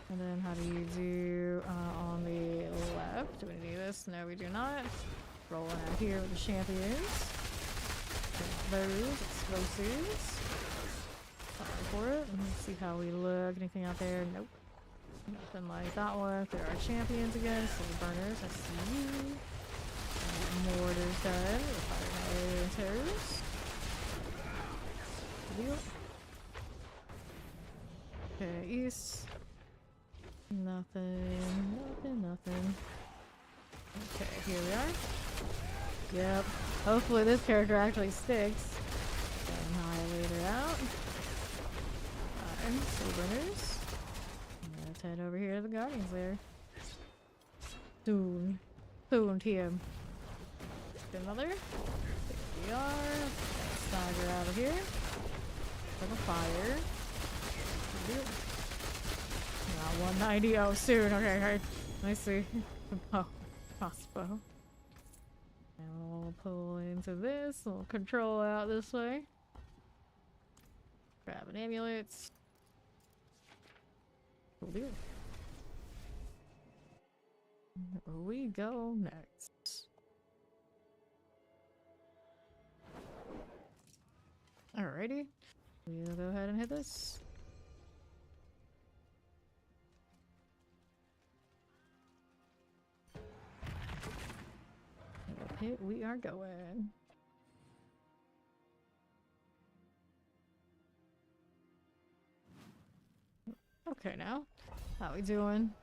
S1: And then how do you do on the left? Do we need this? No, we do not. Rolling out here with the champions. Those explosives. Sorry for it. Let's see how we look. Anything out there? Nope. Nothing like that one. There are champions again. Soul burners. I see you. Mortars done. Fire and terrors. Deal. Okay, east. Nothing. Okay, here we are. Yep. Hopefully this character actually sticks. Annihilator out. Fine. Soul burners. Let's head over here to the Guardians there. Soon to him. Get another. Here we are. Stagger out of here. For the fire. Not 190. Oh, soon. Okay, alright. I see. Oh, crossbow. And we'll pull into this. We'll control out this way. Grab an amulet. Cool deal. Where we go next? Alrighty. We'll go ahead and hit this. Hit, we are going. Okay, now how we doing?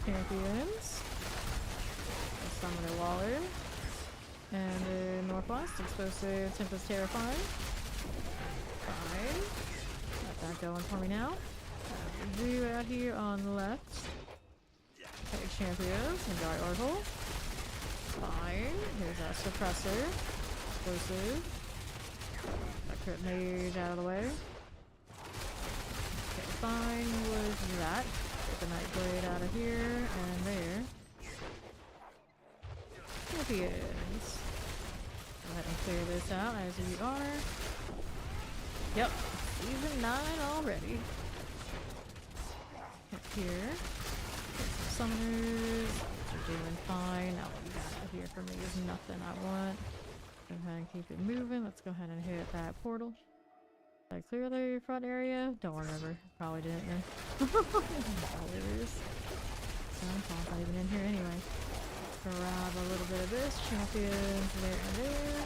S1: Champions. Summoner Waller. And then Northwest, Explosive, Tempest Terrifying. Fine. Got that going for me now. We do out here on the left. Okay, Champions and Guard Oracle. Fine. Here's our suppressor. Explosive. That crit mage out of the way. Okay, fine was that. Get the Nightblade out of here and there. Champions. Go ahead and clear this out as we are. Yep. Season 9 already. Up here. Get some summoners. We're for me is nothing I want. Go ahead and keep it moving. Let's go ahead and hit that portal. Did I clear the front area? Don't remember. Probably didn't then. Hilarious. Sound's not even in here anyway. Grab a little bit of this. Champions there and there.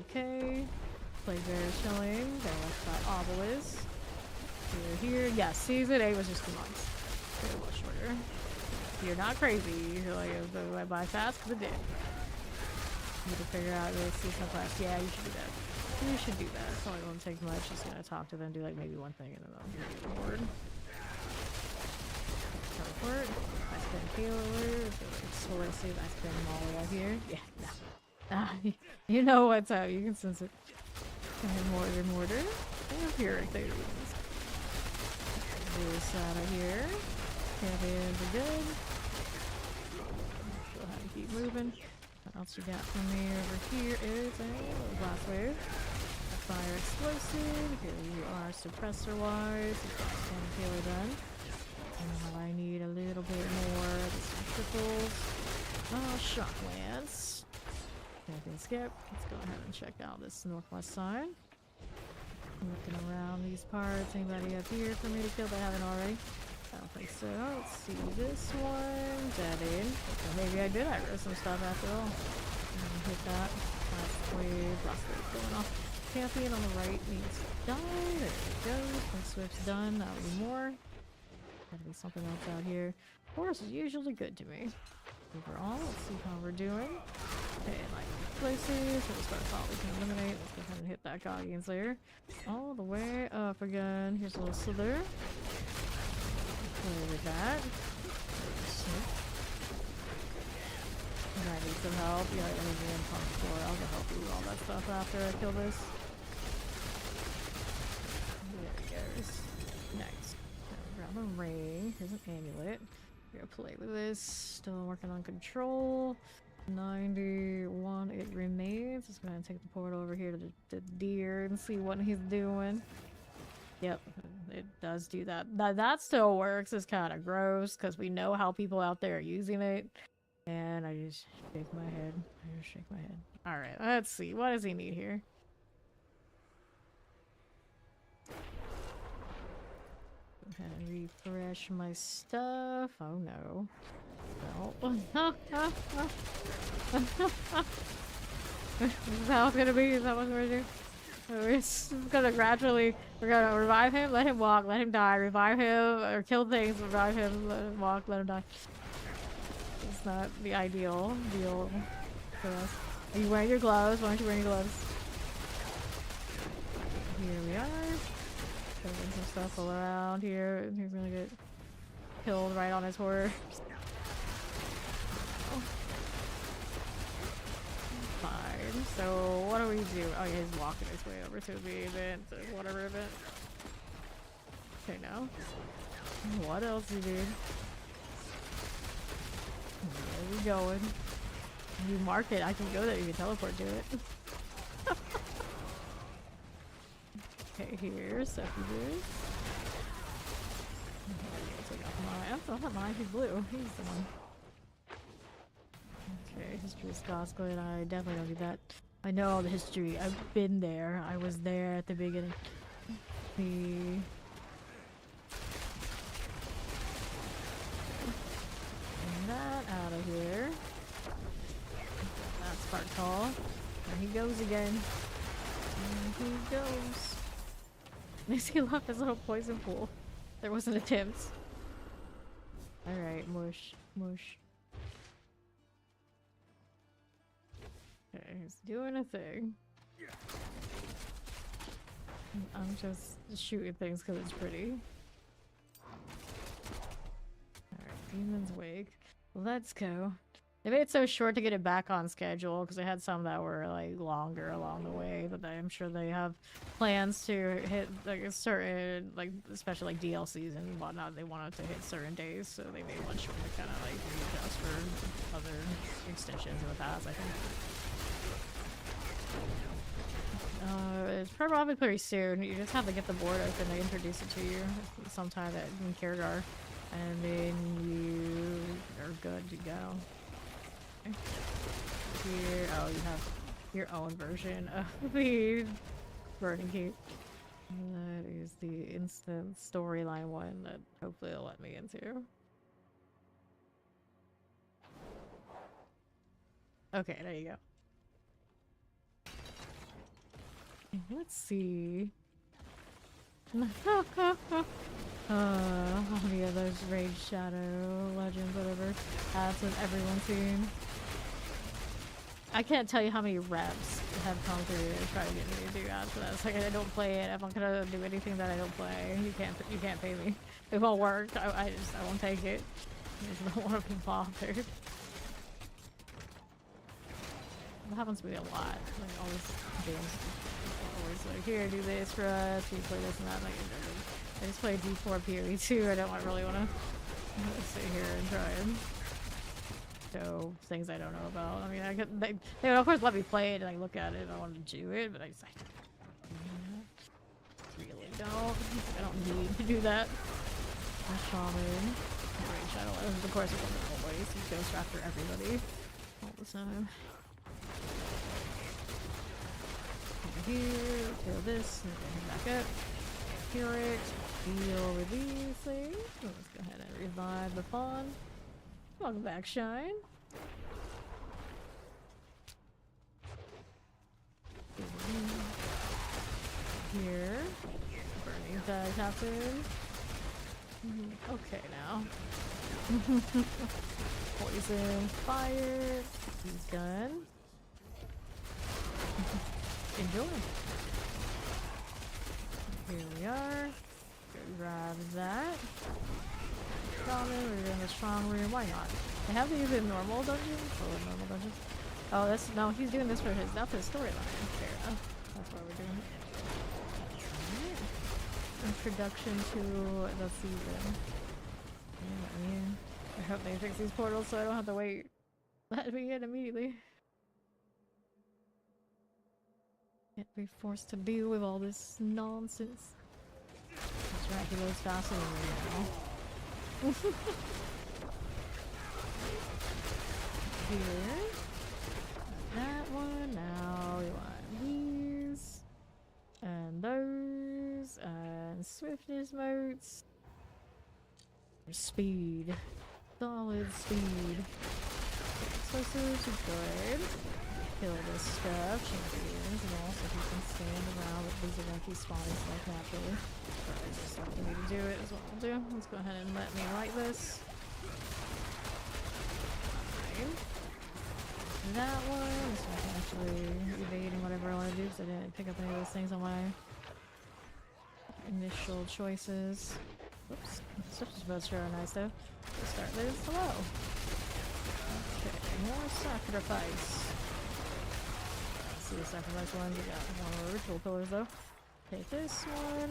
S1: Okay. Play bear chilling. There, that's that obelisk. Here. Yeah, season 8 was just 2 months. Very much shorter. You're not crazy. You're like, it went by fast because it did. You need to figure out the season class. Yeah, you should do that. You should do that. It's probably won't take much. Just gonna talk to them, do like maybe one thing, and then I'll give you a reward. Teleport. I spend healer. Explosive. I spend them all the way out here. Yeah, no. You know what's up. You can sense it. And mortar. And pyrrhic things. This out of here. Champions are good. Go ahead and keep moving. What else you got for me over here is a blast wave. A fire explosive. Here you are suppressor wise. You've got some healer done. And now I need a little bit more of some triples. Oh, shock lance. Champion skip. Let's go ahead and check out this northwest side. Looking around these parts. Anybody up here for me to kill that I haven't already? I don't think so. Let's see this one. Dead end. Okay, maybe I did aggro some stuff after all. Hit that. Blast wave going off. Champion on the right needs to die. There we go. When Swift's done, that would be more. Gotta be something else out here. Horse is usually good to me. Overall, let's see how we're doing. Okay, like places. So we'll start thought we can eliminate. Let's go ahead and hit that Guardian's there. All the way up again. Here's a little slither. Play with that. You might need some help. Yeah, let me be in pump 4. I'll go help you with all that stuff after I kill this. There he goes. Nice. Grab a ring. Here's an amulet. We're gonna play with this. Still working on control. 91 it remains. Let's go ahead and take the portal over here to the deer and see what he's doing. Yep, it does do that. That still works. It's kind of gross because we know how people out there are using it. And I just shake my head. Alright, let's see. What does he need here? Go ahead and refresh my stuff. Oh no. Well. Is that how it's gonna be? Is that what we're gonna do? We're just gonna gradually, we're gonna revive him, let him walk, let him die, revive him, or kill things, revive him, let him walk, let him die. It's not the ideal deal for us. Are you wearing your gloves? Why aren't you wearing your gloves? Here we are. Throwing some stuff all around here. He's gonna get killed right on his horse. Fine. So what do we do? Oh yeah, he's walking his way over to the event, or whatever event. Okay, now. What else you do? Where are we going? You mark it, I can go there, you can teleport to it. Okay, here, stuff you do. Take off mine. Oh, not mine, he's blue. He's the one. Okay, history of Scotland. I definitely don't do that. I know all the history. I've been there. I was there at the beginning. And that out of here. That's Spark Call. And he goes again. And he goes. He left his little poison pool. There was an attempt. Alright, mush. Mush. Okay, he's doing a thing. I'm just shooting things because it's pretty. Alright, Demon's Wake. Let's go. They made it so short to get it back on schedule because they had some that were like longer along the way, but I'm sure they have plans to hit like a certain, like especially like DLCs and whatnot. They wanted to hit certain days, so they made one short to kind of like readjust for other extensions in the past, I think. It's probably pretty soon. You just have to get the board open. They introduce it to you sometime in Kiergar, and then you are good to go. Here, oh, you have your own version of the burning key. That is the instant storyline one that hopefully it'll let me into. Okay, there you go. Let's see. How many of those Raid Shadow Legends, whatever, ads have everyone seen? I can't tell you how many reps have come through and try to get me to do ads for that. It's like I don't play it. I'm not gonna do anything that I don't play. You can't pay me. It won't work. I won't take it. I just don't want to be bothered. It happens to me a lot. Like all these games, always like, here, do this for us. You play this and that. Like, I just play D4 PoE2. I don't really want to sit here and try and show things I don't know about. I mean, they would of course let me play it and I look at it and I want to do it, but I just really don't. I don't need to do that. A shaman. Great shadow. Of course, it doesn't always. He goes after everybody all the time. Over here, kill this, and then back up. Heal it. Heal release things. Let's go ahead and revive the fawn. Welcome back, Shine. Here. Burning tag happen. Okay now. Poison, fire. He's done. Enjoy. Here we are. Grab that. Common, we're in the strong room. Why not? They have these in normal dungeons? Oh, normal dungeons. Oh, no, he's doing this for that's his storyline. Fair enough. That's why we're doing it. Introduction to the season. Yeah, I hope they fix these portals so I don't have to wait. Let me in immediately. Can't be forced to deal with all this nonsense. Dracula's faster than me now. Here. That one. Now we want these. And those. And swiftness motes. Speed. Solid speed. Explosives are good. Kill this stuff. Champions. And also he can stand around with these events he spawning like naturally. It's just up to me to do it is what I'll do. Let's go ahead and let me light this. Fine. That one. So I can actually evade and whatever I want to do because I didn't pick up any of those things on my initial choices. Whoops. Switches both sure are nice though. Let's start this. Hello. Okay, more sacrifice. Let's see the sacrifice ones. We got one more ritual pillars though. Take this one.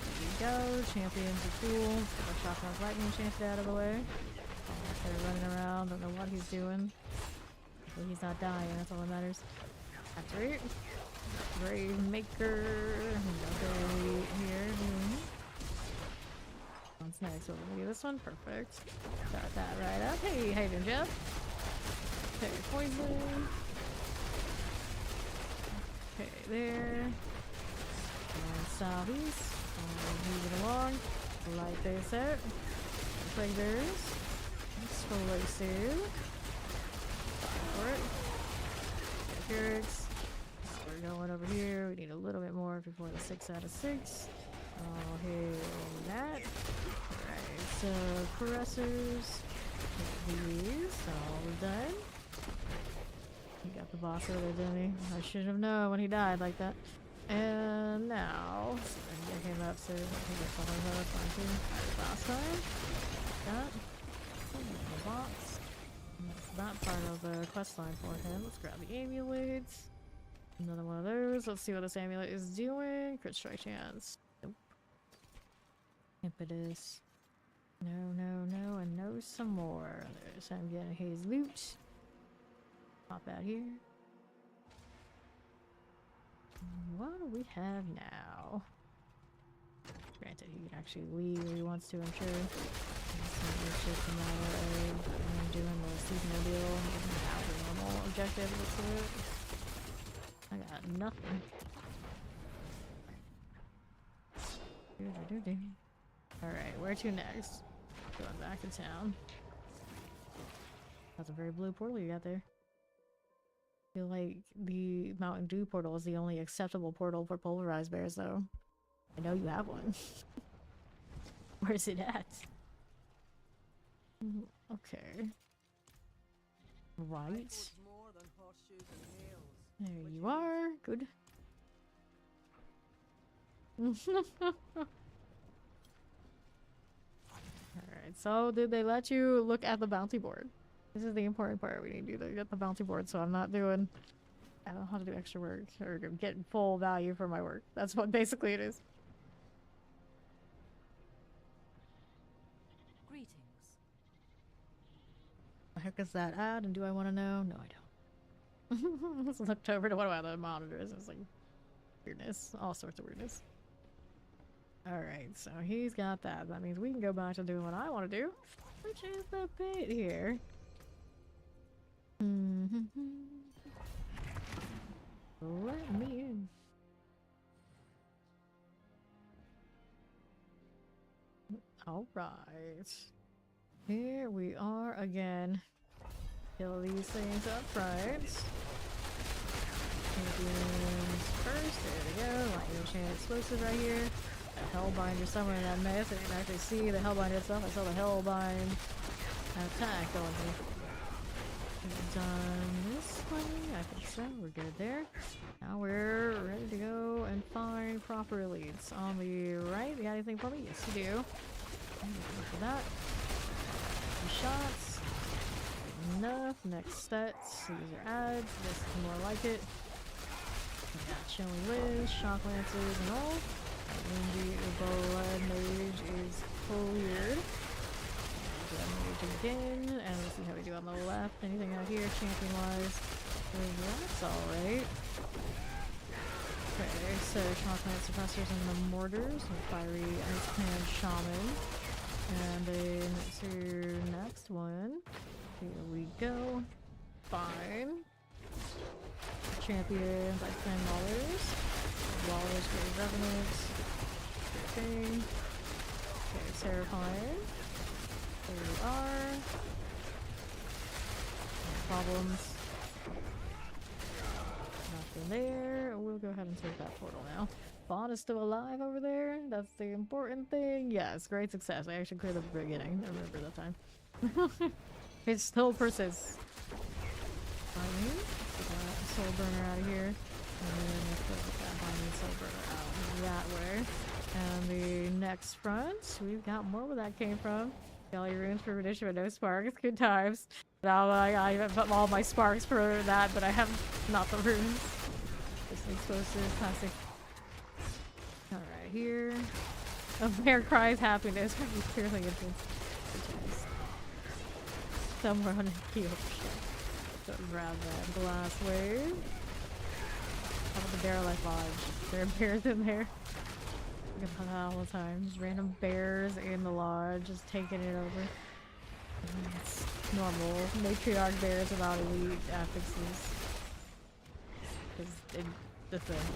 S1: There we go. Champions are cool. Let's get our shotgun lightning enchanted out of the way. They're running around. Don't know what he's doing. Hopefully he's not dying. That's all that matters. Activate. Grave Maker. Okay, here. What's next? So we'll do this one. Perfect. Got that right up. Hey, how you doing, Jeff? Okay, poison. Okay, there. And southeast. Move it along. Light this out. Fingers. Explosive. For it. Pyrrhix. We're going over here. We need a little bit more before the 6 out of 6. Oh, here that. Alright, so caressers. These. All done. He got the boss over there, didn't he? I should have known when he died like that. And now, so I can get him up so I can get someone else on too. Last time. That. The box. And that's that part of the quest line for him. Let's grab the amulets. Another one of those. Let's see what this amulet is doing. Crit strike chance. Nope. Impetus. No, no, no, and no some more. There's him getting his loot. Pop out here. What do we have now? Granted, he can actually leave if he wants to, I'm sure. I'm doing the seasonal deal. the looks of it. I got nothing. Alright, where to next? Going back to town. That's a very blue portal you got there. I feel like the Mountain Dew portal is the only acceptable portal for pulverized bears, though. I know you have one. Where's it at? Okay. Right. There you are. Good. Alright, so did they let you look at the bounty board? This is the important part. We need you to get the bounty board, so I'm not doing... I don't know how to do extra work, or get full value for my work. That's what basically it is.
S4: Greetings.
S1: The heck is that ad, and do I want to know? No, I don't. Let's look over to one of my other monitors. It's like weirdness, all sorts of weirdness. Alright, so he's got that. That means we can go back to doing what I want to do, which is the pit here. Let me in. Alright. Here we are again. Kill these things up front. Champions first. There we go. Lightning chain explosive right here. A Hellbinder somewhere in that mess. I didn't actually see the Hellbinder itself. I saw the Hellbind attack going through. We've done this way. I think so. We're good there. Now we're ready to go and find proper leads. On the right, you got anything for me? Yes, you do. For that. 2 shots. Enough. Next sets. These are ads. This is more like it. We got Chilling Winds, Shock Lancers, and all. The Blood Mage is cleared. Mage again, and we'll see how we do on the left. Anything out here, champion wise? That's alright. Okay, so Shock Lance Suppressors and the Mortars, and Fiery Ice Command Shaman. And then to next one. Here we go. Fine. Champions, Ice Command Maulers. Maulers, Great Revenants. Great thing. Okay, Terrifying. There we are. No problems. Nothing there. We'll go ahead and take that portal now. Bot is still alive over there. That's the important thing. Yes, great success. I actually cleared the beginning. I remember that time. It still persists. Finally, get that soul burner out of here. And then let's put that binding soul burner out that way. And the next front, we've got more where that came from. Galley runes for rendition, but no sparks. Good times. Now I have all my sparks for that, but I have not the runes. Just explosive, classic. Alright, here. A bear cries happiness. He's piercing into somewhere on a keel. So grab that glass wave. How about the bear life lodge? There are bears in there. Look at that all the time. Just random bears in the lodge, just taking it over. It's normal. Matriarch bears without elite affixes. Because the thing.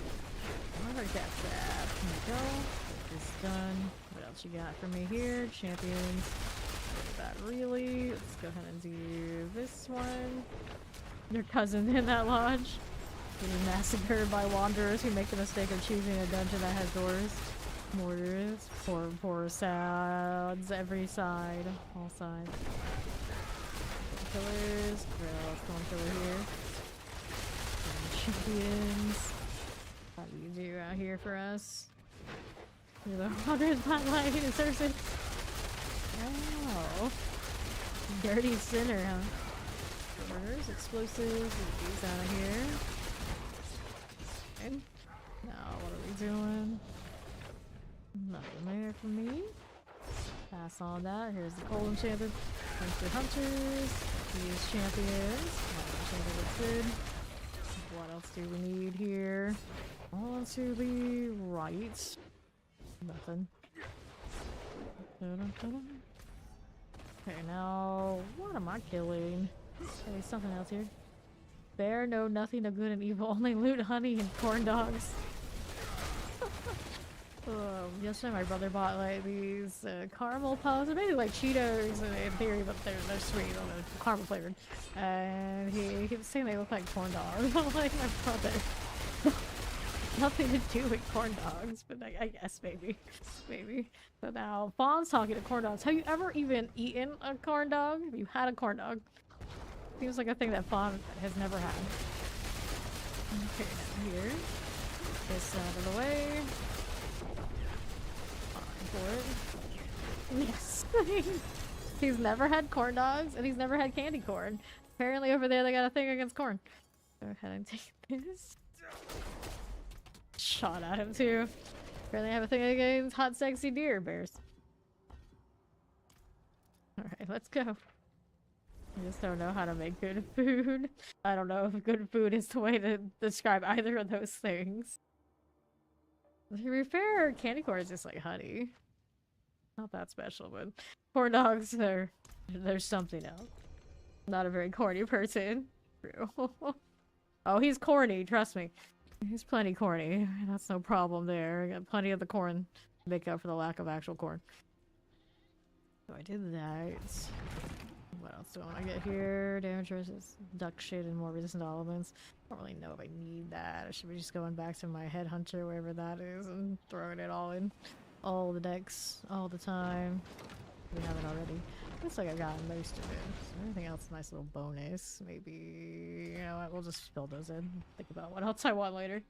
S1: Alright, that's that. Here we go. Get this done. What else you got for me here? Champions. That really. Let's go ahead and do this one. Your cousin in that lodge. Getting massacred by wanderers who make the mistake of choosing a dungeon that has doors. Mortars. Poor sounds. Every side. All sides. Killers. Grill. Storm killer here. Champions. How do you do out here for us? You're the wanderers spotlight in Cersei. Oh. Dirty sinner, huh? Murders, explosives, get these out of here. Okay. Now, what are we doing? Nothing there for me. Pass on that. Here's the cold enchanted. Hunter hunters. These champions. Enchanted looks good. What else do we need here? On to the right. Nothing. Okay, now what am I killing? There's something else here. Bear know nothing of good and evil, only loot, honey, and corn dogs. Yesterday my brother bought like these caramel puffs, or maybe like Cheetos in theory, but they're sweet, they're caramel flavored. And he was saying they look like corn dogs. I'm like, my brother. Nothing to do with corn dogs, but I guess maybe. So now Fawn's talking to corn dogs. Have you ever even eaten a corn dog? Have you had a corn dog? Seems like a thing that Fawn has never had. Okay, now here. This out of the way. For it. Yes. He's never had corn dogs and he's never had candy corn. Apparently over there they got a thing against corn. Go ahead and take this. Shot at him too. Apparently I have a thing against hot sexy deer bears. Alright, let's go. I just don't know how to make good food. I don't know if good food is the way to describe either of those things. To be fair, candy corn is just like honey. Not that special, but corn dogs, there's something else. Not a very corny person. True. Oh, he's corny, trust me. He's plenty corny. That's no problem there. I got plenty of the corn to make up for the lack of actual corn. So I did that. What else do I want to get here? Damage resist, duck shit, and more resistant to elements. I don't really know if I need that. I should be just going back to my headhunter, wherever that is, and throwing it all in. All the decks, all the time. We haven't already. Looks like I've gotten most of it. Anything else? Nice little bonus. Maybe, you know what? We'll just fill those in. Think about what else I want later.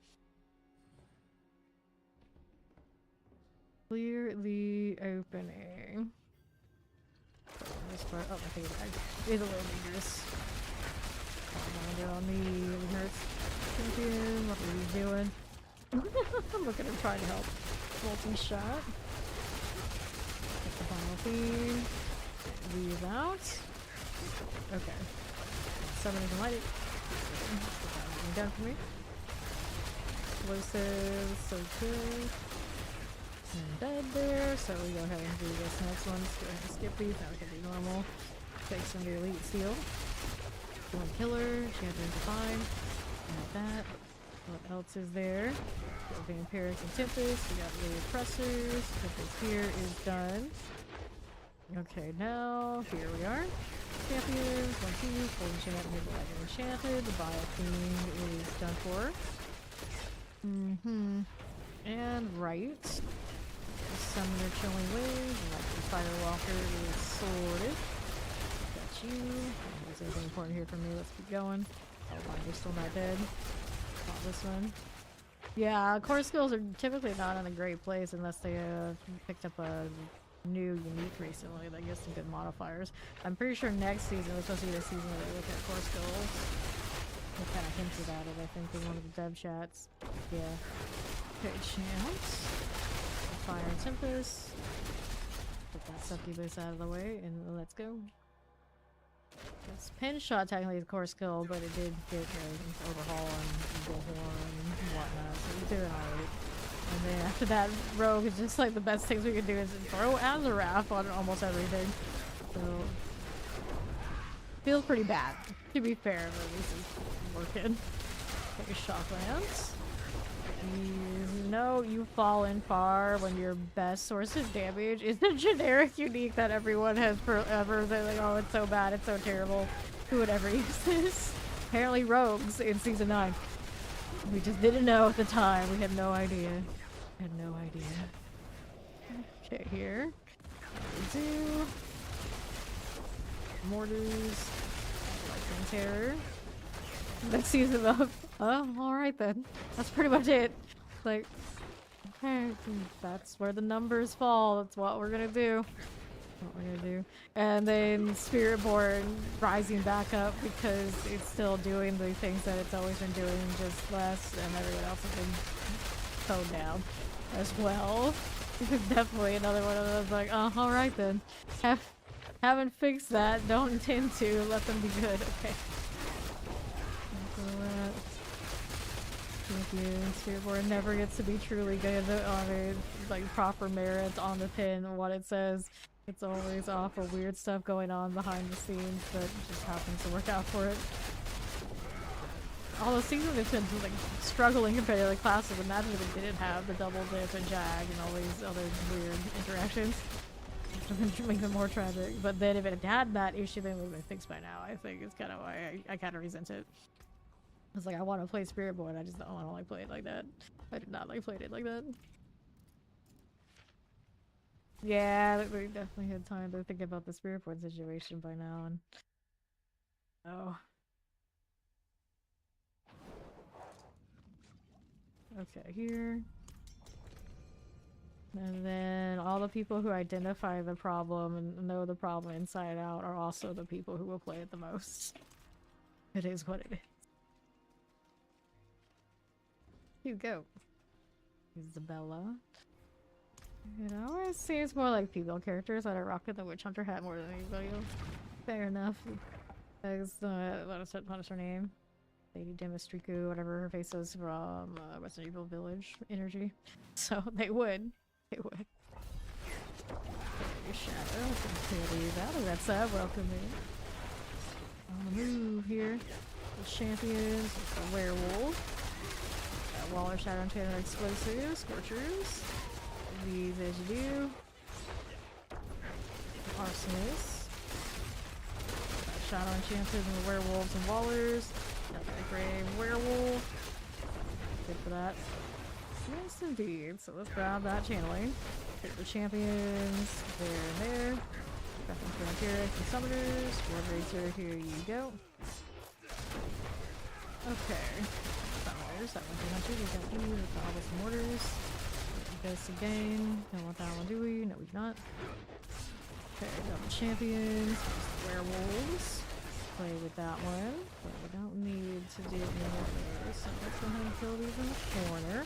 S1: Clear the opening. This part. Oh, my thing is a little dangerous. Land it on me. It hurts. Champion. What are you doing? I'm looking at trying to help. Multi-shot. Get the final theme. Leave out. Okay. Summoning the light. Done for me. Explosive. So good. And dead there. So we go ahead and do this next one. Let's go ahead and skip these. Now we can do normal. Take some of the elite steel. One killer. Champion define. Like that. What else is there? Vampiric and Tempest. We got the oppressors. Tempest here is done. Okay, now here we are. Champions, 1, 2, full enchant, mid-light enchanted. The Vial King is done for. And right. Summoner Chilling Wave. The Firewalker is sorted. Got you. There's anything important here for me. Let's keep going. Oh, mine, you're still not dead. Not this one. Yeah, core skills are typically not in a great place unless they picked up a new unique recently that gives some good modifiers. I'm pretty sure next season was supposed to be the season where they look at core skills. They kind of hinted at it, I think, in one of the dev chats. Yeah. Okay, chance. Fire and Tempest. Put that succubus out of the way and let's go. This pin shot technically is a core skill, but it did get an overhaul and bullhorn and whatnot, so it's doing alright. And then after that, rogue is just like the best things we can do is throw Azarath on almost everything. So feels pretty bad, to be fair, but at least it's working. Okay, shocklands. You know you fall in far when your best source of damage is the generic unique that everyone has forever. They're like, oh, it's so bad, it's so terrible. Who would ever use this? Apparently rogues in season 9. We just didn't know at the time. We had no idea. Had no idea. Okay, here. We do. Mortars. Lightning Terror. Next season up. Oh, alright then. That's pretty much it. Like, okay, that's where the numbers fall. That's what we're gonna do. And then Spiritborn rising back up because it's still doing the things that it's always been doing, just less, and everyone else has been toned down as well. Definitely another one of those like, oh, alright then. Haven't fixed that, don't intend to, let them be good, okay. Spiritborn never gets to be truly good on it, like proper merit on the pin, what it says. It's always awful weird stuff going on behind the scenes that just happens to work out for it. all the season it's been like struggling compared to the classes. Imagine if it didn't have the double dip and jag and all these other weird interactions. It would make it more tragic. But then if it had that issue, then it would have been fixed by now. I think it's kind of why I kind of resent it. It's like I want to play Spirit Board, I just don't want to like play it like that. I did not like playing it like that. Yeah, we definitely had time to think about the Spirit Board situation by now. And oh. Okay, here. And then all the people who identify the problem and know the problem inside out are also the people who will play it the most. It is what it is. You go. Isabella. It always seems more like female characters that are rocking the witch hunter hat more than anybody else. Fair enough. What is her name? Lady Demistriku, whatever her face is, from Western Evil Village energy. So they would. They would. Okay, Shadow. Clearly that's welcome in. On the move here. The champions, the werewolf. Waller Shadow and Channel Explosives, Scorchers. These as you do. Arsonists. Shadow Enchanted and the werewolves and wallers. Grave werewolf. Good for that. Yes, indeed. So let's grab that channeling. Hit the champions. There and there. Back into Vampiric and Summoners. Ward Racer, here you go. Okay. Summoners. That one's 200. We got these with the Obelisk Mortars. This again. Don't want that one, do we? No, we do not. Okay, got the champions. Werewolves. Play with that one, but we don't need to do any more of those. So let's go ahead and kill these in the corner.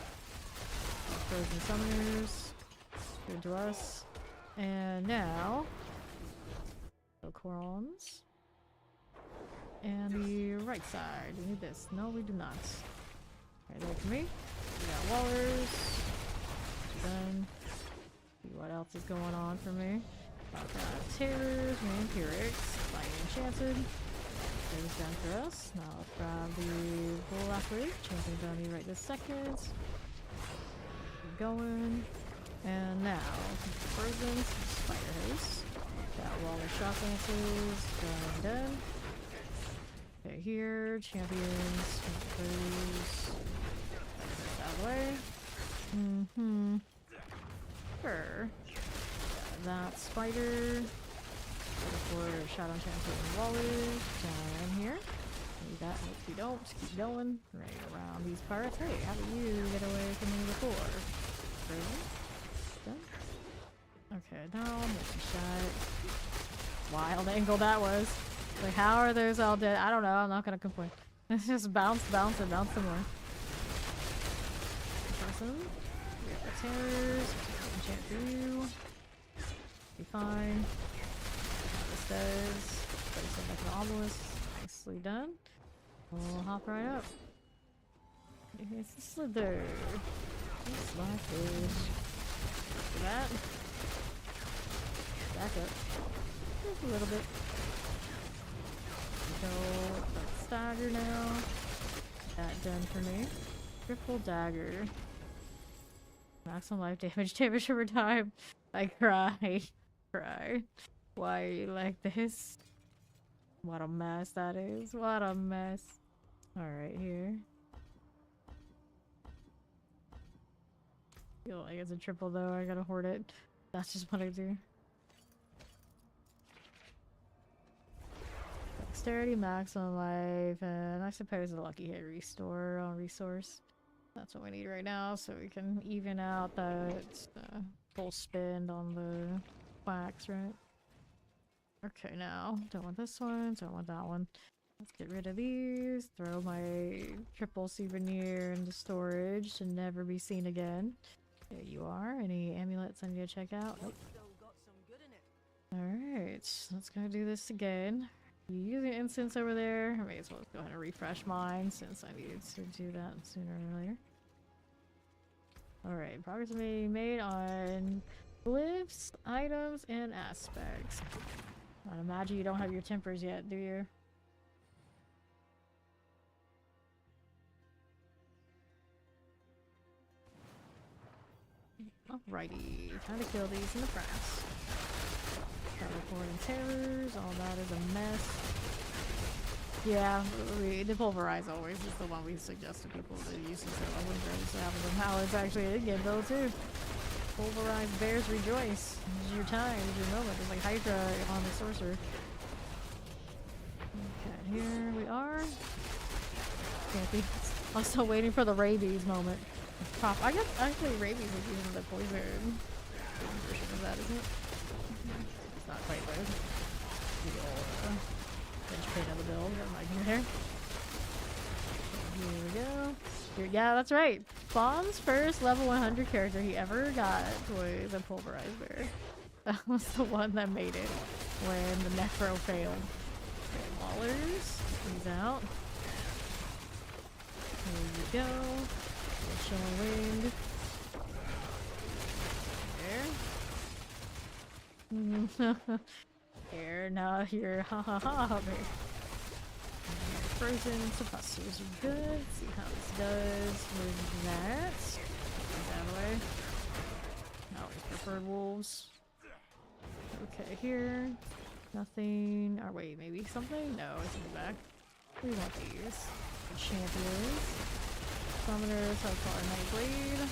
S1: Frozen Summoners. Good to us. And now, the Corons. And the right side. We need this. No, we do not. Right there for me. We got Wallers. Done. See what else is going on for me. I've got Terrors, Vampirics, Lightning Enchanted. There's down for us. Now let's grab the Blackwood. Champion's on me right this second. Keep going. And now, Frozen, Spider Host. Got Waller Shock Lances. Done. Okay, here. Champions. Cruise. Out of the way. Sure. That spider. For Shadow Enchanted and Wallers. Down here. Maybe that. Nope, we don't. Just keep going. Right around these pirates. Hey, how about you get away from me before? Frozen. Done. Okay, now multi-shot. Wild angle that was. Like, how are those all dead? I don't know. I'm not gonna complain. Let's just bounce, and bounce some more. Awesome. We got the terrors. Enchant for you. Be fine. This does. Place it like an obelisk. Nicely done. We'll hop right up. It's the slither. Just like this. After that. Back up. Just a little bit. Go stagger now. That done for me. Triple dagger. Maximum life damage over time. I cry. Cry. Why are you like this? What a mess that is. What a mess. Alright, here. Feel like it's a triple though. I gotta hoard it. That's just what I do. Dexterity, maximum life, and I suppose a lucky hit restore on resource. That's what we need right now, so we can even out that full spend on the quacks, right? Okay, now, don't want this one, don't want that one. Let's get rid of these, throw my triple souvenir into storage to never be seen again. There you are. Any amulets I need to check out? Nope. Alright, let's go do this again. You using incense over there? I may as well go ahead and refresh mine since I needed to do that sooner or later. Alright, progress being made on glyphs, items, and aspects. I imagine you don't have your tempers yet, do you? Alrighty, time to kill these in the press. Teleporting terrors, all that is a mess. Yeah, the pulverize always is the one we suggest to people to use instead of windrows to have them pallets. Actually, it get though too. Pulverize bears rejoice. This is your time, this is your moment. It's like Hydra on the sorcerer. Okay, here we are. Can't be. I'm still waiting for the rabies moment. Pop. I guess actually rabies is using the poison version of that, isn't it? It's not quite good. The old linchpin of the build. Am I in here? Here we go. Here, yeah, that's right. Fawn's first level 100 character he ever got was a pulverized bear. That was the one that made it when the necro failed. Okay, Wallers. He's out. Here we go. Chilling wind. There. Here, now here. Ha ha ha. There. Frozen suppressors are good. See how this does with that. Get that away. Now we preferred wolves. Okay, here. Nothing. Or wait, maybe something? No, it's in the back. We want these. Champions. Summoners, Hellcaller Nightblade.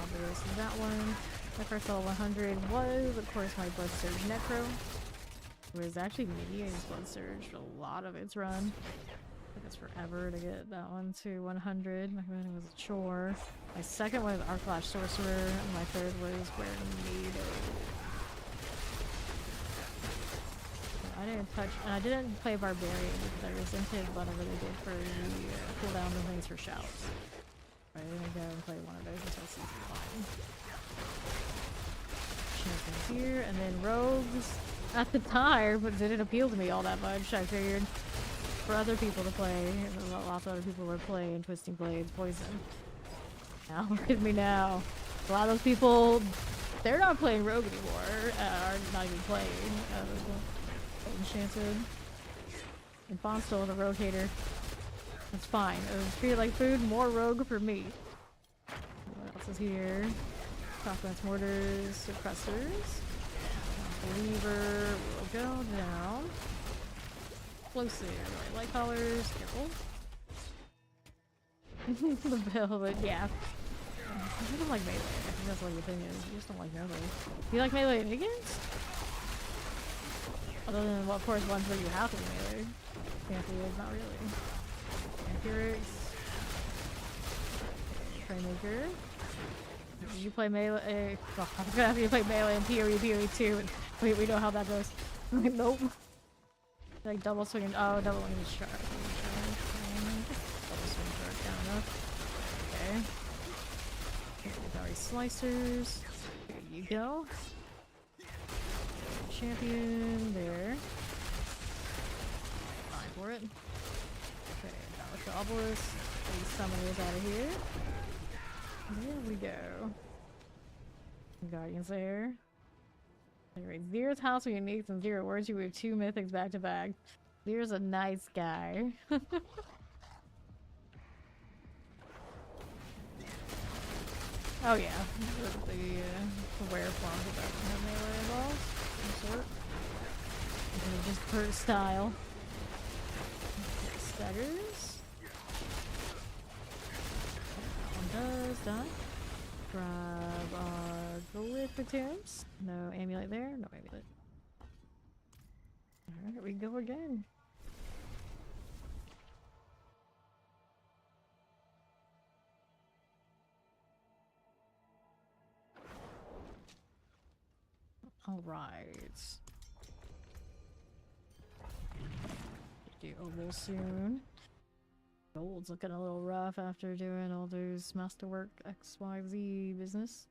S1: I'll do this and that one. My first level 100 was, of course, my Blood Surge Necro. It was actually media's Blood Surge, a lot of its run. Took us forever to get that one to 100. My second was a chore. My second was Arclash Sorcerer, and my third was Guernido. I didn't touch, and I didn't play Barbarian because I resented whatever they did for the cooldown and things for shouts. I didn't go and play one of those until season 1. Champions here, and then rogues at the time, but didn't appeal to me all that much. I figured for other people to play, lots of other people were playing Twisting Blades, Poison. Now look at me now. A lot of those people, they're not playing rogue anymore, are not even playing. Enchanted. And Fawn's still the rogue hater. That's fine. It was treated like food, more rogue for me. What else is here? Compliments, mortars, suppressors. Believer will go down. Explosive. Light collars. Careful. The velvet, yeah. You don't like melee. I think that's what your thing is. You just don't like melee. Do you like melee against? Other than, well, of course, ones where you have to be melee. Pantheons, not really. Empirics. Playmaker. You play melee. Well, I was gonna have you play melee and PoE 2. And we know how that goes. Nope. Like double swinging. Oh, double swinging shark. Double swing shark down enough. Okay. Inventory slicers. There you go. Champion there. Fine for it. Okay, now with the obelisk. These summoners out of here. There we go. Guardians there. Anyway, Zero's house with uniques and 0 words. You have 2 mythics back to back. Zero's a nice guy. Oh yeah, the rare forms that don't have melee involved. Some sort. Just per style. Staggers. That one does die. Grab our Glyphic Tombs. No amulet there, no amulet. Alright, we go again. Alright. Do oval soon. Gold's looking a little rough after doing all those masterwork XYZ business.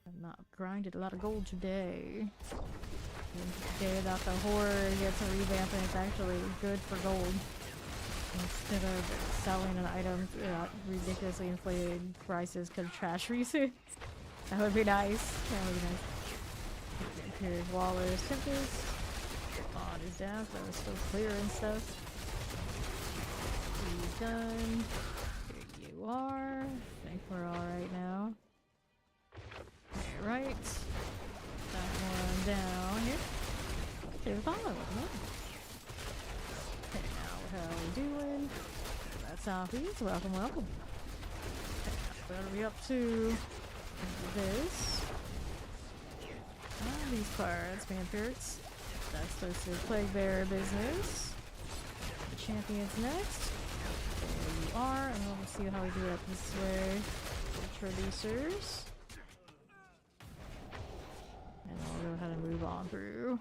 S1: I've not grinded a lot of gold today. And today that the horde gets a revamp and it's actually good for gold. Instead of selling an item at ridiculously inflated prices because of trash reasons. That would be nice. That would be nice. Here's Waller's Tempest. Bot is down, so we're still clearing stuff. He's done. Here you are. I think we're alright now. right. That one down here. Okay, follow it. Okay, now how we doing? That's Southeast. Welcome, welcome. Okay, what are we up to? This. These parts, vampires. That's supposed to plague bear business. The champion's next. There you are, and we'll see how we do it this way. Introducers. And I'll go ahead and move on through.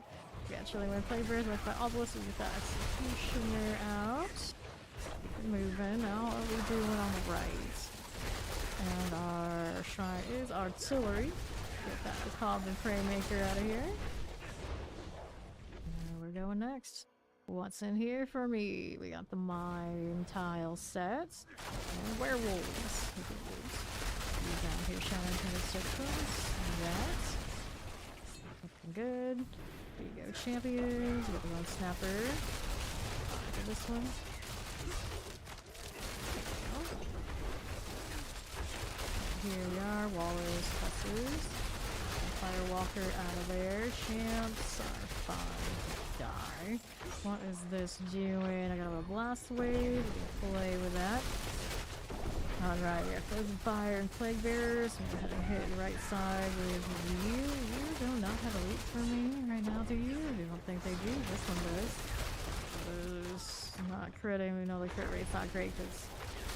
S1: We got Chilling Wind Plague Bears left by Obelisk. We get the Executioner out. Moving. Now what are we doing on the right? And our shrine is artillery. Get that Cobbin Praymaker out of here. And we're going next. What's in here for me? We got the mine tile sets. And werewolves. You down here, Shannon kind of circles. That. Looking good. There you go, champions. We got the one snapper. For this one. Here we are, Wallers, Hussers. Firewalker out of there. Champs are fine to die. What is this doing? I got a blast wave. We can play with that. Alright, we got Frozen Fire and Plague Bearers. I'm gonna go ahead and hit right side with you. You do not have a loot for me right now, do you? I don't think they do. This one does. Those not critting. We know the crit rate's not great because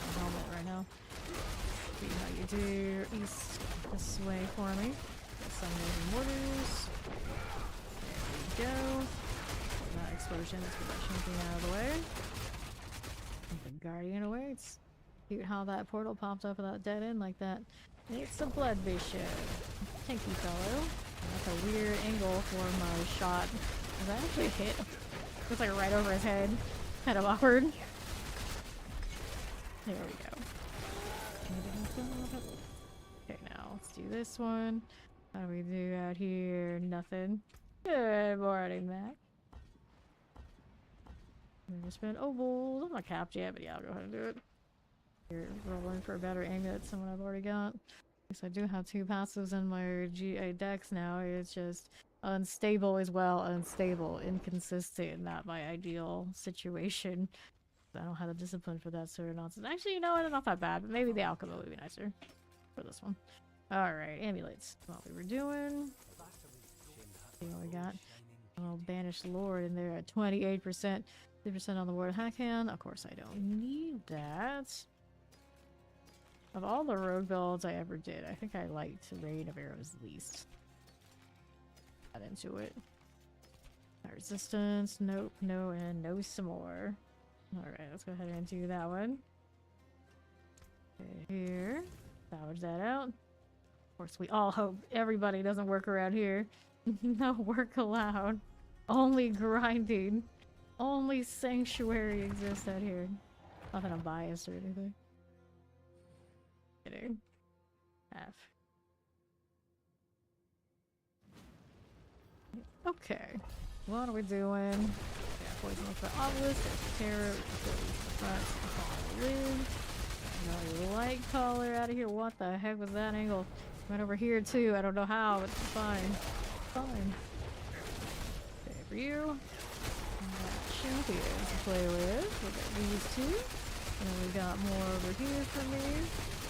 S1: I'm on helmet right now. See how you do east this way for me. Got some moving mortars. There we go. That explosion. Let's get that champion out of the way. The Guardian awaits. Cute how that portal popped up at that dead end like that. It's a blood bishop. Thank you, fellow. That's a weird angle for my shot. Does that actually hit? It's like right over his head. Kind of awkward. There we go. Okay, now let's do this one. How do we do out here? Nothing. Good morning, Mac. I'm gonna spend obols. I'm not capped yet, but yeah, I'll go ahead and do it. You're rolling for a better aim than someone I've already got. Yes, I do have 2 passives in my GA decks now. It's just unstable as well. Unstable, inconsistent, not my ideal situation. I don't have the discipline for that sort of nonsense. Actually, you know what? Not that bad, but maybe the Alchemy would be nicer for this one. Alright, amulets. What we were doing. See what we got. A little Banished Lord in there at 28%. 3% on the Ward Hackhand. Of course, I don't need that. Of all the rogue builds I ever did, I think I liked Rain of Arrows least. Got into it. Resistance. Nope, no, and no some more. Alright, let's go ahead and do that one. Okay, here. Salvage that out. Of course, we all hope everybody doesn't work around here. No work allowed. Only grinding. Only sanctuary exists out here. Not that I'm biased or anything. Kidding. F. Okay. What are we doing? Yeah, poison for obelisk. There's terror. No light collar out of here. What the heck was that angle? Went over here too. I don't know how, but it's fine. It's fine. Okay, for you. Champions to play with. We got these 2. And then we got more over here for me.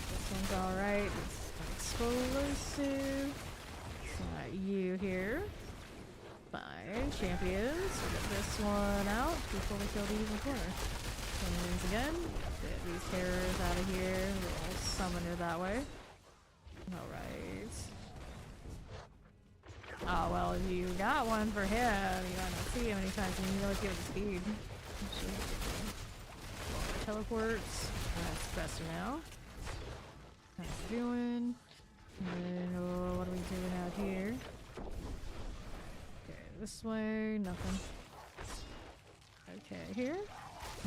S1: This one's alright. It's explosive. Got you here. Fine. Champions. We got this one out before we kill these in the corner. Champions again. Get these terrors out of here. We'll summon her that way. Alright. Oh, well, if you got one for him, you might not see him anytime soon. You know it's good speed. Teleports. That's faster now. How's it doing? And then, what are we doing out here? Okay, this way, nothing. Okay, here.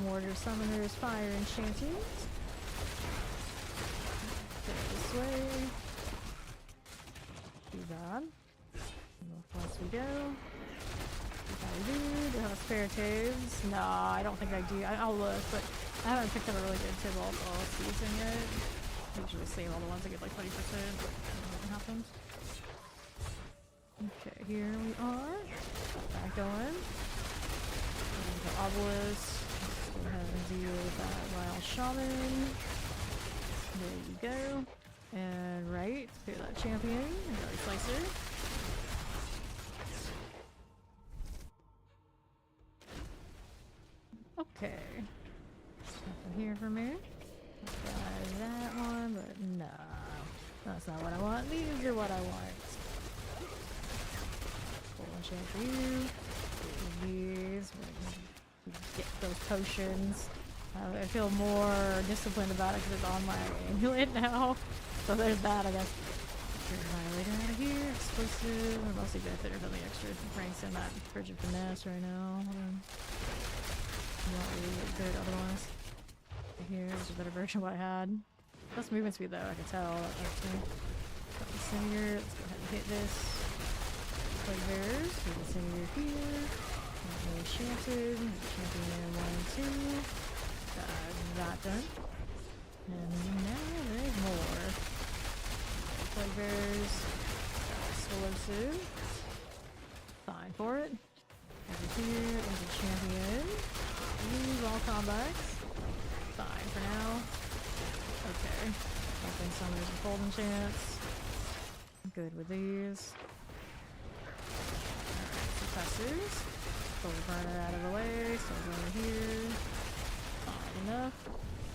S1: Mortar summoners, fire enchantings. Okay, this way. Too bad. Once we go. See how we do. Do I have a spare taves? No, I don't think I do. I'll look, but I haven't picked up a really good tib all season yet. I usually save all the ones that get like 20%, but I don't know what happens. Okay, here we are. Back going. The obelisk. Let's go ahead and deal with that wild shaman. There you go. And right, clear that champion. Another slicer. Okay. Nothing here for me. Try that one, but no. That's not what I want. These are what I want. One chance for you. These. Get those potions. I feel more disciplined about it because it's on my amulet now. So there's that, I guess. Annihilator out of here. Explosive. I'm mostly benefiting from the extra ranks in that frigid finesse right now. Not really good otherwise. Here is a better version of what I had. Plus movement speed though, I can tell. That's me. Got the Senior. Let's go ahead and hit this. Play theirs. Get the Senior here. Not really chanted. Champion 1 and 2. Got that done. And now there's more. Play theirs. Explosive. Fine for it. Over here is a champion. Use all combats. Fine for now. Okay. I think there's a golden chance. Good with these. Alright, suppressors. Pull the burner out of the way. So over here. Fine enough.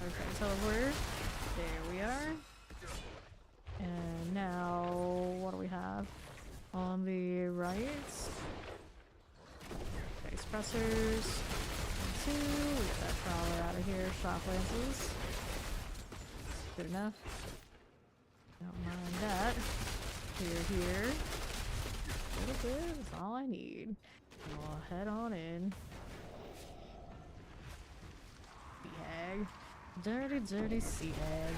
S1: Okay, teleport. There we are. And now, what do we have? On the right. Okay, suppressors. 2. We got that crawler out of here. Shock lances. Good enough. Don't mind that. Here. A little bit is all I need. We'll head on in. Sea hag. Dirty sea hag.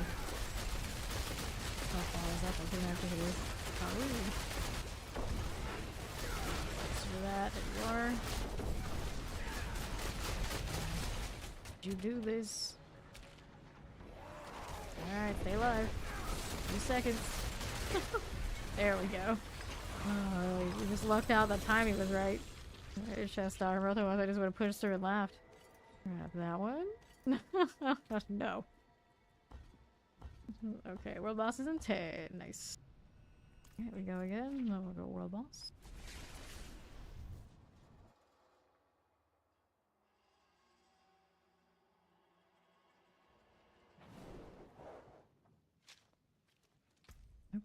S1: How far is that looking after here? Oh. Thanks for that. There you are. You do this. Alright, stay alive. 2 seconds. There we go. Oh, we just lucked out the timing was right. There's chest armor, otherwise I just would have pushed through and laughed. Grab that one. No. Okay, world boss is in 10. Nice. Here we go again. Now we'll go world boss.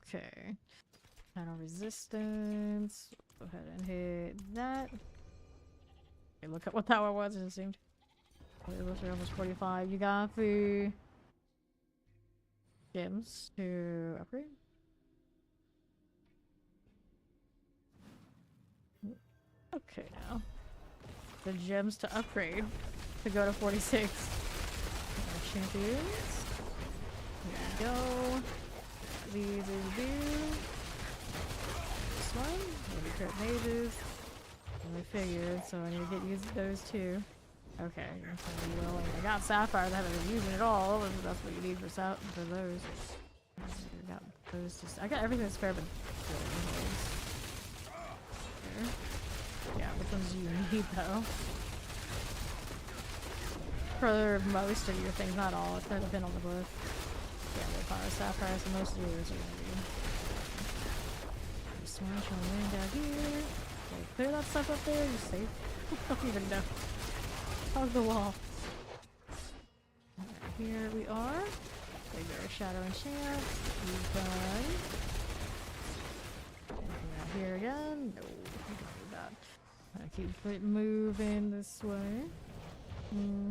S1: Okay. Final resistance. Go ahead and hit that. Okay, look at what that one was, it just seemed. It was almost 45. You got the gems to upgrade. Okay, now. The gems to upgrade to go to 46. Our champions. There we go. These is due. This one. Maybe crit mages. I figured, so I need to get used to those too. Okay, so willing. I got sapphires, I haven't been using at all. That's what you need for those. I got those just. I got everything that's fair, but yeah, which ones do you need though? For most of your things, not all. It's gonna depend on the book. Yeah, the fire sapphires, so most of yours are gonna be. Just want to land down here. Okay, clear that stuff up there. You're safe. I don't even know. Hug the wall. Alright, here we are. Bigger shadow enchant. He's done. And here again. No, we don't do that. I keep it moving this way. Okay,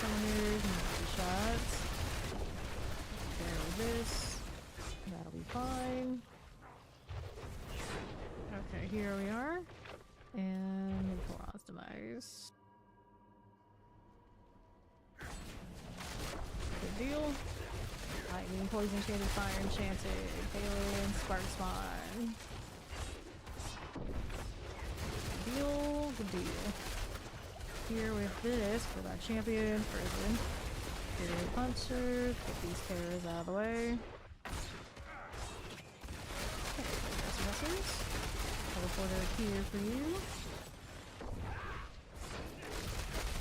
S1: summoners, shots. There with this. That'll be fine. Okay, here we are. And Kora's demise. Good deal. Lightning, poison enchanted, fire enchanted, alien, spark spawn. Good deal, good deal. Here with this for our champion, prison. Here puncher, get these terrors out of the way. Okay, trespassers. Teleporter here for you.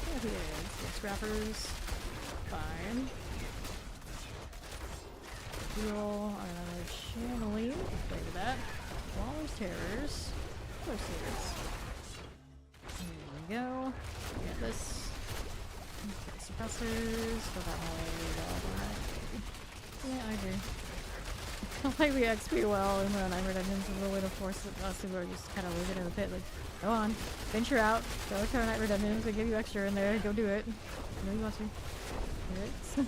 S1: There he is. The scrappers. Fine. Heal. Another channeling. Play with that. Waller's terrors. Waller's terrors. There we go. Get this. Okay, suppressors. Go that way. Yeah, I agree. I don't think we XP well in Run Night Redemption is a way to force us to just kind of leave it in the pit. Like, go on, venture out, go to Night Redemption, they give you extra in there, go do it. No, you want to. Do it.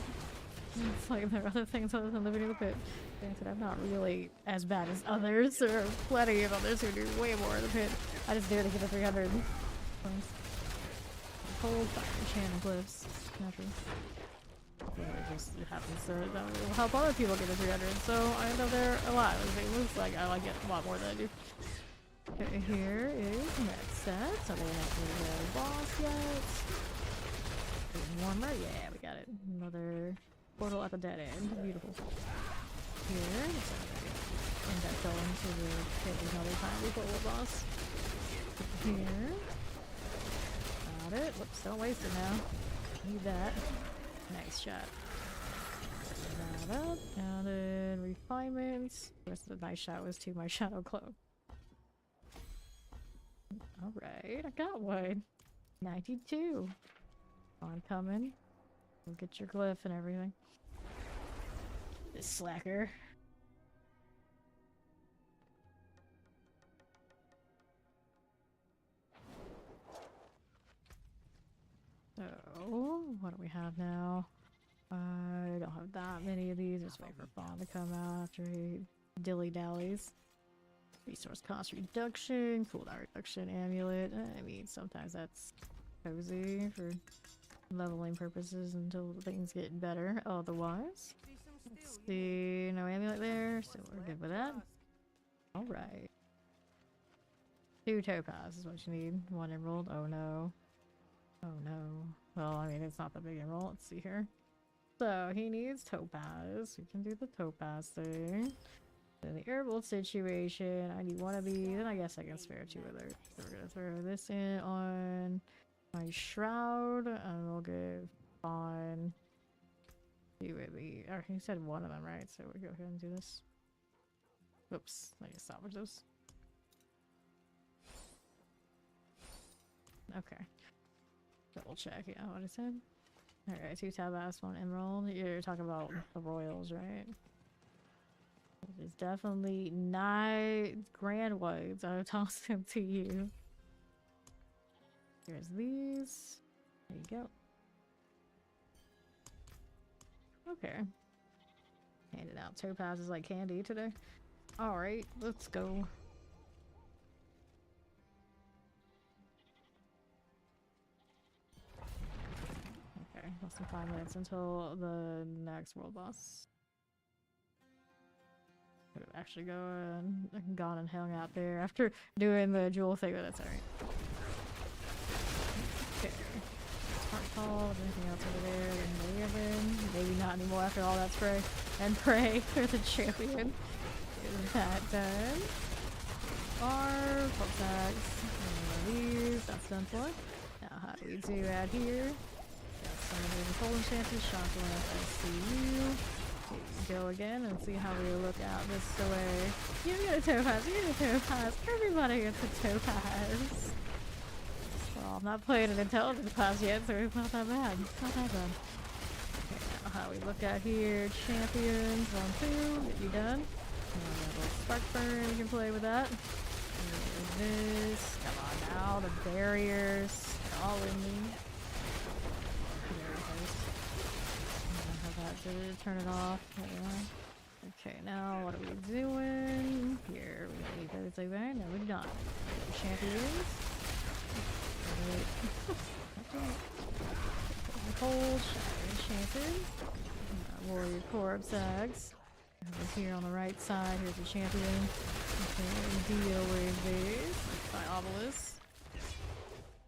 S1: It's like there are other things other than living in the pit. Granted, I'm not really as bad as others. There are plenty of others who do way more in the pit. I just dare to get a 300. Cold fire channel glyphs. Naturally. It just happens to that will help other people get a 300, so I know they're a lot. It looks like I like it a lot more than I do. Okay, here is next set. So they haven't really the boss yet. Getting warmer, yeah, we got it. Another portal at the dead end. Beautiful. Here, so end up going to the pit another time before the boss. Here. Got it. Whoops, don't waste it now. Need that. Nice shot. That up, and then refinements. The rest of the nice shot was to my shadow cloak. Alright, I got one. 92. On coming. Go get your glyph and everything. This slacker. So, what do we have now? I don't have that many of these. Just wait for Fawn to come out after he dilly-dallies. Resource cost reduction, cooldown reduction, amulet. I mean, sometimes that's cozy for leveling purposes until things get better. Otherwise, let's see, no amulet there, so we're good with that. Alright. 2 topaz is what you need. 1 emerald. Oh no. Oh no. Well, I mean, it's not the big emerald. Let's see here. So, he needs topaz. We can do the topaz thing. Then the herbal situation. I need 1 of these, and I guess I can spare 2 of those. So we're gonna throw this in on my shroud, and we'll give on 2 of these. Or he said 1 of them, right? So we'll go ahead and do this. Oops. I just salvage those. Okay. Double check, yeah, what I said. Alright, 2 tabas, 1 emerald. You're talking about the royals, right? There's definitely 9 grand whites. I'll toss them to you. Here's these. There you go. Okay. Handing out topazes like candy today. Alright, let's go. Less than 5 minutes until the next world boss. Could have actually gone and hung out there after doing the jewel thing, but that's alright. Okay. Heart call, anything else over there? There may have been. Maybe not anymore after all that spray. And pray for the champion. Get that done. Barb, contacts, these, that's done for. Now how do we do out here? Some of the cold enchanters, shock lamp, I see you. Go again and see how we look out this way. You get a topaz, you get a topaz, everybody gets a topaz. Well, I'm not playing an intelligence class yet, so it's not that bad. It's not that bad. Okay, now how we look out here. Champions, 1, 2, get you done. And a little spark burn, you can play with that. There's this. Come on now, the barriers, they're all in me. To turn it off. Okay, now what are we doing? Here, we leave everything there. No, we're done. Champions. Cold, enchanted. Warrior Corp Zags. Here on the right side, here's the champion. Okay, deal with these. By Obelisk.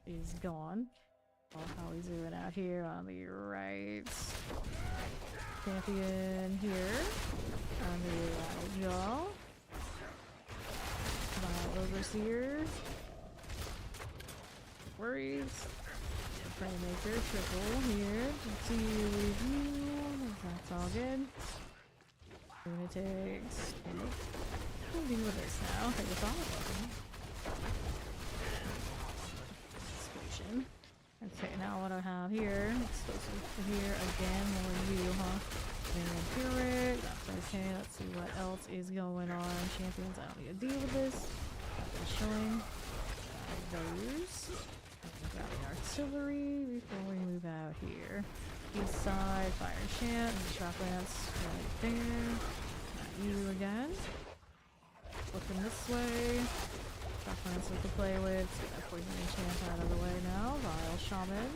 S1: He's gone. How he's doing out here on the right. Champion here on the jaw. overseer. Worries. Playmaker, triple here. Let's see review. That's all good. Lunatics. We'll deal with this now. Take this off. Exclusion. Okay, now what do I have here? Explosive here again. More you, huh? Vampiric. That's okay. Let's see what else is going on. Champions, I don't need to deal with this. That's showing. Those. Got the artillery before we move out here. East side, fire enchant, and shock lance right there. Not you again. Looking this way. Shock lance we can play with. Let's get that poison enchant out of the way now. Vial shaman.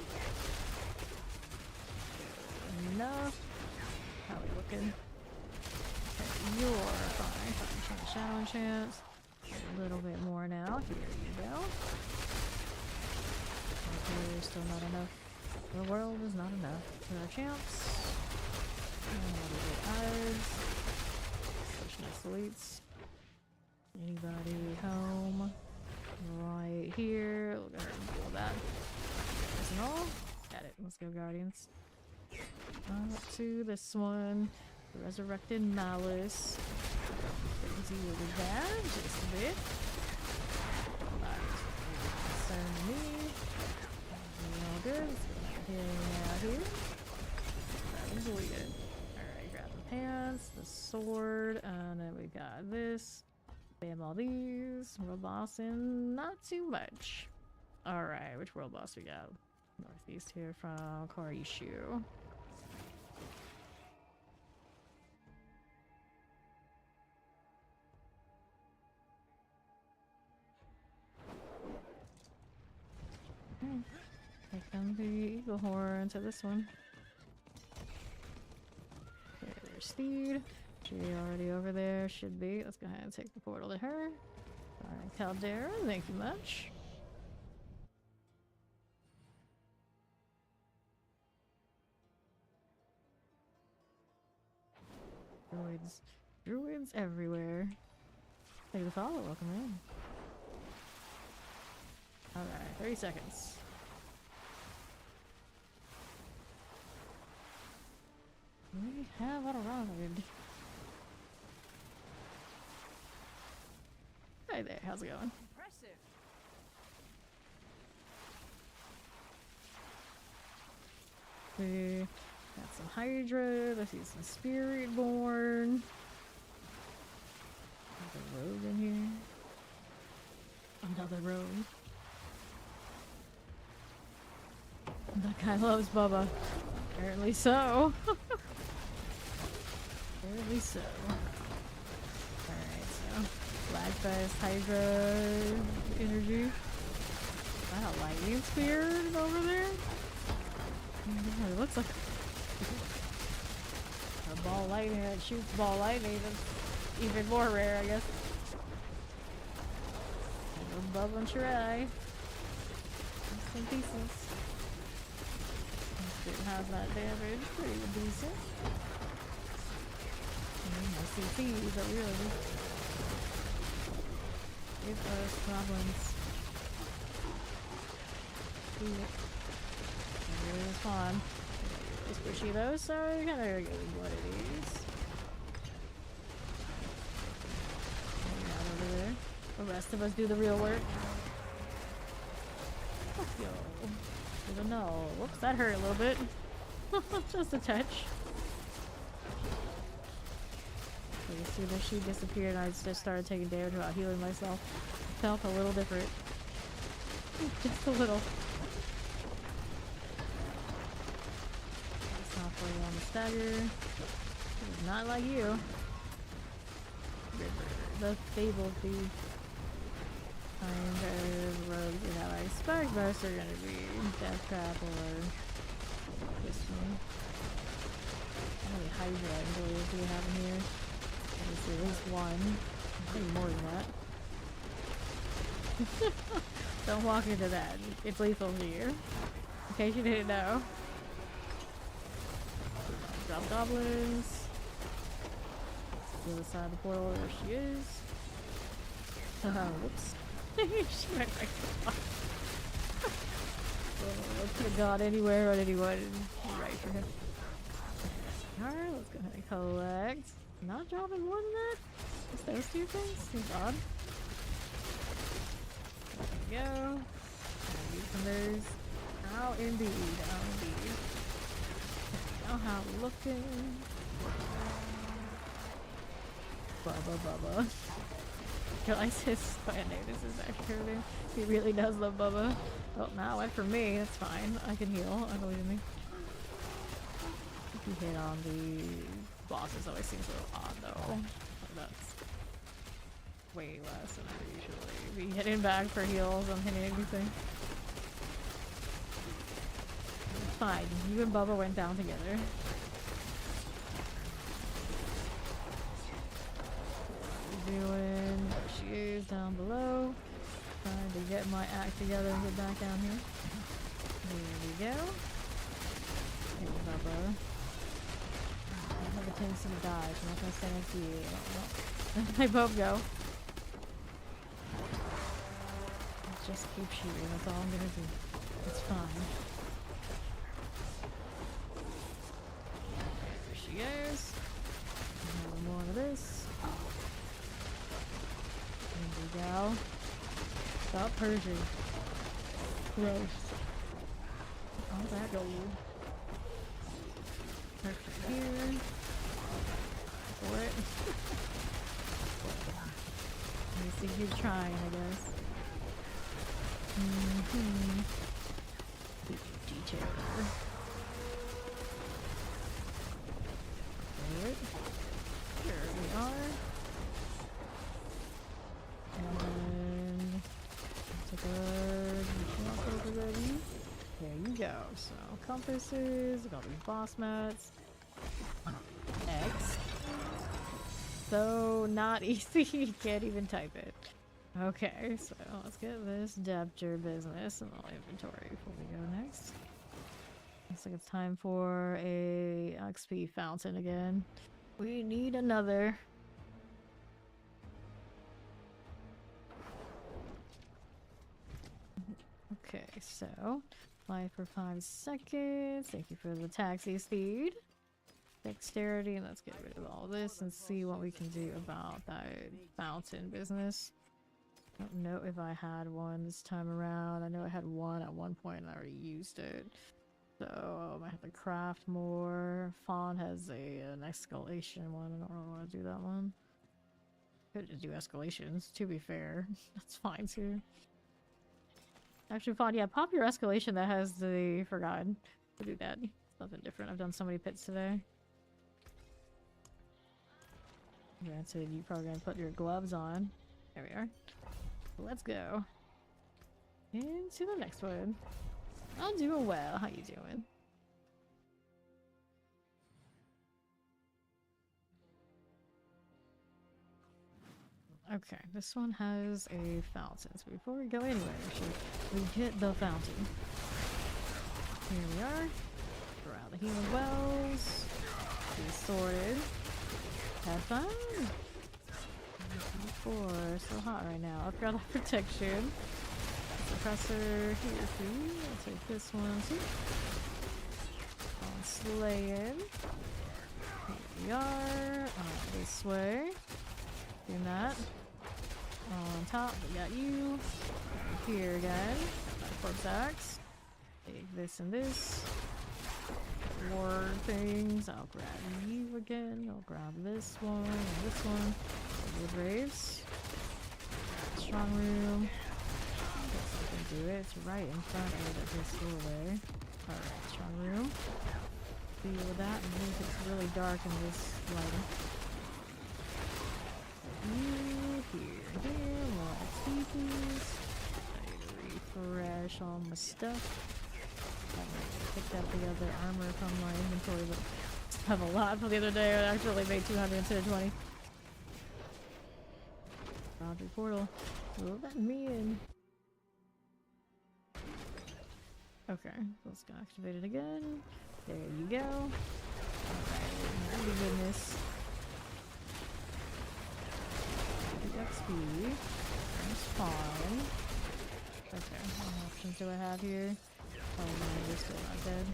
S1: Enough. How are we looking? Okay, you're fine. Fire enchant, shadow enchant. A little bit more now. Here you go. There's still not enough. The world is not enough for our champs. Eyes. Such nice elites. Anybody home? Right here. We'll go ahead and deal with that. Arsenal. Got it. Let's go, Guardians. Up to this one. The Resurrected Malice. Crazy with that. Just a bit. Concern me. All good. Let's go out here. That was really good. Alright, grab the pants, the sword, and then we got this. Bam all these. World boss in not too much. Alright, which world boss we got? Northeast here from Korishu. Take them the eagle horn to this one. Okay, there's Steed. She already over there, should be. Let's go ahead and take the portal to her. Alright, Caldera, thank you much. Druids. Druids everywhere. Thank you for the follow, welcome in. Alright, 30 seconds. We have arrived. Hi there, how's it going?
S4: Impressive.
S1: We got some Hydra, let's see some Spiritborn. Another rogue in here. Another rogue. That guy loves Bubba. Apparently so. Apparently so. Alright, so Flagfest, Hydra, energy. Wow, lightning spear over there? Yeah, it looks like a ball lightning that shoots ball lightning. That's even more rare, I guess. Above on your eye. Some pieces. Didn't have that damage. Pretty decent. My CCs are really give us problems. It was fun. It's squishy though, so you kind of get what it is. Over there. The rest of us do the real work. Fuck yo. Even though, whoops, that hurt a little bit. Just a touch. So as soon as she disappeared, I just started taking damage while healing myself. Felt a little different. Just a little. It's not for you on the stagger. It's not like you. The fabled thief. Kind of rogues is how I expect most are gonna be Death Trap or this one. How many Hydra employees do we have in here? Obviously at least one. Maybe more than that. Don't walk into that. It's lethal to you. In case you didn't know. Drop goblins. The other side of the portal, there she is. Whoops. She went right for it. Oh, could have gone anywhere on anyone. Right for him. Alright, let's go ahead and collect. Not dropping more than that? Just those two things? Seems odd. There we go. Use some of those. How indeed, how indeed. Now how looking. Bubba. Realize his clan name. This is actually her name. He really does love Bubba. Well, now went for me. That's fine. I can heal. I believe in me. If you hit on the bosses, always seems a little odd though. Like that's way less than I usually be hitting back for heals. I'm hitting anything. It's fine. You and Bubba went down together. Doing what she is down below. Trying to get my act together and get back down here. There we go. Hey, Bubba. I have a tendency to die, so I'm not gonna stand next to you. Well, they both go. Just keep shooting, that's all I'm gonna do. It's fine. There she is. Another more of this. There we go. Stop purging. Gross. How's that go? Perfect here. For it. At least he keeps trying, I guess. Detail. Alright. Here we are. And take a ready. There you go. So compasses, got these boss mats. X. So not easy. You can't even type it. Okay, so let's get this Dapture business in the inventory before we go next. Looks like it's time for a XP fountain again. We need another. Okay, so fly for 5 seconds. Thank you for the taxi speed. Dexterity, and let's get rid of all this and see what we can do about that fountain business. I don't know if I had one this time around. I know I had one at one point and I already used it. So I might have to craft more. Fawn has an escalation one. I don't really want to do that one. Could just do escalations, to be fair. That's fine too. Actually, Fawn, yeah, pop your escalation that has the Forgotten. We'll do that. It's nothing different. I've done so many pits today. Granted, you're probably gonna put your gloves on. There we are. Let's go into the next one. I'm doing well. How you doing? Okay, this one has a fountain. So before we go anywhere, we get the fountain. Here we are. Grab the healing wells. Be sorted. Have fun. So hot right now. I've got a protection. Suppressor here for you. I'll take this one too. On slaying. Here we are. This way. Doing that. On top, we got you. Right here again. Corpse axe. Take this and this. More things. I'll grab you again. I'll grab this one and this one. The graves. Strong room. Guess I can do it. It's right in front of this doorway. Alright, strong room. Deal with that in case it's really dark in this lighting. Here, more XP. I need to refresh all my stuff. I picked up the other armor from my inventory, but I have a lot from the other day. I actually made 200 instead of 20. Roger portal. Will let me in. Okay, let's go activate it again. There you go. Alright, my goodness. The XP. That's fine. Okay, what options do I have here? Oh no, you're still not dead.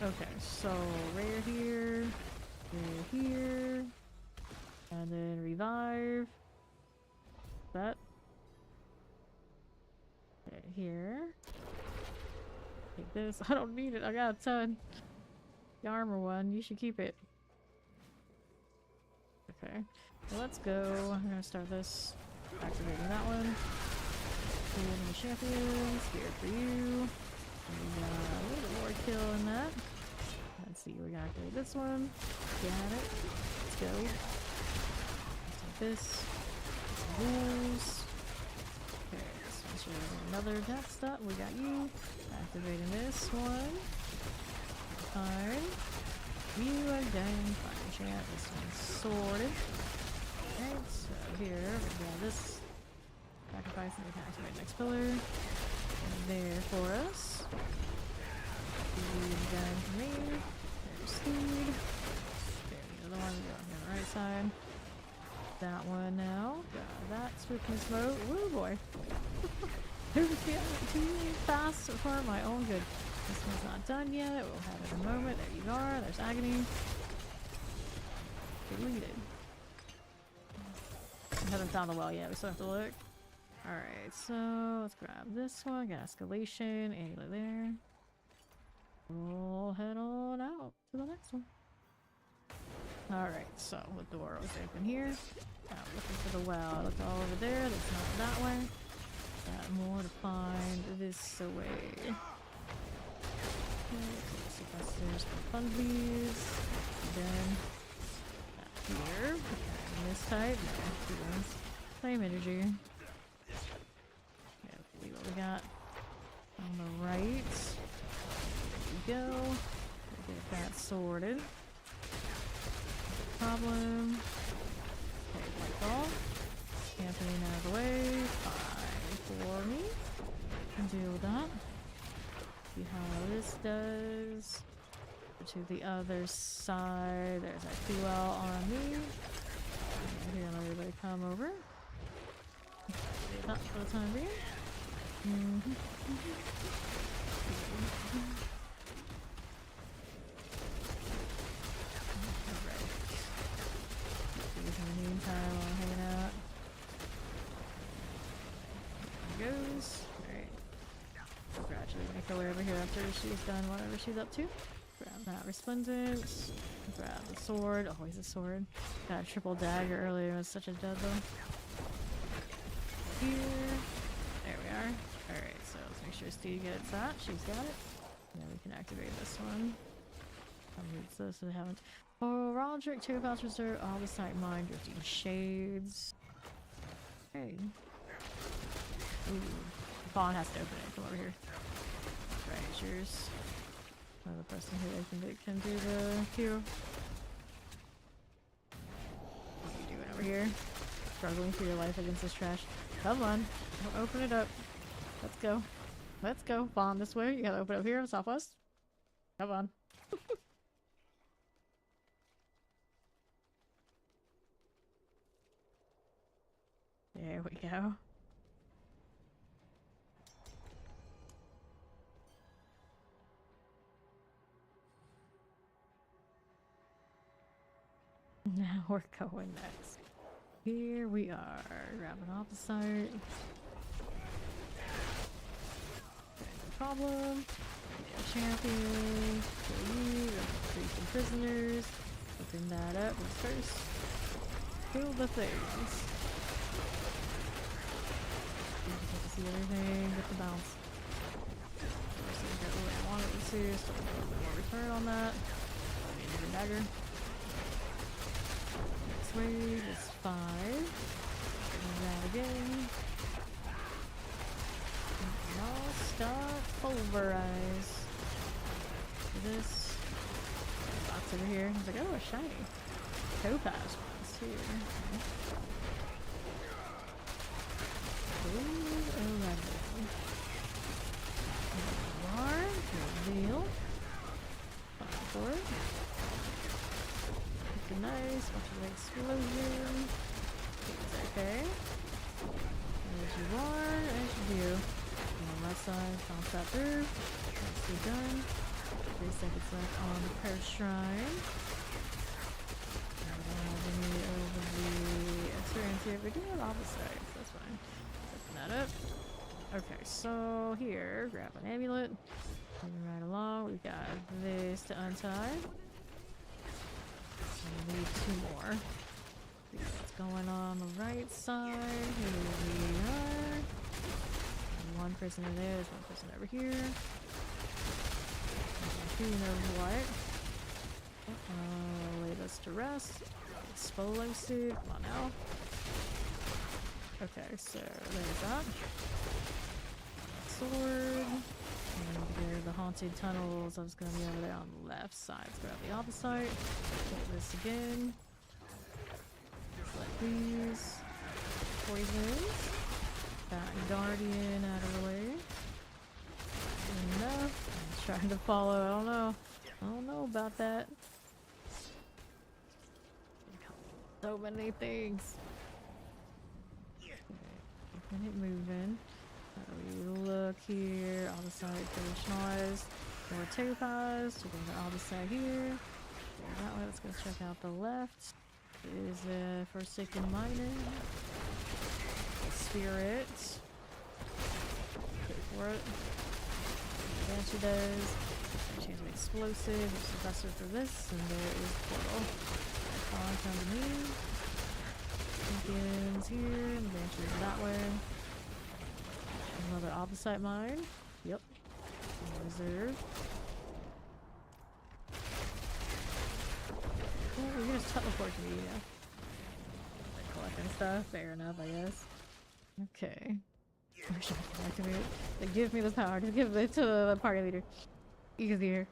S1: Okay, so rare here, and then revive. That. Okay, here. Take this. I don't need it. I got a ton. The armor one, you should keep it. Okay, well, let's go. I'm gonna start this. Activating that one. Cool, the champions. Here for you. We got a little bit more kill in that. Let's see, we gotta activate this one. Got it. Let's go. Let's take this. Some rules. Okay, so let's show another death stop. We got you. Activating this one. Fine. You again. Fine, champ. This one's sorted. Alright, so here we got this. Sacrifice and we can activate next pillar. There for us. Again for me. There's speed. Okay, the other one on the right side. That one now. Got that swiftness mode. Woo boy. Too fast for my own good. This one's not done yet. We'll have it in a moment. There you are. There's agony. Deleted. I haven't found the well yet. We still have to look. Alright, so let's grab this one. Got escalation. Anyway, there. We'll head on out to the next one. Alright, so the door was open here. Now looking for the well. I looked all over there. That's not that way. Got more to find this way. Okay, suppressors for funsies. Then here. Okay, this type. No, two ones. Same energy. Okay, let's see what we got on the right. There we go. Get that sorted. No problem. Okay, like all. Camping out of the way. Fine for me. Can deal with that. See how this does. To the other side. There's that fuel on me. Here, let everybody come over. That for the time being. Alright. In the meantime, while I'm hanging out. There goes. Alright. Gradually make her way over here after she's done whatever she's up to. Grab that resplendent. Grab the sword. Always a sword. Got a triple dagger earlier. It was such a dud though. Here. There we are. Alright, so let's make sure Steve gets that. She's got it. Yeah, we can activate this one. So they haven't. Oh, Roderick, 2 Pouch Reserve, all the sight mine, drifting shades. Hey. Ooh. Vaughn has to open it. Come over here. Right, it's yours. Another person who can do the queue. What are you doing over here? Struggling for your life against this trash. Come on. Don't open it up. Let's go. Let's go. Vaughn, this way. You gotta open it up here, southwest. Come on. There we go. Now we're going next. Here we are, grabbing off the site. No problem. Champion. Increasing prisoners. Open that up first. Kill the things. You get to see everything with the bounce. First, I got what I wanted to see, so a little bit more return on that. I need a dagger. Next wave is 5. Do that again. Non-stop pulverize. Do this. Box over here. I was like, oh, a shiny. Topaz ones here. Ooh, 11. Reveal. Fine for it. Looking nice. Watch the explosion. It's okay. As you are, as you do. On the left side, bounce that through. Nicely done. 3 seconds left on the prayer shrine. I don't have any of the experience here, but do have opposite, so that's fine. Open that up. Okay, so here, grab an amulet. Moving right along, we've got this to untie. We need 2 more. See what's going on the right side. Here we are. One person in there, there's one person over here. Who knows what? Lay this to rest. Exfoliating suit, come on now. Okay, so there's that. Sword. And here, the haunted tunnels. I was gonna be over there on the left side. Let's grab the opposite. Get this again. Select these. Poisons. That guardian out of the way. Enough. I'm trying to follow. I don't know about that. So many things. Okay, keeping it moving. We look here, all the side noise, more topaz, to go to all the side here. That way, let's go check out the left. Is a Forsaken Miner. Spirit. Wait for it. Banshee does. Change of explosive, there's a buster for this, and there is portal. Icon come to me. Pumpkins here, and Banshee's that way. Another opposite mine. Yep. Reserve. Oh, you're gonna teleport to me, yeah. Like collecting stuff. Fair enough, I guess. Okay. I wish I could activate it. Like, give me the power. Just give it to the party leader. Easier.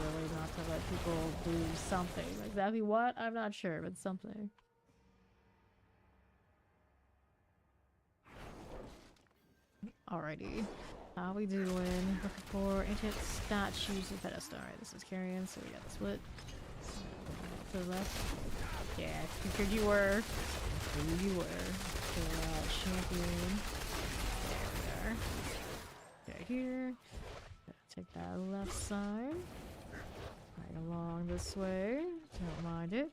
S1: Really not to let people do something. Exactly what? I'm not sure, but something. Alrighty. How we doing? Looking for ancient statues and pedestal. Alright, this is carrion, so we got the split. To the left. Yeah, I figured you were. Who you were. Champion. There we are. Okay, here. Take that left side. Right along this way. Don't mind it.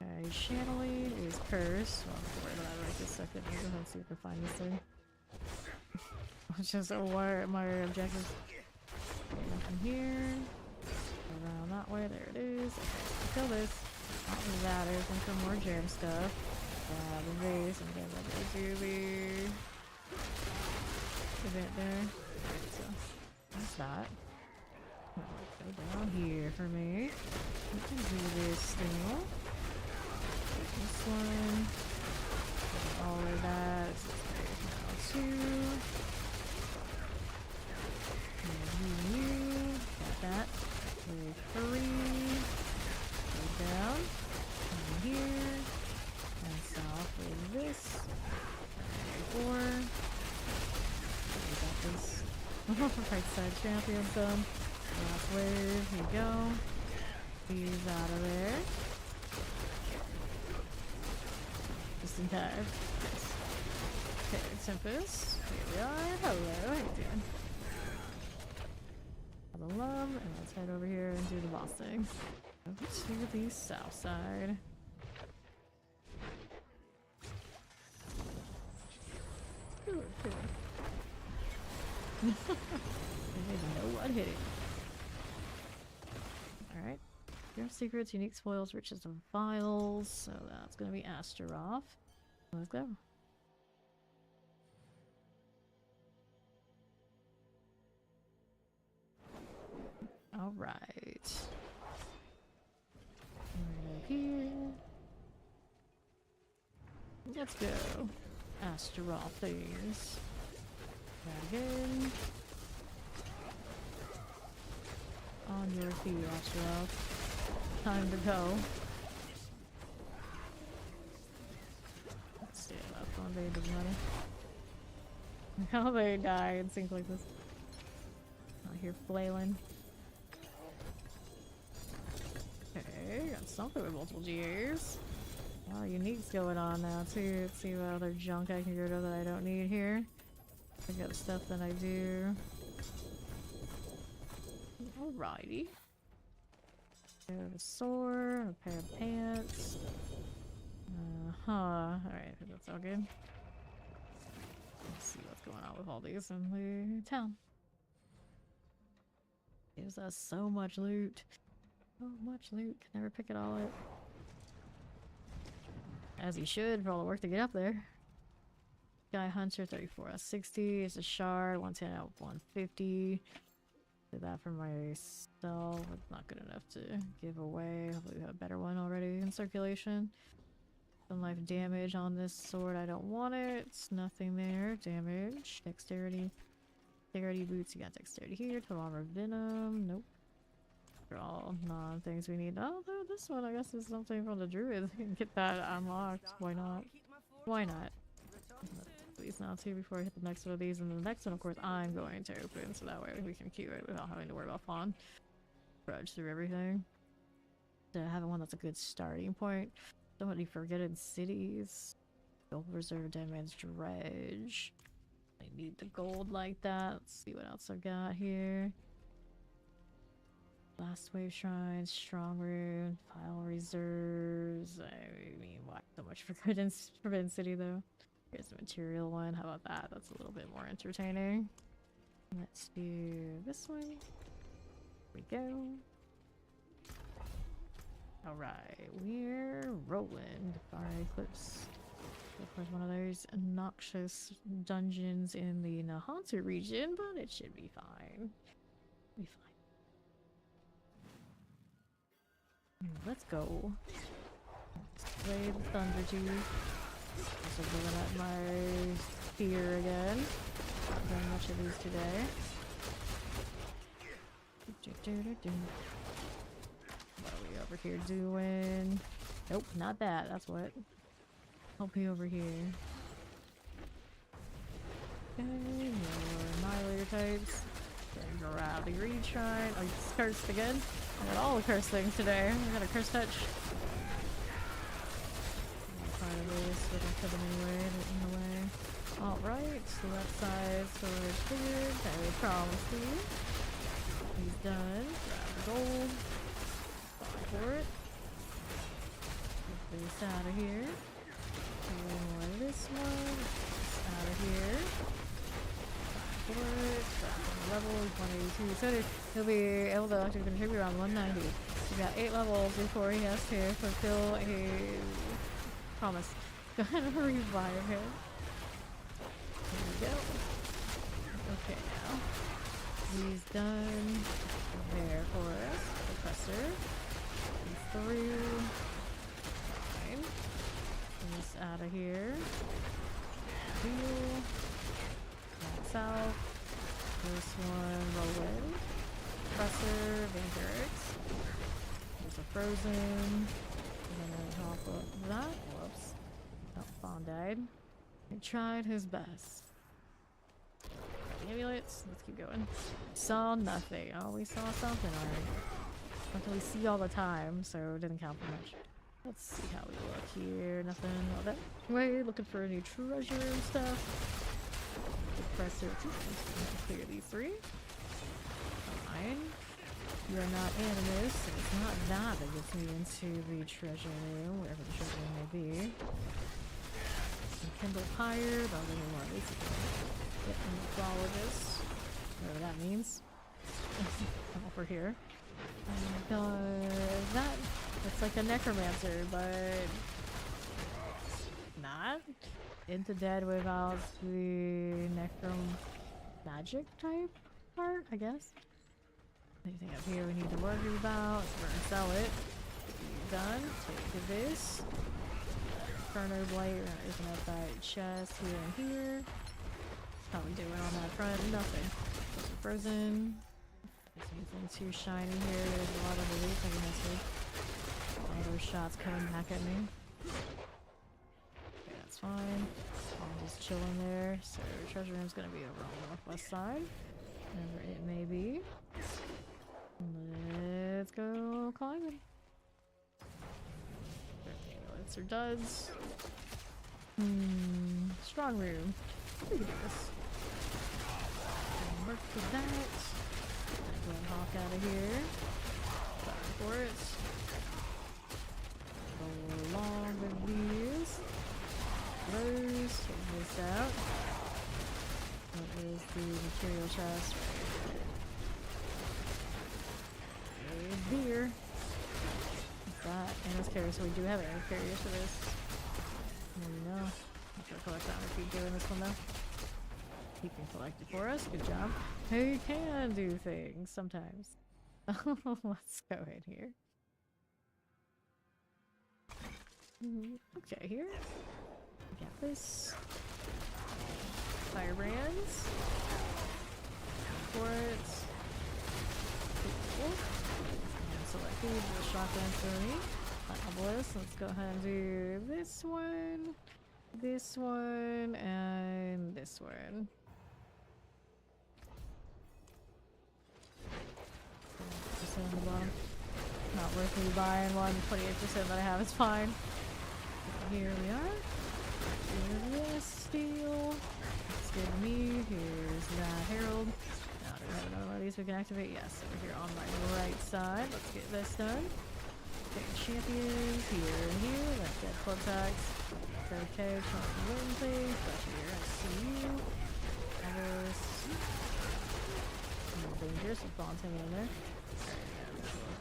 S1: Okay, channeling is cursed. Well, I'm worried about it right this second. Let's go ahead and see if we can find this thing. Which is what my objectives. From here. Around that way. There it is. Okay, kill this. Not that. There's some more gem stuff. Grab the vase and get ready to the event there. So, what's that? Go down here for me. We can do this still. This one. All of that. Now 2. And you. Got that. 3. Go down. And here. And south with this. 4. We got this. Right side champion some. Last wave, here you go. He's out of there. Just in time. Nice. Okay, Tempest. Here we are. Hello, how you doing? Have a love, and let's head over here and do the boss thing. Over to the south side. Ooh, cool. I didn't know what hit it. Alright. Your secrets, unique spoils, riches of vials. So that's gonna be Astaroth. Let's go. Alright. Right up here. Let's go. Astaroth things. That again. On your feet, Astaroth. Time to go. Let's stand up on David's money. How they die in sync like this. Out here flailing. Okay, Okay, got something with multiple GAs. A lot of uniques going on now too. Let's see what other junk I can get rid of that I don't need here. I got stuff that I do. Alrighty. I have a sword, a pair of pants. Alright, that's all good. Let's see what's going on with all these in the town. Gives us so much loot. So much loot. Can never pick it all up. As you should for all the work to get up there. Guy Hunter 34 out of 60. It's a shard. 110 out of 150. Did that for myself. It's not good enough to give away. Hopefully we have a better one already in circulation. Some life damage on this sword. I don't want it. It's nothing there. Damage. Dexterity. Dexterity boots. You got dexterity here. Total armor venom. Nope. They're all non-things we need. Oh, this one I guess is something from the druid. You can get that unlocked. Why not? Why not? These now too before I hit the next one of these, and the next one of course I'm going to open so that way we can queue it without having to worry about fawn. Grudge through everything. To have one that's a good starting point. Somebody forgetting cities. Gold reserve damage dredge. I need the gold like that. Let's see what else I've got here. Last wave shrines, strong rune, file reserves. I mean, why so much for Forbidden City though? Here's the material one. How about that? That's a little bit more entertaining. Let's do this one. Here we go. Alright, we're rolling. Fire Eclipse. Of course, one of those noxious dungeons in the Nahantu region, but it should be fine. Be fine. Let's go. Let's play the Thunder Tooth. Also building up my spear again. Not doing much of these today. What are we over here doing? Nope, not that. That's what. Help me over here. Okay, more annihilator types. Grab the greed shrine. Oh, it's cursed again. I got all the cursed things today. I got a curse touch. Part of this, we don't kill them anyway, they're in the way. Alright, so left side storage figured. I promised you. He's done. Grab the gold. Fine for it. Get this out of here. More of this one. This out of here. Fine for it. Level 182. So he'll be able to actually contribute around 190. He's got 8 levels before he has to fulfill a promise. Go ahead and revive him. There we go. Okay, now. He's done there for us. Suppressor. He's through. Fine. He's out of here. Heal. Max out. This one, Roland. Suppressor. Vampirics. There's a frozen. And then on top of that. Whoops. Oh, Fawn died. He tried his best. Amulets. Let's keep going. Saw nothing. Oh, we saw something already. Something we see all the time, so it didn't count for much. Let's see how we look here. Nothing all that way. Looking for any treasure and stuff. Suppressor. Clear these 3. Fine. You're not animus, so it's not that that gets me into the treasure room, wherever the treasure room may be. Some Kindle Pyre, but I'll give you more of these. Get the mythologist, whatever that means. Come over here. And that, it's like a necromancer, but not. Into Dead without the necromagic type part, I guess. Anything up here we need to worry about? We're gonna sell it. Done. Take this. Inferno Blight. We're gonna open up that chest here and here. How we doing on that front? Nothing. Frozen. There's anything too shiny here. There's a lot of relief. I can answer all those shots coming back at me. Okay, that's fine. I'm just chilling there. So treasure room's gonna be over on the northwest side. Wherever it may be. Let's go climbing. Lancer does. Strong room. We can do this. Work with that. Go and hawk out of here. Sorry for it. Go along with these. Those. Take this out. What is the material chest? Right here. That and this carrier, so we do have air carriers for this. There we go. I'm gonna collect that and keep doing this one though. He can collect it for us. Good job. He can do things sometimes. Let's go in here. Okay, here. We got this. Firebrands. For it. Cool. Select these with a shotgun for me. Fabulous. Let's go ahead and do this one, and this one. On the bottom. Not worth me buying one. 28% that I have is fine. Here we are. Here's this steel. It's good to me. Here's that herald. Now, do we have another one of these we can activate? Yes, over here on my right side. Let's get this done. Okay, champions here and here. Let's get club tags. Okay, trying to win things. But here, I see you. Dangerous with bombs hanging in there.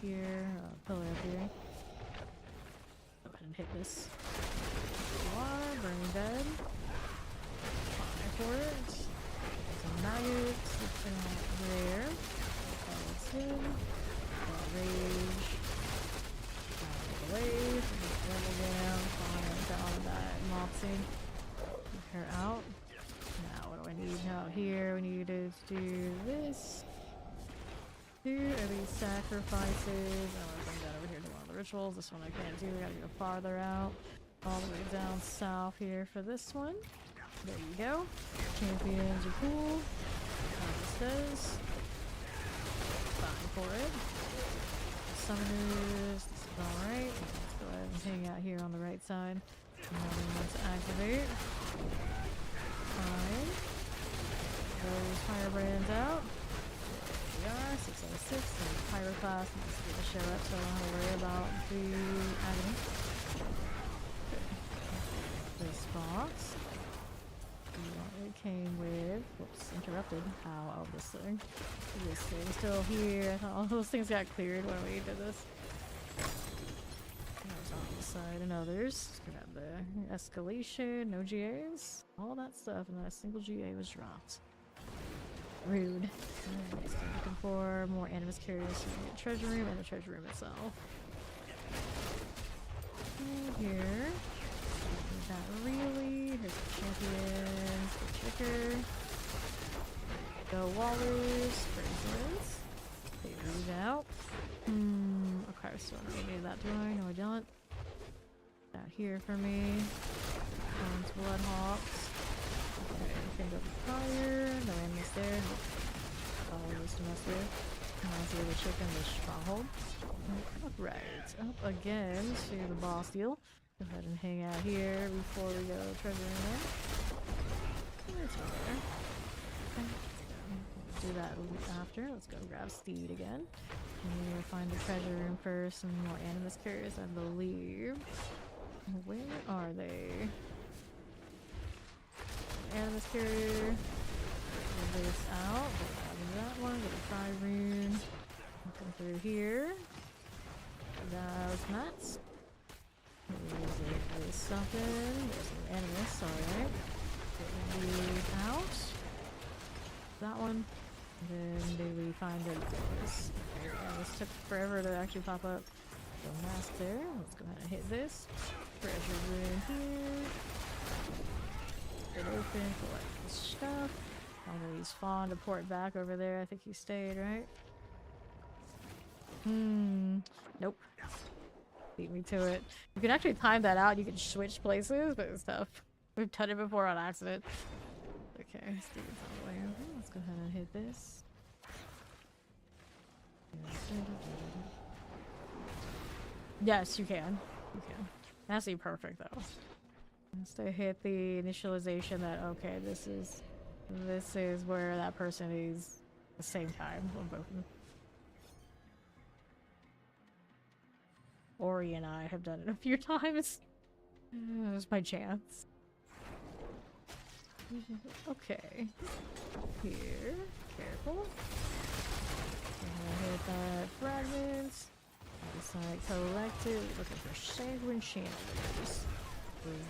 S1: Here, pillar up here. Go ahead and hit this. Water, burning dead. Fire for it. Some maggots. Let's go there. That's good. Rage. Wave. Level down. Fire down that Mopsy. Get her out. Now, what do I need out here? We need to do this. Two of these sacrifices. I want to bring that over here to one of the rituals. This one I can't do. We gotta go farther out. All the way down south here for this one. There you go. Champions are cool. This does. Fine for it. Summoners. This is alright. Let's go ahead and hang out here on the right side. Another one to activate. Fine. Those firebrands out. We are 606 and pyroclast needs to get the show up, so I don't have to worry about the agony. This box. It came with. Whoops, interrupted. How of this thing? This thing's still here. I thought all those things got cleared when we did this. That was on the side and others. Grab the escalation, no GAs, all that stuff, and not a single GA was dropped. Rude. Next I'm looking for more animus carriers so we can get treasure room and the treasure room itself. And here. Not really. Here's the champions. The chicker. Go Wallers. Prisons. They read out. Okay, so I don't need that, do I? No, I don't. Out here for me. Bloodhawks. Okay, anything but fire. No enemies there. Followers to mess with. Reminds me of the chicken, the stronghold. Right, up again to the boss deal. Go ahead and hang out here before we go treasure in there. It's over there. Okay, let's go. Do that after. Let's go grab Steed again. And we'll find the treasure room first and more animus carriers, I believe. Where are they? Animus carrier. Get this out. Get that one. Get the 5 rune. Come through here. Those nuts. There's something. There's an animus. Alright. Get these out. That one. And then do we find it? This took forever to actually pop up. So mask there. Let's go ahead and hit this. Treasure room here. Get open, collect the stuff. I know he's fond to port back over there. I think he stayed, right? Nope. Beat me to it. You can actually time that out. You can switch places, but it's tough. We've done it before on accident. Okay, Steve's all the way over. Let's go ahead and hit this. Yes, you can. You can. has to be perfect though. Has to hit the initialization that okay, this is where that person is at the same time on both of them. Ori and I have done it a few times. It was by chance. Okay. Here. Careful. I'm gonna hit that fragment. Decide collect it. Looking for sanguine chandeliers.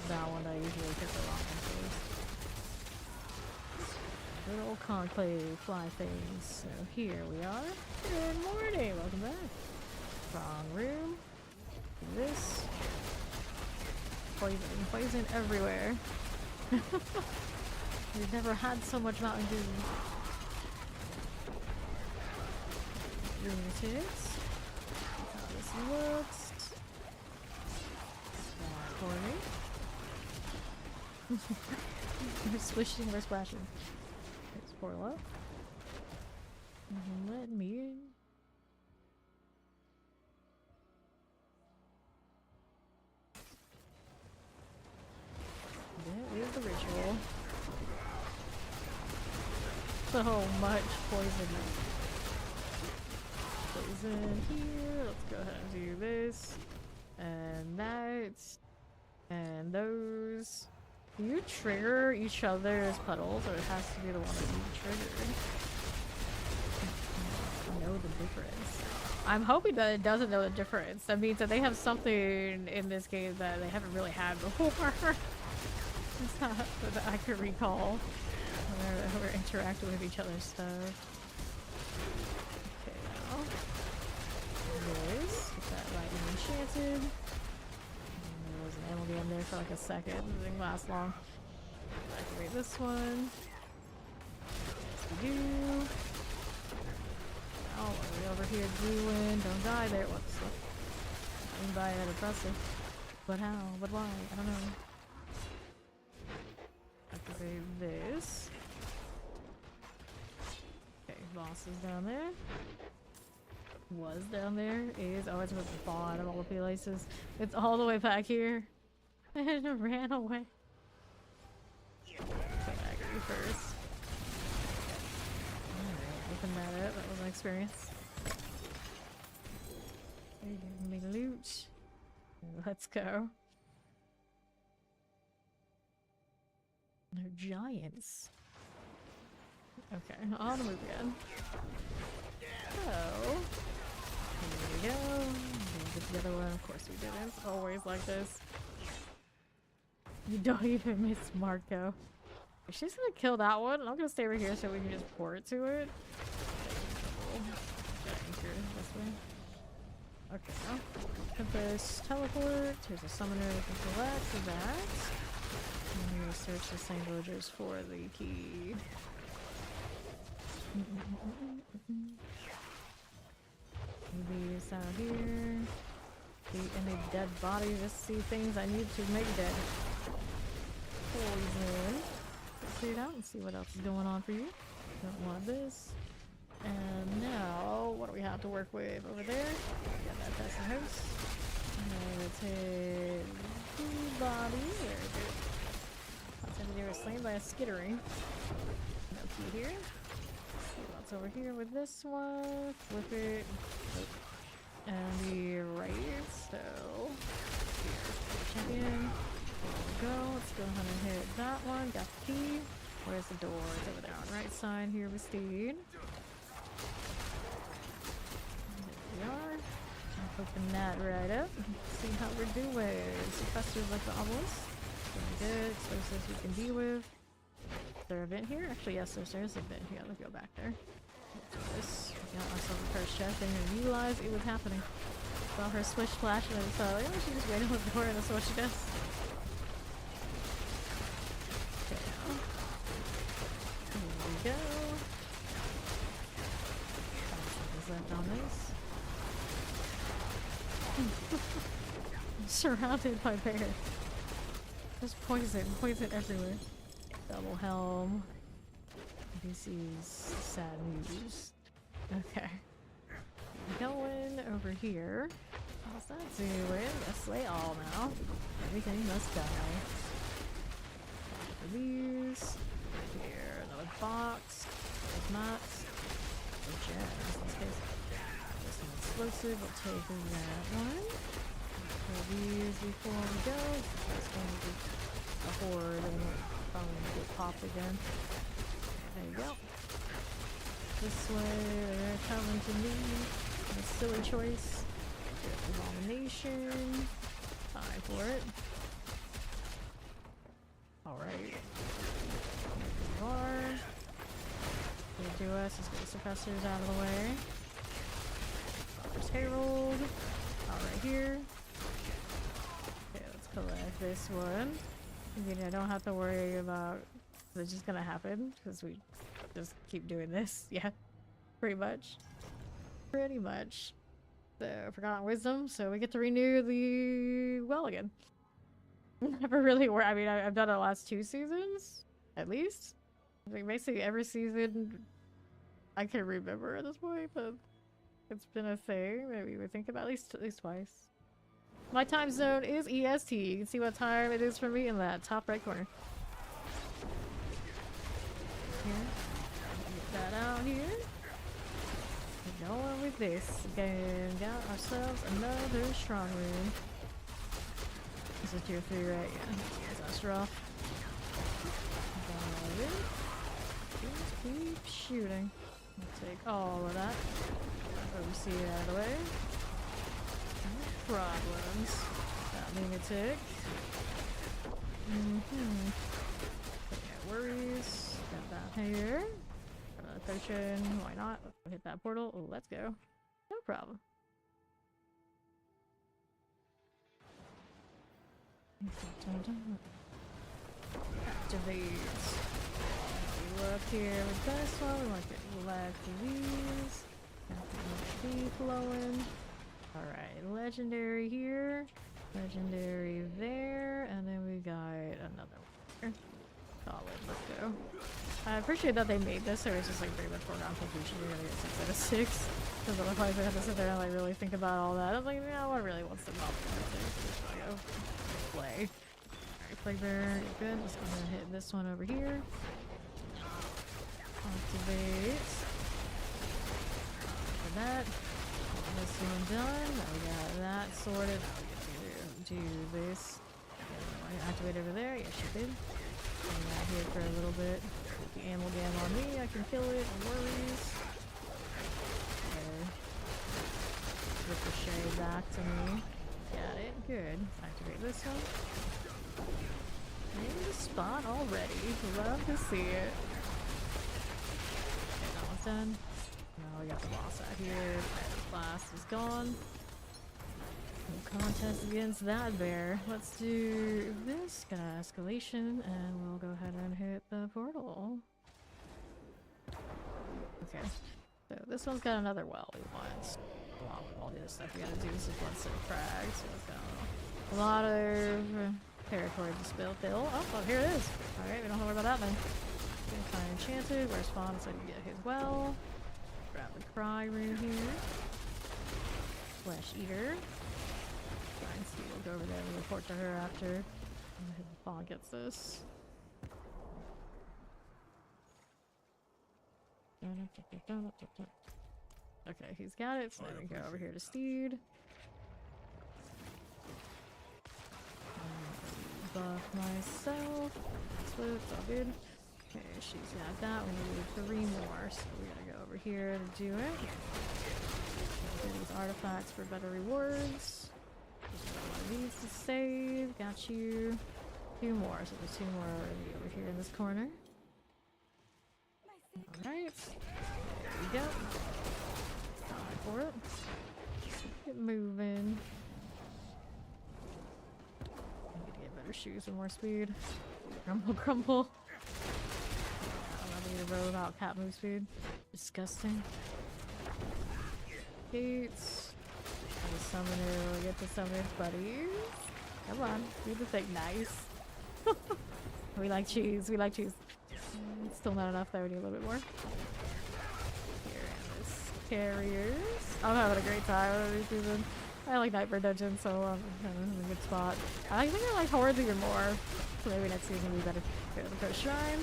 S1: That one I usually pick the wrong one first. Good old conclave fly things. So here we are. Good morning. Welcome back. Wrong room. This. Poison everywhere. We've never had so much Mountain Dew. Lunatics. How this looks. For me. We're swishing, we're splashing. Let's pour up. Let me in. That is the ritual. So much poison. Poison here. Let's go ahead and do this. And that. And those. Do you trigger each other's puddles, or it has to be the one that you triggered? I know the difference. I'm hoping that it doesn't know the difference. That means that they have something in this game that they haven't really had before. It's not that I can recall when we're interacting with each other's stuff. Okay, now. This. Get that lightning enchanted. There was an emily in there for like a second. It didn't last long. Activate this one. Yes, we do. Oh, what are we over here doing? Don't die there. What's up? I didn't die at impressive. But how? But why? I don't know. Activate this. Okay, boss is down there. Was down there. Is. Oh, it's with the bottom of all the places. It's all the way back here. And it ran away. Okay, I got you first. Alright, open that up. That was an experience. Give me loot. Let's go. They're giants. Okay, on the move again. So, here we go. Get the other one. Of course we didn't. It's always like this. You don't even miss Marco. If she's gonna kill that one, I'm gonna stay over here so we can just pour it to it. Gotta anchor this way. Okay, now. Compass teleport. Here's a summoner we can collect that. And we're gonna search the same villagers for the key. Maybe it's out here. See any dead bodies, just see things I need to make dead. Poison. Clear it out and see what else is going on for you. Don't want this. And now, what do we have to work with over there? Got that person house. Let's hit two bodies. Very good. They were slain by a skittering. No key here. See what's over here with this one. Flip it. And the right. So here. Champion. There we go. Let's go ahead and hit that one. Got the key. Where's the door? It's over there on right side here with Steed. There we are. Open that right up. See how we're doing. Sequesters like the obelisk. Very good. Explosives we can deal with. Is there a vent here? Actually, yes, there is a vent here. Let's go back there. Let's do this. Got myself a first chest. I didn't realize it was happening. Saw her swish splash and I just thought, oh, she just waited on the door and that's what she does. Okay, now. Here we go. Is left on this? I'm surrounded by bears. There's poison everywhere. Double helm. This is sad news. Okay. Going over here. What's that doing? Yes, they all now. Everything must die. These. Here, another box. There's mats. The gems in this case. Just an explosive. We'll take that one. Kill these before we go. That's going to be a horde and it'll probably get popped again. There you go. This way, they're coming to me. A silly choice. Abomination. Time for it. Alright. Here we are. Gonna do us. Let's get the suppressors out of the way. There's Herald. Alright here. Okay, let's collect this one. Again, I don't have to worry about it's just gonna happen because we just keep doing this. Yeah. Pretty much. Pretty much. The Forgotten Wisdom, so we get to renew the well again. Never really worked. I mean, I've done it the last 2 seasons, at least. I think basically every season I can remember at this point, but it's been a thing that we would think about at least twice. My time zone is EST. You can see what time it is for me in that top right corner. Here, get that out here. Going with this again. Got ourselves another strong room. This is tier 3, right? Yeah, that's rough. Got it. Just keep shooting. I'll take all of that. Oversee it out of the way. No problems. That lunatic. Yeah, worries. Got that here. Potion, why not? Let's go hit that portal. Oh, let's go. No problem. Activate. We look here with this one. We want to get black to these. Be flowing. Alright, legendary here. Legendary there. And then we got another one here. Solid, let's go. I appreciate that they made this so it's just like pretty much foregone conclusion. You're gonna get 6 out of 6. Because otherwise I have to sit there and like really think about all that. I was like, you know, I really want some help. Just go play. Alright, Plague Bearer, you're good. Just gonna hit this one over here. Activate. For that. This one done. Now we got that sorted. Now we get to do this. Activate over there. Yes, you did. Hang out here for a little bit. The amalgam on me, I can kill it, no worries. Okay. Ricochet back to me. Got it, good. Activate this one. In the spot already. Love to see it. Okay, that one's done. Now we got the boss out here. This blast is gone. No contest against that bear. Let's do this. Got escalation, and we'll go ahead and hit the portal. Okay, so this one's got another well we want. Along with all the other stuff we gotta do. This is one set of frags, so it's got a lot of territory to fill. Oh, well, here it is. Alright, we don't have to worry about that then. Kind of enchanted. Where's Fawn so I can get his well? Grab the cry room here. Flesh eater. We'll go over there and report to her after Fawn gets this. Okay, he's got it, so then we go over here to Steed. Buff myself. Swift, all good. Okay, she's got that. We need 3 more, so we gotta go over here to do it. Do these artifacts for better rewards. One of these to save. Got you. 2 more, so there's 2 more already over here in this corner. Alright. There we go. Time for it. Get moving. I need to get better shoes and more speed. Grumble, grumble. I'm not need to row about cat move speed. Disgusting. Gates. The summoner, get the summoner's buddies. Come on, do the thing nice. We like cheese, we like cheese. Still not enough though, we need a little bit more. Here in this carriers. I'm having a great time with these season. I like Nightmare Dungeon, so I'm kind of in a good spot. I think I like hordes even more, so maybe next season will be better. Okay, let's go shrine.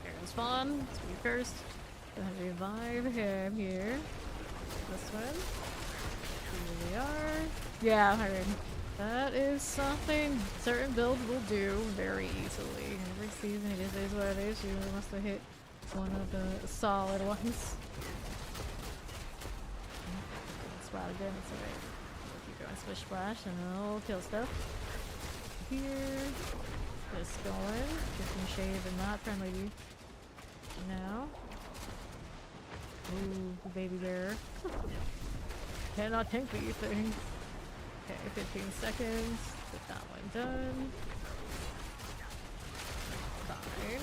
S1: Here goes Fawn. Let's be cursed. Go ahead and revive him here. This one. Here we are. Yeah, I mean, that is something certain builds will do very easily. Every season it is what it is. You must have hit one of the solid ones. Splat again, it's alright. Keep going splish splash and I'll kill stuff. Here. Just going. Get some shade and not friendly. Now. Ooh, baby bear. Cannot tank these things. Okay, 15 seconds. Get that one done. Fine. Here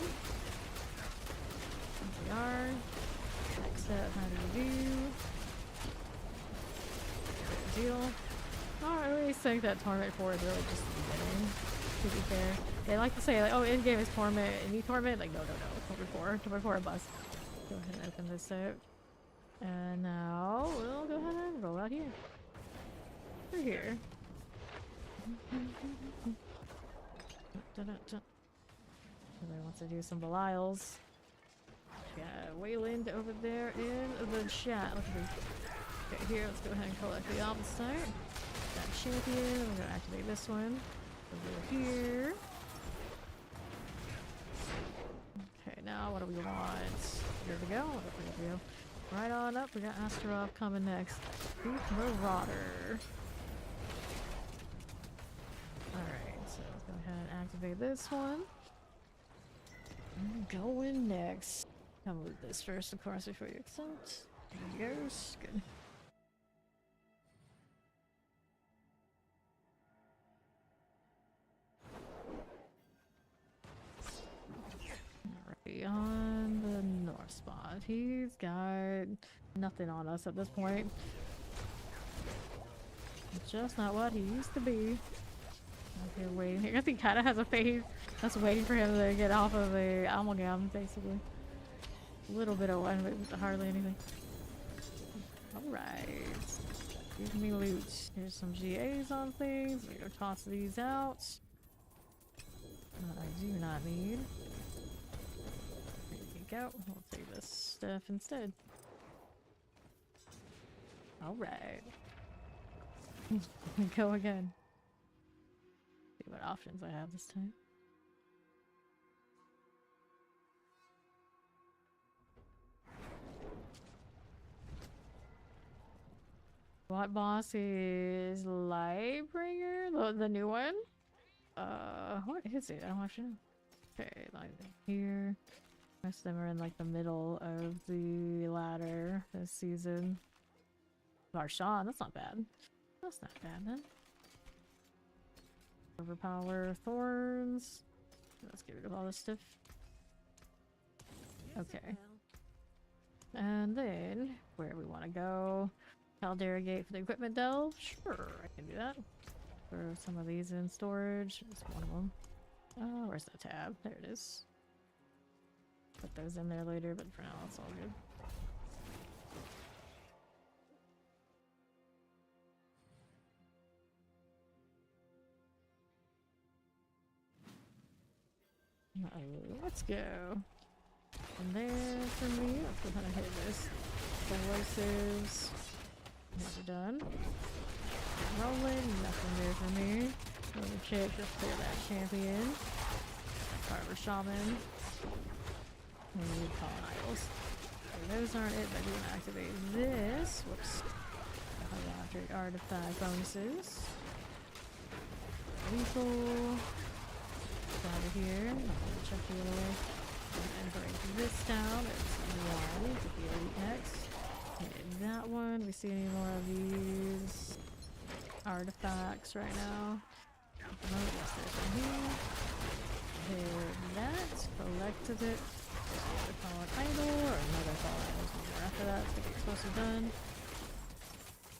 S1: we are. Next step, how do you do? Good deal. I really think that Torment 4 is really just the beginning, to be fair. They like to say, like, oh, in-game is Torment, any Torment? Like, no. Torment 4 a bust. Go ahead and open this up. And now we'll go ahead and roll out here. We're here. Everybody wants to do some vials. Got Wayland over there in the chat. Look at this. Okay, here, let's go ahead and collect the opposite. Got champion. We're gonna activate this one. Over here. Okay, now what do we want? Here we go. Here we go. Right on up, we got Astaroth coming next. Marauder. Alright, so let's go ahead and activate this one. Going next. I'll move this first, of course, before you accept. There he goes. Good. On the north spot. He's got nothing on us at this point. Just not what he used to be. Up here waiting. I guess he kind of has a face that's waiting for him to get off of the amalgam, basically. A little bit of one, but hardly anything. Alright. Give me loot. Here's some GAs on things. I'm gonna toss these out. That I do not need. Out. We'll take this stuff instead. Alright. Go again. See what options I have this time. What boss is Lightbringer? The new one? What is it? I don't actually know. Okay, like here. Most of them are in like the middle of the ladder this season. Varshawn, that's not bad. That's not bad then. Overpower thorns. Let's get rid of all this stuff. Okay. And then where we want to go? Caldera Gate for the equipment delve? Sure, I can do that. Throw some of these in storage. There's one of them. Oh, where's the tab? There it is. Put those in there later, but for now it's all good. Let's go. And there for me, let's go ahead and hit this. Explosives. Never done. Rolling, nothing there for me. Let me check, just clear that champion. Barber Shaman. We need Pollen Idols. Okay, those aren't it, but I do want to activate this. Whoops. Electric artifact bonuses. Lethal. Over here. Check the other way. And break this down. It's one. Get the elite next. Hit that one. We see any more of these artifacts right now? No, yes, there's one here. Hit that. Collected it. Another Pollen Idol, or another Pollen Idol somewhere after that to get explosive done.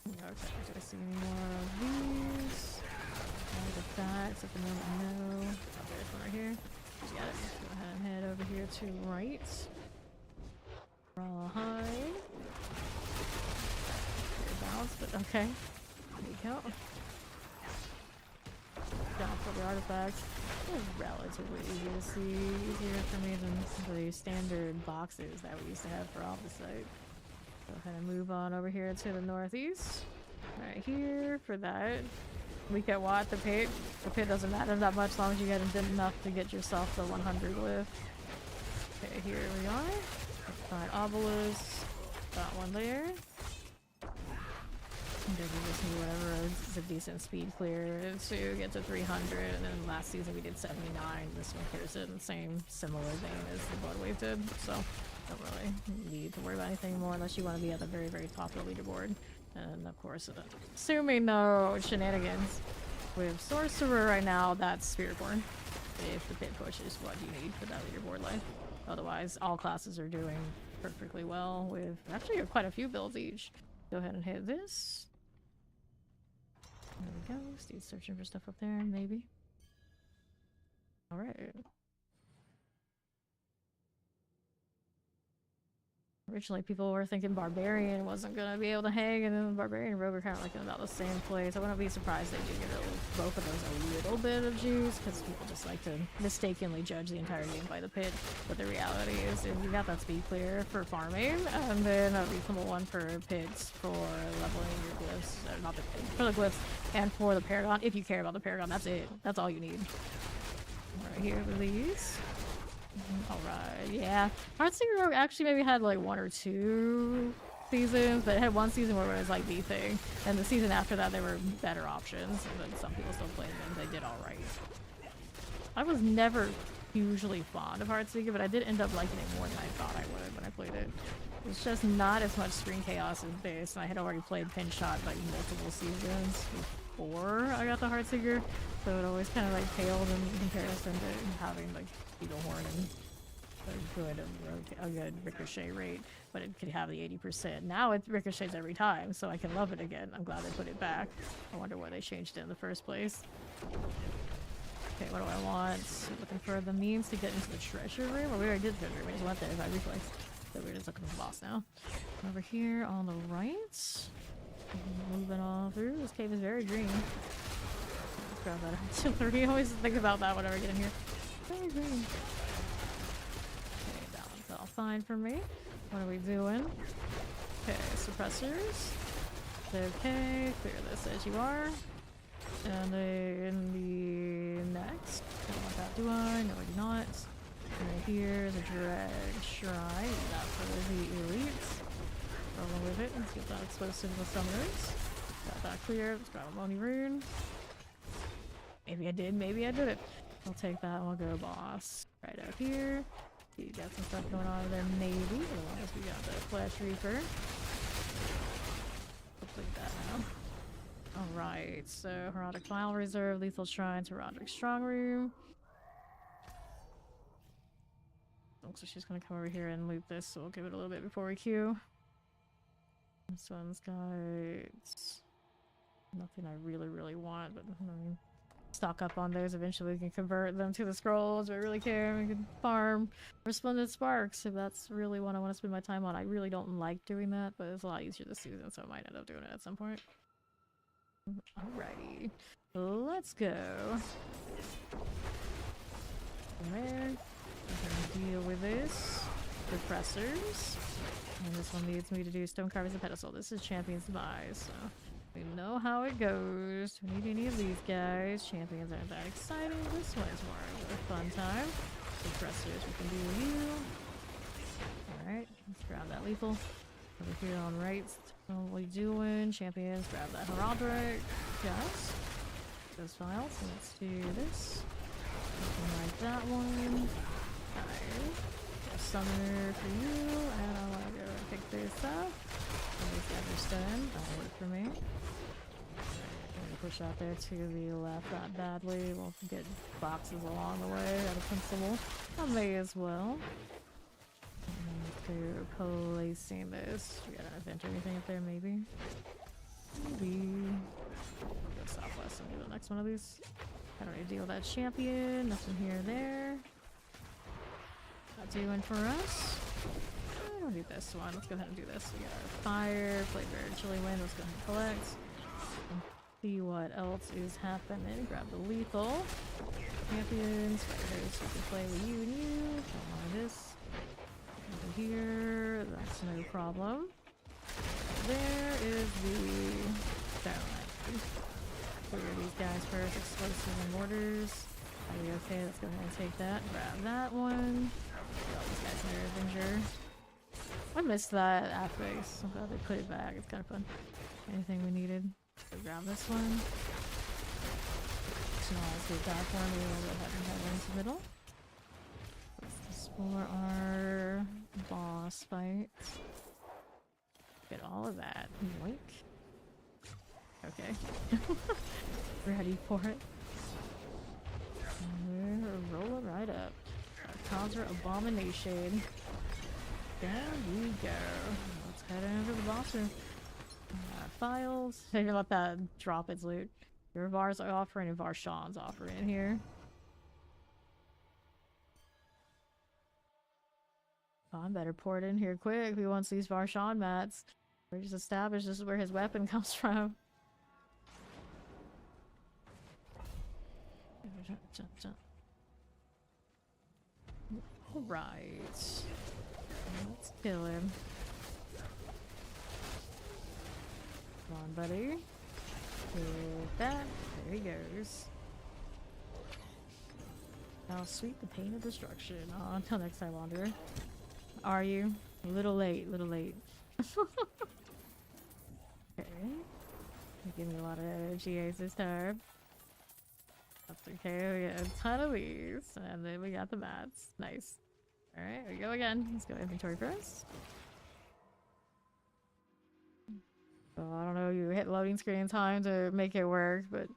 S1: Okay, do I see any more of these? Artifacts at the moment, no. Oh, there's one right here. Got it. Go ahead and head over here to right. Rawhide. Bounce, but okay. Need help. Down for the artifacts. It's relatively easy to see. Easier for me than the standard boxes that we used to have for Opposite. Go ahead and move on over here to the northeast. Right here for that. We can watch the pit. The pit doesn't matter that much as long as you get enough to get yourself the 100 lift. Okay, here we are. Find obelisk. Got one there. We just need whatever is a decent speed clear to get to 300, and then last season we did 79. This one carries it in the same similar vein as the Bloodwave did, so don't really need to worry about anything more unless you want to be at the very, very top of the leaderboard. And of course, assuming no shenanigans with Sorcerer right now, that's Spiritborn. If the pit push is what you need for that leaderboard life. Otherwise, all classes are doing perfectly well with actually quite a few builds each. Go ahead and hit this. There we go. Steve's searching for stuff up there, maybe. Alright. Originally, people were thinking Barbarian wasn't gonna be able to hang, and then Barbarian and Rogue are kind of like in about the same place. I wouldn't be surprised they do get both of those a little bit of juice, because people just like to mistakenly judge the entire game by the pit. But the reality is, if you got that speed clear for farming, and then a reasonable one for pits for leveling your glyphs, not the pit, for the glyphs, and for the Paragon, if you care about the Paragon, that's it. That's all you need. Right here with these. Alright, yeah. Heartsinger Rogue actually maybe had like 1 or 2 seasons, but it had one season where it was like the thing. And the season after that, there were better options, but some people still played them. They did alright. I was never hugely fond of Heartsinger, but I did end up liking it more than I thought I would when I played it. It's just not as much screen chaos as this, and I had already played Pinshot like multiple seasons before I got the Heartsinger, so it always kind of like paled in comparison to having like Beetlehorn and a good ricochet rate, but it could have the 80%. Now it ricochets every time, so I can love it again. I'm glad they put it back. I wonder why they changed it in the first place. Okay, what do I want? Looking for the means to get into the treasure room. Or we already did the treasure room. We just went there by reflex. So we're just looking for the boss now. Over here on the right. Moving on through. This cave is very green. Let's grab that artillery. I always think about that whenever I get in here. Very green. Okay, that one's all fine for me. What are we doing? Okay, suppressors. Okay, clear this as you are. And then the next. Don't want that, do I? No, I do not. Right here is a drag shrine. That for the elites. Rolling with it. Let's get that explosive with summoners. Got that clear. Let's grab a Moni rune. Maybe I did, maybe I didn't. I'll take that and we'll go boss. Right up here. You got some stuff going on there, maybe. Otherwise, we got the Flash Reaper. Complete that now. Alright, so Herodic File Reserve, Lethal Shrine, Herodic Strong Room. Looks like she's gonna come over here and loot this, so we'll give it a little bit before we queue. This one's got nothing I really want, but I mean, stock up on those. Eventually we can convert them to the scrolls. We really care. We can farm Resplendent Sparks if that's really what I want to spend my time on. I really don't like doing that, but it's a lot easier this season, so I might end up doing it at some point. Alrighty, let's go. There. I'm gonna deal with this. Repressors. And this one needs me to do Stone Carvers and Pedestal. This is Champion's Demise, so we know how it goes. Do we need any of these guys? Champions aren't that exciting. This one's more of a fun time. Repressors, we can do you. Alright, let's grab that lethal. Over here on right, what we doing? Champions, grab that Heraldric. Yes. Those files. So let's do this. Something like that one. Alright. Summoner for you, and I want to go and pick this up. These guys are stunned. That'll work for me. I'm gonna push out there to the left, not badly. We'll get boxes along the way out of principle. I may as well. To placing this. We got an event or anything up there, maybe? Maybe. I'll go southwest and do the next one of these. I don't need to deal with that champion. Nothing here or there. Not doing for us. I don't do this one. Let's go ahead and do this. We got our fire, plate bear, chilly wind. Let's go ahead and collect. See what else is happening. Grab the lethal. Champions. Fighters. We can play with you and you. Don't mind this. Over here. That's no problem. There is the Starlight. Clear these guys first. Explosives and mortars. Are we okay? Let's go ahead and take that. Grab that one. Oh, these guys are Avenger. I missed that affix. I'm glad they put it back. It's kind of fun. Anything we needed. So grab this one. Snarls get that for me. We'll go ahead and head into the middle. Let's explore our boss fight. Get all of that. Yoink. Okay. Ready for it. And we're rolling right up. Conjure Abomination. Down we go. Let's head into the boss room. Files. Maybe let that drop its loot. Your Var's offering and Varshan's offering here. Oh, I better pour it in here quick. Who wants these Varshan mats? We just established this is where his weapon comes from. Alright. Let's kill him. Come on, buddy. With that. There he goes. I'll sweep the pain of destruction. Oh, until next time, Wanderer. Are you? A little late, little late. Okay. Give me a lot of energy this time. That's okay, we got a ton of these. And then we got the mats. Nice. Alright, here we go again. Let's go inventory first. So I don't know, you hit loading screen time to make it work, but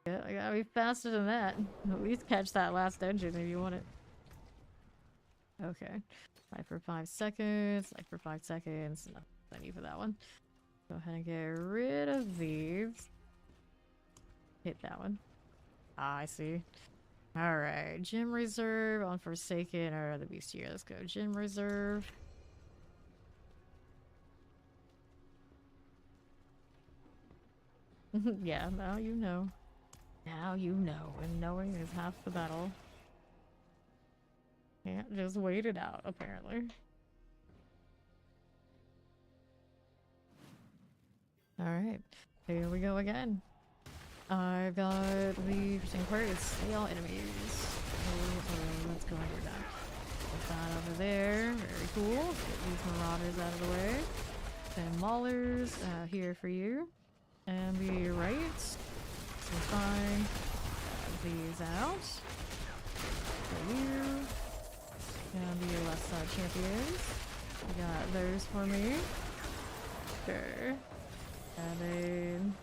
S1: yeah, I gotta be faster than that. At least catch that last dungeon if you want it. Okay. Life for 5 seconds. Life for 5 seconds. Nothing I need for that one. Go ahead and get rid of these. Hit that one. Ah, I see. Alright. Gym Reserve on Forsaken or the Beastier. Let's go. Gym Reserve. Yeah, now you know. Now you know. And knowing is half the battle. Can't just wait it out, apparently. Alright, here we go again. I've got the interesting part is stale enemies. Let's go over that. Put that over there. Very cool. Get these marauders out of the way. Then maulers here for you. And the right. So fine. These out. For you. And the left side champions. We got those for me. Sure. And then,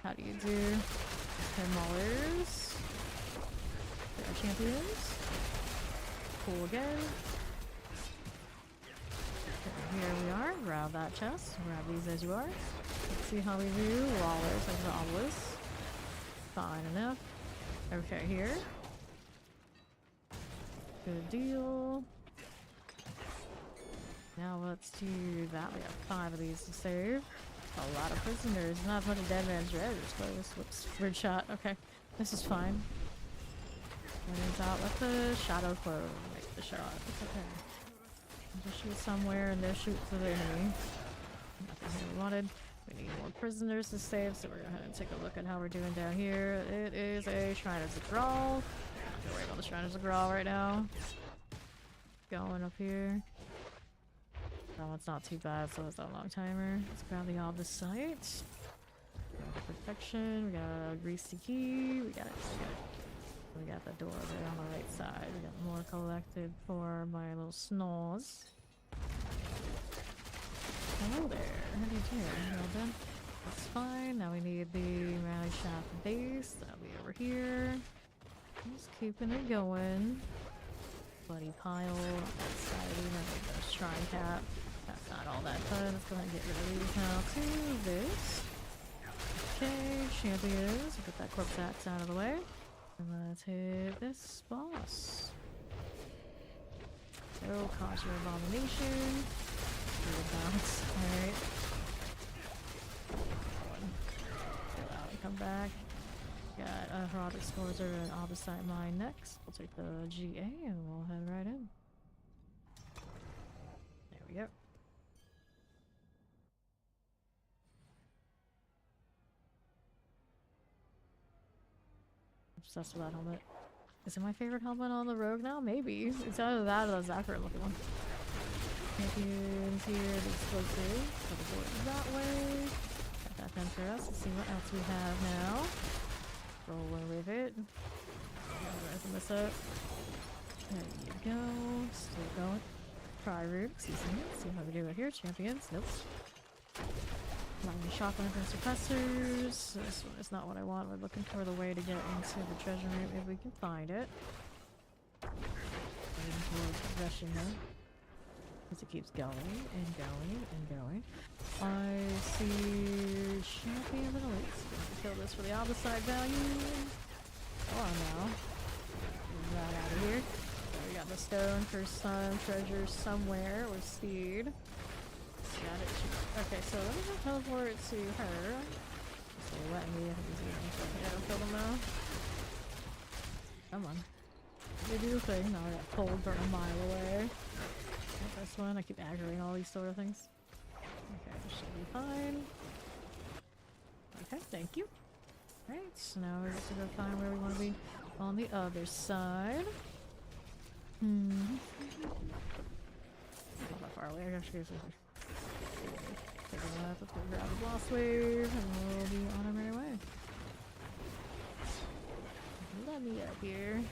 S1: how do you do? 10 maulers. There are champions. Cool again. Okay, here we are. Grab that chest. Grab these as you are. Let's see how we do. Lawless and the obelisk. Fine enough. Okay, here. Good deal. Now let's do that. We have 5 of these to save. A lot of prisoners. Not much of dead man's treasures. Close. Whoops. Weird shot. Okay. This is fine. When in doubt, let the shadow clone make the shot. It's okay. Just shoot somewhere and then shoot to the enemy. Nothing we wanted. We need more prisoners to save, so we're gonna go ahead and take a look at how we're doing down here. It is a Shrine of the Grawl. Not gonna worry about the Shrine of the Grawl right now. Going up here. That one's not too bad, so it's that long timer. Let's grab the obelisk site. Protection. We got a greasy key. We got it. We got the door there on the right side. We got more collected for my little snaws. Hello there. How do you do? Well done. That's fine. Now we need the rally shaft base. That'll be over here. Just keeping it going. Bloody pile. That side. Even the shrine cap. That's not all that fun. Let's go ahead and get rid of these now to this. Okay, champions. Get that corpse axe out of the way. And let's hit this boss. So, Conjure Abomination. Bounce. Alright. one back. Got a horde explorer and opposite mine next. We'll take the GA and we'll head right in. There we go. Obsessed with that helmet. Is it my favorite helmet on the rogue now? Maybe. It's either that or the Zachary looking one. Champions here, the explosive. Teleport that way. Got that done for us. Let's see what else we have now. Rolling with it. Open this up. There you go. Still going. Try root. Excuse me. See how we do it here. Champions. Nope. Lightning shotgun and suppressors. This one is not what I want. We're looking for the way to get into the treasure room if we can find it. Heading towards rushing there. Because it keeps going and going and going. I see champion and elites. Gonna kill this for the opposite value. Come on now. Get that out of here. So we got the stone for some treasure somewhere or seed. Got it. Okay, so let me just teleport to her. So let me. Yeah, kill them now. Come on. You do the thing. Now I got pulled from a mile away. This one, I keep aggravating all these sort of things. Okay, this should be fine. Okay, thank you. Right, so now we're just gonna find where we want to be on the other side. Not far away. I actually take a left. Let's go grab the boss wave, and we'll be on our merry way. Let me up here.